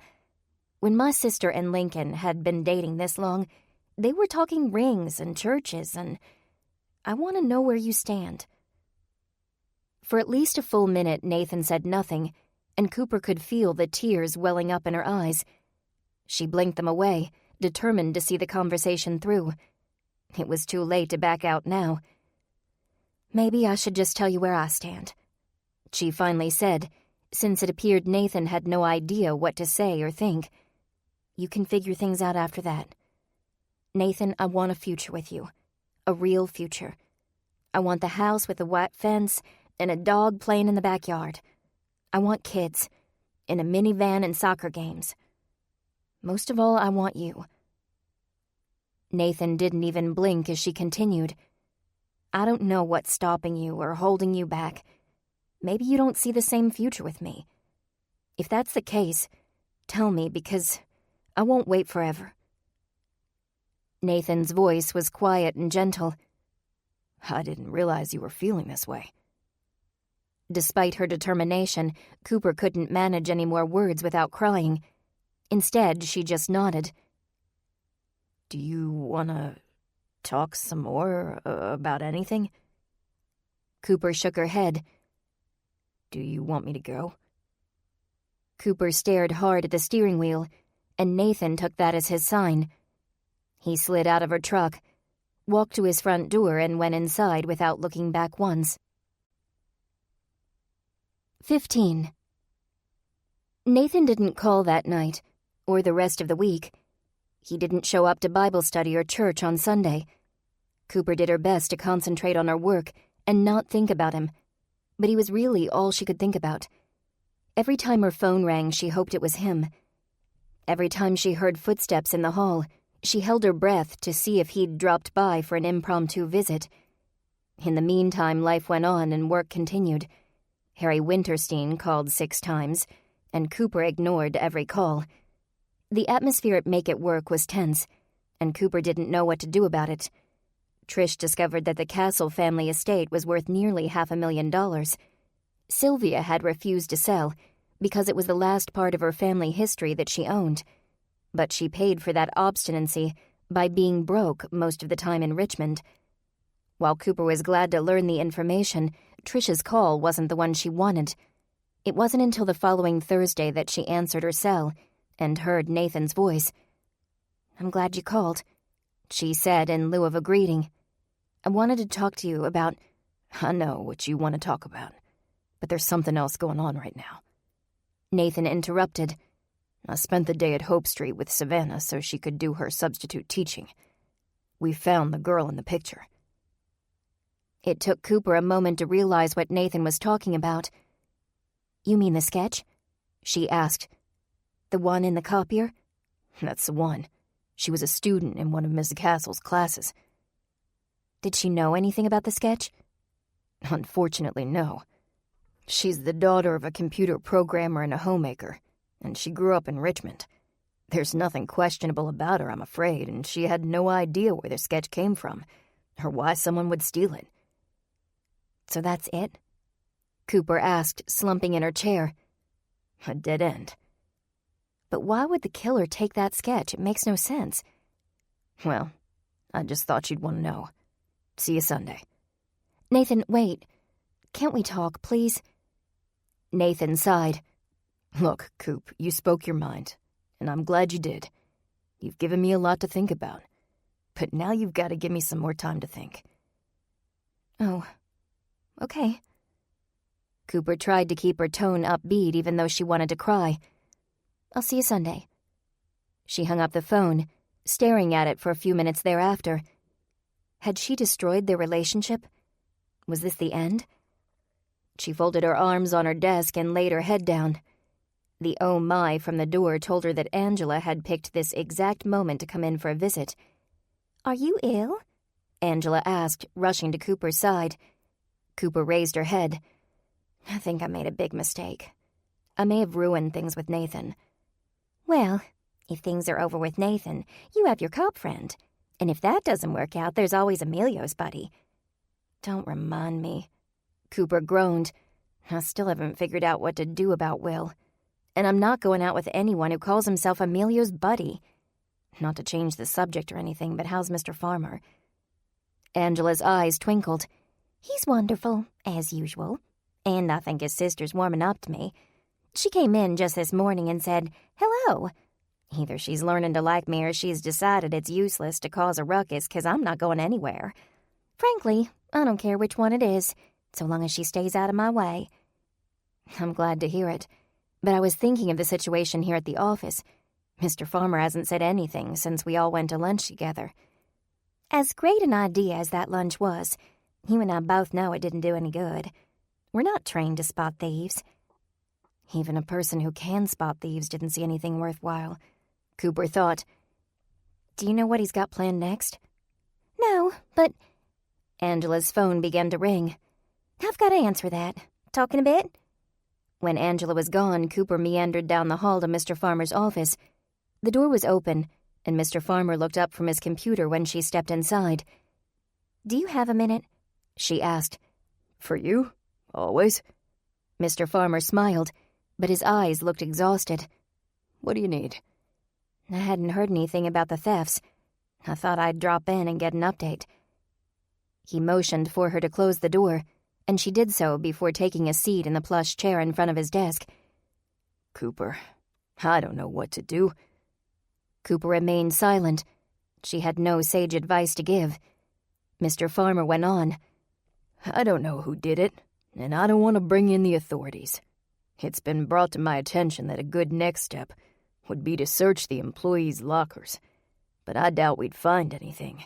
Speaker 1: When my sister and Lincoln had been dating this long, they were talking rings and churches, and I want to know where you stand." For at least a full minute, Nathan said nothing, and Cooper could feel the tears welling up in her eyes. She blinked them away, determined to see the conversation through. It was too late to back out now. "Maybe I should just tell you where I stand," she finally said, since it appeared Nathan had no idea what to say or think. "You can figure things out after that. Nathan, I want a future with you. A real future. I want the house with the white fence and a dog playing in the backyard. I want kids, and a minivan and soccer games. Most of all, I want you." Nathan didn't even blink as she continued. "I don't know what's stopping you or holding you back. Maybe you don't see the same future with me. If that's the case, tell me, because I won't wait forever." Nathan's voice was quiet and gentle.
Speaker 6: "I didn't realize you were feeling this way."
Speaker 1: Despite her determination, Cooper couldn't manage any more words without crying. Instead, she just nodded.
Speaker 6: "Do you want to talk some more about anything?"
Speaker 1: Cooper shook her head.
Speaker 6: "Do you want me to go?"
Speaker 1: Cooper stared hard at the steering wheel, and Nathan took that as his sign. He slid out of her truck, walked to his front door, and went inside without looking back once. 15. Nathan didn't call that night, or the rest of the week. He didn't show up to Bible study or church on Sunday. Cooper did her best to concentrate on her work and not think about him, but he was really all she could think about. Every time her phone rang, she hoped it was him. Every time she heard footsteps in the hall, She held her breath to see if he'd dropped by for an impromptu visit. In the meantime, life went on and work continued. Harry Winterstein called 6 times, and Cooper ignored every call. The atmosphere at Make It Work was tense, and Cooper didn't know what to do about it. Trish discovered that the Castle family estate was worth nearly $500,000. Sylvia had refused to sell because it was the last part of her family history that she owned. But she paid for that obstinacy by being broke most of the time in Richmond. While Cooper was glad to learn the information, Trish's call wasn't the one she wanted. It wasn't until the following Thursday that she answered her cell and heard Nathan's voice. "I'm glad you called," she said in lieu of a greeting. "I wanted to talk to you about—"
Speaker 6: "I know what you want to talk about, but there's something else going on right now."
Speaker 1: Nathan interrupted.
Speaker 6: "I spent the day at Hope Street with Savannah so she could do her substitute teaching. We found the girl in the picture."
Speaker 1: It took Cooper a moment to realize what Nathan was talking about. "You mean the sketch?" she asked. "The one in the copier?"
Speaker 6: "That's the one. She was a student in one of Miss Castle's classes."
Speaker 1: "Did she know anything about the sketch?"
Speaker 6: "Unfortunately, no. She's the daughter of a computer programmer and a homemaker, and she grew up in Richmond. There's nothing questionable about her, I'm afraid, and she had no idea where the sketch came from, or why someone would steal it."
Speaker 1: "So that's it?" Cooper asked, slumping in her chair.
Speaker 6: "A dead end."
Speaker 1: "But why would the killer take that sketch? It makes no sense."
Speaker 6: "Well, I just thought you'd want to know. See you Sunday."
Speaker 1: "Nathan, wait. Can't we talk, please?"
Speaker 6: Nathan sighed. "Look, Coop, you spoke your mind, and I'm glad you did. You've given me a lot to think about, but now you've got to give me some more time to think."
Speaker 1: "Oh, okay." Cooper tried to keep her tone upbeat even though she wanted to cry. "I'll see you Sunday." She hung up the phone, staring at it for a few minutes thereafter. Had she destroyed their relationship? Was this the end? She folded her arms on her desk and laid her head down. The "oh my" from the door told her that Angela had picked this exact moment to come in for a visit. "Are you ill?" Angela asked, rushing to Cooper's side. Cooper raised her head. "I think I made a big mistake. I may have ruined things with Nathan." "Well, if things are over with Nathan, you have your cop friend. And if that doesn't work out, there's always Emilio's buddy." "Don't remind me." Cooper groaned. "I still haven't figured out what to do about Will. And I'm not going out with anyone who calls himself Emilio's buddy. Not to change the subject or anything, but how's Mr. Farmer?" Angela's eyes twinkled. "He's wonderful, as usual. And I think his sister's warming up to me. She came in just this morning and said, 'Hello.' Either she's learning to like me or she's decided it's useless to cause a ruckus because I'm not going anywhere. Frankly, I don't care which one it is, so long as she stays out of my way." "I'm glad to hear it, but I was thinking of the situation here at the office. Mr. Farmer hasn't said anything since we all went to lunch together." "As great an idea as that lunch was, you and I both know it didn't do any good. We're not trained to spot thieves." Even a person who can spot thieves didn't see anything worthwhile, Cooper thought. "Do you know what he's got planned next?" "No, but—" Angela's phone began to ring. "I've got to answer that. Talk in a bit?" When Angela was gone, Cooper meandered down the hall to Mr. Farmer's office. The door was open, and Mr. Farmer looked up from his computer when she stepped inside. "Do you have a minute?" she asked.
Speaker 6: "For you? Always."
Speaker 1: Mr. Farmer smiled, but his eyes looked exhausted.
Speaker 6: "What do you need?"
Speaker 1: "I hadn't heard anything about the thefts. I thought I'd drop in and get an update." He motioned for her to close the door, and she did so before taking a seat in the plush chair in front of his desk.
Speaker 6: "Cooper, I don't know what to do."
Speaker 1: Cooper remained silent. She had no sage advice to give. Mr. Farmer went on.
Speaker 6: "I don't know who did it, and I don't want to bring in the authorities. It's been brought to my attention that a good next step would be to search the employees' lockers, but I doubt we'd find anything.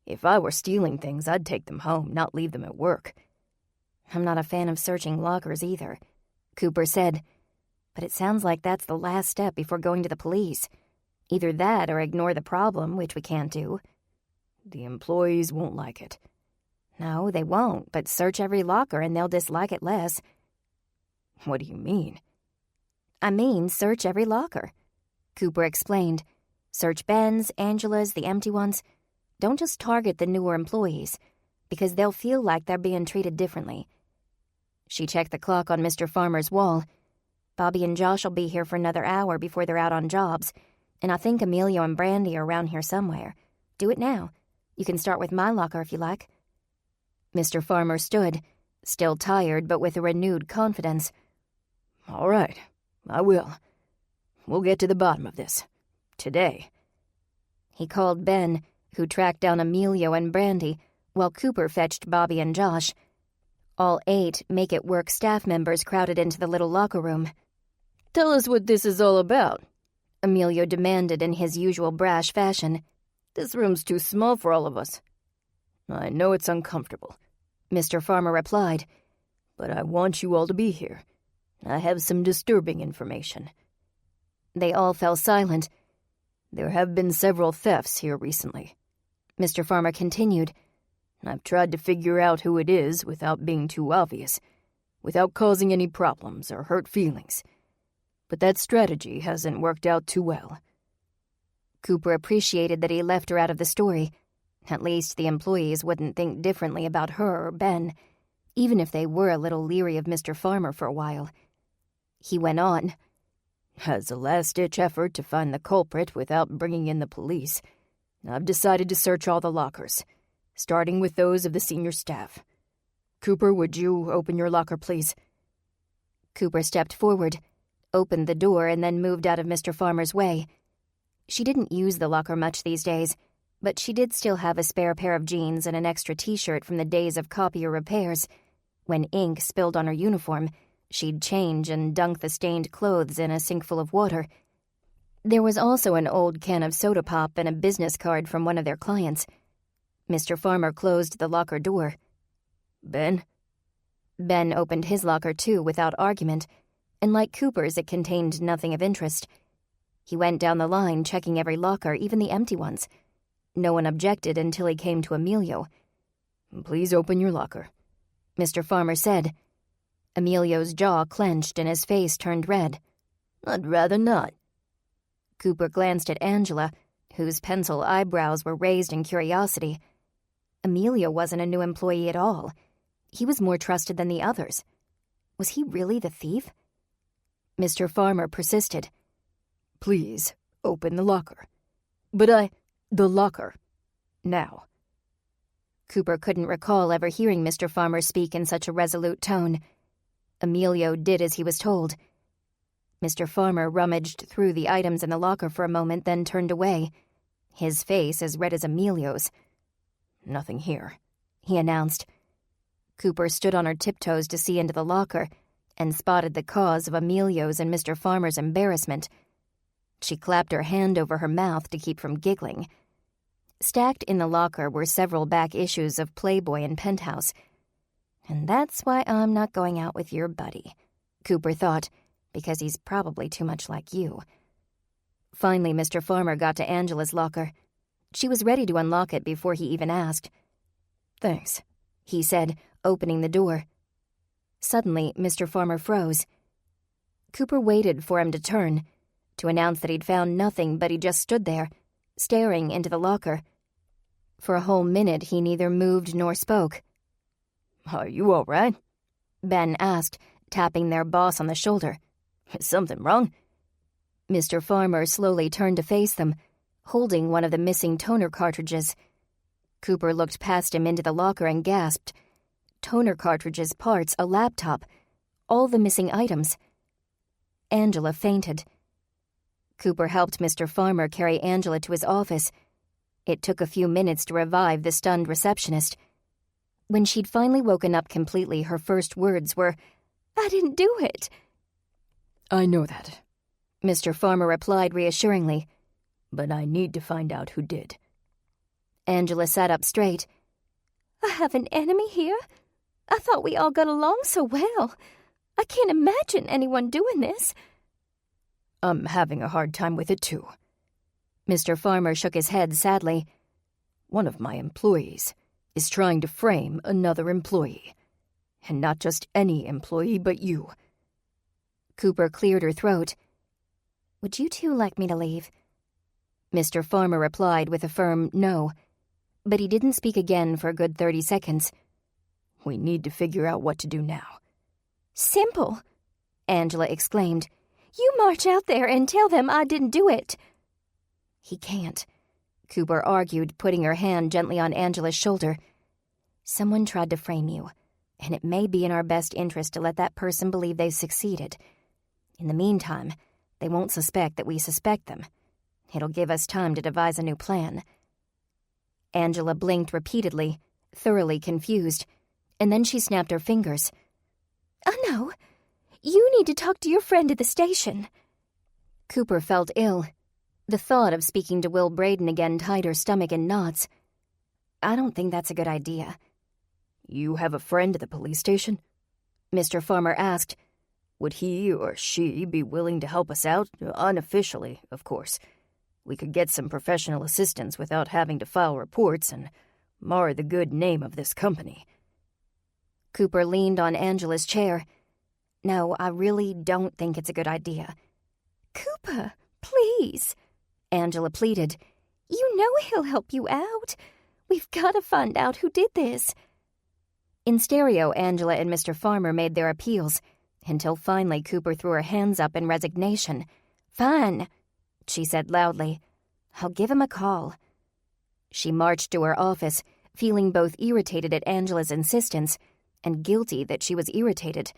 Speaker 6: If I were stealing things, I'd take them home, not leave them at work."
Speaker 1: "I'm not a fan of searching lockers either," Cooper said. "But it sounds like that's the last step before going to the police.
Speaker 3: Either that or ignore the problem, which we can't do.
Speaker 6: The employees won't like it.
Speaker 3: No, they won't, but search every locker and they'll dislike it less.
Speaker 6: What do you mean?
Speaker 3: I mean, search every locker. Cooper explained. Search Ben's, Angela's, the empty ones. Don't just target the newer employees, because they'll feel like they're being treated differently. She checked the clock on Mr. Farmer's wall. Bobby and Josh will be here for another hour before they're out on jobs, and I think Emilio and Brandy are around here somewhere. Do it now. You can start with my locker if you like. Mr. Farmer stood, still tired but with a renewed confidence.
Speaker 6: All right, I will. We'll get to the bottom of this. Today.
Speaker 3: He called Ben, who tracked down Emilio and Brandy, while Cooper fetched Bobby and Josh. All 8 make-it-work staff members crowded into the little locker room.
Speaker 6: Tell us what this is all about,
Speaker 3: Emilio demanded in his usual brash fashion.
Speaker 6: This room's too small for all of us. I know it's uncomfortable,
Speaker 3: Mr. Farmer replied,
Speaker 6: but I want you all to be here. I have some disturbing information.
Speaker 3: They all fell silent.
Speaker 6: There have been several thefts here recently,
Speaker 3: Mr. Farmer continued.
Speaker 6: I've tried to figure out who it is without being too obvious, without causing any problems or hurt feelings. But that strategy hasn't worked out too well.
Speaker 3: Cooper appreciated that he left her out of the story. At least the employees wouldn't think differently about her or Ben, even if they were a little leery of Mr. Farmer for a while. He went on.
Speaker 6: As a last-ditch effort to find the culprit without bringing in the police, I've decided to search all the lockers, starting with those of the senior staff. Cooper, would you open your locker, please?
Speaker 3: Cooper stepped forward, opened the door, and then moved out of Mr. Farmer's way. She didn't use the locker much these days, but she did still have a spare pair of jeans and an extra t-shirt from the days of copier repairs. When ink spilled on her uniform, she'd change and dunk the stained clothes in a sink full of water. There was also an old can of soda pop and a business card from one of their clients. Mr. Farmer closed the locker door.
Speaker 6: Ben?
Speaker 3: Ben opened his locker too without argument, and like Cooper's, it contained nothing of interest. He went down the line, checking every locker, even the empty ones. No one objected until he came to Emilio.
Speaker 6: Please open your locker,
Speaker 3: Mr. Farmer said. Emilio's jaw clenched and his face turned red.
Speaker 6: I'd rather not.
Speaker 3: Cooper glanced at Angela, whose pencil eyebrows were raised in curiosity. Emilio wasn't a new employee at all. He was more trusted than the others. Was he really the thief? Mr. Farmer persisted.
Speaker 6: Please, open the locker. But the locker. Now.
Speaker 3: Cooper couldn't recall ever hearing Mr. Farmer speak in such a resolute tone. Emilio did as he was told. Mr. Farmer rummaged through the items in the locker for a moment, then turned away, his face as red as Emilio's.
Speaker 6: Nothing here,
Speaker 3: he announced. Cooper stood on her tiptoes to see into the locker and spotted the cause of Emilio's and Mr. Farmer's embarrassment. She clapped her hand over her mouth to keep from giggling. Stacked in the locker were several back issues of Playboy and Penthouse. And that's why I'm not going out with your buddy, Cooper thought, because he's probably too much like you. Finally, Mr. Farmer got to Angela's locker. She was ready to unlock it before he even asked.
Speaker 6: Thanks,
Speaker 3: he said, opening the door. Suddenly, Mr. Farmer froze. Cooper waited for him to turn, to announce that he'd found nothing, but he just stood there, staring into the locker. For a whole minute, he neither moved nor spoke.
Speaker 6: Are you all right?
Speaker 3: Ben asked, tapping their boss on the shoulder.
Speaker 6: Is something wrong?
Speaker 3: Mr. Farmer slowly turned to face them, holding one of the missing toner cartridges. Cooper looked past him into the locker and gasped. Toner cartridges, parts, a laptop, all the missing items. Angela fainted. Cooper helped Mr. Farmer carry Angela to his office. It took a few minutes to revive the stunned receptionist. When she'd finally woken up completely, her first words were, "I didn't do it."
Speaker 6: I know that,
Speaker 3: Mr. Farmer replied reassuringly.
Speaker 6: But I need to find out who did.
Speaker 3: Angela sat up straight.
Speaker 4: I have an enemy here? I thought we all got along so well. I can't imagine anyone doing this.
Speaker 6: I'm having a hard time with it, too.
Speaker 1: Mr. Farmer shook his head sadly.
Speaker 6: One of my employees is trying to frame another employee. And not just any employee, but you.
Speaker 1: Cooper cleared her throat.
Speaker 2: Would you two like me to leave?
Speaker 1: Mr. Farmer replied with a firm no, but he didn't speak again for a good 30 seconds.
Speaker 6: We need to figure out what to do now.
Speaker 2: Simple,
Speaker 1: Angela exclaimed.
Speaker 2: You march out there and tell them I didn't do it.
Speaker 1: He can't, Cooper argued, putting her hand gently on Angela's shoulder. Someone tried to frame you, and it may be in our best interest to let that person believe they've succeeded. In the meantime, they won't suspect that we suspect them. It'll give us time to devise a new plan. Angela blinked repeatedly, thoroughly confused, and then she snapped her fingers.
Speaker 2: I know. You need to talk to your friend at the station.
Speaker 1: Cooper felt ill. The thought of speaking to Will Braden again tied her stomach in knots. I don't think that's a good idea.
Speaker 6: You have a friend at the police station?
Speaker 1: Mr. Farmer asked.
Speaker 6: Would he or she be willing to help us out? Unofficially, of course. We could get some professional assistance without having to file reports and mar the good name of this company.
Speaker 1: Cooper leaned on Angela's chair. No, I really don't think it's a good idea.
Speaker 2: Cooper, please,
Speaker 1: Angela pleaded.
Speaker 2: You know he'll help you out. We've got to find out who did this.
Speaker 1: In stereo, Angela and Mr. Farmer made their appeals, until finally Cooper threw her hands up in resignation. Fine, she said loudly. I'll give him a call. She marched to her office, feeling both irritated at Angela's insistence and guilty that she was irritated.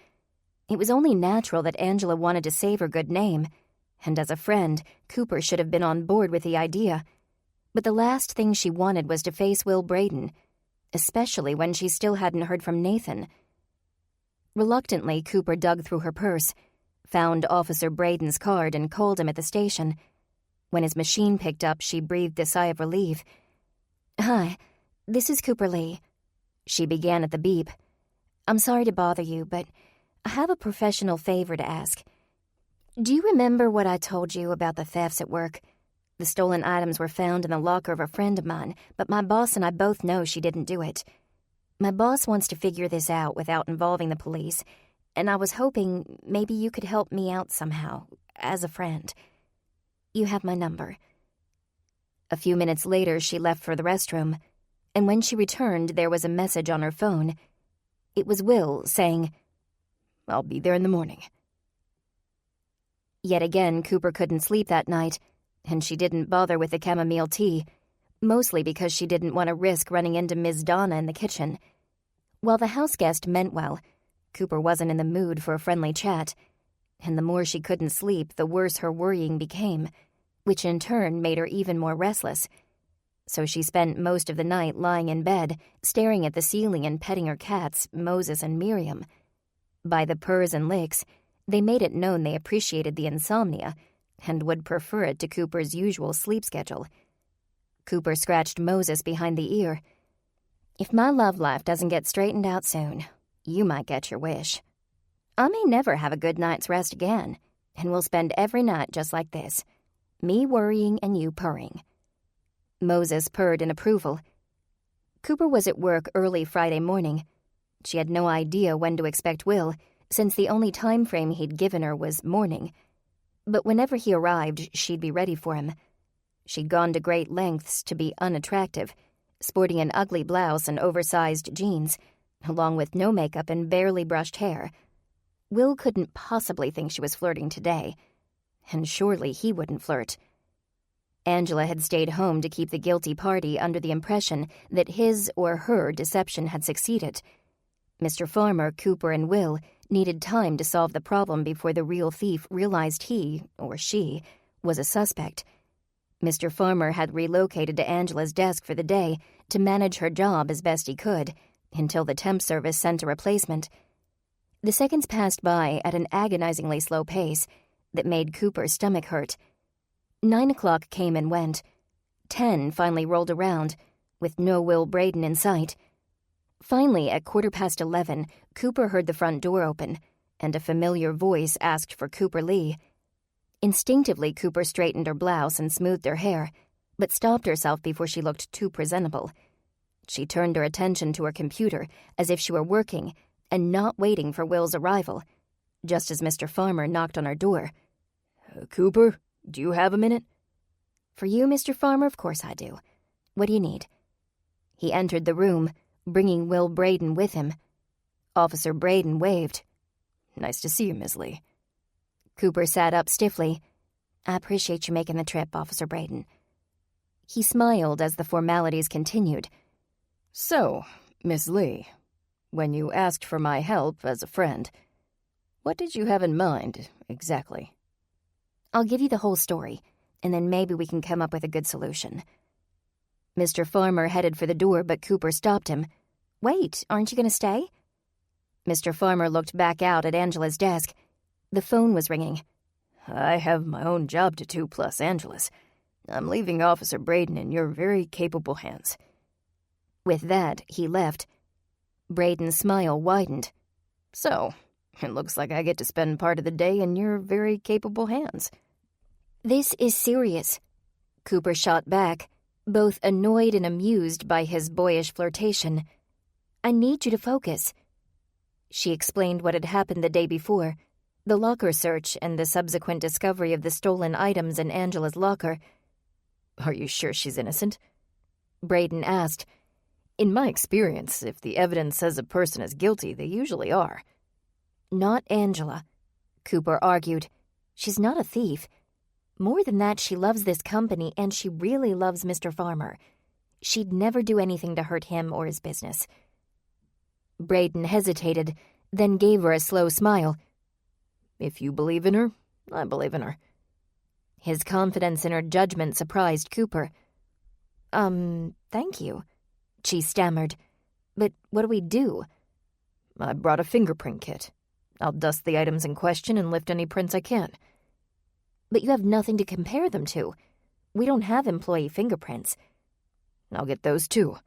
Speaker 1: It was only natural that Angela wanted to save her good name, and as a friend, Cooper should have been on board with the idea. But the last thing she wanted was to face Will Braden, especially when she still hadn't heard from Nathan. Reluctantly, Cooper dug through her purse, found Officer Braden's card, and called him at the station. When his machine picked up, she breathed a sigh of relief. Hi, this is Cooper Lee. She began at the beep. I'm sorry to bother you, but I have a professional favor to ask. Do you remember what I told you about the thefts at work? The stolen items were found in the locker of a friend of mine, but my boss and I both know she didn't do it. My boss wants to figure this out without involving the police, and I was hoping maybe you could help me out somehow, as a friend. You have my number. A few minutes later, she left for the restroom, and when she returned, there was a message on her phone. It was Will saying, I'll be there in the morning. Yet again, Cooper couldn't sleep that night, and she didn't bother with the chamomile tea, mostly because she didn't want to risk running into Ms. Donna in the kitchen. While the houseguest meant well, Cooper wasn't in the mood for a friendly chat, and the more she couldn't sleep, the worse her worrying became, which in turn made her even more restless. So she spent most of the night lying in bed, staring at the ceiling and petting her cats, Moses and Miriam. By the purrs and licks, they made it known they appreciated the insomnia and would prefer it to Cooper's usual sleep schedule. Cooper scratched Moses behind the ear. If my love life doesn't get straightened out soon, you might get your wish. I may never have a good night's rest again, and we'll spend every night just like this, me worrying and you purring. Moses purred in approval. Cooper was at work early Friday morning. She had no idea when to expect Will, since the only time frame he'd given her was morning. But whenever he arrived, she'd be ready for him. She'd gone to great lengths to be unattractive, sporting an ugly blouse and oversized jeans, along with no makeup and barely brushed hair. Will couldn't possibly think she was flirting today, and surely he wouldn't flirt. Angela had stayed home to keep the guilty party under the impression that his or her deception had succeeded. Mr. Farmer, Cooper, and Will needed time to solve the problem before the real thief realized he, or she, was a suspect. Mr. Farmer had relocated to Angela's desk for the day to manage her job as best he could, until the temp service sent a replacement. The seconds passed by at an agonizingly slow pace that made Cooper's stomach hurt. 9 o'clock came and went. 10 finally rolled around, with no Will Braden in sight. Finally, at 11:15, Cooper heard the front door open, and a familiar voice asked for Cooper Lee. Instinctively, Cooper straightened her blouse and smoothed her hair, but stopped herself before she looked too presentable. She turned her attention to her computer as if she were working and not waiting for Will's arrival, just as Mr. Farmer knocked on her door.
Speaker 6: Cooper, do you have a minute?
Speaker 1: For you, Mr. Farmer, of course I do. What do you need? He entered the room, bringing Will Braden with him. Officer Braden waved.
Speaker 6: Nice to see you, Miss Lee.
Speaker 1: Cooper sat up stiffly. I appreciate you making the trip, Officer Braden. He smiled as the formalities continued.
Speaker 6: So, Miss Lee, when you asked for my help as a friend, what did you have in mind, exactly?
Speaker 1: I'll give you the whole story, and then maybe we can come up with a good solution. Mr. Farmer headed for the door, but Cooper stopped him. Wait, aren't you going to stay? Mr. Farmer looked back out at Angela's desk. The phone was ringing.
Speaker 6: I have my own job to do, plus Angela's. I'm leaving Officer Braden in your very capable hands.
Speaker 1: With that, he left. Braden's smile widened.
Speaker 6: So, it looks like I get to spend part of the day in your very capable hands.
Speaker 1: This is serious, Cooper shot back, both annoyed and amused by his boyish flirtation. I need you to focus. She explained what had happened the day before, the locker search and the subsequent discovery of the stolen items in Angela's locker.
Speaker 6: Are you sure she's innocent?
Speaker 1: Braden asked.
Speaker 6: In my experience, if the evidence says a person is guilty, they usually are.
Speaker 1: Not Angela, Cooper argued. She's not a thief. More than that, she loves this company, and she really loves Mr. Farmer. She'd never do anything to hurt him or his business. Braden hesitated, then gave her a slow smile.
Speaker 6: If you believe in her, I believe in her.
Speaker 1: His confidence in her judgment surprised Cooper. Thank you, she stammered. But what do we do?
Speaker 6: I brought a fingerprint kit. I'll dust the items in question and lift any prints I can.
Speaker 1: But you have nothing to compare them to. We don't have employee fingerprints.
Speaker 6: I'll get those too,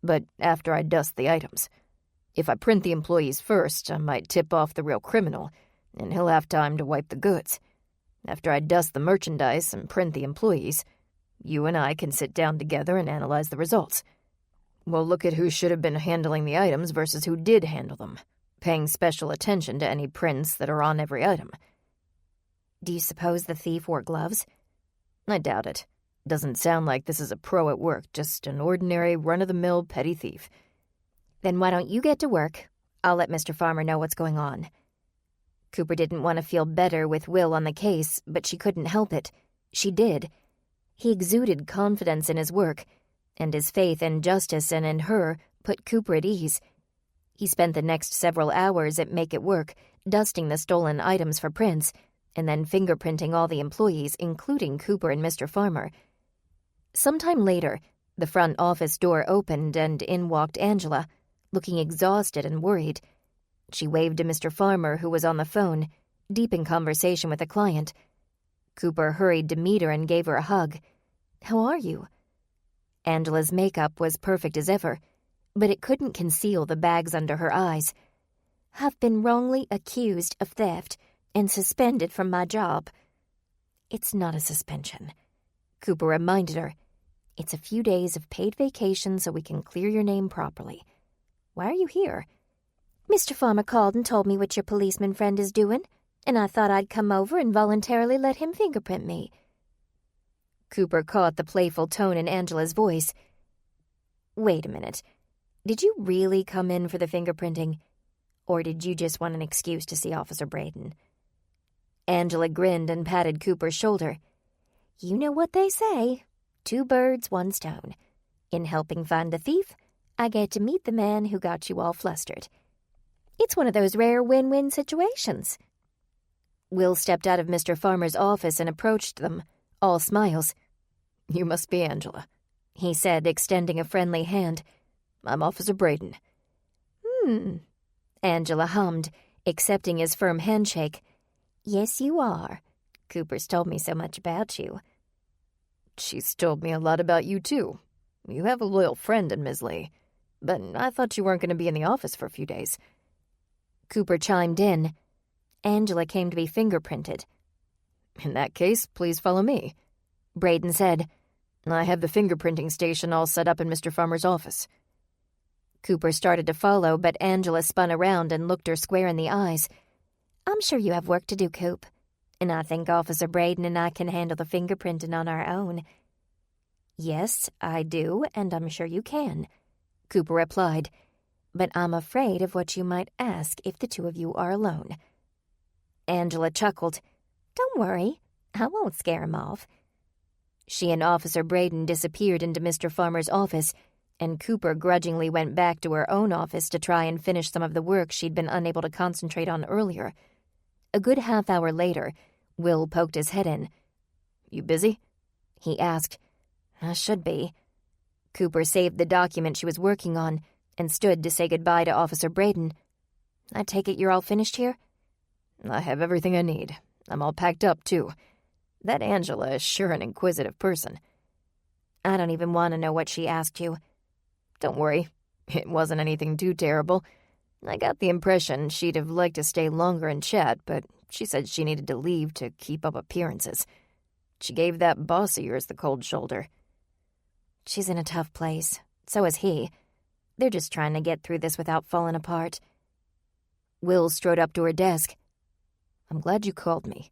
Speaker 6: but after I dust the items. If I print the employees first, I might tip off the real criminal, and he'll have time to wipe the goods. After I dust the merchandise and print the employees, you and I can sit down together and analyze the results. We'll look at who should have been handling the items versus who did handle them, paying special attention to any prints that are on every item.
Speaker 1: Do you suppose the thief wore gloves?
Speaker 6: I doubt it. Doesn't sound like this is a pro at work, just an ordinary run-of-the-mill petty thief.
Speaker 1: Then why don't you get to work? I'll let Mr. Farmer know what's going on. Cooper didn't want to feel better with Will on the case, but she couldn't help it. She did. He exuded confidence in his work, and his faith in justice and in her put Cooper at ease. He spent the next several hours at Make It Work, dusting the stolen items for prints, and then fingerprinting all the employees, including Cooper and Mr. Farmer. Sometime later, the front office door opened and in walked Angela, looking exhausted and worried. She waved to Mr. Farmer, who was on the phone, deep in conversation with a client. Cooper hurried to meet her and gave her a hug. How are you? Angela's makeup was perfect as ever, but it couldn't conceal the bags under her eyes. I've been wrongly accused of theft and suspended from my job. It's not a suspension, Cooper reminded her. It's a few days of paid vacation so we can clear your name properly. Why are you here? Mr. Farmer called and told me what your policeman friend is doing, and I thought I'd come over and voluntarily let him fingerprint me. Cooper caught the playful tone in Angela's voice. Wait a minute. Did you really come in for the fingerprinting? Or did you just want an excuse to see Officer Braden? Angela grinned and patted Cooper's shoulder. You know what they say. 2 birds, 1 stone. In helping find the thief, I get to meet the man who got you all flustered. It's one of those rare win-win situations. Will stepped out of Mr. Farmer's office and approached them, all smiles.
Speaker 6: You must be Angela,
Speaker 1: he said, extending a friendly hand.
Speaker 6: I'm Officer Braden.
Speaker 1: Angela hummed, accepting his firm handshake. Yes, you are. Cooper's told me so much about you.
Speaker 6: She's told me a lot about you, too. You have a loyal friend in Ms. Lee, but I thought you weren't going to be in the office for a few days.
Speaker 1: Cooper chimed in. Angela came to be fingerprinted.
Speaker 5: In that case, please follow me,
Speaker 1: Braden said.
Speaker 5: I have the fingerprinting station all set up in Mr. Farmer's office.
Speaker 1: Cooper started to follow, but Angela spun around and looked her square in the eyes.
Speaker 4: I'm sure you have work to do, Coop. And I think Officer Braden and I can handle the fingerprinting on our own. Yes, I do, and I'm sure you can, Cooper replied. But I'm afraid of what you might ask if the two of you are alone. Angela chuckled. Don't worry, I won't scare him off.
Speaker 1: She and Officer Braden disappeared into Mr. Farmer's office, and Cooper grudgingly went back to her own office to try and finish some of the work she'd been unable to concentrate on earlier. A good half-hour later, Will poked his head in.
Speaker 5: You busy?
Speaker 1: He asked. I should be. Cooper saved the document she was working on and stood to say goodbye to Officer Braden. I take it you're all finished here?
Speaker 5: I have everything I need. I'm all packed up, too. That Angela is sure an inquisitive person.
Speaker 1: I don't even want to know what she asked you.
Speaker 5: Don't worry. It wasn't anything too terrible. I got the impression she'd have liked to stay longer and chat, but she said she needed to leave to keep up appearances. She gave that boss of yours the cold shoulder.
Speaker 1: She's in a tough place. So is he. They're just trying to get through this without falling apart. Will strode up to her desk.
Speaker 5: I'm glad you called me.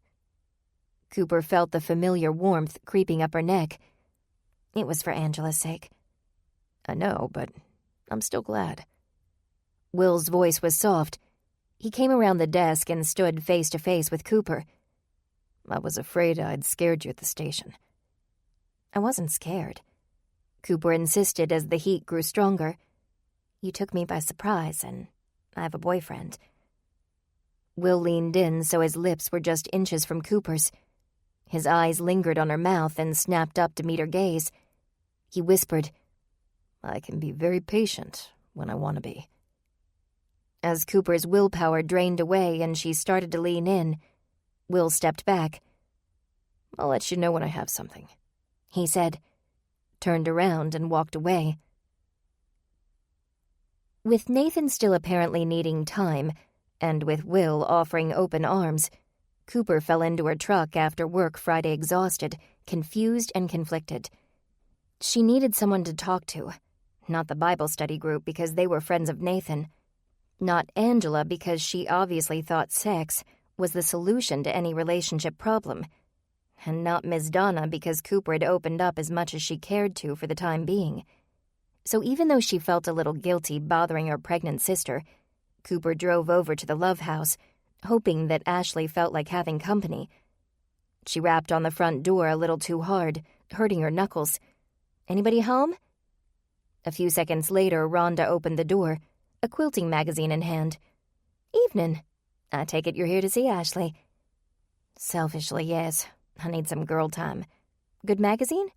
Speaker 1: Cooper felt the familiar warmth creeping up her neck. It was for Angela's sake.
Speaker 5: I know, but I'm still glad.
Speaker 1: Will's voice was soft. He came around the desk and stood face to face with Cooper.
Speaker 5: I was afraid I'd scared you at the station.
Speaker 1: I wasn't scared. Cooper insisted as the heat grew stronger. You took me by surprise, and I have a boyfriend. Will leaned in so his lips were just inches from Cooper's. His eyes lingered on her mouth and snapped up to meet her gaze. He whispered,
Speaker 5: I can be very patient when I want to be.
Speaker 1: As Cooper's willpower drained away and she started to lean in, Will stepped back.
Speaker 5: I'll let you know when I have something,
Speaker 1: he said, turned around and walked away. With Nathan still apparently needing time, and with Will offering open arms, Cooper fell into her truck after work Friday exhausted, confused and conflicted. She needed someone to talk to, not the Bible study group because they were friends of Nathan, not Angela because she obviously thought sex was the solution to any relationship problem, and not Ms. Donna because Cooper had opened up as much as she cared to for the time being. So even though she felt a little guilty bothering her pregnant sister, Cooper drove over to the Love House, hoping that Ashley felt like having company. She rapped on the front door a little too hard, hurting her knuckles. Anybody home? A few seconds later, Rhonda opened the door, a quilting magazine in hand. Evening. I take it you're here to see Ashley. Selfishly, yes. I need some girl time. Good magazine?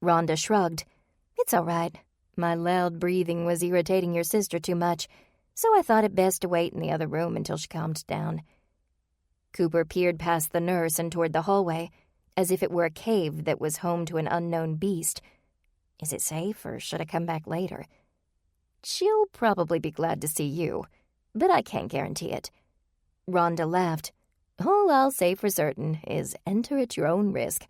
Speaker 1: Rhonda shrugged. It's all right. My loud breathing was irritating your sister too much, so I thought it best to wait in the other room until she calmed down. Cooper peered past the nurse and toward the hallway, as if it were a cave that was home to an unknown beast. Is it safe, or should I come back later? She'll probably be glad to see you, but I can't guarantee it. Rhonda laughed. All I'll say for certain is enter at your own risk.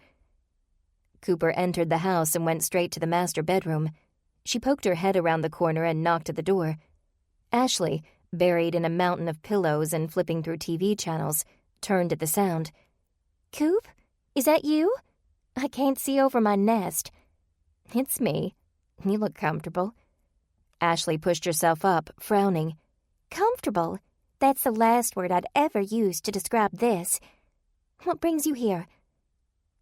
Speaker 1: Cooper entered the house and went straight to the master bedroom. She poked her head around the corner and knocked at the door. Ashley, buried in a mountain of pillows and flipping through TV channels, turned at the sound. Coop, is that you? I can't see over my nest. It's me. You look comfortable. Ashley pushed herself up, frowning. Comfortable? That's the last word I'd ever use to describe this. What brings you here?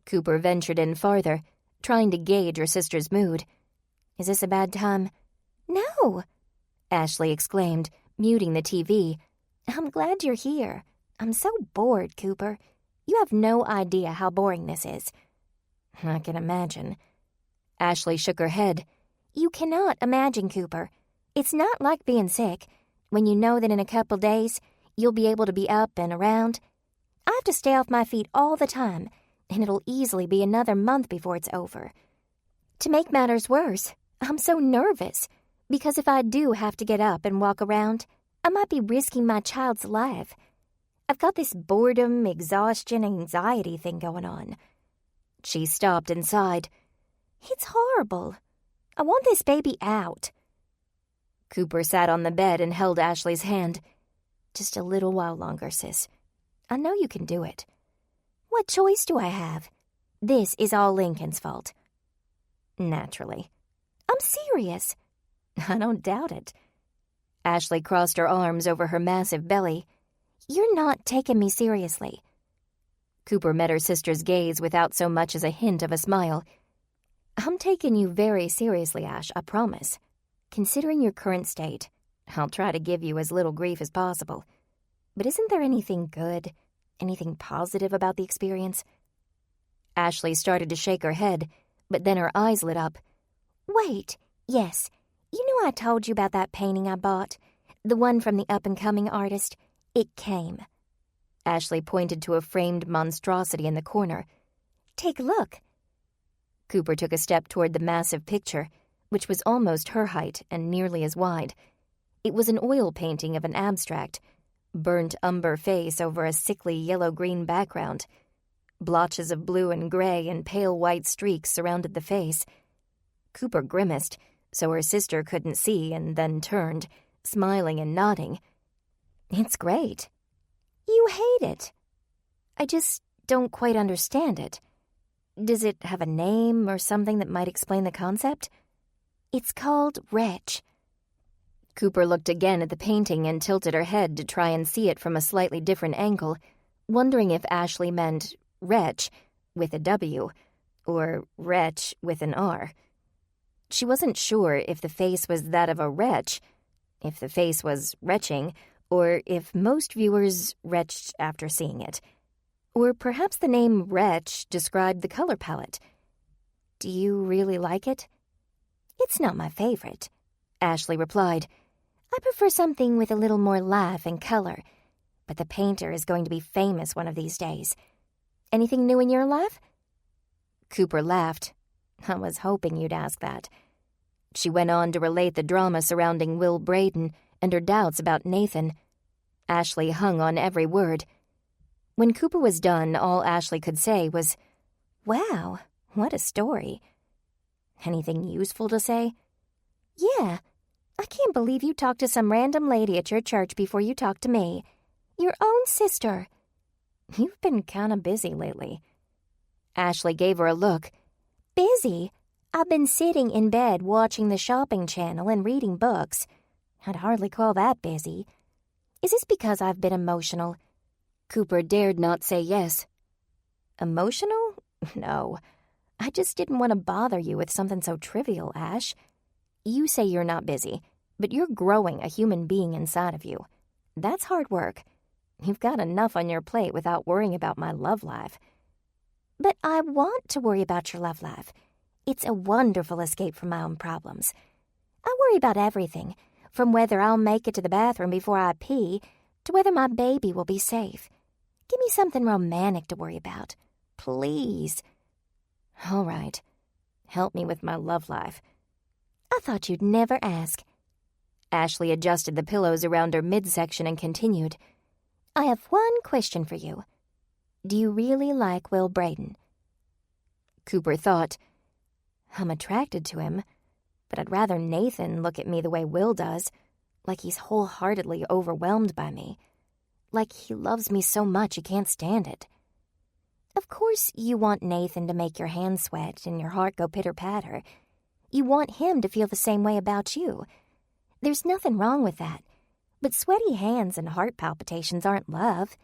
Speaker 1: Cooper ventured in farther, trying to gauge her sister's mood. Is this a bad time? No, Ashley exclaimed, muting the TV. I'm glad you're here. I'm so bored, Cooper. You have no idea how boring this is. I can imagine. Ashley shook her head. You cannot imagine, Cooper. It's not like being sick, when you know that in a couple days you'll be able to be up and around. I have to stay off my feet all the time, and it'll easily be another month before it's over. To make matters worse, I'm so nervous, because if I do have to get up and walk around, I might be risking my child's life.
Speaker 4: I've got this boredom, exhaustion, anxiety thing going on.
Speaker 1: She stopped and sighed.
Speaker 4: It's horrible. I want this baby out.
Speaker 1: Cooper sat on the bed and held Ashley's hand.
Speaker 3: Just a little while longer, sis. I know you can do it.
Speaker 4: What choice do I have? This is all Lincoln's fault.
Speaker 1: Naturally.
Speaker 4: I'm serious.
Speaker 1: I don't doubt it. Ashley crossed her arms over her massive belly.
Speaker 4: You're not taking me seriously.
Speaker 1: Cooper met her sister's gaze without so much as a hint of a smile.
Speaker 3: I'm taking you very seriously, Ash, I promise. Considering your current state, I'll try to give you as little grief as possible. But isn't there anything good, anything positive about the experience?
Speaker 1: Ashley started to shake her head, but then her eyes lit up.
Speaker 4: Wait, yes. You know I told you about that painting I bought? The one from the up-and-coming artist? It came.
Speaker 1: Ashley pointed to a framed monstrosity in the corner.
Speaker 4: Take a look.
Speaker 1: Cooper took a step toward the massive picture, which was almost her height and nearly as wide. It was an oil painting of an abstract, burnt umber face over a sickly yellow-green background. Blotches of blue and gray and pale white streaks surrounded the face. Cooper grimaced, so her sister couldn't see, and then turned, smiling and nodding.
Speaker 3: It's great.
Speaker 4: You hate it.
Speaker 3: I just don't quite understand it. Does it have a name or something that might explain the concept?
Speaker 4: It's called Wretch.
Speaker 1: Cooper looked again at the painting and tilted her head to try and see it from a slightly different angle, wondering if Ashley meant wretch with a W or wretch with an R. She wasn't sure if the face was that of a wretch, if the face was retching, or if most viewers retched after seeing it. Or perhaps the name wretch described the color palette.
Speaker 3: Do you really like it?
Speaker 4: It's not my favorite,
Speaker 1: Ashley replied.
Speaker 4: I prefer something with a little more life and color, but the painter is going to be famous one of these days. Anything new in your life?
Speaker 1: Cooper laughed.
Speaker 3: I was hoping you'd ask that.
Speaker 1: She went on to relate the drama surrounding Will Braden and her doubts about Nathan. Ashley hung on every word. When Cooper was done, all Ashley could say was,
Speaker 3: "Wow, what a story."
Speaker 1: Anything useful to say?
Speaker 4: Yeah. I can't believe you talked to some random lady at your church before you talked to me. Your own sister.
Speaker 3: You've been kind of busy lately.
Speaker 1: Ashley gave her a look.
Speaker 4: Busy? I've been sitting in bed watching the shopping channel and reading books. I'd hardly call that busy. Is this because I've been emotional?
Speaker 1: Cooper dared not say yes.
Speaker 3: Emotional? No. I just didn't want to bother you with something so trivial, Ash. You say you're not busy, but you're growing a human being inside of you. That's hard work. You've got enough on your plate without worrying about my love life.
Speaker 4: But I want to worry about your love life. It's a wonderful escape from my own problems. I worry about everything, from whether I'll make it to the bathroom before I pee to whether my baby will be safe. Give me something romantic to worry about. Please.
Speaker 3: All right. Help me with my love life.
Speaker 4: I thought you'd never ask.
Speaker 1: Ashley adjusted the pillows around her midsection and continued.
Speaker 4: I have one question for you. Do you really like Will Braden?
Speaker 1: Cooper thought.
Speaker 3: I'm attracted to him, but I'd rather Nathan look at me the way Will does, like he's wholeheartedly overwhelmed by me, like he loves me so much he can't stand it.
Speaker 4: Of course you want Nathan to make your hands sweat and your heart go pitter-patter. You want him to feel the same way about you. There's nothing wrong with that, but sweaty hands and heart palpitations aren't love.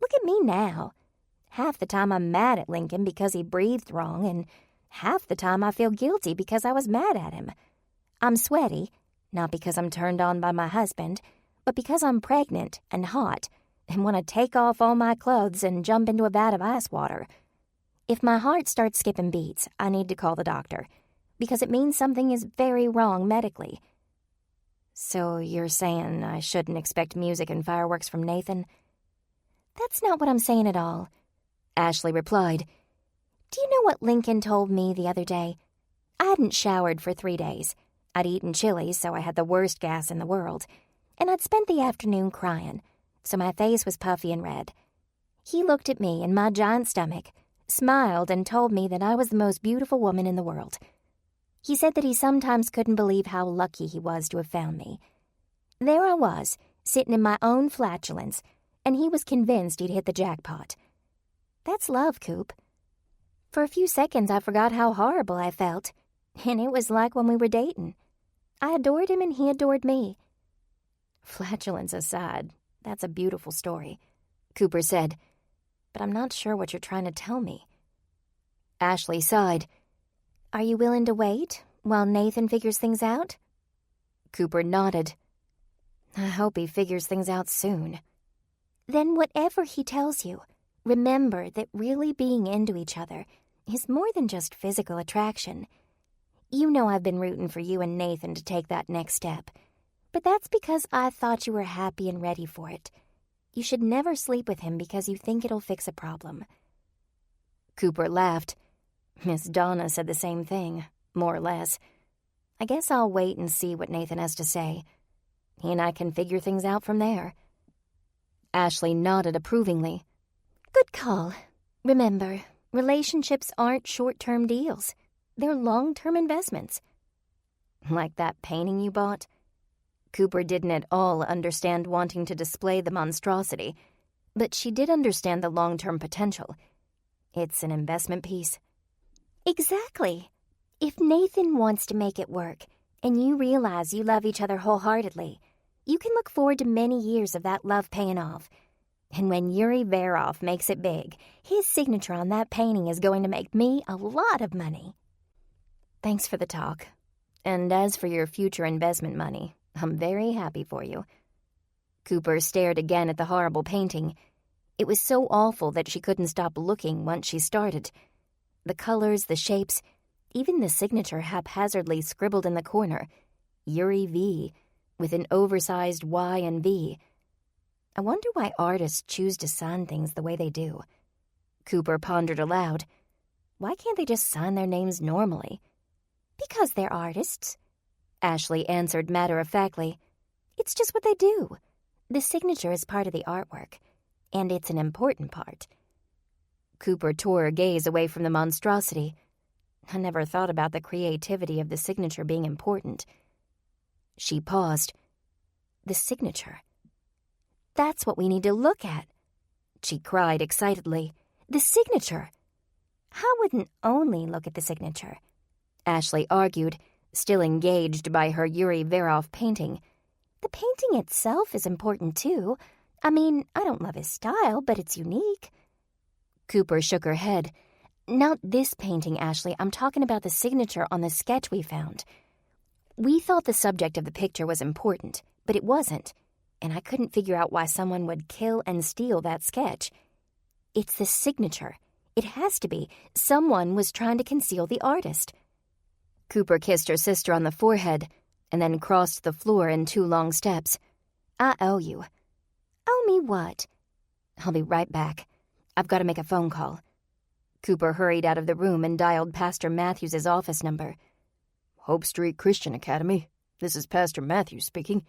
Speaker 4: Look at me now. Half the time I'm mad at Lincoln because he breathed wrong, and half the time I feel guilty because I was mad at him. I'm sweaty, not because I'm turned on by my husband, but because I'm pregnant and hot and want to take off all my clothes and jump into a vat of ice water. If my heart starts skipping beats, I need to call the doctor, because it means something is very wrong medically.
Speaker 3: So you're saying I shouldn't expect music and fireworks from Nathan?
Speaker 4: That's not what I'm saying at all,
Speaker 1: Ashley replied.
Speaker 4: Do you know what Lincoln told me the other day? I hadn't showered for 3 days. I'd eaten chili, so I had the worst gas in the world. And I'd spent the afternoon crying. so my face was puffy and red. He looked at me and my giant stomach, smiled, and told me that I was the most beautiful woman in the world. He said that he sometimes couldn't believe how lucky he was to have found me. There I was, sitting in my own flatulence, and he was convinced he'd hit the jackpot. That's love, Coop. For a few seconds I forgot how horrible I felt, and it was like when we were dating. I adored him and he adored me.
Speaker 3: Flatulence aside, that's a beautiful story, Cooper said, but I'm not sure what you're trying to tell me.
Speaker 1: Ashley sighed.
Speaker 4: Are you willing to wait while Nathan figures things out?
Speaker 1: Cooper nodded.
Speaker 3: I hope he figures things out soon.
Speaker 4: Then whatever he tells you, remember that really being into each other is more than just physical attraction. You know I've been rooting for you and Nathan to take that next step, but that's because I thought you were happy and ready for it. You should never sleep with him because you think it'll fix a problem.
Speaker 1: Cooper laughed.
Speaker 3: Miss Donna said the same thing, more or less. I guess I'll wait and see what Nathan has to say. He and I can figure things out from there.
Speaker 1: Ashley nodded approvingly.
Speaker 4: Good call. Remember, relationships aren't short-term deals. They're long-term investments.
Speaker 3: Like that painting you bought? Cooper didn't at all understand wanting to display the monstrosity, but she did understand the long-term potential. It's an investment piece.
Speaker 4: Exactly. If Nathan wants to make it work, and you realize you love each other wholeheartedly, you can look forward to many years of that love paying off. And when Yuri Veroff makes it big, his signature on that painting is going to make me a lot of money.
Speaker 3: Thanks for the talk. And as for your future investment money, I'm very happy for you.
Speaker 1: Cooper stared again at the horrible painting. It was so awful that she couldn't stop looking once she started. The colors, the shapes, even the signature haphazardly scribbled in the corner. Yuri V, with an oversized Y and V. I wonder why artists choose to sign things the way they do. Cooper pondered aloud. Why can't they just sign their names normally?
Speaker 4: Because they're artists,
Speaker 1: Ashley answered matter-of-factly.
Speaker 4: It's just what they do. The signature is part of the artwork, and it's an important part.
Speaker 1: Cooper tore her gaze away from the monstrosity. I never thought about the creativity of the signature being important. She paused. The signature.
Speaker 4: That's what we need to look at,
Speaker 1: she cried excitedly.
Speaker 4: The signature. I wouldn't only look at the signature,
Speaker 1: Ashley argued, still engaged by her Yuri Veroff painting.
Speaker 4: The painting itself is important, too. I mean, I don't love his style, but it's unique.
Speaker 1: Cooper shook her head.
Speaker 4: Not this painting, Ashley. I'm talking about the signature on the sketch we found. We thought the subject of the picture was important, but it wasn't, and I couldn't figure out why someone would kill and steal that sketch. It's the signature. It has to be. Someone was trying to conceal the artist.
Speaker 1: Cooper kissed her sister on the forehead and then crossed the floor in 2 long steps.
Speaker 4: I owe you. Owe me what?
Speaker 1: I'll be right back. I've got to make a phone call. Cooper hurried out of the room and dialed Pastor Matthews's office number.
Speaker 6: Hope Street Christian Academy. This is Pastor Matthews speaking.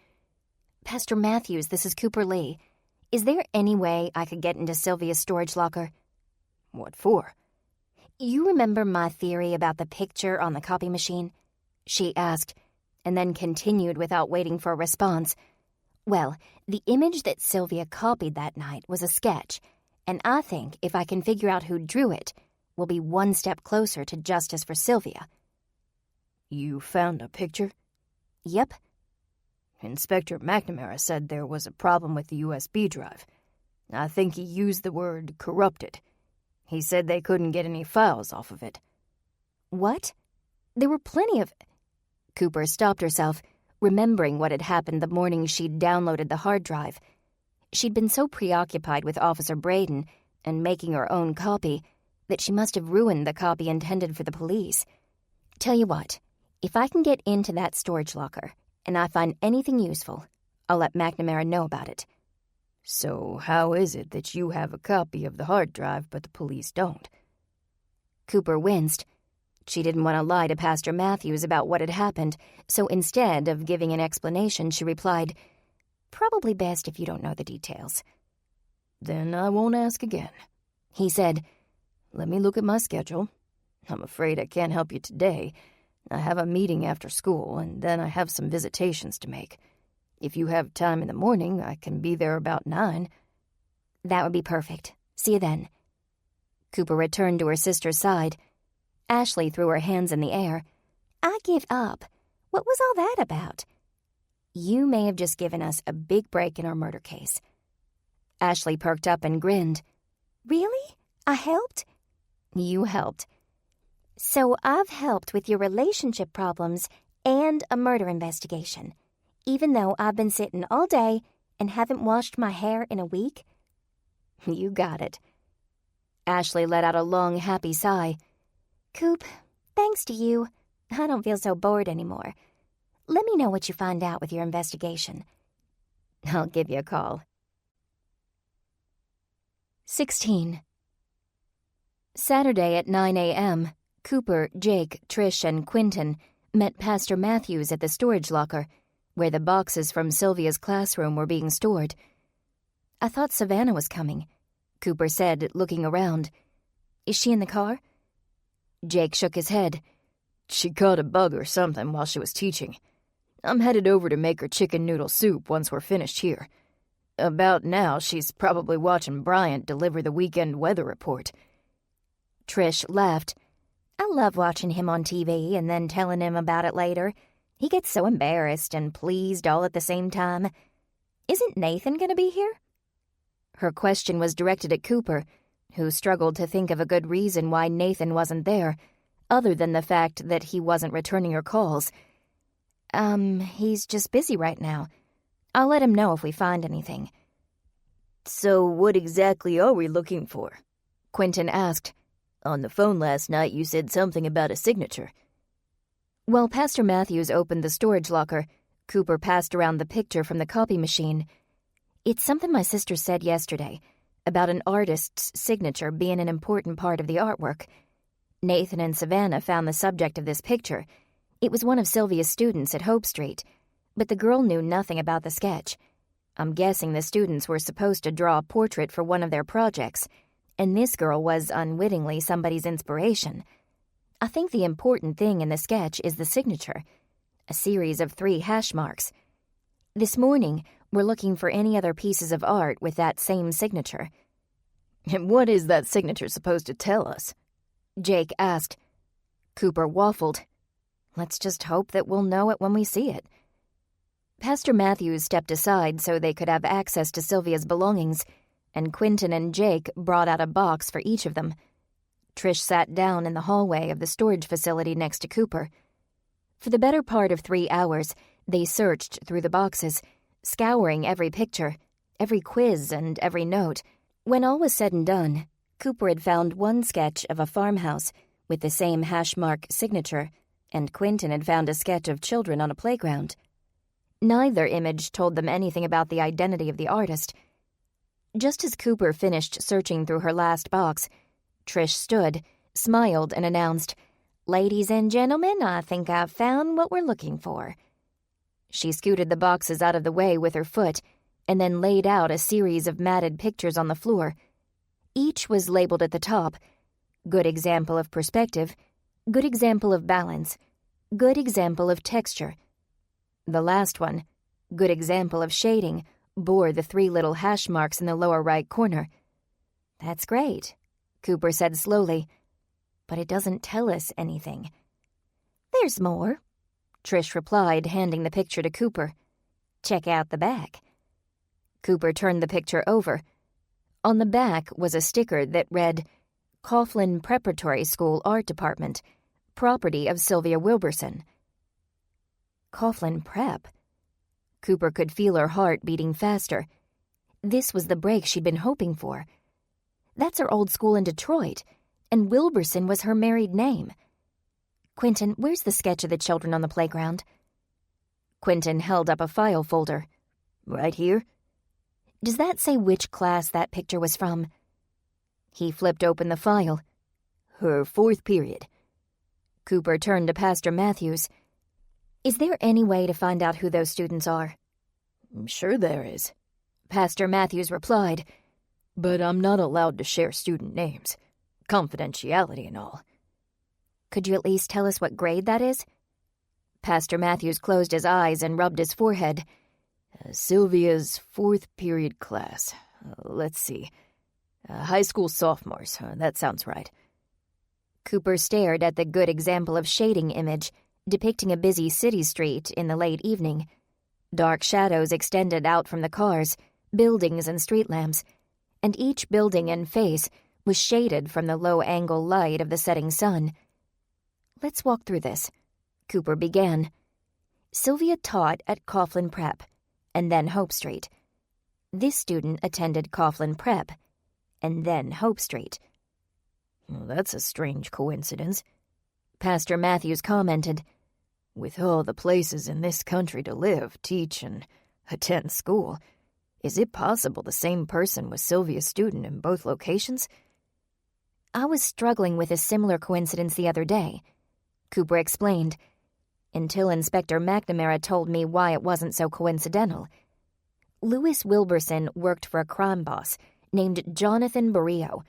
Speaker 1: Pastor Matthews, this is Cooper Lee. Is there any way I could get into Sylvia's storage locker?
Speaker 6: What for?
Speaker 1: You remember my theory about the picture on the copy machine? She asked, and then continued without waiting for a response. Well, the image that Sylvia copied that night was a sketch, and I think if I can figure out who drew it, we'll be 1 step closer to justice for Sylvia.
Speaker 6: You found a picture?
Speaker 1: Yep.
Speaker 6: Inspector McNamara said there was a problem with the USB drive. I think he used the word corrupted. He said they couldn't get any files off of it.
Speaker 1: What? There were plenty of... Cooper stopped herself, remembering what had happened the morning she'd downloaded the hard drive. She'd been so preoccupied with Officer Braden and making her own copy that she must have ruined the copy intended for the police. Tell you what, if I can get into that storage locker and I find anything useful, I'll let McNamara know about it.
Speaker 6: So how is it that you have a copy of the hard drive but the police don't?
Speaker 1: Cooper winced. She didn't want to lie to Pastor Matthews about what had happened, so instead of giving an explanation, she replied, Probably best if you don't know the details."
Speaker 6: "Then I won't ask again," he said. "Let me look at my schedule. I'm afraid I can't help you today. I have a meeting after school, and then I have some visitations to make. If you have time in the morning, I can be there about 9.
Speaker 1: "That would be perfect. See you then." Cooper returned to her sister's side. Ashley threw her hands in the air. "I give up. What was all that about?" "You may have just given us a big break in our murder case." Ashley perked up and grinned. "Really? I helped?" "You helped." "So I've helped with your relationship problems and a murder investigation, even though I've been sitting all day and haven't washed my hair in a week?" "You got it." Ashley let out a long, happy sigh. "Coop, thanks to you, I don't feel so bored anymore. Let me know what you find out with your investigation."
Speaker 6: "I'll give you a call."
Speaker 1: 16. Saturday at 9 a.m., Cooper, Jake, Trish, and Quentin met Pastor Matthews at the storage locker, where the boxes from Sylvia's classroom were being stored. "I thought Savannah was coming," Cooper said, looking around. "Is she in the car?" Jake shook his head.
Speaker 6: "She caught a bug or something while she was teaching. I'm headed over to make her chicken noodle soup once we're finished here. About now, she's probably watching Bryant deliver the weekend weather report."
Speaker 1: Trish laughed. "I love watching him on TV and then telling him about it later. He gets so embarrassed and pleased all at the same time. Isn't Nathan going to be here?" Her question was directed at Cooper, who struggled to think of a good reason why Nathan wasn't there, other than the fact that he wasn't returning her calls. He's just busy right now. I'll let him know if we find anything."
Speaker 6: "So what exactly are we looking for?" Quentin asked. "On the phone last night you said something about a signature."
Speaker 1: While Pastor Matthews opened the storage locker, Cooper passed around the picture from the copy machine. "It's something my sister said yesterday, about an artist's signature being an important part of the artwork. Nathan and Savannah found the subject of this picture. It was one of Sylvia's students at Hope Street, but the girl knew nothing about the sketch. I'm guessing the students were supposed to draw a portrait for one of their projects, and this girl was unwittingly somebody's inspiration. I think the important thing in the sketch is the signature, a series of 3 hash marks. This morning, we're looking for any other pieces of art with that same signature."
Speaker 6: "And what is that signature supposed to tell us?"
Speaker 1: Jake asked. Cooper waffled. "Let's just hope that we'll know it when we see it." Pastor Matthews stepped aside so they could have access to Sylvia's belongings, and Quentin and Jake brought out a box for each of them. Trish sat down in the hallway of the storage facility next to Cooper. For the better part of 3 hours, they searched through the boxes, scouring every picture, every quiz, and every note. When all was said and done, Cooper had found one sketch of a farmhouse with the same hash mark signature, and Quentin had found a sketch of children on a playground. Neither image told them anything about the identity of the artist. Just as Cooper finished searching through her last box, Trish stood, smiled, and announced, "Ladies and gentlemen, I think I've found what we're looking for." She scooted the boxes out of the way with her foot and then laid out a series of matted pictures on the floor. Each was labeled at the top, "Good example of perspective," "Good example of balance," "Good example of texture." The last one, "Good example of shading," bore the 3 little hash marks in the lower right corner. "That's great," Cooper said slowly, "but it doesn't tell us anything." "There's more," Trish replied, handing the picture to Cooper. "Check out the back." Cooper turned the picture over. On the back was a sticker that read, "Coughlin Preparatory School Art Department, property of Sylvia Wilburson." Coughlin Prep. Cooper could feel her heart beating faster. This was the break she'd been hoping for. That's her old school in Detroit, and Wilburson was her married name. "Quentin, where's the sketch of the children on the playground?" Quentin held up a file folder. "Right here." "Does that say which class that picture was from?" He flipped open the file. "Her 4th period." Cooper turned to Pastor Matthews. "Is there any way to find out who those students are?"
Speaker 6: "I'm sure there is,"
Speaker 1: Pastor Matthews replied.
Speaker 6: "but I'm not allowed to share student names. Confidentiality and all."
Speaker 1: Could you at least tell us what grade that is? Pastor Matthews closed his eyes and rubbed his forehead.
Speaker 6: Sylvia's 4th period class. Let's see. High school sophomores. That sounds right.
Speaker 1: Cooper stared at the good example of shading image, depicting a busy city street in the late evening. Dark shadows extended out from the cars, buildings and street lamps, and each building and face was shaded from the low-angle light of the setting sun. Let's walk through this, Cooper began. Sylvia taught at Coughlin Prep, and then Hope Street. This student attended Coughlin Prep, and then Hope Street.
Speaker 6: Well, that's a strange coincidence,
Speaker 1: Pastor Matthews commented.
Speaker 6: With all the places in this country to live, teach, and attend school, is it possible the same person was Sylvia's student in both locations?
Speaker 1: I was struggling with a similar coincidence the other day, Cooper explained, until Inspector McNamara told me why it wasn't so coincidental. Louis Wilburson worked for a crime boss named Jonathan Barrio,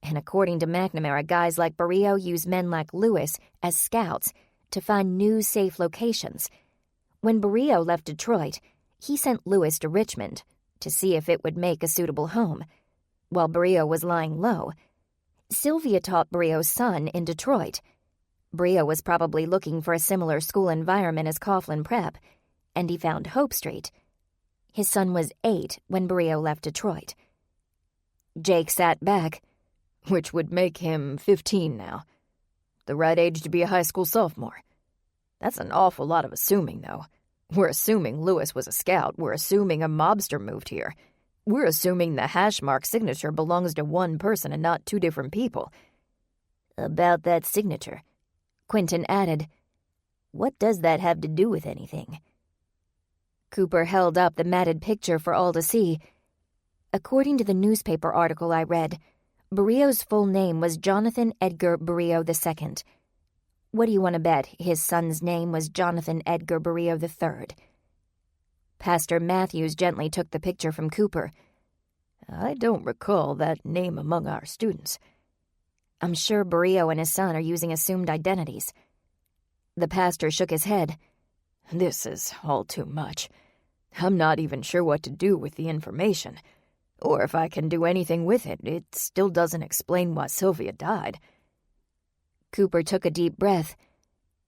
Speaker 1: and according to McNamara, guys like Barrio use men like Louis as scouts to find new safe locations. When Barrio left Detroit, he sent Louis to Richmond to see if it would make a suitable home. While Barrio was lying low, Sylvia taught Barrio's son in Detroit. Barrio was probably looking for a similar school environment as Coughlin Prep, and he found Hope Street. His son was 8 when Barrio left Detroit. Jake sat back.
Speaker 6: Which would make him 15 now. The right age to be a high school sophomore. That's an awful lot of assuming, though. We're assuming Louis was a scout. We're assuming a mobster moved here. We're assuming the hash mark signature belongs to one person and not 2 different people.
Speaker 2: About that signature, Quentin added, what does that have to do with anything?
Speaker 1: Cooper held up the matted picture for all to see. According to the newspaper article I read, Barrio's full name was Jonathan Edgar Barrio II. What do you want to bet his son's name was Jonathan Edgar Barrio III? Pastor Matthews gently took the picture from Cooper.
Speaker 6: I don't recall that name among our students.
Speaker 1: I'm sure Barrio and his son are using assumed identities. The pastor shook his head.
Speaker 6: This is all too much. I'm not even sure what to do with the information. Or if I can do anything with it, it still doesn't explain why Sylvia died.
Speaker 1: Cooper took a deep breath.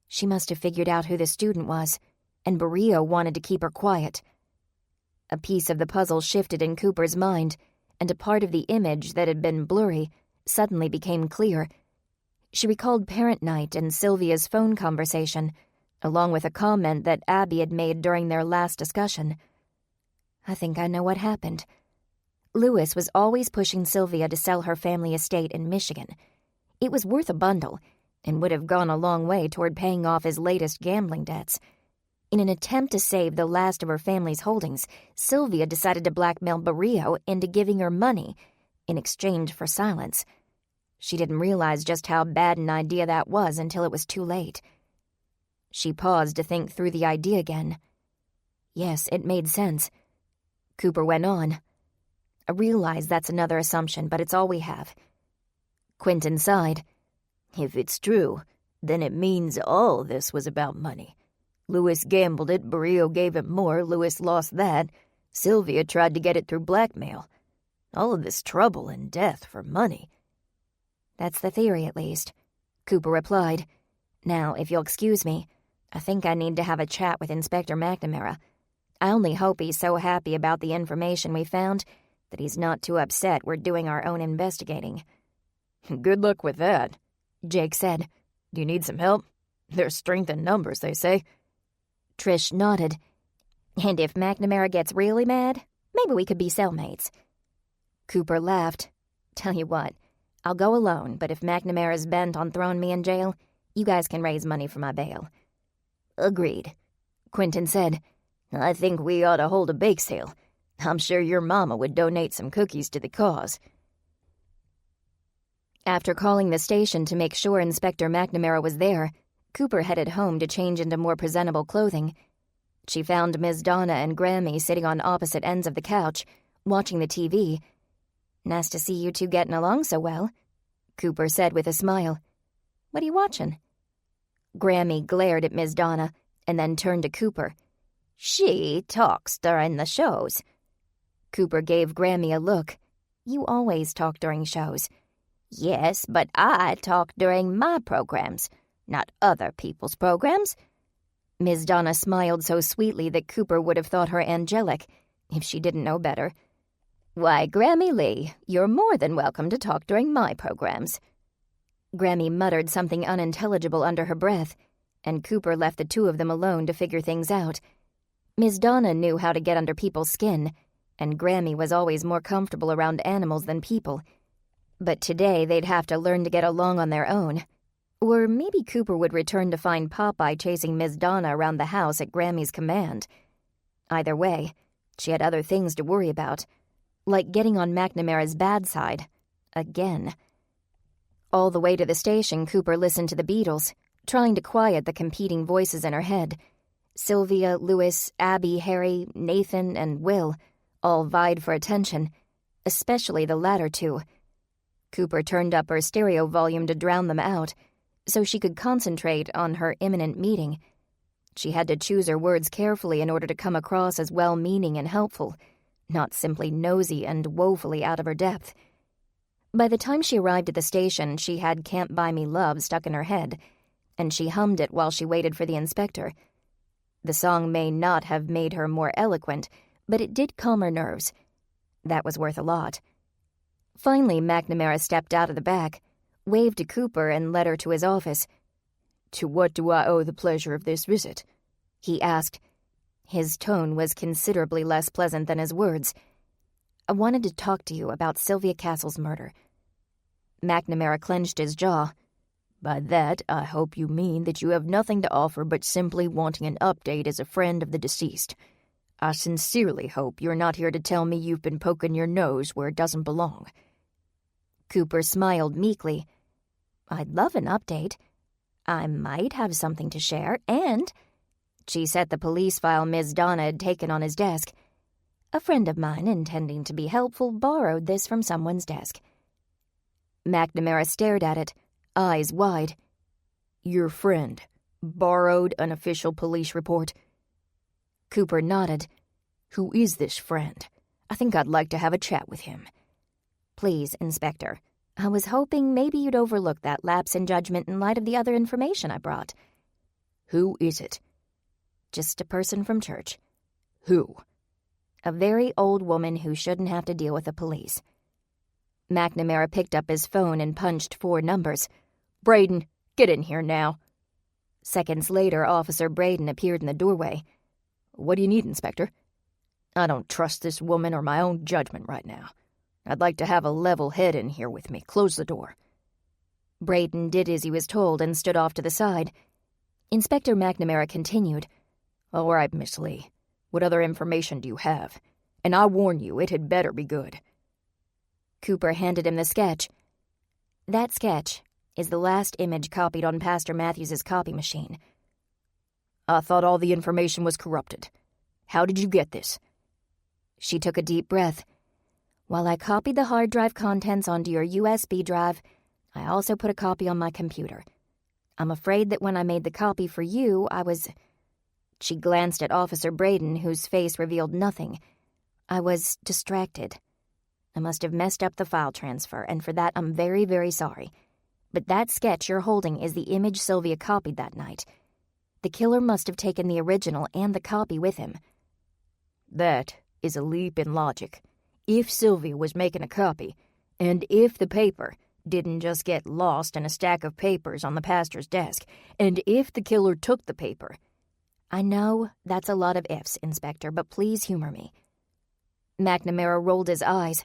Speaker 1: She must have figured out who the student was, and Barrio wanted to keep her quiet. A piece of the puzzle shifted in Cooper's mind, and a part of the image that had been blurry suddenly became clear. She recalled parent night and Sylvia's phone conversation, along with a comment that Abby had made during their last discussion. I think I know what happened. Louis was always pushing Sylvia to sell her family estate in Michigan. It was worth a bundle, and would have gone a long way toward paying off his latest gambling debts. In an attempt to save the last of her family's holdings, Sylvia decided to blackmail Barrio into giving her money in exchange for silence. She didn't realize just how bad an idea that was until it was too late. She paused to think through the idea again. Yes, it made sense. Cooper went on. I realize that's another assumption, but it's all we have. Quentin sighed.
Speaker 2: If it's true, then it means all this was about money. Louis gambled it, Barrio gave him more, Louis lost that. Sylvia tried to get it through blackmail. All of this trouble and death for money.
Speaker 1: That's the theory, at least, Cooper replied. Now, if you'll excuse me, I think I need to have a chat with Inspector McNamara. I only hope he's so happy about the information we found that he's not too upset we're doing our own investigating.
Speaker 6: Good luck with that, Jake said. Do you need some help? There's strength in numbers, they say.
Speaker 1: Trish nodded. And if McNamara gets really mad, maybe we could be cellmates. Cooper laughed. Tell you what, I'll go alone, but if McNamara's bent on throwing me in jail, you guys can raise money for my bail.
Speaker 2: Agreed, Quentin said. I think we ought to hold a bake sale. I'm sure your mama would donate some cookies to the cause.
Speaker 1: After calling the station to make sure Inspector McNamara was there, Cooper headed home to change into more presentable clothing. She found Miss Donna and Grammy sitting on opposite ends of the couch, watching the TV.
Speaker 4: "Nice to see you two getting along so well," Cooper said with a smile. "What are you watching?"
Speaker 1: Grammy glared at Miss Donna and then turned to Cooper.
Speaker 4: "She talks during the shows."
Speaker 1: Cooper gave Grammy a look.
Speaker 4: "You always talk during shows."
Speaker 2: "Yes, but I talk during my programs, not other people's programs."
Speaker 1: Miss Donna smiled so sweetly that Cooper would have thought her angelic if she didn't know better.
Speaker 2: "Why, Grammy Lee, you're more than welcome to talk during my programs."
Speaker 1: Grammy muttered something unintelligible under her breath, and Cooper left the two of them alone to figure things out. Miss Donna knew how to get under people's skin, and Grammy was always more comfortable around animals than people. But today they'd have to learn to get along on their own. Or maybe Cooper would return to find Popeye chasing Miss Donna around the house at Grammy's command. Either way, she had other things to worry about, like getting on McNamara's bad side. Again. All the way to the station, Cooper listened to the Beatles, trying to quiet the competing voices in her head. Sylvia, Louis, Abby, Harry, Nathan, and Will all vied for attention, especially the latter two. Cooper turned up her stereo volume to drown them out, so she could concentrate on her imminent meeting. She had to choose her words carefully in order to come across as well-meaning and helpful, not simply nosy and woefully out of her depth. By the time she arrived at the station, she had Can't Buy Me Love stuck in her head, and she hummed it while she waited for the inspector. The song may not have made her more eloquent, but it did calm her nerves. That was worth a lot. Finally, McNamara stepped out of the back, waved to Cooper, and led her to his office.
Speaker 6: "To what do I owe the pleasure of this visit?"
Speaker 1: he asked. His tone was considerably less pleasant than his words. "I wanted to talk to you about Sylvia Castle's murder." McNamara clenched his jaw.
Speaker 6: "By that, I hope you mean that you have nothing to offer but simply wanting an update as a friend of the deceased. I sincerely hope you're not here to tell me you've been poking your nose where it doesn't belong."
Speaker 1: Cooper smiled meekly.
Speaker 4: "I'd love an update. I might have something to share, and—"
Speaker 1: She set the police file Ms. Donna had taken on his desk.
Speaker 4: "A friend of mine, intending to be helpful, borrowed this from someone's desk."
Speaker 1: McNamara stared at it, eyes wide.
Speaker 6: "Your friend borrowed an official police report?"
Speaker 1: Cooper nodded.
Speaker 6: "Who is this friend? I think I'd like to have a chat with him."
Speaker 1: "Please, Inspector. I was hoping maybe you'd overlook that lapse in judgment in light of the other information I brought."
Speaker 6: "Who is it?"
Speaker 1: "Just a person from church."
Speaker 6: "Who?"
Speaker 1: "A very old woman who shouldn't have to deal with the police." McNamara picked up his phone and punched 4 numbers.
Speaker 6: "Braden, get in here now."
Speaker 1: Seconds later, Officer Braden appeared in the doorway.
Speaker 6: "What do you need, Inspector?" "I don't trust this woman or my own judgment right now. I'd like to have a level head in here with me. Close the door."
Speaker 1: Braden did as he was told and stood off to the side. Inspector McNamara continued.
Speaker 6: "All right, Miss Lee. What other information do you have? And I warn you, it had better be good."
Speaker 1: Cooper handed him the sketch. "That sketch is the last image copied on Pastor Matthews's copy machine."
Speaker 6: "I thought all the information was corrupted. How did you get this?"
Speaker 1: She took a deep breath. "While I copied the hard drive contents onto your USB drive, I also put a copy on my computer. I'm afraid that when I made the copy for you, I was—" She glanced at Officer Braden, whose face revealed nothing. "I was distracted. I must have messed up the file transfer, and for that I'm very, very sorry. But that sketch you're holding is the image Sylvia copied that night. The killer must have taken the original and the copy with him."
Speaker 6: "That is a leap in logic. If Sylvia was making a copy, and if the paper didn't just get lost in a stack of papers on the pastor's desk, and if the killer took the paper—"
Speaker 1: "I know that's a lot of ifs, Inspector, but please humor me." McNamara rolled his eyes.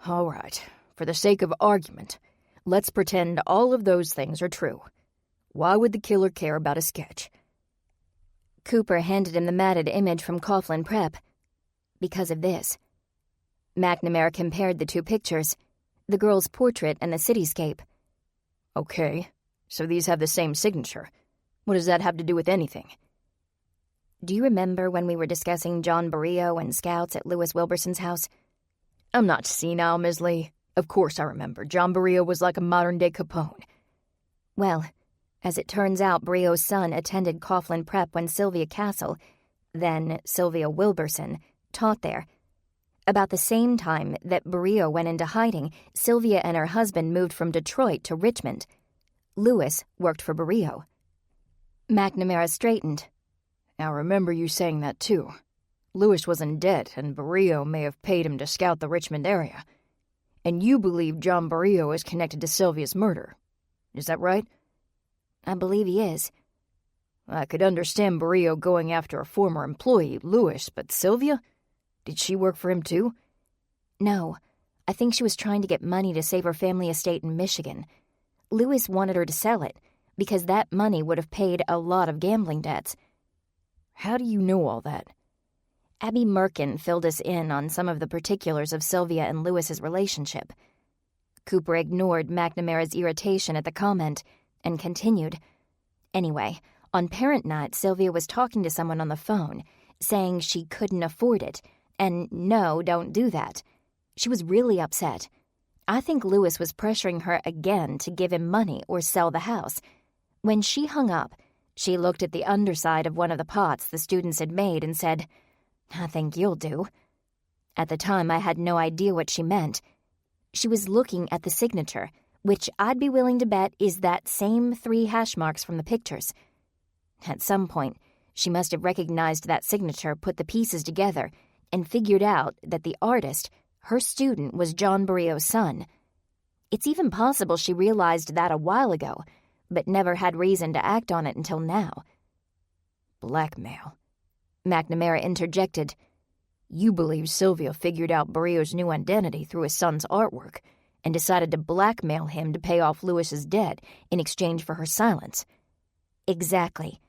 Speaker 6: "All right, for the sake of argument, let's pretend all of those things are true. Why would the killer care about a sketch?"
Speaker 1: Cooper handed him the matted image from Coughlin Prep. "Because of this." McNamara compared the 2 pictures, the girl's portrait and the cityscape.
Speaker 6: "Okay, so these have the same signature. What does that have to do with anything?"
Speaker 1: do you remember when we were discussing John Barrio and scouts at Lewis Wilburson's house?
Speaker 6: I'm not senile, Ms. Lee. Of course I remember. John Barrio was like a modern-day Capone.
Speaker 1: Well, as it turns out, Barrio's son attended Coughlin Prep when Sylvia Castle, then Sylvia Wilburson, taught there. About the same time that Barrio went into hiding, Sylvia and her husband moved from Detroit to Richmond. Lewis worked for Barrio. McNamara straightened.
Speaker 6: I remember you saying that, too. Lewis was in debt, and Barrio may have paid him to scout the Richmond area. And you believe John Barrio is connected to Sylvia's murder. Is that right?
Speaker 1: I believe he is.
Speaker 6: I could understand Barrio going after a former employee, Lewis, but Sylvia? Did she work for him, too?
Speaker 1: No. I think she was trying to get money to save her family estate in Michigan. Lewis wanted her to sell it, because that money would have paid a lot of gambling debts.
Speaker 6: How do you know all that?
Speaker 1: Abby Merkin filled us in on some of the particulars of Sylvia and Lewis's relationship. Cooper ignored McNamara's irritation at the comment and continued. Anyway, on parent night, Sylvia was talking to someone on the phone, saying she couldn't afford it, and no, don't do that. She was really upset. I think Lewis was pressuring her again to give him money or sell the house. When she hung up, she looked at the underside of one of the pots the students had made and said, "I think you'll do." At the time, I had no idea what she meant. She was looking at the signature, which I'd be willing to bet is that same 3 hash marks from the pictures. At some point, she must have recognized that signature, put the pieces together, and figured out that the artist, her student, was John Barrio's son. It's even possible she realized that a while ago, but never had reason to act on it until now.
Speaker 6: Blackmail.
Speaker 1: McNamara interjected.
Speaker 6: You believe Sylvia figured out Barrio's new identity through his son's artwork and decided to blackmail him to pay off Lewis's debt in exchange for her silence.
Speaker 1: Exactly.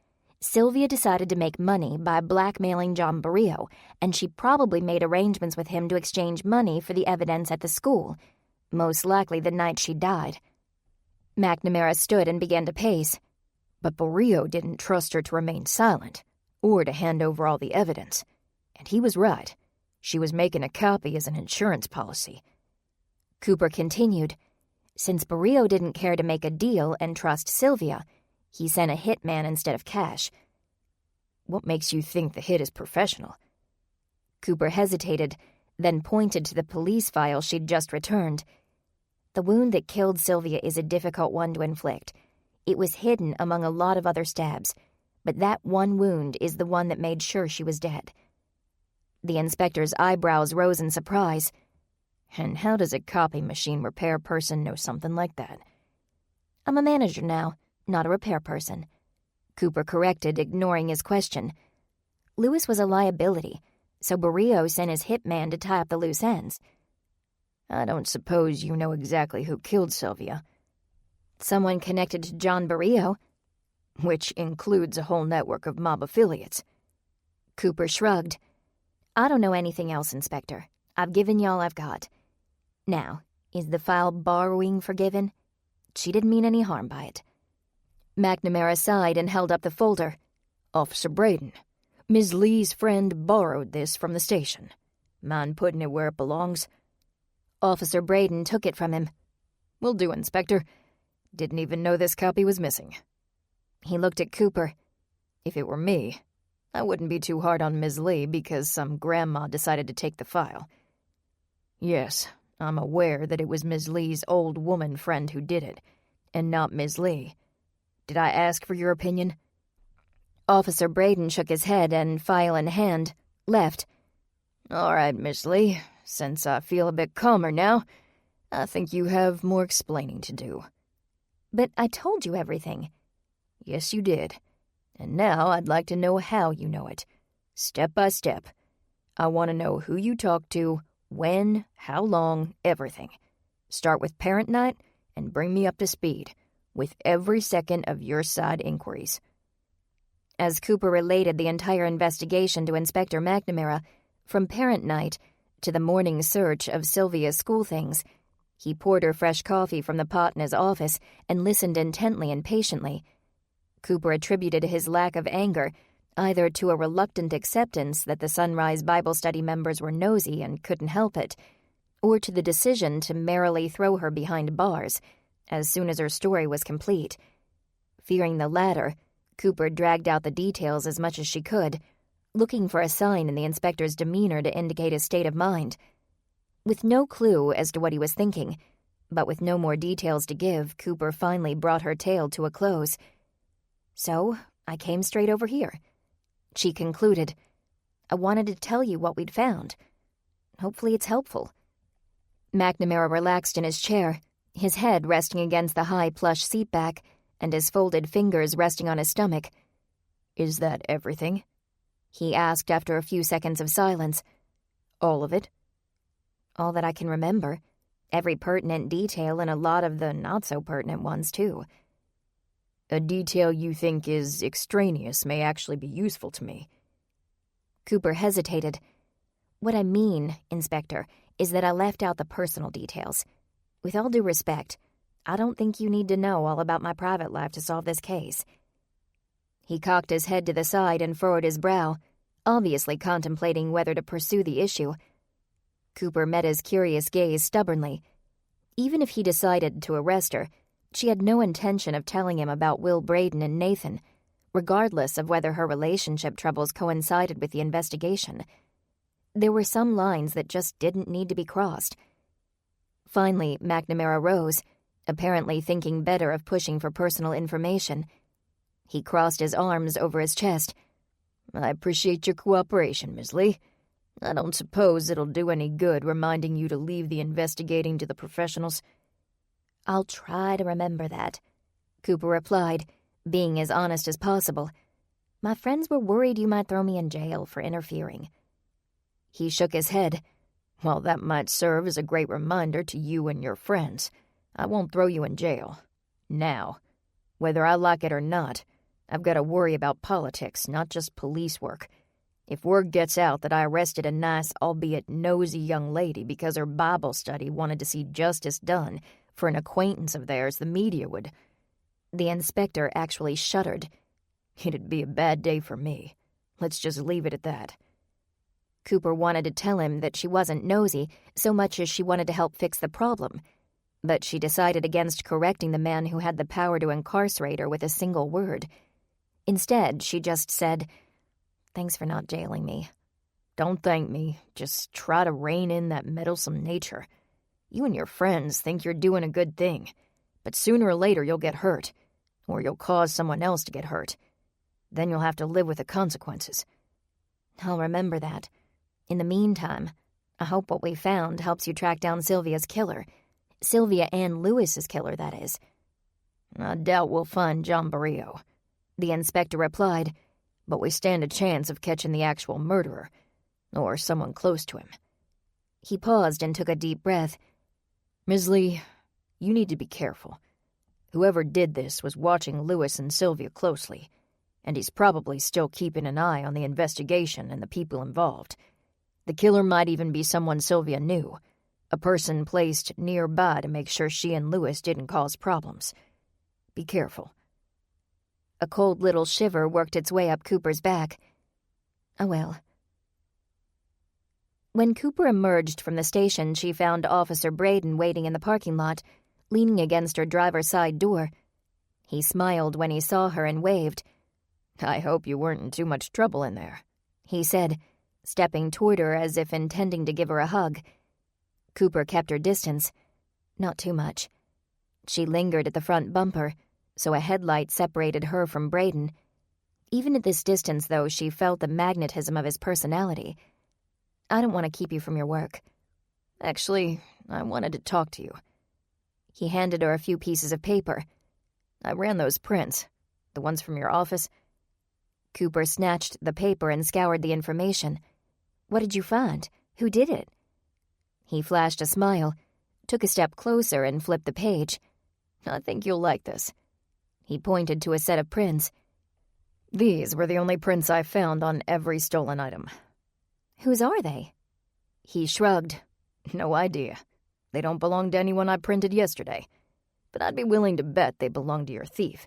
Speaker 1: Sylvia decided to make money by blackmailing John Barrio, and she probably made arrangements with him to exchange money for the evidence at the school, most likely the night she died. McNamara stood and began to pace.
Speaker 6: But Barrio didn't trust her to remain silent, or to hand over all the evidence. And he was right. She was making a copy as an insurance policy.
Speaker 1: Cooper continued. Since Barrio didn't care to make a deal and trust Sylvia, he sent a hitman instead of cash.
Speaker 6: What makes you think the hit is professional?
Speaker 1: Cooper hesitated, then pointed to the police file she'd just returned. The wound that killed Sylvia is a difficult one to inflict. It was hidden among a lot of other stabs, but that one wound is the one that made sure she was dead. The inspector's eyebrows rose in surprise.
Speaker 6: And how does a copy machine repair person know something like that?
Speaker 1: I'm a manager now, not a repair person. Cooper corrected, ignoring his question. Lewis was a liability, so Barrio sent his hitman to tie up the loose ends.
Speaker 6: I don't suppose you know exactly who killed Sylvia.
Speaker 1: Someone connected to John Barrio.
Speaker 6: Which includes a whole network of mob affiliates.
Speaker 1: Cooper shrugged. I don't know anything else, Inspector. I've given you all I've got. Now, is the file borrowing forgiven? She didn't mean any harm by it. McNamara sighed and held up the folder.
Speaker 6: Officer Braden, Ms. Lee's friend borrowed this from the station. Mind putting it where it belongs?
Speaker 1: Officer Braden took it from him.
Speaker 6: Will do, Inspector. Didn't even know this copy was missing.
Speaker 1: He looked at Cooper.
Speaker 6: If it were me, I wouldn't be too hard on Ms. Lee because some grandma decided to take the file. Yes, I'm aware that it was Ms. Lee's old woman friend who did it, and not Ms. Lee. Did I ask for your opinion?
Speaker 1: Officer Braden shook his head and, file in hand, left.
Speaker 6: All right, Miss Lee, since I feel a bit calmer now, I think you have more explaining to do.
Speaker 1: But I told you everything.
Speaker 6: Yes, you did. And now I'd like to know how you know it. Step by step. I want to know who you talked to, when, how long, everything. Start with parent night and bring me up to speed, with every second of your side inquiries.
Speaker 1: As Cooper related the entire investigation to Inspector McNamara, from parent night to the morning search of Sylvia's school things, he poured her fresh coffee from the pot in his office and listened intently and patiently. Cooper attributed his lack of anger either to a reluctant acceptance that the Sunrise Bible Study members were nosy and couldn't help it, or to the decision to merrily throw her behind bars as soon as her story was complete. Fearing the latter, Cooper dragged out the details as much as she could, looking for a sign in the inspector's demeanor to indicate his state of mind. With no clue as to what he was thinking, but with no more details to give, Cooper finally brought her tale to a close. "So, I came straight over here," she concluded. "I wanted to tell you what we'd found. Hopefully it's helpful." McNamara relaxed in his chair, his head resting against the high plush seat back and his folded fingers resting on his stomach.
Speaker 6: "Is that everything?"
Speaker 1: he asked after a few seconds of silence.
Speaker 6: "All of it?"
Speaker 1: "All that I can remember. Every pertinent detail and a lot of the not-so-pertinent ones, too."
Speaker 6: "A detail you think is extraneous may actually be useful to me."
Speaker 1: Cooper hesitated. "What I mean, Inspector, is that I left out the personal details. With all due respect, I don't think you need to know all about my private life to solve this case." He cocked his head to the side and furrowed his brow, obviously contemplating whether to pursue the issue. Cooper met his curious gaze stubbornly. Even if he decided to arrest her, she had no intention of telling him about Will Braden and Nathan, regardless of whether her relationship troubles coincided with the investigation. There were some lines that just didn't need to be crossed. Finally, McNamara rose, apparently thinking better of pushing for personal information. He crossed his arms over his chest.
Speaker 6: "I appreciate your cooperation, Miss Lee. I don't suppose it'll do any good reminding you to leave the investigating to the professionals."
Speaker 1: "I'll try to remember that," Cooper replied, being as honest as possible. "My friends were worried you might throw me in jail for interfering." He shook his head.
Speaker 6: "Well, that might serve as a great reminder to you and your friends. I won't throw you in jail. Now, whether I like it or not, I've got to worry about politics, not just police work. If word gets out that I arrested a nice, albeit nosy young lady because her Bible study wanted to see justice done for an acquaintance of theirs, the media would—"
Speaker 1: The inspector actually shuddered.
Speaker 6: "It'd be a bad day for me. Let's just leave it at that."
Speaker 1: Cooper wanted to tell him that she wasn't nosy so much as she wanted to help fix the problem, but she decided against correcting the man who had the power to incarcerate her with a single word. Instead, she just said, "Thanks for not jailing me."
Speaker 6: "Don't thank me. Just try to rein in that meddlesome nature. You and your friends think you're doing a good thing, but sooner or later you'll get hurt, or you'll cause someone else to get hurt. Then you'll have to live with the consequences."
Speaker 1: "I'll remember that. In the meantime, I hope what we found helps you track down Sylvia's killer. Sylvia and Lewis's killer, that is."
Speaker 6: "I doubt we'll find John Barrio,"
Speaker 1: the inspector replied.
Speaker 6: "but we stand a chance of catching the actual murderer, or someone close to him."
Speaker 1: He paused and took a deep breath.
Speaker 6: "Ms. Lee, you need to be careful. Whoever did this was watching Lewis and Sylvia closely, and he's probably still keeping an eye on the investigation and the people involved. The killer might even be someone Sylvia knew, a person placed nearby to make sure she and Lewis didn't cause problems. Be careful."
Speaker 1: A cold little shiver worked its way up Cooper's back. "I will." When Cooper emerged from the station, she found Officer Braden waiting in the parking lot, leaning against her driver's side door. He smiled when he saw her and waved.
Speaker 6: "I hope you weren't in too much trouble in there,"
Speaker 1: he said, stepping toward her as if intending to give her a hug. Cooper kept her distance. Not too much. She lingered at the front bumper, so a headlight separated her from Braden. Even at this distance, though, she felt the magnetism of his personality. "I don't want to keep you from your work."
Speaker 6: "Actually, I wanted to talk to you."
Speaker 1: He handed her a few pieces of paper.
Speaker 6: "I ran those prints, the ones from your office."
Speaker 1: Cooper snatched the paper and scoured the information. "What did you find? Who did it?" He flashed a smile, took a step closer and flipped the page.
Speaker 6: "I think you'll like this."
Speaker 1: He pointed to a set of prints.
Speaker 6: "These were the only prints I found on every stolen item."
Speaker 1: "Whose are they?"
Speaker 6: He shrugged. "No idea. They don't belong to anyone I printed yesterday, but I'd be willing to bet they belong to your thief."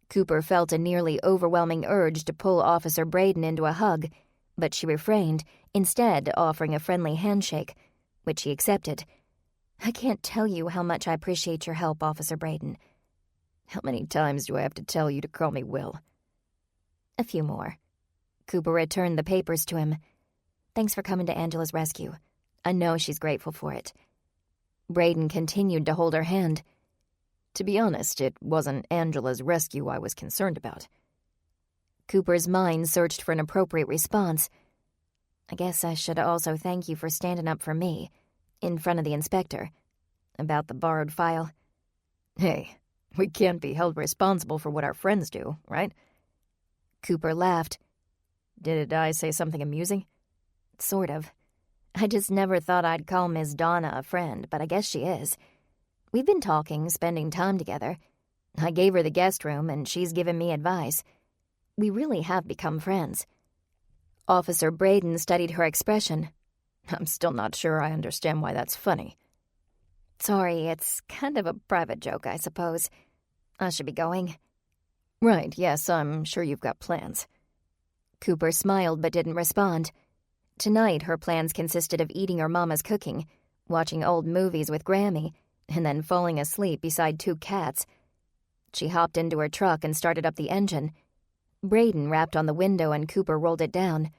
Speaker 1: Cooper felt a nearly overwhelming urge to pull Officer Braden into a hug, but she refrained, instead offering a friendly handshake, which he accepted.
Speaker 5: I can't tell you how much I appreciate your help, Officer Braden.
Speaker 6: How many times do I have to tell you to call me Will?
Speaker 5: A few more. Cooper returned the papers to him. Thanks for coming to Angela's rescue. I know she's grateful for it.
Speaker 1: Braden continued to hold her hand.
Speaker 6: To be honest, it wasn't Angela's rescue I was concerned about.
Speaker 1: Cooper's mind searched for an appropriate response.
Speaker 5: I guess I should also thank you for standing up for me, in front of the inspector, about the borrowed file.
Speaker 6: Hey, we can't be held responsible for what our friends do, right?
Speaker 1: Cooper laughed.
Speaker 6: Did I say something amusing?
Speaker 5: Sort of. I just never thought I'd call Miss Donna a friend, but I guess she is. We've been talking, spending time together. I gave her the guest room, and she's given me advice. We really have become friends.
Speaker 1: Officer Braden studied her expression.
Speaker 6: I'm still not sure I understand why that's funny.
Speaker 5: Sorry, it's kind of a private joke, I suppose. I should be going.
Speaker 6: Right, yes, I'm sure you've got plans.
Speaker 1: Cooper smiled but didn't respond. Tonight, her plans consisted of eating her mama's cooking, watching old movies with Grammy, and then falling asleep beside 2 cats. She hopped into her truck and started up the engine. Braden rapped on the window and Cooper rolled it down.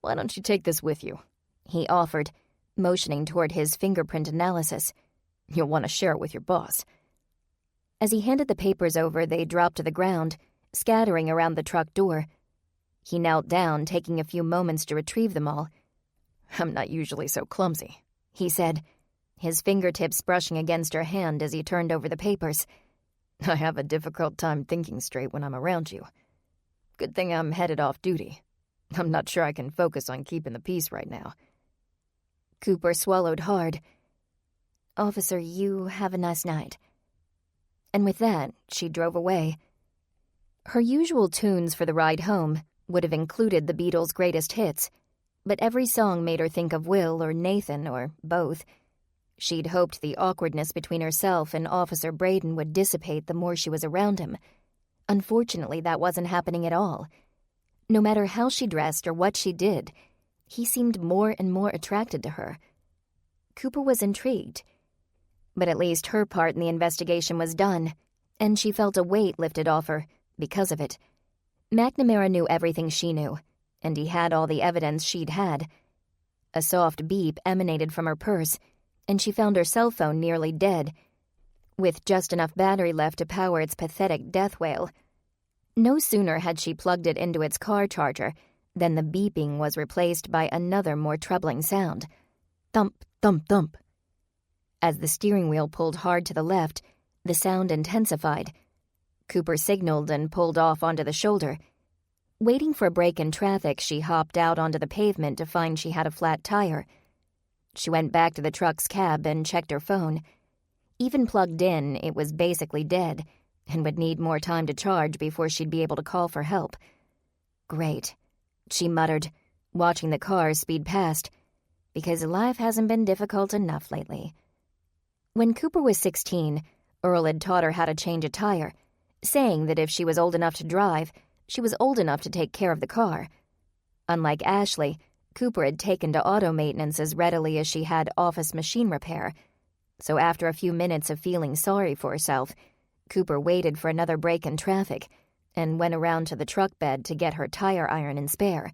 Speaker 6: Why don't you take this with you?
Speaker 1: He offered, motioning toward his fingerprint analysis.
Speaker 6: You'll want to share it with your boss.
Speaker 1: As he handed the papers over, they dropped to the ground, scattering around the truck door. He knelt down, taking a few moments to retrieve them all.
Speaker 6: I'm not usually so clumsy,
Speaker 1: he said, his fingertips brushing against her hand as he turned over the papers.
Speaker 6: I have a difficult time thinking straight when I'm around you. Good thing I'm headed off duty. I'm not sure I can focus on keeping the peace right now.
Speaker 1: Cooper swallowed hard.
Speaker 5: Officer, you have a nice night.
Speaker 1: And with that, she drove away. Her usual tunes for the ride home would have included the Beatles' greatest hits, but every song made her think of Will or Nathan or both. She'd hoped the awkwardness between herself and Officer Braden would dissipate the more she was around him. Unfortunately, that wasn't happening at all. No matter how she dressed or what she did, he seemed more and more attracted to her. Cooper was intrigued. But at least her part in the investigation was done, and she felt a weight lifted off her because of it. McNamara knew everything she knew, and he had all the evidence she'd had. A soft beep emanated from her purse, and she found her cell phone nearly dead, with just enough battery left to power its pathetic death wail. No sooner had she plugged it into its car charger than the beeping was replaced by another more troubling sound. Thump, thump, thump. As the steering wheel pulled hard to the left, the sound intensified. Cooper signaled and pulled off onto the shoulder. Waiting for a break in traffic, she hopped out onto the pavement to find she had a flat tire. She went back to the truck's cab and checked her phone. Even plugged in, it was basically dead, and would need more time to charge before she'd be able to call for help. Great, she muttered, watching the cars speed past, because life hasn't been difficult enough lately. When Cooper was 16, Earl had taught her how to change a tire, saying that if she was old enough to drive, she was old enough to take care of the car. Unlike Ashley, Cooper had taken to auto maintenance as readily as she had office machine repair. So after a few minutes of feeling sorry for herself, Cooper waited for another break in traffic and went around to the truck bed to get her tire iron and spare.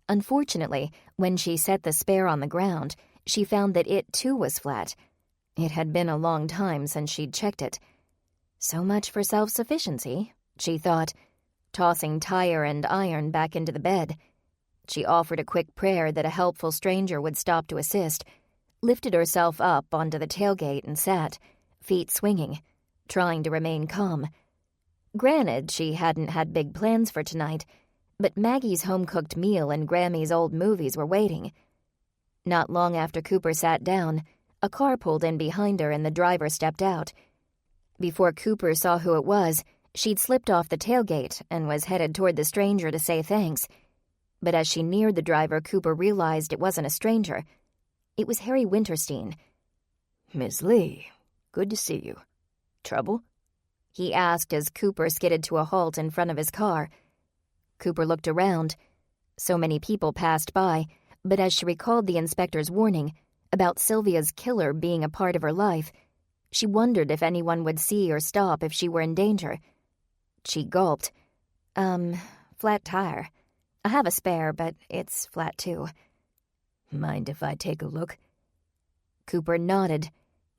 Speaker 1: Unfortunately, when she set the spare on the ground, she found that it too was flat. It had been a long time since she'd checked it. So much for self-sufficiency, she thought, tossing tire and iron back into the bed. She offered a quick prayer that a helpful stranger would stop to assist, lifted herself up onto the tailgate and sat, feet swinging, trying to remain calm. Granted, she hadn't had big plans for tonight, but Maggie's home-cooked meal and Grammy's old movies were waiting. Not long after Cooper sat down, a car pulled in behind her and the driver stepped out. Before Cooper saw who it was, she'd slipped off the tailgate and was headed toward the stranger to say thanks. But as she neared the driver, Cooper realized it wasn't a stranger. It was Harry Winterstein.
Speaker 6: Miss Lee, good to see you. Trouble?
Speaker 1: he asked as Cooper skidded to a halt in front of his car. Cooper looked around. So many people passed by, but as she recalled the inspector's warning about Sylvia's killer being a part of her life, she wondered if anyone would see or stop if she were in danger. She gulped. Flat tire. I have a spare, but it's flat too.
Speaker 6: Mind if I take a look?
Speaker 1: Cooper nodded.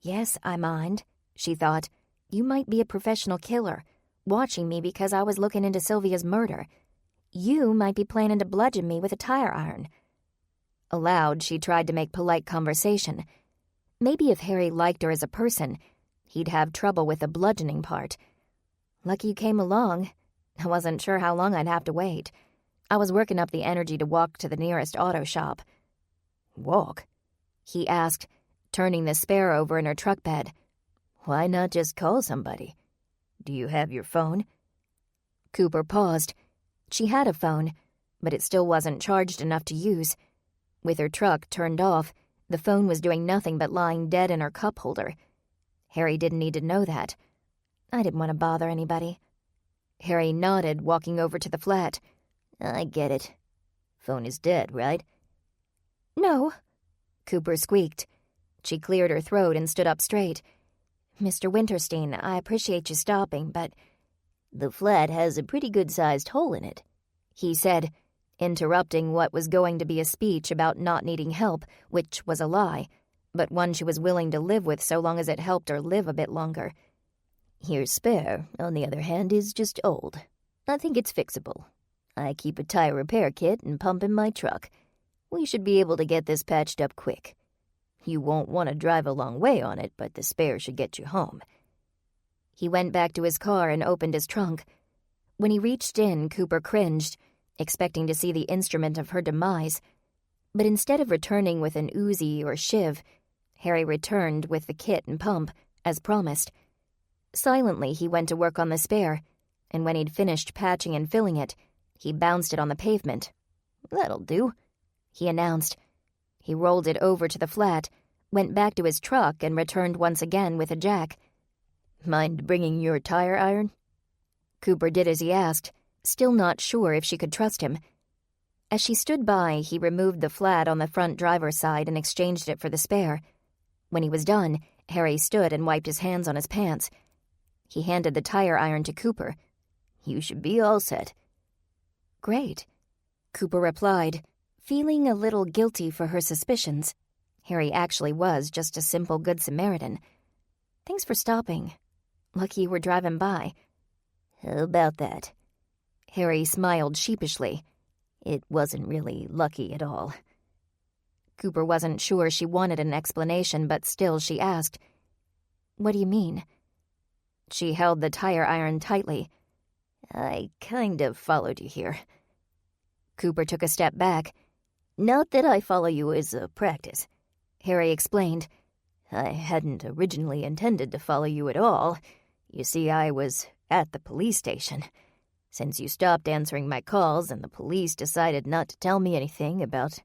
Speaker 1: Yes, I mind, she thought. You might be a professional killer, watching me because I was looking into Sylvia's murder. You might be planning to bludgeon me with a tire iron. Aloud, she tried to make polite conversation. Maybe if Harry liked her as a person, he'd have trouble with the bludgeoning part. Lucky you came along. I wasn't sure how long I'd have to wait. I was working up the energy to walk to the nearest auto shop.
Speaker 6: Walk?
Speaker 1: He asked, turning the spare over in her truck bed.
Speaker 6: Why not just call somebody? Do you have your phone?
Speaker 1: Cooper paused. She had a phone, but it still wasn't charged enough to use. With her truck turned off, the phone was doing nothing but lying dead in her cup holder. Harry didn't need to know that. I didn't want to bother anybody. Harry nodded, walking over to the flat.
Speaker 6: I get it. Phone is dead, right?
Speaker 1: No, Cooper squeaked. She cleared her throat and stood up straight. Mr. Winterstein, I appreciate you stopping, but...
Speaker 6: The flat has a pretty good-sized hole in it,
Speaker 1: he said, interrupting what was going to be a speech about not needing help, which was a lie, but one she was willing to live with so long as it helped her live a bit longer.
Speaker 6: Your spare, on the other hand, is just old. I think it's fixable. I keep a tire repair kit and pump in my truck. We should be able to get this patched up quick. You won't want to drive a long way on it, but the spare should get you home.
Speaker 1: He went back to his car and opened his trunk. When he reached in, Cooper cringed, expecting to see the instrument of her demise. But instead of returning with an Uzi or shiv, Harry returned with the kit and pump, as promised. Silently, he went to work on the spare, and when he'd finished patching and filling it, he bounced it on the pavement.
Speaker 6: That'll do,
Speaker 1: he announced. He rolled it over to the flat, went back to his truck, and returned once again with a jack.
Speaker 6: Mind bringing your tire iron?
Speaker 1: Cooper did as he asked, still not sure if she could trust him. As she stood by, he removed the flat on the front driver's side and exchanged it for the spare. When he was done, Harry stood and wiped his hands on his pants. He handed the tire iron to Cooper.
Speaker 6: You should be all set.
Speaker 1: Great, Cooper replied, feeling a little guilty for her suspicions. Harry actually was just a simple Good Samaritan. Thanks for stopping. Lucky you were driving by.
Speaker 6: How about that?
Speaker 1: Harry smiled sheepishly.
Speaker 6: It wasn't really lucky at all.
Speaker 1: Cooper wasn't sure she wanted an explanation, but still she asked, What do you mean? She held the tire iron tightly.
Speaker 6: I kind of followed you here.
Speaker 1: Cooper took a step back.
Speaker 6: Not that I follow you as a practice,
Speaker 1: Harry explained.
Speaker 6: I hadn't originally intended to follow you at all. You see, I was at the police station. Since you stopped answering my calls and the police decided not to tell me anything about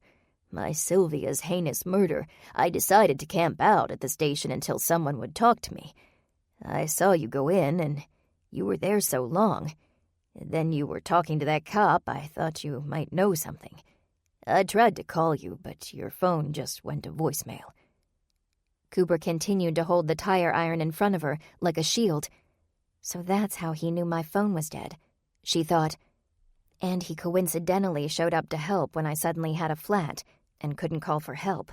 Speaker 6: my Sylvia's heinous murder, I decided to camp out at the station until someone would talk to me. I saw you go in, and you were there so long. Then you were talking to that cop. I thought you might know something. I tried to call you, but your phone just went to voicemail.
Speaker 1: Cooper continued to hold the tire iron in front of her like a shield. So that's how he knew my phone was dead, she thought. And he coincidentally showed up to help when I suddenly had a flat and couldn't call for help.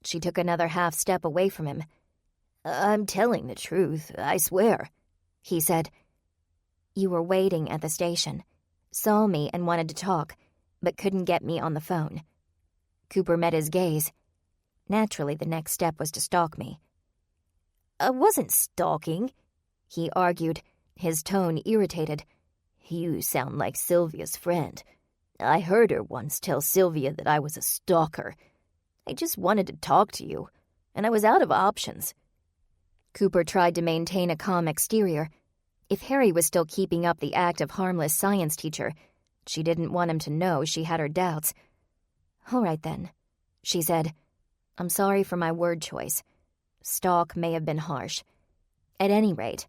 Speaker 1: She took another half step away from him.
Speaker 6: I'm telling the truth, I swear,
Speaker 1: he said. You were waiting at the station, saw me and wanted to talk, but couldn't get me on the phone. Cooper met his gaze. Naturally, the next step was to stalk me.
Speaker 6: I wasn't stalking,
Speaker 1: he argued, his tone irritated.
Speaker 6: You sound like Sylvia's friend. I heard her once tell Sylvia that I was a stalker. I just wanted to talk to you, and I was out of options.
Speaker 1: Cooper tried to maintain a calm exterior. If Harry was still keeping up the act of harmless science teacher, she didn't want him to know she had her doubts. All right, then, she said. I'm sorry for my word choice. Stalk may have been harsh. At any rate,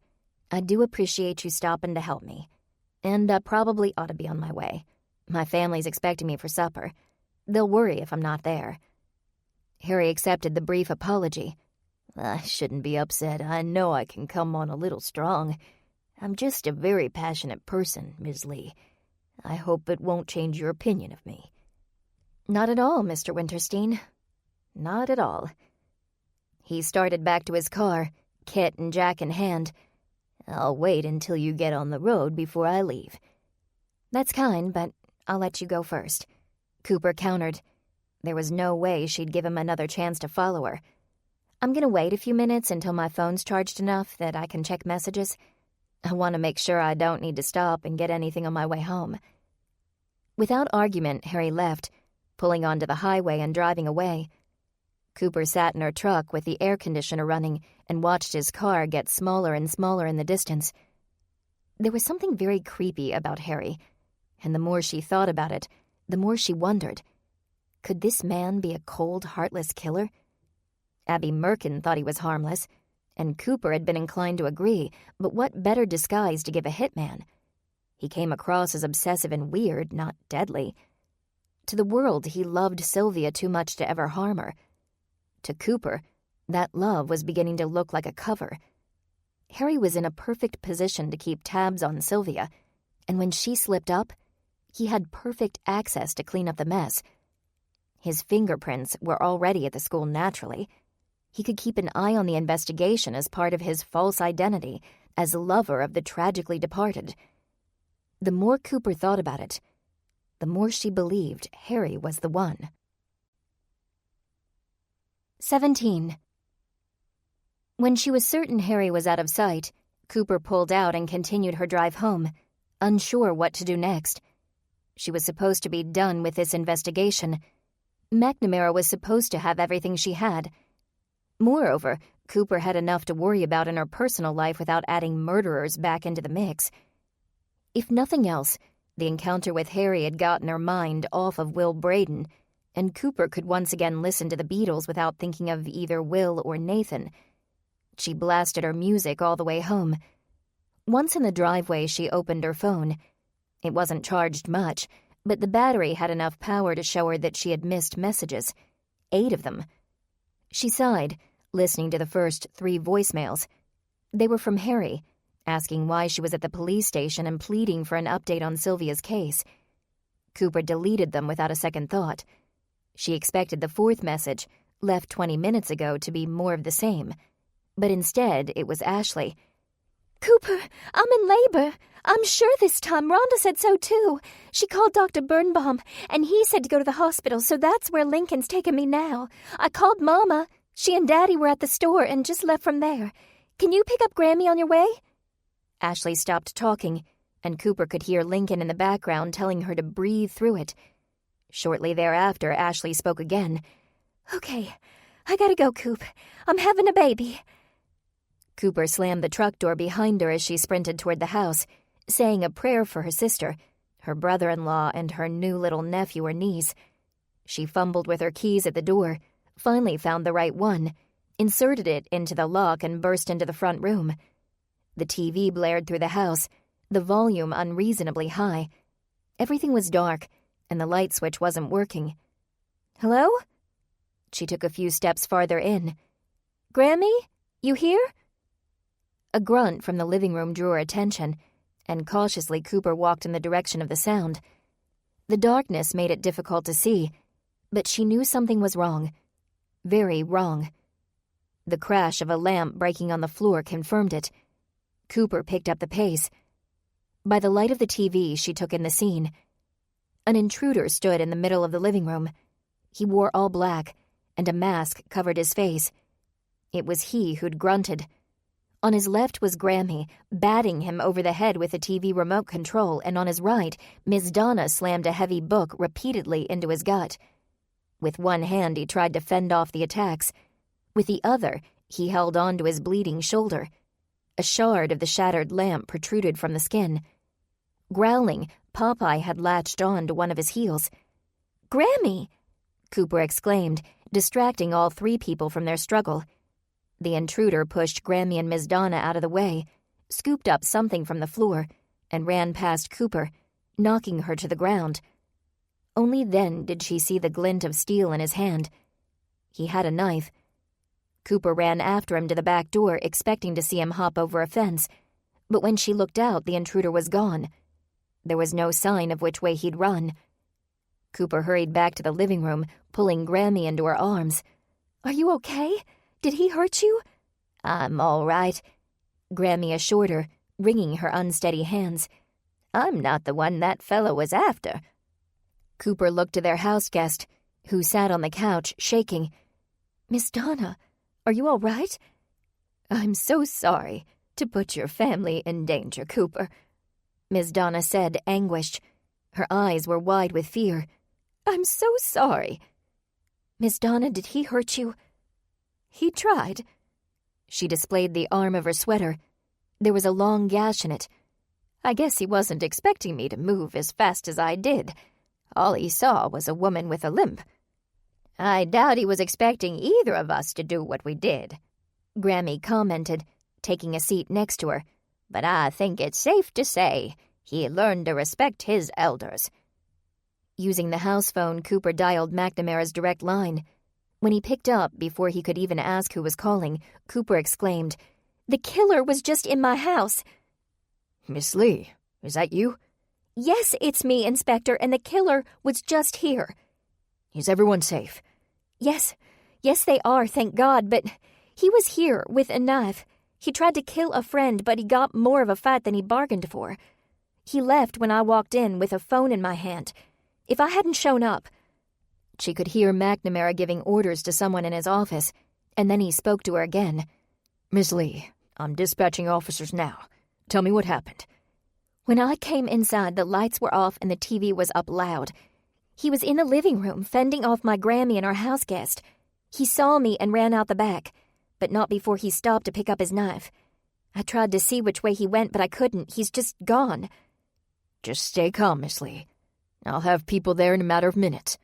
Speaker 3: I do appreciate you stopping to help me. And I probably ought to be on my way. My family's expecting me for supper. They'll worry if I'm not there." Harry accepted the brief apology. "I shouldn't be upset. I know I can come on a little strong. I'm just a very passionate person, Ms. Lee. I hope it won't change your opinion of me." "Not at all, Mr. Winterstein. Not at all." He started back to his car, Kit and Jack in hand.
Speaker 2: "I'll wait until you get on the road before I leave."
Speaker 3: "That's kind, but I'll let you go first," Cooper countered. There was no way she'd give him another chance to follow her. "I'm gonna wait a few minutes until my phone's charged enough that I can check messages. I want to make sure I don't need to stop and get anything on my way home." Without argument, Harry left, pulling onto the highway and driving away. Cooper sat in her truck with the air conditioner running and watched his car get smaller and smaller in the distance. There was something very creepy about Harry, and the more she thought about it, the more she wondered. Could this man be a cold, heartless killer? Abby Merkin thought he was harmless, and Cooper had been inclined to agree, but what better disguise to give a hitman? He came across as obsessive and weird, not deadly. To the world, he loved Sylvia too much to ever harm her. To Cooper, that love was beginning to look like a cover. Harry was in a perfect position to keep tabs on Sylvia, and when she slipped up, he had perfect access to clean up the mess. His fingerprints were already at the school naturally. He could keep an eye on the investigation as part of his false identity as lover of the tragically departed. The more Cooper thought about it, the more she believed Harry was the one. 17. When she was certain Harry was out of sight, Cooper pulled out and continued her drive home, unsure what to do next. She was supposed to be done with this investigation. McNamara was supposed to have everything she had. Moreover, Cooper had enough to worry about in her personal life without adding murderers back into the mix. If nothing else, the encounter with Harry had gotten her mind off of Will Braden, and Cooper could once again listen to the Beatles without thinking of either Will or Nathan. She blasted her music all the way home. Once in the driveway, she opened her phone. It wasn't charged much, but the battery had enough power to show her that she had missed messages. 8 of them. She sighed, listening to the first 3 voicemails. They were from Harry, asking why she was at the police station and pleading for an update on Sylvia's case. Cooper deleted them without a second thought. She expected the 4th message, left 20 minutes ago, to be more of the same. But instead, it was Ashley.
Speaker 7: "Cooper, I'm in labor. I'm sure this time. Rhonda said so, too. She called Dr. Birnbaum, and he said to go to the hospital, so that's where Lincoln's taking me now. I called Mama. She and Daddy were at the store and just left from there. Can you pick up Grammy on your way?"
Speaker 3: Ashley stopped talking, and Cooper could hear Lincoln in the background telling her to breathe through it. Shortly thereafter, Ashley spoke again.
Speaker 7: "Okay, I gotta go, Coop. I'm having a baby."
Speaker 3: Cooper slammed the truck door behind her as she sprinted toward the house, saying a prayer for her sister, her brother-in-law, and her new little nephew or niece. She fumbled with her keys at the door, finally found the right one, inserted it into the lock, and burst into the front room. The TV blared through the house, the volume unreasonably high. Everything was dark, and the light switch wasn't working. "Hello?" She took a few steps farther in. "Grammy, you here?" A grunt from the living room drew her attention, and cautiously Cooper walked in the direction of the sound. The darkness made it difficult to see, but she knew something was wrong. Very wrong. The crash of a lamp breaking on the floor confirmed it. Cooper picked up the pace. By the light of the TV, she took in the scene. An intruder stood in the middle of the living room. He wore all black, and a mask covered his face. It was he who'd grunted. On his left was Grammy, batting him over the head with the TV remote control, and on his right, Miss Donna slammed a heavy book repeatedly into his gut. With one hand, he tried to fend off the attacks. With the other, he held on to his bleeding shoulder. A shard of the shattered lamp protruded from the skin. Growling, Popeye had latched on to one of his heels. "Grammy!" Cooper exclaimed, distracting all 3 people from their struggle. The intruder pushed Grammy and Miss Donna out of the way,
Speaker 1: scooped up something from the floor, and ran past Cooper, knocking her to the ground. Only then did she see the glint of steel in his hand. He had a knife. Cooper ran after him to the back door, expecting to see him hop over a fence, but when she looked out, the intruder was gone. There was no sign of which way he'd run. Cooper hurried back to the living room, pulling Grammy into her arms.
Speaker 7: "Are you okay? Did he hurt you?"
Speaker 1: "I'm all right," Grammy assured her, wringing her unsteady hands. "I'm not the one that fellow was after." Cooper looked to their house guest, who sat on the couch, shaking.
Speaker 7: "Miss Donna, are you all right?"
Speaker 1: "I'm so sorry to put your family in danger, Cooper," Miss Donna said, anguished. Her eyes were wide with fear. "I'm so sorry."
Speaker 7: "Miss Donna, did he hurt you?"
Speaker 1: "He tried." She displayed the arm of her sweater. There was a long gash in it. "I guess he wasn't expecting me to move as fast as I did. All he saw was a woman with a limp." "I doubt he was expecting either of us to do what we did," Grammy commented, taking a seat next to her. "But I think it's safe to say he learned to respect his elders." Using the house phone, Cooper dialed McNamara's direct line. When he picked up, before he could even ask who was calling, Cooper exclaimed,
Speaker 7: "The killer was just in my house."
Speaker 6: "Miss Lee, is that you?"
Speaker 7: "Yes, it's me, Inspector, and the killer was just here."
Speaker 6: "Is everyone safe?"
Speaker 7: Yes, they are, thank God, but he was here with a knife. He tried to kill a friend, but he got more of a fight than he bargained for. He left when I walked in with a phone in my hand. If I hadn't shown up..."
Speaker 1: She could hear McNamara giving orders to someone in his office, and then he spoke to her again.
Speaker 6: "Miss Lee, I'm dispatching officers now. Tell me what happened."
Speaker 7: "When I came inside, the lights were off and the TV was up loud. He was in the living room, fending off my Grammy and our house guest. He saw me and ran out the back, but not before he stopped to pick up his knife. I tried to see which way he went, but I couldn't. He's just gone."
Speaker 6: "Just stay calm, Miss Lee. I'll have people there in a matter of minutes.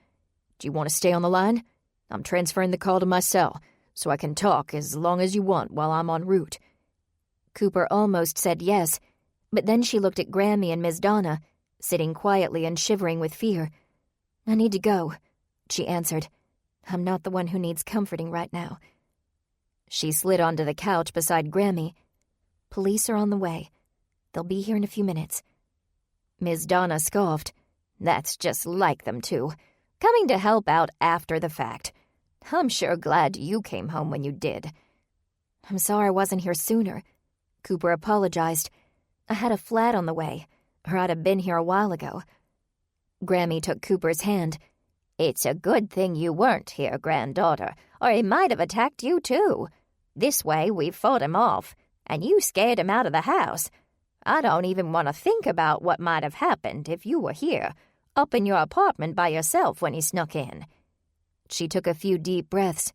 Speaker 6: Do you want to stay on the line? I'm transferring the call to my cell, so I can talk as long as you want while I'm en route."
Speaker 1: Cooper almost said yes, but then she looked at Grammy and Miss Donna, sitting quietly and shivering with fear. "I need to go," she answered. "I'm not the one who needs comforting right now." She slid onto the couch beside Grammy. "Police are on the way. They'll be here in a few minutes." Miss Donna scoffed. "That's just like them two, coming to help out after the fact. I'm sure glad you came home when you did." "I'm sorry I wasn't here sooner," Cooper apologized. "I had a flat on the way, or I'd have been here a while ago." Grammy took Cooper's hand. "It's a good thing you weren't here, granddaughter, or he might have attacked you too. This way we fought him off, and you scared him out of the house. I don't even want to think about what might have happened if you were here, up in your apartment by yourself when he snuck in." She took a few deep breaths.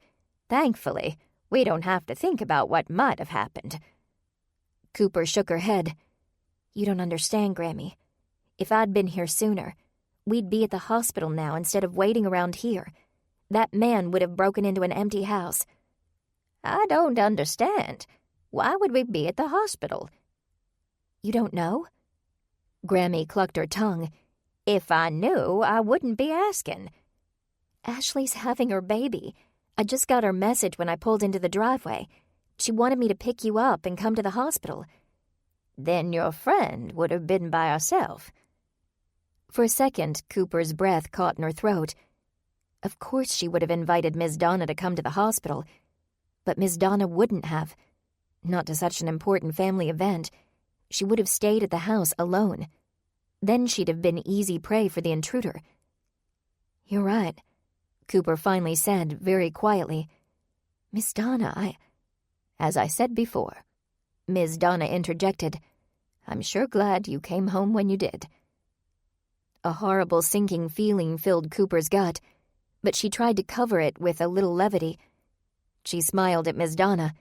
Speaker 1: "Thankfully, we don't have to think about what might have happened." Cooper shook her head. "You don't understand, Grammy. If I'd been here sooner, we'd be at the hospital now instead of waiting around here. That man would have broken into an empty house." "I don't understand. Why would we be at the hospital?" "You don't know?" Grammy clucked her tongue. "If I knew, I wouldn't be asking." "Ashley's having her baby. I just got her message when I pulled into the driveway. She wanted me to pick you up and come to the hospital." "Then your friend would have been by herself." For a second, Cooper's breath caught in her throat. Of course she would have invited Miss Donna to come to the hospital, but Miss Donna wouldn't have. Not to such an important family event. She would have stayed at the house alone. Then she'd have been easy prey for the intruder. "You're right," Cooper finally said, very quietly. "Miss Donna, As I said before," Miss Donna interjected, "I'm sure glad you came home when you did." A horrible sinking feeling filled Cooper's gut, but she tried to cover it with a little levity. She smiled at Miss Donna.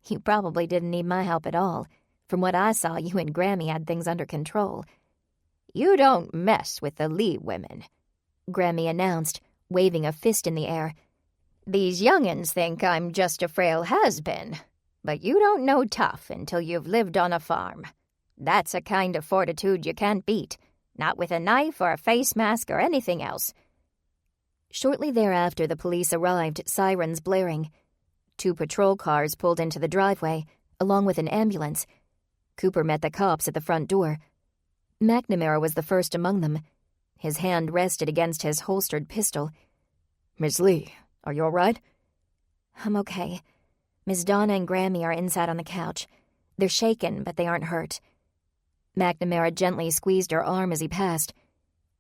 Speaker 1: "You probably didn't need my help at all. From what I saw, you and Grammy had things under control." "You don't mess with the Lee women," Grammy announced, waving a fist in the air. "These young'uns think I'm just a frail has-been,
Speaker 4: But you don't know tough until you've lived on a farm. That's a kind of fortitude you can't beat, not with a knife or a face mask or anything else."
Speaker 1: Shortly thereafter, the police arrived, sirens blaring. 2 patrol cars pulled into the driveway, along with an ambulance. Cooper met the cops at the front door. McNamara was the first among them. His hand rested against his holstered pistol.
Speaker 6: "Miss Lee, are you all right?"
Speaker 1: "I'm okay. Miss Donna and Grammy are inside on the couch. They're shaken, but they aren't hurt." McNamara gently squeezed her arm as he passed.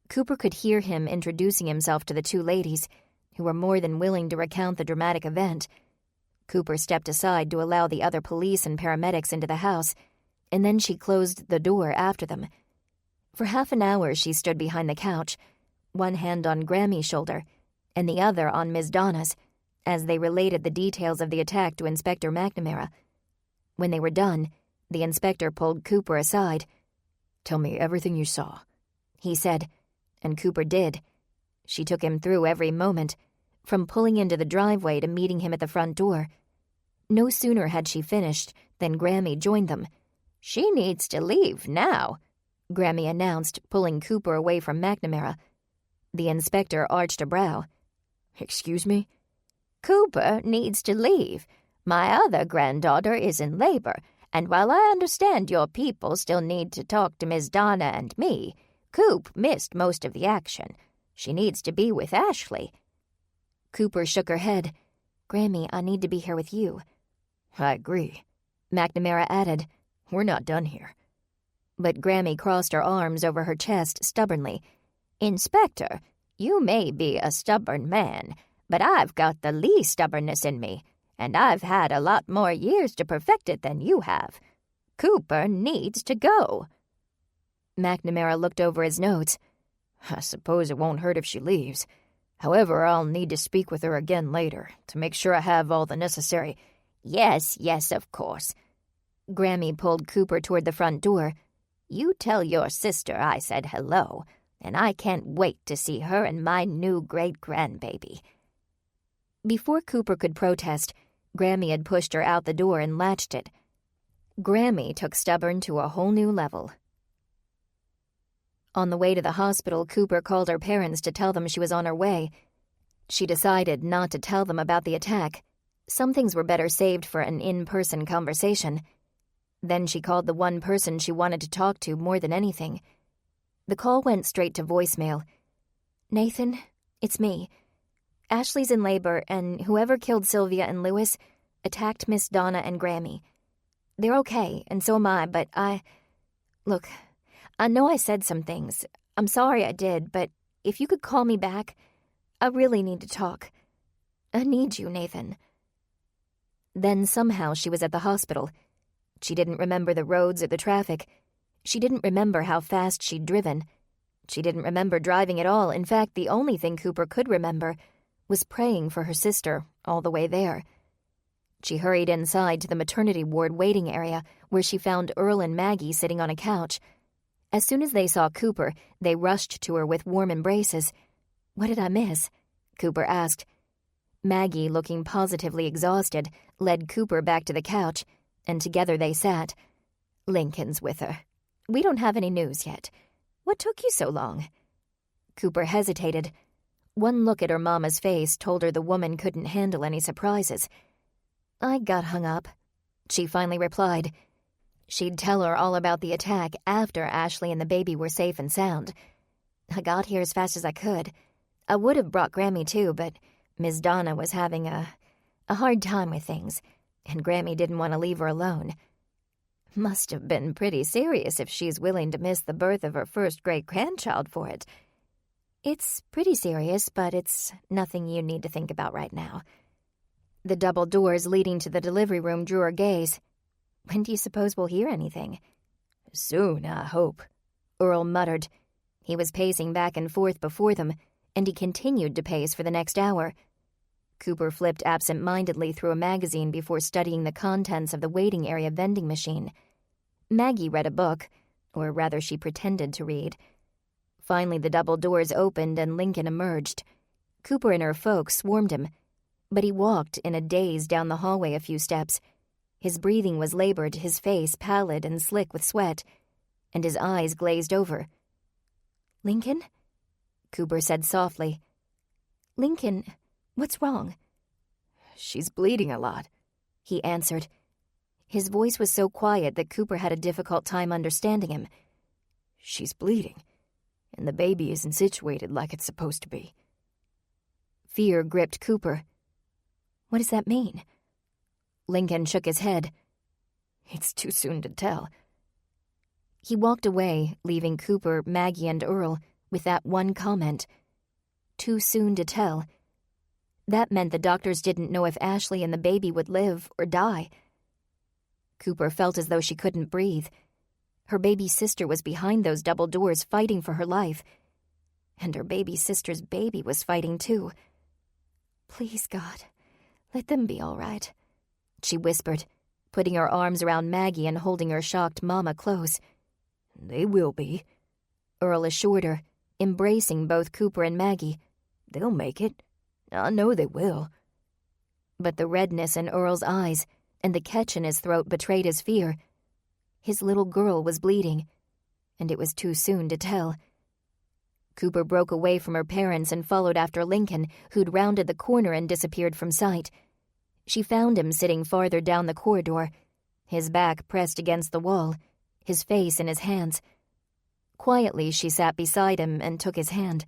Speaker 1: Cooper could hear him introducing himself to the 2 ladies, who were more than willing to recount the dramatic event. Cooper stepped aside to allow the other police and paramedics into the house, and then she closed the door after them. For half an hour she stood behind the couch, one hand on Grammy's shoulder and the other on Miss Donna's, as they related the details of the attack to Inspector McNamara. When they were done, the inspector pulled Cooper aside.
Speaker 6: "Tell me everything you saw,"
Speaker 1: he said, and Cooper did. She took him through every moment, from pulling into the driveway to meeting him at the front door. No sooner had she finished than Grammy joined them.
Speaker 4: "She needs to leave now,"
Speaker 1: Grammy announced, pulling Cooper away from McNamara. The inspector arched a brow.
Speaker 6: "Excuse me?"
Speaker 4: "Cooper needs to leave. My other granddaughter is in labor, and while I understand your people still need to talk to Miss Donna and me, Coop missed most of the action. She needs to be with Ashley."
Speaker 1: Cooper shook her head. "Grammy, I need to be here with you."
Speaker 6: "I agree,"
Speaker 1: McNamara added.
Speaker 6: "We're not done here."
Speaker 1: But Grammy crossed her arms over her chest stubbornly.
Speaker 4: "Inspector, you may be a stubborn man, but I've got the Lee stubbornness in me, and I've had a lot more years to perfect it than you have. Cooper needs to go."
Speaker 1: McNamara looked over his notes.
Speaker 6: "I suppose it won't hurt if she leaves. However, I'll need to speak with her again later to make sure I have all the necessary—"
Speaker 4: Yes, of course."
Speaker 1: Grammy pulled Cooper toward the front door.
Speaker 4: "You tell your sister I said hello, and I can't wait to see her and my new great-grandbaby."
Speaker 1: Before Cooper could protest, Grammy had pushed her out the door and latched it. Grammy took stubborn to a whole new level. On the way to the hospital, Cooper called her parents to tell them she was on her way. She decided not to tell them about the attack. Some things were better saved for an in-person conversation. Then she called the one person she wanted to talk to more than anything. The call went straight to voicemail. "Nathan, it's me. Ashley's in labor, and whoever killed Sylvia and Lewis attacked Miss Donna and Grammy. They're okay, and so am I, but Look, I know I said some things. I'm sorry I did, but if you could call me back, I really need to talk. I need you, Nathan." Then somehow she was at the hospital. She didn't remember the roads or the traffic. She didn't remember how fast she'd driven. She didn't remember driving at all. In fact, the only thing Cooper could remember was praying for her sister all the way there. She hurried inside to the maternity ward waiting area, where she found Earl and Maggie sitting on a couch. As soon as they saw Cooper, they rushed to her with warm embraces. "What did I miss?" Cooper asked. Maggie, looking positively exhausted, led Cooper back to the couch, and together they sat. "Lincoln's with her. We don't have any news yet. What took you so long?" Cooper hesitated. One look at her mama's face told her the woman couldn't handle any surprises. "I got hung up," she finally replied. She'd tell her all about the attack after Ashley and the baby were safe and sound. "I got here as fast as I could. I would have brought Grammy too, but Miss Donna was having a hard time with things, and Grammy didn't want to leave her alone." "Must have been pretty serious if she's willing to miss the birth of her first great-grandchild for it." "It's pretty serious, but it's nothing you need to think about right now." The double doors leading to the delivery room drew her gaze. "When do you suppose we'll hear anything?"
Speaker 6: "Soon, I hope,"
Speaker 1: Earl muttered. He was pacing back and forth before them, and he continued to pace for the next hour. Cooper flipped absent-mindedly through a magazine before studying the contents of the waiting area vending machine. Maggie read a book, or rather she pretended to read. Finally the double doors opened and Lincoln emerged. Cooper and her folks swarmed him, but he walked in a daze down the hallway a few steps. His breathing was labored, his face pallid and slick with sweat, and his eyes glazed over.
Speaker 7: "Lincoln?"
Speaker 1: Cooper said softly.
Speaker 7: "Lincoln, what's wrong?"
Speaker 6: "She's bleeding a lot,"
Speaker 1: he answered. His voice was so quiet that Cooper had a difficult time understanding him.
Speaker 6: "She's bleeding, and the baby isn't situated like it's supposed to be."
Speaker 1: Fear gripped Cooper.
Speaker 7: "What does that mean?"
Speaker 1: Lincoln shook his head.
Speaker 6: "It's too soon to tell."
Speaker 1: He walked away, leaving Cooper, Maggie, and Earl with that one comment. Too soon to tell. That meant the doctors didn't know if Ashley and the baby would live or die. Cooper felt as though she couldn't breathe. Her baby sister was behind those double doors fighting for her life. And her baby sister's baby was fighting too.
Speaker 7: "Please, God, let them be all right,"
Speaker 1: she whispered, putting her arms around Maggie and holding her shocked mama close.
Speaker 6: "They will be,"
Speaker 1: Earl assured her, embracing both Cooper and Maggie.
Speaker 6: "They'll make it. I know they will."
Speaker 1: But the redness in Earl's eyes and the catch in his throat betrayed his fear. His little girl was bleeding, and it was too soon to tell. Cooper broke away from her parents and followed after Lincoln, who'd rounded the corner and disappeared from sight. She found him sitting farther down the corridor, his back pressed against the wall, his face in his hands. Quietly, she sat beside him and took his hand.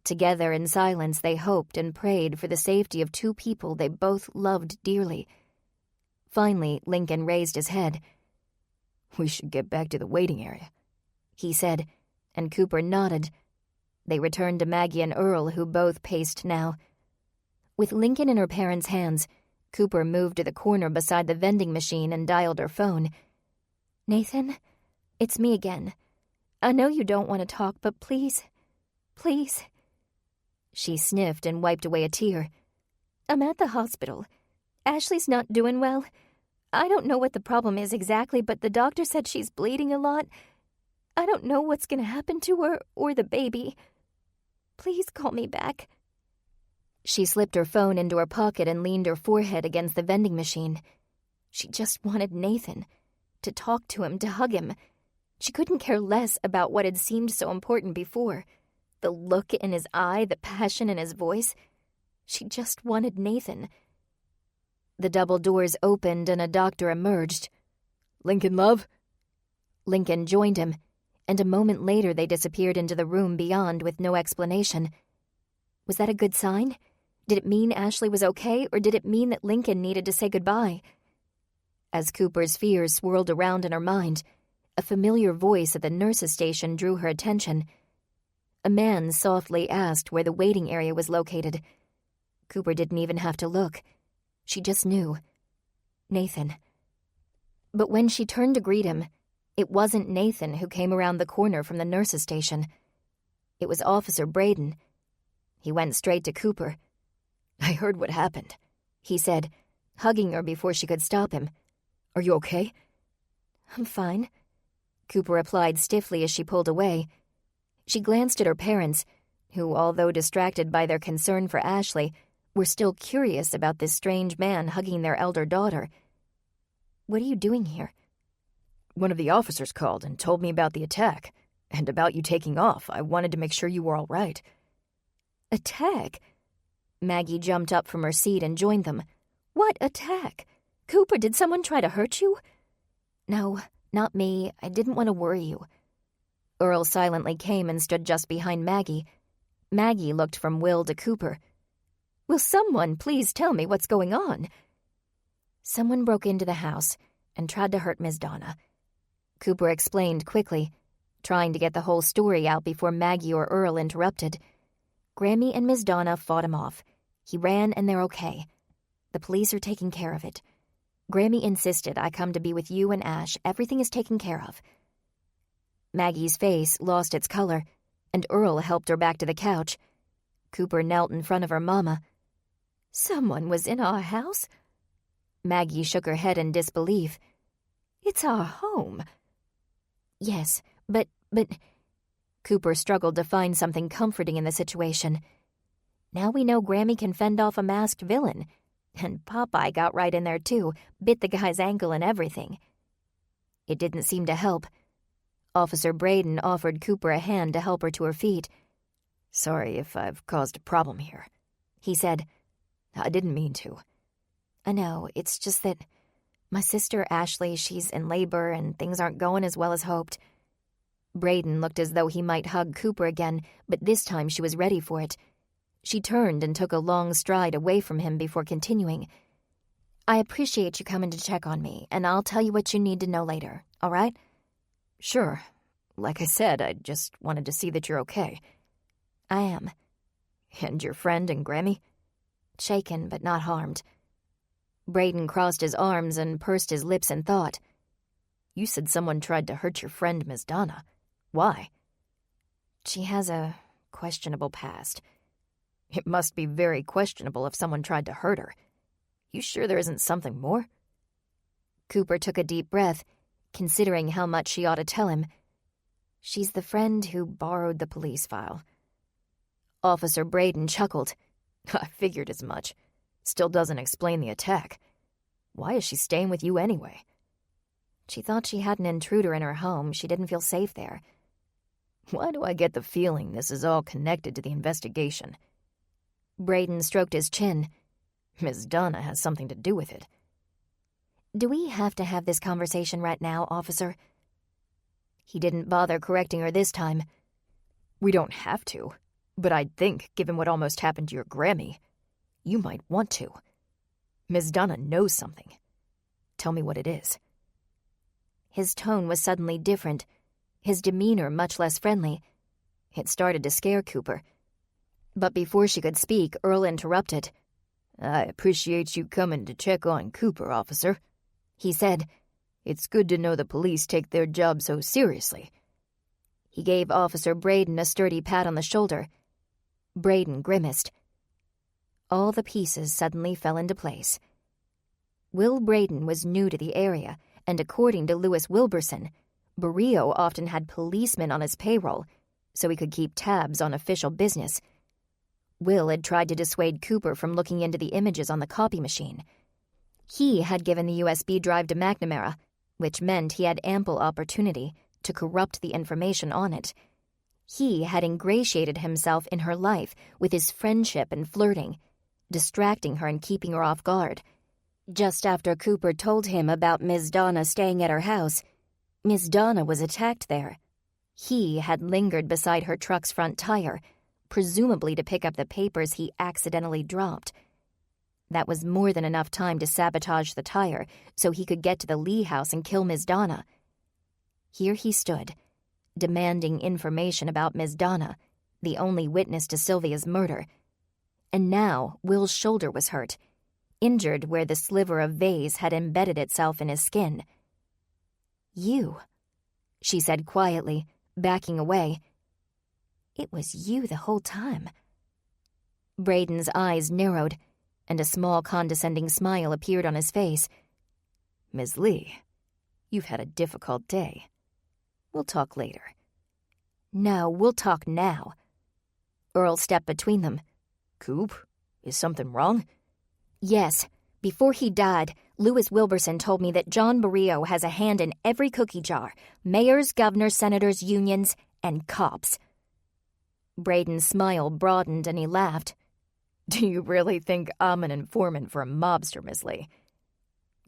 Speaker 1: Together in silence, they hoped and prayed for the safety of two people they both loved dearly. Finally, Lincoln raised his head.
Speaker 6: "We should get back to the waiting area,"
Speaker 1: he said, and Cooper nodded. They returned to Maggie and Earl, who both paced now. With Lincoln in her parents' hands, Cooper moved to the corner beside the vending machine and dialed her phone.
Speaker 7: "Nathan, it's me again. I know you don't want to talk, but please, please."
Speaker 1: She sniffed and wiped away a tear.
Speaker 7: "I'm at the hospital. Ashley's not doing well. I don't know what the problem is exactly, but the doctor said she's bleeding a lot. I don't know what's going to happen to her or the baby. Please call me back."
Speaker 1: She slipped her phone into her pocket and leaned her forehead against the vending machine. She just wanted Nathan, to talk to him, to hug him. She couldn't care less about what had seemed so important before. The look in his eye, the passion in his voice. She just wanted Nathan. The double doors opened and a doctor emerged.
Speaker 6: "Lincoln, love?"
Speaker 1: Lincoln joined him, and a moment later they disappeared into the room beyond with no explanation. Was that a good sign? Did it mean Ashley was okay, or did it mean that Lincoln needed to say goodbye? As Cooper's fears swirled around in her mind, a familiar voice at the nurse's station drew her attention. A man softly asked where the waiting area was located. Cooper didn't even have to look. She just knew. Nathan. But when she turned to greet him, it wasn't Nathan who came around the corner from the nurse's station. It was Officer Braden. He went straight to Cooper.
Speaker 6: "I heard what happened,"
Speaker 1: he said, hugging her before she could stop him.
Speaker 6: "Are you okay?"
Speaker 7: "I'm fine,"
Speaker 1: Cooper replied stiffly as she pulled away. She glanced at her parents, who, although distracted by their concern for Ashley, were still curious about this strange man hugging their elder daughter. "What are you doing here?"
Speaker 6: "One of the officers called and told me about the attack, and about you taking off. I wanted to make sure you were all right."
Speaker 1: "Attack?" Maggie jumped up from her seat and joined them.
Speaker 7: "What attack? Cooper, did someone try to hurt you?"
Speaker 1: "No, not me. I didn't want to worry you." Earl silently came and stood just behind Maggie. Maggie looked from Will to Cooper.
Speaker 7: "Will someone please tell me what's going on?"
Speaker 1: "Someone broke into the house and tried to hurt Miss Donna," Cooper explained quickly, trying to get the whole story out before Maggie or Earl interrupted. "Grammy and Miss Donna fought him off. He ran and they're okay. The police are taking care of it. Grammy insisted I come to be with you and Ash. Everything is taken care of." Maggie's face lost its color, and Earl helped her back to the couch. Cooper knelt in front of her mama.
Speaker 7: "Someone was in our house?"
Speaker 1: Maggie shook her head in disbelief.
Speaker 7: "It's our home."
Speaker 1: "Yes, but... Cooper struggled to find something comforting in the situation. "Now we know Grammy can fend off a masked villain. And Popeye got right in there too, bit the guy's ankle and everything. It didn't seem to help. Officer Braden offered Cooper a hand to help her to her feet.
Speaker 6: "Sorry if I've caused a problem here,"
Speaker 1: he said.
Speaker 6: "I didn't mean to."
Speaker 1: I know, it's just that my sister Ashley, she's in labor and things aren't going as well as hoped. Braden looked as though he might hug Cooper again, but this time she was ready for it. She turned and took a long stride away from him before continuing. I appreciate you coming to check on me, and I'll tell you what you need to know later, all right?
Speaker 6: "Sure. Like I said, I just wanted to see that you're okay."
Speaker 1: I am.
Speaker 6: "And your friend and Grammy?"
Speaker 1: Shaken, but not harmed. Braden crossed his arms and pursed his lips in thought.
Speaker 6: "You said someone tried to hurt your friend, Miss Donna. Why?"
Speaker 1: She has a questionable past.
Speaker 6: "It must be very questionable if someone tried to hurt her. You sure there isn't something more?"
Speaker 1: Cooper took a deep breath, considering how much she ought to tell him. She's the friend who borrowed the police file.
Speaker 6: Officer Braden chuckled. "I figured as much. Still doesn't explain the attack. Why is she staying with you anyway?"
Speaker 1: She thought she had an intruder in her home. She didn't feel safe there.
Speaker 6: "Why do I get the feeling this is all connected to the investigation?"
Speaker 1: Braden stroked his chin.
Speaker 6: "Miss Donna has something to do with it."
Speaker 1: Do we have to have this conversation right now, officer? He didn't bother correcting her this time.
Speaker 6: "We don't have to, but I'd think, given what almost happened to your Grammy, you might want to. Miss Donna knows something. Tell me what it is."
Speaker 1: His tone was suddenly different, his demeanor much less friendly. It started to scare Cooper. But before she could speak, Earl interrupted.
Speaker 6: "I appreciate you coming to check on Cooper, officer," he said. "It's good to know the police take their job so seriously."
Speaker 1: He gave Officer Braden a sturdy pat on the shoulder. Braden grimaced. All the pieces suddenly fell into place. Will Braden was new to the area, and according to Louis Wilburson, Barrio often had policemen on his payroll, so he could keep tabs on official business. Will had tried to dissuade Cooper from looking into the images on the copy machine. He had given the USB drive to McNamara, which meant he had ample opportunity to corrupt the information on it. He had ingratiated himself in her life with his friendship and flirting, distracting her and keeping her off guard. Just after Cooper told him about Miss Donna staying at her house, Miss Donna was attacked there. He had lingered beside her truck's front tire, presumably to pick up the papers he accidentally dropped. That was more than enough time to sabotage the tire so he could get to the Lee house and kill Miss Donna. Here he stood, demanding information about Miss Donna, the only witness to Sylvia's murder. And now Will's shoulder was hurt, injured where the sliver of vase had embedded itself in his skin. "You," she said quietly, backing away. "It was you the whole time." Braden's eyes narrowed, and a small condescending smile appeared on his face.
Speaker 6: "Ms. Lee, you've had a difficult day. We'll talk later."
Speaker 1: "No, we'll talk now." Earl stepped between them.
Speaker 6: "Coop, is something wrong?"
Speaker 1: "Yes. Before he died, Louis Wilburson told me that John Barrio has a hand in every cookie jar, mayors, governors, senators, unions, and cops." Braden's smile broadened and he laughed.
Speaker 6: "Do you really think I'm an informant for a mobster, Miss Lee?"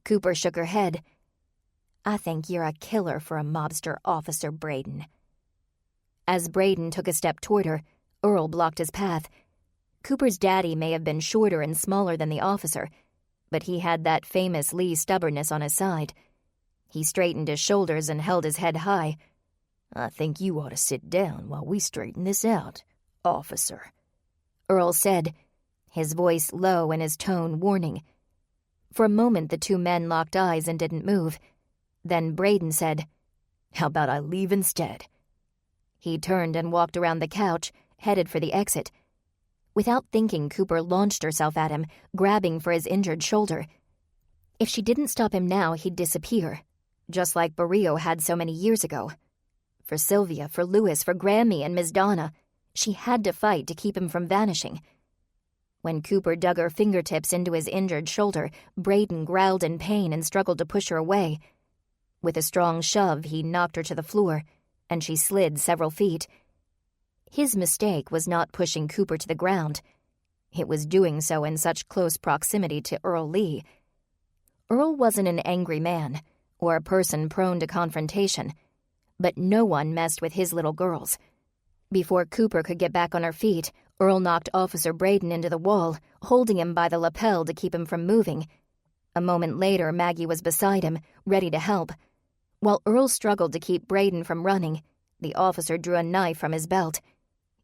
Speaker 1: Cooper shook her head. "I think you're a killer for a mobster, Officer Braden." As Braden took a step toward her, Earl blocked his path. Cooper's daddy may have been shorter and smaller than the officer, but he had that famous Lee stubbornness on his side. He straightened his shoulders and held his head high.
Speaker 6: "I think you ought to sit down while we straighten this out, officer,"
Speaker 1: Earl said, his voice low and his tone warning. For a moment the two men locked eyes and didn't move. Then Braden said,
Speaker 6: "How about I leave instead?"
Speaker 1: He turned and walked around the couch, headed for the exit. Without thinking, Cooper launched herself at him, grabbing for his injured shoulder. If she didn't stop him now, he'd disappear, just like Barrio had so many years ago. For Sylvia, for Louis, for Grammy and Miss Donna, she had to fight to keep him from vanishing. When Cooper dug her fingertips into his injured shoulder, Braden growled in pain and struggled to push her away. With a strong shove, he knocked her to the floor, and she slid several feet. His mistake was not pushing Cooper to the ground. It was doing so in such close proximity to Earl Lee. Earl wasn't an angry man, or a person prone to confrontation, but no one messed with his little girls. Before Cooper could get back on her feet, Earl knocked Officer Braden into the wall, holding him by the lapel to keep him from moving. A moment later, Maggie was beside him, ready to help. While Earl struggled to keep Braden from running, the officer drew a knife from his belt.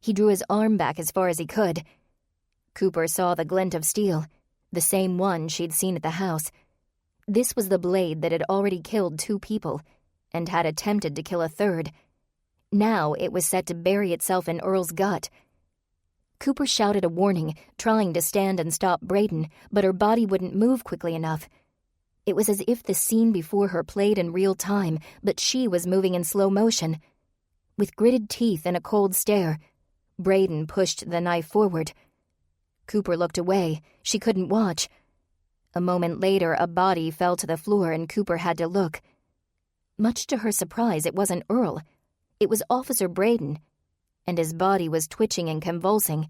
Speaker 1: He drew his arm back as far as he could. Cooper saw the glint of steel, the same one she'd seen at the house. This was the blade that had already killed 2 people, and had attempted to kill a third. Now it was set to bury itself in Earl's gut. Cooper shouted a warning, trying to stand and stop Braden, but her body wouldn't move quickly enough. It was as if the scene before her played in real time, but she was moving in slow motion. With gritted teeth and a cold stare, Braden pushed the knife forward. Cooper looked away. She couldn't watch. A moment later, a body fell to the floor and Cooper had to look. Much to her surprise, it wasn't Earl. It was Officer Braden, and his body was twitching and convulsing.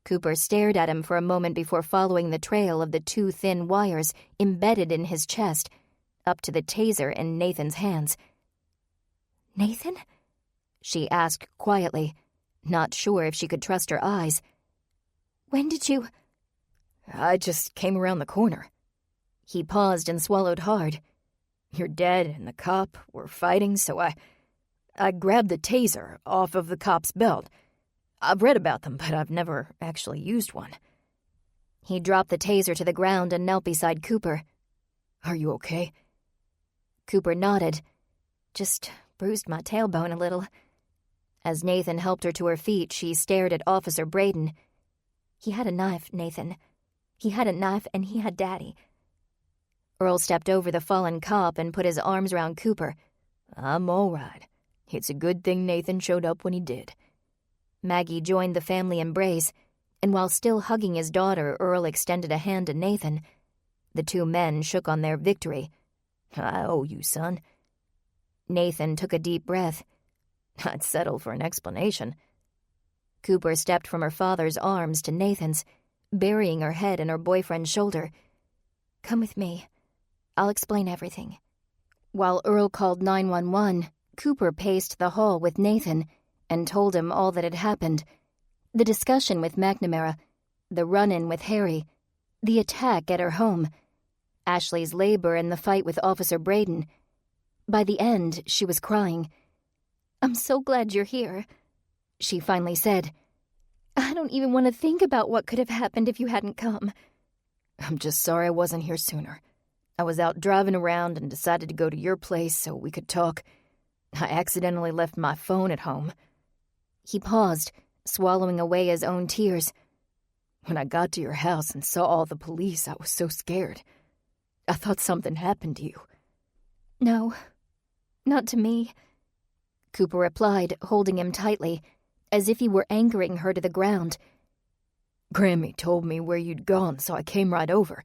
Speaker 1: Cooper stared at him for a moment before following the trail of the 2 thin wires embedded in his chest, up to the taser in Nathan's hands.
Speaker 7: "Nathan?"
Speaker 1: she asked quietly, not sure if she could trust her eyes.
Speaker 7: "When did you—"
Speaker 6: I just came around the corner.
Speaker 1: He paused and swallowed hard.
Speaker 6: Your dad and the cop were fighting, so I grabbed the taser off of the cop's belt. I've read about them, but I've never actually used one.
Speaker 1: He dropped the taser to the ground and knelt beside Cooper.
Speaker 6: Are you okay?
Speaker 1: Cooper nodded. Just bruised my tailbone a little. As Nathan helped her to her feet, she stared at Officer Braden.
Speaker 7: "He had a knife, Nathan. He had a knife and he had Daddy."
Speaker 1: Earl stepped over the fallen cop and put his arms around Cooper.
Speaker 6: I'm all right. It's a good thing Nathan showed up when he did.
Speaker 1: Maggie joined the family embrace, and while still hugging his daughter, Earl extended a hand to Nathan. The 2 men shook on their victory.
Speaker 6: I owe you, son.
Speaker 1: Nathan took a deep breath.
Speaker 6: I'd settle for an explanation.
Speaker 1: Cooper stepped from her father's arms to Nathan's, burying her head in her boyfriend's shoulder.
Speaker 7: "Come with me. I'll explain everything."
Speaker 1: While Earl called 911, Cooper paced the hall with Nathan and told him all that had happened. The discussion with McNamara, the run-in with Harry, the attack at her home, Ashley's labor and the fight with Officer Braden. By the end, she was crying.
Speaker 7: "I'm so glad you're here,"
Speaker 1: she finally said.
Speaker 7: "I don't even want to think about what could have happened if you hadn't come."
Speaker 6: I'm just sorry I wasn't here sooner. I was out driving around and decided to go to your place so we could talk. I accidentally left my phone at home.
Speaker 1: He paused, swallowing away his own tears.
Speaker 6: When I got to your house and saw all the police, I was so scared. I thought something happened to you.
Speaker 7: "No, not to me,"
Speaker 1: Cooper replied, holding him tightly, as if he were anchoring her to the ground.
Speaker 6: Grammy told me where you'd gone, so I came right over.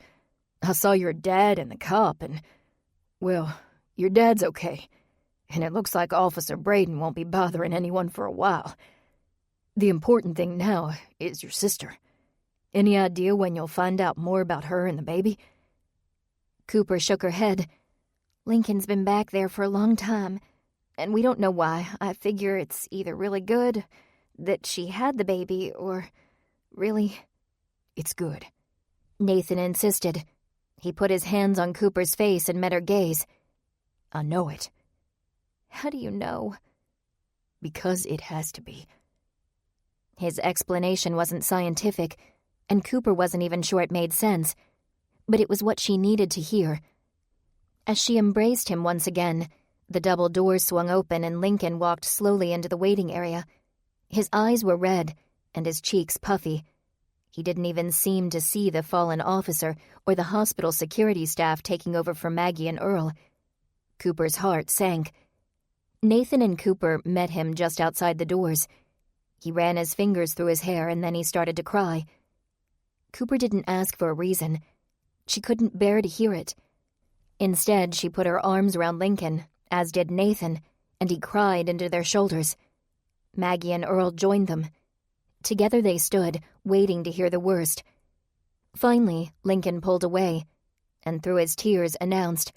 Speaker 6: I saw your dad and the cop, and, well, your dad's okay. And it looks like Officer Braden won't be bothering anyone for a while. The important thing now is your sister. Any idea when you'll find out more about her and the baby?
Speaker 1: Cooper shook her head.
Speaker 7: "Lincoln's been back there for a long time, and we don't know why. I figure it's either really good that she had the baby, or really,
Speaker 6: it's good,"
Speaker 1: Nathan insisted. He put his hands on Cooper's face and met her gaze.
Speaker 6: I know it.
Speaker 7: "How do you know?"
Speaker 6: Because it has to be.
Speaker 1: His explanation wasn't scientific, and Cooper wasn't even sure it made sense, but it was what she needed to hear. As she embraced him once again, the double doors swung open and Lincoln walked slowly into the waiting area. His eyes were red and his cheeks puffy. He didn't even seem to see the fallen officer or the hospital security staff taking over for Maggie and Earl. Cooper's heart sank. Nathan and Cooper met him just outside the doors. He ran his fingers through his hair and then he started to cry. Cooper didn't ask for a reason. She couldn't bear to hear it. Instead, she put her arms around Lincoln, as did Nathan, and he cried into their shoulders. Maggie and Earl joined them. Together they stood, waiting to hear the worst. Finally, Lincoln pulled away, and through his tears announced,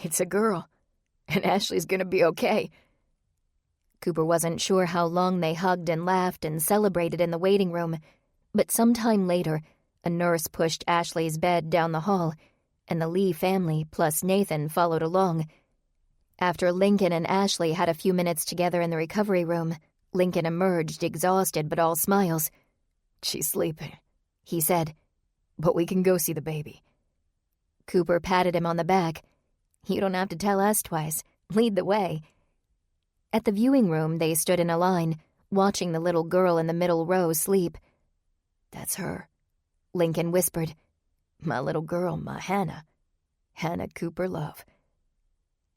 Speaker 1: "It's a girl, and Ashley's gonna be okay." Cooper wasn't sure how long they hugged and laughed and celebrated in the waiting room, but sometime later, a nurse pushed Ashley's bed down the hall, and the Lee family plus Nathan followed along. After Lincoln and Ashley had a few minutes together in the recovery room, Lincoln emerged exhausted but all smiles. "She's sleeping," he said, "but we can go see the baby." Cooper patted him on the back. "You don't have to tell us twice. Lead the way." At the viewing room, they stood in a line, watching the little girl in the middle row sleep. "That's her," Lincoln whispered. "My little girl, my Hannah. Hannah Cooper Love."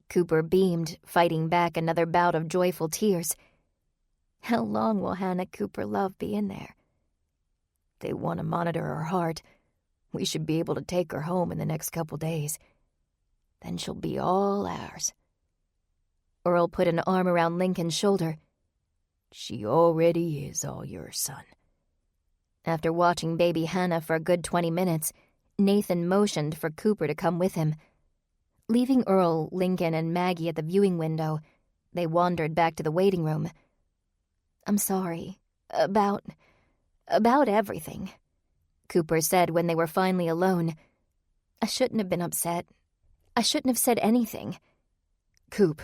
Speaker 1: Cooper beamed, fighting back another bout of joyful tears. "How long will Hannah Cooper Love be in there?" "They want to monitor her heart. We should be able to take her home in the next couple days. Then she'll be all ours." Earl put an arm around Lincoln's shoulder. "She already is all yours, son." After watching baby Hannah for a good 20 minutes, Nathan motioned for Cooper to come with him. Leaving Earl, Lincoln, and Maggie at the viewing window, they wandered back to the waiting room. "I'm sorry. About everything," Cooper said when they were finally alone. "I shouldn't have been upset. I shouldn't have said anything." "Coop,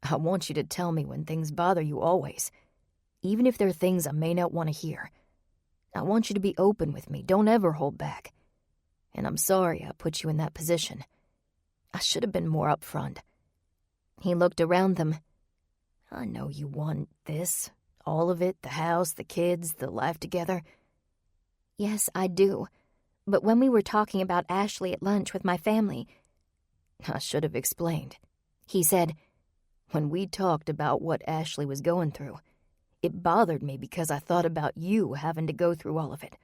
Speaker 1: I want you to tell me when things bother you always, even if they're things I may not want to hear. I want you to be open with me. Don't ever hold back. And I'm sorry I put you in that position. I should have been more upfront." He looked around them. "I know you want this, all of it, the house, the kids, the life together."
Speaker 7: "Yes, I do. But when we were talking about Ashley at lunch with my family..."
Speaker 1: "I should have explained," he said. "When we talked about what Ashley was going through, it bothered me because I thought about you having to go through all of it."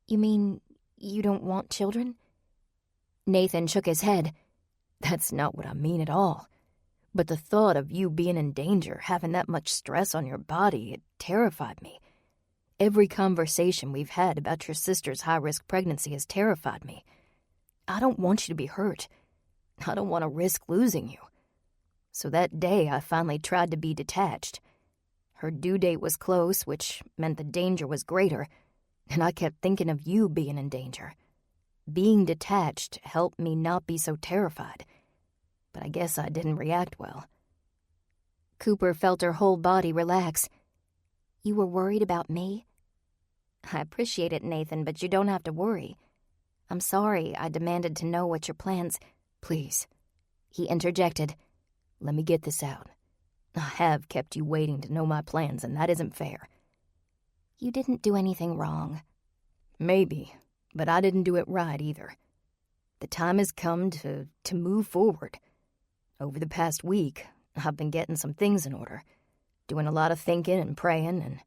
Speaker 7: "You mean you don't want children?"
Speaker 1: Nathan shook his head. "That's not what I mean at all. But the thought of you being in danger, having that much stress on your body, it terrified me. Every conversation we've had about your sister's high-risk pregnancy has terrified me. I don't want you to be hurt. I don't want to risk losing you. So that day I finally tried to be detached. Her due date was close, which meant the danger was greater, and I kept thinking of you being in danger. Being detached helped me not be so terrified, but I guess I didn't react well."
Speaker 7: Cooper felt her whole body relax. "You were worried about me?"
Speaker 1: "I appreciate it, Nathan, but you don't have to worry. I'm sorry I demanded to know what your plans..." "Please," he interjected. "Let me get this out. I have kept you waiting to know my plans, and that isn't fair."
Speaker 7: "You didn't do anything wrong."
Speaker 1: "Maybe, but I didn't do it right either. The time has come to move forward. Over the past week, I've been getting some things in order, doing a lot of thinking and praying, and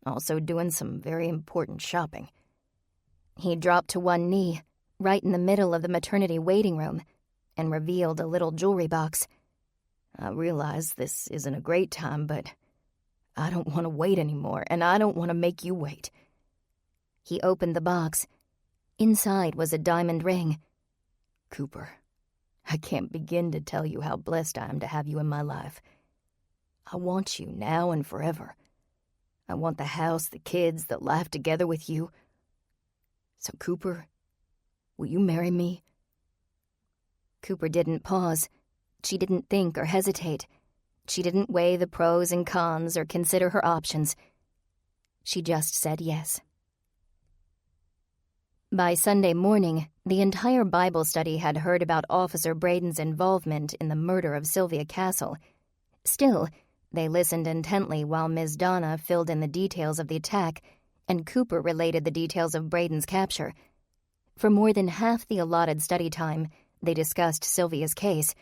Speaker 1: also doing some very important shopping."
Speaker 7: He dropped to one knee, right in the middle of the maternity waiting room, and revealed a little jewelry box.
Speaker 1: "I realize this isn't a great time, but I don't want to wait anymore, and I don't want to make you wait."
Speaker 7: He opened the box. Inside was a diamond ring.
Speaker 1: "Cooper, I can't begin to tell you how blessed I am to have you in my life. I want you now and forever. I want the house, the kids, the life together with you. So, Cooper, will you marry me?"
Speaker 7: Cooper didn't pause. She didn't think or hesitate. She didn't weigh the pros and cons or consider her options. She just said yes. By Sunday morning, the entire Bible study had heard about Officer Braden's involvement in the murder of Sylvia Castle. Still, they listened intently while Ms. Donna filled in the details of the attack and Cooper related the details of Braden's capture. For more than half the allotted study time, they discussed Sylvia's case.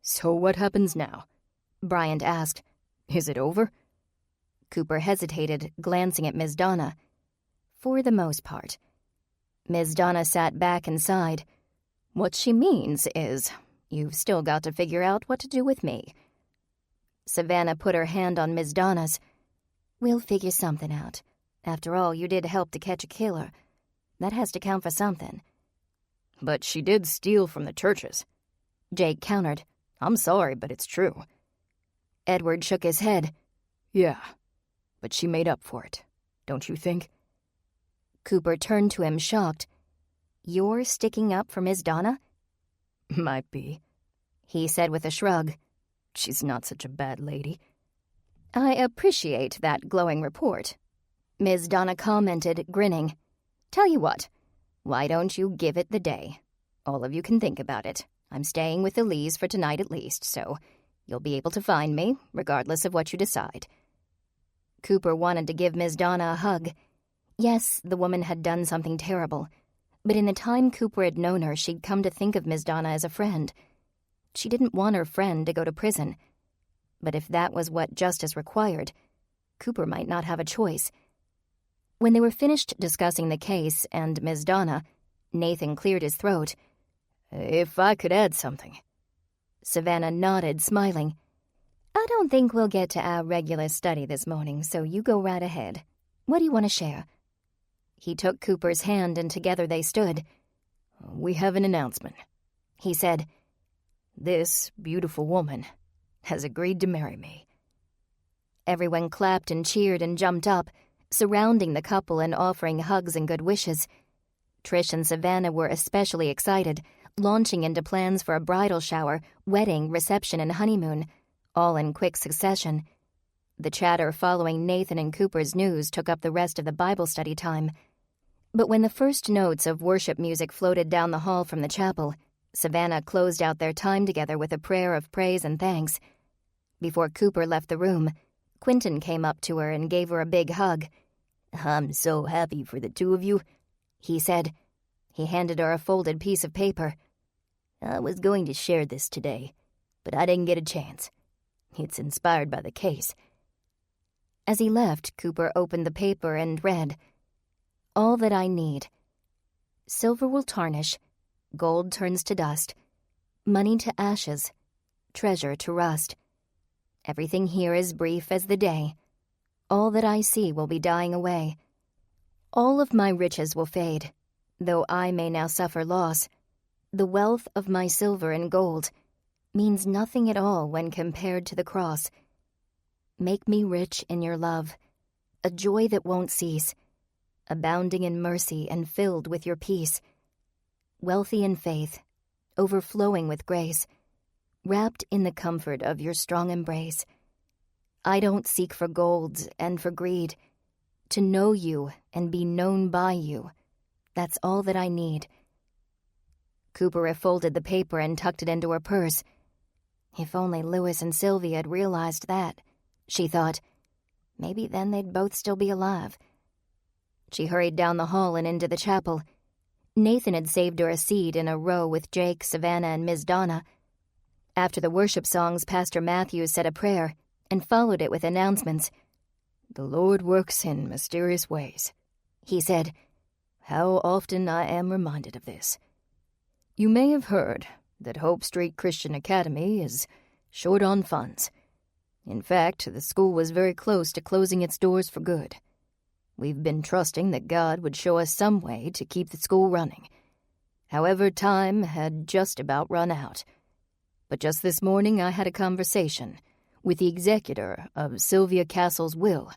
Speaker 1: "So what happens now?" Bryant asked. "Is it over?"
Speaker 7: Cooper hesitated, glancing at Ms. Donna.
Speaker 1: For the most part. Ms. Donna sat back and sighed. What she means is, you've still got to figure out what to do with me. Savannah put her hand on Ms. Donna's. We'll figure something out. After all, you did help to catch a killer. That has to count for something.
Speaker 6: But she did steal from the churches.
Speaker 1: Jake countered.
Speaker 6: I'm sorry, but it's true.
Speaker 1: Edward shook his head.
Speaker 6: Yeah, but she made up for it, don't you think?
Speaker 1: Cooper turned to him, shocked. You're sticking up for Miss Donna?
Speaker 6: Might be,
Speaker 1: he said with a shrug.
Speaker 6: She's not such a bad lady.
Speaker 1: I appreciate that glowing report, Ms. Donna commented, grinning. Tell you what, why don't you give it the day? All of you can think about it. I'm staying with the Lees for tonight at least, so you'll be able to find me, regardless of what you decide. Cooper wanted to give Ms. Donna a hug. Yes, the woman had done something terrible, but in the time Cooper had known her, she'd come to think of Ms. Donna as a friend. She didn't want her friend to go to prison. But if that was what justice required, Cooper might not have a choice. When they were finished discussing the case and Ms. Donna, Nathan cleared his throat.
Speaker 6: If I could add something.
Speaker 1: Savannah nodded, smiling. I don't think we'll get to our regular study this morning, so you go right ahead. What do you want to share? He took Cooper's hand, and together they stood.
Speaker 6: We have an announcement,
Speaker 1: he said.
Speaker 6: This beautiful woman has agreed to marry me.
Speaker 1: Everyone clapped and cheered and jumped up, surrounding the couple and offering hugs and good wishes. Trish and Savannah were especially excited, launching into plans for a bridal shower, wedding, reception, and honeymoon, all in quick succession. The chatter following Nathan and Cooper's news took up the rest of the Bible study time. But when the first notes of worship music floated down the hall from the chapel, Savannah closed out their time together with a prayer of praise and thanks. Before Cooper left the room, Quentin came up to her and gave her a big hug.
Speaker 2: I'm so happy for the two of you,
Speaker 1: he said. He handed her a folded piece of paper.
Speaker 2: I was going to share this today, but I didn't get a chance. It's inspired by the case.
Speaker 1: As he left, Cooper opened the paper and read, All that I need. Silver will tarnish, gold turns to dust, money to ashes, treasure to rust. Everything here is brief as the day. All that I see will be dying away. All of my riches will fade, though I may now suffer loss. The wealth of my silver and gold means nothing at all when compared to the cross. Make me rich in your love, a joy that won't cease, abounding in mercy and filled with your peace, wealthy in faith, overflowing with grace, wrapped in the comfort of your strong embrace. I don't seek for gold and for greed, to know you and be known by you. That's all that I need. Cooper folded the paper and tucked it into her purse. If only Louis and Sylvia had realized that, she thought. Maybe then they'd both still be alive. She hurried down the hall and into the chapel. Nathan had saved her a seat in a row with Jake, Savannah, and Ms. Donna. After the worship songs, Pastor Matthews said a prayer and followed it with announcements.
Speaker 6: The Lord works in mysterious ways,
Speaker 1: he said.
Speaker 6: How often I am reminded of this. You may have heard that Hope Street Christian Academy is short on funds. In fact, the school was very close to closing its doors for good. We've been trusting that God would show us some way to keep the school running. However, time had just about run out. But just this morning I had a conversation with the executor of Sylvia Castle's will.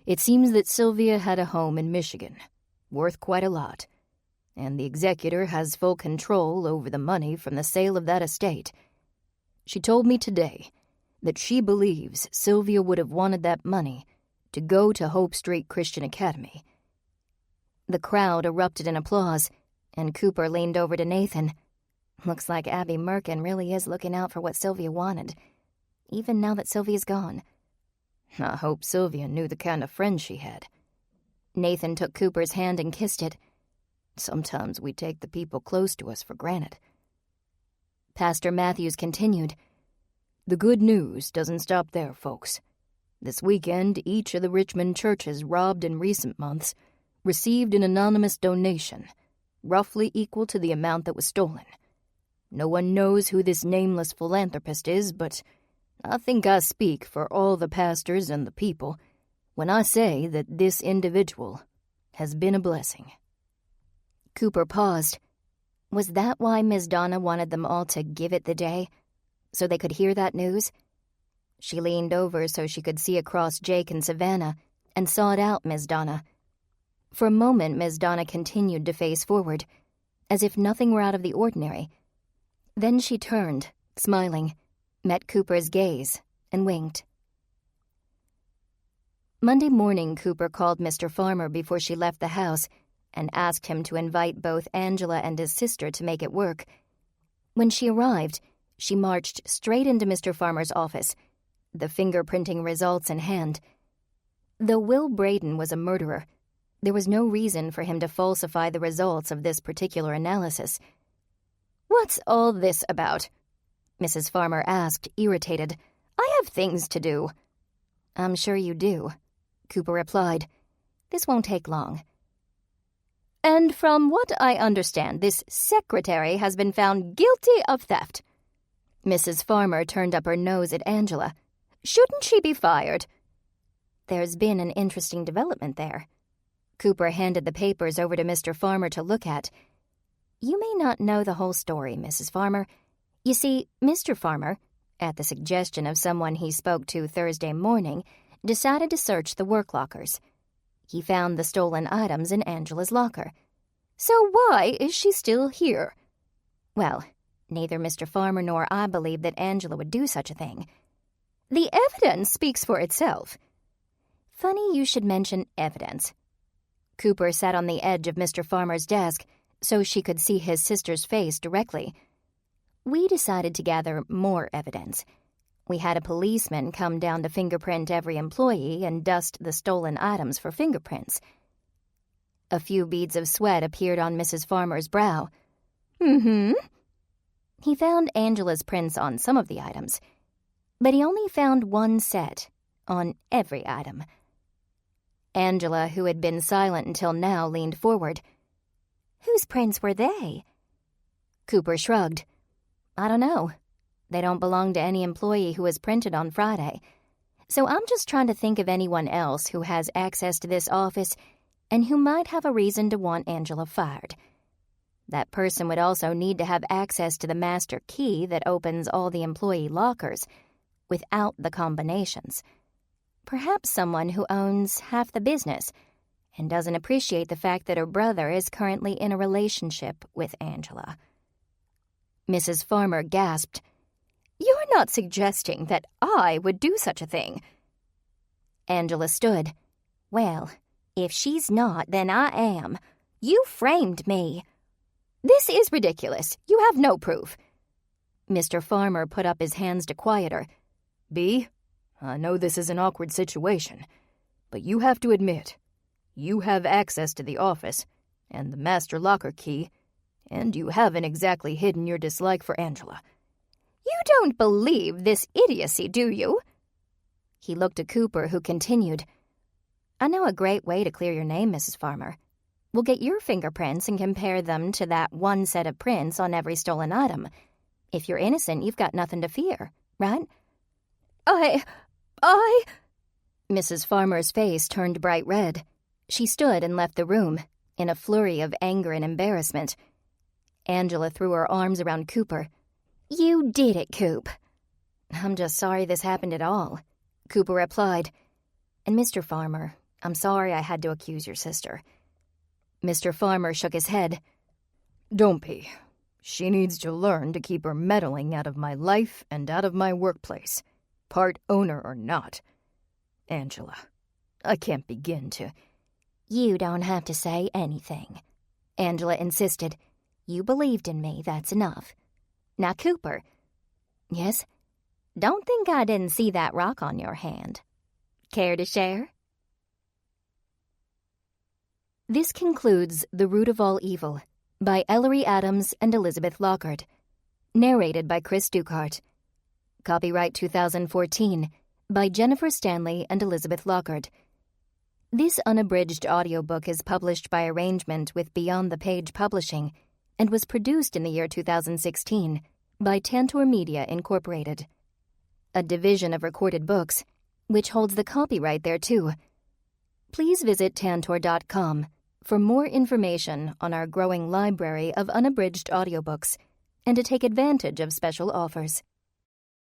Speaker 6: It seems that Sylvia had a home in Michigan, worth quite a lot, and the executor has full control over the money from the sale of that estate. She told me today that she believes Sylvia would have wanted that money to go to Hope Street Christian Academy.
Speaker 1: The crowd erupted in applause, and Cooper leaned over to Nathan. Looks like Abby Merkin really is looking out for what Sylvia wanted, even now that Sylvia's gone.
Speaker 6: I hope Sylvia knew the kind of friend she had.
Speaker 1: Nathan took Cooper's hand and kissed it.
Speaker 6: Sometimes we take the people close to us for granted.
Speaker 1: Pastor Matthews continued,
Speaker 6: The good news doesn't stop there, folks. This weekend, each of the Richmond churches robbed in recent months
Speaker 3: received an anonymous donation, roughly equal to the amount that was stolen. No one knows who this nameless philanthropist is, but I think I speak for all the pastors and the people when I say that this individual has been a blessing."
Speaker 1: Cooper paused. Was that why Miss Donna wanted them all to give it the day? So they could hear that news? She leaned over so she could see across Jake and Savannah and sought out Miss Donna. For a moment, Miss Donna continued to face forward, as if nothing were out of the ordinary. Then she turned, smiling, met Cooper's gaze, and winked. Monday morning, Cooper called Mr. Farmer before she left the house and asked him to invite both Angela and his sister to make it work. When she arrived, she marched straight into Mr. Farmer's office, the fingerprinting results in hand. Though Will Braden was a murderer, there was no reason for him to falsify the results of this particular analysis. "What's all this about?" Mrs. Farmer asked, irritated. "I have things to do." "I'm sure you do," Cooper replied. "This won't take long." "And from what I understand, this secretary has been found guilty of theft." Mrs. Farmer turned up her nose at Angela. "Shouldn't she be fired?" "There's been an interesting development there." Cooper handed the papers over to Mr. Farmer to look at. "You may not know the whole story, Mrs. Farmer. You see, Mr. Farmer, at the suggestion of someone he spoke to Thursday morning, decided to search the work lockers. He found the stolen items in Angela's locker. So why is she still here?" "Well, neither Mr. Farmer nor I believe that Angela would do such a thing." "The evidence speaks for itself." "Funny you should mention evidence." Cooper sat on the edge of Mr. Farmer's desk so she could see his sister's face directly. "We decided to gather more evidence. We had a policeman come down to fingerprint every employee and dust the stolen items for fingerprints." A few beads of sweat appeared on Mrs. Farmer's brow. "Mm-hmm." "He found Angela's prints on some of the items, but he only found one set on every item." Angela, who had been silent until now, leaned forward. "Whose prints were they?" Cooper shrugged. "I don't know. They don't belong to any employee who was printed on Friday. So I'm just trying to think of anyone else who has access to this office and who might have a reason to want Angela fired. That person would also need to have access to the master key that opens all the employee lockers, without the combinations. Perhaps someone who owns half the business and doesn't appreciate the fact that her brother is currently in a relationship with Angela." Mrs. Farmer gasped. "You're not suggesting that I would do such a thing?" Angela stood. "Well, if she's not, then I am. You framed me." "This is ridiculous. You have no proof." Mr. Farmer put up his hands to quiet her.
Speaker 3: "B, I know this is an awkward situation, but you have to admit, you have access to the office and the master locker key, and you haven't exactly hidden your dislike for Angela."
Speaker 7: "You don't believe this idiocy, do you?"
Speaker 1: He looked at Cooper, who continued, "I know a great way to clear your name, Mrs. Farmer. We'll get your fingerprints and compare them to that one set of prints on every stolen item. If you're innocent, you've got nothing to fear, right?"
Speaker 7: I...
Speaker 1: Mrs. Farmer's face turned bright red. She stood and left the room, in a flurry of anger and embarrassment. Angela threw her arms around Cooper. "You did it, Coop." "I'm just sorry this happened at all," Cooper replied. "And Mr. Farmer, I'm sorry I had to accuse your sister." Mr. Farmer shook his head.
Speaker 3: "Don't be. She needs to learn to keep her meddling out of my life and out of my workplace, part owner or not. Angela, I can't begin to—"
Speaker 1: "You don't have to say anything," Angela insisted. "You believed in me, that's enough. Now, Cooper." "Yes?" "Don't think I didn't see that rock on your hand. Care to share?" This concludes The Root of All Evil by Ellery Adams and Elizabeth Lockhart. Narrated by Chris Dukart. Copyright 2014 by Jennifer Stanley and Elizabeth Lockhart. This unabridged audiobook is published by arrangement with Beyond the Page Publishing and was produced in the year 2016 by Tantor Media Incorporated, a division of Recorded Books, which holds the copyright thereto. Please visit tantor.com for more information on our growing library of unabridged audiobooks and to take advantage of special offers.